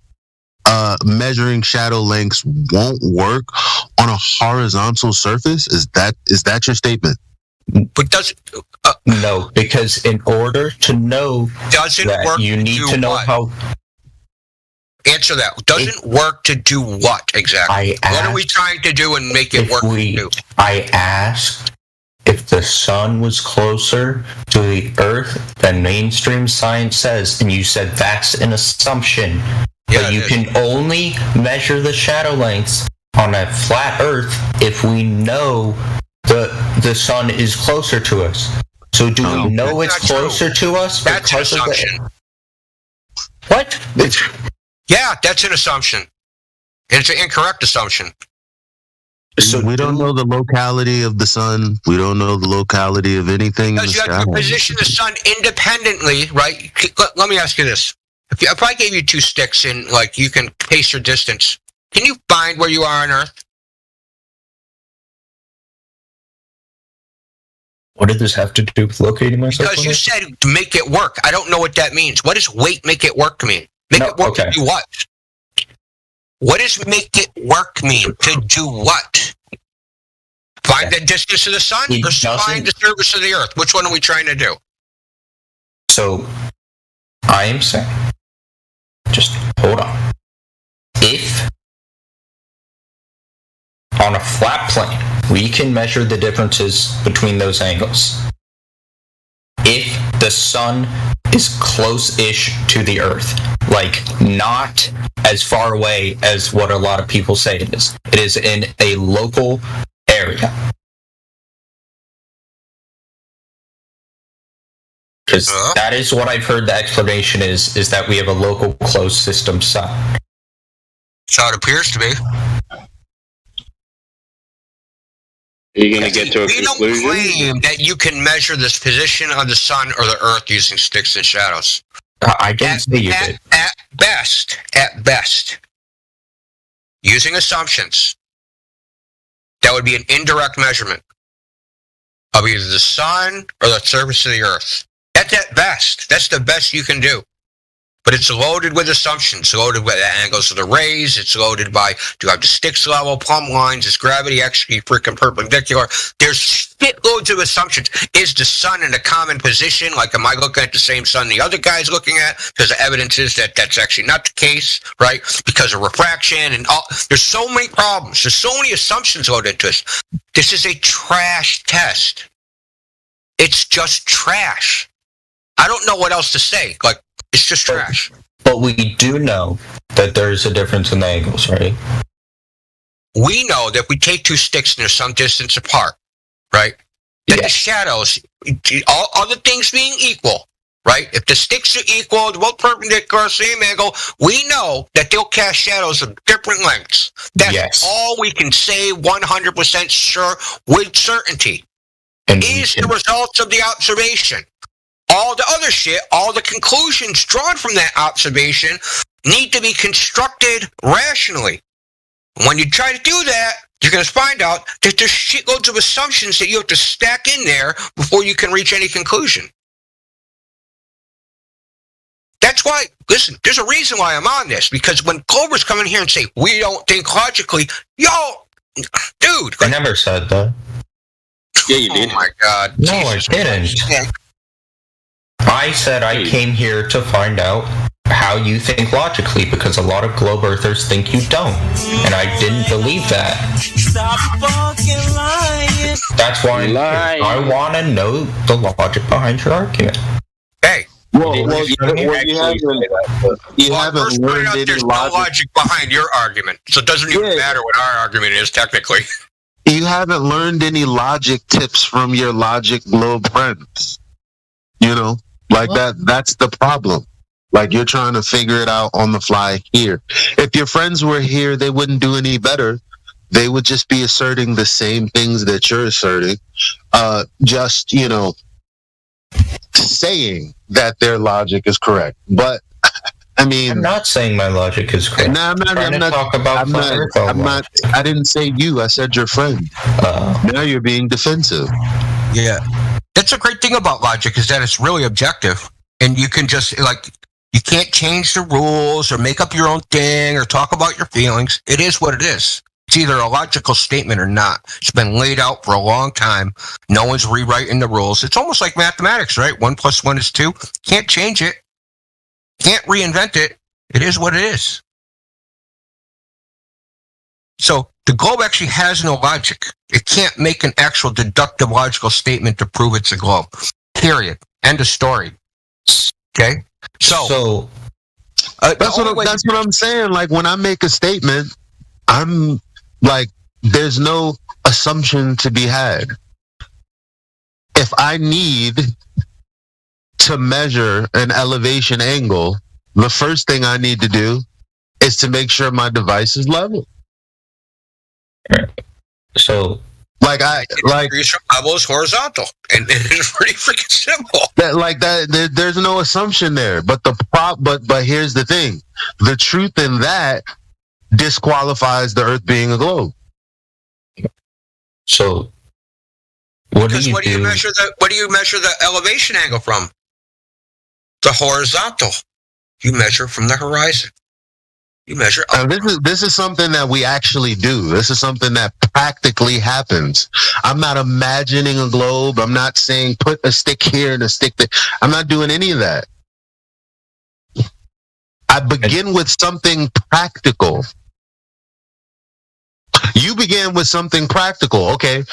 measuring shadow lengths won't work on a horizontal surface? Is that your statement? But does no, because in order to know doesn't that, work you need do to know what? how. Answer that. Doesn't work to do what exactly? What are we trying to do and make it work to do? I asked if the sun was closer to the Earth than mainstream science says, and you said that's an assumption. Yeah, but you can only measure the shadow lengths on a flat Earth if we know the sun is closer to us. So do we know it's closer to us? That's an because of the- assumption. What? Yeah, that's an assumption. It's an incorrect assumption. So we don't know the locality of the sun. We don't know the locality of anything in the Because you have sky. to position the sun independently, right? Let me ask you this. If I gave you two sticks and, you can pace your distance, can you find where you are on Earth? What did this have to do with locating myself? Because you said to make it work. I don't know what that means. What does wait make it work mean? Make it work to do what? What does make it work mean? To do what? Find the distance of the sun or find the surface of the Earth? Which one are we trying to do? So, I am saying, just hold on. If on a flat plane, we can measure the differences between those angles. If the sun is close-ish to the Earth, not as far away as what a lot of people say it is. It is in a local area. Because that is what I've heard the explanation is that we have a local closed system sun. That's how it appears to be. Are you going to get to a We conclusion? don't claim that you can measure this position of the sun or the Earth using sticks and shadows. I didn't say you did. At best, using assumptions, that would be an indirect measurement of either the sun or the surface of the Earth. That's at best. That's the best you can do. But it's loaded with assumptions, loaded with the angles of the rays. It's loaded by, do you have the sticks level, plumb lines? Is gravity actually freaking perpendicular? There's shitloads of assumptions. Is the sun in a common position? Am I looking at the same sun the other guy's looking at? Because the evidence is that that's actually not the case, right? Because of refraction and all. There's so many problems. There's so many assumptions loaded into this. This is a trash test. It's just trash. I don't know what else to say. It's just trash. But we do know that there's a difference in the angles, right? We know that if we take two sticks and they're some distance apart, right? That the shadows, all other things being equal, right? If the sticks are equal, they're both perpendicular, same angle, we know that they'll cast shadows of different lengths. That's all we can say 100% sure with certainty. Is the results of the observation. All the other shit, all the conclusions drawn from that observation need to be constructed rationally. When you try to do that, you're going to find out that there's shitloads of assumptions that you have to stack in there before you can reach any conclusion. That's why, listen, there's a reason why I'm on this, because when Clovers come in here and say, we don't think logically, dude. I never said that. Yeah, you did. Oh my God. No, I didn't. I said I came here to find out how you think logically, because a lot of globe earthers think you don't, and I didn't believe that. Stop fucking lying. That's why I want to know the logic behind your argument. Hey. Well, you haven't first learned out, any there's logic. no logic behind your argument, so it doesn't even matter what our argument is technically. You haven't learned any logic tips from your logic globe friends. You know, like that's the problem. Like, you're trying to figure it out on the fly here. If your friends were here, they wouldn't do any better. They would just be asserting the same things that you're asserting. Just, you know, saying that their logic is correct. But I mean, I'm not saying my logic is correct. No, I'm not. I didn't say you. I said your friend. Now you're being defensive. Yeah, that's a great thing about logic, is that it's really objective, and you can just you can't change the rules or make up your own thing or talk about your feelings. It is what it is. It's either a logical statement or not. It's been laid out for a long time. No one's rewriting the rules. It's almost like mathematics, right? 1 + 1 is 2. Can't change it. Can't reinvent it. It is what it is. So the globe actually has no logic. It can't make an actual deductive logical statement to prove it's a globe. Period. End of story. Okay? So that's what I'm saying. Like, when I make a statement, I'm like, there's no assumption to be had. If I need to measure an elevation angle, the first thing I need to do is to make sure my device is level. So, level is horizontal, and it's pretty freaking simple. There's no assumption there. But but here's the thing: the truth in that disqualifies the Earth being a globe. So, what do you measure the elevation angle from? The horizontal. You measure from the horizon. You measure up. This is something that we actually do. This is something that practically happens. I'm not imagining a globe. I'm not saying put a stick here and a stick there. I'm not doing any of that. I begin with something practical. You began with something practical. Okay,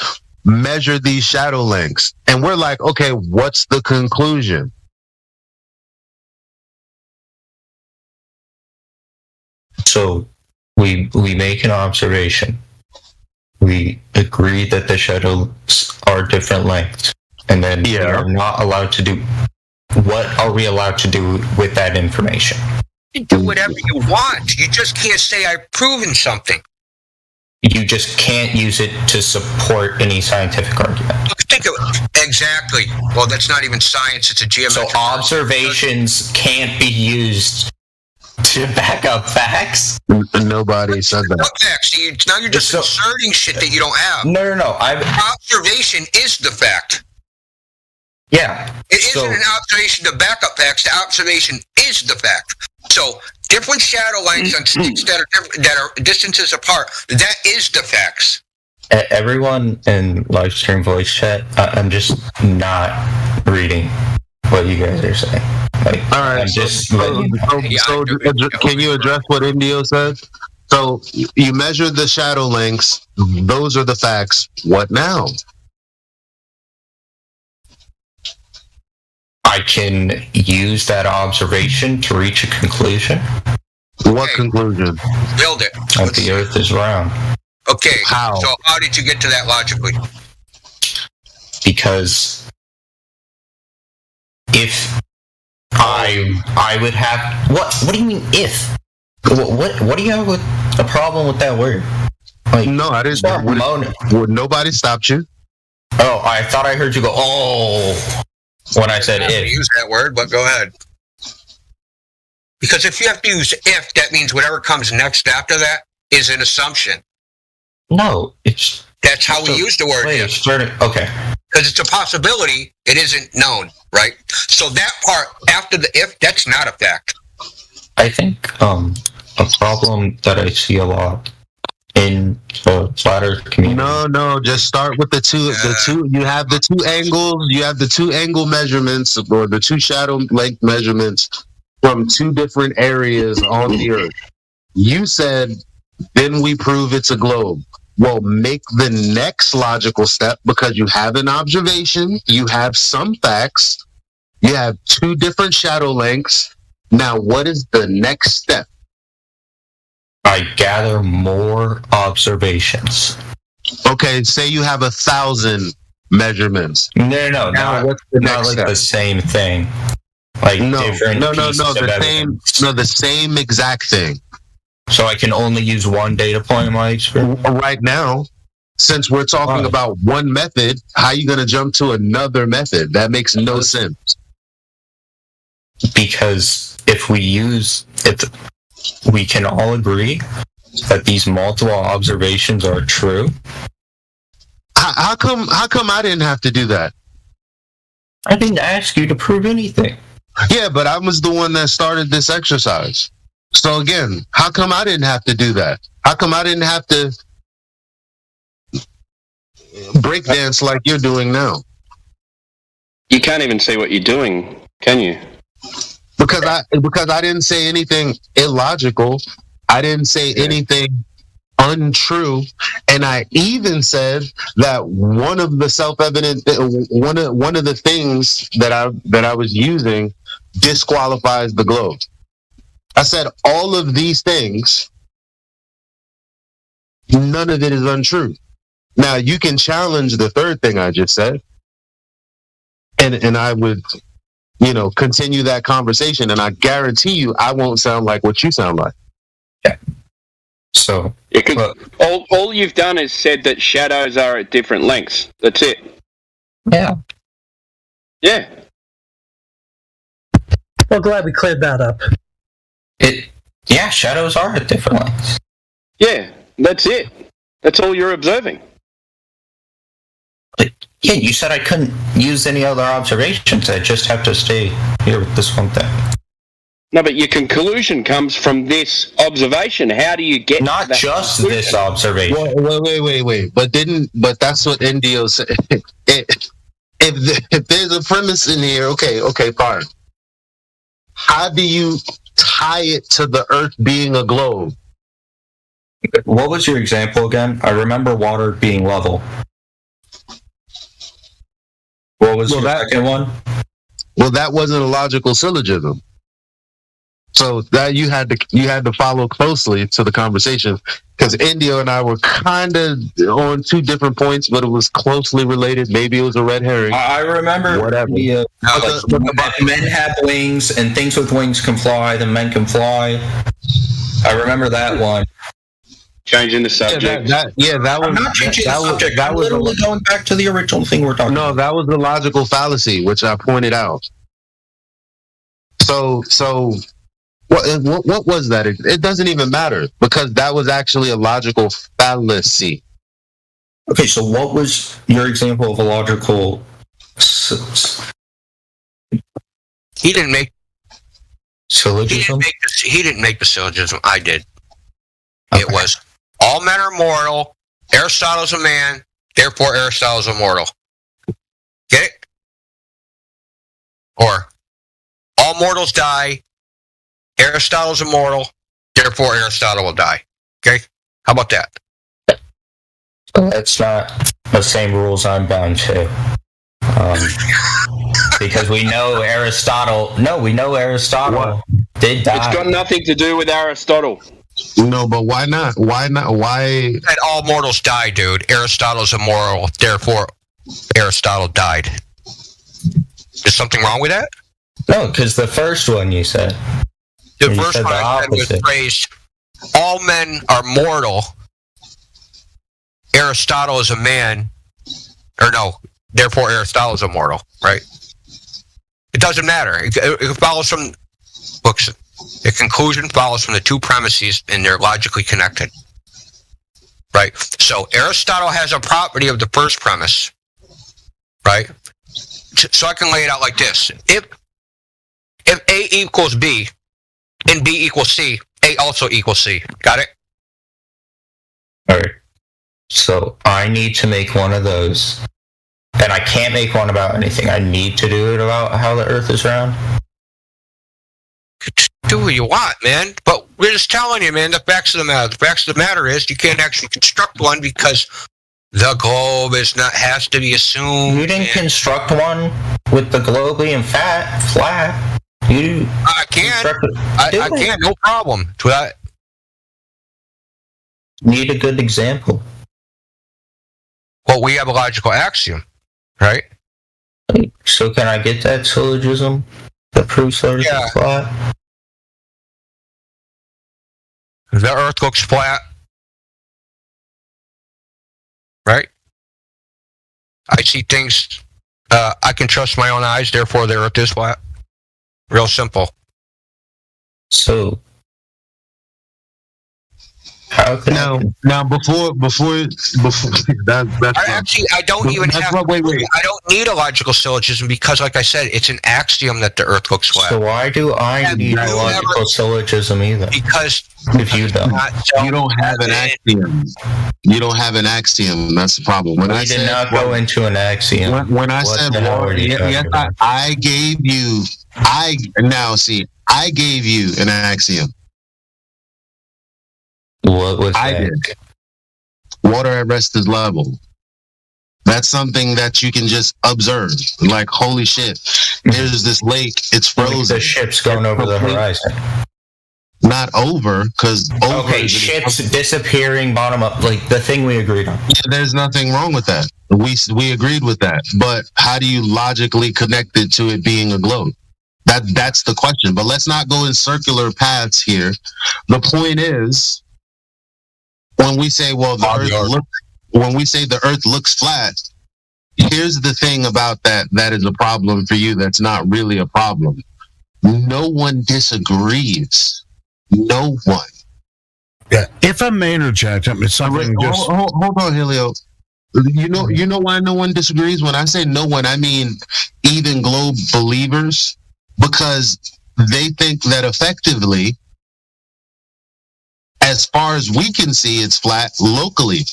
measure these shadow lengths. And we're like, okay, what's the conclusion? So we make an observation. We agree that the shadows are different lengths, and then we are not allowed to do. What are we allowed to do with that information? You do whatever you want. You just can't say I've proven something. You just can't use it to support any scientific argument. Think of it. Exactly. Well, that's not even science. It's a geometric. So observations can't be used to back up facts? Nobody said that. What facts? Now you're just inserting shit that you don't have. No. Observation is the fact. Yeah. It isn't an observation to back up facts. The observation is the fact. So different shadow lengths on sticks that are distances apart, that is the facts. Everyone in live stream voice chat, I'm just not reading what you guys are saying. All right. Can you address what Indio said? So you measure the shadow lengths. Those are the facts. What now? I can use that observation to reach a conclusion. What conclusion? Build it. That the Earth is round. Okay. How? So how did you get to that logically? Because if I would have what do you mean if? What do you have with a problem with that word? Like, no, I didn't. Nobody stopped you. Oh, I thought I heard you go, oh, when I said if. Use that word, but go ahead. Because if you have to use if, that means whatever comes next after that is an assumption. No, that's how we use the word if. Okay. Because it's a possibility, it isn't known, right? So that part after the if, that's not a fact. I think a problem that I see a lot in the flat Earth community. No, just start with the two. You have the two angles. You have the two angle measurements, or the two shadow length measurements, from two different areas on the Earth. You said, then we prove it's a globe. Well, make the next logical step, because you have an observation, you have some facts, you have two different shadow lengths. Now, what is the next step? I gather more observations. Okay, say you have 1,000 measurements. No, Now, not what's the not next like step? the same thing. Like different pieces of evidence. The same exact thing. So I can only use one data point in my experience? Right now, since we're talking about one method, how are you going to jump to another method? That makes no sense. Because if we can all agree that these multiple observations are true. How come I didn't have to do that? I didn't ask you to prove anything. Yeah, but I was the one that started this exercise. So again, how come I didn't have to do that? How come I didn't have to breakdance like you're doing now? You can't even see what you're doing, can you? Because I didn't say anything illogical. I didn't say anything untrue, and I even said that one of the self-evident, one of the things that I was using disqualifies the globe. I said all of these things, none of it is untrue. Now you can challenge the third thing I just said, and I would, continue that conversation, and I guarantee you I won't sound like what you sound like. Yeah. So all you've done is said that shadows are at different lengths. That's it. Yeah. Yeah. Well, glad we cleared that up. Shadows are at different lengths. Yeah, that's it. That's all you're observing. Yeah, you said I couldn't use any other observations. I just have to stay here with this one thing. No, but your conclusion comes from this observation. How do you get not that just conclusion? this observation? Wait. But that's what NDO said. If there's a premise in here, okay, fine. How do you tie it to the Earth being a globe? What was your example again? I remember water being level. What was your second one? Well, that wasn't a logical syllogism. So that you had to follow closely to the conversation, because Indio and I were kind of on two different points, but it was closely related. Maybe it was a red herring. I remember whatever. Men have wings, and things with wings can fly. The men can fly. I remember that one. Changing the subject. That was. I'm not changing the subject. I'm literally going back to the original thing we're talking about. No, that was the logical fallacy, which I pointed out. So. What was that? It doesn't even matter, because that was actually a logical fallacy. Okay, so what was your example of a logical? He didn't make syllogism. He didn't make the syllogism. I did. Okay. It was all men are mortal. Aristotle's a man, therefore Aristotle's immortal. Get it? Or all mortals die. Aristotle's immortal, therefore Aristotle will die. Okay? How about that? That's not the same rules I'm bound to. Because we know Aristotle... No, we know Aristotle did die. It's got nothing to do with Aristotle. No, but why not? Why not? Why? That all mortals die, dude. Aristotle's immoral, therefore Aristotle died. Is something wrong with that? No, because the first one you said... The first one I said was phrased, all men are mortal. Aristotle is a man. Or no, therefore Aristotle is immortal, right? It doesn't matter. It follows from books. The conclusion follows from the two premises, and they're logically connected. Right? So Aristotle has a property of the first premise. Right? So I can lay it out like this. If A equals B, and B equals C, A also equals C. Got it? Alright. So I need to make one of those. And I can't make one about anything. I need to do it about how the Earth is round. do what you want, man. But we're just telling you, man, the facts of the matter. The facts of the matter is you can't actually construct one because the globe has to be assumed. You didn't construct one with the globe being flat. I can. I can, no problem. Need a good example. Well, we have a logical axiom, right? So can I get that syllogism that proves the Earth is flat? The Earth looks flat, right? I see things. I can trust my own eyes. Therefore, the Earth is flat. Real simple. So, how can now before that's I don't even have. Wait. I don't need a logical syllogism because, like I said, it's an axiom that the Earth looks flat. So why do I need a logical syllogism either? Because if you don't, you don't have an axiom. You don't have an axiom. That's the problem. When I did not go into an axiom. When I said, I gave you. I gave you an axiom. What was that? I did. Water at rest is level. That's something that you can just observe. Like, holy shit, there's this lake, it's frozen. The ship's going over the horizon. Not over, because over. Okay, ships disappearing, bottom up, like the thing we agreed on. Yeah, there's nothing wrong with that. We agreed with that. But how do you logically connect it to it being a globe? That's the question. But let's not go in circular paths here. The point is, when we say, when we say the Earth looks flat, here's the thing about that is a problem for you. That's not really a problem. No one disagrees. No one. Yeah. If I may interject, it's something just. Hold on, Helio. You know why no one disagrees? When I say no one, I mean even globe believers, because they think that effectively, as far as we can see, it's flat locally.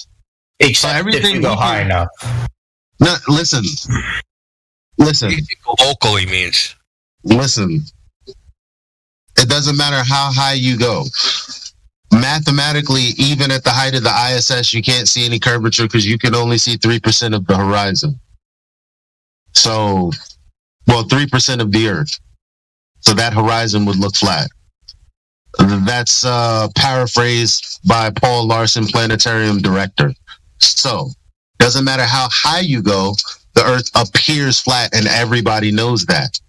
Except so everything if you go high enough. No, listen. Locally means. Listen. It doesn't matter how high you go. Mathematically, even at the height of the ISS, you can't see any curvature because you can only see 3% of the horizon. So, 3% of the Earth. So that horizon would look flat. That's paraphrased by Paul Larson, planetarium director. So, doesn't matter how high you go, the Earth appears flat, and everybody knows that.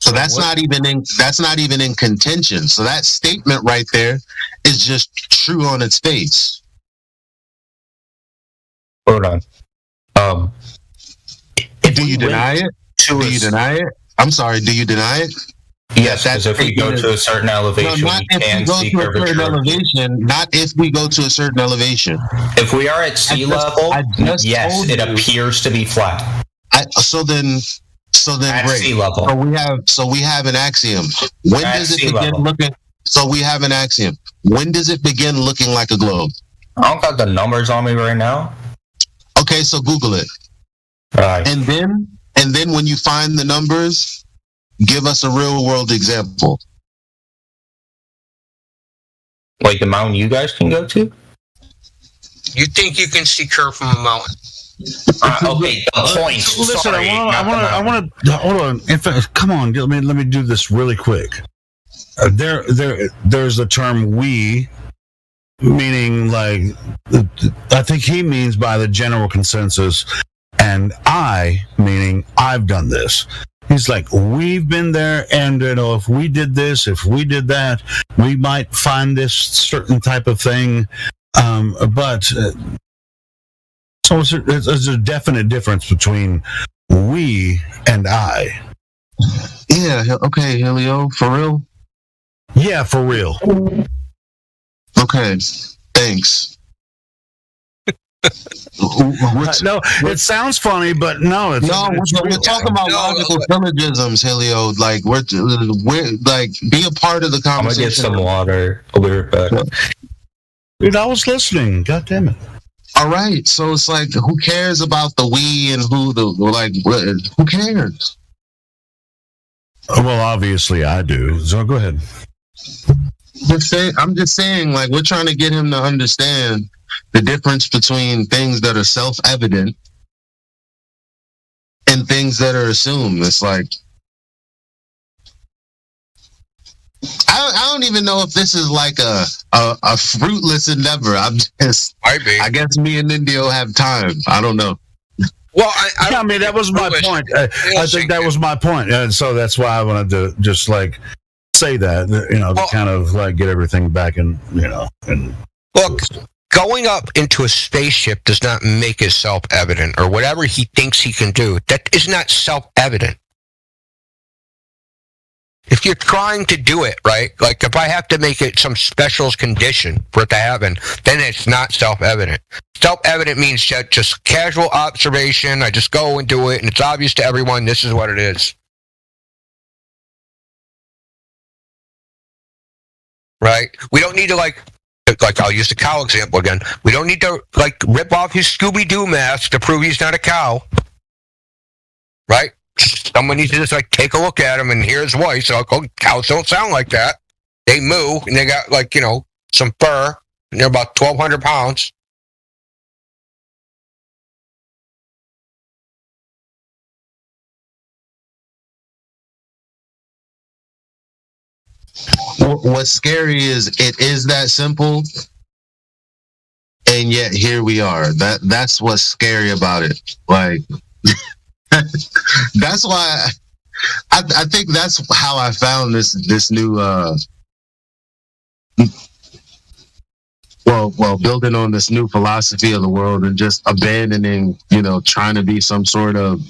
So that's not even in contention. So that statement right there is just true on its face. Hold on. Do you deny it? Do you deny it? I'm sorry. Do you deny it? Yes, because if we go to a certain elevation, not if we go to a certain elevation. Not if we go to a certain elevation. If we are at sea level, yes, it appears to be flat. So then at great. Sea level. So we have an axiom. When at does it begin level. Looking? So we have an axiom. When does it begin looking like a globe? I don't got the numbers on me right now. Okay, so Google it. Right. And then when you find the numbers, give us a real world example. Like the mountain you guys can go to? You think you can see curve from a mountain? Okay, the point. Listen, Sorry, I want to hold on. In fact, come on, let me do this really quick. There's the term "we," meaning like I think he means by the general consensus, and I meaning I've done this. He's like, we've been there, and if we did this, if we did that, we might find this certain type of thing. So there's a definite difference between we and I. Yeah. Okay, Helio. For real? Yeah, for real. Okay. Thanks. No, it sounds funny, but no, we're talking about logical syllogisms, Helio. Like we're like be a part of the conversation. I'm gonna get some water. I'll be right back. Dude, I was listening. God damn it! All right, so it's like, who cares about the we and who cares? Well, obviously I do. So go ahead. I'm just saying, like, we're trying to get him to understand the difference between things that are self-evident and things that are assumed. It's like, I don't even know if this is like a fruitless endeavor. I guess me and Indio have time. I don't know. Well, I mean, that was my point. I think that was my point. And so that's why I wanted to just like say that, to kind of like get everything back in, and look, going up into a spaceship does not make it self-evident, or whatever he thinks he can do. That is not self-evident. If you're trying to do it, right, like if I have to make it some special condition for it to happen, then it's not self-evident. Self-evident means just casual observation. I just go and do it, and it's obvious to everyone this is what it is. Right? We don't need to, like I'll use the cow example again. We don't need to, like, rip off his Scooby-Doo mask to prove he's not a cow. Right? Someone needs to just, like, take a look at him and hear his voice. So, cows don't sound like that. They moo, and they got, like, some fur, and they're about 1,200 pounds. What's scary is it is that simple, and yet here we are. That's what's scary about it. Like, that's why I think that's how I found this new building on this new philosophy of the world and just abandoning, trying to be some sort of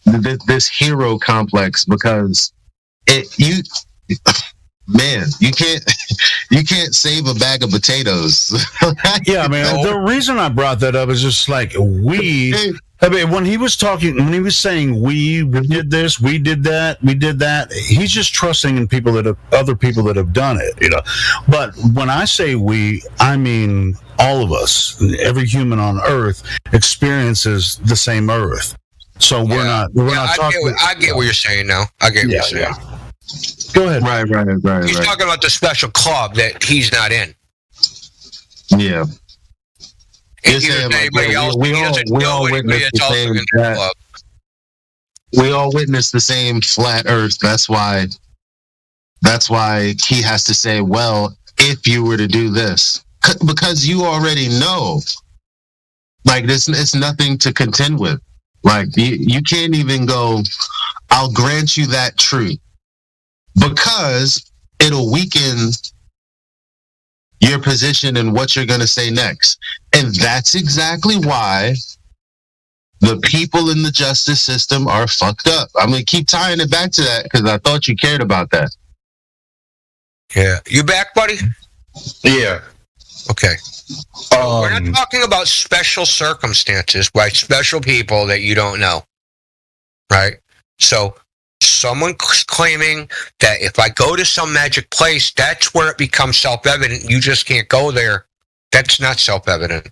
this hero complex, because man, you can't save a bag of potatoes. Yeah, I mean, the reason I brought that up is just like when he was saying we did this, we did that, he's just trusting in other people that have done it, But when I say we, I mean all of us. Every human on Earth experiences the same Earth. So we're not talking. I get what you're saying now. I get what you're saying. Yeah. Go ahead. Right. He's talking about the special club that he's not in. Yeah. We all witness the same flat Earth. That's why he has to say, well, if you were to do this, because you already know, like, this, it's nothing to contend with. Like, you can't even go, I'll grant you that truth, because it'll weaken your position and what you're going to say next. And that's exactly why the people in the justice system are fucked up. I'm going to keep tying it back to that because I thought you cared about that. Yeah. You back, buddy? Yeah. Okay. We're not talking about special circumstances by special people that you don't know. Right? So someone claiming that if I go to some magic place, that's where it becomes self-evident. You just can't go there. That's not self-evident.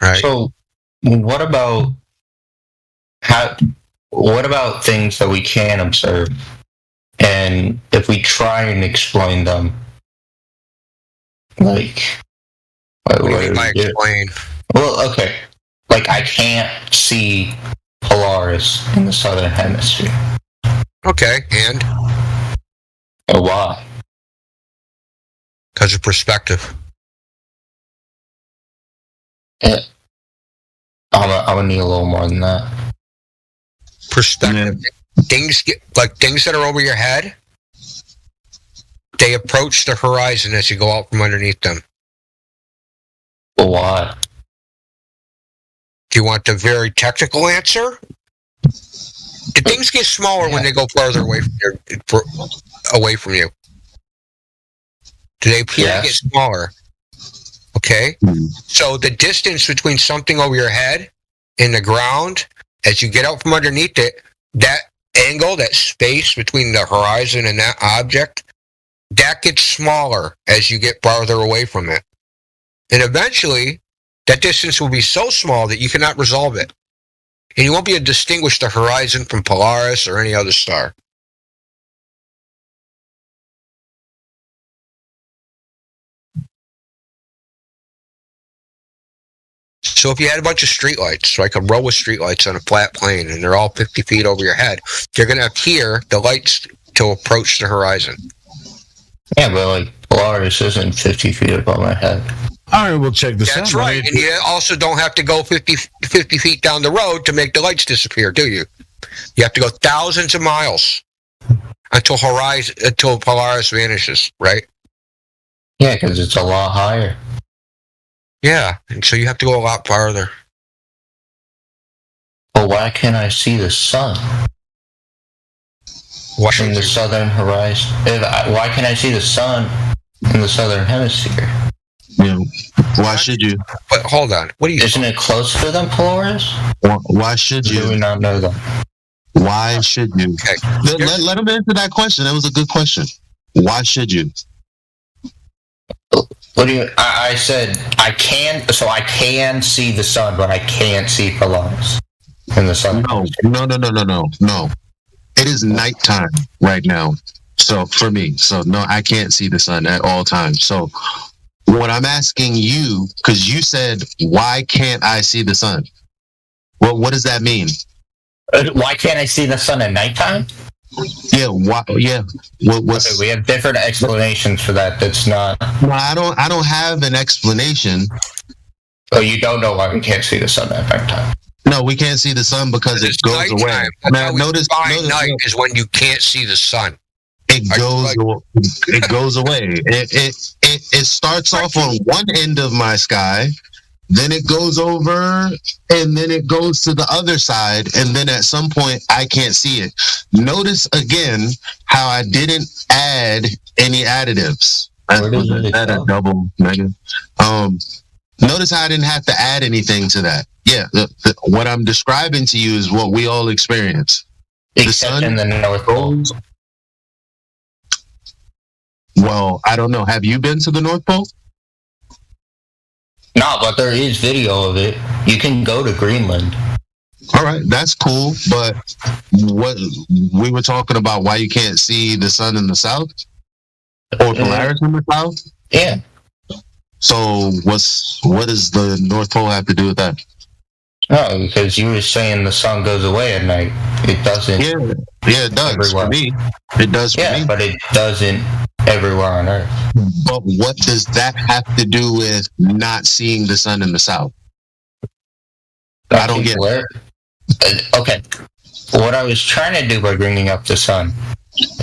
Right? So what about things that we can observe, and if we try and explain them, like what do you mean by explain? Well, okay, like I can't see Polaris in the southern hemisphere. Okay, and why? Because of perspective. I'm gonna need a little more than that. Perspective. Yeah. Things that are over your head, they approach the horizon as you go out from underneath them. Why? Do you want the very technical answer? Do things get smaller when they go farther away from you? Do they appear to get smaller? Okay. So the distance between something over your head and the ground, as you get out from underneath it, that angle, that space between the horizon and that object, that gets smaller as you get farther away from it. And eventually, that distance will be so small that you cannot resolve it. And you won't be able to distinguish the horizon from Polaris or any other star. So if you had a bunch of streetlights, like a row of streetlights on a flat plane, and they're all 50 feet over your head, you're going to appear the lights to approach the horizon. Yeah, but like Polaris isn't 50 feet above my head. All right, we'll check this out. That's right. And you also don't have to go 50 feet down the road to make the lights disappear, do you? You have to go thousands of miles until Polaris vanishes, right? Yeah, because it's a lot higher. Yeah, and so you have to go a lot farther. But why can't I see the sun? From the southern horizon? Why can't I see the sun in the southern hemisphere? Yeah. Why should you? But hold on. What are you? Isn't it closer than Polaris? Why should you? Do we not know that? Why should you? Okay. Let him answer that question. That was a good question. Why should you? What do you? I said I can. So I can see the sun, but I can't see Polaris in the sun. No. It is nighttime right now. So for me, no, I can't see the sun at all times. So what I'm asking you, because you said, why can't I see the sun? Well, what does that mean? Why can't I see the sun at nighttime? Yeah. Why? Yeah. Okay, we have different explanations for that. That's not. No, I don't have an explanation. Oh, you don't know why we can't see the sun at nighttime? No, we can't see the sun because it goes away. Now, notice night is when you can't see the sun. It goes away. It starts off on one end of my sky, then it goes over, and then it goes to the other side, and then at some point I can't see it. Notice again how I didn't add any additives. Add a double negative. Notice how I didn't have to add anything to that. Yeah, what I'm describing to you is what we all experience. Except in the North Pole. Well, I don't know. Have you been to the North Pole? No, but there is video of it. You can go to Greenland. All right, that's cool. But what we were talking about, why you can't see the sun in the south or Polaris in the south? Yeah. So what does the North Pole have to do with that? No, because you were saying the sun goes away at night. It doesn't. Yeah, it does everywhere. For me. It does for me. But it doesn't everywhere on Earth. But what does that have to do with not seeing the sun in the south? I don't get it. Okay. What I was trying to do by bringing up the sun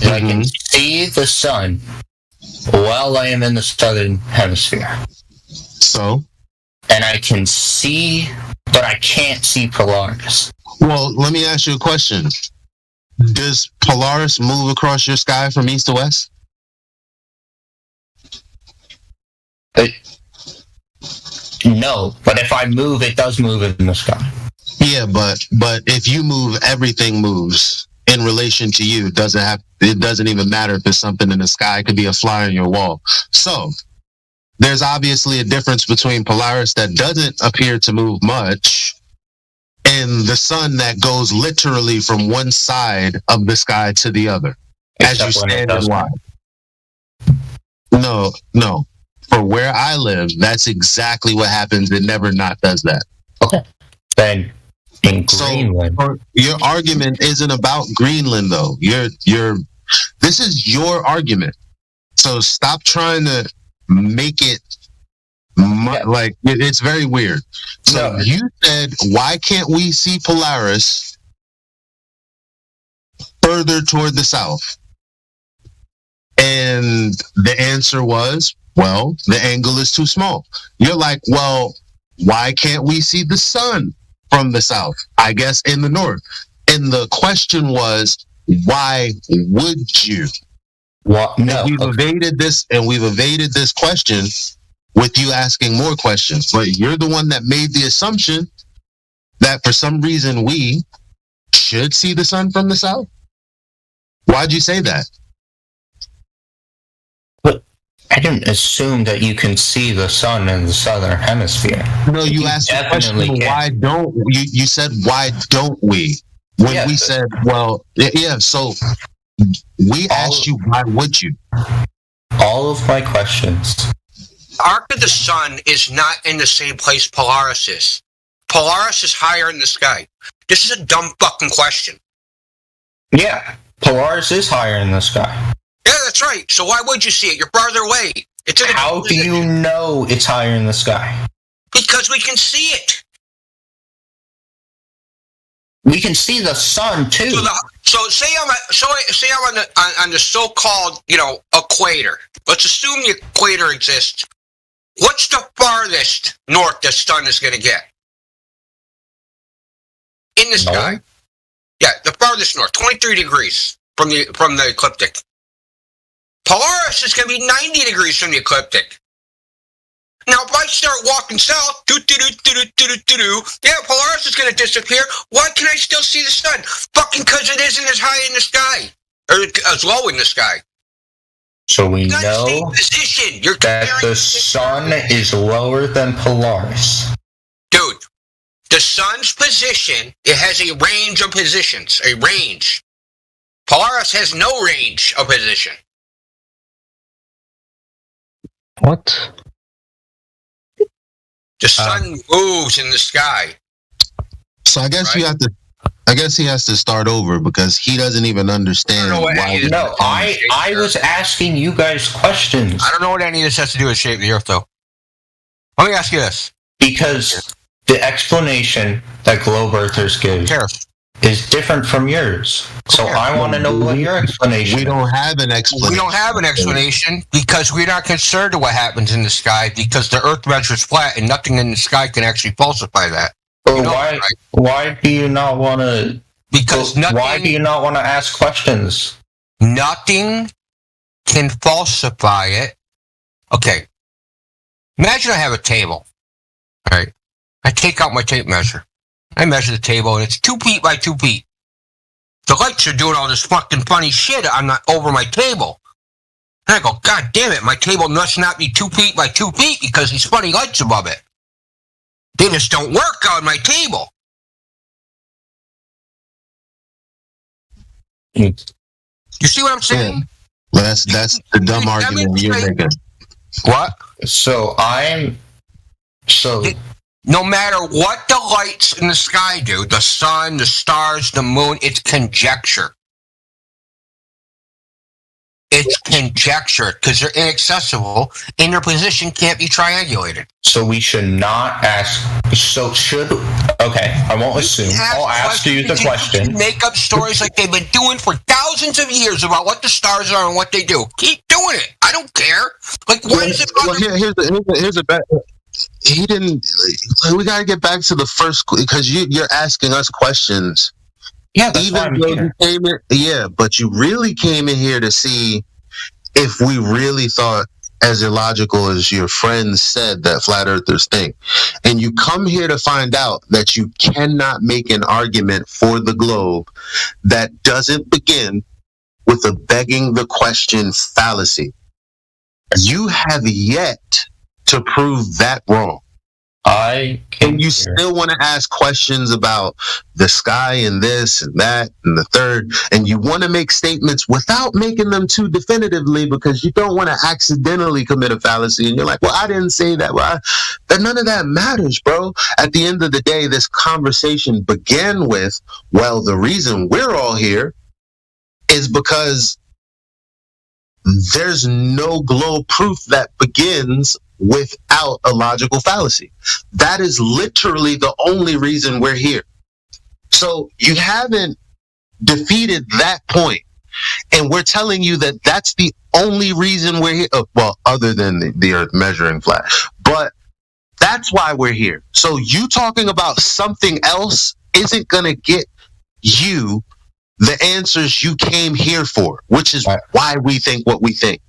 is I can see the sun while I am in the southern hemisphere. So? And I can see, but I can't see Polaris. Well, let me ask you a question. Does Polaris move across your sky from east to west? No, but if I move, it does move in the sky. Yeah, but if you move, everything moves in relation to you. It doesn't even matter if there's something in the sky. It could be a fly on your wall. So there's obviously a difference between Polaris that doesn't appear to move much and the sun that goes literally from one side of the sky to the other. As you stand and watch. No. For where I live, that's exactly what happens. It never not does that. Okay. Then in Greenland. So your argument isn't about Greenland, though. This is your argument. So stop trying to make it like it's very weird. So you said, why can't we see Polaris further toward the south? And the answer was, well, the angle is too small. You're like, well, why can't we see the sun from the south? I guess in the north. And the question was, why would you? Well, no. We've evaded this question with you asking more questions. But you're the one that made the assumption that for some reason we should see the sun from the south. Why'd you say that? I didn't assume that you can see the sun in the southern hemisphere. No, you asked the question, why don't you said, why don't we? When we said, well, yeah, so we asked you, why would you? All of my questions. Arc of the Sun is not in the same place Polaris is. Polaris is higher in the sky? This is a dumb fucking question. Yeah, Polaris is higher in the sky. Yeah, that's right. So why would you see it? You're farther away. How do you know it's higher in the sky? Because we can see it. We can see the sun too. So say I'm on the so-called equator. Let's assume the equator exists. What's the farthest north the sun is going to get in the sky? Yeah, the farthest north, 23 degrees from the ecliptic. Polaris is going to be 90 degrees from the ecliptic. Now, if I start walking south, yeah, Polaris is going to disappear. Why can I still see the sun? Fucking because it isn't as high in the sky, or as low in the sky. So we know that the sun is lower than Polaris. Dude, the sun's position, it has a range of positions, a range. Polaris has no range of position. What? The sun moves in the sky. So I guess you have to. I guess he has to start over because he doesn't even understand why. No, I was asking you guys questions. I don't know what any of this has to do with shape of the Earth, though. Let me ask you this: because the explanation that globe earthers give is different from yours. So I want to know what your explanation. We don't have an explanation. We don't have an explanation because we're not concerned with what happens in the sky because the Earth measures flat and nothing in the sky can actually falsify that. But why do you not want to? Because why do you not want to ask questions? Nothing can falsify it. Okay. Imagine I have a table. All right. I take out my tape measure. I measure the table, and it's 2 feet by 2 feet. The lights are doing all this fucking funny shit over my table. And I go, God damn it, my table must not be 2 feet by 2 feet because these funny lights above it. They just don't work on my table. You see what I'm saying? Yeah. That's the dumb argument you're making. What? No matter what the lights in the sky do, the sun, the stars, the moon, it's conjecture. It's conjecture because they're inaccessible and their position can't be triangulated. So we should not ask. Okay, I won't assume. I'll ask you the question. Make up stories like they've been doing for thousands of years about what the stars are and what they do. Keep doing it. I don't care. Like, why is it? Well, here's a bet. He didn't. We gotta get back to the first because you're asking us questions. Yeah, that's even though you came in. Yeah, but you really came in here to see if we really thought as illogical as your friends said that flat earthers think, and you come here to find out that you cannot make an argument for the globe that doesn't begin with a begging the question fallacy. You have yet to prove that wrong. And you still want to ask questions about the sky and this and that and the third, and you want to make statements without making them too definitively because you don't want to accidentally commit a fallacy. And you're like, well, I didn't say that. Well, none of that matters, bro. At the end of the day, this conversation began with, well, the reason we're all here is because there's no globe proof that begins without a logical fallacy. That is literally the only reason we're here. So you haven't defeated that point, and we're telling you that that's the only reason we're here. Well, other than the Earth measuring flat, but that's why we're here. So you talking about something else isn't going to get you the answers you came here for, which is why we think what we think.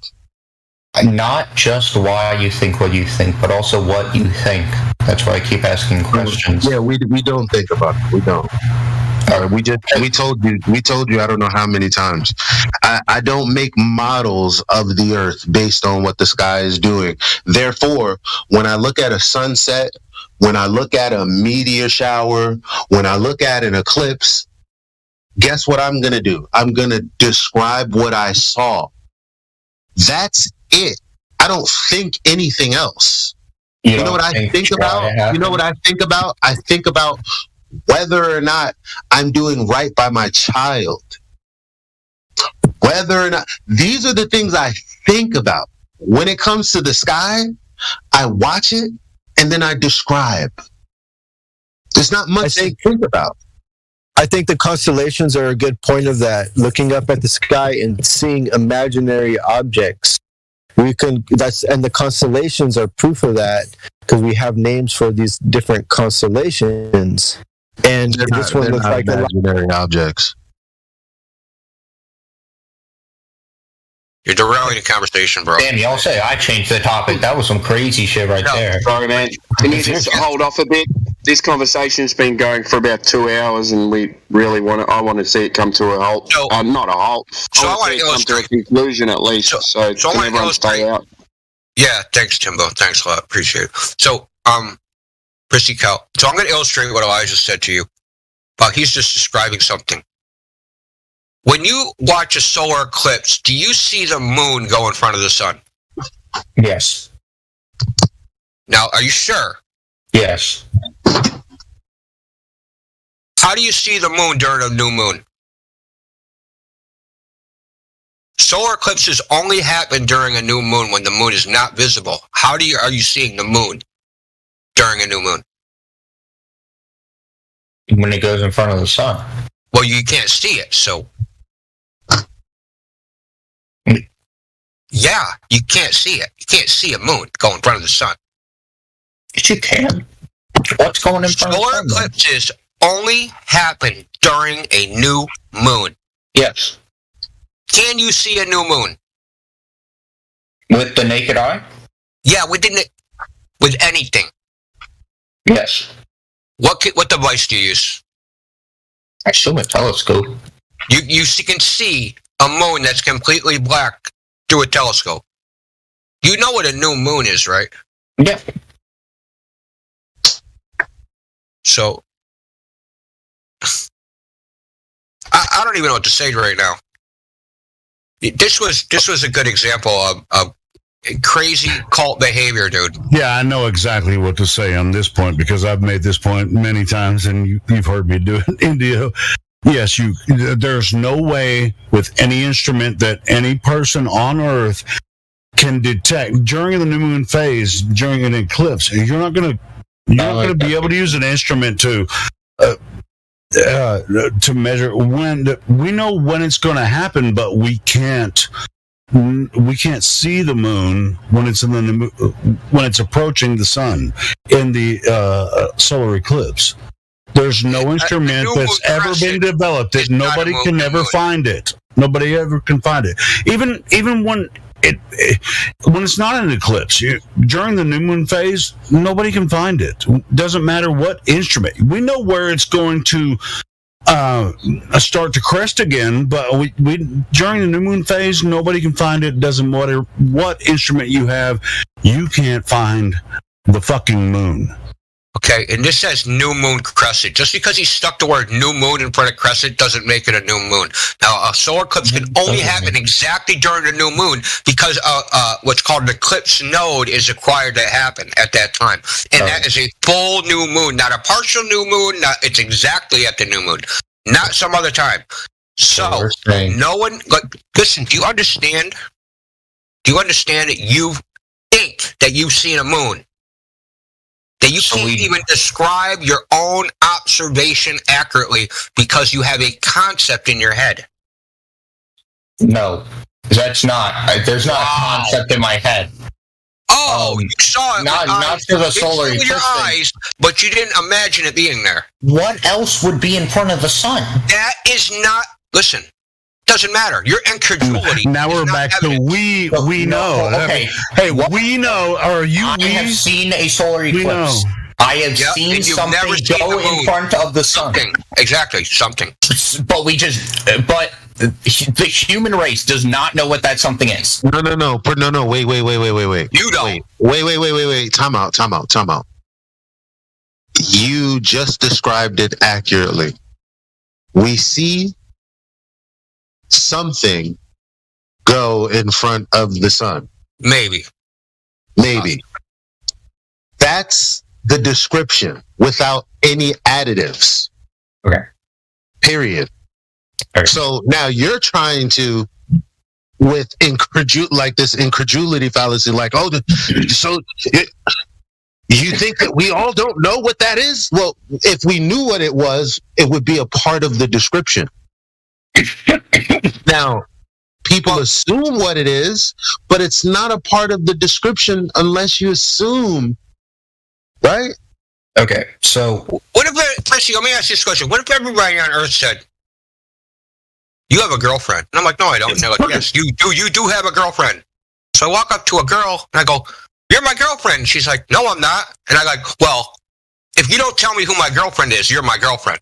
Not just why you think what you think, but also what you think. That's why I keep asking questions. Yeah, we don't think about it. We don't. We told you I don't know how many times. I don't make models of the Earth based on what the sky is doing. Therefore, when I look at a sunset, when I look at a meteor shower, when I look at an eclipse, guess what I'm going to do? I'm going to describe what I saw. That's it. I don't think anything else. You know what I think about? You know what I think about? I think about whether or not I'm doing right by my child. Whether or not, these are the things I think about. When it comes to the sky, I watch it and then I describe. There's not much to think about. I think the constellations are a good point of that. Looking up at the sky and seeing imaginary objects. And the constellations are proof of that because we have names for these different constellations. And this one looks like imaginary objects. You're derailing the conversation, bro. Damn, y'all say I changed the topic. That was some crazy shit right there. Sorry, man. Can you just hold off a bit? This conversation's been going for about 2 hours, and we really I want to see it come to a halt. Not a halt. So I want to come to a conclusion at least. So I want to everyone stay out. Yeah, thanks, Timbo. Thanks a lot. Appreciate it. So, Christy Cal. So I'm going to illustrate what Elijah said to you. But he's just describing something. When you watch a solar eclipse, do you see the moon go in front of the sun? Yes. Now, are you sure? Yes. How do you see the moon during a new moon? Solar eclipses only happen during a new moon when the moon is not visible. How are you seeing the moon during a new moon? When it goes in front of the sun. Well, you can't see it, so... Yeah, you can't see it. You can't see a moon go in front of the sun. Yes, you can. What's going in front of the sun? Solar eclipses only happen during a new moon. Yes. Can you see a new moon? With the naked eye? Yeah, with anything. Yes. What device do you use? I assume a telescope. You can see a moon that's completely black through a telescope. You know what a new moon is, right? Yeah. So, I don't even know what to say right now. This was a good example of crazy cult behavior, dude. Yeah, I know exactly what to say on this point because I've made this point many times, and you've heard me do it, India. Yes, there's no way with any instrument that any person on Earth can detect during the new moon phase, during an eclipse. You're not going to be able to use an instrument to measure when. We know when it's going to happen, but we can't see the moon when it's when it's approaching the sun in the solar eclipse. There's no instrument that's ever been developed that nobody can ever find it. Nobody ever can find it. Even when it's not an eclipse, during the new moon phase, nobody can find it. Doesn't matter what instrument. We know where it's going to start to crest again, but we during the new moon phase, nobody can find it. Doesn't matter what instrument you have, you can't find the fucking moon. Okay, and this says new moon crescent. Just because he stuck the word new moon in front of crescent doesn't make it a new moon. Now, a solar eclipse can only happen exactly during the new moon because what's called an eclipse node is required to happen at that time. And that is a full new moon, not a partial new moon. It's exactly at the new moon, not some other time. So, no one... Listen, do you understand? Do you understand that you think that you've seen a moon? That you can't even describe your own observation accurately because you have a concept in your head. No, that's not. There's not a concept in my head. Oh, you saw it. Not for the solar eclipse. With your eyes, but you didn't imagine it being there. What else would be in front of the sun? That is not. Listen. Doesn't matter. Your incredulity. Now we're back to we know. Okay. Hey, we know. Are you? I have seen a solar eclipse. I have seen something go in front of the sun. Exactly, something. But the human race does not know what that something is. No. Wait. You don't. Wait. Time out. You just described it accurately. We see something go in front of the sun. Maybe. That's the description without any additives. Okay. Period. Okay. So now you're trying to, with this incredulity fallacy, like, oh, you think that we all don't know what that is? Well, if we knew what it was, it would be a part of the description. Now, people assume what it is, but it's not a part of the description unless you assume, right? Okay, so what if, Percy, let me ask you this question. What if everybody on Earth said, you have a girlfriend? And I'm like, no, I don't. And they're like, yes, you do have a girlfriend. So I walk up to a girl and I go, you're my girlfriend. And she's like, no, I'm not. And I'm like, well, if you don't tell me who my girlfriend is, you're my girlfriend.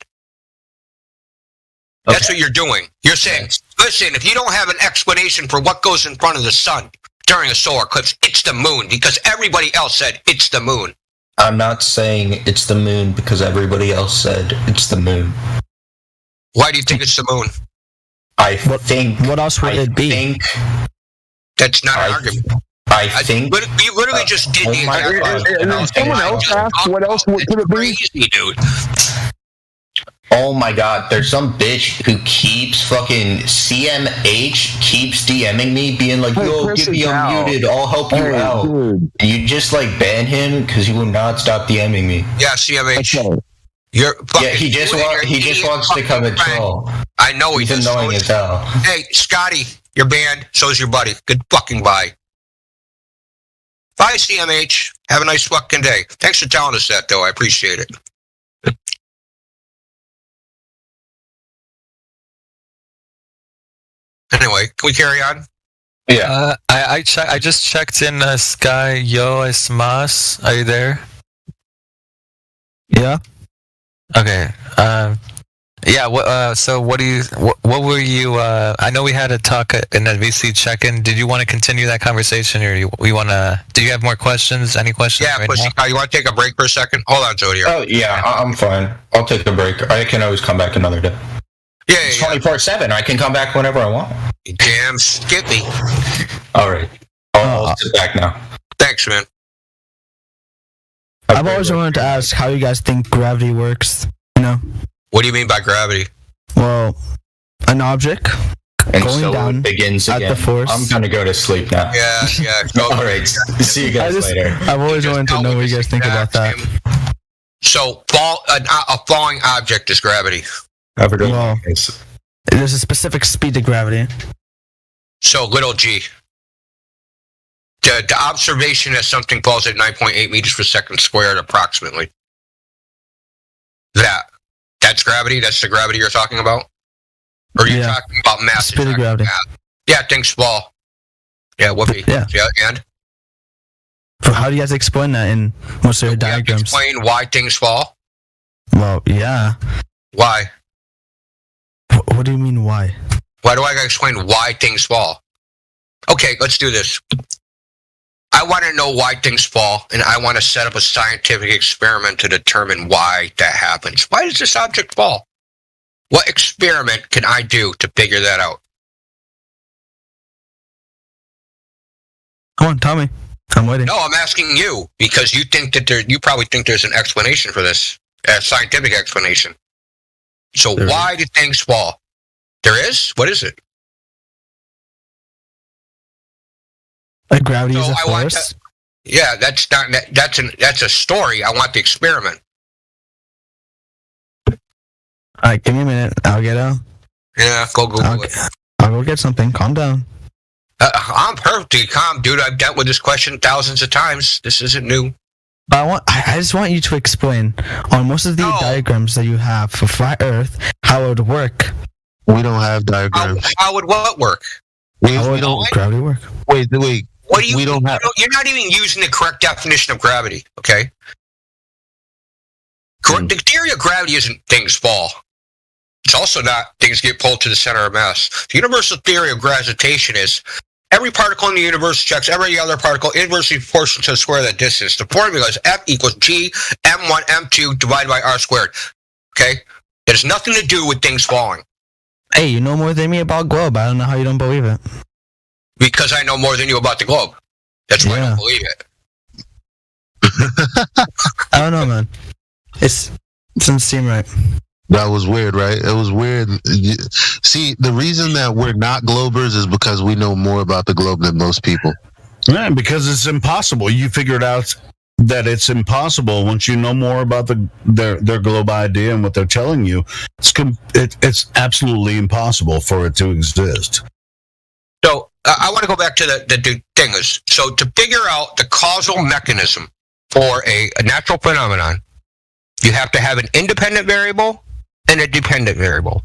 Okay. That's what you're doing. You're saying, listen, if you don't have an explanation for what goes in front of the sun during a solar eclipse, it's the moon, because everybody else said it's the moon. I'm not saying it's the moon because everybody else said it's the moon. Why do you think it's the moon? I think. What else would it be? That's not an argument. I think. You literally just did the exact Someone else asked what else could it be? Crazy, dude. Oh my god, there's some bitch who keeps fucking CMH keeps DMing me being like, yo, get me unmuted, I'll help you out. Dude. And you just like ban him because he will not stop DMing me. Yeah, CMH. Okay. He just wants to come and troll. I know he's annoying as hell. Hey, Scotty, you're banned. So's your buddy. Good fucking bye. Bye, CMH. Have a nice fucking day. Thanks for telling us that, though. I appreciate it. Anyway, can we carry on? Yeah. I just checked in. Sky, yo, es más. Are you there? Yeah. Okay. Yeah. So, what were you? I know we had a talk in the VC check-in. Did you want to continue that conversation, or we want to? Do you have more questions? Any questions? Yeah, right now? You want to take a break for a second? Hold on, Jody. Oh yeah, I'm fine. I'll take a break. I can always come back another day. Yeah, it's 24/7. I can come back whenever I want. Damn Skippy. All right. I'll sit back now. Thanks, man. I've always wanted to ask how you guys think gravity works. You know? What do you mean by gravity? Well, an object and going so down it begins at again. the force. I'm gonna go to sleep now. Yeah. All right. See you guys later. I've always wanted to know what you guys think about that. So, a falling object is gravity. Well, there's a specific speed to gravity. So, little g. The observation that something falls at 9.8 meters per second squared, approximately. That's gravity? That's the gravity you're talking about? Or are you talking about mass? Speed of gravity. Yeah, things fall. Yeah, whoopee. Yeah. And? How do you guys explain that in most of your diagrams? Explain why things fall? Well, yeah. Why? What do you mean, why? Why do I gotta explain why things fall? Okay, let's do this. I want to know why things fall, and I want to set up a scientific experiment to determine why that happens. Why does this object fall? What experiment can I do to figure that out? Come on, tell me. I'm waiting. No, I'm asking you, because you think that you probably think there's an explanation for this, a scientific explanation. So why do things fall? There is? What is it? Like gravity is a force? Yeah, that's a story. I want the experiment. Alright, give me a minute. I'll get out. Yeah, go Google it. I'll go get something. Calm down. I'm perfectly calm, dude. I've dealt with this question thousands of times. This isn't new. But I just want you to explain on most of the diagrams that you have for flat Earth how it would work. We don't have diagrams. How would what work? How would gravity work? Wait. What do you? We don't have. You're not even using the correct definition of gravity. Okay. The theory of gravity isn't things fall. It's also not things get pulled to the center of mass. The universal theory of gravitation is every particle in the universe checks every other particle inversely proportional to the square of that distance. The formula is F equals G M1 M2 divided by R squared. Okay? It has nothing to do with things falling. Hey, you know more than me about globe. I don't know how you don't believe it. Because I know more than you about the globe. That's why I don't believe it. I don't know, man. It doesn't seem right. That was weird, right? It was weird. See, the reason that we're not globers is because we know more about the globe than most people. Yeah, because it's impossible. You figured out that it's impossible once you know more about their globe idea and what they're telling you. It's absolutely impossible for it to exist. So I want to go back to the thing is, so to figure out the causal mechanism for a natural phenomenon, you have to have an independent variable and a dependent variable.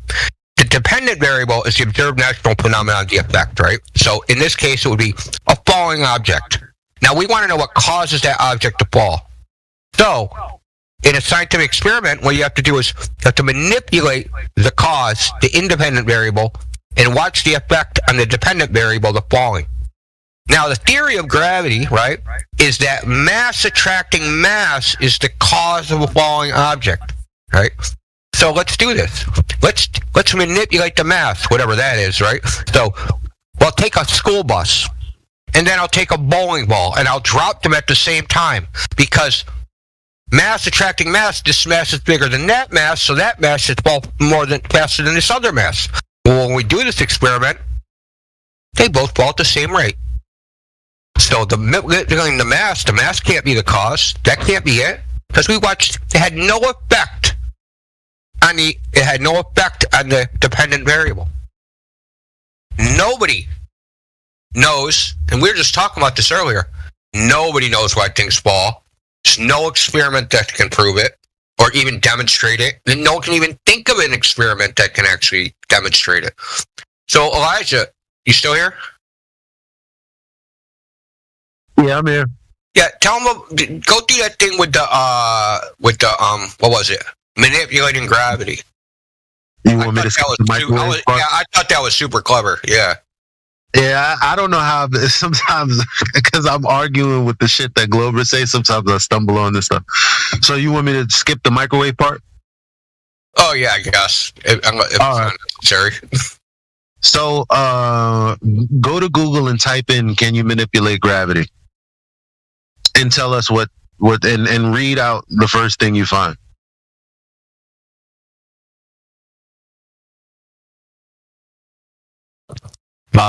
The dependent variable is the observed natural phenomenon, the effect, right? So in this case, it would be a falling object. Now we want to know what causes that object to fall. So in a scientific experiment, what you have to do is you have to manipulate the cause, the independent variable, and watch the effect on the dependent variable, the falling. Now, the theory of gravity, right, is that mass attracting mass is the cause of a falling object, right? So let's do this. Let's manipulate the mass, whatever that is, right? So I'll take a school bus, and then I'll take a bowling ball, and I'll drop them at the same time, because mass attracting mass, this mass is bigger than that mass, so that mass should fall faster than this other mass. Well, when we do this experiment, they both fall at the same rate. So the mass can't be the cause. That can't be it, because we watched. It had no effect on the dependent variable. Nobody knows, and we were just talking about this earlier. Nobody knows why things fall. There's no experiment that can prove it or even demonstrate it. And no one can even think of an experiment that can actually demonstrate it. So Elijah, you still here? Yeah, I'm here. Yeah, tell them. Go do that thing with the what was it? Manipulating gravity. You want me to skip the microwave part? Yeah, I thought that was super clever. Yeah. Yeah, I don't know how. Sometimes, because I'm arguing with the shit that Globers say, sometimes I stumble on this stuff. So you want me to skip the microwave part? Oh yeah, I guess. If it's not necessary. So go to Google and type in "Can you manipulate gravity?" and tell us what and read out the first thing you find.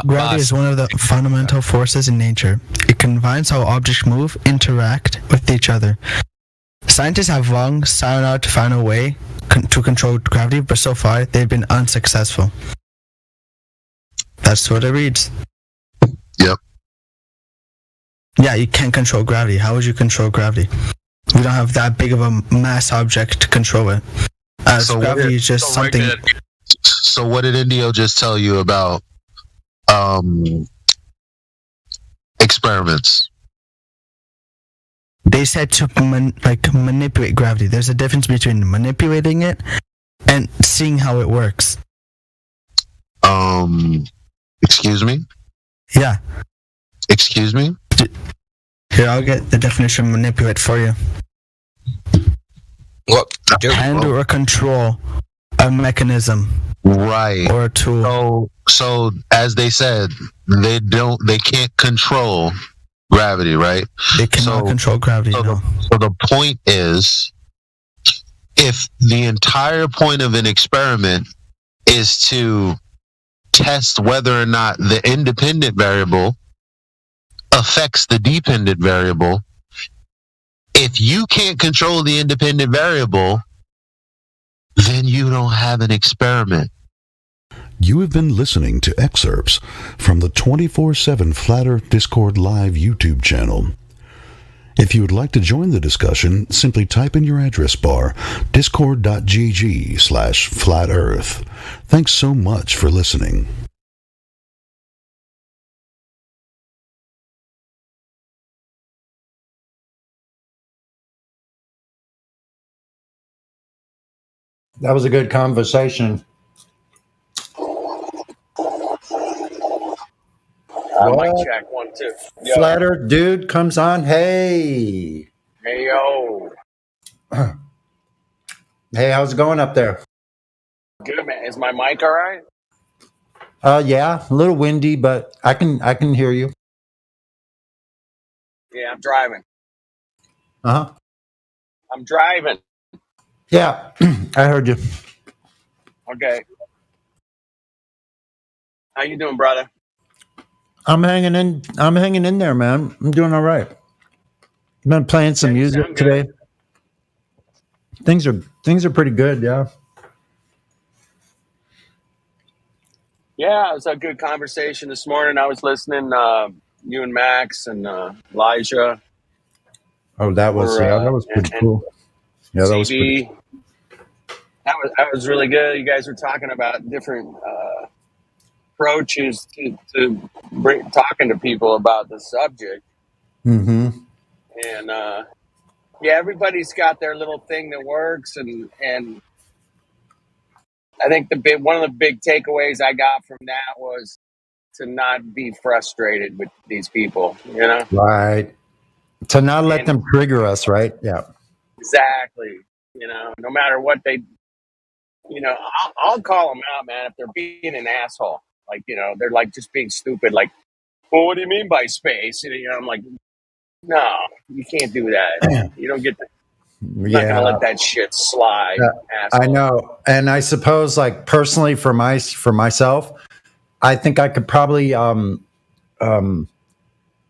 Gravity is one of the fundamental forces in nature. It confines how objects move, interact with each other. Scientists have long sought out to find a way to control gravity, but so far they've been unsuccessful. That's what it reads. Yep. Yeah, you can't control gravity. How would you control gravity? We don't have that big of a mass object to control it. So gravity is just something. So what did Indio just tell you about experiments? They said to manipulate gravity. There's a difference between manipulating it and seeing how it works. Excuse me? Yeah. Excuse me? Here, I'll get the definition of manipulate for you. What? Handle or control a mechanism. Right. Or a tool. So as they said, they can't control gravity, right? They cannot control gravity. So the point is, if the entire point of an experiment is to test whether or not the independent variable affects the dependent variable, if you can't control the independent variable, then you don't have an experiment. You have been listening to excerpts from the 24/7 Flat Earth Discord Live YouTube channel. If you would like to join the discussion, simply type in your address bar, discord.gg/flatearth. Thanks so much for listening. That was a good conversation. Mic check 1 2. Yo. Flat Earth dude comes on. Hey. Hey yo. Hey, how's it going up there? Good man. Is my mic all right? Yeah, a little windy, but I can hear you. Yeah, I'm driving. Uh-huh. I'm driving. Yeah, I heard you. Okay. How you doing, brother? I'm hanging in there, man. I'm doing all right. Been playing some music today. Things are pretty good, yeah. Yeah, it was a good conversation this morning. I was listening, you and Max and Elijah. Oh, that was pretty cool. Yeah, that was pretty CB. That was really good. You guys were talking about different approaches to talking to people about the subject, Mm-hmm. and yeah, everybody's got their little thing that works, and I think one of the big takeaways I got from that was to not be frustrated with these people. You know, Right. To not let and them trigger us, right? Yeah. exactly. You know, no matter what they, you know, I'll call them out, man, if they're being an asshole. Like, you know, they're like just being stupid. Like, well, what do you mean by space? And, you know, I'm like, no, you can't do that. You don't get to. I'm not Yeah. gonna let that shit slide, asshole. I know. And I suppose, like, personally for myself, I think I could probably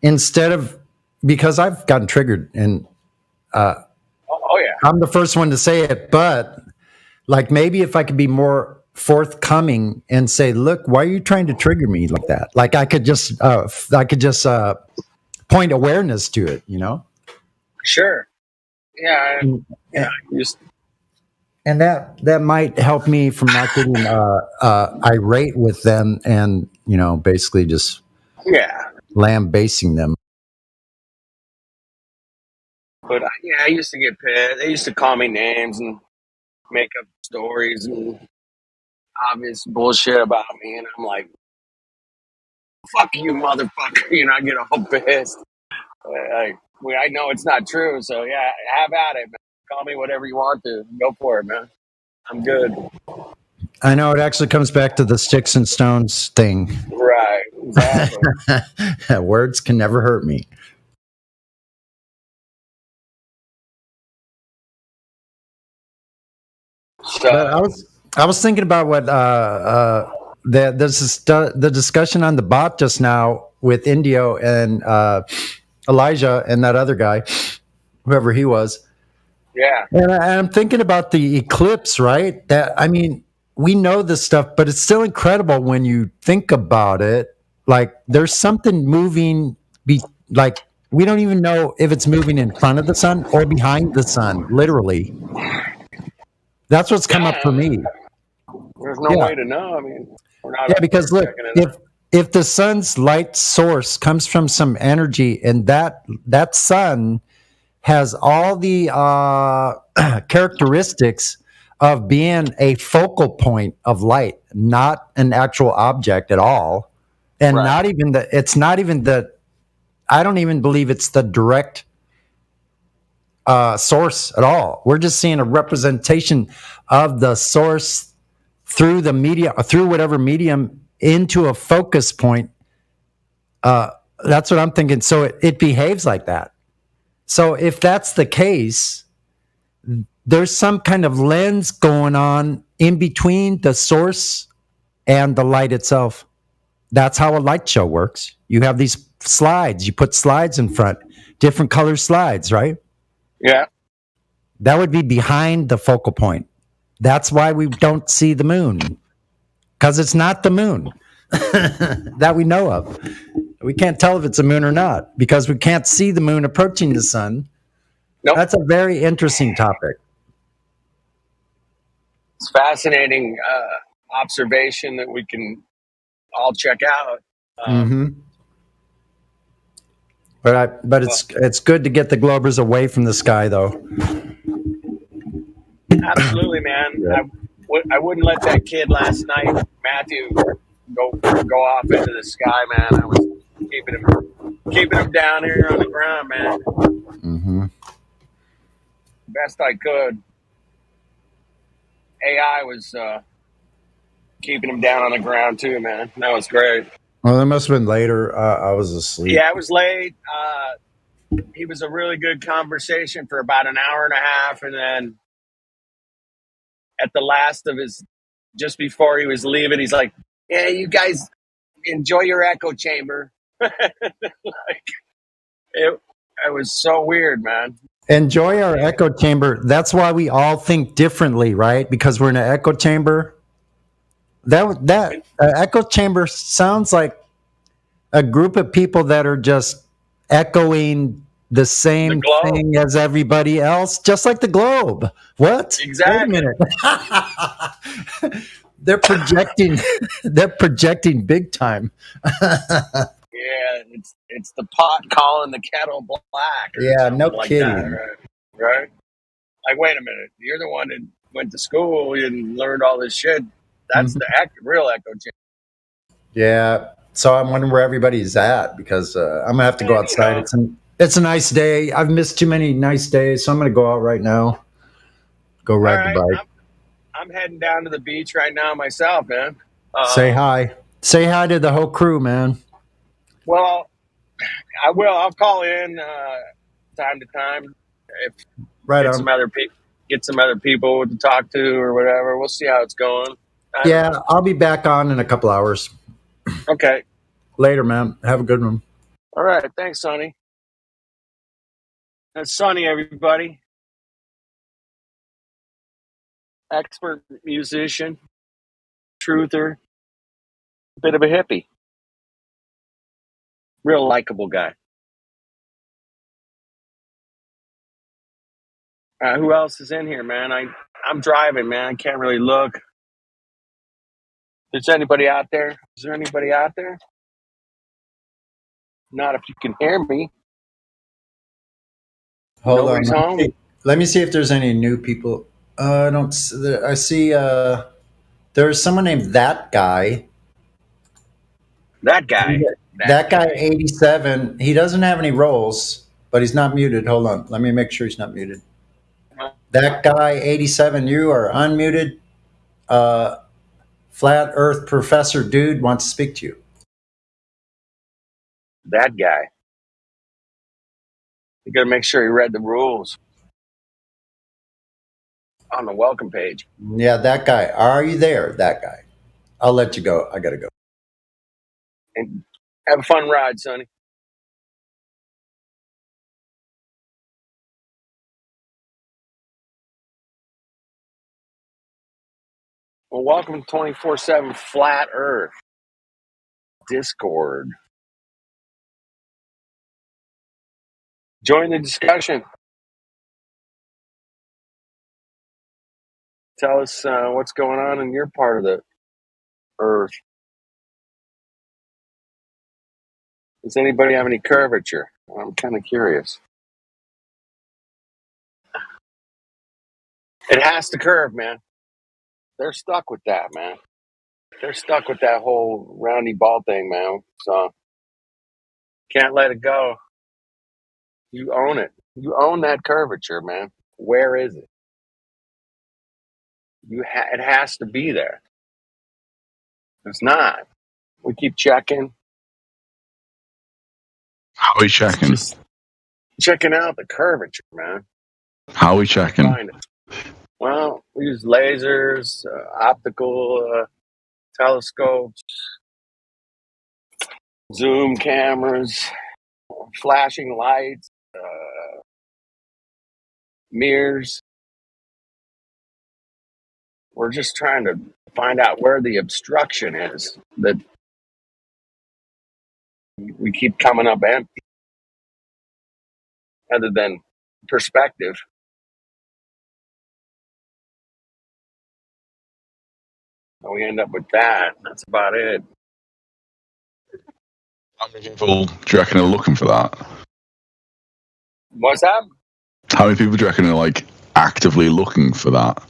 instead of, because I've gotten triggered, and Oh yeah. I'm the first one to say it, but like, maybe if I could be more forthcoming and say, look, why are you trying to trigger me like that? Like, I could just point awareness to it, you know? Sure. Yeah. And, Just and that might help me from not getting irate with them, and, you know, basically just yeah. lambasting them. But yeah, I used to get pissed. They used to call me names and make up stories and obvious bullshit about me, and I'm like, "Fuck you, motherfucker!" You know, I get all pissed. Like, I know it's not true, so yeah, have at it, man. Call me whatever you want to. Go for it, man. I'm good. I know it actually comes back to the sticks and stones thing. Right. Exactly. Words can never hurt me. So, But I was thinking about what the discussion on the bot just now with Indio and Elijah and that other guy, whoever he was. yeah. And I'm thinking about the eclipse, right? That, I mean, we know this stuff, but it's still incredible when you think about it. Like, there's something moving, like, we don't even know if it's moving in front of the sun or behind the sun, literally. That's what's come up for me. There's no way to know. I mean, we're not. Yeah, because look, checking it out. if the sun's light source comes from some energy, and that sun has all the characteristics of being a focal point of light, not an actual object at all, and Right. it's not even the. I don't even believe it's the direct source at all. We're just seeing a representation of the source through the media, through whatever medium, into a focus point. That's what I'm thinking. So it behaves like that. So if that's the case, there's some kind of lens going on in between the source and the light itself. That's how a light show works. You have these slides. You put slides in front, different color slides, right? Yeah. That would be behind the focal point. That's why we don't see the moon, because it's not the moon that we know of. We can't tell if it's a moon or not because we can't see the moon approaching the sun. Nope. That's a very interesting topic. It's fascinating observation that we can all check out. But it's good to get the Globers away from the sky, though. Absolutely, man. I wouldn't let that kid last night, Matthew, go off into the sky, man. I was keeping him down here on the ground, man. Mm-hmm. Best I could. AI was keeping him down on the ground too, man. That was great. Well, that must have been later. I was asleep. Yeah, it was late. he was a really good conversation for about an hour and a half, and then at the last of his, just before he was leaving, he's like, "Yeah, you guys enjoy your echo chamber." Like, it was so weird, man. Enjoy our echo chamber. That's why we all think differently, right? Because we're in an echo chamber. That echo chamber sounds like a group of people that are just echoing the same thing as everybody else, just like the globe. What? Exactly. Wait a minute. They're projecting. They're projecting big time. Yeah, it's the pot calling the kettle black. Or Yeah, no something like kidding. that, right? Like, wait a minute, you're the one that went to school and learned all this shit. That's the real echo chamber. Yeah. So I'm wondering where everybody's at because I'm gonna have to go outside. It's a nice day. I've missed too many nice days, so I'm gonna go out right now. Go ride the bike. I'm heading down to the beach right now myself, man. Say hi. Say hi to the whole crew, man. Well, I will. I'll call in time to time if Right get on. some other people to talk to or whatever. We'll see how it's going. Yeah, I'll be back on in a couple hours. Okay. Later, man. Have a good one. All right. Thanks, Sonny. That's Sonny, everybody. Expert musician, truther, bit of a hippie. Real likable guy. Who else is in here, man? I'm driving, man. I can't really look. Is anybody out there? Is there anybody out there? Not if you can hear me. Hold Nobody's on. home. Let me see if there's any new people. I don't. I see. There's someone named that guy. That guy. That guy, 87. He doesn't have any roles, but he's not muted. Hold on. Let me make sure he's not muted. That guy, 87. You are unmuted. Flat Earth Professor Dude wants to speak to you. That guy. You got to make sure he read the rules on the welcome page. Yeah, that guy. Are you there? That guy. I'll let you go. I got to go. And have a fun ride, Sonny. Well, welcome to 24/7 Flat Earth Discord. Join the discussion. Tell us what's going on in your part of the Earth. Does anybody have any curvature? I'm kind of curious. It has to curve, man. They're stuck with that, man. They're stuck with that whole roundy ball thing, man. So can't let it go. You own it. You own that curvature, man. Where is it? It has to be there. It's not. We keep checking. How are we checking? Checking out the curvature, man. How are we checking? Find it. Well, we use lasers, optical telescopes, zoom cameras, flashing lights, mirrors. We're just trying to find out where the obstruction is that we keep coming up empty, other than perspective. And we end up with that. That's about it. How many people do you reckon are looking for that? What's that? How many people do you reckon are like actively looking for that?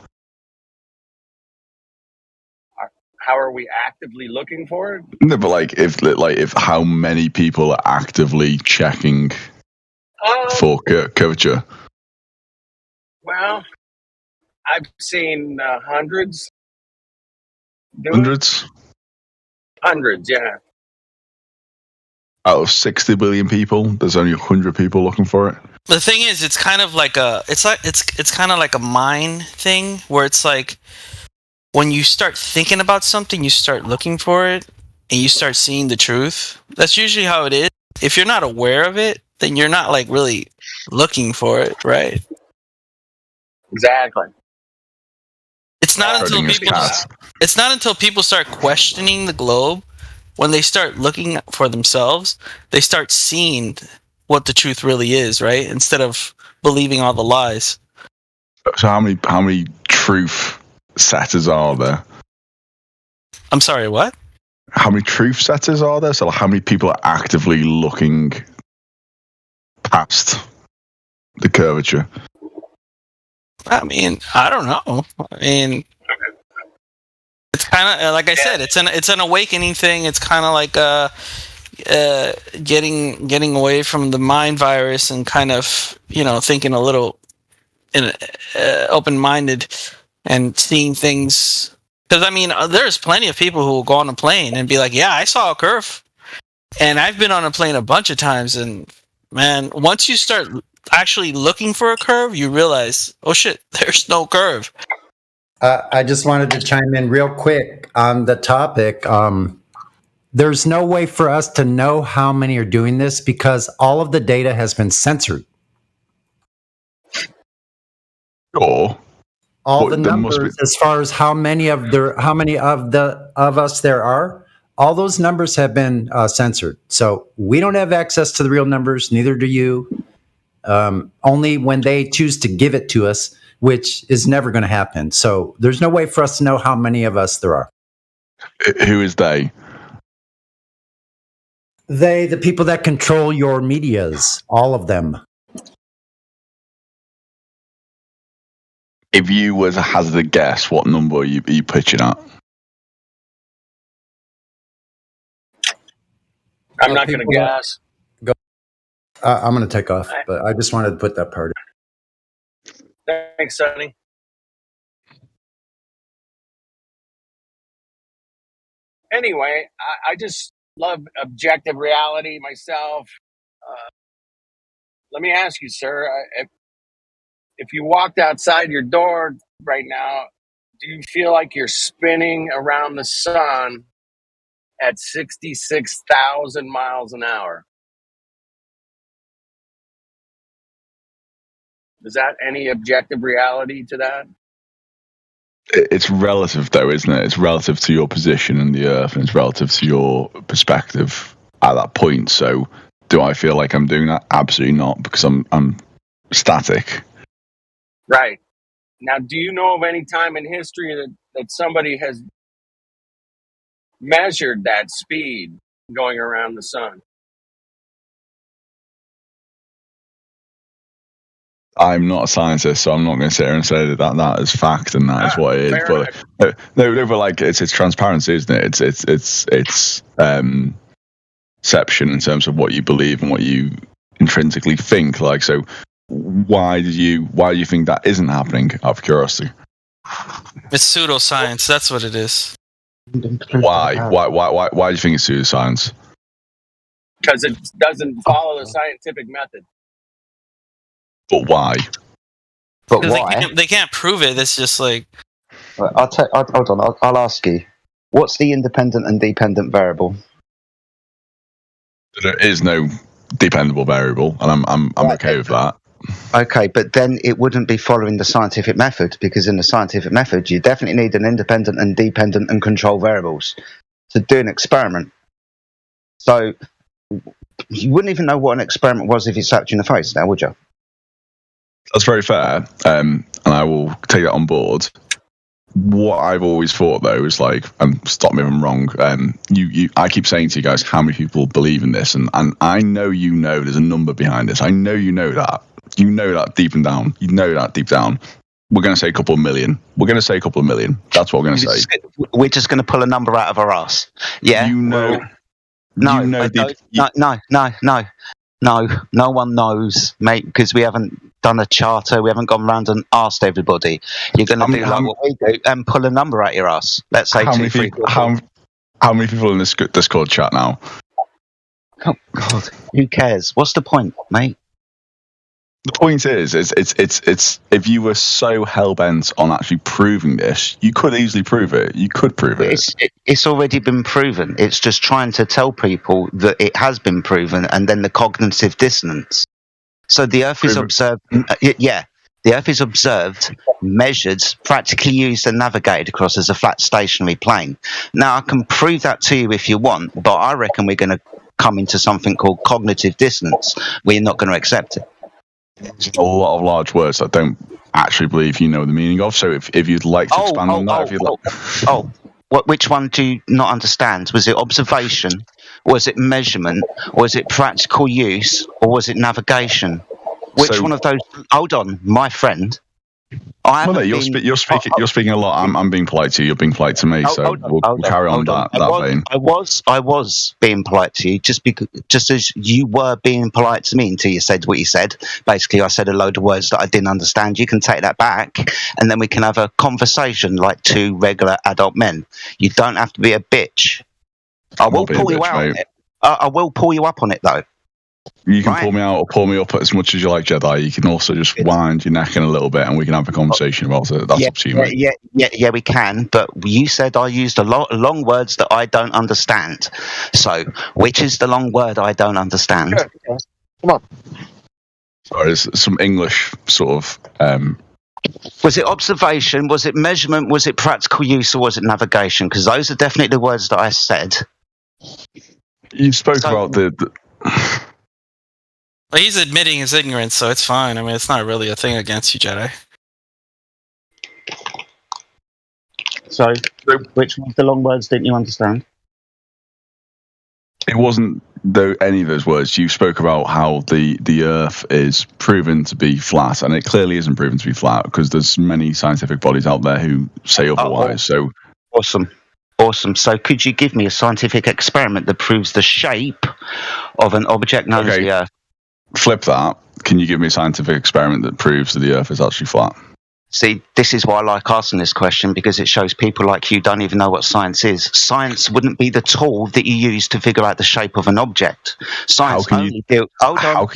How are we actively looking for it? No, but if how many people are actively checking for curvature? Well, I've seen hundreds. Hundreds? Hundreds, yeah. out of 60 billion people, there's only 100 people looking for it. The thing is, it's kind of like it's kind of like a mind thing where it's like when you start thinking about something, you start looking for it, and you start seeing the truth. That's usually how it is. If you're not aware of it, then you're not like really looking for it, right? Exactly. It's not until people start questioning the globe, when they start looking for themselves, they start seeing what the truth really is, right? Instead of believing all the lies. So how many truth setters are there? I'm sorry, what? How many truth setters are there? So like, how many people are actively looking past the curvature? I mean, I don't know. I mean, it's kind of like I said. It's an awakening thing. It's kind of like getting away from the mind virus and kind of thinking a little open-minded and seeing things. Because I mean, there's plenty of people who will go on a plane and be like, "Yeah, I saw a curve," and I've been on a plane a bunch of times. And man, once you start actually looking for a curve, you realize, oh shit, there's no curve. I just wanted to chime in real quick on the topic. There's no way for us to know how many are doing this because all of the data has been censored. Sure. All the numbers, as far as how many of us there are, all those numbers have been censored. So we don't have access to the real numbers. Neither do you. Only when they choose to give it to us, which is never going to happen. So there's no way for us to know how many of us there are. Who is they? They, the people that control your medias, all of them. If you were to hazard a guess, what number are you pitching at? I'm not going to guess. Go. I'm going to take off, but I just wanted to put that part in. Thanks, Sonny. Anyway, I just love objective reality myself. Let me ask you, sir, if you walked outside your door right now, do you feel like you're spinning around the sun at 66,000 miles an hour? Is that any objective reality to that? It's relative, though, isn't it? It's relative to your position in the Earth, and it's relative to your perspective at that point. So, do I feel like I'm doing that? Absolutely not, because I'm static. Right. Now, do you know of any time in history that somebody has measured that speed going around the sun? I'm not a scientist, so I'm not going to sit here and say that is fact and that is what it is. But no, but like it's transparency, isn't it? It's perception in terms of what you believe and what you intrinsically think. Like, so why do you think that isn't happening? Out of curiosity. It's pseudoscience. That's what it is. Why do you think it's pseudoscience? Because it doesn't follow the scientific method. But why? But why? They can't prove it. It's just like... Hold on. I'll ask you. What's the independent and dependent variable? There is no dependable variable, and I'm okay with that. Okay, but then it wouldn't be following the scientific method, because in the scientific method, you definitely need an independent and dependent and control variables to do an experiment. So you wouldn't even know what an experiment was if it slapped you in the face now, would you? That's very fair, and I will take that on board. What I've always thought, though, is like, stop me if I'm wrong. I keep saying to you guys, how many people believe in this, and I know there's a number behind this. I know that. You know that deep and down. You know that deep down. We're going to say a couple of million. That's what we're going to say. We're just going to pull a number out of our ass. Yeah. No. No one knows, mate, because we haven't done a charter. We haven't gone around and asked everybody. You're going to do like what we do and pull a number out your ass. Let's say how many people in this Discord chat now? Oh God, who cares? What's the point, mate? The point is, it's if you were so hell bent on actually proving this, you could easily prove it. You could prove it. It's already been proven. It's just trying to tell people that it has been proven, and then the cognitive dissonance. So the Earth is observed. Yeah, the Earth is observed, measured, practically used, and navigated across as a flat stationary plane. Now I can prove that to you if you want, but I reckon we're going to come into something called cognitive dissonance, where you're not going to accept it. There's a lot of large words I don't actually believe you know the meaning of. So if you'd like to expand on that, if you'd like. Which one do you not understand? Was it observation? Was it measurement? Or was it practical use? Or was it navigation? Which one of those? Hold on, my friend. You're speaking a lot. I'm being polite to you. You're being polite to me. So we'll carry on that vein. I was being polite to you, just as you were being polite to me until you said what you said. Basically, I said a load of words that I didn't understand. You can take that back, and then we can have a conversation like two regular adult men. You don't have to be a bitch. I will pull you out on it. I will pull you up on it, though. You can pull me out or pull me up as much as you like, Jedi. You can also just wind your neck in a little bit, and we can have a conversation about it. That's up to you, mate. Yeah, we can. But you said I used a lot of long words that I don't understand. So, which is the long word I don't understand? Come on. Sorry, there's some English sort of. Was it observation? Was it measurement? Was it practical use? Or was it navigation? Because those are definitely the words that I said. You spoke about the Well, he's admitting his ignorance, so it's fine. I mean, it's not really a thing against you, Jedi. So, which one of the long words didn't you understand? It wasn't any of those words. You spoke about how the Earth is proven to be flat, and it clearly isn't proven to be flat because there's many scientific bodies out there who say otherwise. So awesome. So, could you give me a scientific experiment that proves the shape of an object known as the Earth? Flip that. Can you give me a scientific experiment that proves that the Earth is actually flat? See, this is why I like asking this question, because it shows people like you don't even know what science is. Science wouldn't be the tool that you use to figure out the shape of an object. Science only deals. Hold on.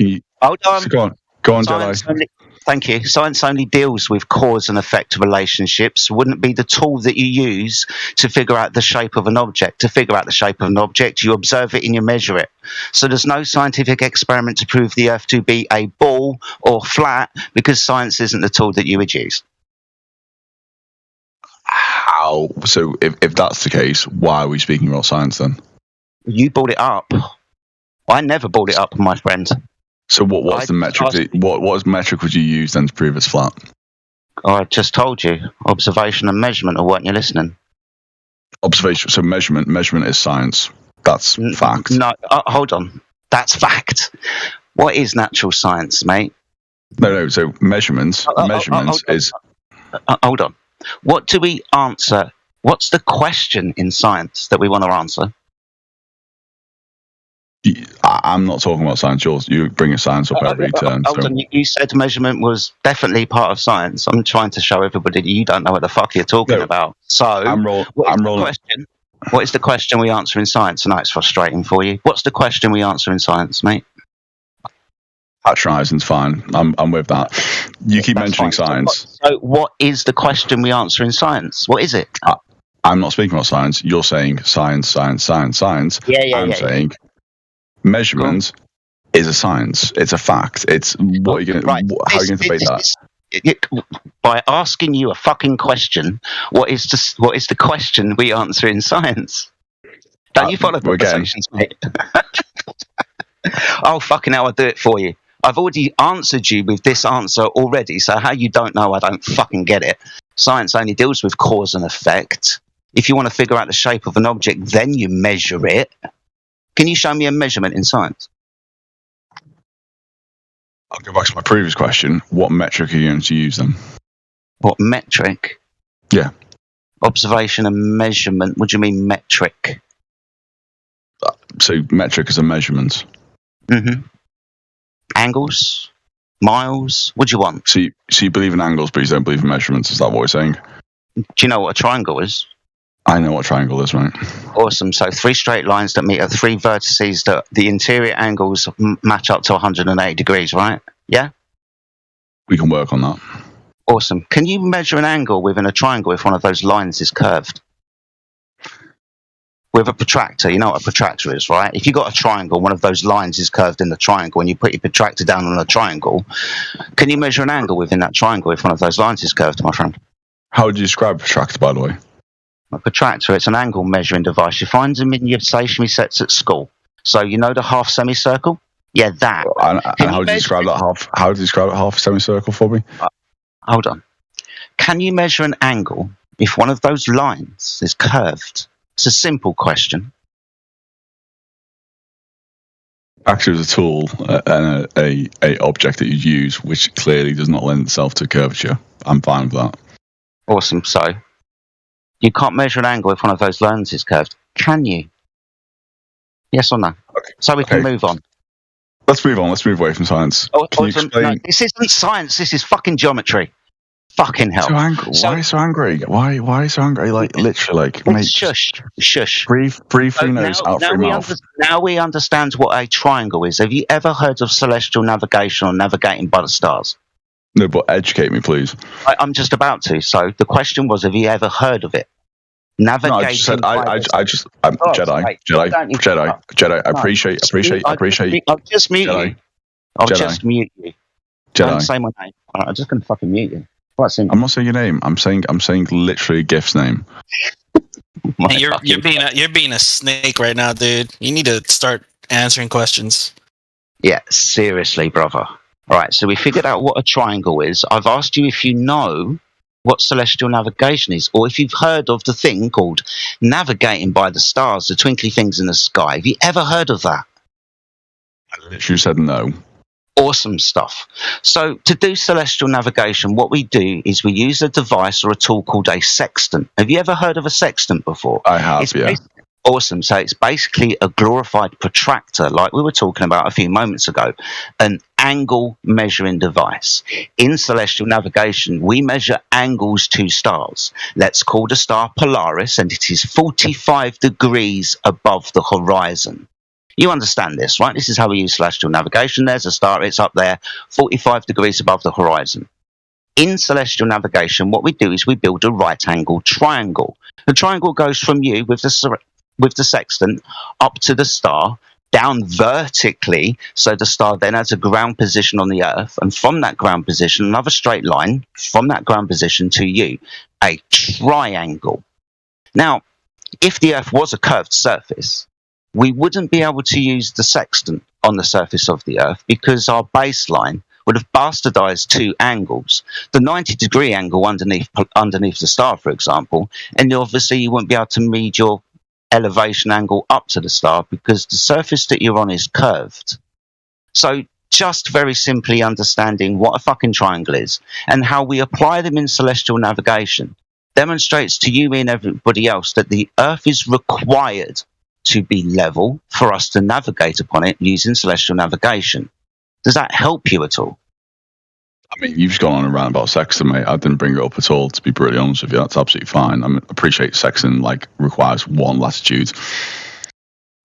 Go on, Jedi. Thank you. Science only deals with cause and effect relationships. Wouldn't be the tool that you use to figure out the shape of an object. To figure out the shape of an object, you observe it and you measure it. So there's no scientific experiment to prove the Earth to be a ball or flat, because science isn't the tool that you would use. How? So if that's the case, why are we speaking about science then? You brought it up. I never brought it up, my friend. So what's the metric? What metric would you use then to prove it's flat? I just told you, observation and measurement. Or weren't you listening? Observation. So measurement is science. That's fact. No, hold on. That's fact. What is natural science, mate? No. So measurements is. Hold on. What do we answer? What's the question in science that we want to answer? I'm not talking about science. You bring a science up every turn. Hold on. You said measurement was definitely part of science. I'm trying to show everybody that you don't know what the fuck you're talking about. So, what is the question we answer in science? I know it's frustrating for you. What's the question we answer in science, mate? Patronizing's fine. I'm with that. You keep mentioning science. So, what is the question we answer in science? What is it? I'm not speaking about science. You're saying science. I'm saying. Measurement is a science. It's a fact. It's what you're going. How are you going to debate that? By asking you a fucking question, what is the question we answer in science? Don't you follow conversations, mate? Oh fucking hell! I'll do it for you. I've already answered you with this answer already. So how you don't know? I don't fucking get it. Science only deals with cause and effect. If you want to figure out the shape of an object, then you measure it. Can you show me a measurement in science? I'll go back to my previous question. What metric are you going to use then? What metric? Yeah. Observation and measurement. What do you mean metric? So metric is a measurement. Mm-hmm. Angles? Miles? What do you want? So you believe in angles, but you don't believe in measurements. Is that what we're saying? Do you know what a triangle is? I know what triangle is, mate. Awesome. So 3 straight lines that meet at 3 vertices that the interior angles match up to 180 degrees, right? Yeah? We can work on that. Awesome. Can you measure an angle within a triangle if one of those lines is curved? With a protractor, you know what a protractor is, right? If you got a triangle, one of those lines is curved in the triangle, and you put your protractor down on a triangle, can you measure an angle within that triangle if one of those lines is curved, my friend? How would you describe a protractor, by the way? A protractor, it's an angle measuring device. You find them in your stationary sets at school. So you know the half semicircle? Yeah, that. And how would you describe that half? How would you describe a half semicircle for me? Hold on. Can you measure an angle if one of those lines is curved? It's a simple question. Actually, it's a tool and a object that you use, which clearly does not lend itself to curvature. I'm fine with that. Awesome. So you can't measure an angle if one of those lines is curved, can you? Yes or no? Okay. So we can move on. Let's move on. Let's move away from science. Can you explain? No, this isn't science. This is fucking geometry. Fucking hell. So angry. Why so angry? Why so angry? Like, literally, like, mate. Shush. Breathe through nose, out through mouth. Now we understand what a triangle is. Have you ever heard of celestial navigation or navigating by the stars? No, but educate me, please. I'm just about to. So the question was, have you ever heard of it? Navigating. No, Jedi. I appreciate. I'll just mute you. I'll just mute you. Don't say my name. I'm just going to fucking mute you. I'm not saying your name. I'm saying literally Gift's name. Hey, you're being a snake right now, dude. You need to start answering questions. Yeah, seriously, brother. All right, so we figured out what a triangle is. I've asked you if you know what celestial navigation is, or if you've heard of the thing called navigating by the stars, the twinkly things in the sky. Have you ever heard of that? I literally said no. Awesome stuff. So to do celestial navigation, what we do is we use a device or a tool called a sextant. Have you ever heard of a sextant before? I have, yeah. Awesome. So it's basically a glorified protractor, like we were talking about a few moments ago, an angle measuring device. In celestial navigation, we measure angles to stars. Let's call the star Polaris, and it is 45 degrees above the horizon. You understand this, right? This is how we use celestial navigation. There's a star, it's up there, 45 degrees above the horizon. In celestial navigation, what we do is we build a right-angled triangle. The triangle goes from you with the sextant up to the star, down vertically, so the star then has a ground position on the Earth, and from that ground position, another straight line from that ground position to you, a triangle. Now, if the Earth was a curved surface, we wouldn't be able to use the sextant on the surface of the Earth because our baseline would have bastardized 2 angles. The 90-degree angle underneath the star, for example, and obviously you wouldn't be able to read your elevation angle up to the star because the surface that you're on is curved. So just very simply understanding what a fucking triangle is and how we apply them in celestial navigation demonstrates to you and everybody else that the Earth is required to be level for us to navigate upon it using celestial navigation. Does that help you at all? I mean, you've just gone on and around about sextant, mate. I didn't bring it up at all, to be brutally honest with you. That's absolutely fine. I appreciate sextant requires 1 latitude,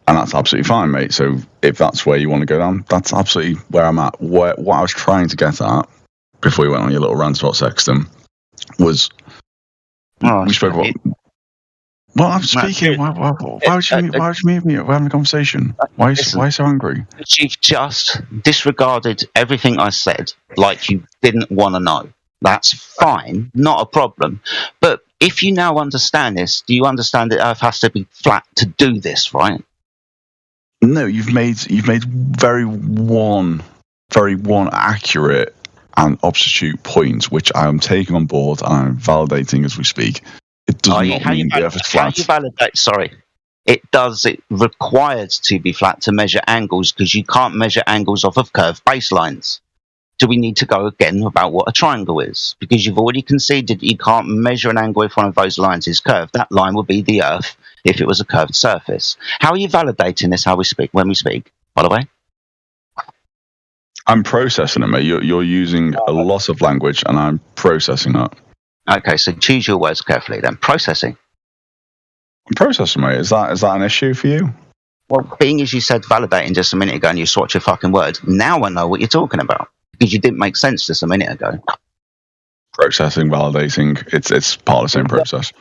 and that's absolutely fine, mate. So if that's where you want to go down, that's absolutely where I'm at. What I was trying to get at before you went on your little rant about sextant was we spoke about. Well, I'm speaking. Why would you mute me? We're having a conversation. Why so angry? You've just disregarded everything I said like you didn't want to know. That's fine, not a problem. But if you now understand this, do you understand that Earth has to be flat to do this, right? No, you've made very one accurate and obtuse point, which I am taking on board and I'm validating as we speak. It does not mean the Earth is flat. It required to be flat to measure angles because you can't measure angles off of curved baselines. Do we need to go again about what a triangle is? Because you've already conceded you can't measure an angle if one of those lines is curved. That line would be the Earth if it was a curved surface. How are you validating this when we speak, by the way? I'm processing it, mate. You're using a lot of language and I'm processing that. Okay, so choose your words carefully then. Processing. Processing, mate. Is that an issue for you? Well, being as you said validating just a minute ago and you swatch your fucking words, now I know what you're talking about. Because you didn't make sense just a minute ago. Processing, validating, it's part of the same process.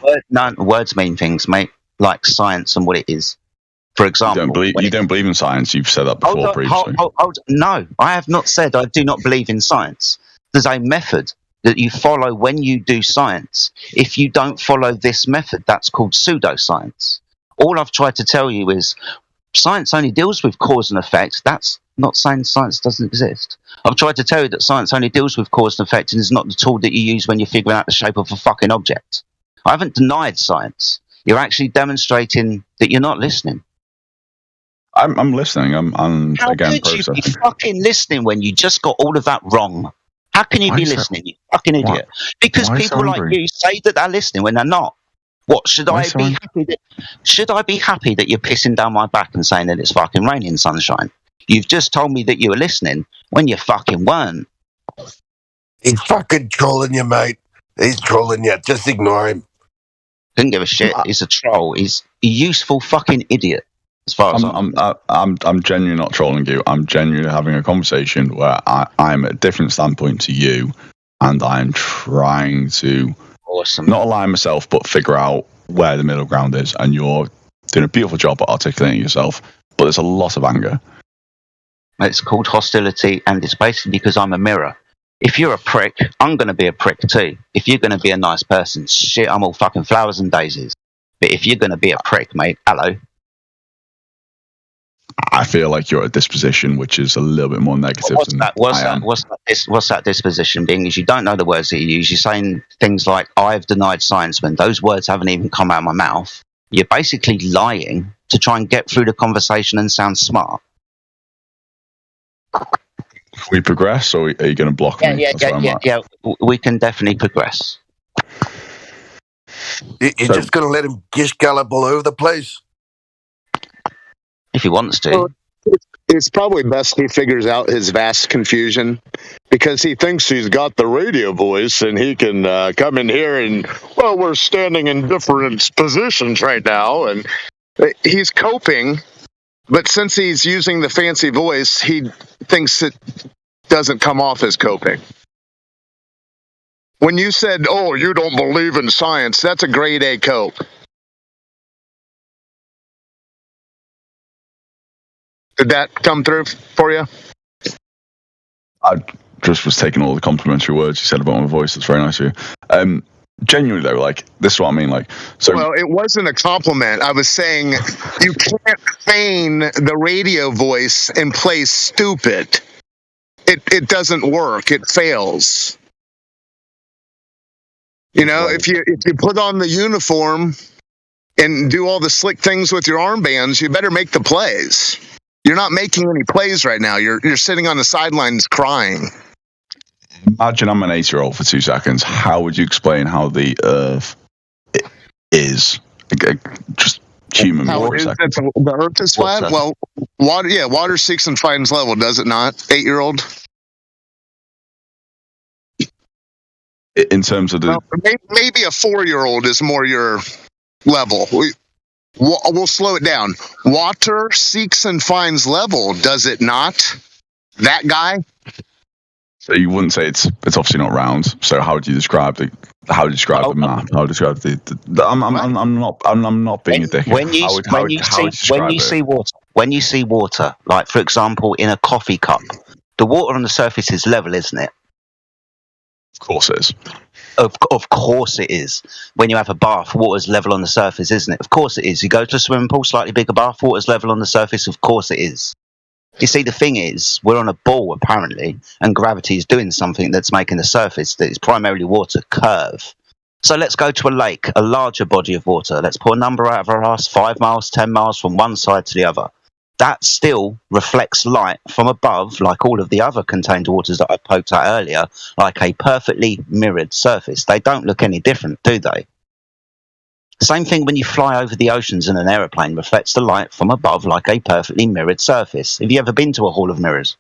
Words mean things, mate, like science and what it is. For example, you don't believe in science. You've said that before previously. No, I have not said I do not believe in science. There's a method that you follow when you do science. If you don't follow this method, that's called pseudoscience. All I've tried to tell you is science only deals with cause and effect. That's not saying science doesn't exist. I've tried to tell you that science only deals with cause and effect and is not the tool that you use when you're figuring out the shape of a fucking object. I haven't denied science. You're actually demonstrating that you're not listening. I'm listening. I'm How again could you processing. be fucking listening when you just got all of that wrong? How can you Why be is that- listening, you fucking idiot? Because why so people like angry? you say that they're listening when they're not. What should Why I so be angry? happy that? Should I be happy that you're pissing down my back and saying that it's fucking raining sunshine? You've just told me that you were listening when you fucking weren't. He's fucking trolling you, mate. He's trolling you. Just ignore him. Couldn't give a shit. He's a troll. He's a useful fucking idiot. As far as I'm genuinely not trolling you. I'm genuinely having a conversation where I'm at a different standpoint to you, and I'm trying to not align myself, but figure out where the middle ground is. And you're doing a beautiful job at articulating yourself, but there's a lot of anger. It's called hostility, and it's basically because I'm a mirror. If you're a prick, I'm going to be a prick too. If you're going to be a nice person, shit, I'm all fucking flowers and daisies. But if you're going to be a prick, mate, hello. I feel like you're at a disposition which is a little bit more negative than I am. What's that disposition being? Is you don't know the words that you use. You're saying things like, I've denied science when those words haven't even come out of my mouth. You're basically lying to try and get through the conversation and sound smart. Can we progress, or are you going to block me? That's where I'm at. Yeah. We can definitely progress. You're just going to let him gish gallop all over the place? If he wants to. Well, it's probably best he figures out his vast confusion because he thinks he's got the radio voice and he can come in here and, well, we're standing in different positions right now. And he's coping, but since he's using the fancy voice, he thinks it doesn't come off as coping. When you said, oh, you don't believe in science, that's a grade A cope. Did that come through for you? I just was taking all the complimentary words you said about my voice. That's very nice of you. Genuinely though, like, this is what I mean. Like, so Well, it wasn't a compliment. I was saying you can't feign the radio voice and play stupid. It doesn't work. It fails. You know, if you put on the uniform and do all the slick things with your armbands, you better make the plays. You're not making any plays right now. You're sitting on the sidelines crying. imagine I'm an 8-year-old for 2 seconds. How would you explain how the Earth is? Just human How for it a is second. that the Earth is flat? Water. Well, water. Yeah, water seeks and finds level, does it not? 8-year-old. In terms of the Well, maybe a 4-year-old is more your level. We'll slow it down. Water seeks and finds level, does it not? That guy. So you wouldn't say it's obviously not round. So how would you describe the map? How would you describe I'm not being a dickhead. When you see water, like for example in a coffee cup, the water on the surface is level, isn't it? Of course it is. Of course it is. When you have a bath, water's level on the surface, isn't it? Of course it is. You go to a swimming pool, slightly bigger bath, water's level on the surface. Of course it is. You see, the thing is, we're on a ball apparently, and gravity is doing something that's making the surface that is primarily water curve. So let's go to a lake, a larger body of water. Let's put a number out of our ass, 5 miles, 10 miles from one side to the other. That still reflects light from above, like all of the other contained waters that I poked at earlier, like a perfectly mirrored surface. They don't look any different, do they? Same thing when you fly over the oceans in an aeroplane, reflects the light from above like a perfectly mirrored surface. Have you ever been to a hall of mirrors?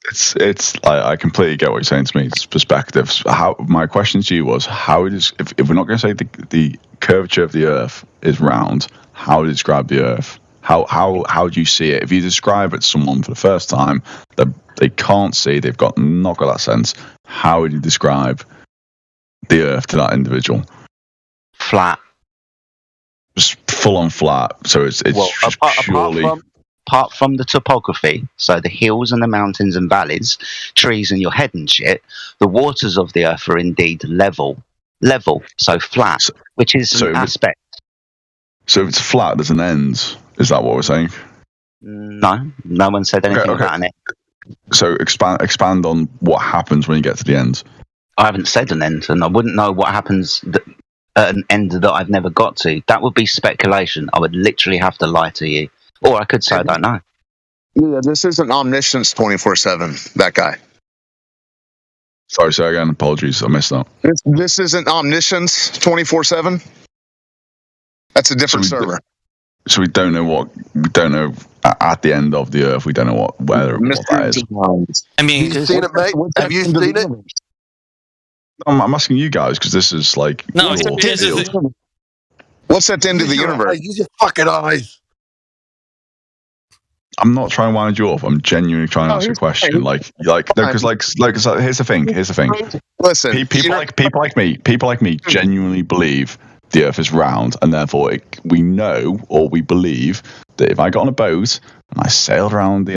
It's I completely get what you're saying to me. It's perspectives. My question to you was, how it is, if we're not going to say the curvature of the Earth is round, how do you describe the Earth? How do you see it? If you describe it to someone for the first time, they can't see, they've not got that sense. How would you describe the Earth to that individual? Flat. Just full on flat. So it's just purely. Apart from the topography, so the hills and the mountains and valleys, trees and your head and shit, the waters of the Earth are indeed level, so flat, which is an aspect. So if it's flat, there's an end. Is that what we're saying? No one said anything about it. So expand on what happens when you get to the end. I haven't said an end, and I wouldn't know what happens at an end that I've never got to. That would be speculation. I would literally have to lie to you. Or I could say I don't know. Yeah, this isn't omniscience 24/7. That guy. Sorry, say again. Apologies, I messed up. This isn't omniscience 24/7. That's a different server. So we don't know at the end of the Earth. We don't know what that is. I mean, have you seen it, mate? Have you seen it? I'm asking you guys because this is like. No, what's at the end of the universe? Use your fucking eyes. I'm not trying to wind you up. I'm genuinely trying to ask a question. Because here's the thing. Listen, people like me genuinely believe the Earth is round, and therefore we know or we believe that if I got on a boat and I sailed around the